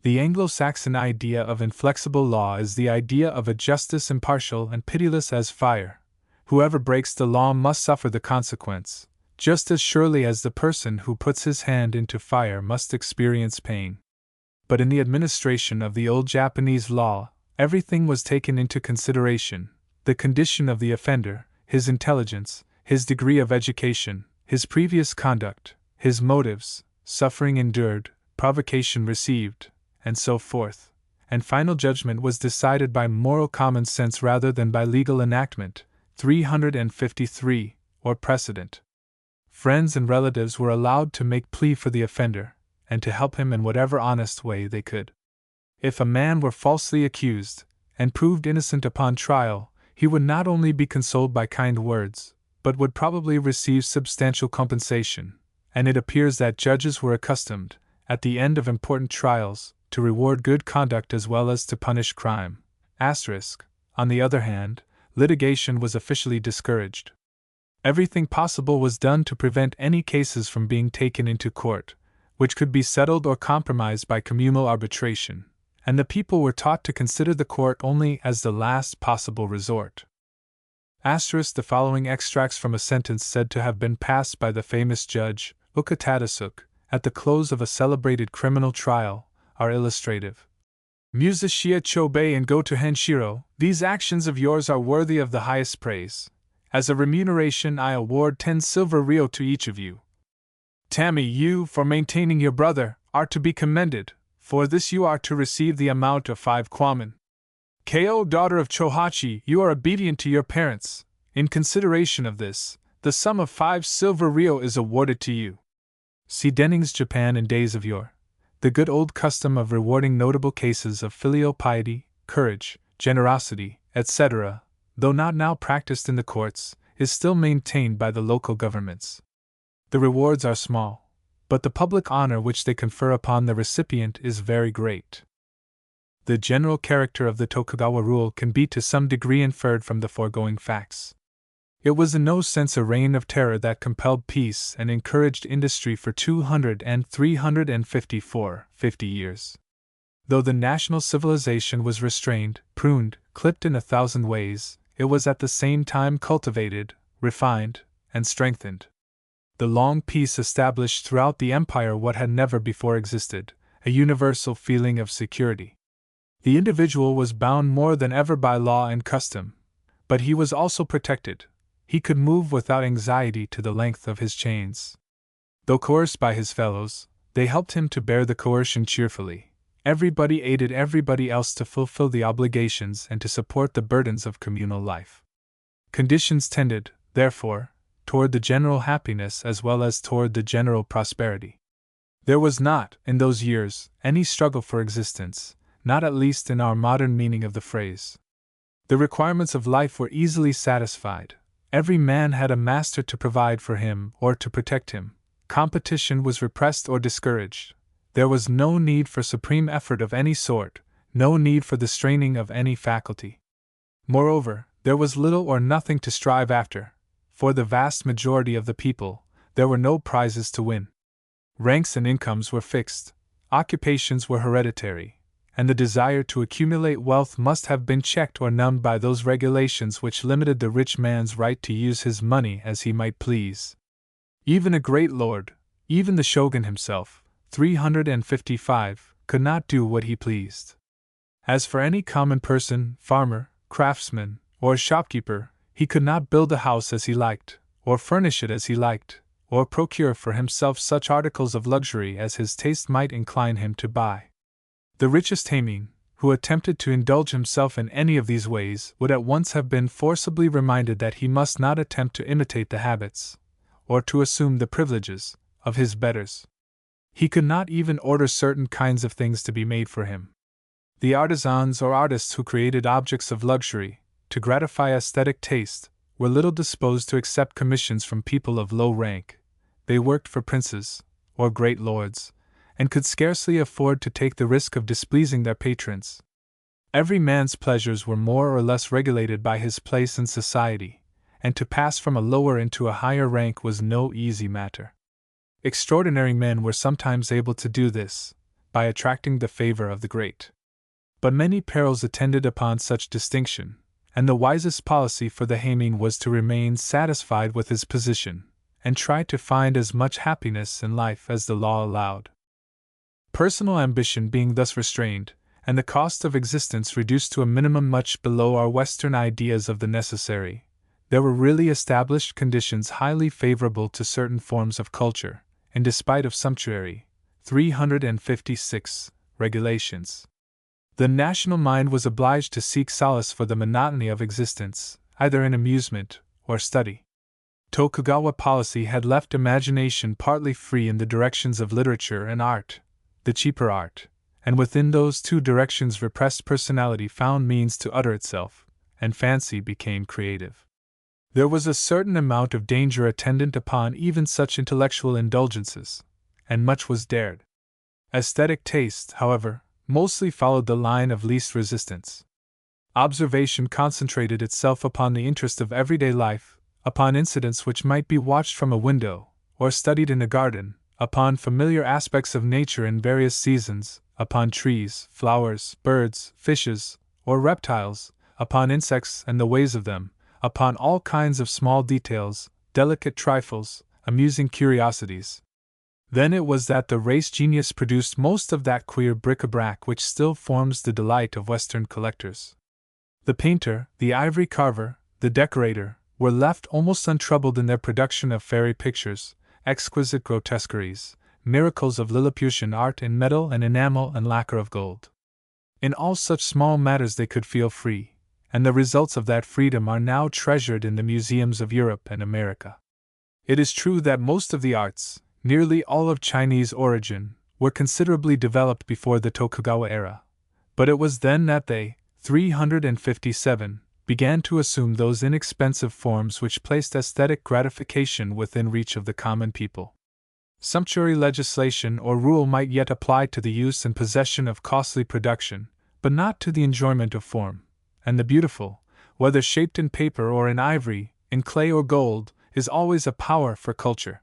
Speaker 1: The Anglo-Saxon idea of inflexible law is the idea of a justice impartial and pitiless as fire. Whoever breaks the law must suffer the consequence, just as surely as the person who puts his hand into fire must experience pain. But in the administration of the old Japanese law, everything was taken into consideration: the condition of the offender, his intelligence, his degree of education, his previous conduct, his motives, suffering endured, provocation received, and so forth, and final judgment was decided by moral common sense rather than by legal enactment. 353, or precedent. Friends and relatives were allowed to make plea for the offender, and to help him in whatever honest way they could. If a man were falsely accused, and proved innocent upon trial, he would not only be consoled by kind words, but would probably receive substantial compensation, and it appears that judges were accustomed, at the end of important trials, to reward good conduct as well as to punish crime. On the other hand, litigation was officially discouraged. Everything possible was done to prevent any cases from being taken into court, which could be settled or compromised by communal arbitration, and the people were taught to consider the court only as the last possible resort. The following extracts from a sentence said to have been passed by the famous judge, Ukatadasuk, at the close of a celebrated criminal trial, are illustrative. Musashia Chobe and Go to Henshiro, these actions of yours are worthy of the highest praise. As a remuneration, I award 10 silver ryo to each of you. Tammy, you, for maintaining your brother, are to be commended. For this you are to receive the amount of 5 kwamen. Ko, daughter of Chohachi, you are obedient to your parents. In consideration of this, the sum of 5 silver ryo is awarded to you. See Denning's Japan in Days of Yore. The good old custom of rewarding notable cases of filial piety, courage, generosity, etc., though not now practiced in the courts, is still maintained by the local governments. The rewards are small, but the public honor which they confer upon the recipient is very great. The general character of the Tokugawa rule can be to some degree inferred from the foregoing facts. It was in no sense a reign of terror that compelled peace and encouraged industry for 200 and 50 years. Though the national civilization was restrained, pruned, clipped in 1,000 ways, it was at the same time cultivated, refined, and strengthened. The long peace established throughout the empire what had never before existed, a universal feeling of security. The individual was bound more than ever by law and custom, but he was also protected. He could move without anxiety to the length of his chains. Though coerced by his fellows, they helped him to bear the coercion cheerfully. Everybody aided everybody else to fulfill the obligations and to support the burdens of communal life. Conditions tended, therefore, toward the general happiness as well as toward the general prosperity. There was not, in those years, any struggle for existence, not at least in our modern meaning of the phrase. The requirements of life were easily satisfied. Every man had a master to provide for him or to protect him. Competition was repressed or discouraged. There was no need for supreme effort of any sort, no need for the straining of any faculty. Moreover, there was little or nothing to strive after. For the vast majority of the people, there were no prizes to win. Ranks and incomes were fixed, occupations were hereditary, and the desire to accumulate wealth must have been checked or numbed by those regulations which limited the rich man's right to use his money as he might please. Even a great lord, even the shogun himself, 355, could not do what he pleased. As for any common person, farmer, craftsman, or shopkeeper, he could not build a house as he liked, or furnish it as he liked, or procure for himself such articles of luxury as his taste might incline him to buy. The richest heimin, who attempted to indulge himself in any of these ways, would at once have been forcibly reminded that he must not attempt to imitate the habits, or to assume the privileges, of his betters. He could not even order certain kinds of things to be made for him. The artisans or artists who created objects of luxury, to gratify aesthetic taste, were little disposed to accept commissions from people of low rank. They worked for princes, or great lords, and could scarcely afford to take the risk of displeasing their patrons. Every man's pleasures were more or less regulated by his place in society, and to pass from a lower into a higher rank was no easy matter. Extraordinary men were sometimes able to do this, by attracting the favor of the great. But many perils attended upon such distinction, and the wisest policy for the heimin was to remain satisfied with his position, and try to find as much happiness in life as the law allowed. Personal ambition being thus restrained, and the cost of existence reduced to a minimum much below our Western ideas of the necessary, there were really established conditions highly favorable to certain forms of culture, in despite of sumptuary, 356, regulations. The national mind was obliged to seek solace for the monotony of existence, either in amusement or study. Tokugawa policy had left imagination partly free in the directions of literature and art, the cheaper art, and within those two directions repressed personality found means to utter itself, and fancy became creative. There was a certain amount of danger attendant upon even such intellectual indulgences, and much was dared. Aesthetic taste, however, mostly followed the line of least resistance. Observation concentrated itself upon the interest of everyday life, upon incidents which might be watched from a window, or studied in a garden, upon familiar aspects of nature in various seasons, upon trees, flowers, birds, fishes, or reptiles, upon insects and the ways of them, upon all kinds of small details, delicate trifles, amusing curiosities. Then it was that the race genius produced most of that queer bric-a-brac which still forms the delight of Western collectors. The painter, the ivory carver, the decorator, were left almost untroubled in their production of fairy pictures, exquisite grotesqueries, miracles of Lilliputian art in metal and enamel and lacquer of gold. In all such small matters they could feel free, and the results of that freedom are now treasured in the museums of Europe and America. It is true that most of the arts, nearly all of Chinese origin, were considerably developed before the Tokugawa era, but it was then that they, 357, began to assume those inexpensive forms which placed aesthetic gratification within reach of the common people. Sumptuary legislation or rule might yet apply to the use and possession of costly production, but not to the enjoyment of form, and the beautiful, whether shaped in paper or in ivory, in clay or gold, is always a power for culture.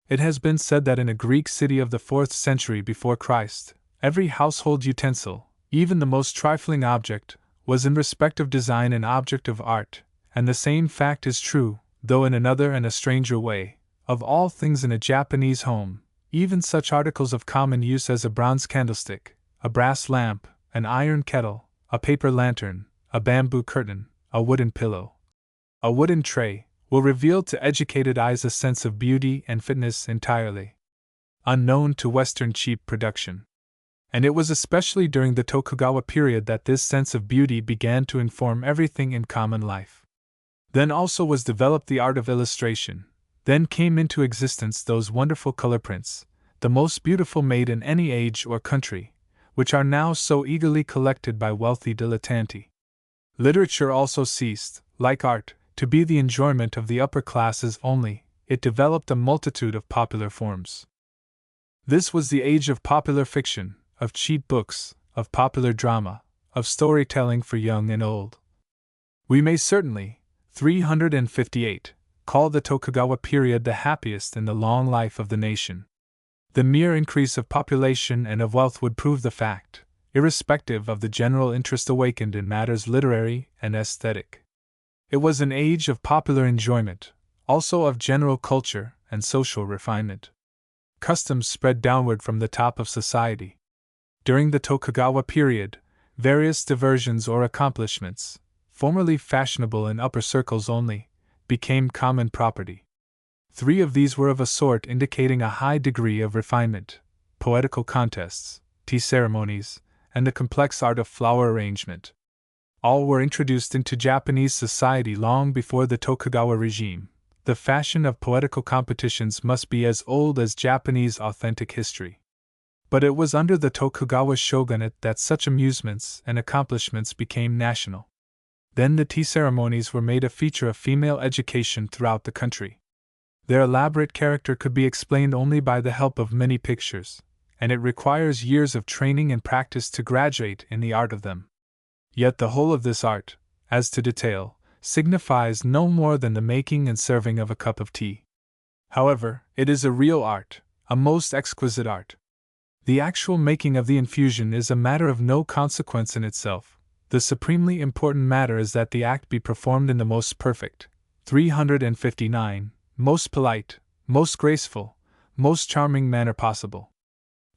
Speaker 1: It has been said that in a Greek city of the 4th century before Christ, every household utensil, even the most trifling object, was in respect of design an object of art, and the same fact is true, though in another and a stranger way, of all things in a Japanese home, even such articles of common use as a bronze candlestick, a brass lamp, an iron kettle, a paper lantern, a bamboo curtain, a wooden pillow, a wooden tray, will reveal to educated eyes a sense of beauty and fitness entirely unknown to Western cheap production. And it was especially during the Tokugawa period that this sense of beauty began to inform everything in common life. Then also was developed the art of illustration. Then came into existence those wonderful color prints, the most beautiful made in any age or country, which are now so eagerly collected by wealthy dilettanti. Literature also ceased, like art, to be the enjoyment of the upper classes only. It developed a multitude of popular forms. This was the age of popular fiction, of cheap books, of popular drama, of storytelling for young and old. We may certainly, 358, call the Tokugawa period the happiest in the long life of the nation. The mere increase of population and of wealth would prove the fact, irrespective of the general interest awakened in matters literary and aesthetic. It was an age of popular enjoyment, also of general culture and social refinement. Customs spread downward from the top of society. During the Tokugawa period, various diversions or accomplishments, formerly fashionable in upper circles only, became common property. 3 of these were of a sort indicating a high degree of refinement: poetical contests, tea ceremonies, and the complex art of flower arrangement. All were introduced into Japanese society long before the Tokugawa regime. The fashion of poetical competitions must be as old as Japanese authentic history. But it was under the Tokugawa shogunate that such amusements and accomplishments became national. Then the tea ceremonies were made a feature of female education throughout the country. Their elaborate character could be explained only by the help of many pictures, and it requires years of training and practice to graduate in the art of them. Yet the whole of this art, as to detail, signifies no more than the making and serving of a cup of tea. However, it is a real art, a most exquisite art. The actual making of the infusion is a matter of no consequence in itself. The supremely important matter is that the act be performed in the most perfect, 359, most polite, most graceful, most charming manner possible.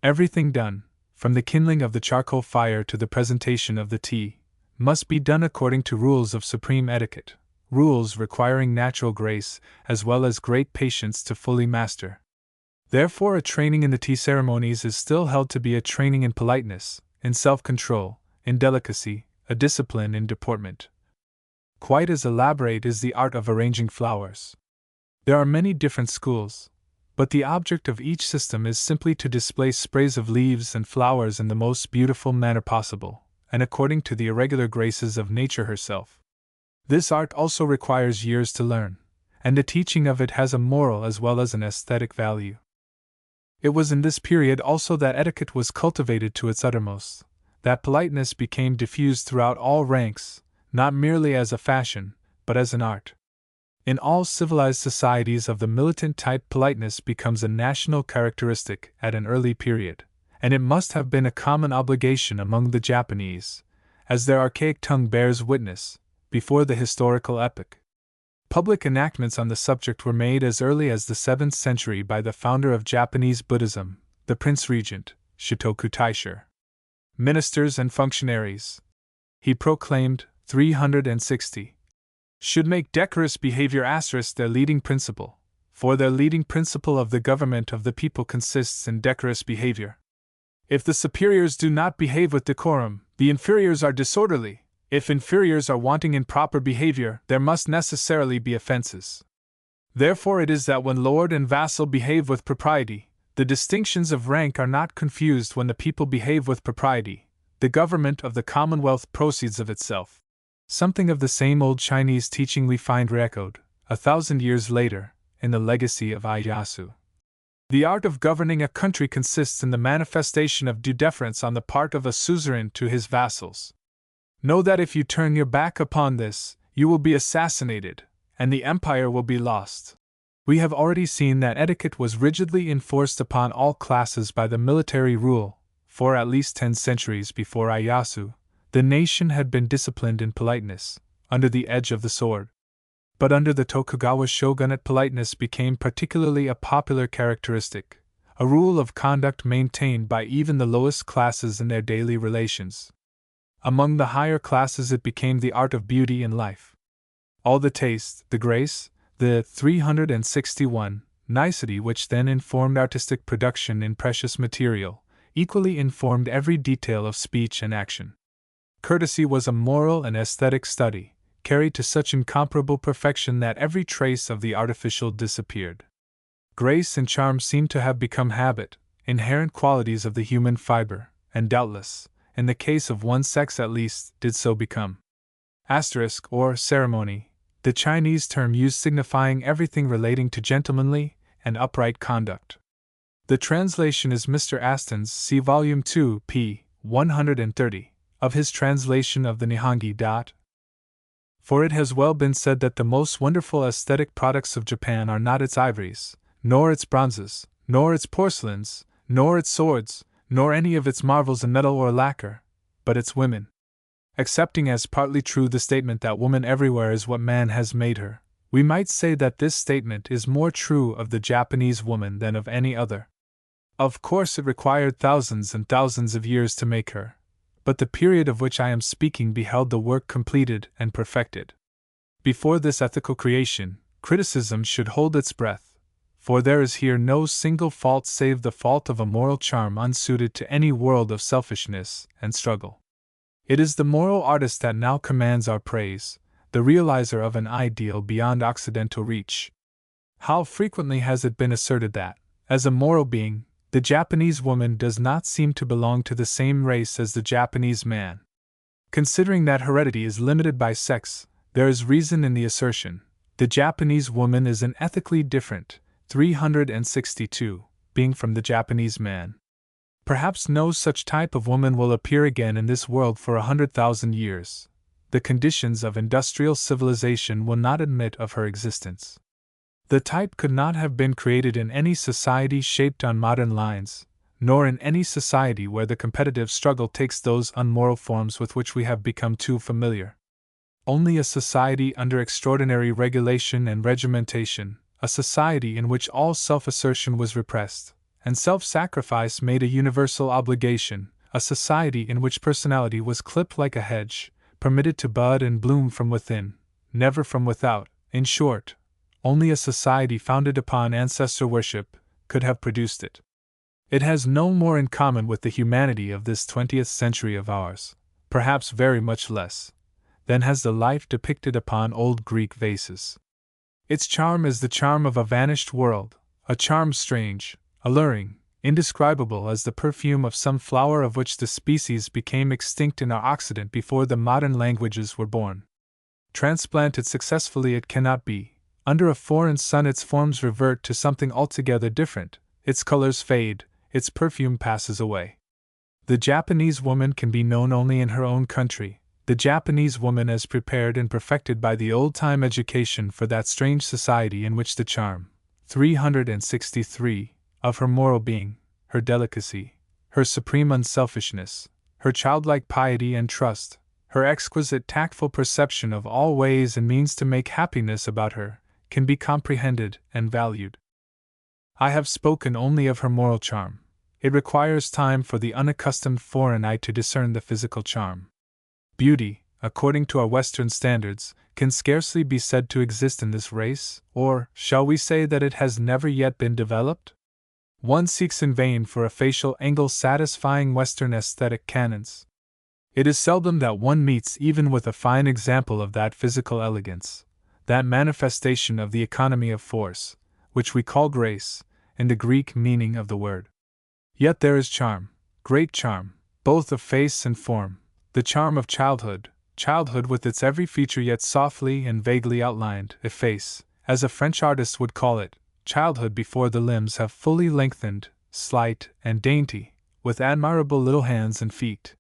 Speaker 1: Everything done, from the kindling of the charcoal fire to the presentation of the tea, must be done according to rules of supreme etiquette, rules requiring natural grace as well as great patience to fully master. Therefore, a training in the tea ceremonies is still held to be a training in politeness, in self-control, in delicacy, a discipline in deportment. Quite as elaborate is the art of arranging flowers. There are many different schools, but the object of each system is simply to display sprays of leaves and flowers in the most beautiful manner possible, and according to the irregular graces of nature herself. This art also requires years to learn, and the teaching of it has a moral as well as an aesthetic value. It was in this period also that etiquette was cultivated to its uttermost. that politeness became diffused throughout all ranks, not merely as a fashion, but as an art. In all civilized societies of the militant type, politeness becomes a national characteristic at an early period, and it must have been a common obligation among the Japanese, as their archaic tongue bears witness, before the historical epoch. Public enactments on the subject were made as early as the 7th century by the founder of Japanese Buddhism, the Prince Regent, Shotoku Taisho. Ministers and functionaries, he proclaimed, 360, should make decorous behavior * their leading principle, for their leading principle of the government of the people consists in decorous behavior. If the superiors do not behave with decorum, the inferiors are disorderly. If inferiors are wanting in proper behavior, there must necessarily be offenses. Therefore it is that when lord and vassal behave with propriety, the distinctions of rank are not confused. When the people behave with propriety, the government of the Commonwealth proceeds of itself. Something of the same old Chinese teaching we find re-echoed, 1,000 years later, in the legacy of Ieyasu. The art of governing a country consists in the manifestation of due deference on the part of a suzerain to his vassals. Know that if you turn your back upon this, you will be assassinated, and the empire will be lost. We have already seen that etiquette was rigidly enforced upon all classes by the military rule, for at least 10 centuries before Ieyasu, the nation had been disciplined in politeness, under the edge of the sword. But under the Tokugawa shogunate, politeness became particularly a popular characteristic, a rule of conduct maintained by even the lowest classes in their daily relations. Among the higher classes it became the art of beauty in life. All the taste, the grace, the 361 nicety which then informed artistic production in precious material, equally informed every detail of speech and action. Courtesy was a moral and aesthetic study, carried to such incomparable perfection that every trace of the artificial disappeared. Grace and charm seemed to have become habit, inherent qualities of the human fiber, and doubtless, in the case of one sex at least, did so become. * or ceremony, the Chinese term used signifying everything relating to gentlemanly and upright conduct. The translation is Mr. Aston's, see Volume 2, p. 130, of his translation of the Nihongi. For it has well been said that the most wonderful aesthetic products of Japan are not its ivories, nor its bronzes, nor its porcelains, nor its swords, nor any of its marvels in metal or lacquer, but its women. Accepting as partly true the statement that woman everywhere is what man has made her, we might say that this statement is more true of the Japanese woman than of any other. Of course, it required thousands and thousands of years to make her, but the period of which I am speaking beheld the work completed and perfected. Before this ethical creation, criticism should hold its breath, for there is here no single fault save the fault of a moral charm unsuited to any world of selfishness and struggle. It is the moral artist that now commands our praise, the realizer of an ideal beyond Occidental reach. How frequently has it been asserted that, as a moral being, the Japanese woman does not seem to belong to the same race as the Japanese man. Considering that heredity is limited by sex, there is reason in the assertion. The Japanese woman is an ethically different, 362, being from the Japanese man. Perhaps no such type of woman will appear again in this world for 100,000 years. The conditions of industrial civilization will not admit of her existence. The type could not have been created in any society shaped on modern lines, nor in any society where the competitive struggle takes those unmoral forms with which we have become too familiar. Only a society under extraordinary regulation and regimentation, a society in which all self-assertion was repressed, and self-sacrifice made a universal obligation, a society in which personality was clipped like a hedge, permitted to bud and bloom from within, never from without, in short, only a society founded upon ancestor worship could have produced it. It has no more in common with the humanity of this 20th century of ours, perhaps very much less, than has the life depicted upon old Greek vases. Its charm is the charm of a vanished world, a charm strange, alluring, indescribable as the perfume of some flower of which the species became extinct in our Occident before the modern languages were born. Transplanted successfully it cannot be. Under a foreign sun its forms revert to something altogether different, its colors fade, its perfume passes away. The Japanese woman can be known only in her own country, the Japanese woman as prepared and perfected by the old-time education for that strange society in which the charm, 363, of her moral being, her delicacy, her supreme unselfishness, her childlike piety and trust, her exquisite tactful perception of all ways and means to make happiness about her, can be comprehended and valued. I have spoken only of her moral charm. It requires time for the unaccustomed foreign eye to discern the physical charm. Beauty, according to our Western standards, can scarcely be said to exist in this race, or shall we say that it has never yet been developed? One seeks in vain for a facial angle satisfying Western aesthetic canons. It is seldom that one meets even with a fine example of that physical elegance, that manifestation of the economy of force, which we call grace, in the Greek meaning of the word. Yet there is charm, great charm, both of face and form, the charm of childhood with its every feature yet softly and vaguely outlined, a face, as a French artist would call it, childhood before the limbs have fully lengthened, slight and dainty, with admirable little hands and feet.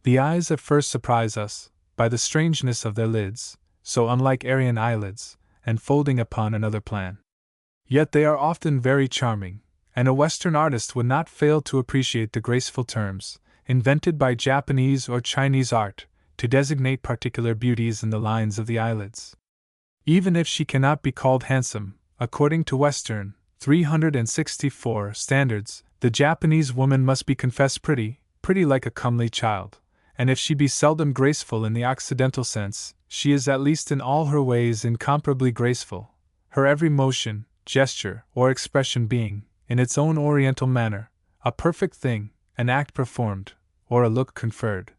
Speaker 1: The eyes at first surprise us, by the strangeness of their lids, so unlike Aryan eyelids, and folding upon another plan. Yet they are often very charming, and a Western artist would not fail to appreciate the graceful terms, invented by Japanese or Chinese art, to designate particular beauties in the lines of the eyelids. Even if she cannot be called handsome, according to Western, 364 standards, the Japanese woman must be confessed pretty like a comely child, and if she be seldom graceful in the Occidental sense, she is at least in all her ways incomparably graceful, her every motion, gesture, or expression being, in its own Oriental manner, a perfect thing, an act performed, or a look conferred,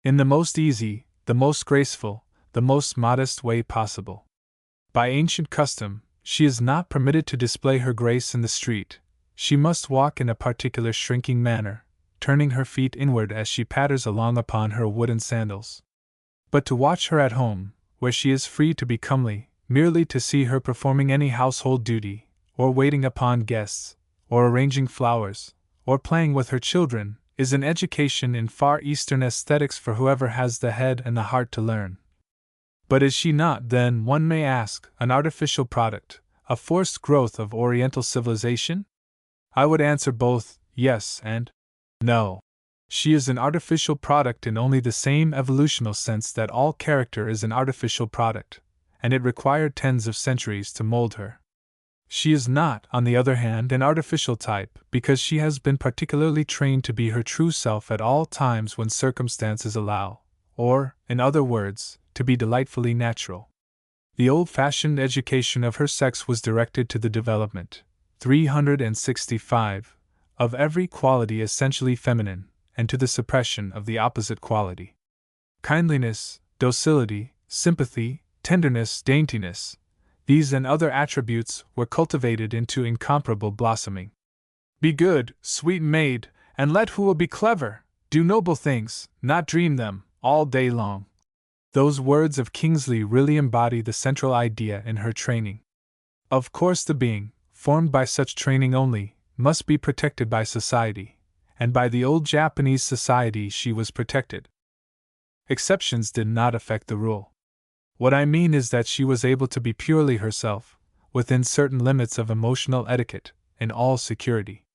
Speaker 1: in the most easy, the most graceful, the most modest way possible. By ancient custom, she is not permitted to display her grace in the street. She must walk in a particular shrinking manner, turning her feet inward as she patters along upon her wooden sandals. But to watch her at home, where she is free to be comely, merely to see her performing any household duty, or waiting upon guests, or arranging flowers, or playing with her children, is an education in far Eastern aesthetics for whoever has the head and the heart to learn. But is she not, then, one may ask, an artificial product, a forced growth of Oriental civilization? I would answer both yes and no. She is an artificial product in only the same evolutional sense that all character is an artificial product, and it required tens of centuries to mold her. She is not, on the other hand, an artificial type, because she has been particularly trained to be her true self at all times when circumstances allow, or, in other words, to be delightfully natural. The old-fashioned education of her sex was directed to the development, 365, of every quality essentially feminine, and to the suppression of the opposite quality. Kindliness, docility, sympathy, tenderness, daintiness, these and other attributes were cultivated into incomparable blossoming. Be good, sweet maid, and let who will be clever, do noble things, not dream them, all day long. Those words of Kingsley really embody the central idea in her training. Of course, the being, formed by such training only, must be protected by society, and by the old Japanese society she was protected. Exceptions did not affect the rule. What I mean is that she was able to be purely herself, within certain limits of emotional etiquette, in all security.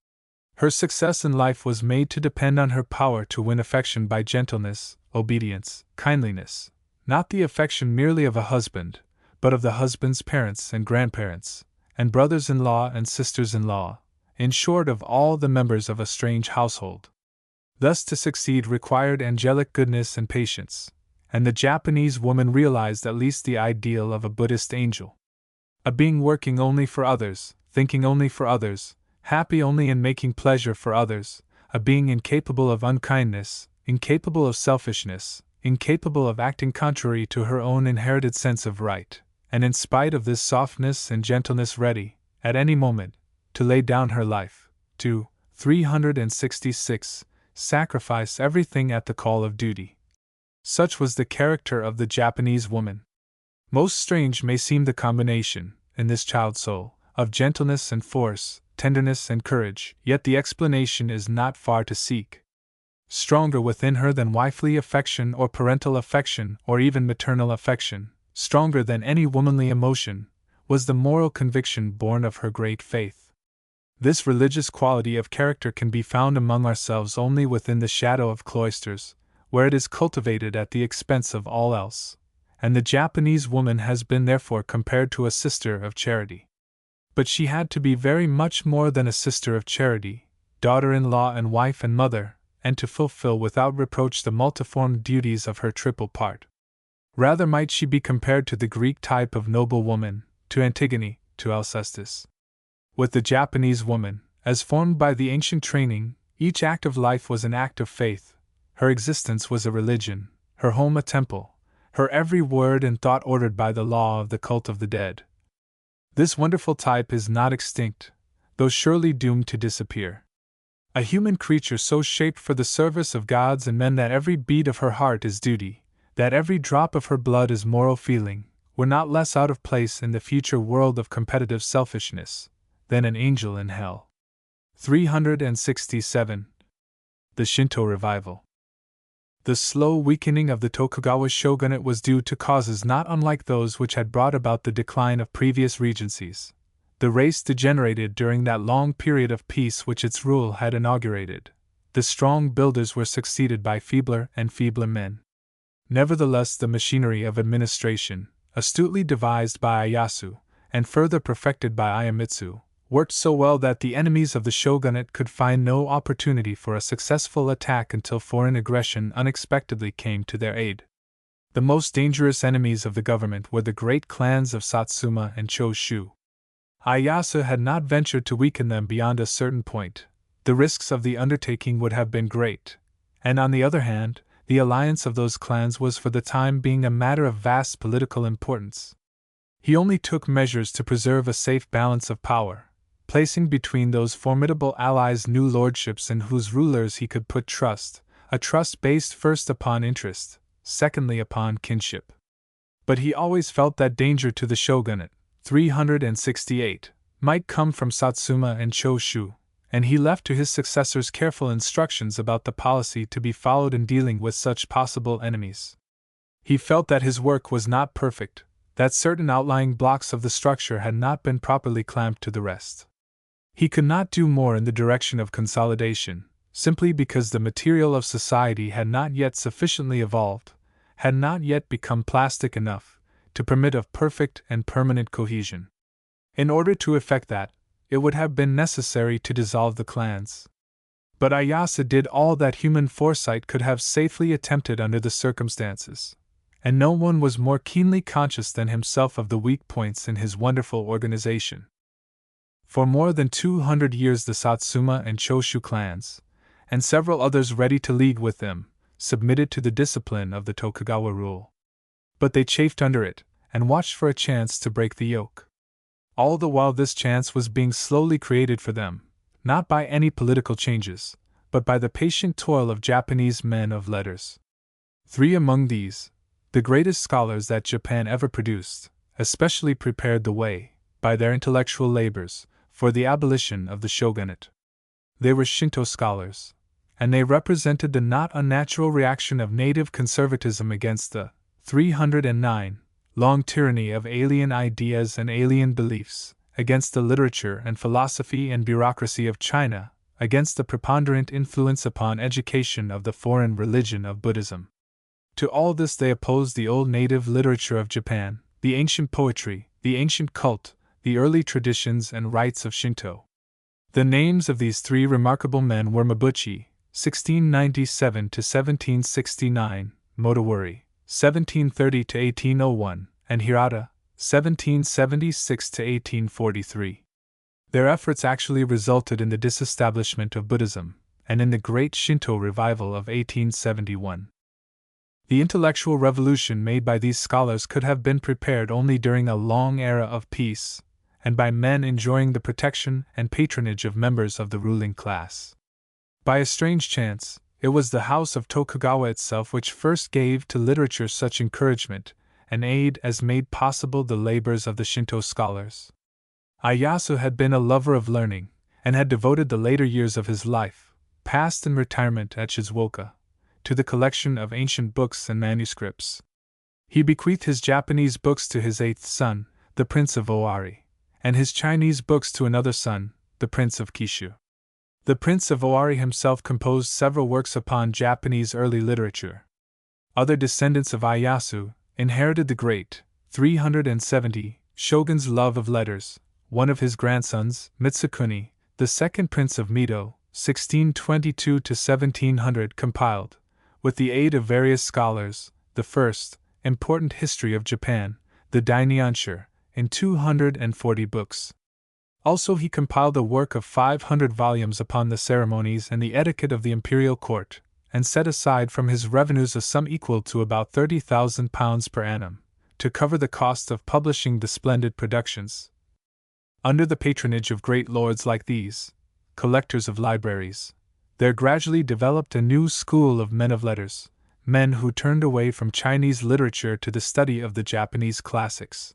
Speaker 1: Her success in life was made to depend on her power to win affection by gentleness, obedience, kindliness, not the affection merely of a husband, but of the husband's parents and grandparents, and brothers-in-law and sisters-in-law, in short of all the members of a strange household. Thus to succeed required angelic goodness and patience, and the Japanese woman realized at least the ideal of a Buddhist angel. A being working only for others, thinking only for others, happy only in making pleasure for others, a being incapable of unkindness, incapable of selfishness, incapable of acting contrary to her own inherited sense of right, and in spite of this softness and gentleness ready, at any moment, to lay down her life, to 366, sacrifice everything at the call of duty. Such was the character of the Japanese woman. Most strange may seem the combination, in this child soul, of gentleness and force, tenderness and courage, yet the explanation is not far to seek. stronger within her than wifely affection or parental affection or even maternal affection, stronger than any womanly emotion, was the moral conviction born of her great faith. This religious quality of character can be found among ourselves only within the shadow of cloisters, where it is cultivated at the expense of all else, and the Japanese woman has been therefore compared to a sister of charity. But she had to be very much more than a sister of charity, daughter-in-law and wife and mother, and to fulfill without reproach the multiform duties of her triple part. Rather might she be compared to the Greek type of noble woman, to Antigone, to Alcestis. With the Japanese woman, as formed by the ancient training, each act of life was an act of faith, her existence was a religion, her home a temple, her every word and thought ordered by the law of the cult of the dead. This wonderful type is not extinct, though surely doomed to disappear. A human creature so shaped for the service of gods and men that every beat of her heart is duty, that every drop of her blood is moral feeling, were not less out of place in the future world of competitive selfishness than an angel in hell. 367. The Shinto Revival. The slow weakening of the Tokugawa shogunate was due to causes not unlike those which had brought about the decline of previous regencies. The race degenerated during that long period of peace which its rule had inaugurated. The strong builders were succeeded by feebler and feebler men. Nevertheless, the machinery of administration, astutely devised by Ieyasu, and further perfected by Ieyamitsu, worked so well that the enemies of the shogunate could find no opportunity for a successful attack until foreign aggression unexpectedly came to their aid. The most dangerous enemies of the government were the great clans of Satsuma and Choshu. Ieyasu had not ventured to weaken them beyond a certain point. The risks of the undertaking would have been great, and on the other hand, the alliance of those clans was for the time being a matter of vast political importance. He only took measures to preserve a safe balance of power, placing between those formidable allies new lordships in whose rulers he could put trust, a trust based first upon interest, secondly upon kinship. But he always felt that danger to the shogunate, 368, might come from Satsuma and Choshu, and he left to his successors careful instructions about the policy to be followed in dealing with such possible enemies. He felt that his work was not perfect, that certain outlying blocks of the structure had not been properly clamped to the rest. He could not do more in the direction of consolidation, simply because the material of society had not yet sufficiently evolved, had not yet become plastic enough, to permit of perfect and permanent cohesion. In order to effect that, it would have been necessary to dissolve the clans. But Ieyasu did all that human foresight could have safely attempted under the circumstances, and no one was more keenly conscious than himself of the weak points in his wonderful organization. For more than 200 years the Satsuma and Choshu clans, and several others ready to league with them, submitted to the discipline of the Tokugawa rule. But they chafed under it, and watched for a chance to break the yoke. All the while this chance was being slowly created for them, not by any political changes, but by the patient toil of Japanese men of letters. Three among these, the greatest scholars that Japan ever produced, especially prepared the way, by their intellectual labors, for the abolition of the shogunate. They were Shinto scholars, and they represented the not unnatural reaction of native conservatism against the 309 long tyranny of alien ideas and alien beliefs, against the literature and philosophy and bureaucracy of China, against the preponderant influence upon education of the foreign religion of Buddhism. To all this they opposed the old native literature of Japan, the ancient poetry, the ancient cult, the early traditions and rites of Shinto. The names of these three remarkable men were Mabuchi, 1697–1769, Motowari, 1730–1801, and Hirata, 1776–1843. Their efforts actually resulted in the disestablishment of Buddhism, and in the great Shinto revival of 1871. The intellectual revolution made by these scholars could have been prepared only during a long era of peace, and by men enjoying the protection and patronage of members of the ruling class. By a strange chance, it was the house of Tokugawa itself which first gave to literature such encouragement and aid as made possible the labors of the Shinto scholars. Ieyasu had been a lover of learning, and had devoted the later years of his life, passed in retirement at Shizuoka, to the collection of ancient books and manuscripts. He bequeathed his Japanese books to his eighth son, the Prince of Owari, and his Chinese books to another son, the Prince of Kishu. The Prince of Owari himself composed several works upon Japanese early literature. Other descendants of Ieyasu inherited the great, 370, shogun's love of letters. One of his grandsons, Mitsukuni, the second Prince of Mito, 1622–1700, compiled, with the aid of various scholars, the first important history of Japan, the Dainyanshu, in 240 books. Also, he compiled a work of 500 volumes upon the ceremonies and the etiquette of the imperial court, and set aside from his revenues a sum equal to about £30,000 per annum, to cover the cost of publishing the splendid productions. Under the patronage of great lords like these, collectors of libraries, there gradually developed a new school of men of letters, men who turned away from Chinese literature to the study of the Japanese classics.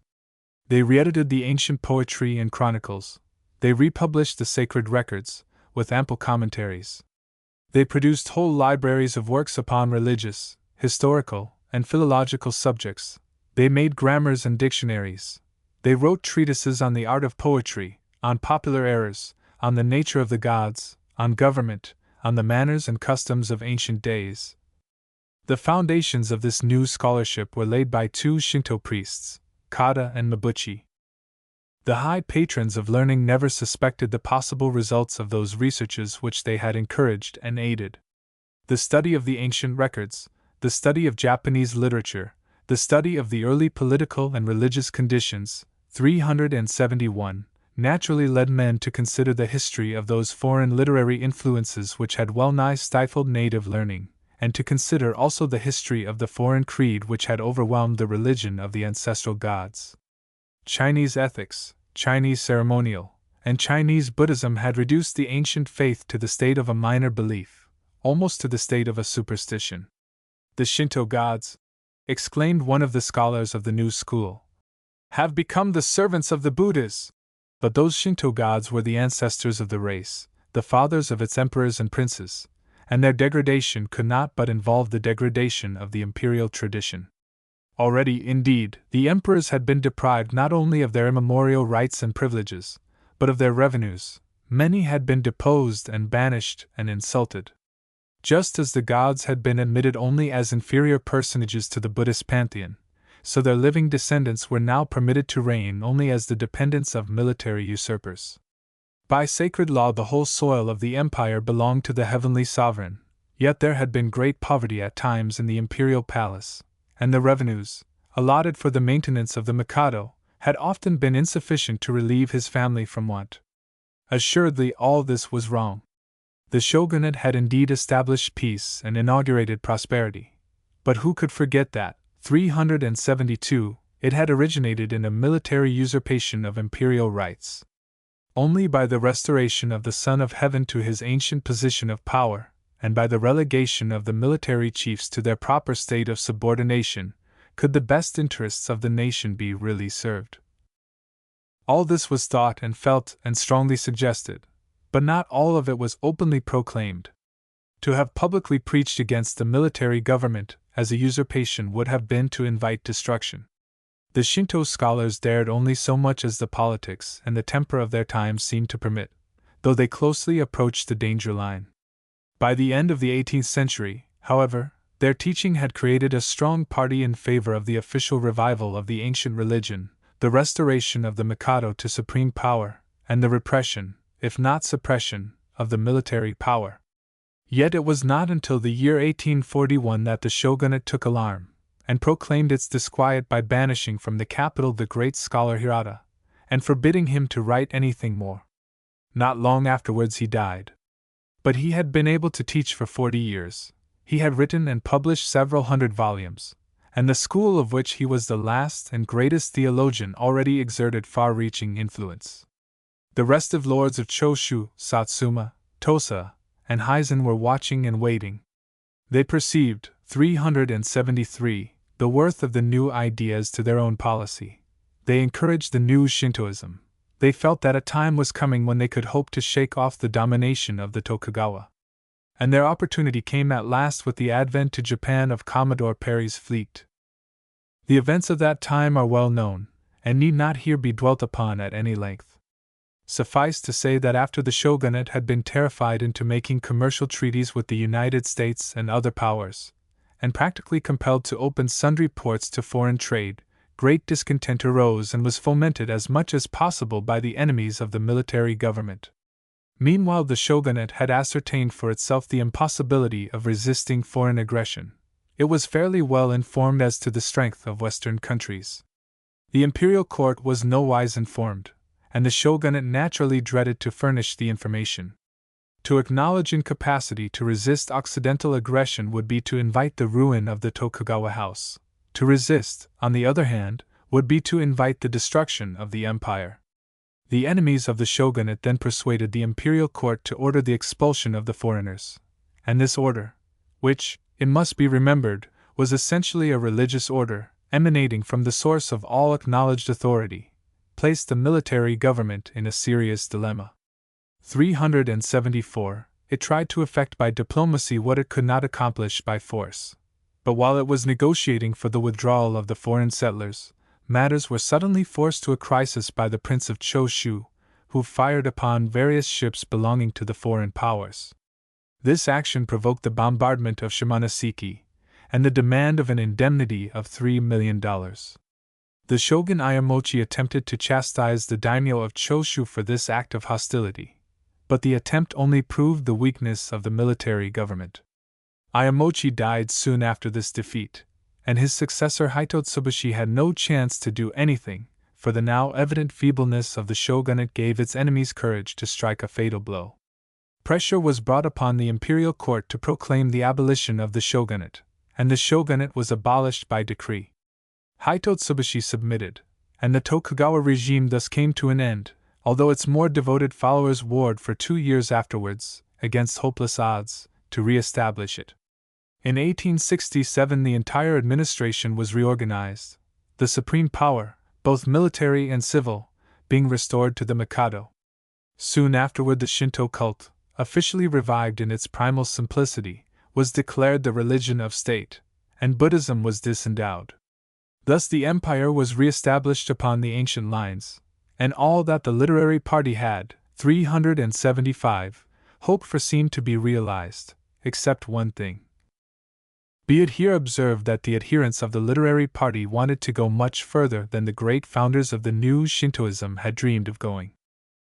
Speaker 1: They reedited the ancient poetry and chronicles. They republished the sacred records, with ample commentaries. They produced whole libraries of works upon religious, historical, and philological subjects. They made grammars and dictionaries. They wrote treatises on the art of poetry, on popular errors, on the nature of the gods, on government, on the manners and customs of ancient days. The foundations of this new scholarship were laid by two Shinto priests, Kada and Mabuchi. The high patrons of learning never suspected the possible results of those researches which they had encouraged and aided. The study of the ancient records, the study of Japanese literature, the study of the early political and religious conditions, 371, naturally led men to consider the history of those foreign literary influences which had well-nigh stifled native learning, and to consider also the history of the foreign creed which had overwhelmed the religion of the ancestral gods. Chinese ethics, Chinese ceremonial, and Chinese Buddhism had reduced the ancient faith to the state of a minor belief, almost to the state of a superstition. The Shinto gods, exclaimed one of the scholars of the new school, have become the servants of the Buddhas. But those Shinto gods were the ancestors of the race, the fathers of its emperors and princes, and their degradation could not but involve the degradation of the imperial tradition. Already, indeed, the emperors had been deprived not only of their immemorial rights and privileges, but of their revenues. Many had been deposed and banished and insulted. Just as the gods had been admitted only as inferior personages to the Buddhist pantheon, so their living descendants were now permitted to reign only as the dependents of military usurpers. By sacred law the whole soil of the empire belonged to the heavenly sovereign, yet there had been great poverty at times in the imperial palace, and the revenues, allotted for the maintenance of the Mikado, had often been insufficient to relieve his family from want. Assuredly all this was wrong. The shogunate had indeed established peace and inaugurated prosperity, but who could forget that, 372, it had originated in a military usurpation of imperial rights. Only by the restoration of the Son of Heaven to his ancient position of power, and by the relegation of the military chiefs to their proper state of subordination, could the best interests of the nation be really served. All this was thought and felt and strongly suggested, but not all of it was openly proclaimed. To have publicly preached against the military government as a usurpation would have been to invite destruction. The Shinto scholars dared only so much as the politics and the temper of their time seemed to permit, though they closely approached the danger line. By the end of the 18th century, however, their teaching had created a strong party in favor of the official revival of the ancient religion, the restoration of the Mikado to supreme power, and the repression, if not suppression, of the military power. Yet it was not until the year 1841 that the shogunate took alarm, and proclaimed its disquiet by banishing from the capital the great scholar Hirata, and forbidding him to write anything more. Not long afterwards he died. But he had been able to teach for 40 years. He had written and published several hundred volumes, and the school of which he was the last and greatest theologian already exerted far-reaching influence. The restive lords of Choshu, Satsuma, Tosa, and Hizen were watching and waiting. They perceived, 373, the worth of the new ideas to their own policy. They encouraged the new Shintoism. They felt that a time was coming when they could hope to shake off the domination of the Tokugawa. And their opportunity came at last with the advent to Japan of Commodore Perry's fleet. The events of that time are well known, and need not here be dwelt upon at any length. Suffice to say that after the shogunate had been terrified into making commercial treaties with the United States and other powers, and practically compelled to open sundry ports to foreign trade, great discontent arose and was fomented as much as possible by the enemies of the military government. Meanwhile, the shogunate had ascertained for itself the impossibility of resisting foreign aggression. It was fairly well informed as to the strength of Western countries. The imperial court was nowise informed, and the shogunate naturally dreaded to furnish the information. To acknowledge incapacity to resist Occidental aggression would be to invite the ruin of the Tokugawa house. To resist, on the other hand, would be to invite the destruction of the empire. The enemies of the shogunate then persuaded the imperial court to order the expulsion of the foreigners, and this order, which, it must be remembered, was essentially a religious order, emanating from the source of all acknowledged authority, placed the military government in a serious dilemma. 374. It tried to effect by diplomacy what it could not accomplish by force. But while it was negotiating for the withdrawal of the foreign settlers, matters were suddenly forced to a crisis by the Prince of Choshu, who fired upon various ships belonging to the foreign powers. This action provoked the bombardment of Shimonoseki, and the demand of an indemnity of $3 million. The shogun Iamochi attempted to chastise the daimyo of Choshu for this act of hostility, but the attempt only proved the weakness of the military government. Iamochi died soon after this defeat, and his successor Hitotsubashi had no chance to do anything, for the now evident feebleness of the shogunate gave its enemies courage to strike a fatal blow. Pressure was brought upon the imperial court to proclaim the abolition of the shogunate, and the shogunate was abolished by decree. Hitotsubashi submitted, and the Tokugawa regime thus came to an end, although its more devoted followers warred for 2 years afterwards, against hopeless odds, to re-establish it. In 1867 the entire administration was reorganized, the supreme power, both military and civil, being restored to the Mikado. Soon afterward the Shinto cult, officially revived in its primal simplicity, was declared the religion of state, and Buddhism was disendowed. Thus the empire was re-established upon the ancient lines, and all that the literary party had, 375, hoped for seemed to be realized, except one thing. Be it here observed that the adherents of the literary party wanted to go much further than the great founders of the new Shintoism had dreamed of going.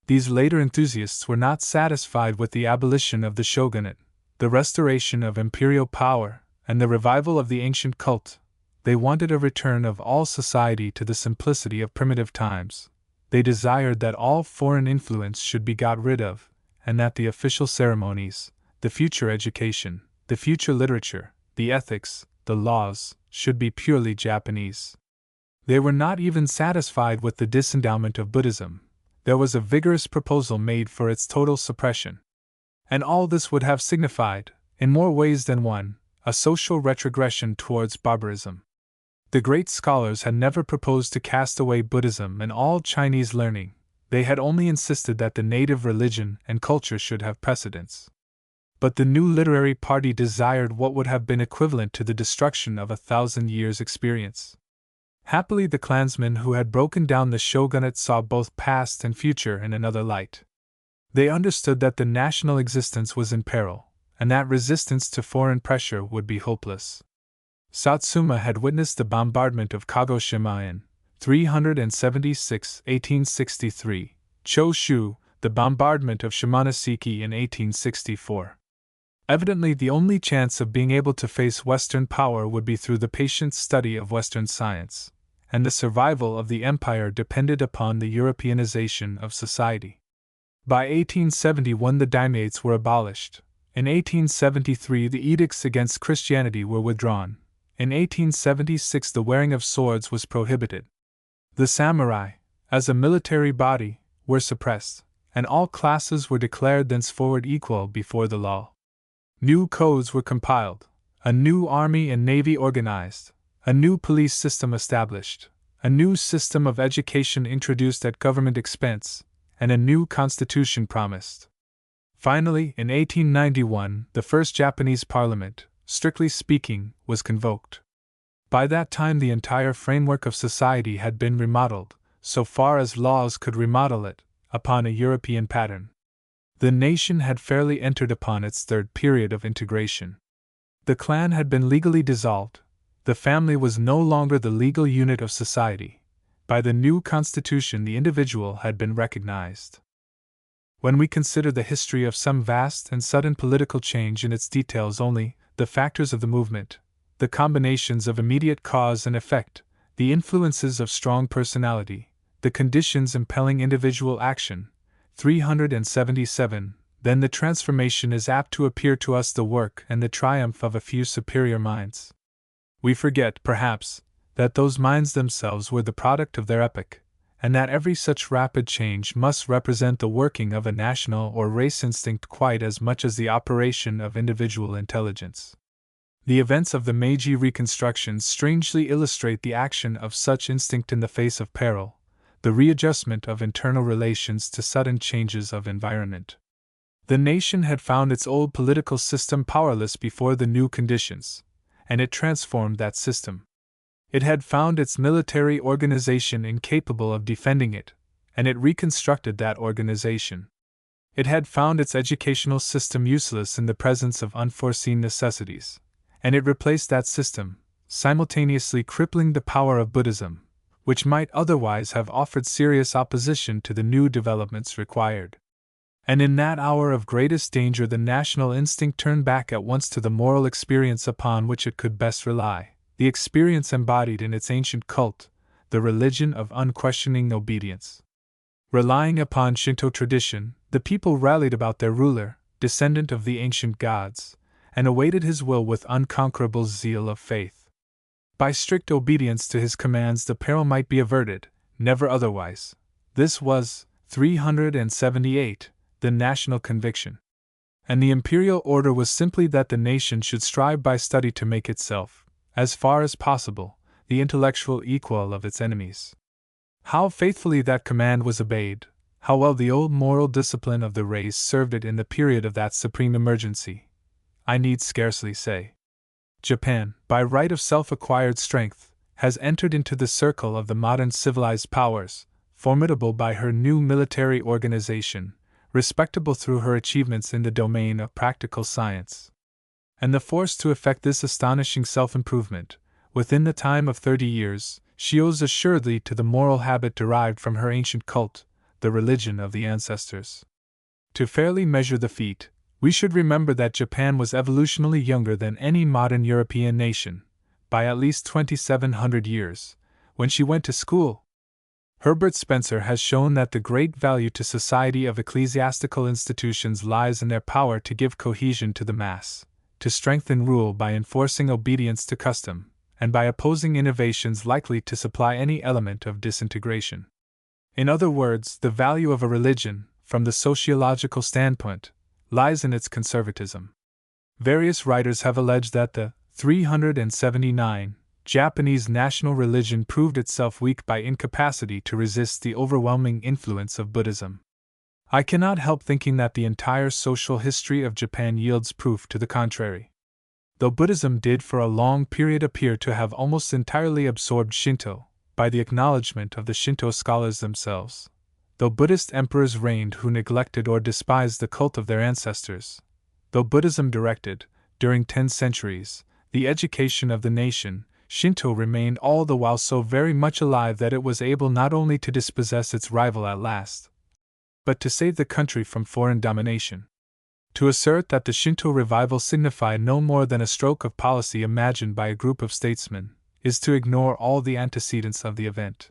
Speaker 1: These later enthusiasts were not satisfied with the abolition of the shogunate, the restoration of imperial power, and the revival of the ancient cult. They wanted a return of all society to the simplicity of primitive times. They desired that all foreign influence should be got rid of, and that the official ceremonies, the future education, the future literature, the ethics, the laws, should be purely Japanese. They were not even satisfied with the disendowment of Buddhism. There was a vigorous proposal made for its total suppression. And all this would have signified, in more ways than one, a social retrogression towards barbarism. The great scholars had never proposed to cast away Buddhism and all Chinese learning, they had only insisted that the native religion and culture should have precedence. But the new literary party desired what would have been equivalent to the destruction of 1,000 years' experience. Happily the clansmen who had broken down the shogunate saw both past and future in another light. They understood that the national existence was in peril, and that resistance to foreign pressure would be hopeless. Satsuma had witnessed the bombardment of Kagoshima in 376, 1863, Choshu, the bombardment of Shimonoseki in 1864. Evidently, the only chance of being able to face Western power would be through the patient study of Western science, and the survival of the empire depended upon the Europeanization of society. By 1871 the daimyates were abolished. In 1873 the edicts against Christianity were withdrawn. In 1876 the wearing of swords was prohibited. The samurai, as a military body, were suppressed, and all classes were declared thenceforward equal before the law. New codes were compiled, a new army and navy organized, a new police system established, a new system of education introduced at government expense, and a new constitution promised. Finally, in 1891, the first Japanese parliament, strictly speaking, was convoked. By that time, the entire framework of society had been remodeled, so far as laws could remodel it, upon a European pattern. The nation had fairly entered upon its third period of integration. The clan had been legally dissolved. The family was no longer the legal unit of society. By the new constitution, the individual had been recognized. When we consider the history of some vast and sudden political change in its details only, the factors of the movement, the combinations of immediate cause and effect, the influences of strong personality, the conditions impelling individual action, 377, then the transformation is apt to appear to us the work and the triumph of a few superior minds. We forget, perhaps, that those minds themselves were the product of their epoch, and that every such rapid change must represent the working of a national or race instinct quite as much as the operation of individual intelligence. The events of the Meiji Reconstruction strangely illustrate the action of such instinct in the face of peril, the readjustment of internal relations to sudden changes of environment. The nation had found its old political system powerless before the new conditions, and it transformed that system. It had found its military organization incapable of defending it, and it reconstructed that organization. It had found its educational system useless in the presence of unforeseen necessities, and it replaced that system, simultaneously crippling the power of Buddhism, which might otherwise have offered serious opposition to the new developments required. And in that hour of greatest danger, the national instinct turned back at once to the moral experience upon which it could best rely, the experience embodied in its ancient cult, the religion of unquestioning obedience. Relying upon Shinto tradition, the people rallied about their ruler, descendant of the ancient gods, and awaited his will with unconquerable zeal of faith. By strict obedience to his commands the peril might be averted, never otherwise. This was, 378, the national conviction. And the imperial order was simply that the nation should strive by study to make itself, as far as possible, the intellectual equal of its enemies. How faithfully that command was obeyed, how well the old moral discipline of the race served it in the period of that supreme emergency, I need scarcely say. Japan, by right of self-acquired strength, has entered into the circle of the modern civilized powers, formidable by her new military organization, respectable through her achievements in the domain of practical science. And the force to effect this astonishing self-improvement, within the time of 30 years, she owes assuredly to the moral habit derived from her ancient cult, the religion of the ancestors. To fairly measure the feat, we should remember that Japan was evolutionally younger than any modern European nation, by at least 2,700 years, when she went to school. Herbert Spencer has shown that the great value to society of ecclesiastical institutions lies in their power to give cohesion to the mass, to strengthen rule by enforcing obedience to custom, and by opposing innovations likely to supply any element of disintegration. In other words, the value of a religion, from the sociological standpoint, lies in its conservatism. Various writers have alleged that the 379 Japanese national religion proved itself weak by incapacity to resist the overwhelming influence of Buddhism. I cannot help thinking that the entire social history of Japan yields proof to the contrary. Though Buddhism did for a long period appear to have almost entirely absorbed Shinto, by the acknowledgement of the Shinto scholars themselves, though Buddhist emperors reigned who neglected or despised the cult of their ancestors, though Buddhism directed, during 10 centuries, the education of the nation, Shinto remained all the while so very much alive that it was able not only to dispossess its rival at last, but to save the country from foreign domination. To assert that the Shinto revival signified no more than a stroke of policy imagined by a group of statesmen, is to ignore all the antecedents of the event.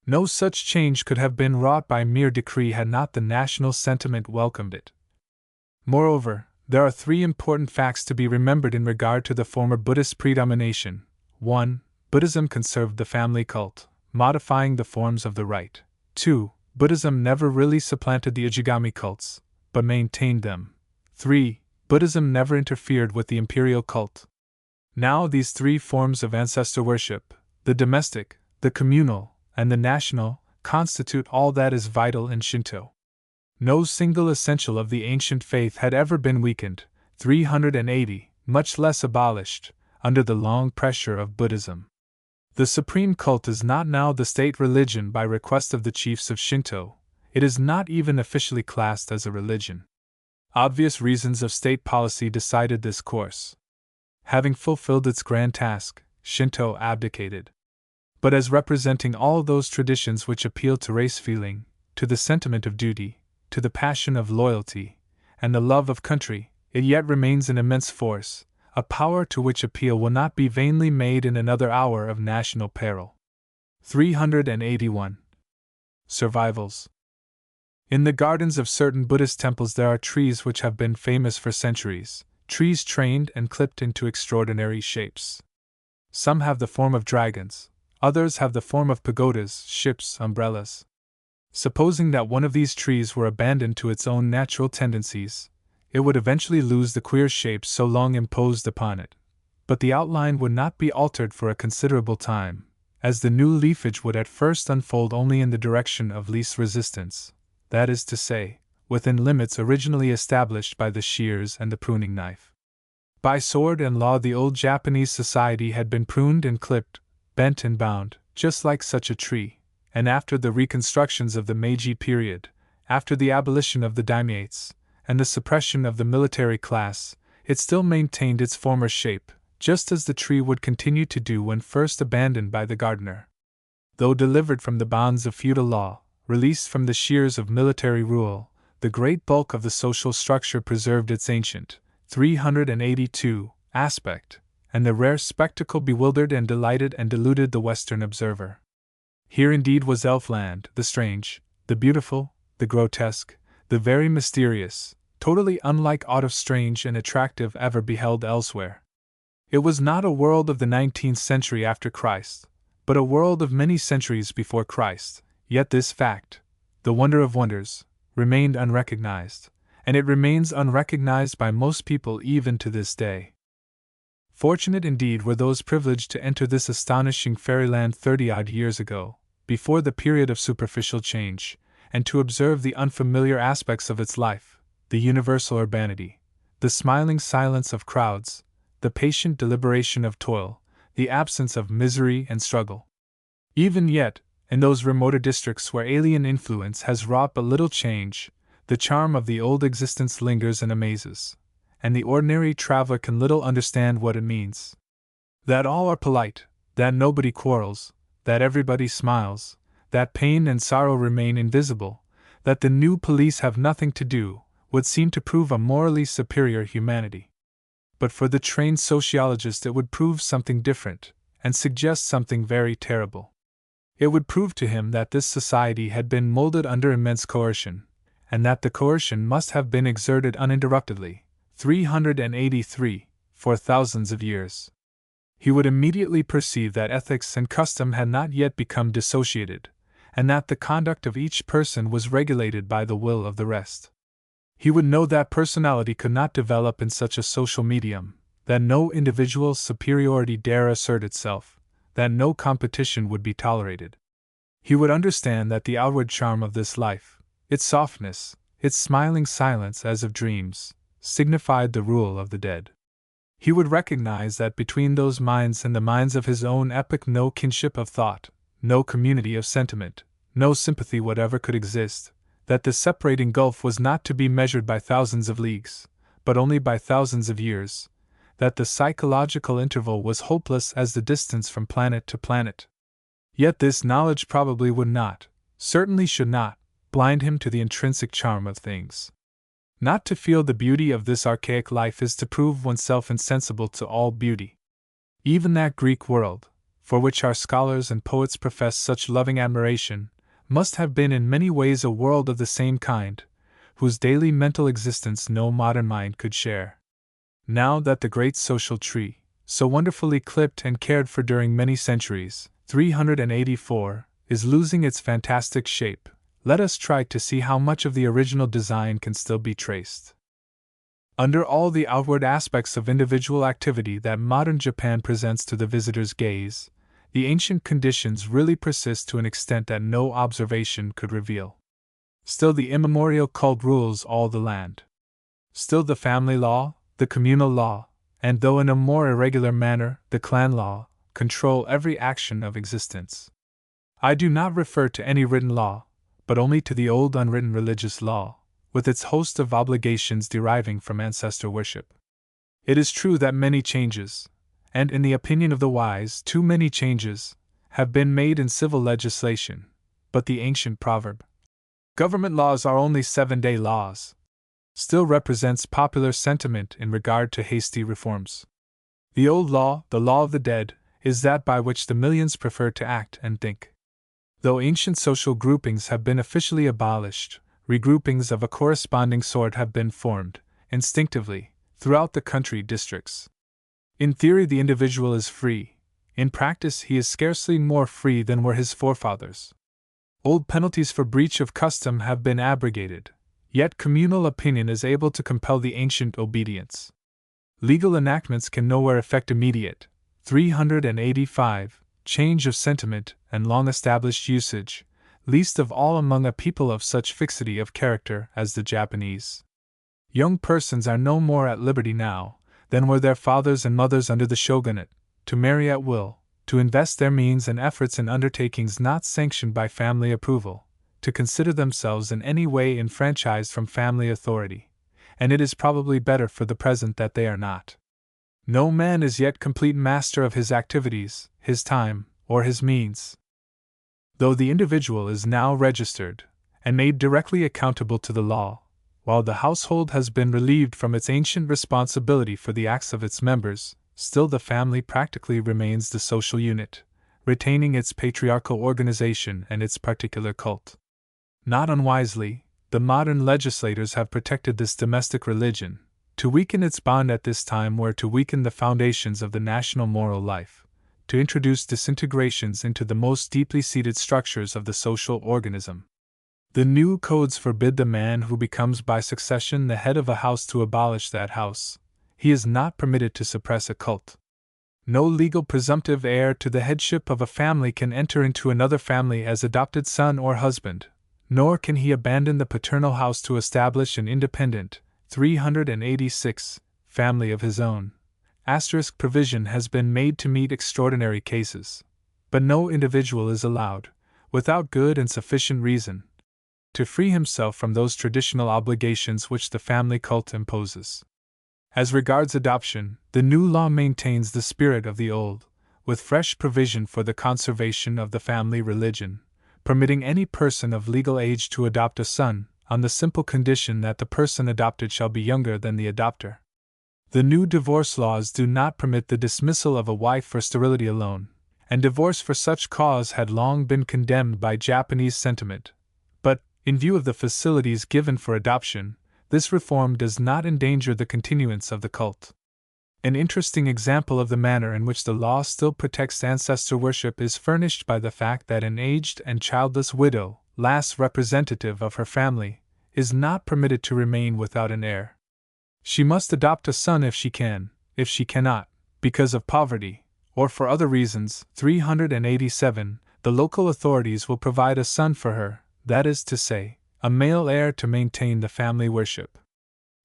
Speaker 1: No such change could have been wrought by mere decree had not the national sentiment welcomed it. Moreover, there are 3 important facts to be remembered in regard to the former Buddhist predomination. 1. Buddhism conserved the family cult, modifying the forms of the rite. 2. Buddhism never really supplanted the Ujigami cults, but maintained them. 3. Buddhism never interfered with the imperial cult. Now these 3 forms of ancestor worship, the domestic, the communal, and the national, constitute all that is vital in Shinto. No single essential of the ancient faith had ever been weakened, 380, much less abolished, under the long pressure of Buddhism. The supreme cult is not now the state religion by request of the chiefs of Shinto. It is not even officially classed as a religion. Obvious reasons of state policy decided this course. Having fulfilled its grand task, Shinto abdicated. But as representing all those traditions which appeal to race feeling, to the sentiment of duty, to the passion of loyalty, and the love of country, it yet remains an immense force, a power to which appeal will not be vainly made in another hour of national peril. 381. Survivals. In the gardens of certain Buddhist temples there are trees which have been famous for centuries, trees trained and clipped into extraordinary shapes. Some have the form of dragons, others have the form of pagodas, ships, umbrellas. Supposing that one of these trees were abandoned to its own natural tendencies, it would eventually lose the queer shape so long imposed upon it, but the outline would not be altered for a considerable time, as the new leafage would at first unfold only in the direction of least resistance, that is to say, within limits originally established by the shears and the pruning knife. By sword and law the old Japanese society had been pruned and clipped, bent and bound, just like such a tree, and after the reconstructions of the Meiji period, after the abolition of the daimyates, and the suppression of the military class, it still maintained its former shape, just as the tree would continue to do when first abandoned by the gardener. Though delivered from the bonds of feudal law, released from the shears of military rule, the great bulk of the social structure preserved its ancient, 382, aspect, and the rare spectacle bewildered and delighted and deluded the Western observer. Here indeed was Elfland, the strange, the beautiful, the grotesque, the very mysterious, totally unlike aught of strange and attractive ever beheld elsewhere. It was not a world of the 19th century after Christ, but a world of many centuries before Christ, yet this fact, the wonder of wonders, remained unrecognized, and it remains unrecognized by most people even to this day. Fortunate indeed were those privileged to enter this astonishing fairyland 30-odd years ago, before the period of superficial change, and to observe the unfamiliar aspects of its life, the universal urbanity, the smiling silence of crowds, the patient deliberation of toil, the absence of misery and struggle. Even yet, in those remoter districts where alien influence has wrought but little change, the charm of the old existence lingers and amazes, and the ordinary traveler can little understand what it means. That all are polite, that nobody quarrels, that everybody smiles, that pain and sorrow remain invisible, that the new police have nothing to do, would seem to prove a morally superior humanity. But for the trained sociologist it would prove something different, and suggest something very terrible. It would prove to him that this society had been molded under immense coercion, and that the coercion must have been exerted uninterruptedly, 383, for thousands of years. He would immediately perceive that ethics and custom had not yet become dissociated, and that the conduct of each person was regulated by the will of the rest. He would know that personality could not develop in such a social medium, that no individual's superiority dare assert itself, that no competition would be tolerated. He would understand that the outward charm of this life, its softness, its smiling silence as of dreams, signified the rule of the dead. He would recognize that between those minds and the minds of his own epoch no kinship of thought, no community of sentiment, no sympathy whatever could exist, that the separating gulf was not to be measured by thousands of leagues, but only by thousands of years, that the psychological interval was hopeless as the distance from planet to planet. Yet this knowledge probably would not, certainly should not, blind him to the intrinsic charm of things. Not to feel the beauty of this archaic life is to prove oneself insensible to all beauty. Even that Greek world, for which our scholars and poets profess such loving admiration, must have been in many ways a world of the same kind, whose daily mental existence no modern mind could share. Now that the great social tree, so wonderfully clipped and cared for during many centuries, 384, is losing its fantastic shape, let us try to see how much of the original design can still be traced. Under all the outward aspects of individual activity that modern Japan presents to the visitor's gaze, the ancient conditions really persist to an extent that no observation could reveal. Still the immemorial cult rules all the land. Still the family law, the communal law, and though in a more irregular manner, the clan law, control every action of existence. I do not refer to any written law, but only to the old unwritten religious law, with its host of obligations deriving from ancestor worship. It is true that many changes, and in the opinion of the wise, too many changes, have been made in civil legislation, but the ancient proverb, "Government laws are only 7-day laws," still represents popular sentiment in regard to hasty reforms. The old law, the law of the dead, is that by which the millions prefer to act and think. Though ancient social groupings have been officially abolished, regroupings of a corresponding sort have been formed, instinctively, throughout the country districts. In theory, the individual is free. In practice, he is scarcely more free than were his forefathers. Old penalties for breach of custom have been abrogated, yet communal opinion is able to compel the ancient obedience. Legal enactments can nowhere effect immediate, 385, change of sentiment and long-established usage, least of all among a people of such fixity of character as the Japanese. Young persons are no more at liberty now than were their fathers and mothers under the shogunate, to marry at will, to invest their means and efforts in undertakings not sanctioned by family approval, to consider themselves in any way enfranchised from family authority, and it is probably better for the present that they are not. No man is yet complete master of his activities, his time, or his means. Though the individual is now registered, and made directly accountable to the law, while the household has been relieved from its ancient responsibility for the acts of its members, still the family practically remains the social unit, retaining its patriarchal organization and its particular cult. Not unwisely, the modern legislators have protected this domestic religion. To weaken its bond at this time were to weaken the foundations of the national moral life, to introduce disintegrations into the most deeply seated structures of the social organism. The new codes forbid the man who becomes by succession the head of a house to abolish that house. He is not permitted to suppress a cult. No legal presumptive heir to the headship of a family can enter into another family as adopted son or husband, nor can he abandon the paternal house to establish an independent, 386, family of his own. Asterisk provision has been made to meet extraordinary cases, but no individual is allowed, without good and sufficient reason, to free himself from those traditional obligations which the family cult imposes. As regards adoption, the new law maintains the spirit of the old, with fresh provision for the conservation of the family religion, permitting any person of legal age to adopt a son, on the simple condition that the person adopted shall be younger than the adopter. The new divorce laws do not permit the dismissal of a wife for sterility alone, and divorce for such cause had long been condemned by Japanese sentiment. But, in view of the facilities given for adoption, this reform does not endanger the continuance of the cult. An interesting example of the manner in which the law still protects ancestor worship is furnished by the fact that an aged and childless widow, last representative of her family, is not permitted to remain without an heir. She must adopt a son if she can; if she cannot, because of poverty, or for other reasons, 387, the local authorities will provide a son for her, that is to say, a male heir to maintain the family worship.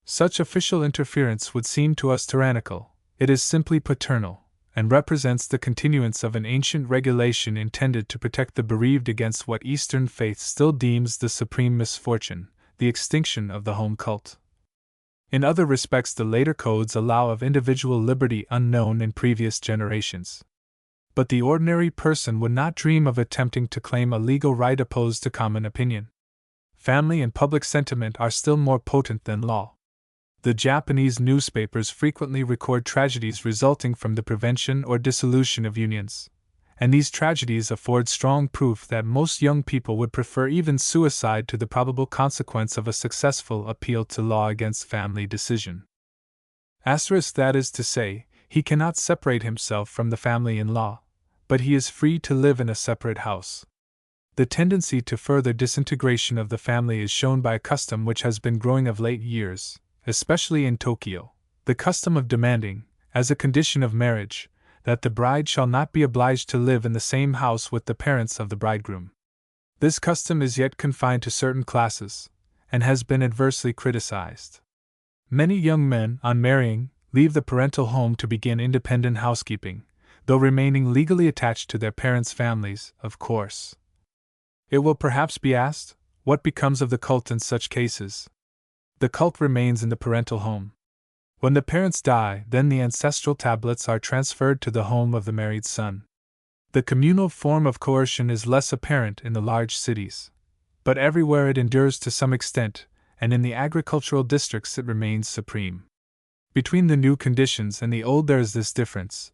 Speaker 1: Such official interference would seem to us tyrannical. It is simply paternal, and represents the continuance of an ancient regulation intended to protect the bereaved against what Eastern faith still deems the supreme misfortune, the extinction of the home cult. In other respects, the later codes allow of individual liberty unknown in previous generations. But the ordinary person would not dream of attempting to claim a legal right opposed to common opinion. Family and public sentiment are still more potent than law. The Japanese newspapers frequently record tragedies resulting from the prevention or dissolution of unions, and these tragedies afford strong proof that most young people would prefer even suicide to the probable consequence of a successful appeal to law against family decision. That is to say, he cannot separate himself from the family in law, but he is free to live in a separate house. The tendency to further disintegration of the family is shown by a custom which has been growing of late years, especially in Tokyo, the custom of demanding, as a condition of marriage, that the bride shall not be obliged to live in the same house with the parents of the bridegroom. This custom is yet confined to certain classes, and has been adversely criticized. Many young men, on marrying, leave the parental home to begin independent housekeeping, though remaining legally attached to their parents' families, of course. It will perhaps be asked, what becomes of the cult in such cases? The cult remains in the parental home. When the parents die, then the ancestral tablets are transferred to the home of the married son. The communal form of coercion is less apparent in the large cities, but everywhere it endures to some extent, and in the agricultural districts it remains supreme. Between the new conditions and the old there is this difference,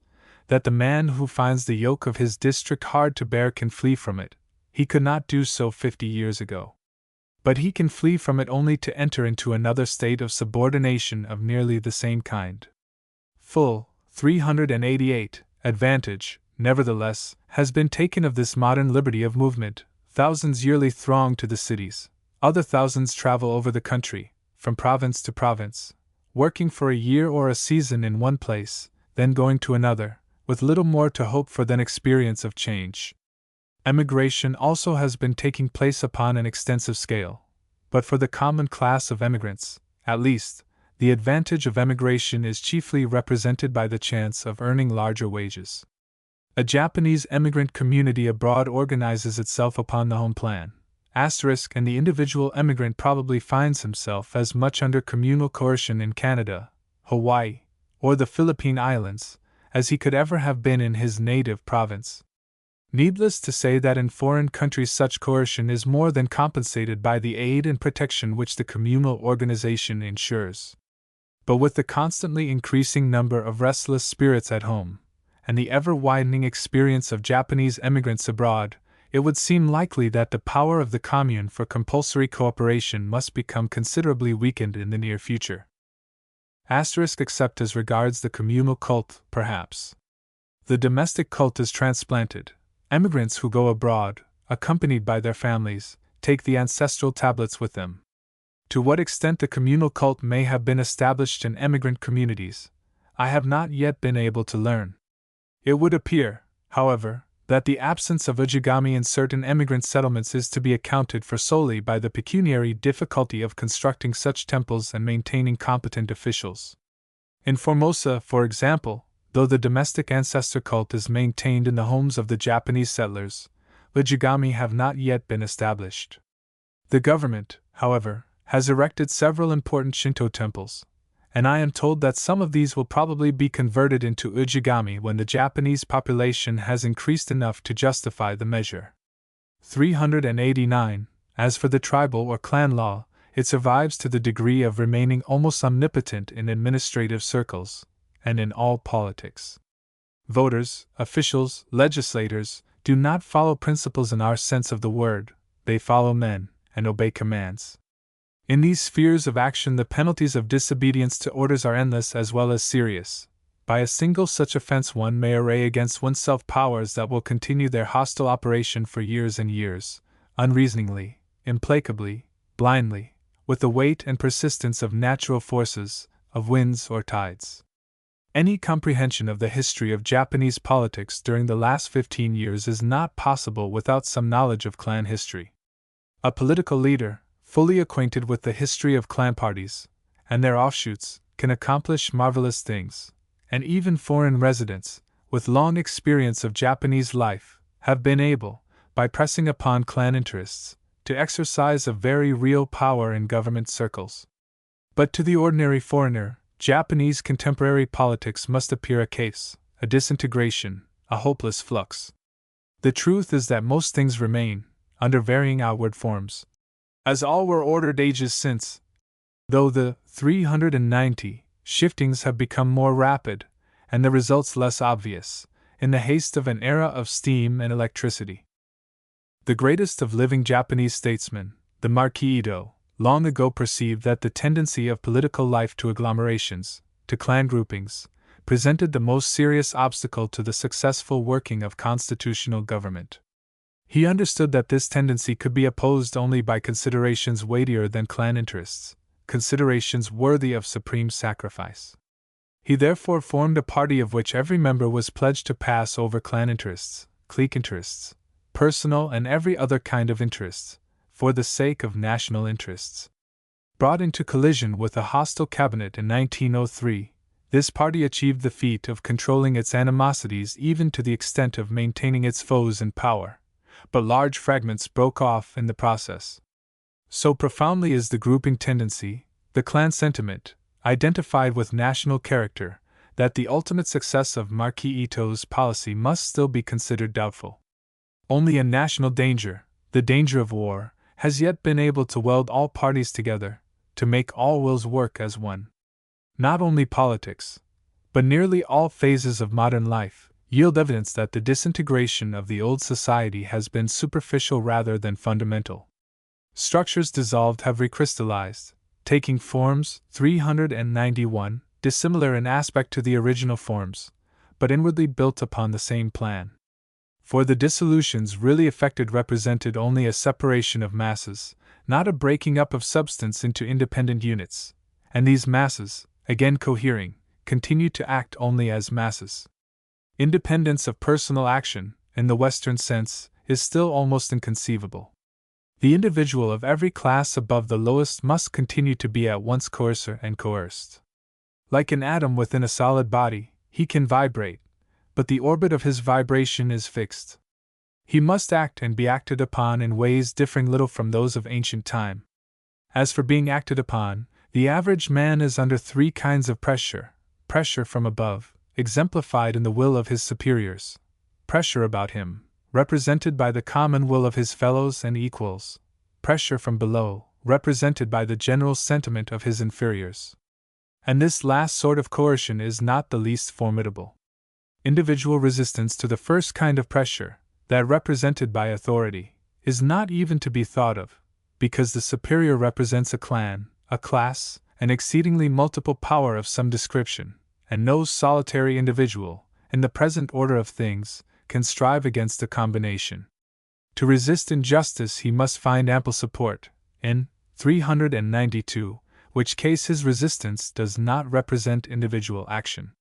Speaker 1: that the man who finds the yoke of his district hard to bear can flee from it. He could not do so 50 years ago. But he can flee from it only to enter into another state of subordination of nearly the same kind. Full 388 advantage, nevertheless, has been taken of this modern liberty of movement. Thousands yearly throng to the cities, other thousands travel over the country, from province to province, working for a year or a season in one place, then going to another, with little more to hope for than experience of change. Emigration also has been taking place upon an extensive scale, but for the common class of emigrants, at least, the advantage of emigration is chiefly represented by the chance of earning larger wages. A Japanese emigrant community abroad organizes itself upon the home plan, and the individual emigrant probably finds himself as much under communal coercion in Canada, Hawaii, or the Philippine Islands, as he could ever have been in his native province. Needless to say that in foreign countries such coercion is more than compensated by the aid and protection which the communal organization ensures. But with the constantly increasing number of restless spirits at home, and the ever-widening experience of Japanese emigrants abroad, it would seem likely that the power of the commune for compulsory cooperation must become considerably weakened in the near future. Except as regards the communal cult, perhaps. The domestic cult is transplanted. Emigrants who go abroad, accompanied by their families, take the ancestral tablets with them. To what extent the communal cult may have been established in emigrant communities, I have not yet been able to learn. It would appear, however, that the absence of ujigami in certain emigrant settlements is to be accounted for solely by the pecuniary difficulty of constructing such temples and maintaining competent officials. In Formosa, for example, though the domestic ancestor cult is maintained in the homes of the Japanese settlers, ujigami have not yet been established. The government, however, has erected several important Shinto temples, and I am told that some of these will probably be converted into ujigami when the Japanese population has increased enough to justify the measure. 389. As for the tribal or clan law, it survives to the degree of remaining almost omnipotent in administrative circles, and in all politics. Voters, officials, legislators, do not follow principles in our sense of the word, they follow men, and obey commands. In these spheres of action the penalties of disobedience to orders are endless as well as serious. By a single such offense one may array against oneself powers that will continue their hostile operation for years and years, unreasoningly, implacably, blindly, with the weight and persistence of natural forces, of winds or tides. Any comprehension of the history of Japanese politics during the last 15 years is not possible without some knowledge of clan history. A political leader, fully acquainted with the history of clan parties, and their offshoots, can accomplish marvelous things, and even foreign residents, with long experience of Japanese life, have been able, by pressing upon clan interests, to exercise a very real power in government circles. But to the ordinary foreigner, Japanese contemporary politics must appear a case, a disintegration, a hopeless flux. The truth is that most things remain, under varying outward forms, as all were ordered ages since, though the 390 shiftings have become more rapid, and the results less obvious, in the haste of an era of steam and electricity. The greatest of living Japanese statesmen, the Marquis Ito, long ago perceived that the tendency of political life to agglomerations, to clan groupings, presented the most serious obstacle to the successful working of constitutional government. He understood that this tendency could be opposed only by considerations weightier than clan interests, considerations worthy of supreme sacrifice. He therefore formed a party of which every member was pledged to pass over clan interests, clique interests, personal and every other kind of interests, for the sake of national interests. Brought into collision with a hostile cabinet in 1903, this party achieved the feat of controlling its animosities even to the extent of maintaining its foes in power, but large fragments broke off in the process. So profoundly is the grouping tendency, the clan sentiment, identified with national character, that the ultimate success of Marquis Ito's policy must still be considered doubtful. Only a national danger, the danger of war, has yet been able to weld all parties together, to make all wills work as one. Not only politics, but nearly all phases of modern life, yield evidence that the disintegration of the old society has been superficial rather than fundamental. Structures dissolved have recrystallized, taking forms 391, dissimilar in aspect to the original forms, but inwardly built upon the same plan. For the dissolutions really effected represented only a separation of masses, not a breaking up of substance into independent units, and these masses, again cohering, continue to act only as masses. Independence of personal action, in the Western sense, is still almost inconceivable. The individual of every class above the lowest must continue to be at once coercer and coerced. Like an atom within a solid body, he can vibrate, but the orbit of his vibration is fixed. He must act and be acted upon in ways differing little from those of ancient time. As for being acted upon, the average man is under three kinds of pressure: pressure from above, exemplified in the will of his superiors; pressure about him, represented by the common will of his fellows and equals; pressure from below, represented by the general sentiment of his inferiors. And this last sort of coercion is not the least formidable. Individual resistance to the first kind of pressure, that represented by authority, is not even to be thought of, because the superior represents a clan, a class, an exceedingly multiple power of some description, and no solitary individual, in the present order of things, can strive against a combination. To resist injustice he must find ample support, in 392, which case his resistance does not represent individual action.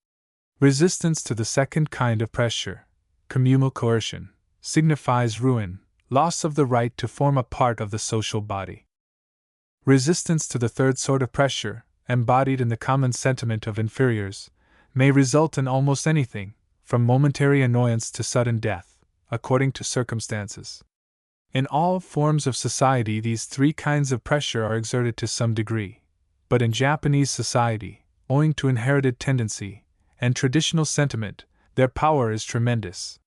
Speaker 1: Resistance to the second kind of pressure, communal coercion, signifies ruin, loss of the right to form a part of the social body. Resistance to the third sort of pressure, embodied in the common sentiment of inferiors, may result in almost anything, from momentary annoyance to sudden death, according to circumstances. In all forms of society these three kinds of pressure are exerted to some degree, but in Japanese society, owing to inherited tendency and traditional sentiment, their power is tremendous.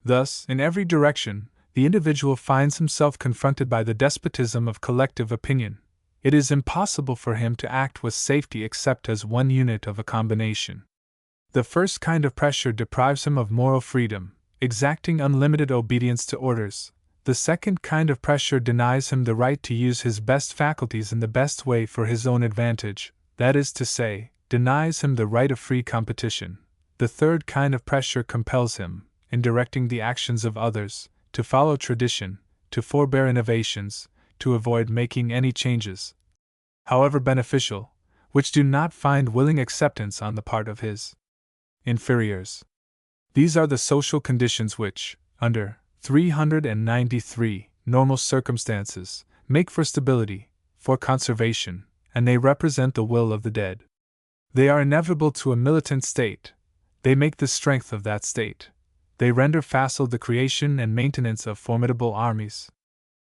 Speaker 1: Thus, in every direction, the individual finds himself confronted by the despotism of collective opinion. It is impossible for him to act with safety except as one unit of a combination. The first kind of pressure deprives him of moral freedom, exacting unlimited obedience to orders. The second kind of pressure denies him the right to use his best faculties in the best way for his own advantage, that is to say, denies him the right of free competition. The third kind of pressure compels him, in directing the actions of others, to follow tradition, to forbear innovations, to avoid making any changes, however beneficial, which do not find willing acceptance on the part of his inferiors. These are the social conditions which, under 393, normal circumstances, make for stability, for conservation, and they represent the will of the dead. They are inevitable to a militant state. They make the strength of that state. They render facile the creation and maintenance of formidable armies.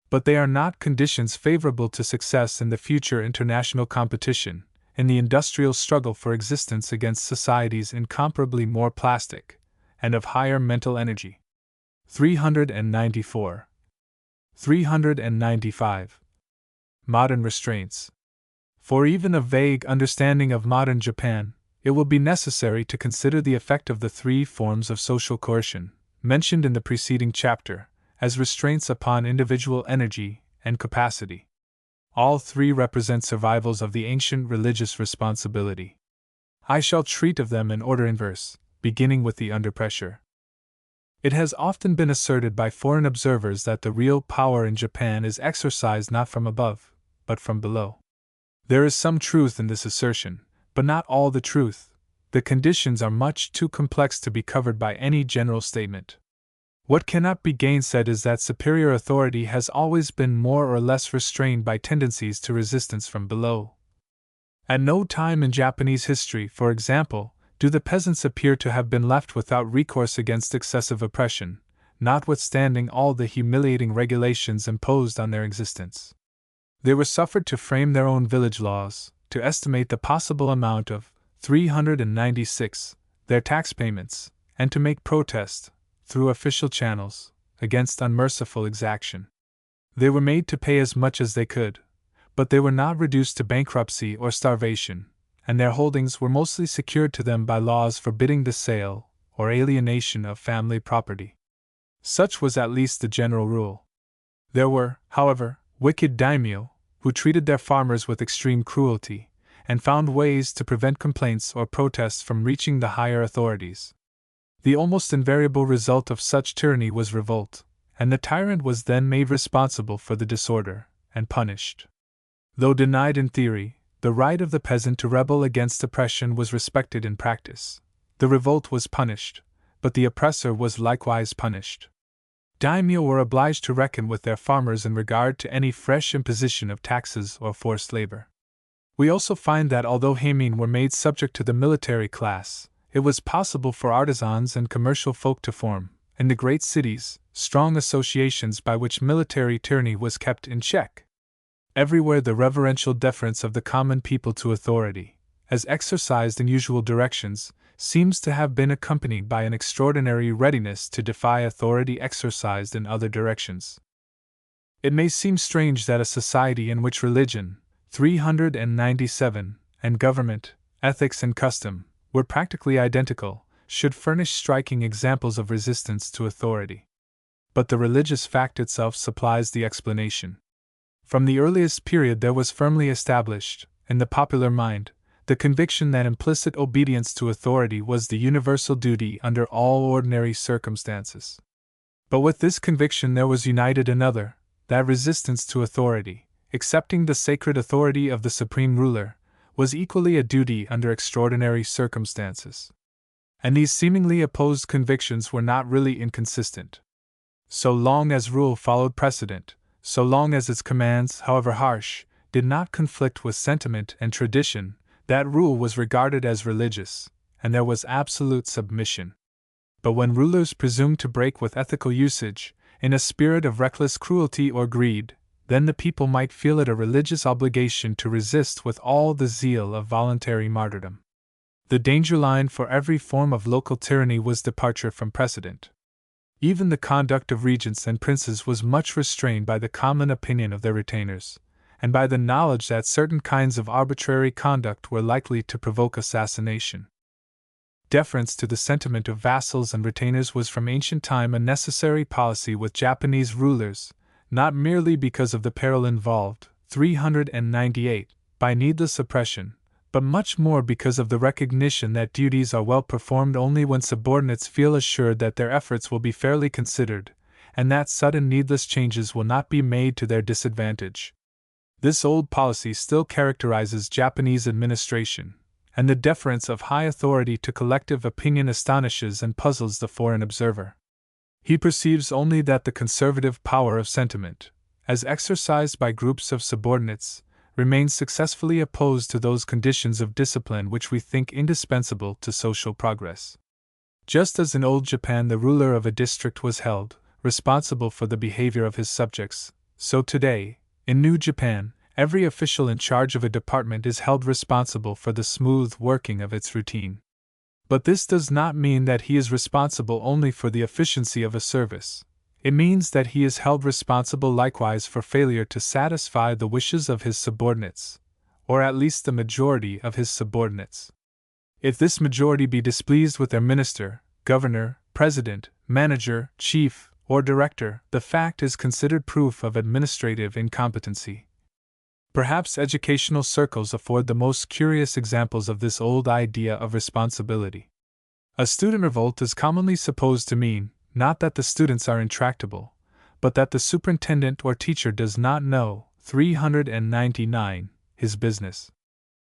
Speaker 1: But they are not conditions favorable to success in the future international competition, in the industrial struggle for existence against societies incomparably more plastic, and of higher mental energy. 394. 395. Modern restraints. For even a vague understanding of modern Japan, it will be necessary to consider the effect of the three forms of social coercion, mentioned in the preceding chapter, as restraints upon individual energy and capacity. All three represent survivals of the ancient religious responsibility. I shall treat of them in order inverse, beginning with the under pressure. It has often been asserted by foreign observers that the real power in Japan is exercised not from above, but from below. There is some truth in this assertion, but not all the truth. The conditions are much too complex to be covered by any general statement. What cannot be gainsaid is that superior authority has always been more or less restrained by tendencies to resistance from below. At no time in Japanese history, for example, do the peasants appear to have been left without recourse against excessive oppression, notwithstanding all the humiliating regulations imposed on their existence. They were suffered to frame their own village laws, to estimate the possible amount of 396, their tax payments, and to make protest, through official channels, against unmerciful exaction. They were made to pay as much as they could, but they were not reduced to bankruptcy or starvation, and their holdings were mostly secured to them by laws forbidding the sale or alienation of family property. Such was at least the general rule. There were, however, wicked daimyo, who treated their farmers with extreme cruelty, and found ways to prevent complaints or protests from reaching the higher authorities. The almost invariable result of such tyranny was revolt, and the tyrant was then made responsible for the disorder, and punished. Though denied in theory, the right of the peasant to rebel against oppression was respected in practice. The revolt was punished, but the oppressor was likewise punished. Daimyo were obliged to reckon with their farmers in regard to any fresh imposition of taxes or forced labor. We also find that although heimin were made subject to the military class, it was possible for artisans and commercial folk to form, in the great cities, strong associations by which military tyranny was kept in check. Everywhere the reverential deference of the common people to authority, as exercised in usual directions, seems to have been accompanied by an extraordinary readiness to defy authority exercised in other directions. It may seem strange that a society in which religion, 397, and government, ethics and custom, were practically identical, should furnish striking examples of resistance to authority. But the religious fact itself supplies the explanation. From the earliest period there was firmly established, in the popular mind, the conviction that implicit obedience to authority was the universal duty under all ordinary circumstances. But with this conviction there was united another, that resistance to authority, accepting the sacred authority of the supreme ruler, was equally a duty under extraordinary circumstances. And these seemingly opposed convictions were not really inconsistent. So long as rule followed precedent, so long as its commands, however harsh, did not conflict with sentiment and tradition, that rule was regarded as religious, and there was absolute submission. But when rulers presumed to break with ethical usage, in a spirit of reckless cruelty or greed, then the people might feel it a religious obligation to resist with all the zeal of voluntary martyrdom. The danger line for every form of local tyranny was departure from precedent. Even the conduct of regents and princes was much restrained by the common opinion of their retainers, and by the knowledge that certain kinds of arbitrary conduct were likely to provoke assassination. Deference to the sentiment of vassals and retainers was from ancient time a necessary policy with Japanese rulers, not merely because of the peril involved, 398, by needless oppression, but much more because of the recognition that duties are well performed only when subordinates feel assured that their efforts will be fairly considered, and that sudden needless changes will not be made to their disadvantage. This old policy still characterizes Japanese administration, and the deference of high authority to collective opinion astonishes and puzzles the foreign observer. He perceives only that the conservative power of sentiment, as exercised by groups of subordinates, remains successfully opposed to those conditions of discipline which we think indispensable to social progress. Just as in old Japan the ruler of a district was held responsible for the behavior of his subjects, so today, in New Japan, every official in charge of a department is held responsible for the smooth working of its routine. But this does not mean that he is responsible only for the efficiency of a service. It means that he is held responsible likewise for failure to satisfy the wishes of his subordinates, or at least the majority of his subordinates. If this majority be displeased with their minister, governor, president, manager, chief, or director, the fact is considered proof of administrative incompetency. Perhaps educational circles afford the most curious examples of this old idea of responsibility. A student revolt is commonly supposed to mean, not that the students are intractable, but that the superintendent or teacher does not know, 399, his business.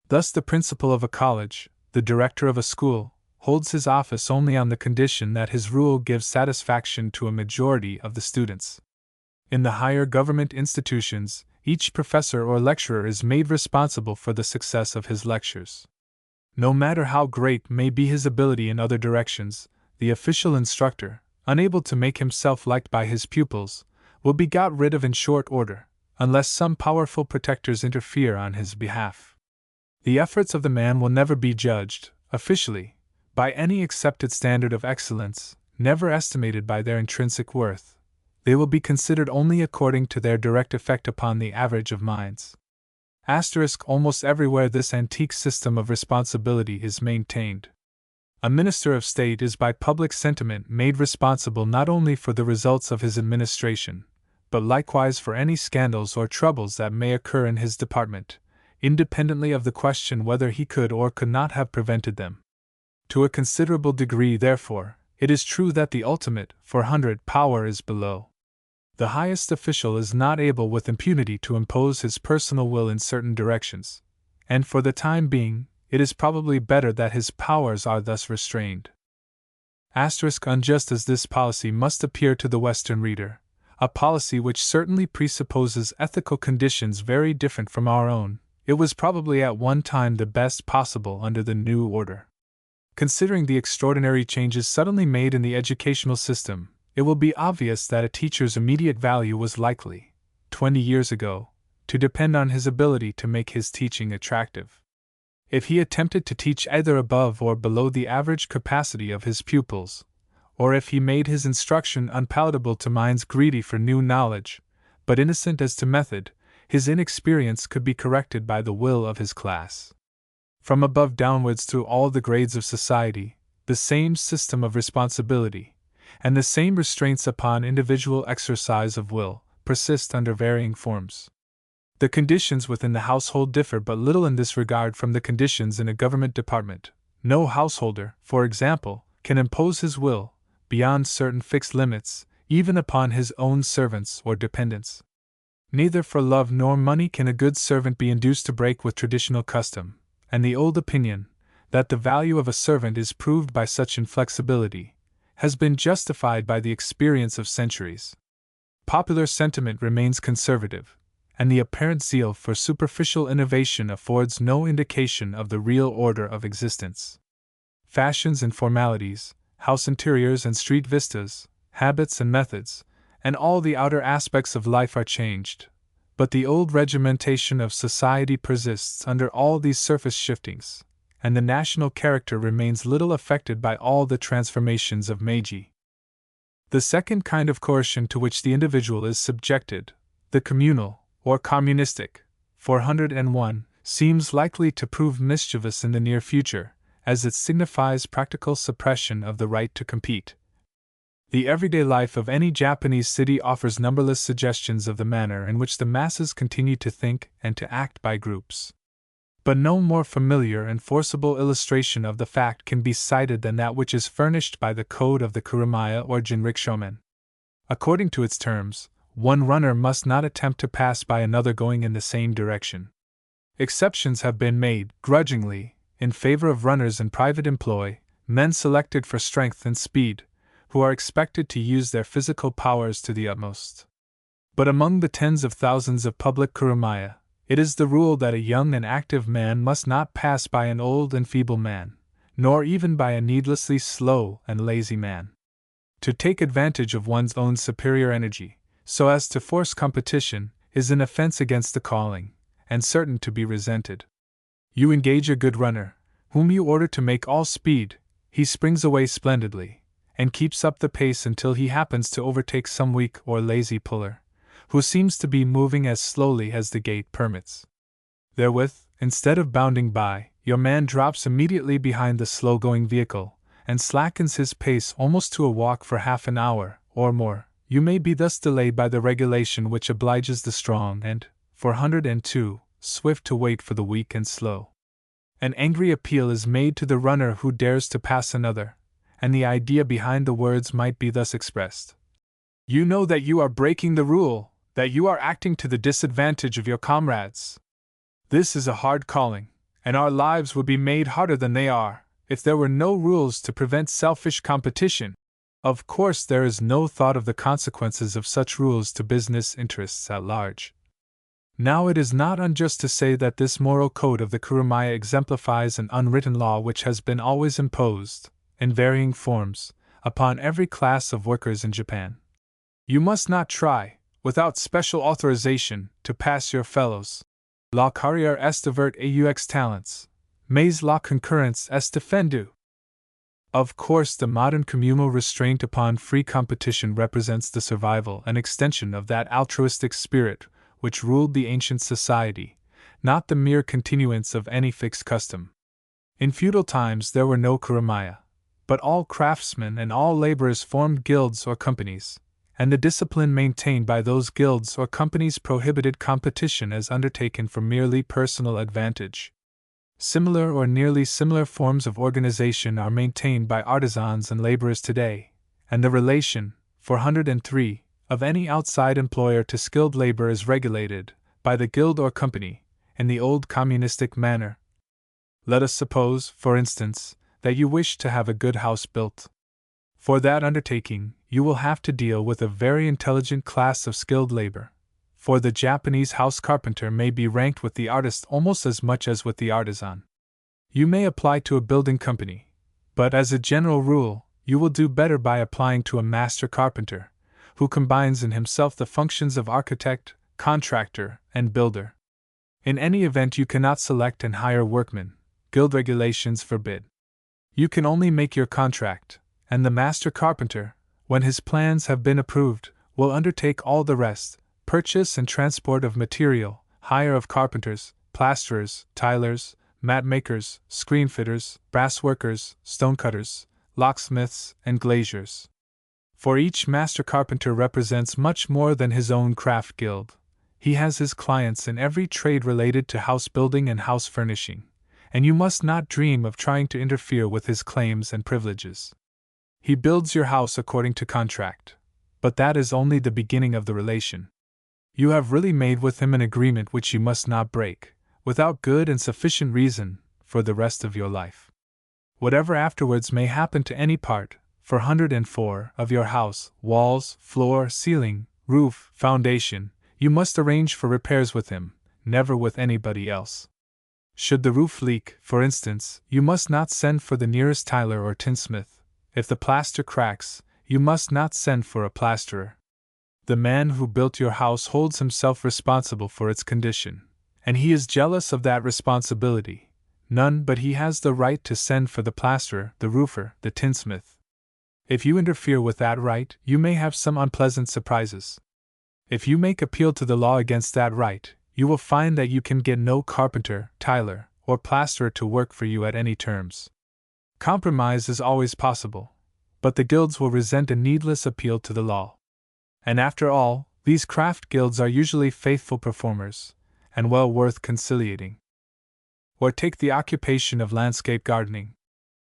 Speaker 1: Thus the principal of a college, the director of a school, holds his office only on the condition that his rule gives satisfaction to a majority of the students. In the higher government institutions, each professor or lecturer is made responsible for the success of his lectures. No matter how great may be his ability in other directions, the official instructor, unable to make himself liked by his pupils, will be got rid of in short order, unless some powerful protectors interfere on his behalf. The efforts of the man will never be judged, officially, by any accepted standard of excellence, never estimated by their intrinsic worth. They will be considered only according to their direct effect upon the average of minds. Almost everywhere this antique system of responsibility is maintained. A minister of state is by public sentiment made responsible not only for the results of his administration, but likewise for any scandals or troubles that may occur in his department, independently of the question whether he could or could not have prevented them. To a considerable degree, therefore, it is true that the ultimate 400 power is below. The highest official is not able with impunity to impose his personal will in certain directions, and for the time being, it is probably better that his powers are thus restrained. Unjust as this policy must appear to the Western reader, a policy which certainly presupposes ethical conditions very different from our own, it was probably at one time the best possible under the new order. Considering the extraordinary changes suddenly made in the educational system, it will be obvious that a teacher's immediate value was likely, 20 years ago, to depend on his ability to make his teaching attractive. If he attempted to teach either above or below the average capacity of his pupils, or if he made his instruction unpalatable to minds greedy for new knowledge, but innocent as to method, his inexperience could be corrected by the will of his class. From above downwards through all the grades of society, the same system of responsibility, and the same restraints upon individual exercise of will, persist under varying forms. The conditions within the household differ but little in this regard from the conditions in a government department. No householder, for example, can impose his will, beyond certain fixed limits, even upon his own servants or dependents. Neither for love nor money can a good servant be induced to break with traditional custom, and the old opinion, that the value of a servant is proved by such inflexibility, has been justified by the experience of centuries. Popular sentiment remains conservative, and the apparent zeal for superficial innovation affords no indication of the real order of existence. Fashions and formalities, house interiors and street vistas, habits and methods, and all the outer aspects of life are changed, but the old regimentation of society persists under all these surface shiftings, and the national character remains little affected by all the transformations of Meiji. The second kind of coercion to which the individual is subjected, the communal, or communistic, 401, seems likely to prove mischievous in the near future, as it signifies practical suppression of the right to compete. The everyday life of any Japanese city offers numberless suggestions of the manner in which the masses continue to think and to act by groups. But no more familiar and forcible illustration of the fact can be cited than that which is furnished by the code of the Kurumaya or Jinrikishomen. According to its terms, one runner must not attempt to pass by another going in the same direction. Exceptions have been made, grudgingly, in favor of runners in private employ, men selected for strength and speed, who are expected to use their physical powers to the utmost. But among the tens of thousands of public kurumaya, it is the rule that a young and active man must not pass by an old and feeble man, nor even by a needlessly slow and lazy man. To take advantage of one's own superior energy, so as to force competition, is an offense against the calling, and certain to be resented. You engage a good runner, whom you order to make all speed, he springs away splendidly, and keeps up the pace until he happens to overtake some weak or lazy puller, who seems to be moving as slowly as the gait permits. Therewith, instead of bounding by, your man drops immediately behind the slow-going vehicle, and slackens his pace almost to a walk for half an hour, or more. You may be thus delayed by the regulation which obliges the strong and, 402, swift to wait for the weak and slow. An angry appeal is made to the runner who dares to pass another, and the idea behind the words might be thus expressed. You know that you are breaking the rule, that you are acting to the disadvantage of your comrades. This is a hard calling, and our lives would be made harder than they are, If there were no rules to prevent selfish competition, of course there is no thought of the consequences of such rules to business interests at large. Now it is not unjust to say that this moral code of the Kurumaya exemplifies an unwritten law which has been always imposed, in varying forms, upon every class of workers in Japan. You must not try, without special authorization, to pass your fellows. La carrière est ouverte aux talents, mais la concurrence est défendue. Of course, the modern communal restraint upon free competition represents the survival and extension of that altruistic spirit which ruled the ancient society, not the mere continuance of any fixed custom. In feudal times there were no kurumaya, but all craftsmen and all laborers formed guilds or companies, and the discipline maintained by those guilds or companies prohibited competition as undertaken for merely personal advantage. Similar or nearly similar forms of organization are maintained by artisans and laborers today, and the relation, 403, of any outside employer to skilled labor is regulated, by the guild or company, in the old communistic manner. Let us suppose, for instance, that you wish to have a good house built. For that undertaking, you will have to deal with a very intelligent class of skilled labor, for the Japanese house carpenter may be ranked with the artist almost as much as with the artisan. You may apply to a building company, but as a general rule, you will do better by applying to a master carpenter, who combines in himself the functions of architect, contractor, and builder. In any event, you cannot select and hire workmen, guild regulations forbid. You can only make your contract, and the master carpenter, when his plans have been approved, will undertake all the rest: purchase and transport of material, hire of carpenters, plasterers, tilers, mat makers, screen fitters, brass workers, stone cutters, locksmiths, and glaziers. For each master carpenter represents much more than his own craft guild. He has his clients in every trade related to house building and house furnishing, and you must not dream of trying to interfere with his claims and privileges. He builds your house according to contract, but that is only the beginning of the relation. You have really made with him an agreement which you must not break, without good and sufficient reason, for the rest of your life. Whatever afterwards may happen to any part, 404, of your house, walls, floor, ceiling, roof, foundation, you must arrange for repairs with him, never with anybody else. Should the roof leak, for instance, you must not send for the nearest tiler or tinsmith. If the plaster cracks, you must not send for a plasterer. The man who built your house holds himself responsible for its condition, and he is jealous of that responsibility. None but he has the right to send for the plasterer, the roofer, the tinsmith. If you interfere with that right, you may have some unpleasant surprises. If you make appeal to the law against that right, you will find that you can get no carpenter, tiler, or plasterer to work for you at any terms. Compromise is always possible, but the guilds will resent a needless appeal to the law. And after all, these craft guilds are usually faithful performers, and well worth conciliating. Or take the occupation of landscape gardening.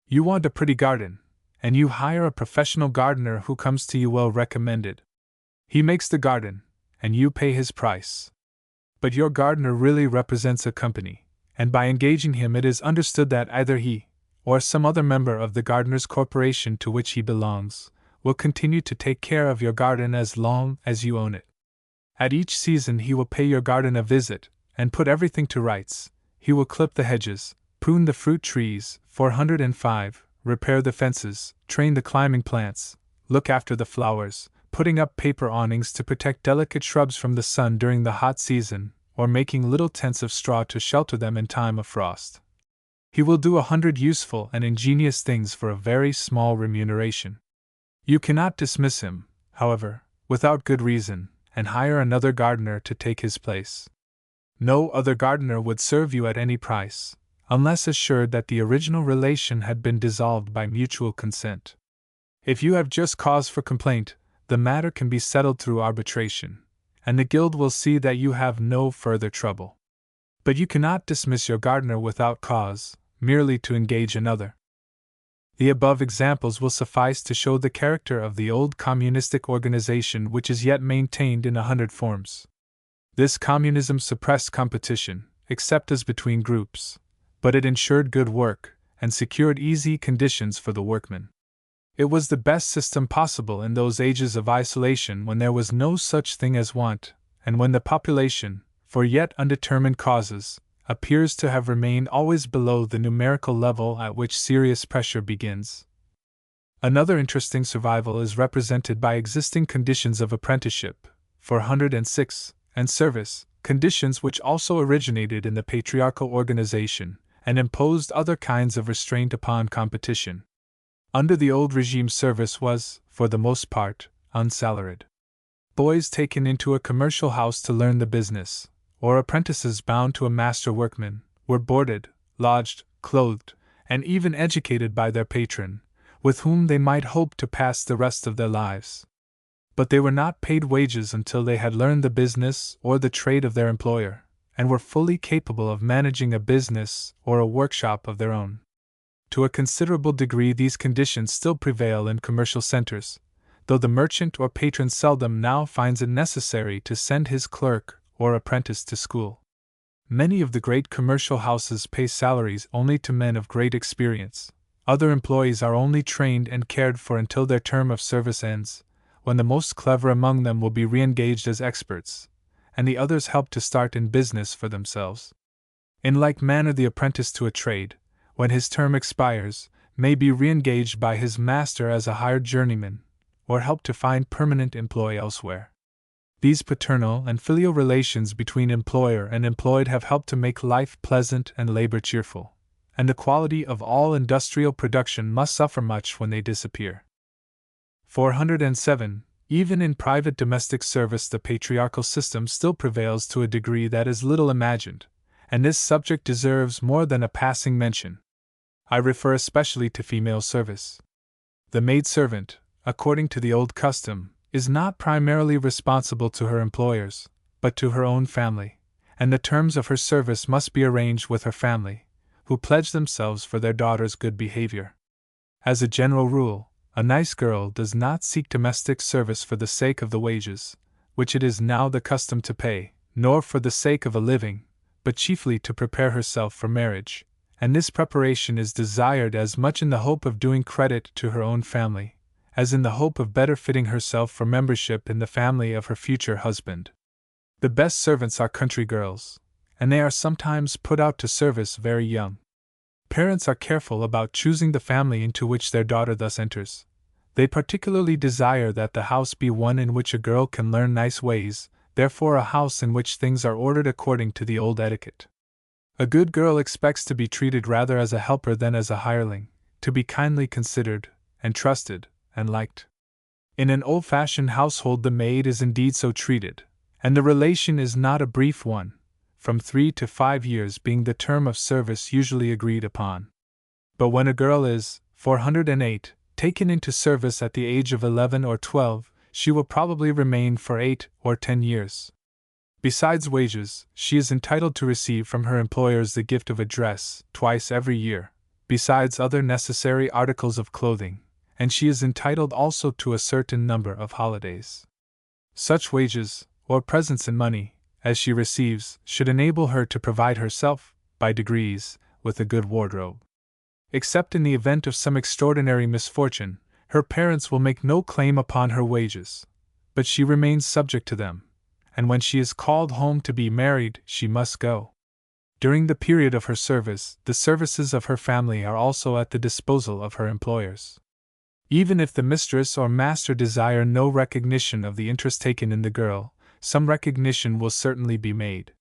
Speaker 1: You want a pretty garden, and you hire a professional gardener who comes to you well recommended. He makes the garden, and you pay his price. But your gardener really represents a company, and by engaging him it is understood that either he, or some other member of the gardeners' corporation to which he belongs, will continue to take care of your garden as long as you own it. At each season he will pay your garden a visit, and put everything to rights. He will clip the hedges, prune the fruit trees, 405, repair the fences, train the climbing plants, look after the flowers, putting up paper awnings to protect delicate shrubs from the sun during the hot season, or making little tents of straw to shelter them in time of frost. He will do 100 useful and ingenious things for a very small remuneration. You cannot dismiss him, however, without good reason, and hire another gardener to take his place. No other gardener would serve you at any price, unless assured that the original relation had been dissolved by mutual consent. If you have just cause for complaint, the matter can be settled through arbitration, and the guild will see that you have no further trouble. But you cannot dismiss your gardener without cause, merely to engage another. The above examples will suffice to show the character of the old communistic organization which is yet maintained in 100 forms. This communism suppressed competition, except as between groups, but it ensured good work, and secured easy conditions for the workmen. It was the best system possible in those ages of isolation when there was no such thing as want, and when the population, for yet undetermined causes, appears to have remained always below the numerical level at which serious pressure begins. Another interesting survival is represented by existing conditions of apprenticeship, 406, and service, conditions which also originated in the patriarchal organization and imposed other kinds of restraint upon competition. Under the old regime, service was, for the most part, unsalaried. Boys taken into a commercial house to learn the business, or apprentices bound to a master workman, were boarded, lodged, clothed, and even educated by their patron, with whom they might hope to pass the rest of their lives. But they were not paid wages until they had learned the business or the trade of their employer, and were fully capable of managing a business or a workshop of their own. To a considerable degree these conditions still prevail in commercial centers, though the merchant or patron seldom now finds it necessary to send his clerk or apprentice to school. Many of the great commercial houses pay salaries only to men of great experience. Other employees are only trained and cared for until their term of service ends, when the most clever among them will be re-engaged as experts, and the others help to start in business for themselves. In like manner, the apprentice to a trade, when his term expires, may be re-engaged by his master as a hired journeyman, or help to find permanent employ elsewhere. These paternal and filial relations between employer and employed have helped to make life pleasant and labor cheerful, and the quality of all industrial production must suffer much when they disappear. 407. Even in private domestic service the patriarchal system still prevails to a degree that is little imagined, and this subject deserves more than a passing mention. I refer especially to female service. The maid-servant, according to the old custom, is not primarily responsible to her employers, but to her own family, and the terms of her service must be arranged with her family, who pledge themselves for their daughter's good behavior. As a general rule, a nice girl does not seek domestic service for the sake of the wages, which it is now the custom to pay, nor for the sake of a living, but chiefly to prepare herself for marriage, and this preparation is desired as much in the hope of doing credit to her own family, as in the hope of better fitting herself for membership in the family of her future husband. The best servants are country girls, and they are sometimes put out to service very young. Parents are careful about choosing the family into which their daughter thus enters. They particularly desire that the house be one in which a girl can learn nice ways, therefore a house in which things are ordered according to the old etiquette. A good girl expects to be treated rather as a helper than as a hireling, to be kindly considered, and trusted, and liked. In an old-fashioned household the maid is indeed so treated, and the relation is not a brief one, from 3 to 5 years being the term of service usually agreed upon. But when a girl is, 408, taken into service at the age of 11 or 12, she will probably remain for 8 or 10 years. Besides wages, she is entitled to receive from her employers the gift of a dress, twice every year, besides other necessary articles of clothing, and she is entitled also to a certain number of holidays. Such wages, or presents in money, as she receives, should enable her to provide herself, by degrees, with a good wardrobe. Except in the event of some extraordinary misfortune, her parents will make no claim upon her wages, but she remains subject to them, and when she is called home to be married, she must go. During the period of her service, the services of her family are also at the disposal of her employers. Even if the mistress or master desire no recognition of the interest taken in the girl, some recognition will certainly be made.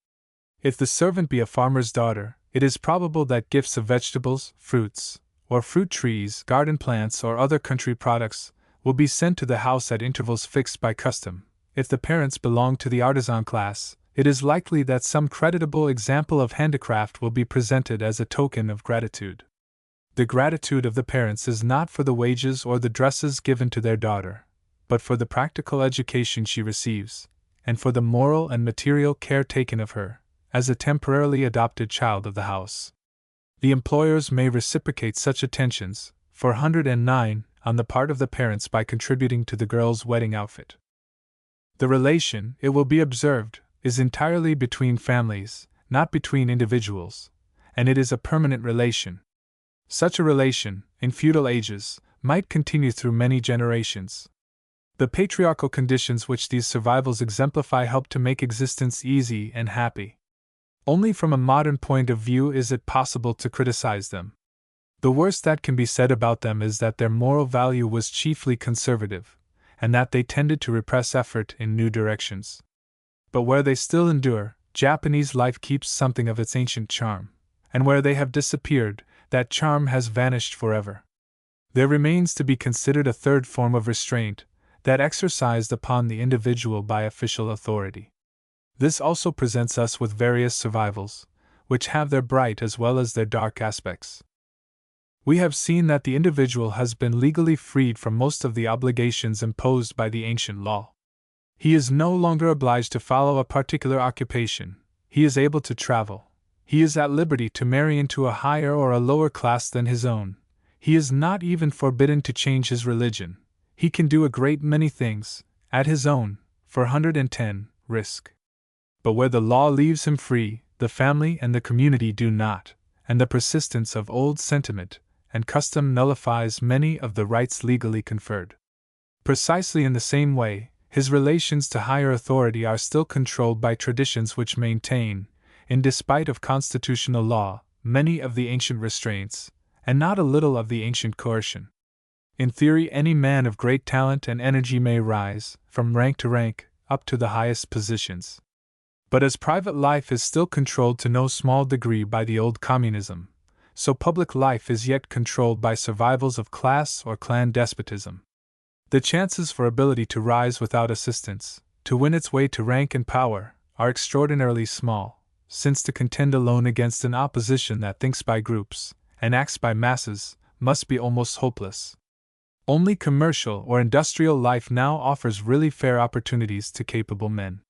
Speaker 1: If the servant be a farmer's daughter, it is probable that gifts of vegetables, fruits, or fruit trees, garden plants, or other country products will be sent to the house at intervals fixed by custom. If the parents belong to the artisan class, it is likely that some creditable example of handicraft will be presented as a token of gratitude. The gratitude of the parents is not for the wages or the dresses given to their daughter, but for the practical education she receives, and for the moral and material care taken of her, as a temporarily adopted child of the house. The employers may reciprocate such attentions, 409, on the part of the parents by contributing to the girl's wedding outfit. The relation, it will be observed, is entirely between families, not between individuals, and it is a permanent relation. Such a relation, in feudal ages, might continue through many generations. The patriarchal conditions which these survivals exemplify help to make existence easy and happy. Only from a modern point of view is it possible to criticize them. The worst that can be said about them is that their moral value was chiefly conservative, and that they tended to repress effort in new directions. But where they still endure, Japanese life keeps something of its ancient charm, and where they have disappeared, that charm has vanished forever. There remains to be considered a third form of restraint, that exercised upon the individual by official authority. This also presents us with various survivals, which have their bright as well as their dark aspects. We have seen that the individual has been legally freed from most of the obligations imposed by the ancient law. He is no longer obliged to follow a particular occupation, he is able to travel, he is at liberty to marry into a higher or a lower class than his own, he is not even forbidden to change his religion, he can do a great many things, at his own, for 110, risk. But where the law leaves him free, the family and the community do not, and the persistence of old sentiment and custom nullifies many of the rights legally conferred. Precisely in the same way, his relations to higher authority are still controlled by traditions which maintain, in despite of constitutional law, many of the ancient restraints, and not a little of the ancient coercion. In theory, any man of great talent and energy may rise, from rank to rank, up to the highest positions. But as private life is still controlled to no small degree by the old communism, so public life is yet controlled by survivals of class or clan despotism. The chances for ability to rise without assistance, to win its way to rank and power, are extraordinarily small, since to contend alone against an opposition that thinks by groups, and acts by masses, must be almost hopeless. Only commercial or industrial life now offers really fair opportunities to capable men.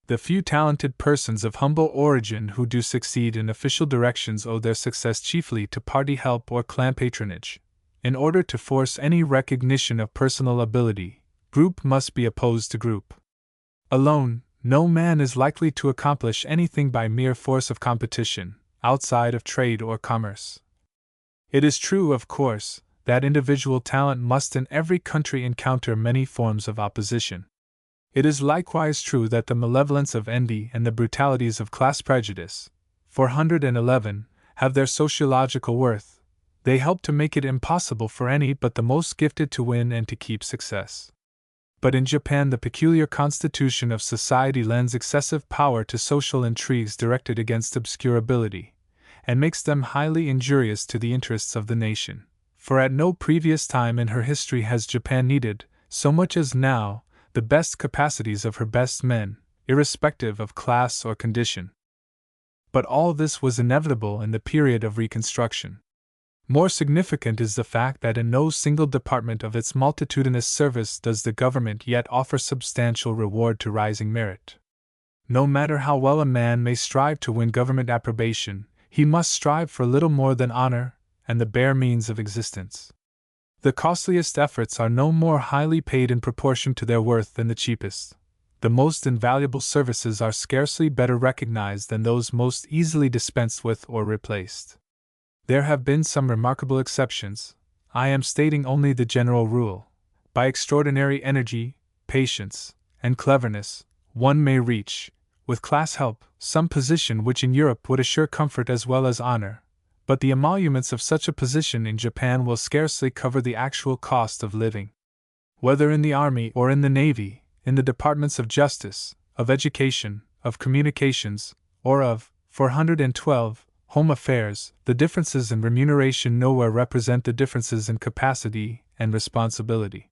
Speaker 1: The few talented persons of humble origin who do succeed in official directions owe their success chiefly to party help or clan patronage. In order to force any recognition of personal ability, group must be opposed to group. Alone, no man is likely to accomplish anything by mere force of competition, outside of trade or commerce. It is true, of course, that individual talent must in every country encounter many forms of opposition. It is likewise true that the malevolence of envy and the brutalities of class prejudice, 411, have their sociological worth. They help to make it impossible for any but the most gifted to win and to keep success. But in Japan, the peculiar constitution of society lends excessive power to social intrigues directed against obscure ability, and makes them highly injurious to the interests of the nation. For at no previous time in her history has Japan needed, so much as now, the best capacities of her best men, irrespective of class or condition. But all this was inevitable in the period of Reconstruction. More significant is the fact that in no single department of its multitudinous service does the government yet offer substantial reward to rising merit. No matter how well a man may strive to win government approbation, he must strive for little more than honor and the bare means of existence. The costliest efforts are no more highly paid in proportion to their worth than the cheapest. The most invaluable services are scarcely better recognized than those most easily dispensed with or replaced. There have been some remarkable exceptions. I am stating only the general rule. By extraordinary energy, patience, and cleverness, one may reach, with class help, some position which in Europe would assure comfort as well as honor. But the emoluments of such a position in Japan will scarcely cover the actual cost of living. Whether in the army or in the navy, in the departments of justice, of education, of communications, or of 412 home affairs, the differences in remuneration nowhere represent the differences in capacity and responsibility.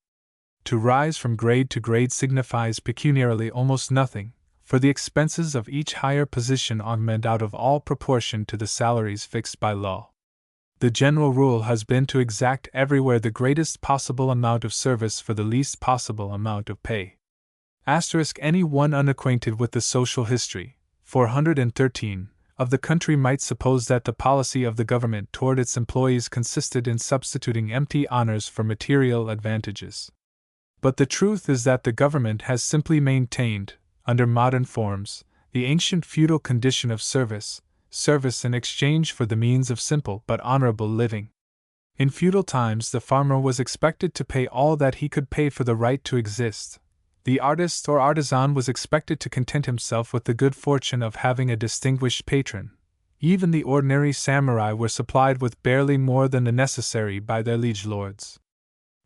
Speaker 1: To rise from grade to grade signifies pecuniarily almost nothing, for the expenses of each higher position augment out of all proportion to the salaries fixed by law. The general rule has been to exact everywhere the greatest possible amount of service for the least possible amount of pay. Any one unacquainted with the social history, 413, of the country might suppose that the policy of the government toward its employees consisted in substituting empty honors for material advantages. But the truth is that the government has simply maintained, under modern forms, the ancient feudal condition of service in exchange for the means of simple but honorable living. In feudal times, the farmer was expected to pay all that he could pay for the right to exist. The artist or artisan was expected to content himself with the good fortune of having a distinguished patron. Even the ordinary samurai were supplied with barely more than the necessary by their liege lords.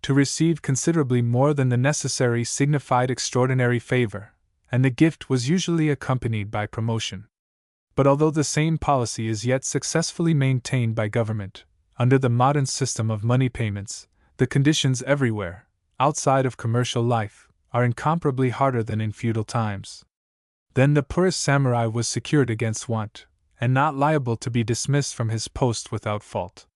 Speaker 1: To receive considerably more than the necessary signified extraordinary favor, and the gift was usually accompanied by promotion. But although the same policy is yet successfully maintained by government, under the modern system of money payments, the conditions everywhere, outside of commercial life, are incomparably harder than in feudal times. Then the poorest samurai was secured against want, and not liable to be dismissed from his post without fault.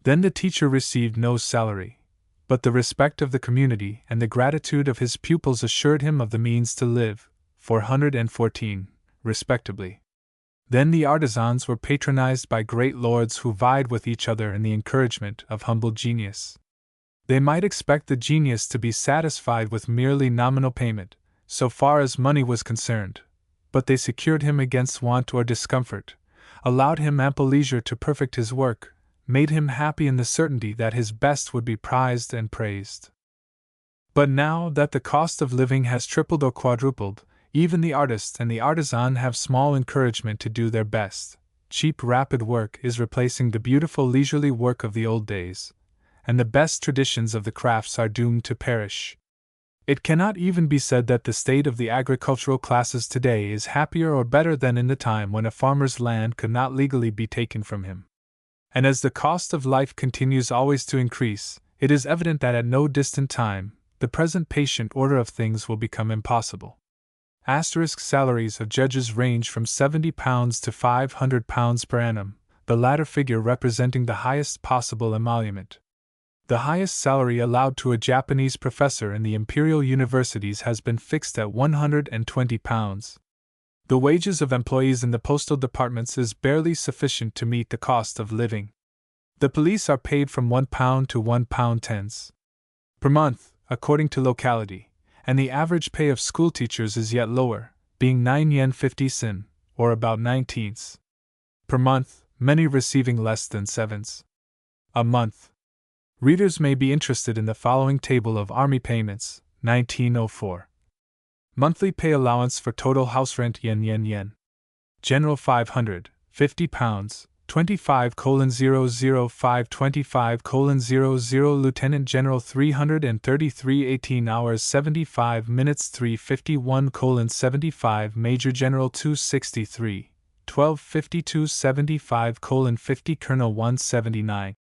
Speaker 1: Then the teacher received no salary, but the respect of the community and the gratitude of his pupils assured him of the means to live, 414, respectably. Then the artisans were patronized by great lords who vied with each other in the encouragement of humble genius. They might expect the genius to be satisfied with merely nominal payment, so far as money was concerned, but they secured him against want or discomfort, allowed him ample leisure to perfect his work, made him happy in the certainty that his best would be prized and praised. But now that the cost of living has tripled or quadrupled, even the artist and the artisan have small encouragement to do their best. Cheap, rapid work is replacing the beautiful, leisurely work of the old days, and the best traditions of the crafts are doomed to perish. It cannot even be said that the state of the agricultural classes today is happier or better than in the time when a farmer's land could not legally be taken from him. And as the cost of life continues always to increase, it is evident that at no distant time, the present patient order of things will become impossible. Salaries of judges range from £70 to £500 per annum, the latter figure representing the highest possible emolument. The highest salary allowed to a Japanese professor in the imperial universities has been fixed at £120. The wages of employees in the postal departments is barely sufficient to meet the cost of living. The police are paid from £1 to £1.10 per month, according to locality, and the average pay of schoolteachers is yet lower, being 9 yen 50 sen, or about 19 per month, many receiving less than 7 a month. Readers may be interested in the following table of army payments, 1904. Monthly pay allowance for total house rent yen. General £550, 25:005 25:00 Lieutenant General 333 18 hours 75 minutes 351:75 Major General 263, 12:52 75:50 Colonel 179.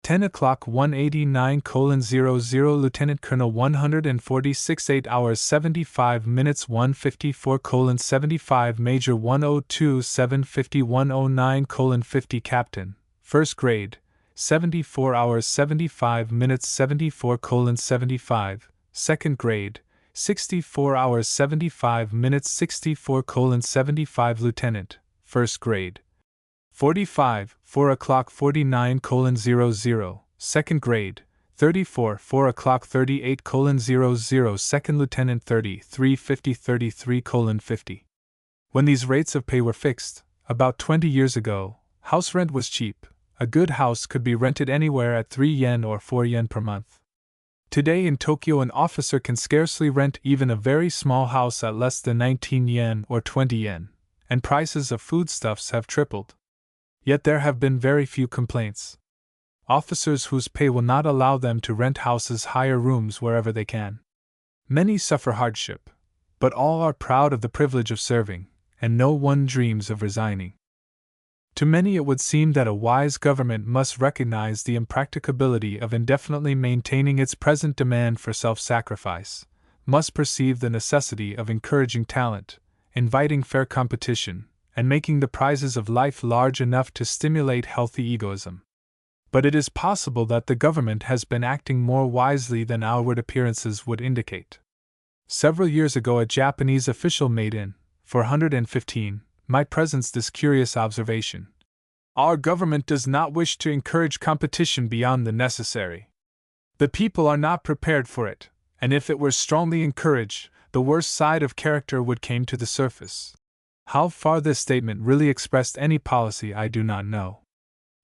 Speaker 1: 10 o'clock 189:00 Lieutenant Colonel 146 8 hours 75 minutes 154:75 Major 102 751:09:50 Captain, 1st grade, 74 hours 75 minutes 74:75 2nd grade, 64 hours 75 minutes 64:75 Lieutenant, 1st grade, 45, 4 o'clock 49:00 2nd grade, 34, 4 o'clock 38:00 2nd lieutenant 33 50 33:50. When these rates of pay were fixed, about 20 years ago, house rent was cheap. A good house could be rented anywhere at 3 yen or 4 yen per month. Today in Tokyo an officer can scarcely rent even a very small house at less than 19 yen or 20 yen, and prices of foodstuffs have tripled. Yet there have been very few complaints. Officers whose pay will not allow them to rent houses hire rooms wherever they can. Many suffer hardship, but all are proud of the privilege of serving, and no one dreams of resigning. To many it would seem that a wise government must recognize the impracticability of indefinitely maintaining its present demand for self-sacrifice, must perceive the necessity of encouraging talent, inviting fair competition, and making the prizes of life large enough to stimulate healthy egoism. But it is possible that the government has been acting more wisely than outward appearances would indicate. Several years ago a Japanese official made in 415 my presence this curious observation: "Our government does not wish to encourage competition beyond the necessary. The people are not prepared for it, and if it were strongly encouraged, the worst side of character would come to the surface." How far this statement really expressed any policy I do not know.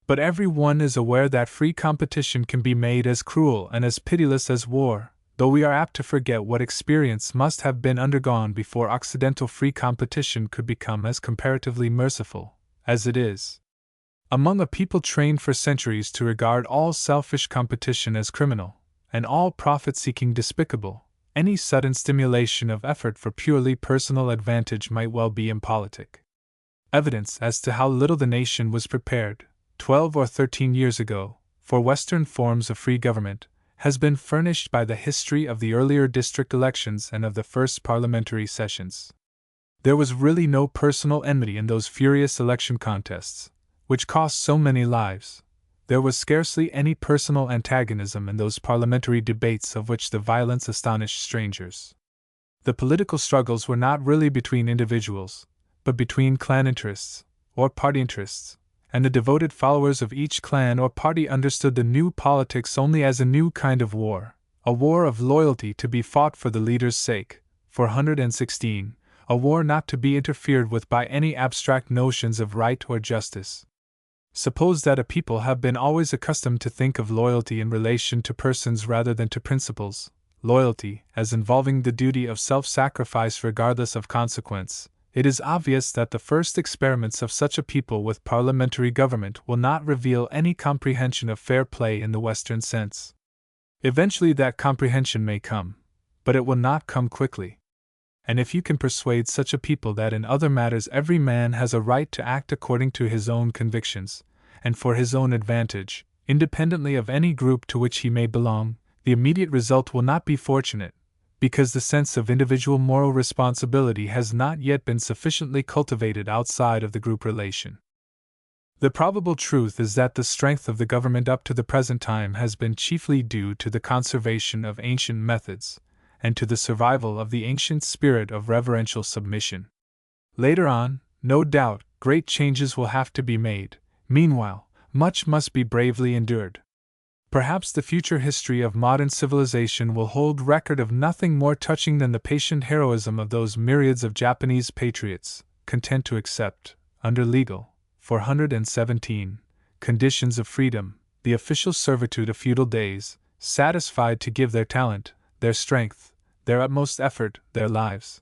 Speaker 1: But every one is aware that free competition can be made as cruel and as pitiless as war, though we are apt to forget what experience must have been undergone before Occidental free competition could become as comparatively merciful as it is. Among a people trained for centuries to regard all selfish competition as criminal, and all profit-seeking despicable, any sudden stimulation of effort for purely personal advantage might well be impolitic. Evidence as to how little the nation was prepared, 12 or 13 years ago, for Western forms of free government, has been furnished by the history of the earlier district elections and of the first parliamentary sessions. There was really no personal enmity in those furious election contests, which cost so many lives. There was scarcely any personal antagonism in those parliamentary debates of which the violence astonished strangers. The political struggles were not really between individuals, but between clan interests, or party interests, and the devoted followers of each clan or party understood the new politics only as a new kind of war, a war of loyalty to be fought for the leader's sake, 416, a war not to be interfered with by any abstract notions of right or justice. Suppose that a people have been always accustomed to think of loyalty in relation to persons rather than to principles, loyalty as involving the duty of self-sacrifice regardless of consequence. It is obvious that the first experiments of such a people with parliamentary government will not reveal any comprehension of fair play in the Western sense. Eventually that comprehension may come, but it will not come quickly. And if you can persuade such a people that in other matters every man has a right to act according to his own convictions, and for his own advantage, independently of any group to which he may belong, the immediate result will not be fortunate, because the sense of individual moral responsibility has not yet been sufficiently cultivated outside of the group relation. The probable truth is that the strength of the government up to the present time has been chiefly due to the conservation of ancient methods, and to the survival of the ancient spirit of reverential submission. Later on, no doubt, great changes will have to be made. Meanwhile, much must be bravely endured. Perhaps the future history of modern civilization will hold record of nothing more touching than the patient heroism of those myriads of Japanese patriots, content to accept, under legal, 417, conditions of freedom, the official servitude of feudal days, satisfied to give their talent, their strength, their utmost effort, their lives,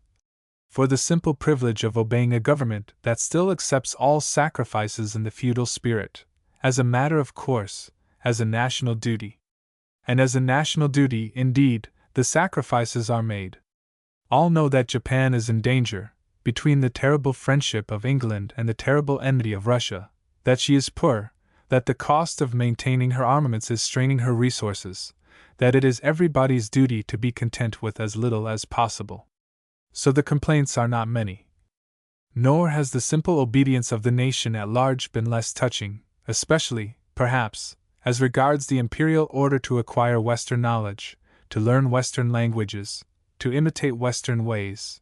Speaker 1: for the simple privilege of obeying a government that still accepts all sacrifices in the feudal spirit, as a matter of course, as a national duty. And as a national duty, indeed, the sacrifices are made. All know that Japan is in danger, between the terrible friendship of England and the terrible enmity of Russia, that she is poor, that the cost of maintaining her armaments is straining her resources, that it is everybody's duty to be content with as little as possible. So the complaints are not many. Nor has the simple obedience of the nation at large been less touching, especially, perhaps, as regards the imperial order to acquire Western knowledge, to learn Western languages, to imitate Western ways.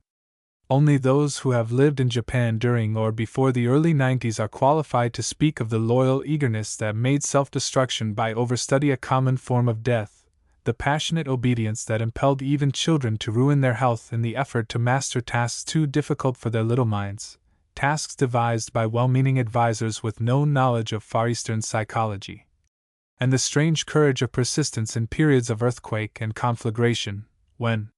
Speaker 1: Only those who have lived in Japan during or before the early 90s are qualified to speak of the loyal eagerness that made self-destruction by overstudy a common form of death, the passionate obedience that impelled even children to ruin their health in the effort to master tasks too difficult for their little minds, tasks devised by well-meaning advisors with no knowledge of Far Eastern psychology. And the strange courage of persistence in periods of earthquake and conflagration, when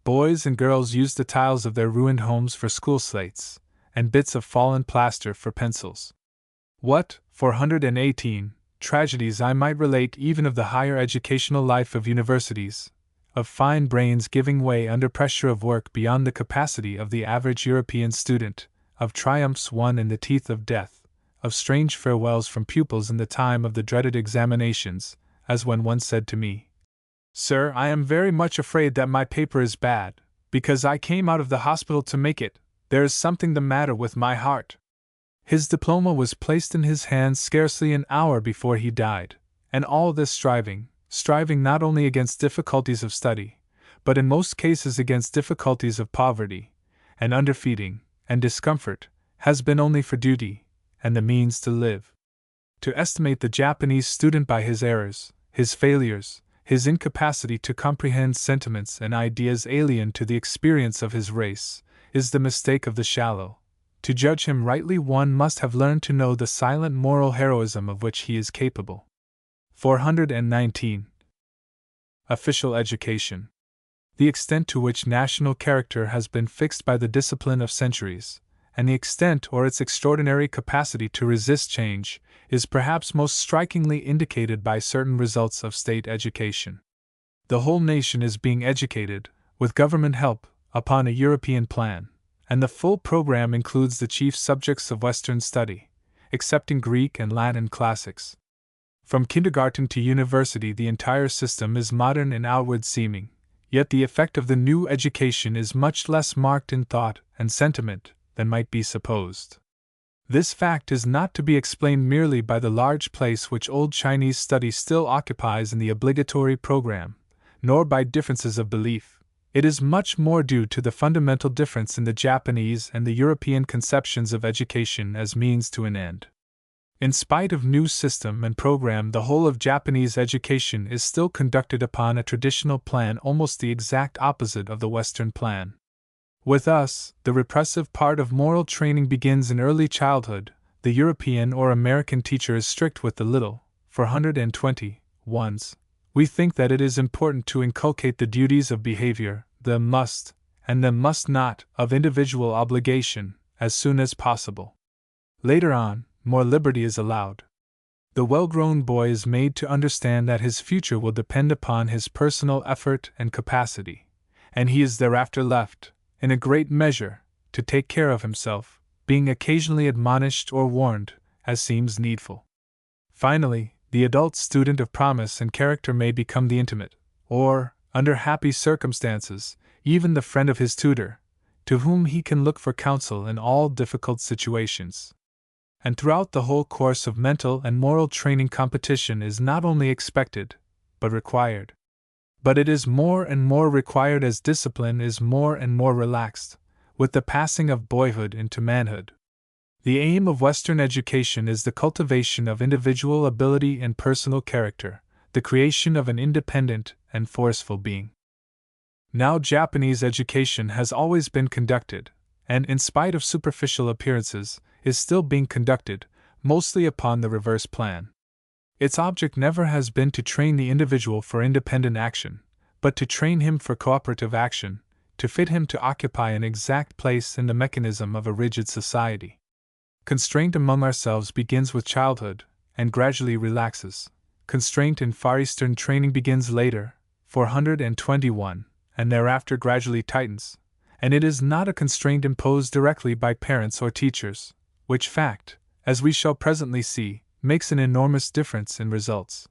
Speaker 1: boys and girls used the tiles of their ruined homes for school slates, and bits of fallen plaster for pencils. What, 418, tragedies I might relate even of the higher educational life of universities, of fine brains giving way under pressure of work beyond the capacity of the average European student, of triumphs won in the teeth of death, of strange farewells from pupils in the time of the dreaded examinations, as when one said to me, "Sir, I am very much afraid that my paper is bad, because I came out of the hospital to make it. There is something the matter with my heart." His diploma was placed in his hands scarcely an hour before he died, and all this striving not only against difficulties of study, but in most cases against difficulties of poverty, and underfeeding, and discomfort, has been only for duty, and the means to live. To estimate the Japanese student by his errors, his failures, his incapacity to comprehend sentiments and ideas alien to the experience of his race, is the mistake of the shallow, To judge him rightly, one must have learned to know the silent moral heroism of which he is capable. 419. Official education. The extent to which national character has been fixed by the discipline of centuries, and the extent or its extraordinary capacity to resist change, is perhaps most strikingly indicated by certain results of state education. The whole nation is being educated, with government help, upon a European plan, and the full program includes the chief subjects of Western study, excepting Greek and Latin classics. From kindergarten to university, the entire system is modern in outward seeming, yet the effect of the new education is much less marked in thought and sentiment than might be supposed. This fact is not to be explained merely by the large place which old Chinese study still occupies in the obligatory program, nor by differences of belief. It is much more due to the fundamental difference in the Japanese and the European conceptions of education as means to an end. In spite of new system and program, the whole of Japanese education is still conducted upon a traditional plan, almost the exact opposite of the Western plan. With us, the repressive part of moral training begins in early childhood. The European or American teacher is strict with the little, 420, ones. We think that it is important to inculcate the duties of behavior, the must, and the must not, of individual obligation, as soon as possible. Later on, more liberty is allowed. The well-grown boy is made to understand that his future will depend upon his personal effort and capacity, and he is thereafter left, in a great measure, to take care of himself, being occasionally admonished or warned, as seems needful. Finally, the adult student of promise and character may become the intimate, or, under happy circumstances, even the friend of his tutor, to whom he can look for counsel in all difficult situations. And throughout the whole course of mental and moral training, competition is not only expected, but required. But it is more and more required as discipline is more and more relaxed, with the passing of boyhood into manhood. The aim of Western education is the cultivation of individual ability and personal character, the creation of an independent and forceful being. Now, Japanese education has always been conducted, and in spite of superficial appearances, is still being conducted, mostly upon the reverse plan. Its object never has been to train the individual for independent action, but to train him for cooperative action, to fit him to occupy an exact place in the mechanism of a rigid society. Constraint among ourselves begins with childhood, and gradually relaxes. Constraint in Far Eastern training begins later, 421, and thereafter gradually tightens, and it is not a constraint imposed directly by parents or teachers, which fact, as we shall presently see, makes an enormous difference in results.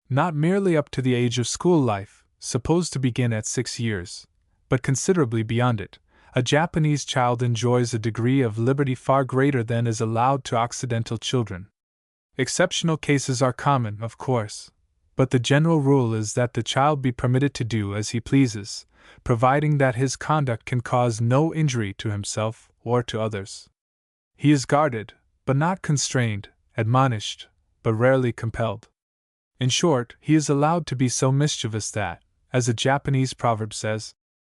Speaker 1: Not merely up to the age of school life, supposed to begin at 6 years, but considerably beyond it, a Japanese child enjoys a degree of liberty far greater than is allowed to Occidental children. Exceptional cases are common, of course, but the general rule is that the child be permitted to do as he pleases, providing that his conduct can cause no injury to himself or to others. He is guarded, but not constrained, admonished, but rarely compelled. In short, he is allowed to be so mischievous that, as a Japanese proverb says,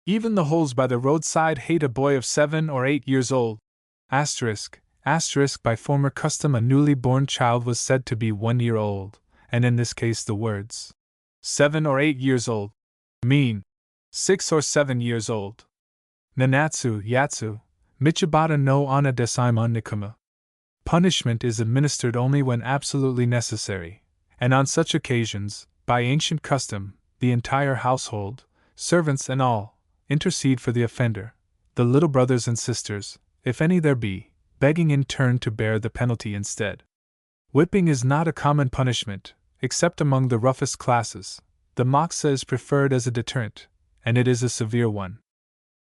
Speaker 1: even the holes by the roadside hate a boy of 7 or 8 years old. By former custom, a newly born child was said to be 1 year old, and in this case the words 7 or 8 years old mean 6 or 7 years old. Nanatsu, yatsu, Michibata no ana desaimon nikuma. Punishment is administered only when absolutely necessary, and on such occasions, by ancient custom, the entire household, servants and all, intercede for the offender, the little brothers and sisters, if any there be, begging in turn to bear the penalty instead. Whipping is not a common punishment, except among the roughest classes. The moxa is preferred as a deterrent, and it is a severe one.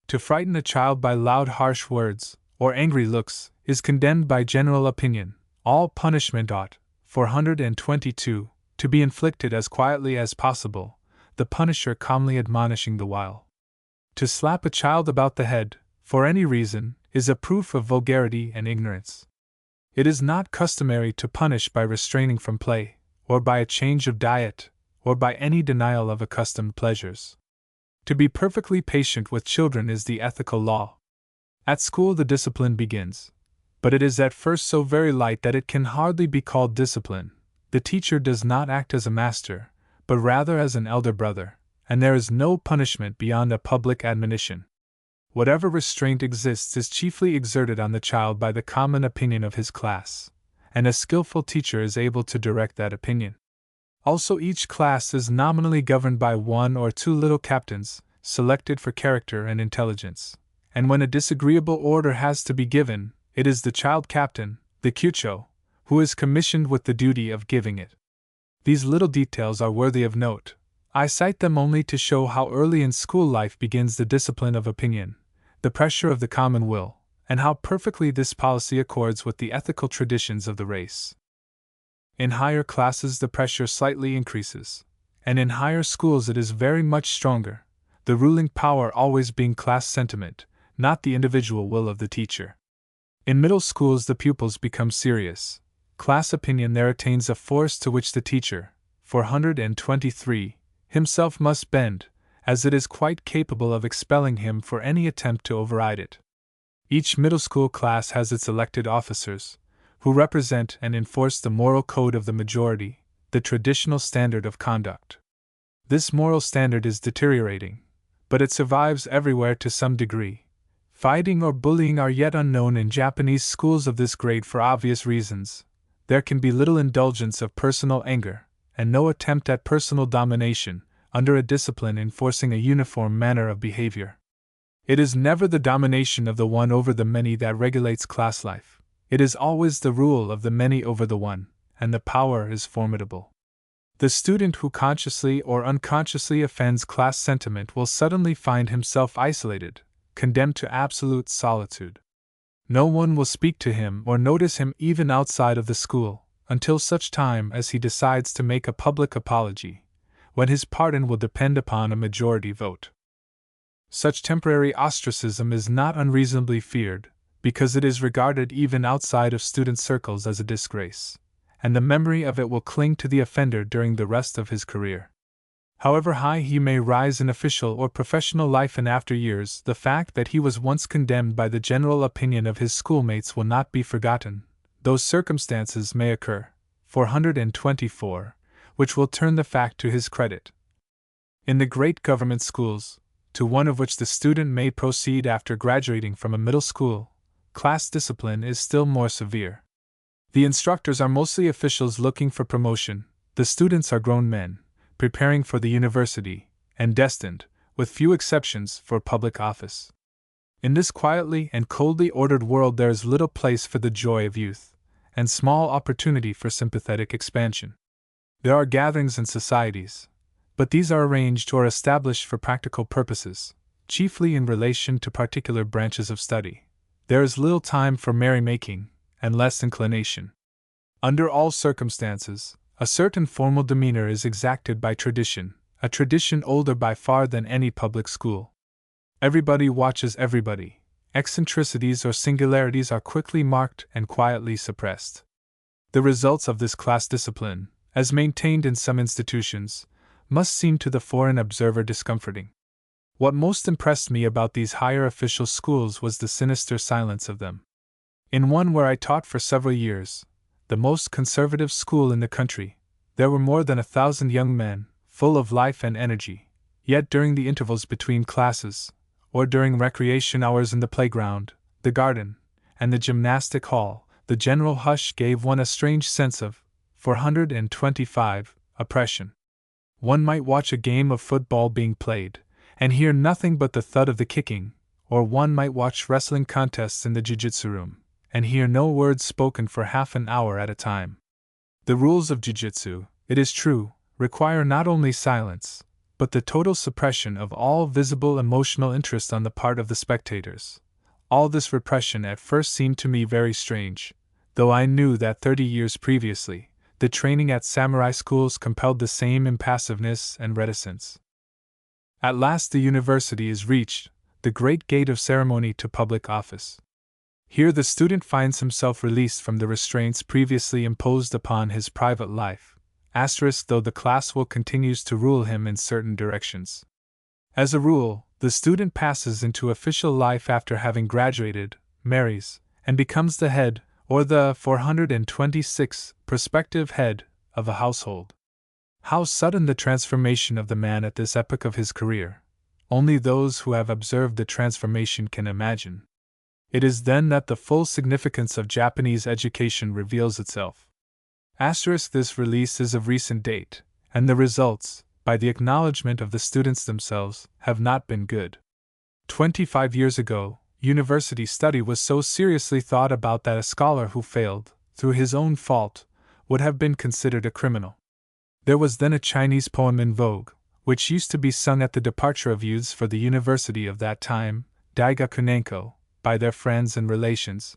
Speaker 1: To frighten a child by loud harsh words, or angry looks, is condemned by general opinion. All punishment ought, 422, to be inflicted as quietly as possible, the punisher calmly admonishing the while. To slap a child about the head, for any reason, is a proof of vulgarity and ignorance. It is not customary to punish by restraining from play, or by a change of diet, or by any denial of accustomed pleasures. To be perfectly patient with children is the ethical law. At school the discipline begins, But it is at first so very light that it can hardly be called discipline. The teacher does not act as a master, but rather as an elder brother, and there is no punishment beyond a public admonition. Whatever restraint exists is chiefly exerted on the child by the common opinion of his class, and a skillful teacher is able to direct that opinion. Also, each class is nominally governed by one or two little captains, selected for character and intelligence, and when a disagreeable order has to be given, it is the child captain, the Kyucho, who is commissioned with the duty of giving it. These little details are worthy of note. I cite them only to show how early in school life begins the discipline of opinion, the pressure of the common will, and how perfectly this policy accords with the ethical traditions of the race. In higher classes the pressure slightly increases, and in higher schools it is very much stronger, the ruling power always being class sentiment, not the individual will of the teacher. In middle schools the pupils become serious. Class opinion there attains a force to which the teacher, 423, himself must bend, as it is quite capable of expelling him for any attempt to override it. Each middle school class has its elected officers, who represent and enforce the moral code of the majority, the traditional standard of conduct. This moral standard is deteriorating, but it survives everywhere to some degree. Fighting or bullying are yet unknown in Japanese schools of this grade for obvious reasons. There can be little indulgence of personal anger, and no attempt at personal domination, under a discipline enforcing a uniform manner of behavior. It is never the domination of the one over the many that regulates class life. It is always the rule of the many over the one, and the power is formidable. The student who consciously or unconsciously offends class sentiment will suddenly find himself isolated, condemned to absolute solitude. No one will speak to him or notice him even outside of the school, until such time as he decides to make a public apology, when his pardon will depend upon a majority vote. Such temporary ostracism is not unreasonably feared, because it is regarded even outside of student circles as a disgrace, and the memory of it will cling to the offender during the rest of his career. However high he may rise in official or professional life in after years, the fact that he was once condemned by the general opinion of his schoolmates will not be forgotten. Those circumstances may occur, 424, which will turn the fact to his credit. In the great government schools, to one of which the student may proceed after graduating from a middle school, class discipline is still more severe. The instructors are mostly officials looking for promotion, the students are grown men, preparing for the university, and destined, with few exceptions, for public office. In this quietly and coldly ordered world there is little place for the joy of youth, and small opportunity for sympathetic expansion. There are gatherings and societies, but these are arranged or established for practical purposes, chiefly in relation to particular branches of study. There is little time for merrymaking, and less inclination. Under all circumstances, a certain formal demeanor is exacted by tradition, a tradition older by far than any public school. Everybody watches everybody. Eccentricities or singularities are quickly marked and quietly suppressed. The results of this class discipline, as maintained in some institutions, must seem to the foreign observer discomforting. What most impressed me about these higher official schools was the sinister silence of them. In one where I taught for several years, the most conservative school in the country, there were more than 1,000 young men, full of life and energy, yet during the intervals between classes, or during recreation hours in the playground, the garden, and the gymnastic hall, the general hush gave one a strange sense of, 425, oppression. One might watch a game of football being played, and hear nothing but the thud of the kicking, or one might watch wrestling contests in the jiu-jitsu room, and hear no words spoken for half an hour at a time. The rules of jiu-jitsu, it is true, require not only silence, but the total suppression of all visible emotional interest on the part of the spectators. All this repression at first seemed to me very strange, though I knew that 30 years previously, the training at samurai schools compelled the same impassiveness and reticence. At last the university is reached, the great gate of ceremony to public office. Here the student finds himself released from the restraints previously imposed upon his private life, though the class will continues to rule him in certain directions. As a rule, the student passes into official life after having graduated, marries, and becomes the head, or the 426th prospective head, of a household. How sudden the transformation of the man at this epoch of his career! Only those who have observed the transformation can imagine. It is then that the full significance of Japanese education reveals itself. This release is of recent date, and the results, by the acknowledgement of the students themselves, have not been good. 25 years ago, university study was so seriously thought about that a scholar who failed, through his own fault, would have been considered a criminal. There was then a Chinese poem in vogue, which used to be sung at the departure of youths for the university of that time, Daiga Kunenko, by their friends and relations.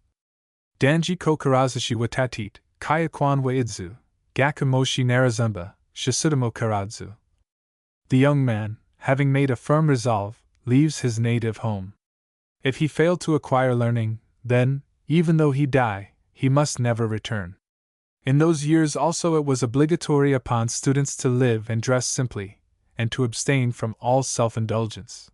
Speaker 1: Danji ko karazushi watatit, kaya kwan wa idzu, gakumoshi narazumba, shisutomo karadzu. The young man, having made a firm resolve, leaves his native home. If he fail to acquire learning, then, even though he die, he must never return. In those years also it was obligatory upon students to live and dress simply, and to abstain from all self-indulgence.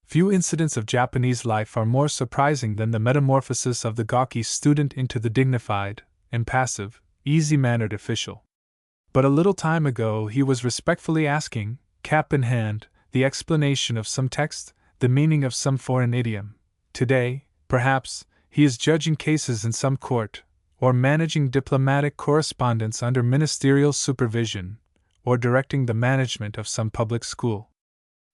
Speaker 1: Few incidents of Japanese life are more surprising than the metamorphosis of the gawky student into the dignified, impassive, easy-mannered official. But a little time ago he was respectfully asking, cap in hand, the explanation of some text, the meaning of some foreign idiom. Today, perhaps, he is judging cases in some court, or managing diplomatic correspondence under ministerial supervision, or directing the management of some public school.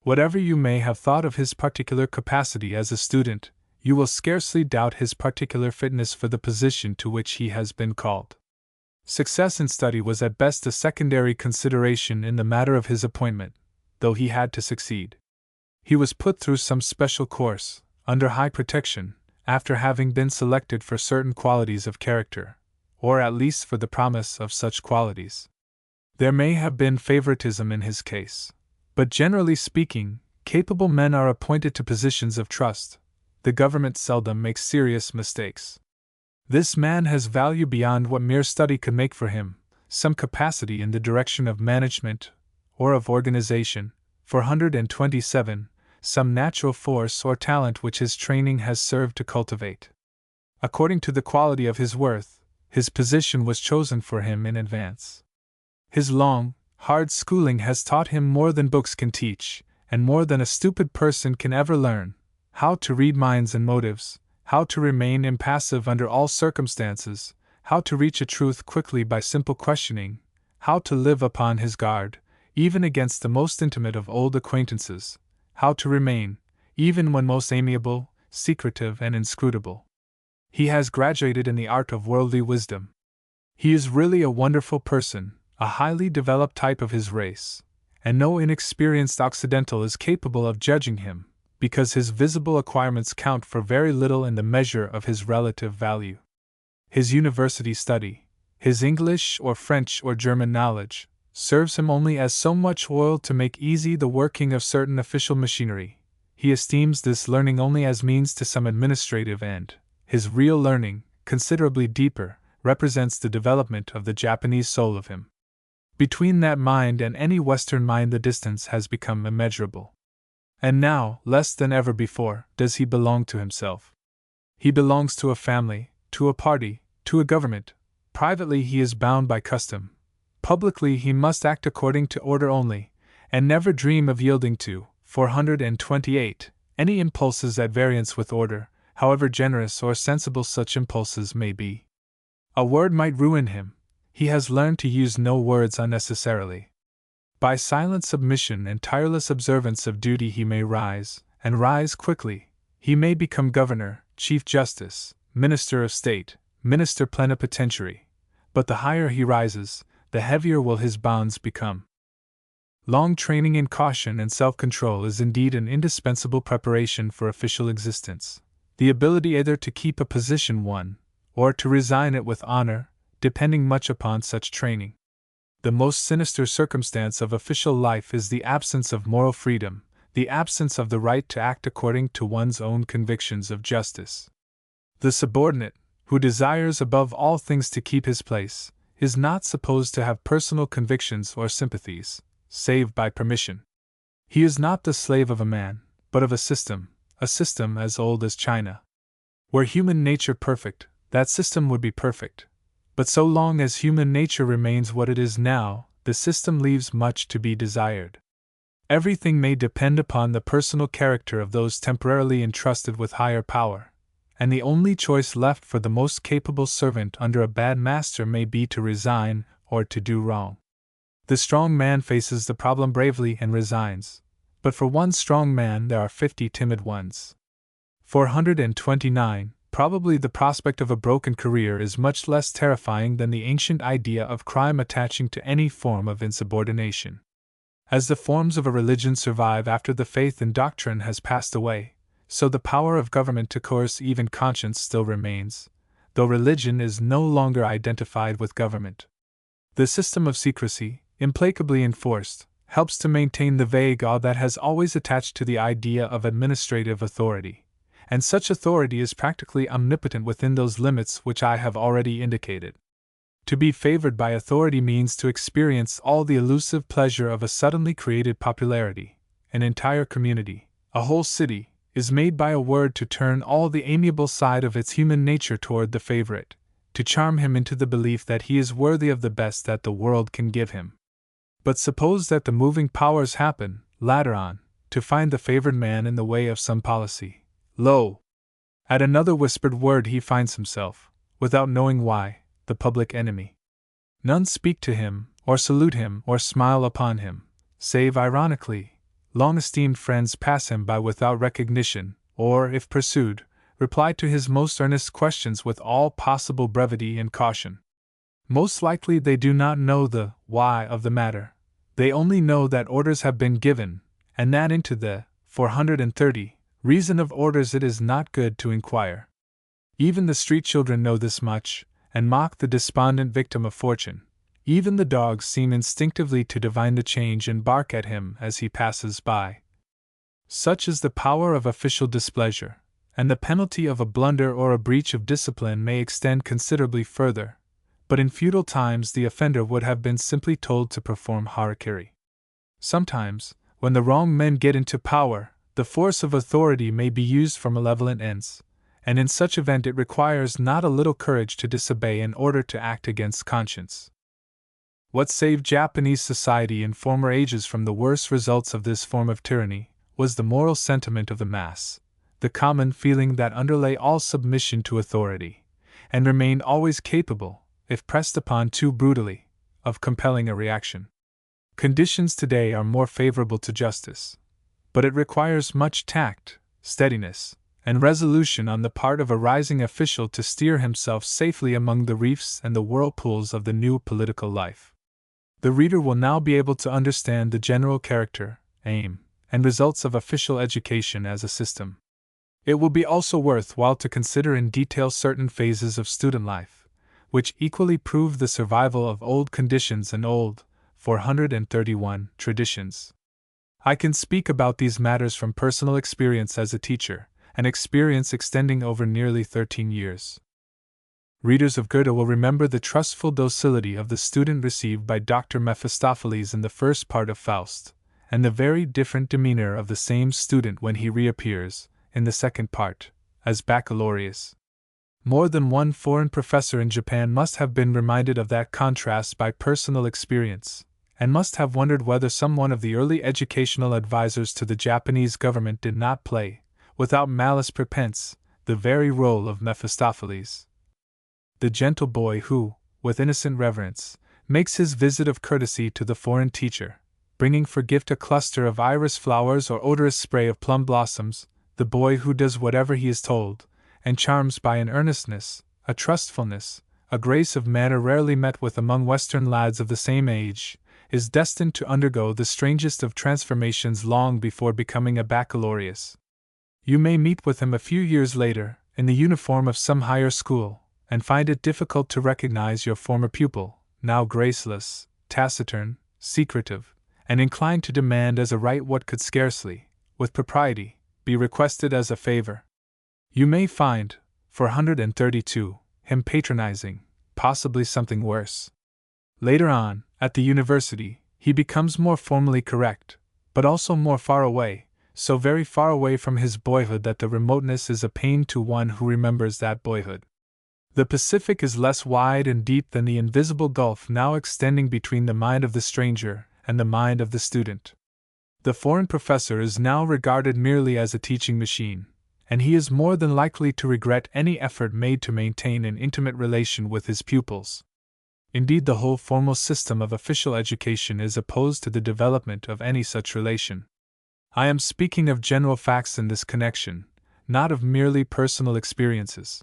Speaker 1: Whatever you may have thought of his particular capacity as a student, you will scarcely doubt his particular fitness for the position to which he has been called. Success in study was at best a secondary consideration in the matter of his appointment, though he had to succeed. He was put through some special course, under high protection, after having been selected for certain qualities of character, or at least for the promise of such qualities. There may have been favoritism in his case, but generally speaking, capable men are appointed to positions of trust. The government seldom makes serious mistakes. This man has value beyond what mere study could make for him, some capacity in the direction of management, or of organization, 427, some natural force or talent which his training has served to cultivate. According to the quality of his worth, his position was chosen for him in advance. His long, hard schooling has taught him more than books can teach, and more than a stupid person can ever learn: how to read minds and motives, how to remain impassive under all circumstances, how to reach a truth quickly by simple questioning, how to live upon his guard, even against the most intimate of old acquaintances, how to remain, even when most amiable, secretive, and inscrutable. He has graduated in the art of worldly wisdom. He is really a wonderful person, a highly developed type of his race, and no inexperienced Occidental is capable of judging him, because his visible acquirements count for very little in the measure of his relative value. His university study, his English or French or German knowledge, serves him only as so much oil to make easy the working of certain official machinery. He esteems this learning only as means to some administrative end. His real learning, considerably deeper, represents the development of the Japanese soul of him. Between that mind and any Western mind the distance has become immeasurable. And now, less than ever before, does he belong to himself. He belongs to a family, to a party, to a government. Privately he is bound by custom. Publicly he must act according to order only, and never dream of yielding to, 428, any impulses at variance with order, however generous or sensible such impulses may be. A word might ruin him. He has learned to use no words unnecessarily. By silent submission and tireless observance of duty he may rise, and rise quickly. He may become governor, chief justice, minister of state, minister plenipotentiary. But the higher he rises, the heavier will his bonds become. Long training in caution and self-control is indeed an indispensable preparation for official existence. The ability either to keep a position won, or to resign it with honor, depending much upon such training. The most sinister circumstance of official life is the absence of moral freedom, the absence of the right to act according to one's own convictions of justice. The subordinate, who desires above all things to keep his place, is not supposed to have personal convictions or sympathies, save by permission. He is not the slave of a man, but of a system as old as China. Were human nature perfect, that system would be perfect. But so long as human nature remains what it is now, the system leaves much to be desired. Everything may depend upon the personal character of those temporarily entrusted with higher power, and the only choice left for the most capable servant under a bad master may be to resign or to do wrong. The strong man faces the problem bravely and resigns, but for one strong man there are 50 timid ones. 429. Probably the prospect of a broken career is much less terrifying than the ancient idea of crime attaching to any form of insubordination. As the forms of a religion survive after the faith in doctrine has passed away, so the power of government to coerce even conscience still remains, though religion is no longer identified with government. The system of secrecy, implacably enforced, helps to maintain the vague awe that has always attached to the idea of administrative authority, and such authority is practically omnipotent within those limits which I have already indicated. To be favored by authority means to experience all the elusive pleasure of a suddenly created popularity. An entire community, a whole city, is made by a word to turn all the amiable side of its human nature toward the favorite, to charm him into the belief that he is worthy of the best that the world can give him. But suppose that the moving powers happen, later on, to find the favored man in the way of some policy. Lo! At another whispered word he finds himself, without knowing why, the public enemy. None speak to him, or salute him, or smile upon him, save ironically. Long esteemed friends pass him by without recognition, or, if pursued, reply to his most earnest questions with all possible brevity and caution. Most likely they do not know the why of the matter. They only know that orders have been given, and that into the 430 reason of orders it is not good to inquire. Even the street children know this much, and mock the despondent victim of fortune. Even the dogs seem instinctively to divine the change and bark at him as he passes by. Such is the power of official displeasure, and the penalty of a blunder or a breach of discipline may extend considerably further, but in feudal times the offender would have been simply told to perform harakiri. Sometimes, when the wrong men get into power, the force of authority may be used for malevolent ends, and in such event it requires not a little courage to disobey in order to act against conscience. What saved Japanese society in former ages from the worst results of this form of tyranny was the moral sentiment of the mass, the common feeling that underlay all submission to authority, and remained always capable, if pressed upon too brutally, of compelling a reaction. Conditions today are more favorable to justice, but it requires much tact, steadiness, and resolution on the part of a rising official to steer himself safely among the reefs and the whirlpools of the new political life. The reader will now be able to understand the general character, aim, and results of official education as a system. It will be also worth while to consider in detail certain phases of student life, which equally prove the survival of old conditions and old, 431, traditions. I can speak about these matters from personal experience as a teacher, an experience extending over nearly 13 years. Readers of Goethe will remember the trustful docility of the student received by Dr. Mephistopheles in the first part of Faust, and the very different demeanor of the same student when he reappears, in the second part, as Baccalaureus. More than one foreign professor in Japan must have been reminded of that contrast by personal experience, and must have wondered whether some one of the early educational advisors to the Japanese government did not play, without malice prepense, the very role of Mephistopheles. The gentle boy who, with innocent reverence, makes his visit of courtesy to the foreign teacher, bringing for gift a cluster of iris flowers or odorous spray of plum blossoms, the boy who does whatever he is told, and charms by an earnestness, a trustfulness, a grace of manner rarely met with among Western lads of the same age, is destined to undergo the strangest of transformations long before becoming a baccalaureus. You may meet with him a few years later, in the uniform of some higher school, and find it difficult to recognize your former pupil, now graceless, taciturn, secretive, and inclined to demand as a right what could scarcely, with propriety, be requested as a favor. You may find, 432, him patronizing, possibly something worse. Later on, at the university, he becomes more formally correct, but also more far away, so very far away from his boyhood that the remoteness is a pain to one who remembers that boyhood. The Pacific is less wide and deep than the invisible gulf now extending between the mind of the stranger and the mind of the student. The foreign professor is now regarded merely as a teaching machine, and he is more than likely to regret any effort made to maintain an intimate relation with his pupils. Indeed, the whole formal system of official education is opposed to the development of any such relation. I am speaking of general facts in this connection, not of merely personal experiences.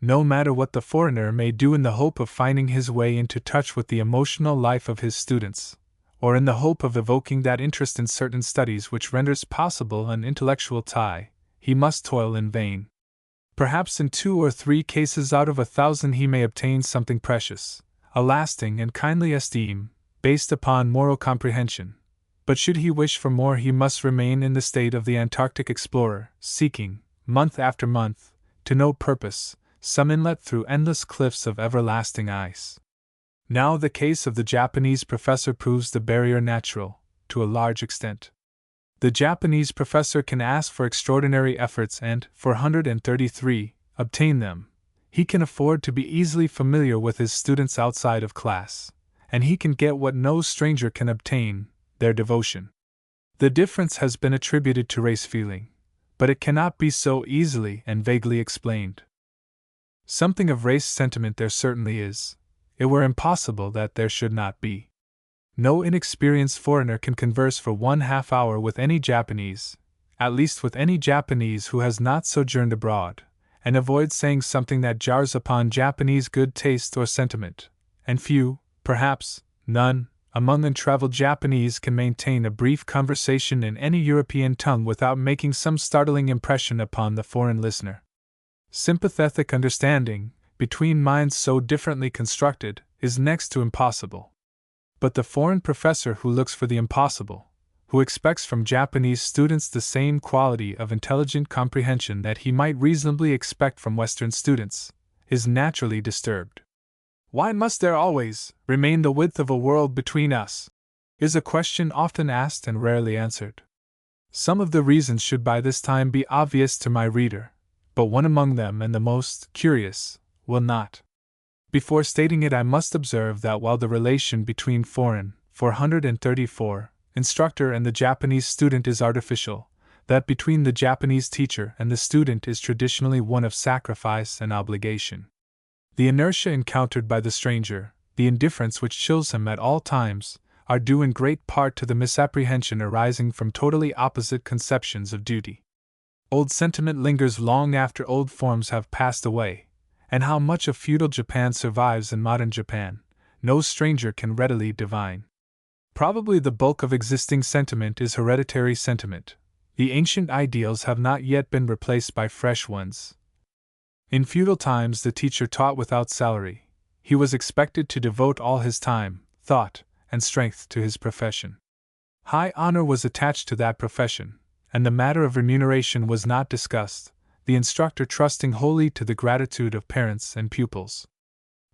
Speaker 1: No matter what the foreigner may do in the hope of finding his way into touch with the emotional life of his students, or in the hope of evoking that interest in certain studies which renders possible an intellectual tie, he must toil in vain. Perhaps in 2 or 3 cases out of 1,000 he may obtain something precious, a lasting and kindly esteem, based upon moral comprehension. But should he wish for more, he must remain in the state of the Antarctic explorer, seeking, month after month, to no purpose, some inlet through endless cliffs of everlasting ice. Now the case of the Japanese professor proves the barrier natural, to a large extent. The Japanese professor can ask for extraordinary efforts and, for 133, obtain them. He can afford to be easily familiar with his students outside of class, and he can get what no stranger can obtain, their devotion. The difference has been attributed to race feeling, but it cannot be so easily and vaguely explained. Something of race sentiment there certainly is. It were impossible that there should not be. No inexperienced foreigner can converse for 1/2 hour with any Japanese, at least with any Japanese who has not sojourned abroad, and avoid saying something that jars upon Japanese good taste or sentiment, and few, perhaps none, among untraveled Japanese can maintain a brief conversation in any European tongue without making some startling impression upon the foreign listener. Sympathetic understanding, between minds so differently constructed, is next to impossible. But the foreign professor who looks for the impossible, who expects from Japanese students the same quality of intelligent comprehension that he might reasonably expect from Western students, is naturally disturbed. Why must there always remain the width of a world between us? Is a question often asked and rarely answered. Some of the reasons should by this time be obvious to my reader, but one among them, and the most curious, will not. Before stating it, I must observe that while the relation between foreign 434 instructor and the Japanese student is artificial, that between the Japanese teacher and the student is traditionally one of sacrifice and obligation. The inertia encountered by the stranger, the indifference which chills him at all times, are due in great part to the misapprehension arising from totally opposite conceptions of duty. Old sentiment lingers long after old forms have passed away, and how much of feudal Japan survives in modern Japan, no stranger can readily divine. Probably the bulk of existing sentiment is hereditary sentiment. The ancient ideals have not yet been replaced by fresh ones. In feudal times, the teacher taught without salary. He was expected to devote all his time, thought, and strength to his profession. High honor was attached to that profession, and the matter of remuneration was not discussed, the instructor trusting wholly to the gratitude of parents and pupils.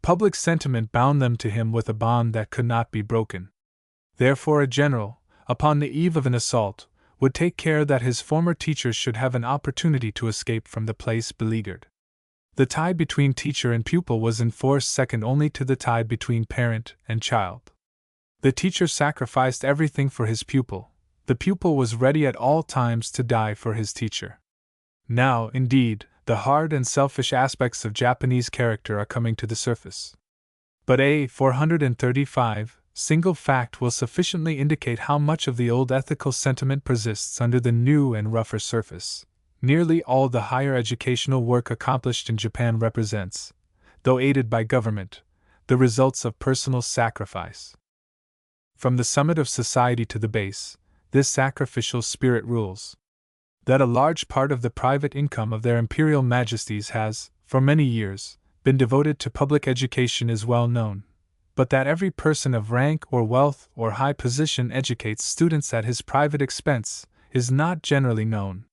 Speaker 1: Public sentiment bound them to him with a bond that could not be broken. Therefore, a general, upon the eve of an assault, would take care that his former teachers should have an opportunity to escape from the place beleaguered. The tie between teacher and pupil was in force second only to the tie between parent and child. The teacher sacrificed everything for his pupil. The pupil was ready at all times to die for his teacher. Now, indeed, the hard and selfish aspects of Japanese character are coming to the surface. But a 435 single fact will sufficiently indicate how much of the old ethical sentiment persists under the new and rougher surface. Nearly all the higher educational work accomplished in Japan represents, though aided by government, the results of personal sacrifice. From the summit of society to the base, this sacrificial spirit rules. That a large part of the private income of their imperial majesties has, for many years, been devoted to public education is well known, but that every person of rank or wealth or high position educates students at his private expense is not generally known.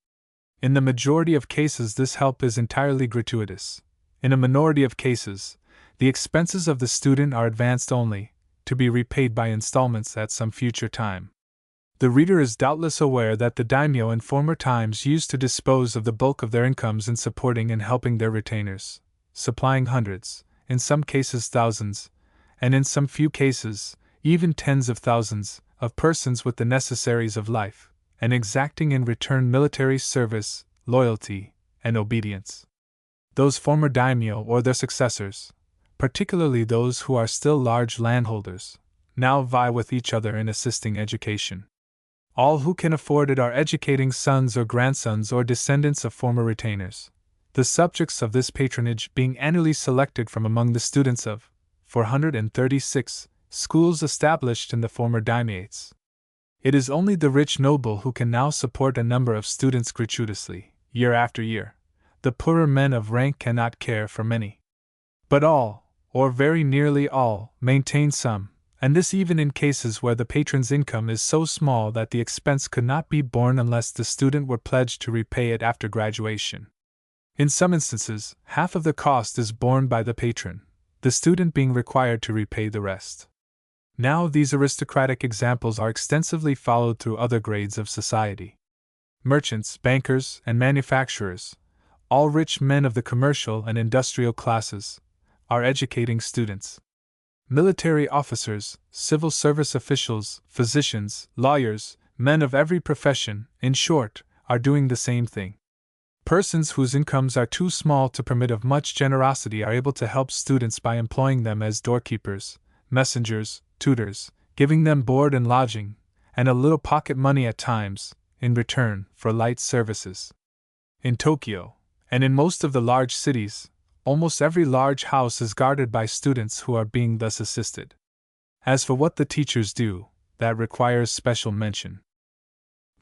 Speaker 1: In the majority of cases, this help is entirely gratuitous. In a minority of cases, the expenses of the student are advanced only, to be repaid by installments at some future time. The reader is doubtless aware that the daimyo in former times used to dispose of the bulk of their incomes in supporting and helping their retainers, supplying hundreds, in some cases thousands, and in some few cases, even tens of thousands, of persons with the necessaries of life, and exacting in return military service, loyalty, and obedience. Those former daimyo or their successors, particularly those who are still large landholders, now vie with each other in assisting education. All who can afford it are educating sons or grandsons or descendants of former retainers, the subjects of this patronage being annually selected from among the students of 436 schools established in the former daimates. It is only the rich noble who can now support a number of students gratuitously, year after year. The poorer men of rank cannot care for many. But all, or very nearly all, maintain some, and this even in cases where the patron's income is so small that the expense could not be borne unless the student were pledged to repay it after graduation. In some instances, half of the cost is borne by the patron, the student being required to repay the rest. Now these aristocratic examples are extensively followed through other grades of society. Merchants, bankers, and manufacturers, all rich men of the commercial and industrial classes, are educating students. Military officers, civil service officials, physicians, lawyers, men of every profession, in short, are doing the same thing. Persons whose incomes are too small to permit of much generosity are able to help students by employing them as doorkeepers, messengers, tutors, giving them board and lodging, and a little pocket money at times, in return for light services. In Tokyo, and in most of the large cities, almost every large house is guarded by students who are being thus assisted. As for what the teachers do, that requires special mention.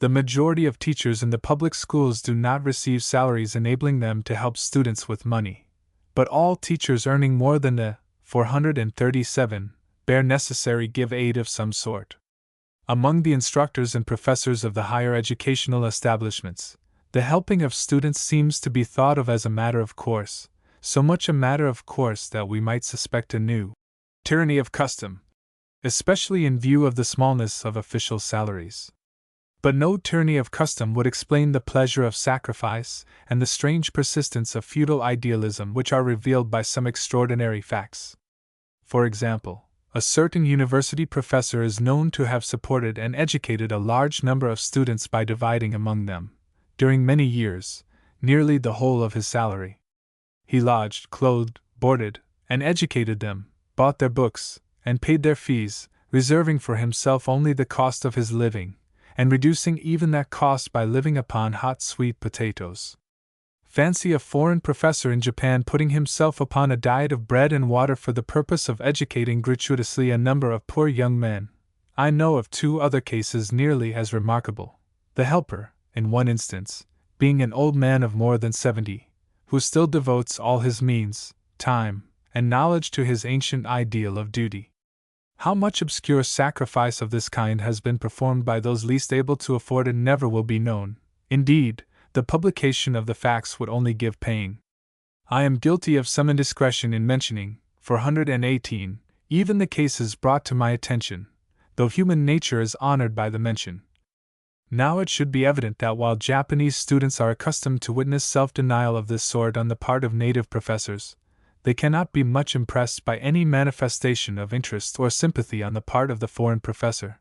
Speaker 1: The majority of teachers in the public schools do not receive salaries enabling them to help students with money, but all teachers earning more than the 437 bare necessary give aid of some sort. Among the instructors and professors of the higher educational establishments, the helping of students seems to be thought of as a matter of course, so much a matter of course that we might suspect a new tyranny of custom, especially in view of the smallness of official salaries. But no tyranny of custom would explain the pleasure of sacrifice and the strange persistence of feudal idealism which are revealed by some extraordinary facts. For example, a certain university professor is known to have supported and educated a large number of students by dividing among them, during many years, nearly the whole of his salary. He lodged, clothed, boarded, and educated them, bought their books, and paid their fees, reserving for himself only the cost of his living, and reducing even that cost by living upon hot sweet potatoes. Fancy a foreign professor in Japan putting himself upon a diet of bread and water for the purpose of educating gratuitously a number of poor young men. I know of 2 other cases nearly as remarkable. The helper, in one instance, being an old man of more than 70, who still devotes all his means, time, and knowledge to his ancient ideal of duty. How much obscure sacrifice of this kind has been performed by those least able to afford it never will be known. Indeed, the publication of the facts would only give pain. I am guilty of some indiscretion in mentioning, 418, even the cases brought to my attention, though human nature is honored by the mention. Now it should be evident that while Japanese students are accustomed to witness self-denial of this sort on the part of native professors, they cannot be much impressed by any manifestation of interest or sympathy on the part of the foreign professor,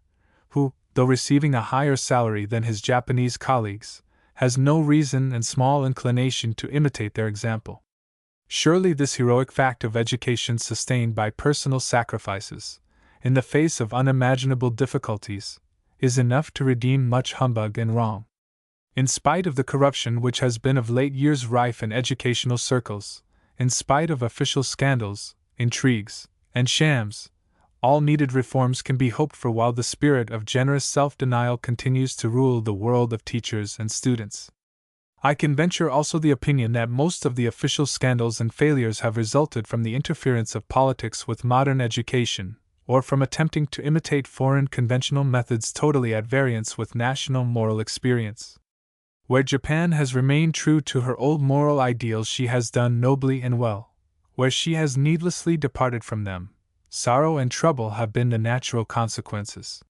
Speaker 1: who, though receiving a higher salary than his Japanese colleagues, has no reason and small inclination to imitate their example. Surely this heroic fact of education sustained by personal sacrifices, in the face of unimaginable difficulties, is enough to redeem much humbug and wrong. In spite of the corruption which has been of late years rife in educational circles, in spite of official scandals, intrigues, and shams, all needed reforms can be hoped for while the spirit of generous self-denial continues to rule the world of teachers and students. I can venture also the opinion that most of the official scandals and failures have resulted from the interference of politics with modern education, or from attempting to imitate foreign conventional methods totally at variance with national moral experience. Where Japan has remained true to her old moral ideals, she has done nobly and well. Where she has needlessly departed from them, sorrow and trouble have been the natural consequences.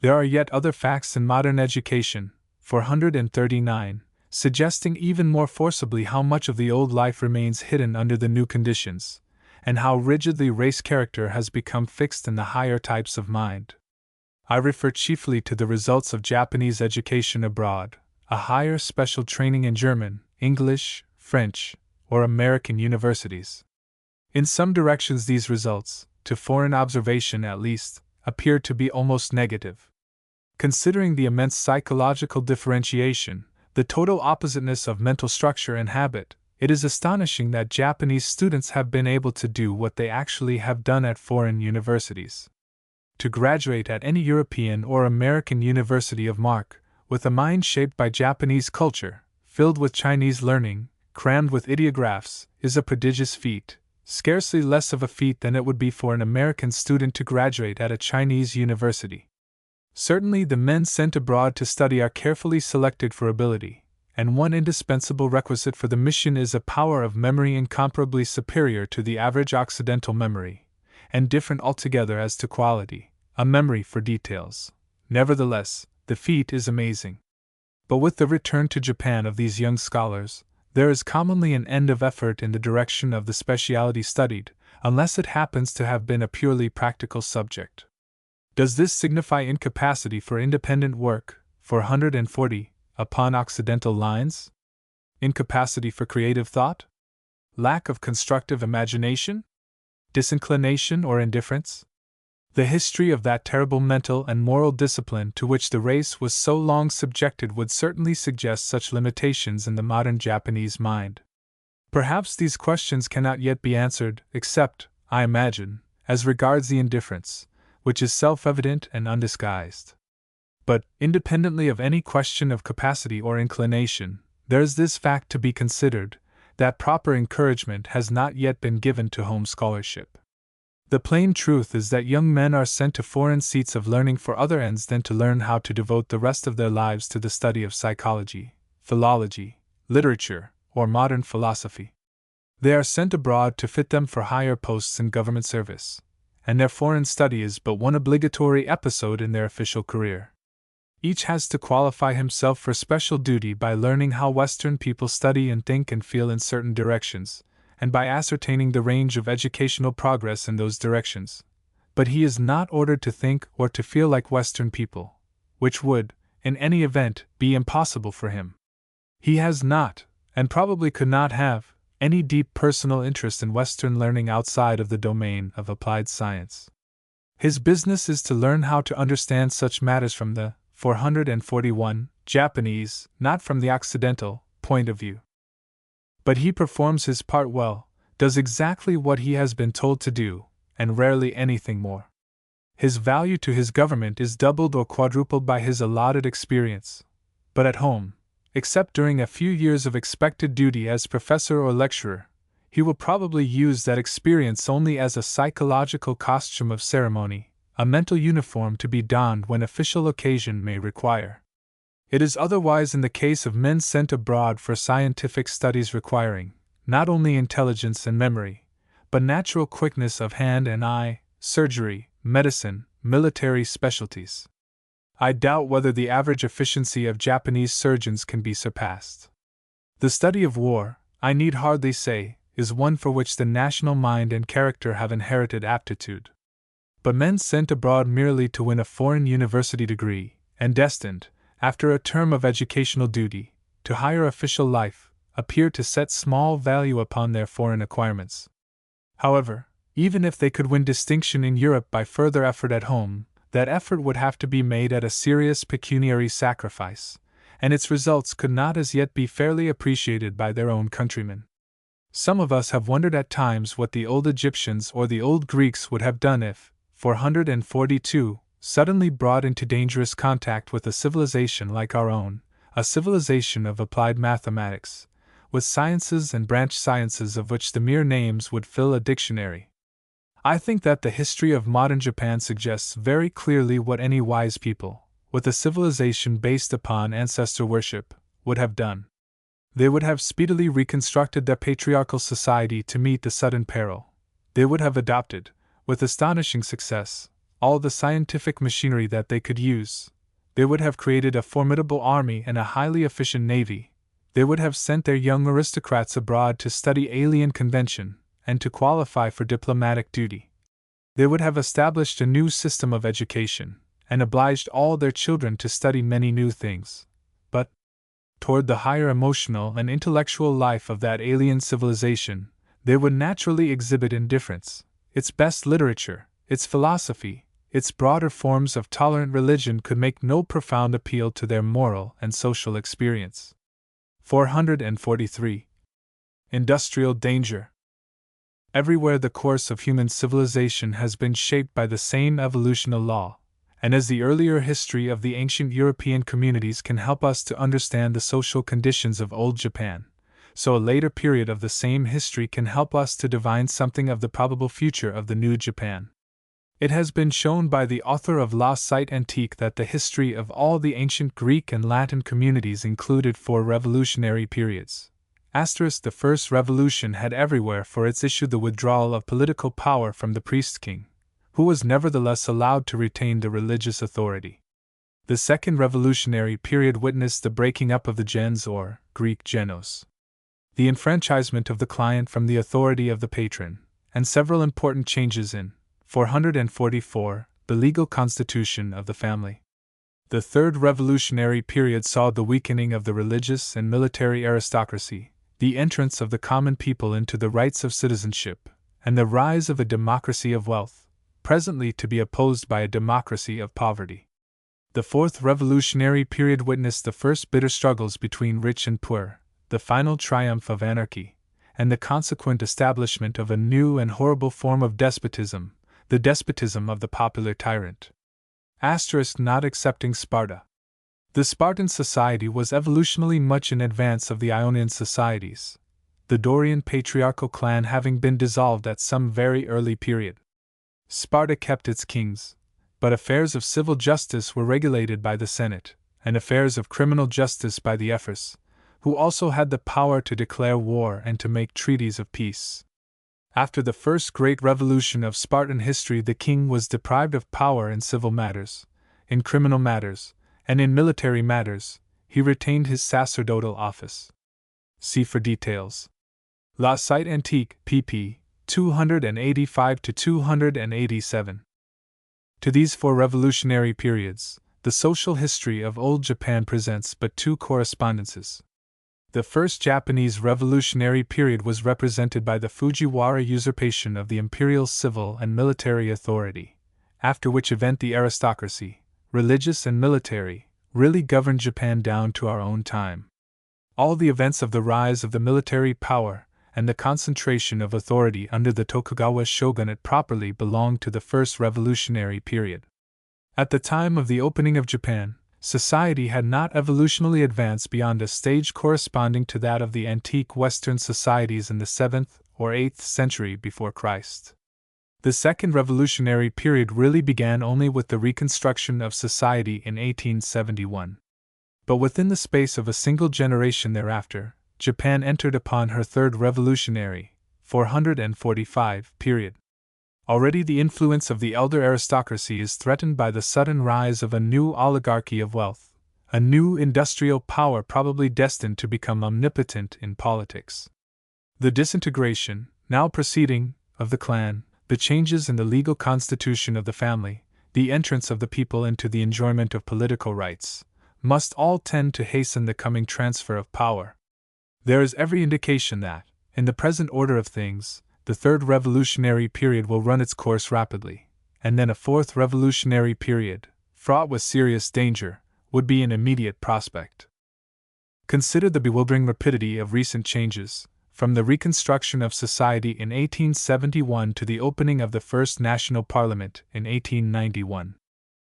Speaker 1: There are yet other facts in modern education, 439, suggesting even more forcibly how much of the old life remains hidden under the new conditions, and how rigidly race character has become fixed in the higher types of mind. I refer chiefly to the results of Japanese education abroad, a higher special training in German, English, French, or American universities. In some directions these results, to foreign observation at least, appear to be almost negative. Considering the immense psychological differentiation, the total oppositeness of mental structure and habit, it is astonishing that Japanese students have been able to do what they actually have done at foreign universities. To graduate at any European or American university of mark, with a mind shaped by Japanese culture, filled with Chinese learning, crammed with ideographs, is a prodigious feat, scarcely less of a feat than it would be for an American student to graduate at a Chinese university. Certainly the men sent abroad to study are carefully selected for ability, and one indispensable requisite for the mission is a power of memory incomparably superior to the average Occidental memory, and different altogether as to quality, a memory for details. Nevertheless, the feat is amazing. But with the return to Japan of these young scholars, there is commonly an end of effort in the direction of the speciality studied, unless it happens to have been a purely practical subject. Does this signify incapacity for independent work, 440, upon Occidental lines? Incapacity for creative thought? Lack of constructive imagination? Disinclination or indifference? The history of that terrible mental and moral discipline to which the race was so long subjected would certainly suggest such limitations in the modern Japanese mind. Perhaps these questions cannot yet be answered, except, I imagine, as regards the indifference, which is self-evident and undisguised. But, independently of any question of capacity or inclination, there is this fact to be considered, that proper encouragement has not yet been given to home scholarship. The plain truth is that young men are sent to foreign seats of learning for other ends than to learn how to devote the rest of their lives to the study of psychology, philology, literature, or modern philosophy. They are sent abroad to fit them for higher posts in government service, and their foreign study is but one obligatory episode in their official career. Each has to qualify himself for special duty by learning how Western people study and think and feel in certain directions, and by ascertaining the range of educational progress in those directions. But he is not ordered to think or to feel like Western people, which would, in any event, be impossible for him. He has not, and probably could not have, any deep personal interest in Western learning outside of the domain of applied science. His business is to learn how to understand such matters from the 441 Japanese, not from the Occidental, point of view. But he performs his part well, does exactly what he has been told to do, and rarely anything more. His value to his government is doubled or quadrupled by his allotted experience. But at home, except during a few years of expected duty as professor or lecturer, he will probably use that experience only as a psychological costume of ceremony, a mental uniform to be donned when official occasion may require. It is otherwise in the case of men sent abroad for scientific studies requiring, not only intelligence and memory, but natural quickness of hand and eye, surgery, medicine, military specialties. I doubt whether the average efficiency of Japanese surgeons can be surpassed. The study of war, I need hardly say, is one for which the national mind and character have inherited aptitude. But men sent abroad merely to win a foreign university degree, and destined, after a term of educational duty, to higher official life, appear to set small value upon their foreign acquirements. However, even if they could win distinction in Europe by further effort at home, that effort would have to be made at a serious pecuniary sacrifice, and its results could not as yet be fairly appreciated by their own countrymen. Some of us have wondered at times what the old Egyptians or the old Greeks would have done if, 442, suddenly brought into dangerous contact with a civilization like our own, a civilization of applied mathematics, with sciences and branch sciences of which the mere names would fill a dictionary. I think that the history of modern Japan suggests very clearly what any wise people, with a civilization based upon ancestor worship, would have done. They would have speedily reconstructed their patriarchal society to meet the sudden peril. They would have adopted, with astonishing success, all the scientific machinery that they could use. They would have created a formidable army and a highly efficient navy. They would have sent their young aristocrats abroad to study alien convention and to qualify for diplomatic duty. They would have established a new system of education and obliged all their children to study many new things. But, toward the higher emotional and intellectual life of that alien civilization, they would naturally exhibit indifference. Its best literature, its philosophy, its broader forms of tolerant religion could make no profound appeal to their moral and social experience. 443. Industrial danger. Everywhere the course of human civilization has been shaped by the same evolutional law, and as the earlier history of the ancient European communities can help us to understand the social conditions of old Japan, so a later period of the same history can help us to divine something of the probable future of the new Japan. It has been shown by the author of La Cite Antique that the history of all the ancient Greek and Latin communities included 4 revolutionary periods. The first revolution had everywhere for its issue the withdrawal of political power from the priest-king, who was nevertheless allowed to retain the religious authority. The second revolutionary period witnessed the breaking up of the gens or Greek genos, the enfranchisement of the client from the authority of the patron, and several important changes in 444, the legal constitution of the family. The third revolutionary period saw the weakening of the religious and military aristocracy, the entrance of the common people into the rights of citizenship, and the rise of a democracy of wealth, presently to be opposed by a democracy of poverty. The fourth revolutionary period witnessed the first bitter struggles between rich and poor, the final triumph of anarchy, and the consequent establishment of a new and horrible form of despotism, the despotism of the popular tyrant. Not excepting Sparta. The Spartan society was evolutionally much in advance of the Ionian societies, the Dorian patriarchal clan having been dissolved at some very early period. Sparta kept its kings, but affairs of civil justice were regulated by the Senate, and affairs of criminal justice by the Ephors, who also had the power to declare war and to make treaties of peace. After the first great revolution of Spartan history, the king was deprived of power in civil matters, in criminal matters, and in military matters. He retained his sacerdotal office. See for details. La Cite Antique, pp. 285-287. To these 4 revolutionary periods, the social history of old Japan presents but 2 correspondences. The first Japanese revolutionary period was represented by the Fujiwara usurpation of the imperial civil and military authority, after which event the aristocracy, religious and military, really governed Japan down to our own time. All the events of the rise of the military power and the concentration of authority under the Tokugawa shogunate properly belong to the first revolutionary period. At the time of the opening of Japan, society had not evolutionally advanced beyond a stage corresponding to that of the antique Western societies in the 7th or 8th century before Christ. The second revolutionary period really began only with the reconstruction of society in 1871. But within the space of a single generation thereafter, Japan entered upon her third revolutionary, 445, period. Already the influence of the elder aristocracy is threatened by the sudden rise of a new oligarchy of wealth, a new industrial power probably destined to become omnipotent in politics. The disintegration, now proceeding, of the clan, the changes in the legal constitution of the family, the entrance of the people into the enjoyment of political rights, must all tend to hasten the coming transfer of power. There is every indication that, in the present order of things, the third revolutionary period will run its course rapidly, and then a fourth revolutionary period, fraught with serious danger, would be in immediate prospect. Consider the bewildering rapidity of recent changes, from the reconstruction of society in 1871 to the opening of the first national parliament in 1891.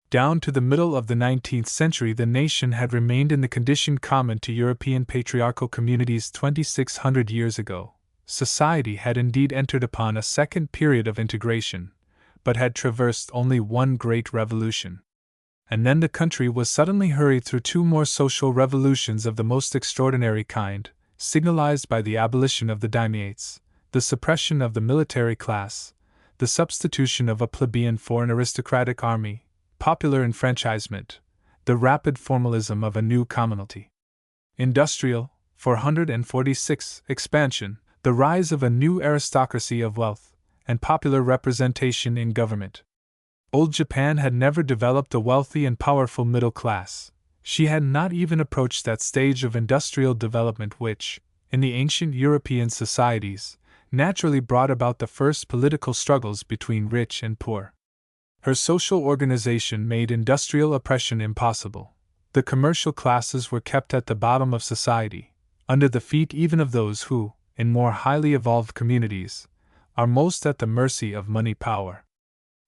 Speaker 1: Down to the middle of the 19th century, the nation had remained in the condition common to European patriarchal communities 2,600 years ago. Society had indeed entered upon a second period of integration, but had traversed only one great revolution. And then the country was suddenly hurried through 2 more social revolutions of the most extraordinary kind, signalized by the abolition of the daimiates, the suppression of the military class, the substitution of a plebeian for an aristocratic army, popular enfranchisement, the rapid formalism of a new commonalty. Industrial, 446, expansion, the rise of a new aristocracy of wealth, and popular representation in government. Old Japan had never developed a wealthy and powerful middle class. She had not even approached that stage of industrial development which, in the ancient European societies, naturally brought about the first political struggles between rich and poor. Her social organization made industrial oppression impossible. The commercial classes were kept at the bottom of society, under the feet even of those who, in more highly evolved communities, are most at the mercy of money power.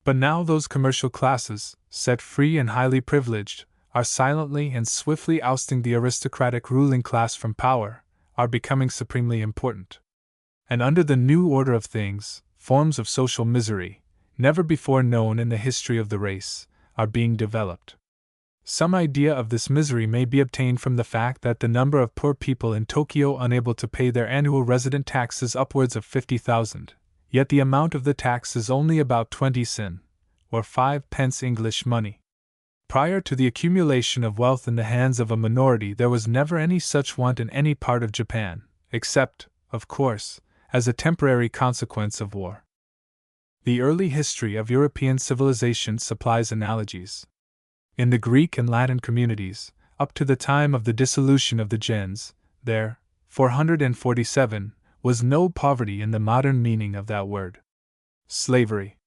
Speaker 1: But now those commercial classes, set free and highly privileged, are silently and swiftly ousting the aristocratic ruling class from power, are becoming supremely important. And under the new order of things, forms of social misery, never before known in the history of the race, are being developed. Some idea of this misery may be obtained from the fact that the number of poor people in Tokyo unable to pay their annual resident tax is upwards of 50,000, yet the amount of the tax is only about 20 sen, or 5 pence English money. Prior to the accumulation of wealth in the hands of a minority, there was never any such want in any part of Japan, except, of course, as a temporary consequence of war. The early history of European civilization supplies analogies. In the Greek and Latin communities, up to the time of the dissolution of the gens, there, 447, was no poverty in the modern meaning of that word. Slavery,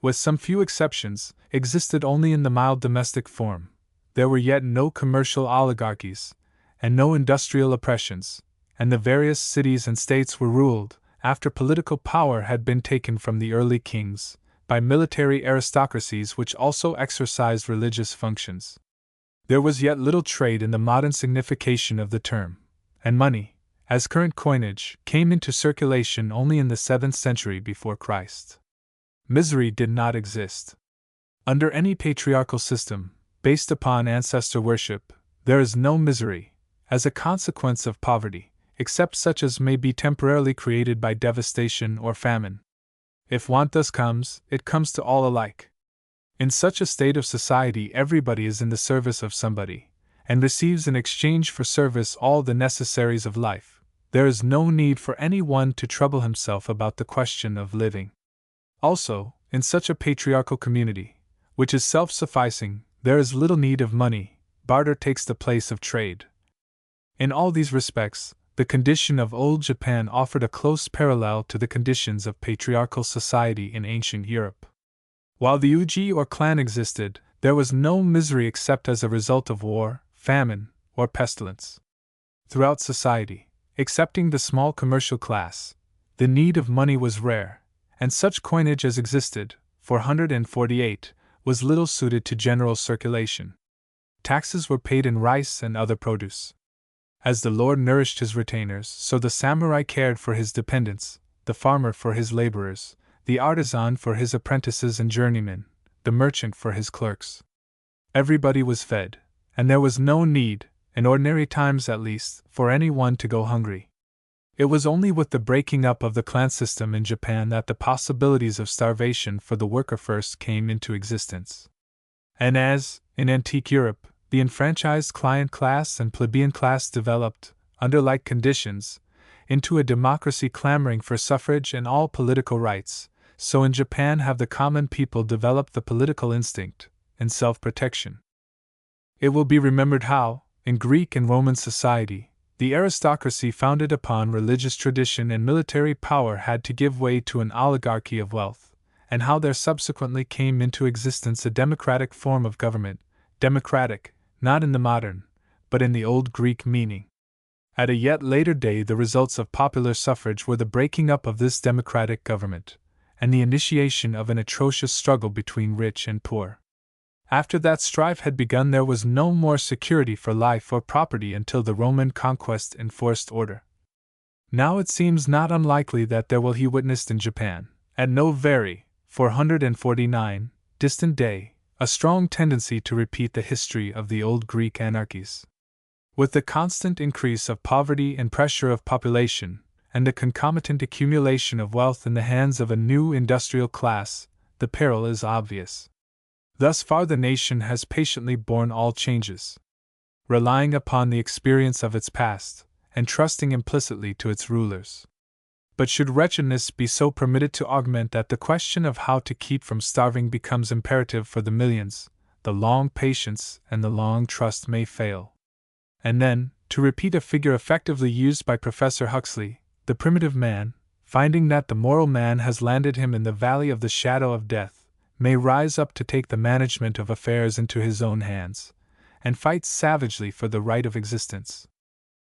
Speaker 1: with some few exceptions, existed only in the mild domestic form. There were yet no commercial oligarchies, and no industrial oppressions, and the various cities and states were ruled, after political power had been taken from the early kings, by military aristocracies which also exercised religious functions. There was yet little trade in the modern signification of the term, and money, as current coinage, came into circulation only in the 7th century before Christ. Misery did not exist. Under any patriarchal system, based upon ancestor worship, there is no misery, as a consequence of poverty, except such as may be temporarily created by devastation or famine. If want thus comes, it comes to all alike. In such a state of society, everybody is in the service of somebody, and receives in exchange for service all the necessaries of life. There is no need for any one to trouble himself about the question of living. Also, in such a patriarchal community, which is self-sufficing, there is little need of money. Barter takes the place of trade. In all these respects, the condition of old Japan offered a close parallel to the conditions of patriarchal society in ancient Europe. While the uji or clan existed, there was no misery except as a result of war, famine, or pestilence. Throughout society, excepting the small commercial class, the need of money was rare, and such coinage as existed, 448, was little suited to general circulation. Taxes were paid in rice and other produce. As the lord nourished his retainers, so the samurai cared for his dependents, the farmer for his laborers, the artisan for his apprentices and journeymen, the merchant for his clerks. Everybody was fed, and there was no need, in ordinary times at least, for any one to go hungry. It was only with the breaking up of the clan system in Japan that the possibilities of starvation for the worker first came into existence. And as, in antique Europe, the enfranchised client class and plebeian class developed, under like conditions, into a democracy clamoring for suffrage and all political rights, so in Japan have the common people developed the political instinct and self-protection. It will be remembered how, in Greek and Roman society, the aristocracy founded upon religious tradition and military power had to give way to an oligarchy of wealth, and how there subsequently came into existence a democratic form of government, democratic, not in the modern, but in the old Greek meaning. At a yet later day, the results of popular suffrage were the breaking up of this democratic government, and the initiation of an atrocious struggle between rich and poor. After that strife had begun, there was no more security for life or property until the Roman conquest enforced order. Now it seems not unlikely that there will be witnessed in Japan, at no very, 449, distant day, a strong tendency to repeat the history of the old Greek anarchies. With the constant increase of poverty and pressure of population, and the concomitant accumulation of wealth in the hands of a new industrial class, the peril is obvious. Thus far the nation has patiently borne all changes, relying upon the experience of its past, and trusting implicitly to its rulers. But should wretchedness be so permitted to augment that the question of how to keep from starving becomes imperative for the millions, the long patience and the long trust may fail. And then, to repeat a figure effectively used by Professor Huxley, the primitive man, finding that the moral man has landed him in the valley of the shadow of death, may rise up to take the management of affairs into his own hands, and fight savagely for the right of existence.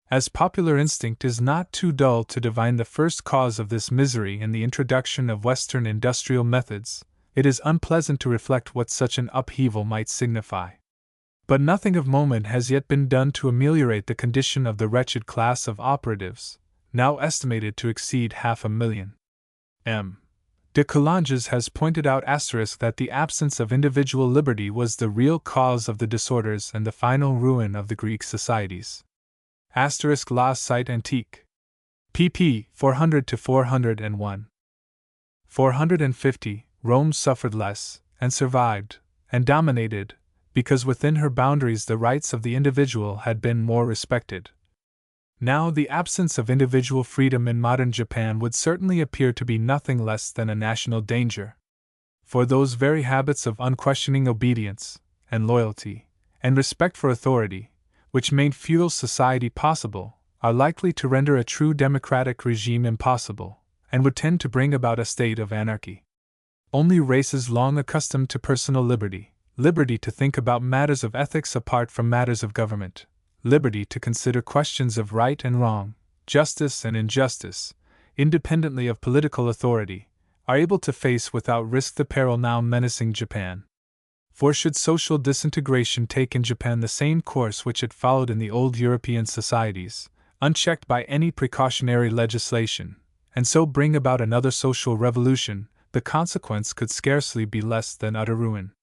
Speaker 1: As popular instinct is not too dull to divine the first cause of this misery in the introduction of Western industrial methods, it is unpleasant to reflect what such an upheaval might signify. But nothing of moment has yet been done to ameliorate the condition of the wretched class of operatives, now estimated to exceed 500,000. M. de Coulanges has pointed out that the absence of individual liberty was the real cause of the disorders and the final ruin of the Greek societies. La Cite Antique. pp. 400–401. 450. Rome suffered less, and survived, and dominated, because within her boundaries the rights of the individual had been more respected. Now, the absence of individual freedom in modern Japan would certainly appear to be nothing less than a national danger. For those very habits of unquestioning obedience, and loyalty, and respect for authority, which made feudal society possible, are likely to render a true democratic regime impossible, and would tend to bring about a state of anarchy. Only races long accustomed to personal liberty, liberty to think about matters of ethics apart from matters of government, liberty to consider questions of right and wrong, justice and injustice, independently of political authority, are able to face without risk the peril now menacing Japan. For should social disintegration take in Japan the same course which it followed in the old European societies, unchecked by any precautionary legislation, and so bring about another social revolution, the consequence could scarcely be less than utter ruin.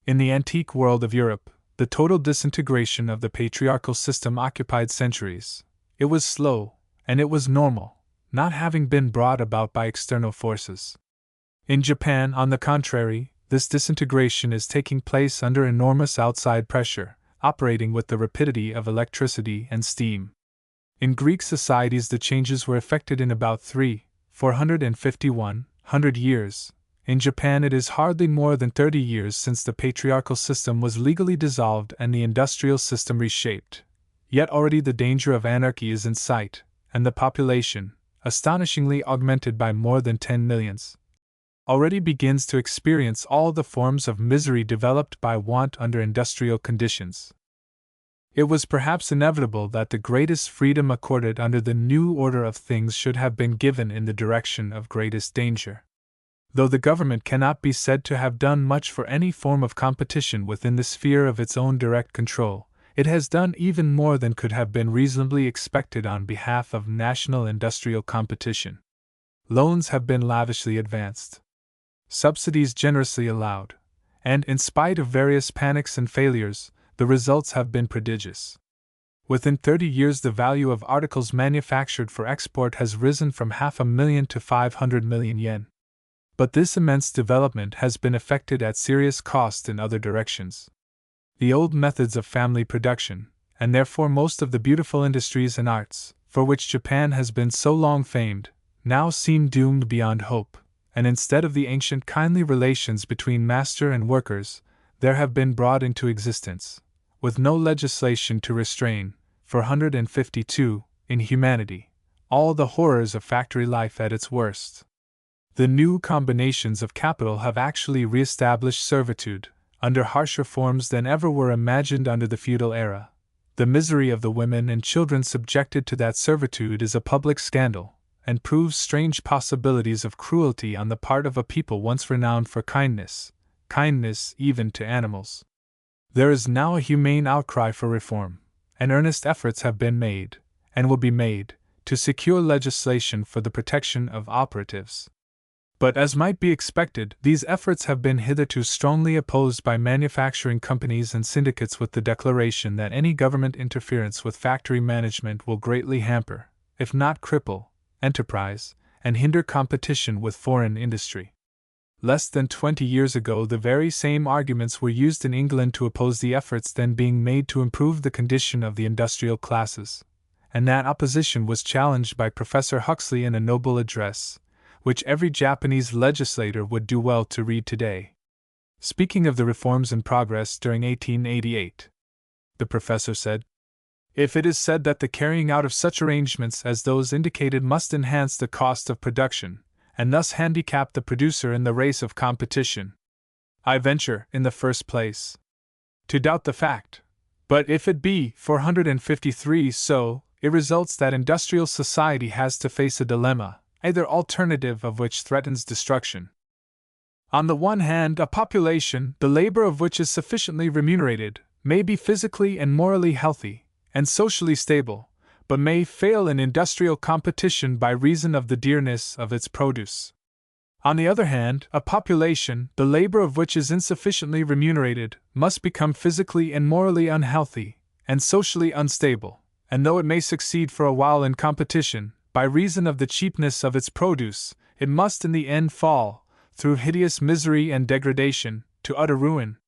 Speaker 1: In the antique world of Europe, the total disintegration of the patriarchal system occupied centuries. It was slow, and it was normal, not having been brought about by external forces. In Japan, on the contrary, this disintegration is taking place under enormous outside pressure, operating with the rapidity of electricity and steam. In Greek societies the changes were effected in about 451 years. In Japan it is hardly more than 30 years since the patriarchal system was legally dissolved and the industrial system reshaped. Yet already the danger of anarchy is in sight, and the population, astonishingly augmented by more than 10 millions, already begins to experience all the forms of misery developed by want under industrial conditions. It was perhaps inevitable that the greatest freedom accorded under the new order of things should have been given in the direction of greatest danger. Though the government cannot be said to have done much for any form of competition within the sphere of its own direct control, it has done even more than could have been reasonably expected on behalf of national industrial competition. Loans have been lavishly advanced, subsidies generously allowed, and, in spite of various panics and failures, the results have been prodigious. Within 30 years the value of articles manufactured for export has risen from 500,000 to 500,000,000 yen. But this immense development has been effected at serious cost in other directions. The old methods of family production, and therefore most of the beautiful industries and arts, for which Japan has been so long famed, now seem doomed beyond hope, and instead of the ancient kindly relations between master and workers, there have been brought into existence, with no legislation to restrain, 452, in humanity, all the horrors of factory life at its worst. The new combinations of capital have actually re-established servitude, under harsher forms than ever were imagined under the feudal era. The misery of the women and children subjected to that servitude is a public scandal, and proves strange possibilities of cruelty on the part of a people once renowned for kindness even to animals. There is now a humane outcry for reform, and earnest efforts have been made, and will be made, to secure legislation for the protection of operatives. But as might be expected, these efforts have been hitherto strongly opposed by manufacturing companies and syndicates with the declaration that any government interference with factory management will greatly hamper, if not cripple, enterprise, and hinder competition with foreign industry. Less than 20 years ago, the very same arguments were used in England to oppose the efforts then being made to improve the condition of the industrial classes, and that opposition was challenged by Professor Huxley in a noble address, which every Japanese legislator would do well to read today. Speaking of the reforms in progress during 1888, the professor said, "If it is said that the carrying out of such arrangements as those indicated must enhance the cost of production, and thus handicap the producer in the race of competition, I venture, in the first place, to doubt the fact. But if it be 453 so, it results that industrial society has to face a dilemma, either alternative of which threatens destruction. On the one hand, a population, the labor of which is sufficiently remunerated, may be physically and morally healthy, and socially stable, but may fail in industrial competition by reason of the dearness of its produce. On the other hand, a population, the labor of which is insufficiently remunerated, must become physically and morally unhealthy, and socially unstable, and though it may succeed for a while in competition, by reason of the cheapness of its produce, it must in the end fall, through hideous misery and degradation, to utter ruin.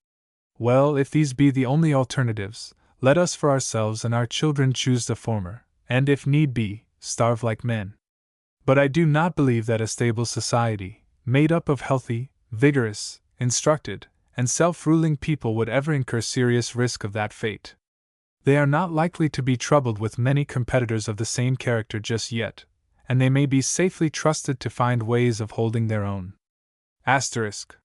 Speaker 1: Well, if these be the only alternatives, let us for ourselves and our children choose the former, and if need be, starve like men. But I do not believe that a stable society, made up of healthy, vigorous, instructed, and self-ruling people would ever incur serious risk of that fate. They are not likely to be troubled with many competitors of the same character just yet, and they may be safely trusted to find ways of holding their own. Asterisk.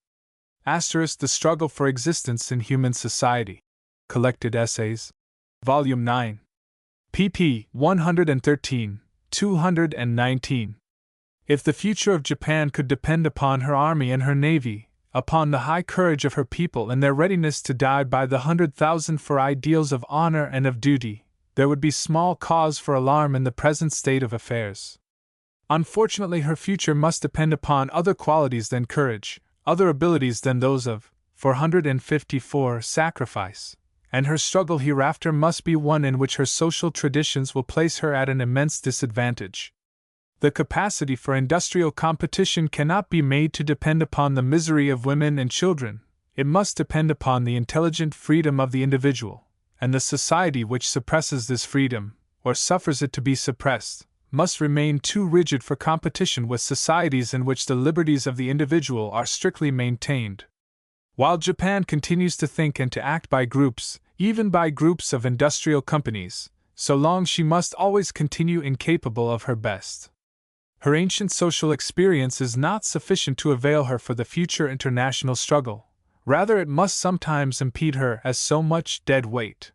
Speaker 1: The Struggle for Existence in Human Society. Collected Essays. Volume 9. pp. 113, 219. If the future of Japan could depend upon her army and her navy, upon the high courage of her people and their readiness to die by the 100,000 for ideals of honor and of duty, there would be small cause for alarm in the present state of affairs. Unfortunately, her future must depend upon other qualities than courage, other abilities than those of 454 sacrifice, and her struggle hereafter must be one in which her social traditions will place her at an immense disadvantage. The capacity for industrial competition cannot be made to depend upon the misery of women and children, it must depend upon the intelligent freedom of the individual, and the society which suppresses this freedom, or suffers it to be suppressed, must remain too rigid for competition with societies in which the liberties of the individual are strictly maintained. While Japan continues to think and to act by groups, even by groups of industrial companies, so long she must always continue incapable of her best. Her ancient social experience is not sufficient to avail her for the future international struggle, rather it must sometimes impede her as so much dead weight.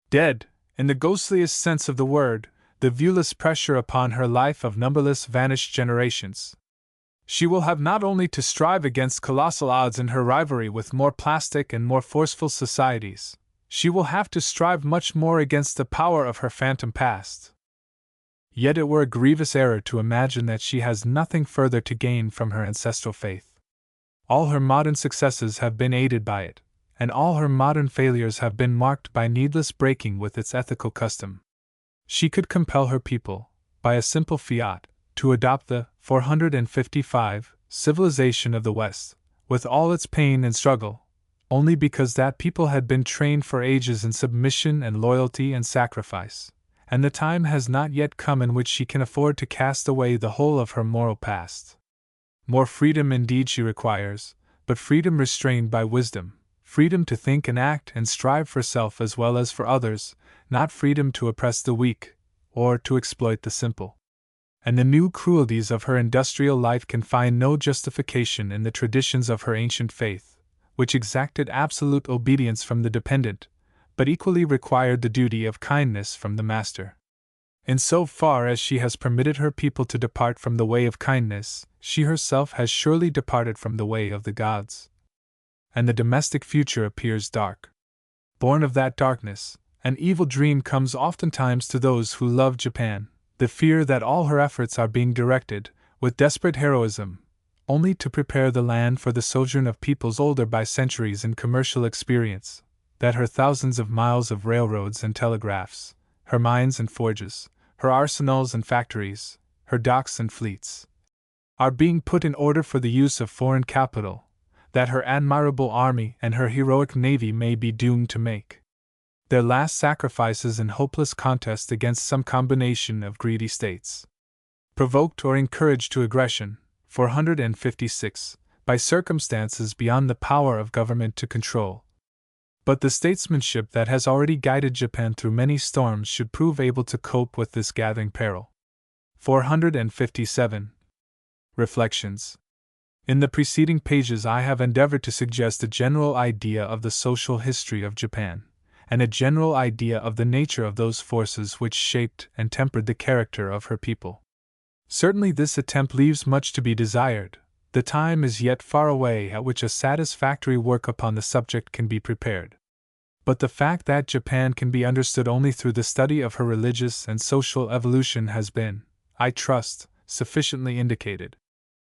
Speaker 1: Dead, in the ghostliest sense of the word, the viewless pressure upon her life of numberless vanished generations. She will have not only to strive against colossal odds in her rivalry with more plastic and more forceful societies, she will have to strive much more against the power of her phantom past. Yet it were a grievous error to imagine that she has nothing further to gain from her ancestral faith. All her modern successes have been aided by it, and all her modern failures have been marked by needless breaking with its ethical custom. She could compel her people, by a simple fiat, to adopt the 455 civilization of the West, with all its pain and struggle, only because that people had been trained for ages in submission and loyalty and sacrifice, and the time has not yet come in which she can afford to cast away the whole of her moral past. More freedom indeed she requires, but freedom restrained by wisdom, freedom to think and act and strive for self as well as for others, not freedom to oppress the weak, or to exploit the simple. And the new cruelties of her industrial life can find no justification in the traditions of her ancient faith, which exacted absolute obedience from the dependent, but equally required the duty of kindness from the master. In so far as she has permitted her people to depart from the way of kindness, she herself has surely departed from the way of the gods. And the domestic future appears dark. Born of that darkness, an evil dream comes oftentimes to those who love Japan, the fear that all her efforts are being directed, with desperate heroism, only to prepare the land for the sojourn of peoples older by centuries in commercial experience, that her thousands of miles of railroads and telegraphs, her mines and forges, her arsenals and factories, her docks and fleets, are being put in order for the use of foreign capital, that her admirable army and her heroic navy may be doomed to make their last sacrifices in hopeless contest against some combination of greedy states, provoked or encouraged to aggression, 456, by circumstances beyond the power of government to control. But the statesmanship that has already guided Japan through many storms should prove able to cope with this gathering peril. 457. Reflections. In the preceding pages I have endeavored to suggest a general idea of the social history of Japan, and a general idea of the nature of those forces which shaped and tempered the character of her people. Certainly this attempt leaves much to be desired. The time is yet far away at which a satisfactory work upon the subject can be prepared. But the fact that Japan can be understood only through the study of her religious and social evolution has been, I trust, sufficiently indicated.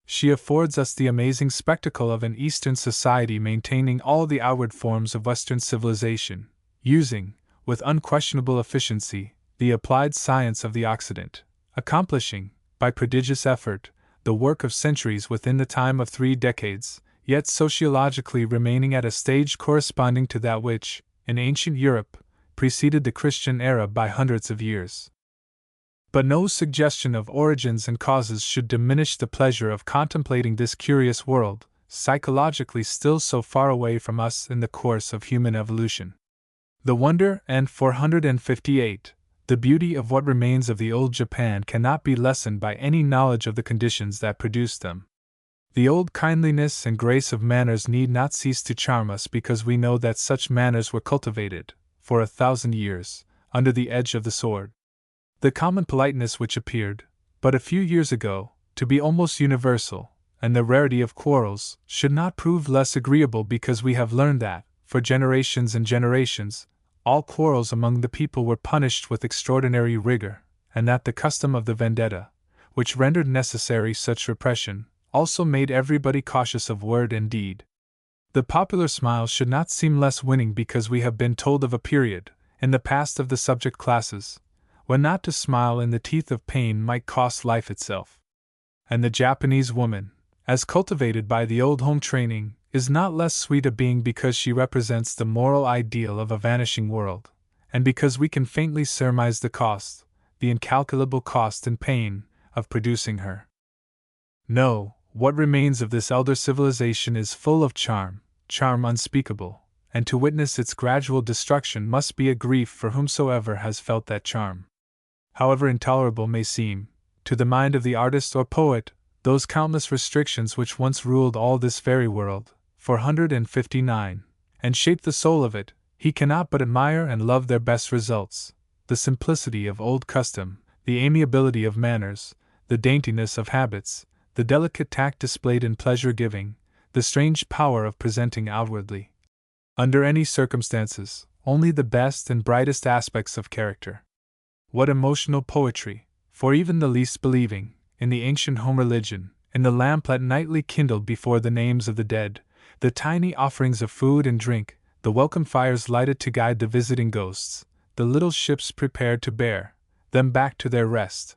Speaker 1: She affords us the amazing spectacle of an Eastern society maintaining all the outward forms of Western civilization, using, with unquestionable efficiency, the applied science of the Occident, accomplishing, by prodigious effort, the work of centuries within the time of 3 decades, yet sociologically remaining at a stage corresponding to that which, in ancient Europe, preceded the Christian era by hundreds of years. But no suggestion of origins and causes should diminish the pleasure of contemplating this curious world, psychologically still so far away from us in the course of human evolution. The wonder and 458. The beauty of what remains of the old Japan cannot be lessened by any knowledge of the conditions that produced them. The old kindliness and grace of manners need not cease to charm us because we know that such manners were cultivated, for 1,000 years, under the edge of the sword. The common politeness which appeared, but a few years ago, to be almost universal, and the rarity of quarrels, should not prove less agreeable because we have learned that, for generations and generations, all quarrels among the people were punished with extraordinary rigor, and that the custom of the vendetta, which rendered necessary such repression, also made everybody cautious of word and deed. The popular smile should not seem less winning because we have been told of a period, in the past of the subject classes, when not to smile in the teeth of pain might cost life itself. And the Japanese woman, as cultivated by the old home training, is not less sweet a being because she represents the moral ideal of a vanishing world, and because we can faintly surmise the cost, the incalculable cost and pain, of producing her. No, what remains of this elder civilization is full of charm, charm unspeakable, and to witness its gradual destruction must be a grief for whomsoever has felt that charm. However intolerable may seem, to the mind of the artist or poet, those countless restrictions which once ruled all this fairy world, 459, and shaped the soul of it, he cannot but admire and love their best results, the simplicity of old custom, the amiability of manners, the daintiness of habits, the delicate tact displayed in pleasure-giving, the strange power of presenting outwardly, under any circumstances, only the best and brightest aspects of character. What emotional poetry, for even the least believing, in the ancient home religion, in the lamplet nightly kindled before the names of the dead, the tiny offerings of food and drink, the welcome fires lighted to guide the visiting ghosts, the little ships prepared to bear them back to their rest.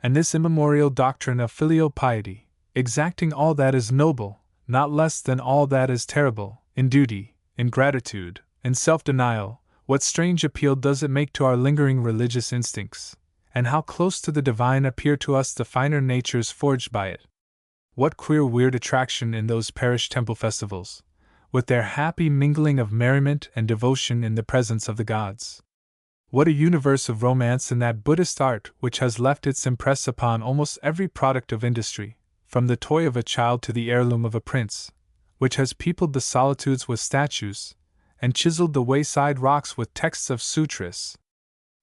Speaker 1: And this immemorial doctrine of filial piety, exacting all that is noble, not less than all that is terrible, in duty, in gratitude, in self-denial, what strange appeal does it make to our lingering religious instincts, and how close to the divine appear to us the finer natures forged by it. What queer weird attraction in those parish temple festivals, with their happy mingling of merriment and devotion in the presence of the gods. What a universe of romance in that Buddhist art which has left its impress upon almost every product of industry, from the toy of a child to the heirloom of a prince, which has peopled the solitudes with statues, and chiseled the wayside rocks with texts of sutras.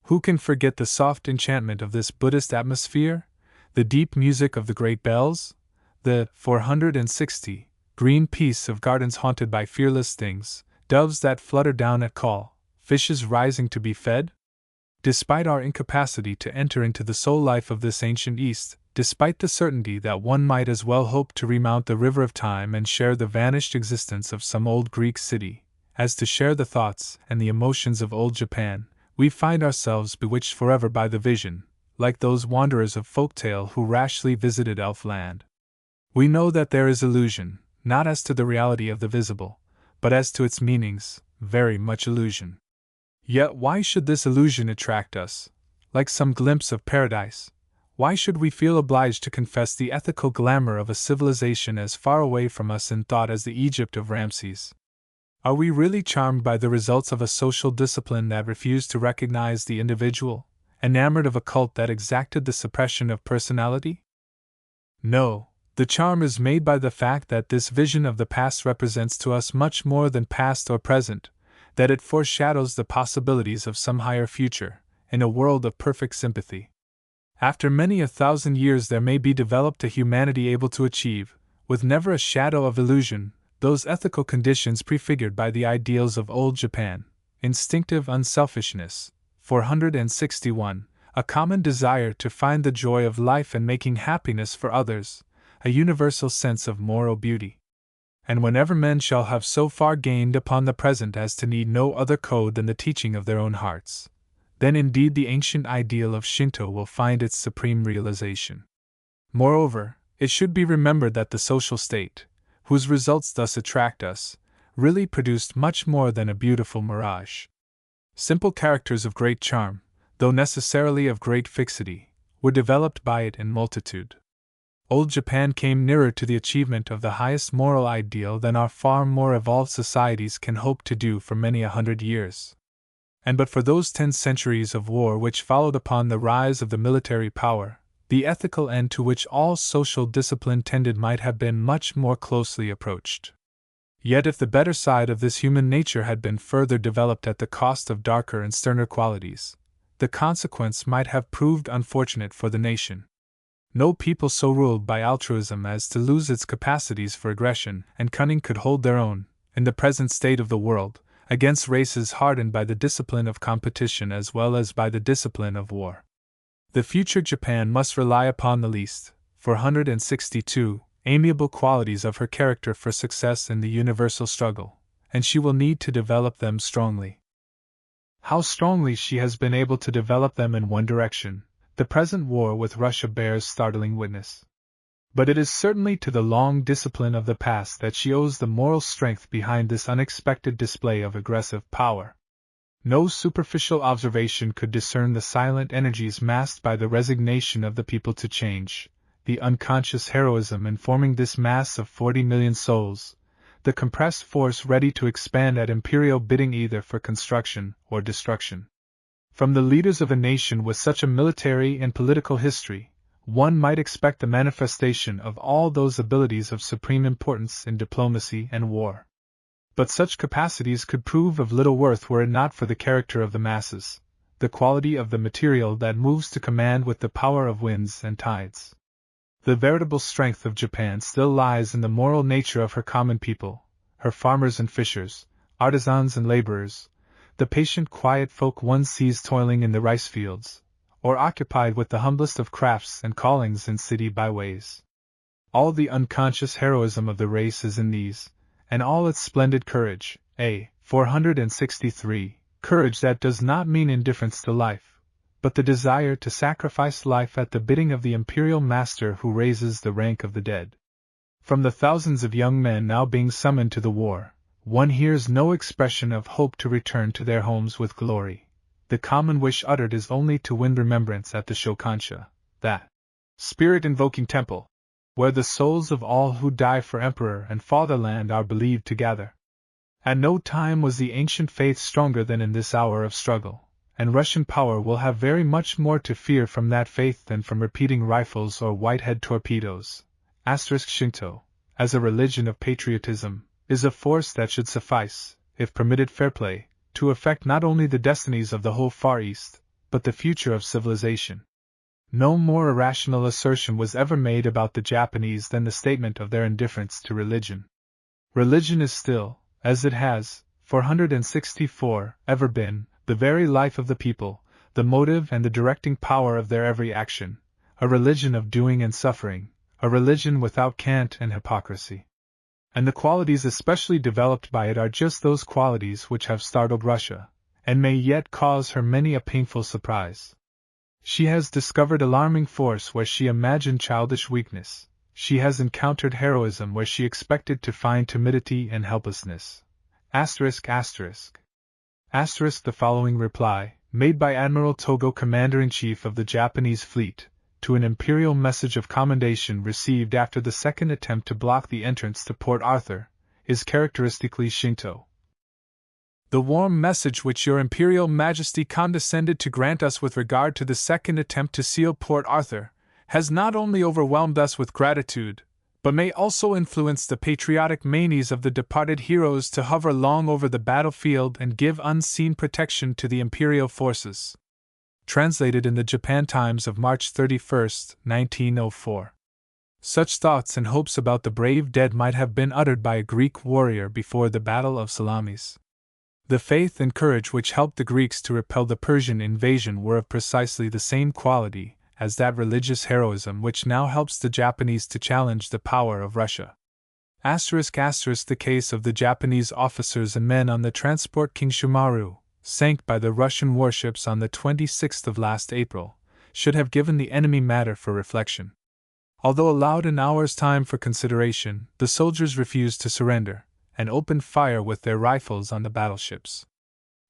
Speaker 1: Who can forget the soft enchantment of this Buddhist atmosphere, the deep music of the great bells, the 460 green peace of gardens haunted by fearless things, doves that flutter down at call, fishes rising to be fed? Despite our incapacity to enter into the soul life of this ancient East, despite the certainty that one might as well hope to remount the river of time and share the vanished existence of some old Greek city, as to share the thoughts and the emotions of old Japan, we find ourselves bewitched forever by the vision, like those wanderers of folktale who rashly visited Elfland. We know that there is illusion, not as to the reality of the visible, but as to its meanings, very much illusion. Yet why should this illusion attract us? Like some glimpse of paradise, why should we feel obliged to confess the ethical glamour of a civilization as far away from us in thought as the Egypt of Ramses? Are we really charmed by the results of a social discipline that refused to recognize the individual, enamored of a cult that exacted the suppression of personality? No, the charm is made by the fact that this vision of the past represents to us much more than past or present, that it foreshadows the possibilities of some higher future, in a world of perfect sympathy. After many 1,000 years there may be developed a humanity able to achieve, with never a shadow of illusion, those ethical conditions prefigured by the ideals of old Japan: instinctive unselfishness, 461, a common desire to find the joy of life and making happiness for others, a universal sense of moral beauty. And whenever men shall have so far gained upon the present as to need no other code than the teaching of their own hearts, then indeed the ancient ideal of Shinto will find its supreme realization. Moreover, it should be remembered that the social state, whose results thus attract us, really produced much more than a beautiful mirage. Simple characters of great charm, though necessarily of great fixity, were developed by it in multitude. Old Japan came nearer to the achievement of the highest moral ideal than our far more evolved societies can hope to do for many 100 years. And but for those 10 centuries of war which followed upon the rise of the military power, the ethical end to which all social discipline tended might have been much more closely approached. Yet if the better side of this human nature had been further developed at the cost of darker and sterner qualities, the consequence might have proved unfortunate for the nation. No people so ruled by altruism as to lose its capacities for aggression and cunning could hold their own, in the present state of the world, against races hardened by the discipline of competition as well as by the discipline of war. The future Japan must rely upon the least, 462, amiable qualities of her character for success in the universal struggle, and she will need to develop them strongly. How strongly she has been able to develop them in one direction, the present war with Russia bears startling witness. But it is certainly to the long discipline of the past that she owes the moral strength behind this unexpected display of aggressive power. No superficial observation could discern the silent energies masked by the resignation of the people to change, the unconscious heroism informing this mass of 40 million souls, the compressed force ready to expand at imperial bidding either for construction or destruction. From the leaders of a nation with such a military and political history, one might expect the manifestation of all those abilities of supreme importance in diplomacy and war. But such capacities could prove of little worth were it not for the character of the masses, the quality of the material that moves to command with the power of winds and tides. The veritable strength of Japan still lies in the moral nature of her common people, her farmers and fishers, artisans and laborers, the patient quiet folk one sees toiling in the rice fields, or occupied with the humblest of crafts and callings in city byways. All the unconscious heroism of the race is in these, and all its splendid courage, 463, courage that does not mean indifference to life, but the desire to sacrifice life at the bidding of the imperial master who raises the rank of the dead. From the thousands of young men now being summoned to the war, one hears no expression of hope to return to their homes with glory. The common wish uttered is only to win remembrance at the Shokansha, that spirit-invoking temple, where the souls of all who die for emperor and fatherland are believed to gather. At no time was the ancient faith stronger than in this hour of struggle, and Russian power will have very much more to fear from that faith than from repeating rifles or whitehead torpedoes. Shinto, as a religion of patriotism, is a force that should suffice, if permitted fair play, to affect not only the destinies of the whole Far East, but the future of civilization. No more irrational assertion was ever made about the Japanese than the statement of their indifference to religion. Religion is still, as it has, 464, ever been, the very life of the people, the motive and the directing power of their every action, a religion of doing and suffering, a religion without cant and hypocrisy. And the qualities especially developed by it are just those qualities which have startled Russia, and may yet cause her many a painful surprise. She has discovered alarming force where she imagined childish weakness. She has encountered heroism where she expected to find timidity and helplessness. Asterisk. Asterisk. The following reply, made by Admiral Togo, Commander-in-Chief of the Japanese fleet, to an imperial message of commendation received after the second attempt to block the entrance to Port Arthur, is characteristically Shinto. The warm message which your Imperial Majesty condescended to grant us with regard to the second attempt to seal Port Arthur has not only overwhelmed us with gratitude, but may also influence the patriotic manes of the departed heroes to hover long over the battlefield and give unseen protection to the imperial forces. Translated in the Japan Times of March 31, 1904. Such thoughts and hopes about the brave dead might have been uttered by a Greek warrior before the Battle of Salamis. The faith and courage which helped the Greeks to repel the Persian invasion were of precisely the same quality as that religious heroism which now helps the Japanese to challenge the power of Russia. Asterisk. The case of the Japanese officers and men on the transport King Shumaru, sank by the Russian warships on the 26th of last April, should have given the enemy matter for reflection. Although allowed an hour's time for consideration, the soldiers refused to surrender, and opened fire with their rifles on the battleships.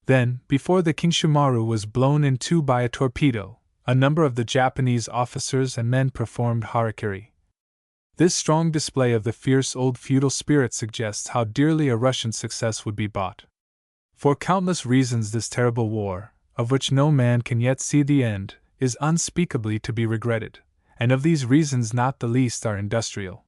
Speaker 1: Then, before the King Shumaru was blown in two by a torpedo, a number of the Japanese officers and men performed harakiri. This strong display of the fierce old feudal spirit suggests how dearly a Russian success would be bought. For countless reasons this terrible war, of which no man can yet see the end, is unspeakably to be regretted, and of these reasons not the least are industrial.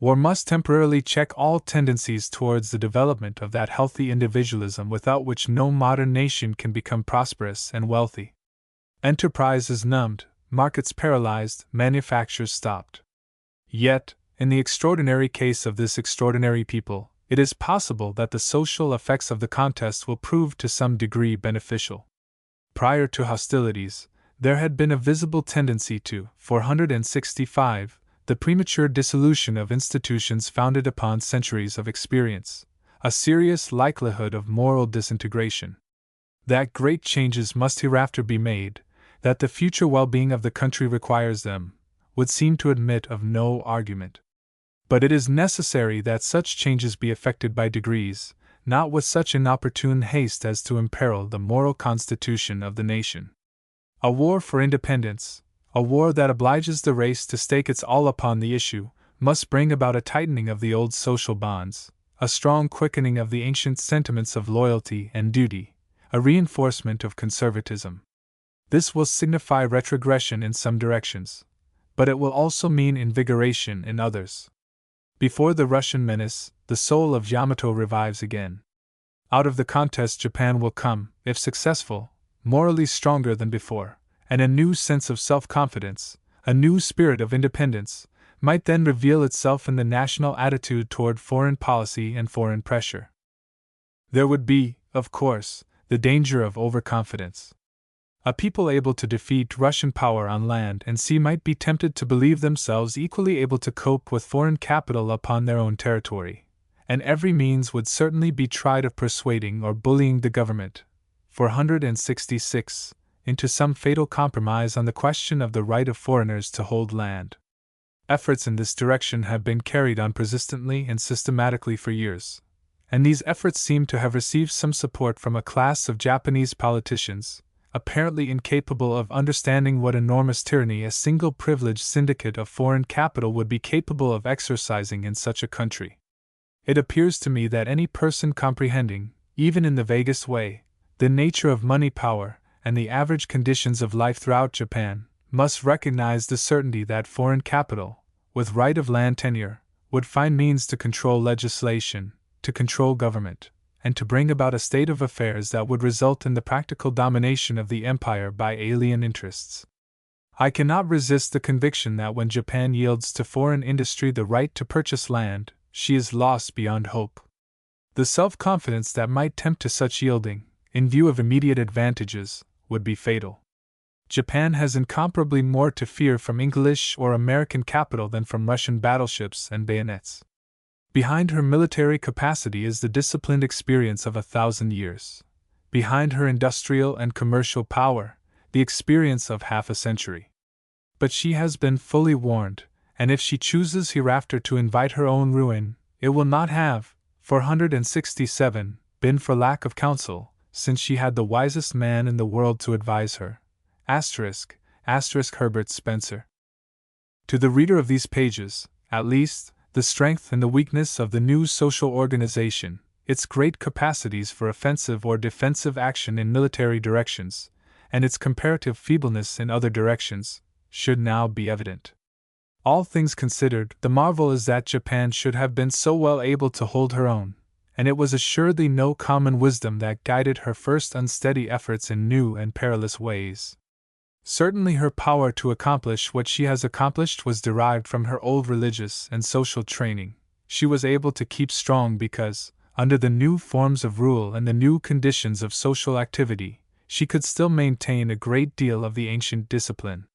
Speaker 1: War must temporarily check all tendencies towards the development of that healthy individualism without which no modern nation can become prosperous and wealthy. Enterprise is numbed, markets paralyzed, manufactures stopped. Yet, in the extraordinary case of this extraordinary people, it is possible that the social effects of the contest will prove to some degree beneficial. Prior to hostilities, there had been a visible tendency to, 465, the premature dissolution of institutions founded upon centuries of experience, a serious likelihood of moral disintegration. That great changes must hereafter be made, that the future well-being of the country requires them, would seem to admit of no argument. But it is necessary that such changes be effected by degrees, not with such inopportune haste as to imperil the moral constitution of the nation. A war for independence, a war that obliges the race to stake its all upon the issue, must bring about a tightening of the old social bonds, a strong quickening of the ancient sentiments of loyalty and duty, a reinforcement of conservatism. This will signify retrogression in some directions, but it will also mean invigoration in others. Before the Russian menace, the soul of Yamato revives again. Out of the contest Japan will come, if successful, morally stronger than before, and a new sense of self-confidence, a new spirit of independence, might then reveal itself in the national attitude toward foreign policy and foreign pressure. There would be, of course, the danger of overconfidence. A people able to defeat Russian power on land and sea might be tempted to believe themselves equally able to cope with foreign capital upon their own territory, and every means would certainly be tried of persuading or bullying the government, 466, into some fatal compromise on the question of the right of foreigners to hold land. Efforts in this direction have been carried on persistently and systematically for years, and these efforts seem to have received some support from a class of Japanese politicians, apparently incapable of understanding what enormous tyranny a single privileged syndicate of foreign capital would be capable of exercising in such a country. It appears to me that any person comprehending, even in the vaguest way, the nature of money power and the average conditions of life throughout Japan, must recognize the certainty that foreign capital, with right of land tenure, would find means to control legislation, to control government, and to bring about a state of affairs that would result in the practical domination of the empire by alien interests. I cannot resist the conviction that when Japan yields to foreign industry the right to purchase land, she is lost beyond hope. The self-confidence that might tempt to such yielding, in view of immediate advantages, would be fatal. Japan has incomparably more to fear from English or American capital than from Russian battleships and bayonets. Behind her military capacity is the disciplined experience of 1,000 years. Behind her industrial and commercial power, the experience of half a century. But she has been fully warned, and if she chooses hereafter to invite her own ruin, it will not have, 467, been for lack of counsel, since she had the wisest man in the world to advise her. Herbert Spencer. To the reader of these pages, at least, the strength and the weakness of the new social organization, its great capacities for offensive or defensive action in military directions, and its comparative feebleness in other directions, should now be evident. All things considered, the marvel is that Japan should have been so well able to hold her own, and it was assuredly no common wisdom that guided her first unsteady efforts in new and perilous ways. Certainly her power to accomplish what she has accomplished was derived from her old religious and social training. She was able to keep strong because, under the new forms of rule and the new conditions of social activity, she could still maintain a great deal of the ancient discipline.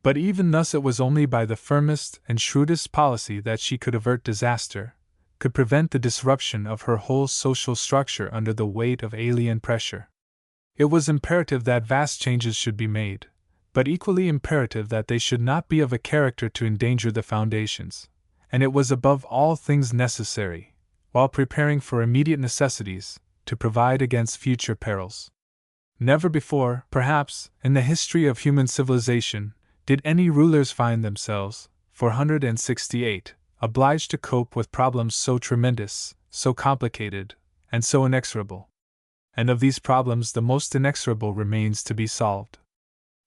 Speaker 1: But even thus it was only by the firmest and shrewdest policy that she could avert disaster, could prevent the disruption of her whole social structure under the weight of alien pressure. It was imperative that vast changes should be made, but equally imperative that they should not be of a character to endanger the foundations, and it was above all things necessary, while preparing for immediate necessities, to provide against future perils. Never before, perhaps, in the history of human civilization, did any rulers find themselves, 468, obliged to cope with problems so tremendous, so complicated, and so inexorable. And of these problems the most inexorable remains to be solved.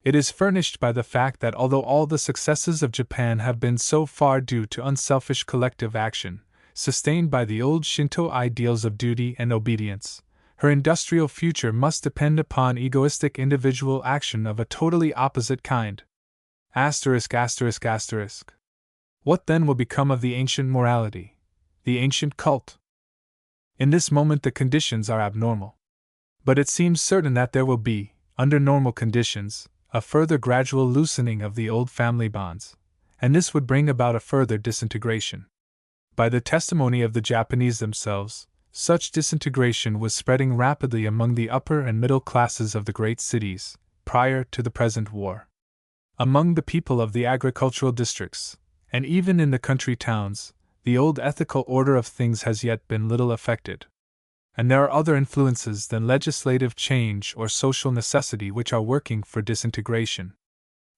Speaker 1: It is furnished by the fact that although all the successes of Japan have been so far due to unselfish collective action, sustained by the old Shinto ideals of duty and obedience, her industrial future must depend upon egoistic individual action of a totally opposite kind. What then will become of the ancient morality, the ancient cult? In this moment the conditions are abnormal. But it seems certain that there will be, under normal conditions, a further gradual loosening of the old family bonds, and this would bring about a further disintegration. By the testimony of the Japanese themselves, such disintegration was spreading rapidly among the upper and middle classes of the great cities, prior to the present war. Among the people of the agricultural districts, and even in the country towns, the old ethical order of things has yet been little affected. And there are other influences than legislative change or social necessity which are working for disintegration.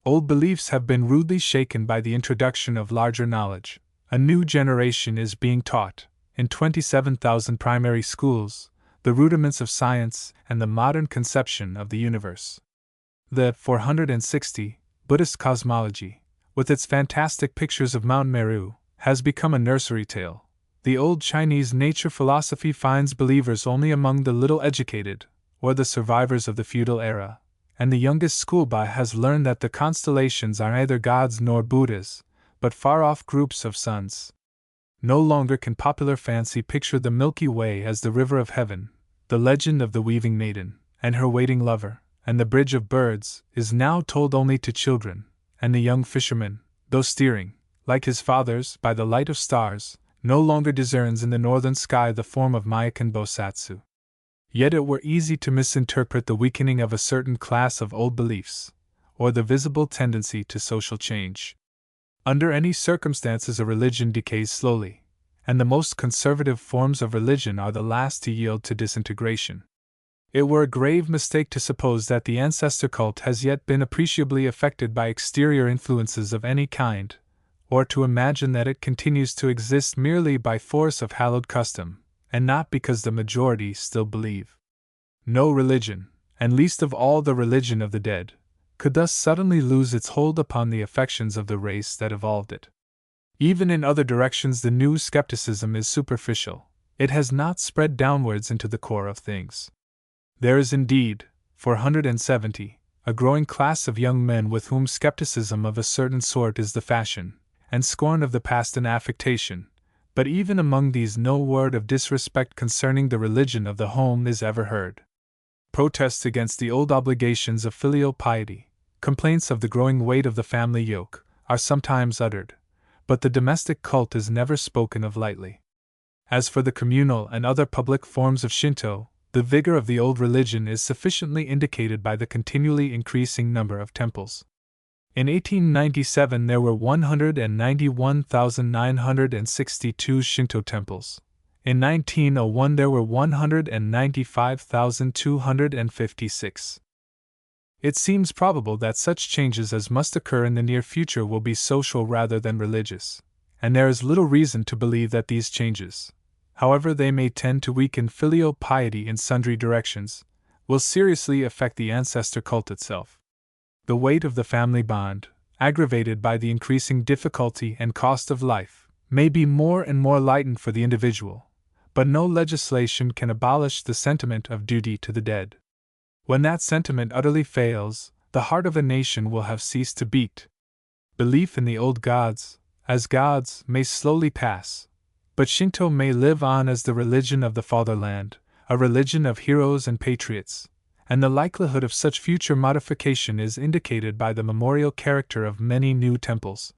Speaker 1: Old beliefs have been rudely shaken by the introduction of larger knowledge. A new generation is being taught, in 27,000 primary schools, the rudiments of science and the modern conception of the universe. The 460 Buddhist cosmology, with its fantastic pictures of Mount Meru, has become a nursery tale. The old Chinese nature philosophy finds believers only among the little educated, or the survivors of the feudal era, and the youngest schoolboy has learned that the constellations are neither gods nor Buddhas, but far-off groups of suns. No longer can popular fancy picture the Milky Way as the river of heaven. The legend of the weaving maiden, and her waiting lover, and the bridge of birds, is now told only to children, and the young fisherman, though steering, like his fathers, by the light of stars, no longer discerns in the northern sky the form of Myakan Bosatsu. Yet it were easy to misinterpret the weakening of a certain class of old beliefs, or the visible tendency to social change. Under any circumstances a religion decays slowly, and the most conservative forms of religion are the last to yield to disintegration. It were a grave mistake to suppose that the ancestor cult has yet been appreciably affected by exterior influences of any kind, or to imagine that it continues to exist merely by force of hallowed custom, and not because the majority still believe. No religion, and least of all the religion of the dead, could thus suddenly lose its hold upon the affections of the race that evolved it. Even in other directions the new skepticism is superficial, it has not spread downwards into the core of things. There is indeed, 470, a growing class of young men with whom skepticism of a certain sort is the fashion, and scorn of the past an affectation, but even among these no word of disrespect concerning the religion of the home is ever heard. Protests against the old obligations of filial piety, complaints of the growing weight of the family yoke, are sometimes uttered, but the domestic cult is never spoken of lightly. As for the communal and other public forms of Shinto, The vigor of the old religion is sufficiently indicated by the continually increasing number of temples. In 1897 there were 191,962 Shinto temples. In 1901 there were 195,256. It seems probable that such changes as must occur in the near future will be social rather than religious, and there is little reason to believe that these changes, however they may tend to weaken filial piety in sundry directions, will seriously affect the ancestor cult itself. The weight of the family bond, aggravated by the increasing difficulty and cost of life, may be more and more lightened for the individual, but no legislation can abolish the sentiment of duty to the dead. When that sentiment utterly fails, the heart of a nation will have ceased to beat. Belief in the old gods, as gods, may slowly pass, but Shinto may live on as the religion of the fatherland, a religion of heroes and patriots, and the likelihood of such future modification is indicated by the memorial character of many new temples.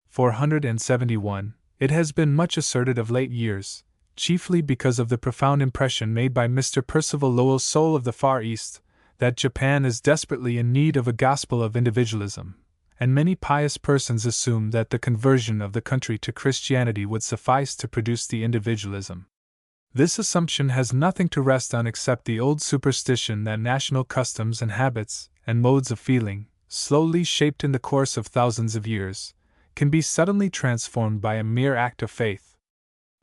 Speaker 1: 471. It has been much asserted of late years, chiefly because of the profound impression made by Mr. Percival Lowell's Soul of the Far East, that Japan is desperately in need of a gospel of individualism, and many pious persons assume that the conversion of the country to Christianity would suffice to produce the individualism. This assumption has nothing to rest on except the old superstition that national customs and habits and modes of feeling, slowly shaped in the course of thousands of years, can be suddenly transformed by a mere act of faith.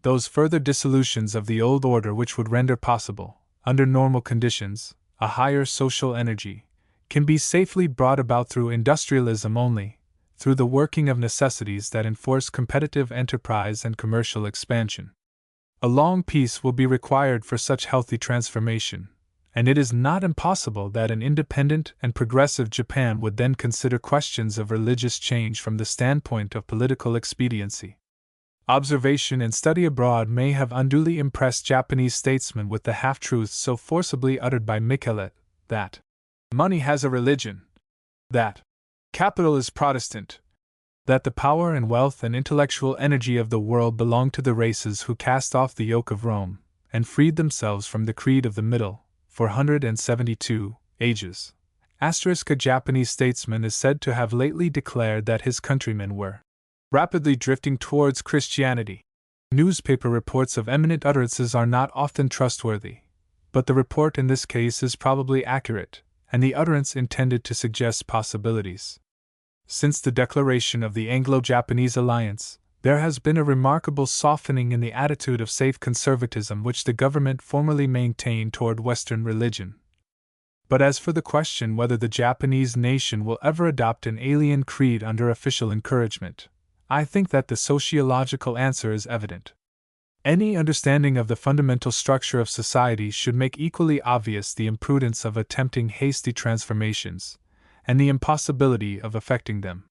Speaker 1: Those further dissolutions of the old order which would render possible, under normal conditions, a higher social energy, can be safely brought about through industrialism only, through the working of necessities that enforce competitive enterprise and commercial expansion. A long peace will be required for such healthy transformation, and it is not impossible that an independent and progressive Japan would then consider questions of religious change from the standpoint of political expediency. Observation and study abroad may have unduly impressed Japanese statesmen with the half-truths so forcibly uttered by Michelet, that money has a religion, that capital is Protestant, that the power and wealth and intellectual energy of the world belong to the races who cast off the yoke of Rome, and freed themselves from the creed of the Middle, 472 ages. A Japanese statesman is said to have lately declared that his countrymen were rapidly drifting towards Christianity. Newspaper reports of eminent utterances are not often trustworthy, but the report in this case is probably accurate, and the utterance intended to suggest possibilities. Since the declaration of the Anglo-Japanese alliance, there has been a remarkable softening in the attitude of safe conservatism which the government formerly maintained toward Western religion. But as for the question whether the Japanese nation will ever adopt an alien creed under official encouragement, I think that the sociological answer is evident. Any understanding of the fundamental structure of society should make equally obvious the imprudence of attempting hasty transformations, and the impossibility of effecting them.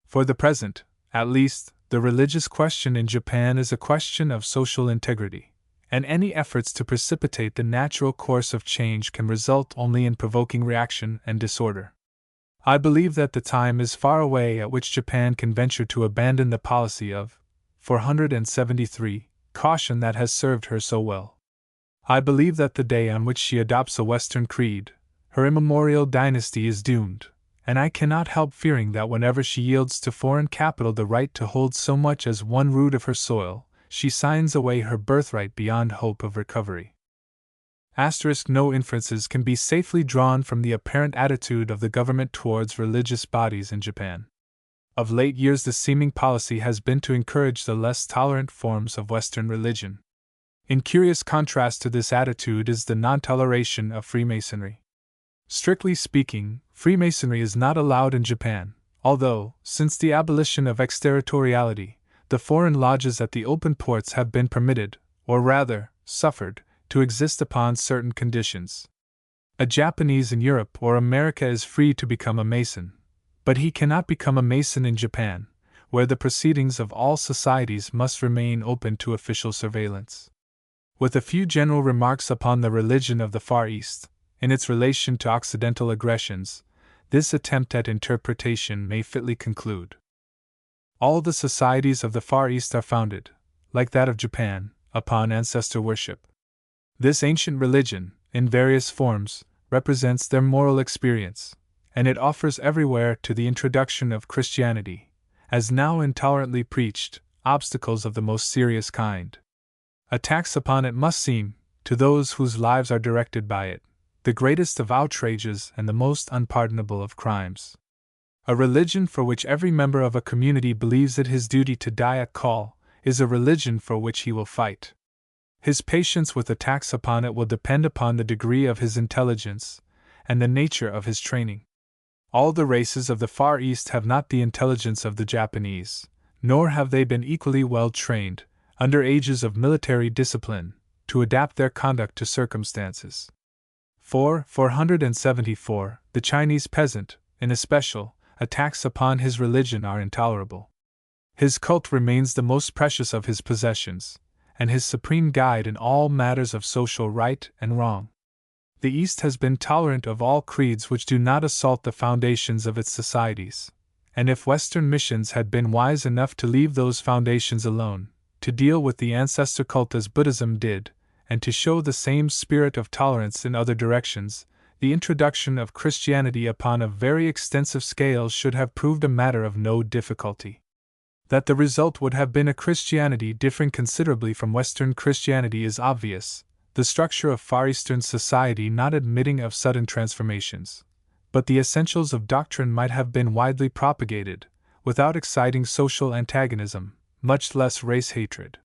Speaker 1: For the present, at least, the religious question in Japan is a question of social integrity, and any efforts to precipitate the natural course of change can result only in provoking reaction and disorder. I believe that the time is far away at which Japan can venture to abandon the policy of 473 caution that has served her so well. I believe that the day on which she adopts a Western creed, her immemorial dynasty is doomed, and I cannot help fearing that whenever she yields to foreign capital the right to hold so much as one rood of her soil, she signs away her birthright beyond hope of recovery. No inferences can be safely drawn from the apparent attitude of the government towards religious bodies in Japan. Of late years the seeming policy has been to encourage the less tolerant forms of Western religion. In curious contrast to this attitude is the non-toleration of Freemasonry. Strictly speaking, Freemasonry is not allowed in Japan, although, since the abolition of exterritoriality, the foreign lodges at the open ports have been permitted, or rather, suffered, to exist upon certain conditions. A Japanese in Europe or America is free to become a Mason, but he cannot become a Mason in Japan, where the proceedings of all societies must remain open to official surveillance. With a few general remarks upon the religion of the Far East, in its relation to Occidental aggressions, this attempt at interpretation may fitly conclude. All the societies of the Far East are founded, like that of Japan, upon ancestor worship. This ancient religion, in various forms, represents their moral experience, and it offers everywhere to the introduction of Christianity, as now intolerantly preached, obstacles of the most serious kind. Attacks upon it must seem, to those whose lives are directed by it, the greatest of outrages and the most unpardonable of crimes. A religion for which every member of a community believes it his duty to die at call is a religion for which he will fight. His patience with attacks upon it will depend upon the degree of his intelligence and the nature of his training. All the races of the Far East have not the intelligence of the Japanese, nor have they been equally well trained, under ages of military discipline, to adapt their conduct to circumstances. 474. The Chinese peasant, in especial, attacks upon his religion are intolerable. His cult remains the most precious of his possessions, and his supreme guide in all matters of social right and wrong. The East has been tolerant of all creeds which do not assault the foundations of its societies, and if Western missions had been wise enough to leave those foundations alone, to deal with the ancestor cult as Buddhism did, and to show the same spirit of tolerance in other directions, the introduction of Christianity upon a very extensive scale should have proved a matter of no difficulty. That the result would have been a Christianity differing considerably from Western Christianity is obvious, the structure of Far Eastern society not admitting of sudden transformations, but the essentials of doctrine might have been widely propagated, without exciting social antagonism, much less race hatred.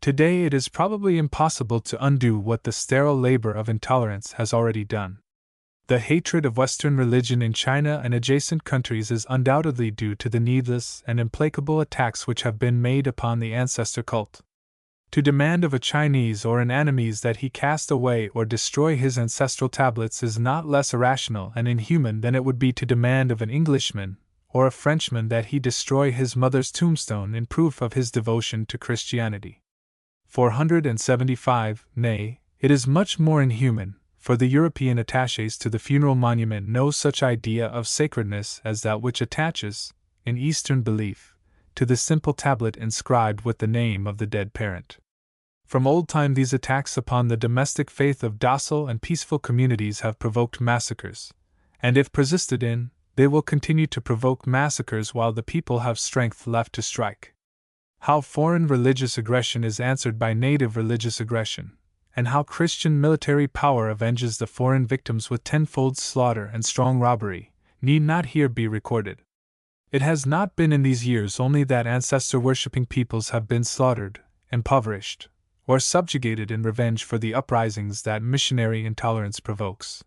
Speaker 1: Today it is probably impossible to undo what the sterile labor of intolerance has already done. The hatred of Western religion in China and adjacent countries is undoubtedly due to the needless and implacable attacks which have been made upon the ancestor cult. To demand of a Chinese or an Annamese that he cast away or destroy his ancestral tablets is not less irrational and inhuman than it would be to demand of an Englishman or a Frenchman that he destroy his mother's tombstone in proof of his devotion to Christianity. 475. Nay, it is much more inhuman, for the European attaches to the funeral monument no such idea of sacredness as that which attaches, in Eastern belief, to the simple tablet inscribed with the name of the dead parent. From old time these attacks upon the domestic faith of docile and peaceful communities have provoked massacres, and if persisted in, they will continue to provoke massacres while the people have strength left to strike. How foreign religious aggression is answered by native religious aggression, and how Christian military power avenges the foreign victims with tenfold slaughter and strong robbery, need not here be recorded. It has not been in these years only that ancestor-worshipping peoples have been slaughtered, impoverished, or subjugated in revenge for the uprisings that missionary intolerance provokes.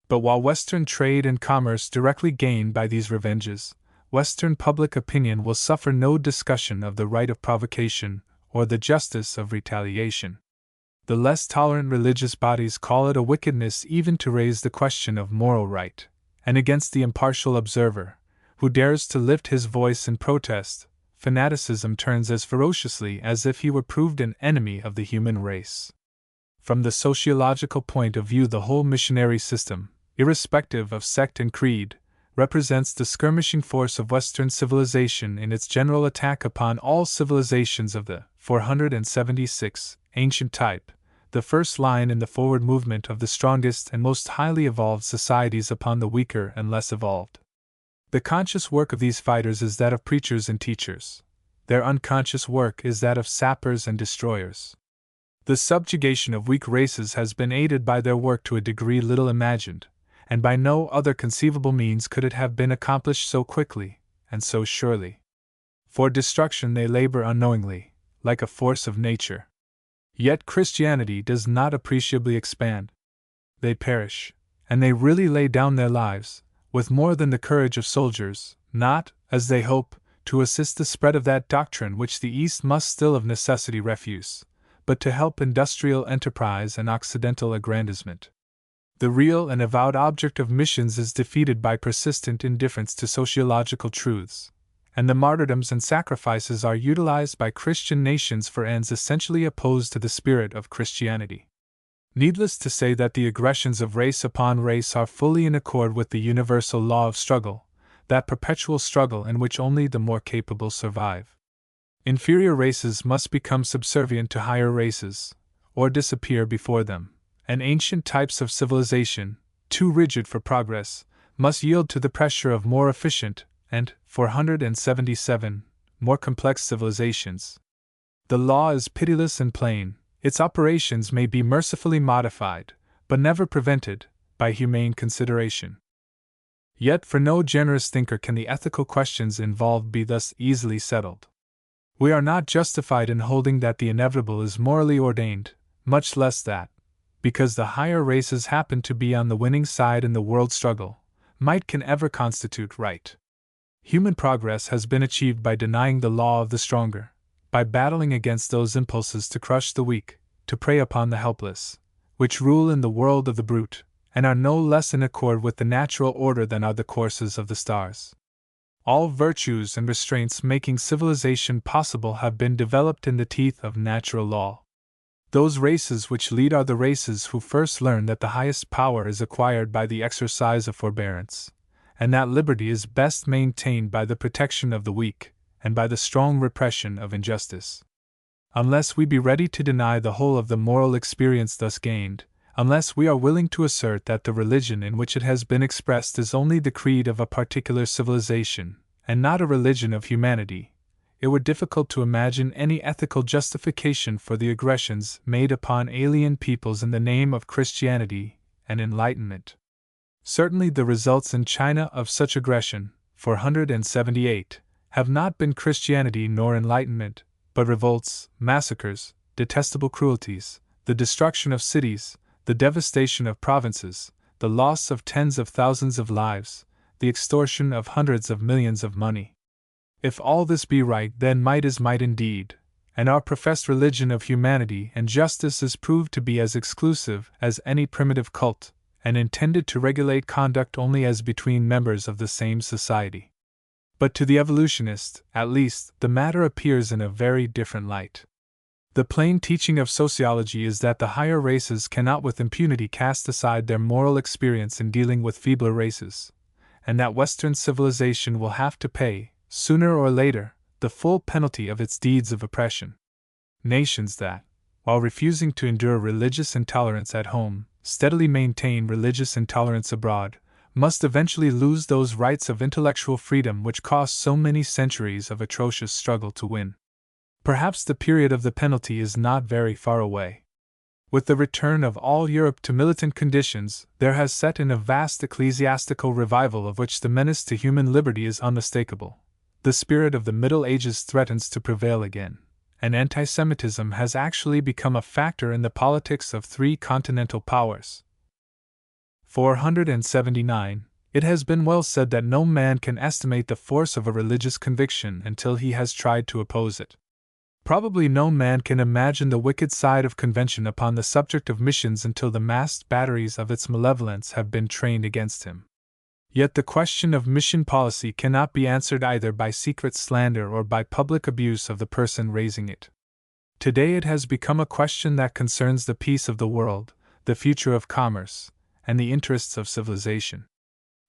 Speaker 1: But while Western trade and commerce directly gain by these revenges, Western public opinion will suffer no discussion of the right of provocation or the justice of retaliation. The less tolerant religious bodies call it a wickedness even to raise the question of moral right, and against the impartial observer, who dares to lift his voice in protest, fanaticism turns as ferociously as if he were proved an enemy of the human race. From the sociological point of view, the whole missionary system, irrespective of sect and creed, represents the skirmishing force of Western civilization in its general attack upon all civilizations of the 476 ancient type, the first line in the forward movement of the strongest and most highly evolved societies upon the weaker and less evolved. The conscious work of these fighters is that of preachers and teachers. Their unconscious work is that of sappers and destroyers. The subjugation of weak races has been aided by their work to a degree little imagined, and by no other conceivable means could it have been accomplished so quickly and so surely. For destruction they labor unknowingly, like a force of nature. Yet Christianity does not appreciably expand. They perish, and they really lay down their lives, with more than the courage of soldiers, not, as they hope, to assist the spread of that doctrine which the East must still of necessity refuse, but to help industrial enterprise and Occidental aggrandizement. The real and avowed object of missions is defeated by persistent indifference to sociological truths, and the martyrdoms and sacrifices are utilized by Christian nations for ends essentially opposed to the spirit of Christianity. Needless to say that the aggressions of race upon race are fully in accord with the universal law of struggle, that perpetual struggle in which only the more capable survive. Inferior races must become subservient to higher races, or disappear before them, and ancient types of civilization, too rigid for progress, must yield to the pressure of more efficient and, 477, more complex civilizations. The law is pitiless and plain, its operations may be mercifully modified, but never prevented, by humane consideration. Yet for no generous thinker can the ethical questions involved be thus easily settled. We are not justified in holding that the inevitable is morally ordained, much less that, because the higher races happen to be on the winning side in the world struggle, might can ever constitute right. Human progress has been achieved by denying the law of the stronger, by battling against those impulses to crush the weak, to prey upon the helpless, which rule in the world of the brute, and are no less in accord with the natural order than are the courses of the stars. All virtues and restraints making civilization possible have been developed in the teeth of natural law. Those races which lead are the races who first learn that the highest power is acquired by the exercise of forbearance, and that liberty is best maintained by the protection of the weak, and by the strong repression of injustice. Unless we be ready to deny the whole of the moral experience thus gained, unless we are willing to assert that the religion in which it has been expressed is only the creed of a particular civilization, and not a religion of humanity, it were difficult to imagine any ethical justification for the aggressions made upon alien peoples in the name of Christianity and enlightenment. Certainly the results in China of such aggression, 478, have not been Christianity nor enlightenment, but revolts, massacres, detestable cruelties, the destruction of cities, the devastation of provinces, the loss of tens of thousands of lives, the extortion of hundreds of millions of money. If all this be right, then might is might indeed, and our professed religion of humanity and justice is proved to be as exclusive as any primitive cult, and intended to regulate conduct only as between members of the same society. But to the evolutionist, at least, the matter appears in a very different light. The plain teaching of sociology is that the higher races cannot with impunity cast aside their moral experience in dealing with feebler races, and that Western civilization will have to pay, sooner or later, the full penalty of its deeds of oppression. Nations that, while refusing to endure religious intolerance at home, steadily maintain religious intolerance abroad, must eventually lose those rights of intellectual freedom which cost so many centuries of atrocious struggle to win. Perhaps the period of the penalty is not very far away. With the return of all Europe to militant conditions, there has set in a vast ecclesiastical revival of which the menace to human liberty is unmistakable. The spirit of the Middle Ages threatens to prevail again, and anti-Semitism has actually become a factor in the politics of three continental powers. 479. It has been well said that no man can estimate the force of a religious conviction until he has tried to oppose it. Probably no man can imagine the wicked side of convention upon the subject of missions until the massed batteries of its malevolence have been trained against him. Yet the question of mission policy cannot be answered either by secret slander or by public abuse of the person raising it. Today it has become a question that concerns the peace of the world, the future of commerce, and the interests of civilization.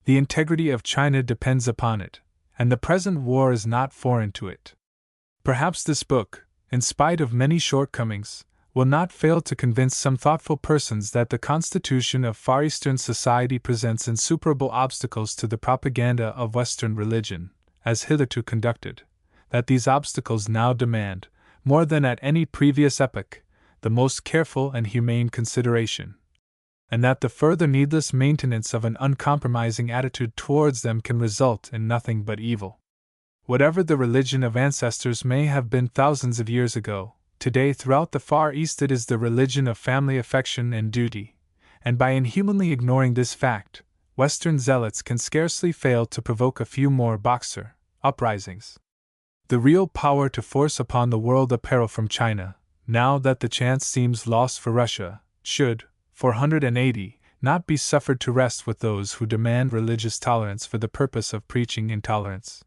Speaker 1: The integrity of China depends upon it, and the present war is not foreign to it. Perhaps this book, in spite of many shortcomings, will not fail to convince some thoughtful persons that the constitution of Far Eastern society presents insuperable obstacles to the propaganda of Western religion, as hitherto conducted, that these obstacles now demand, more than at any previous epoch, the most careful and humane consideration, and that the further needless maintenance of an uncompromising attitude towards them can result in nothing but evil. Whatever the religion of ancestors may have been thousands of years ago, today throughout the Far East it is the religion of family affection and duty, and by inhumanly ignoring this fact, Western zealots can scarcely fail to provoke a few more Boxer uprisings. The real power to force upon the world a peril from China, now that the chance seems lost for Russia, should, 480, not be suffered to rest with those who demand religious tolerance for the purpose of preaching intolerance.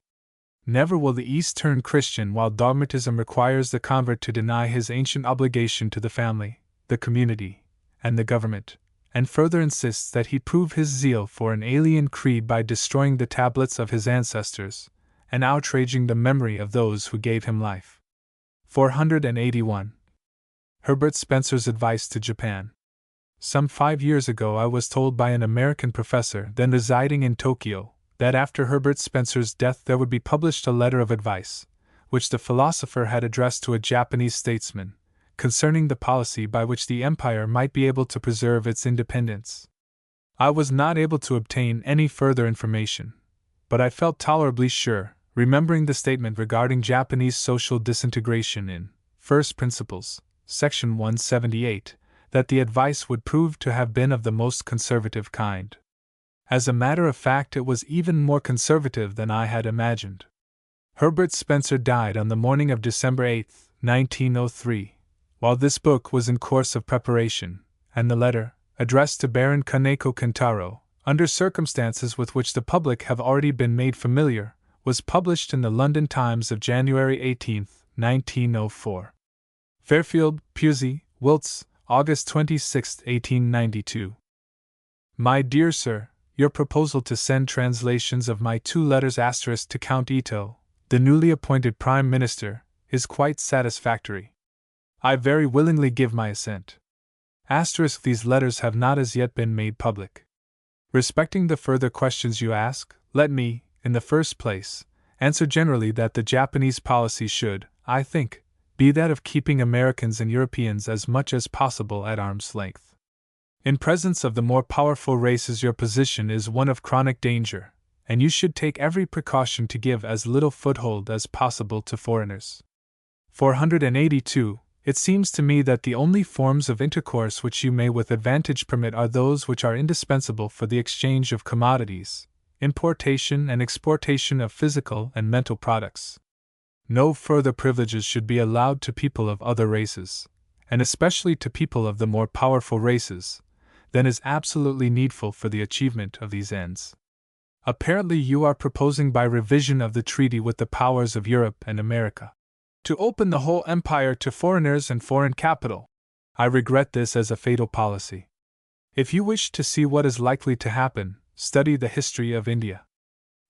Speaker 1: Never will the East turn Christian while dogmatism requires the convert to deny his ancient obligation to the family, the community, and the government, and further insists that he prove his zeal for an alien creed by destroying the tablets of his ancestors, and outraging the memory of those who gave him life. 481. Herbert Spencer's Advice to Japan. Some 5 years ago I was told by an American professor then residing in Tokyo that after Herbert Spencer's death there would be published a letter of advice, which the philosopher had addressed to a Japanese statesman, concerning the policy by which the empire might be able to preserve its independence. I was not able to obtain any further information, but I felt tolerably sure, remembering the statement regarding Japanese social disintegration in First Principles, Section 178, that the advice would prove to have been of the most conservative kind. As a matter of fact, it was even more conservative than I had imagined. Herbert Spencer died on the morning of December 8, 1903, while this book was in course of preparation, and the letter, addressed to Baron Kaneko Kentaro, under circumstances with which the public have already been made familiar, was published in the London Times of January 18, 1904. Fairfield, Pusey, Wilts, August 26, 1892. My dear Sir, your proposal to send translations of my 2 letters * to Count Ito, the newly appointed Prime Minister, is quite satisfactory. I very willingly give my assent. * These letters have not as yet been made public. Respecting the further questions you ask, let me, in the first place, answer generally that the Japanese policy should, I think, be that of keeping Americans and Europeans as much as possible at arm's length. In presence of the more powerful races, your position is one of chronic danger, and you should take every precaution to give as little foothold as possible to foreigners. 482. It seems to me that the only forms of intercourse which you may with advantage permit are those which are indispensable for the exchange of commodities, importation and exportation of physical and mental products. No further privileges should be allowed to people of other races, and especially to people of the more powerful races, than is absolutely needful for the achievement of these ends. Apparently you are proposing by revision of the treaty with the powers of Europe and America to open the whole empire to foreigners and foreign capital. I regret this as a fatal policy. If you wish to see what is likely to happen, study the history of India.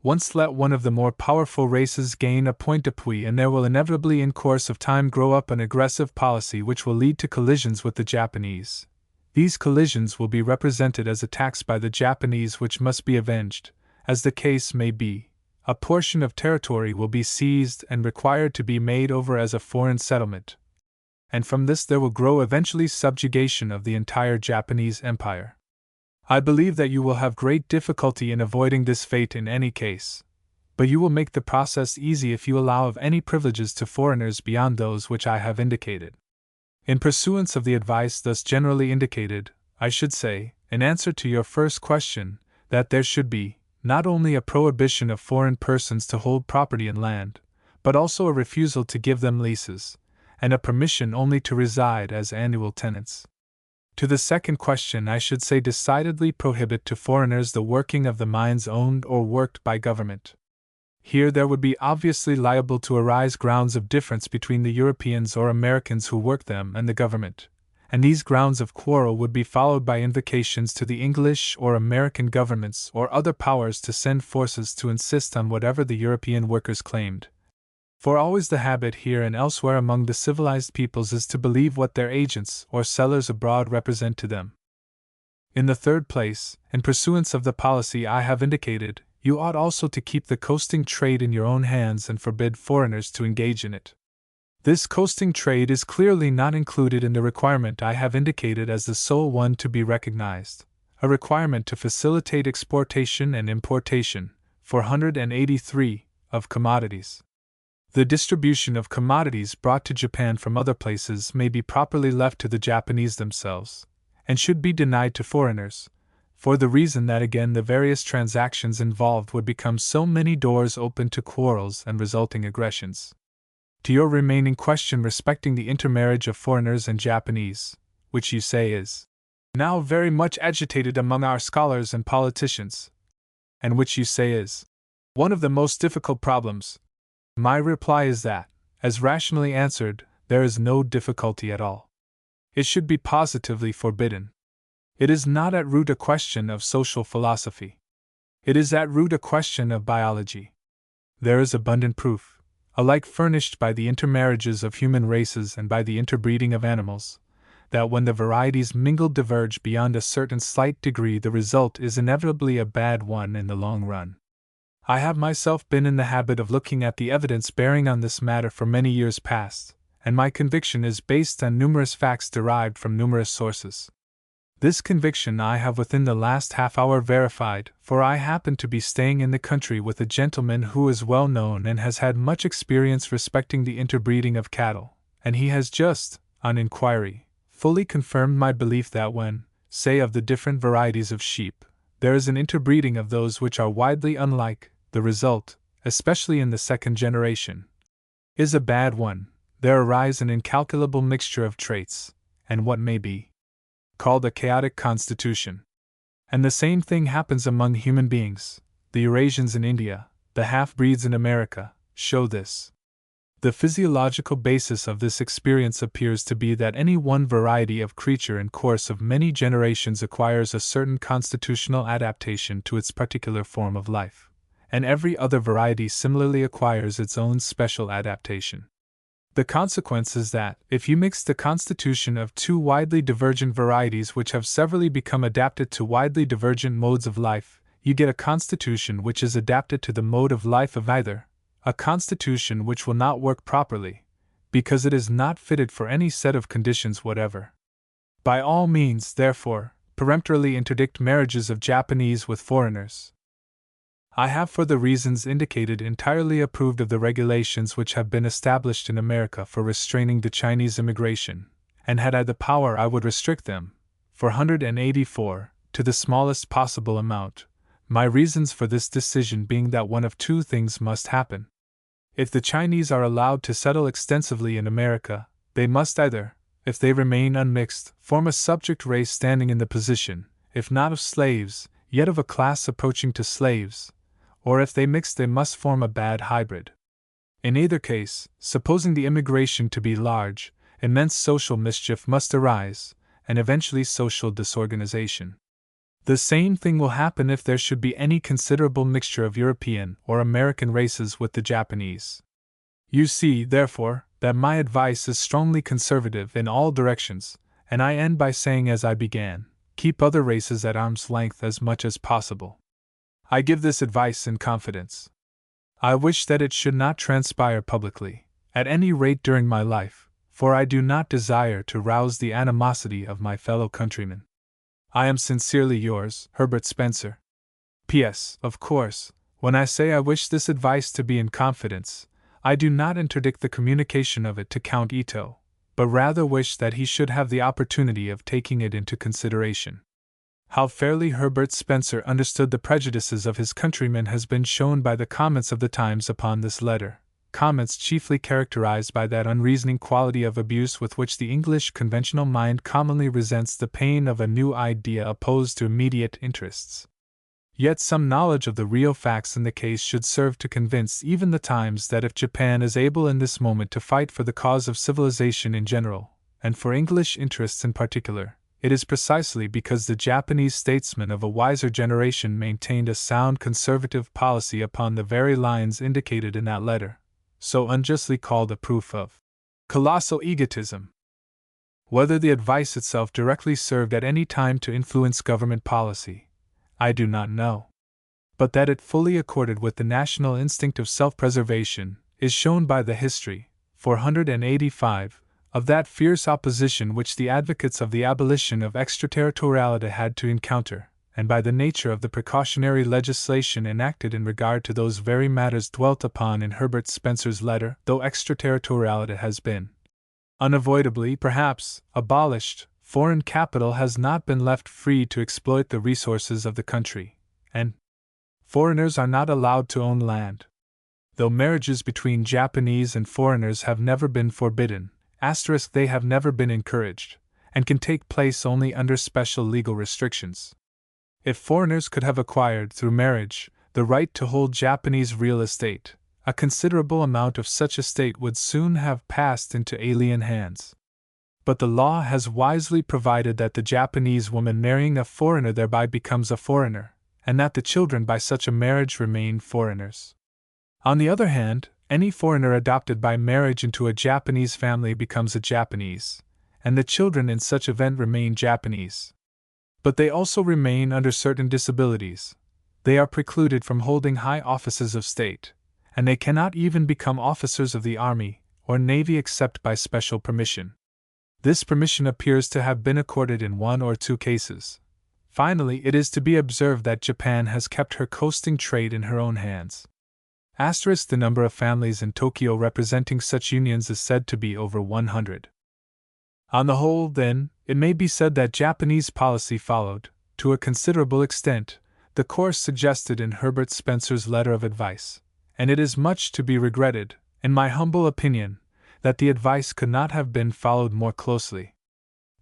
Speaker 1: Once let one of the more powerful races gain a point d'appui, and there will inevitably in course of time grow up an aggressive policy which will lead to collisions with the Japanese. These collisions will be represented as attacks by the Japanese which must be avenged, as the case may be. A portion of territory will be seized and required to be made over as a foreign settlement, and from this there will grow eventually subjugation of the entire Japanese empire. I believe that you will have great difficulty in avoiding this fate in any case, but you will make the process easy if you allow of any privileges to foreigners beyond those which I have indicated. In pursuance of the advice thus generally indicated, I should say, in answer to your first question, that there should be, not only a prohibition of foreign persons to hold property in land, but also a refusal to give them leases, and a permission only to reside as annual tenants. To the second question I should say decidedly prohibit to foreigners the working of the mines owned or worked by government. Here there would be obviously liable to arise grounds of difference between the Europeans or Americans who work them and the government, and these grounds of quarrel would be followed by invocations to the English or American governments or other powers to send forces to insist on whatever the European workers claimed. For always the habit here and elsewhere among the civilized peoples is to believe what their agents or sellers abroad represent to them. In the third place, in pursuance of the policy I have indicated, you ought also to keep the coasting trade in your own hands and forbid foreigners to engage in it. This coasting trade is clearly not included in the requirement I have indicated as the sole one to be recognized, a requirement to facilitate exportation and importation, 483, of commodities. The distribution of commodities brought to Japan from other places may be properly left to the Japanese themselves, and should be denied to foreigners, for the reason that again the various transactions involved would become so many doors open to quarrels and resulting aggressions. To your remaining question respecting the intermarriage of foreigners and Japanese, which you say is now very much agitated among our scholars and politicians, and which you say is one of the most difficult problems, my reply is that, as rationally answered, there is no difficulty at all. It should be positively forbidden. It is not at root a question of social philosophy. It is at root a question of biology. There is abundant proof, alike furnished by the intermarriages of human races and by the interbreeding of animals, that when the varieties mingled diverge beyond a certain slight degree, the result is inevitably a bad one in the long run. I have myself been in the habit of looking at the evidence bearing on this matter for many years past, and my conviction is based on numerous facts derived from numerous sources. This conviction I have within the last half hour verified, for I happen to be staying in the country with a gentleman who is well known and has had much experience respecting the interbreeding of cattle, and he has just, on inquiry, fully confirmed my belief that when, say of the different varieties of sheep, there is an interbreeding of those which are widely unlike, the result, especially in the second generation, is a bad one. There arise an incalculable mixture of traits, and what may be called a chaotic constitution. And the same thing happens among human beings. The Eurasians in India, the half-breeds in America, show this. The physiological basis of this experience appears to be that any one variety of creature in course of many generations acquires a certain constitutional adaptation to its particular form of life, and every other variety similarly acquires its own special adaptation. The consequence is that, if you mix the constitution of two widely divergent varieties which have severally become adapted to widely divergent modes of life, you get a constitution which is adapted to the mode of life of either, a constitution which will not work properly, because it is not fitted for any set of conditions whatever. By all means, therefore, peremptorily interdict marriages of Japanese with foreigners. I have, for the reasons indicated, entirely approved of the regulations which have been established in America for restraining the Chinese immigration, and had I the power I would restrict them, 484, to the smallest possible amount, my reasons for this decision being that one of two things must happen. If the Chinese are allowed to settle extensively in America, they must either, if they remain unmixed, form a subject race standing in the position, if not of slaves, yet of a class approaching to slaves, or if they mix they must form a bad hybrid. In either case, supposing the immigration to be large, immense social mischief must arise, and eventually social disorganization. The same thing will happen if there should be any considerable mixture of European or American races with the Japanese. You see, therefore, that my advice is strongly conservative in all directions, and I end by saying as I began, keep other races at arm's length as much as possible. I give this advice in confidence. I wish that it should not transpire publicly, at any rate during my life, for I do not desire to rouse the animosity of my fellow countrymen. I am sincerely yours, Herbert Spencer. P.S. Of course, when I say I wish this advice to be in confidence, I do not interdict the communication of it to Count Ito, but rather wish that he should have the opportunity of taking it into consideration. How fairly Herbert Spencer understood the prejudices of his countrymen has been shown by the comments of the Times upon this letter, comments chiefly characterized by that unreasoning quality of abuse with which the English conventional mind commonly resents the pain of a new idea opposed to immediate interests. Yet some knowledge of the real facts in the case should serve to convince even the Times that if Japan is able in this moment to fight for the cause of civilization in general, and for English interests in particular, it is precisely because the Japanese statesmen of a wiser generation maintained a sound conservative policy upon the very lines indicated in that letter, so unjustly called a proof of colossal egotism. Whether the advice itself directly served at any time to influence government policy, I do not know. But that it fully accorded with the national instinct of self-preservation is shown by the history, 485, of that fierce opposition which the advocates of the abolition of extraterritoriality had to encounter, and by the nature of the precautionary legislation enacted in regard to those very matters dwelt upon in Herbert Spencer's letter. Though extraterritoriality has been unavoidably, perhaps, abolished, foreign capital has not been left free to exploit the resources of the country, and foreigners are not allowed to own land. Though marriages between Japanese and foreigners have never been forbidden, they have never been encouraged, and can take place only under special legal restrictions. If foreigners could have acquired, through marriage, the right to hold Japanese real estate, a considerable amount of such estate would soon have passed into alien hands. But the law has wisely provided that the Japanese woman marrying a foreigner thereby becomes a foreigner, and that the children by such a marriage remain foreigners. On the other hand, Any foreigner adopted by marriage into a Japanese family becomes a Japanese, and the children in such event remain Japanese. But they also remain under certain disabilities. They are precluded from holding high offices of state, and they cannot even become officers of the army or navy except by special permission. This permission appears to have been accorded in 1 or 2 cases. Finally, it is to be observed that Japan has kept her coasting trade in her own hands. The number of families in Tokyo representing such unions is said to be over 100. On the whole, then, it may be said that Japanese policy followed, to a considerable extent, the course suggested in Herbert Spencer's letter of advice, and it is much to be regretted, in my humble opinion, that the advice could not have been followed more closely.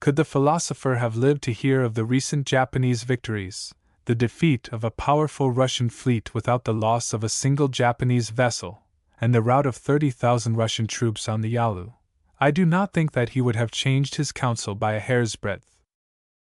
Speaker 1: Could the philosopher have lived to hear of the recent Japanese victories, the defeat of a powerful Russian fleet without the loss of a single Japanese vessel, and the rout of 30,000 Russian troops on the Yalu, I do not think that he would have changed his counsel by a hair's breadth.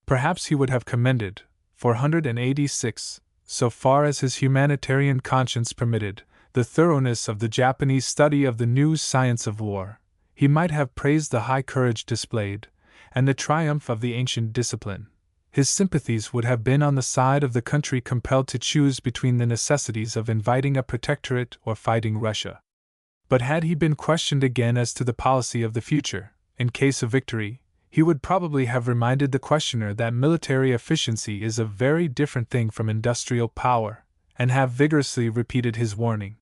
Speaker 1: Perhaps he would have commended, 486, so far as his humanitarian conscience permitted, the thoroughness of the Japanese study of the new science of war. He might have praised the high courage displayed, and the triumph of the ancient discipline. His sympathies would have been on the side of the country compelled to choose between the necessities of inviting a protectorate or fighting Russia. But had he been questioned again as to the policy of the future, in case of victory, he would probably have reminded the questioner that military efficiency is a very different thing from industrial power, and have vigorously repeated his warning.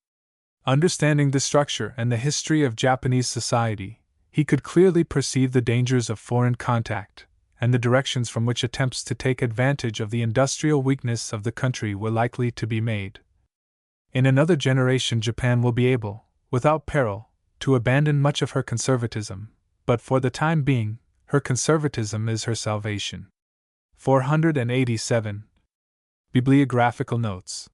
Speaker 1: Understanding the structure and the history of Japanese society, he could clearly perceive the dangers of foreign contact, and the directions from which attempts to take advantage of the industrial weakness of the country were likely to be made. In another generation, Japan will be able, without peril, to abandon much of her conservatism, but for the time being, her conservatism is her salvation. 487. Bibliographical Notes.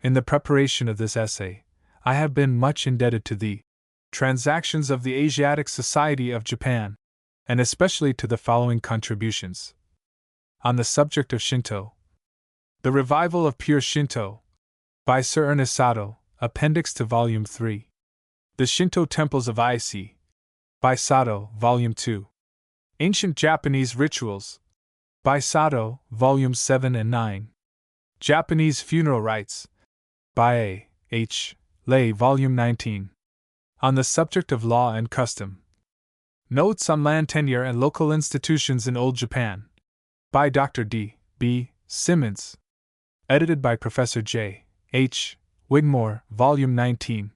Speaker 1: In the preparation of this essay, I have been much indebted to the Transactions of the Asiatic Society of Japan, and especially to the following contributions. On the subject of Shinto. The Revival of Pure Shinto, by Sir Ernest Sato, Appendix to Volume 3. The Shinto Temples of Ise, by Sato, Volume 2. Ancient Japanese Rituals, by Sato, Volumes 7 and 9. Japanese Funeral Rites, by A. H. Lay, Volume 19. On the subject of law and custom. Notes on land tenure and local institutions in Old Japan, by Dr. D. B. Simmons. Edited by Professor J. H. Wigmore, Volume 19.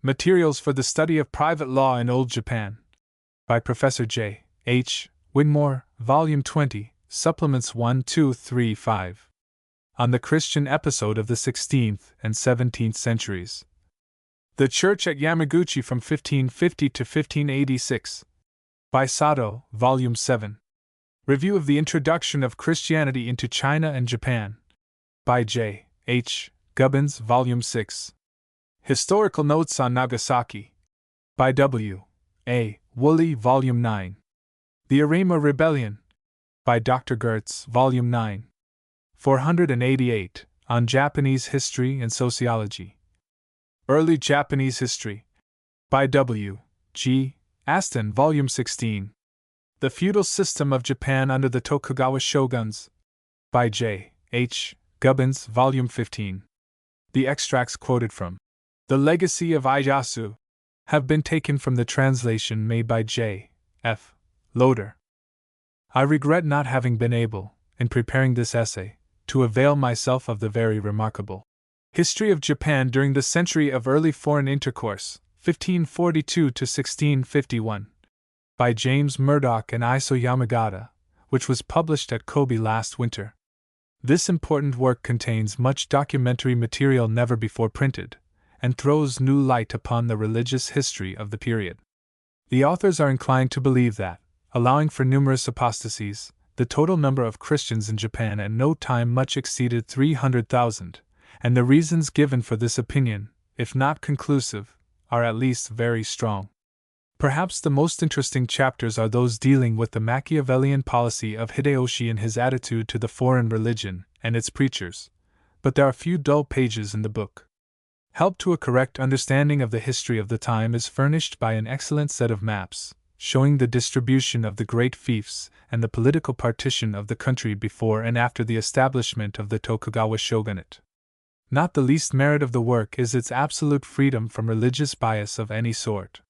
Speaker 1: Materials for the Study of Private Law in Old Japan, by Professor J. H. Wigmore, Volume 20, Supplements 1, 2, 3, 5. On the Christian episode of the 16th and 17th centuries. The Church at Yamaguchi from 1550 to 1586. By Sato, Volume 7. Review of the Introduction of Christianity into China and Japan. By J. H. Gubbins, Volume 6. Historical Notes on Nagasaki. By W. A. Woolley, Volume 9. The Arima Rebellion. By Dr. Gertz, Volume 9. 488. On Japanese History and Sociology. Early Japanese History. By W. G. Aston, Volume 16. The Feudal System of Japan under the Tokugawa Shoguns. By J. H. Gubbins, Volume 15. The extracts quoted from The Legacy of Ieyasu have been taken from the translation made by J. F. Loader. I regret not having been able, in preparing this essay, to avail myself of the very remarkable History of Japan during the Century of Early Foreign Intercourse, 1542 to 1651, by James Murdoch and Iso Yamagata, which was published at Kobe last winter. This important work contains much documentary material never before printed, and throws new light upon the religious history of the period. The authors are inclined to believe that, allowing for numerous apostasies, the total number of Christians in Japan at no time much exceeded 300,000, and the reasons given for this opinion, if not conclusive, are at least very strong. Perhaps the most interesting chapters are those dealing with the Machiavellian policy of Hideyoshi and his attitude to the foreign religion and its preachers, but there are few dull pages in the book. Help to a correct understanding of the history of the time is furnished by an excellent set of maps, showing the distribution of the great fiefs and the political partition of the country before and after the establishment of the Tokugawa shogunate. Not the least merit of the work is its absolute freedom from religious bias of any sort.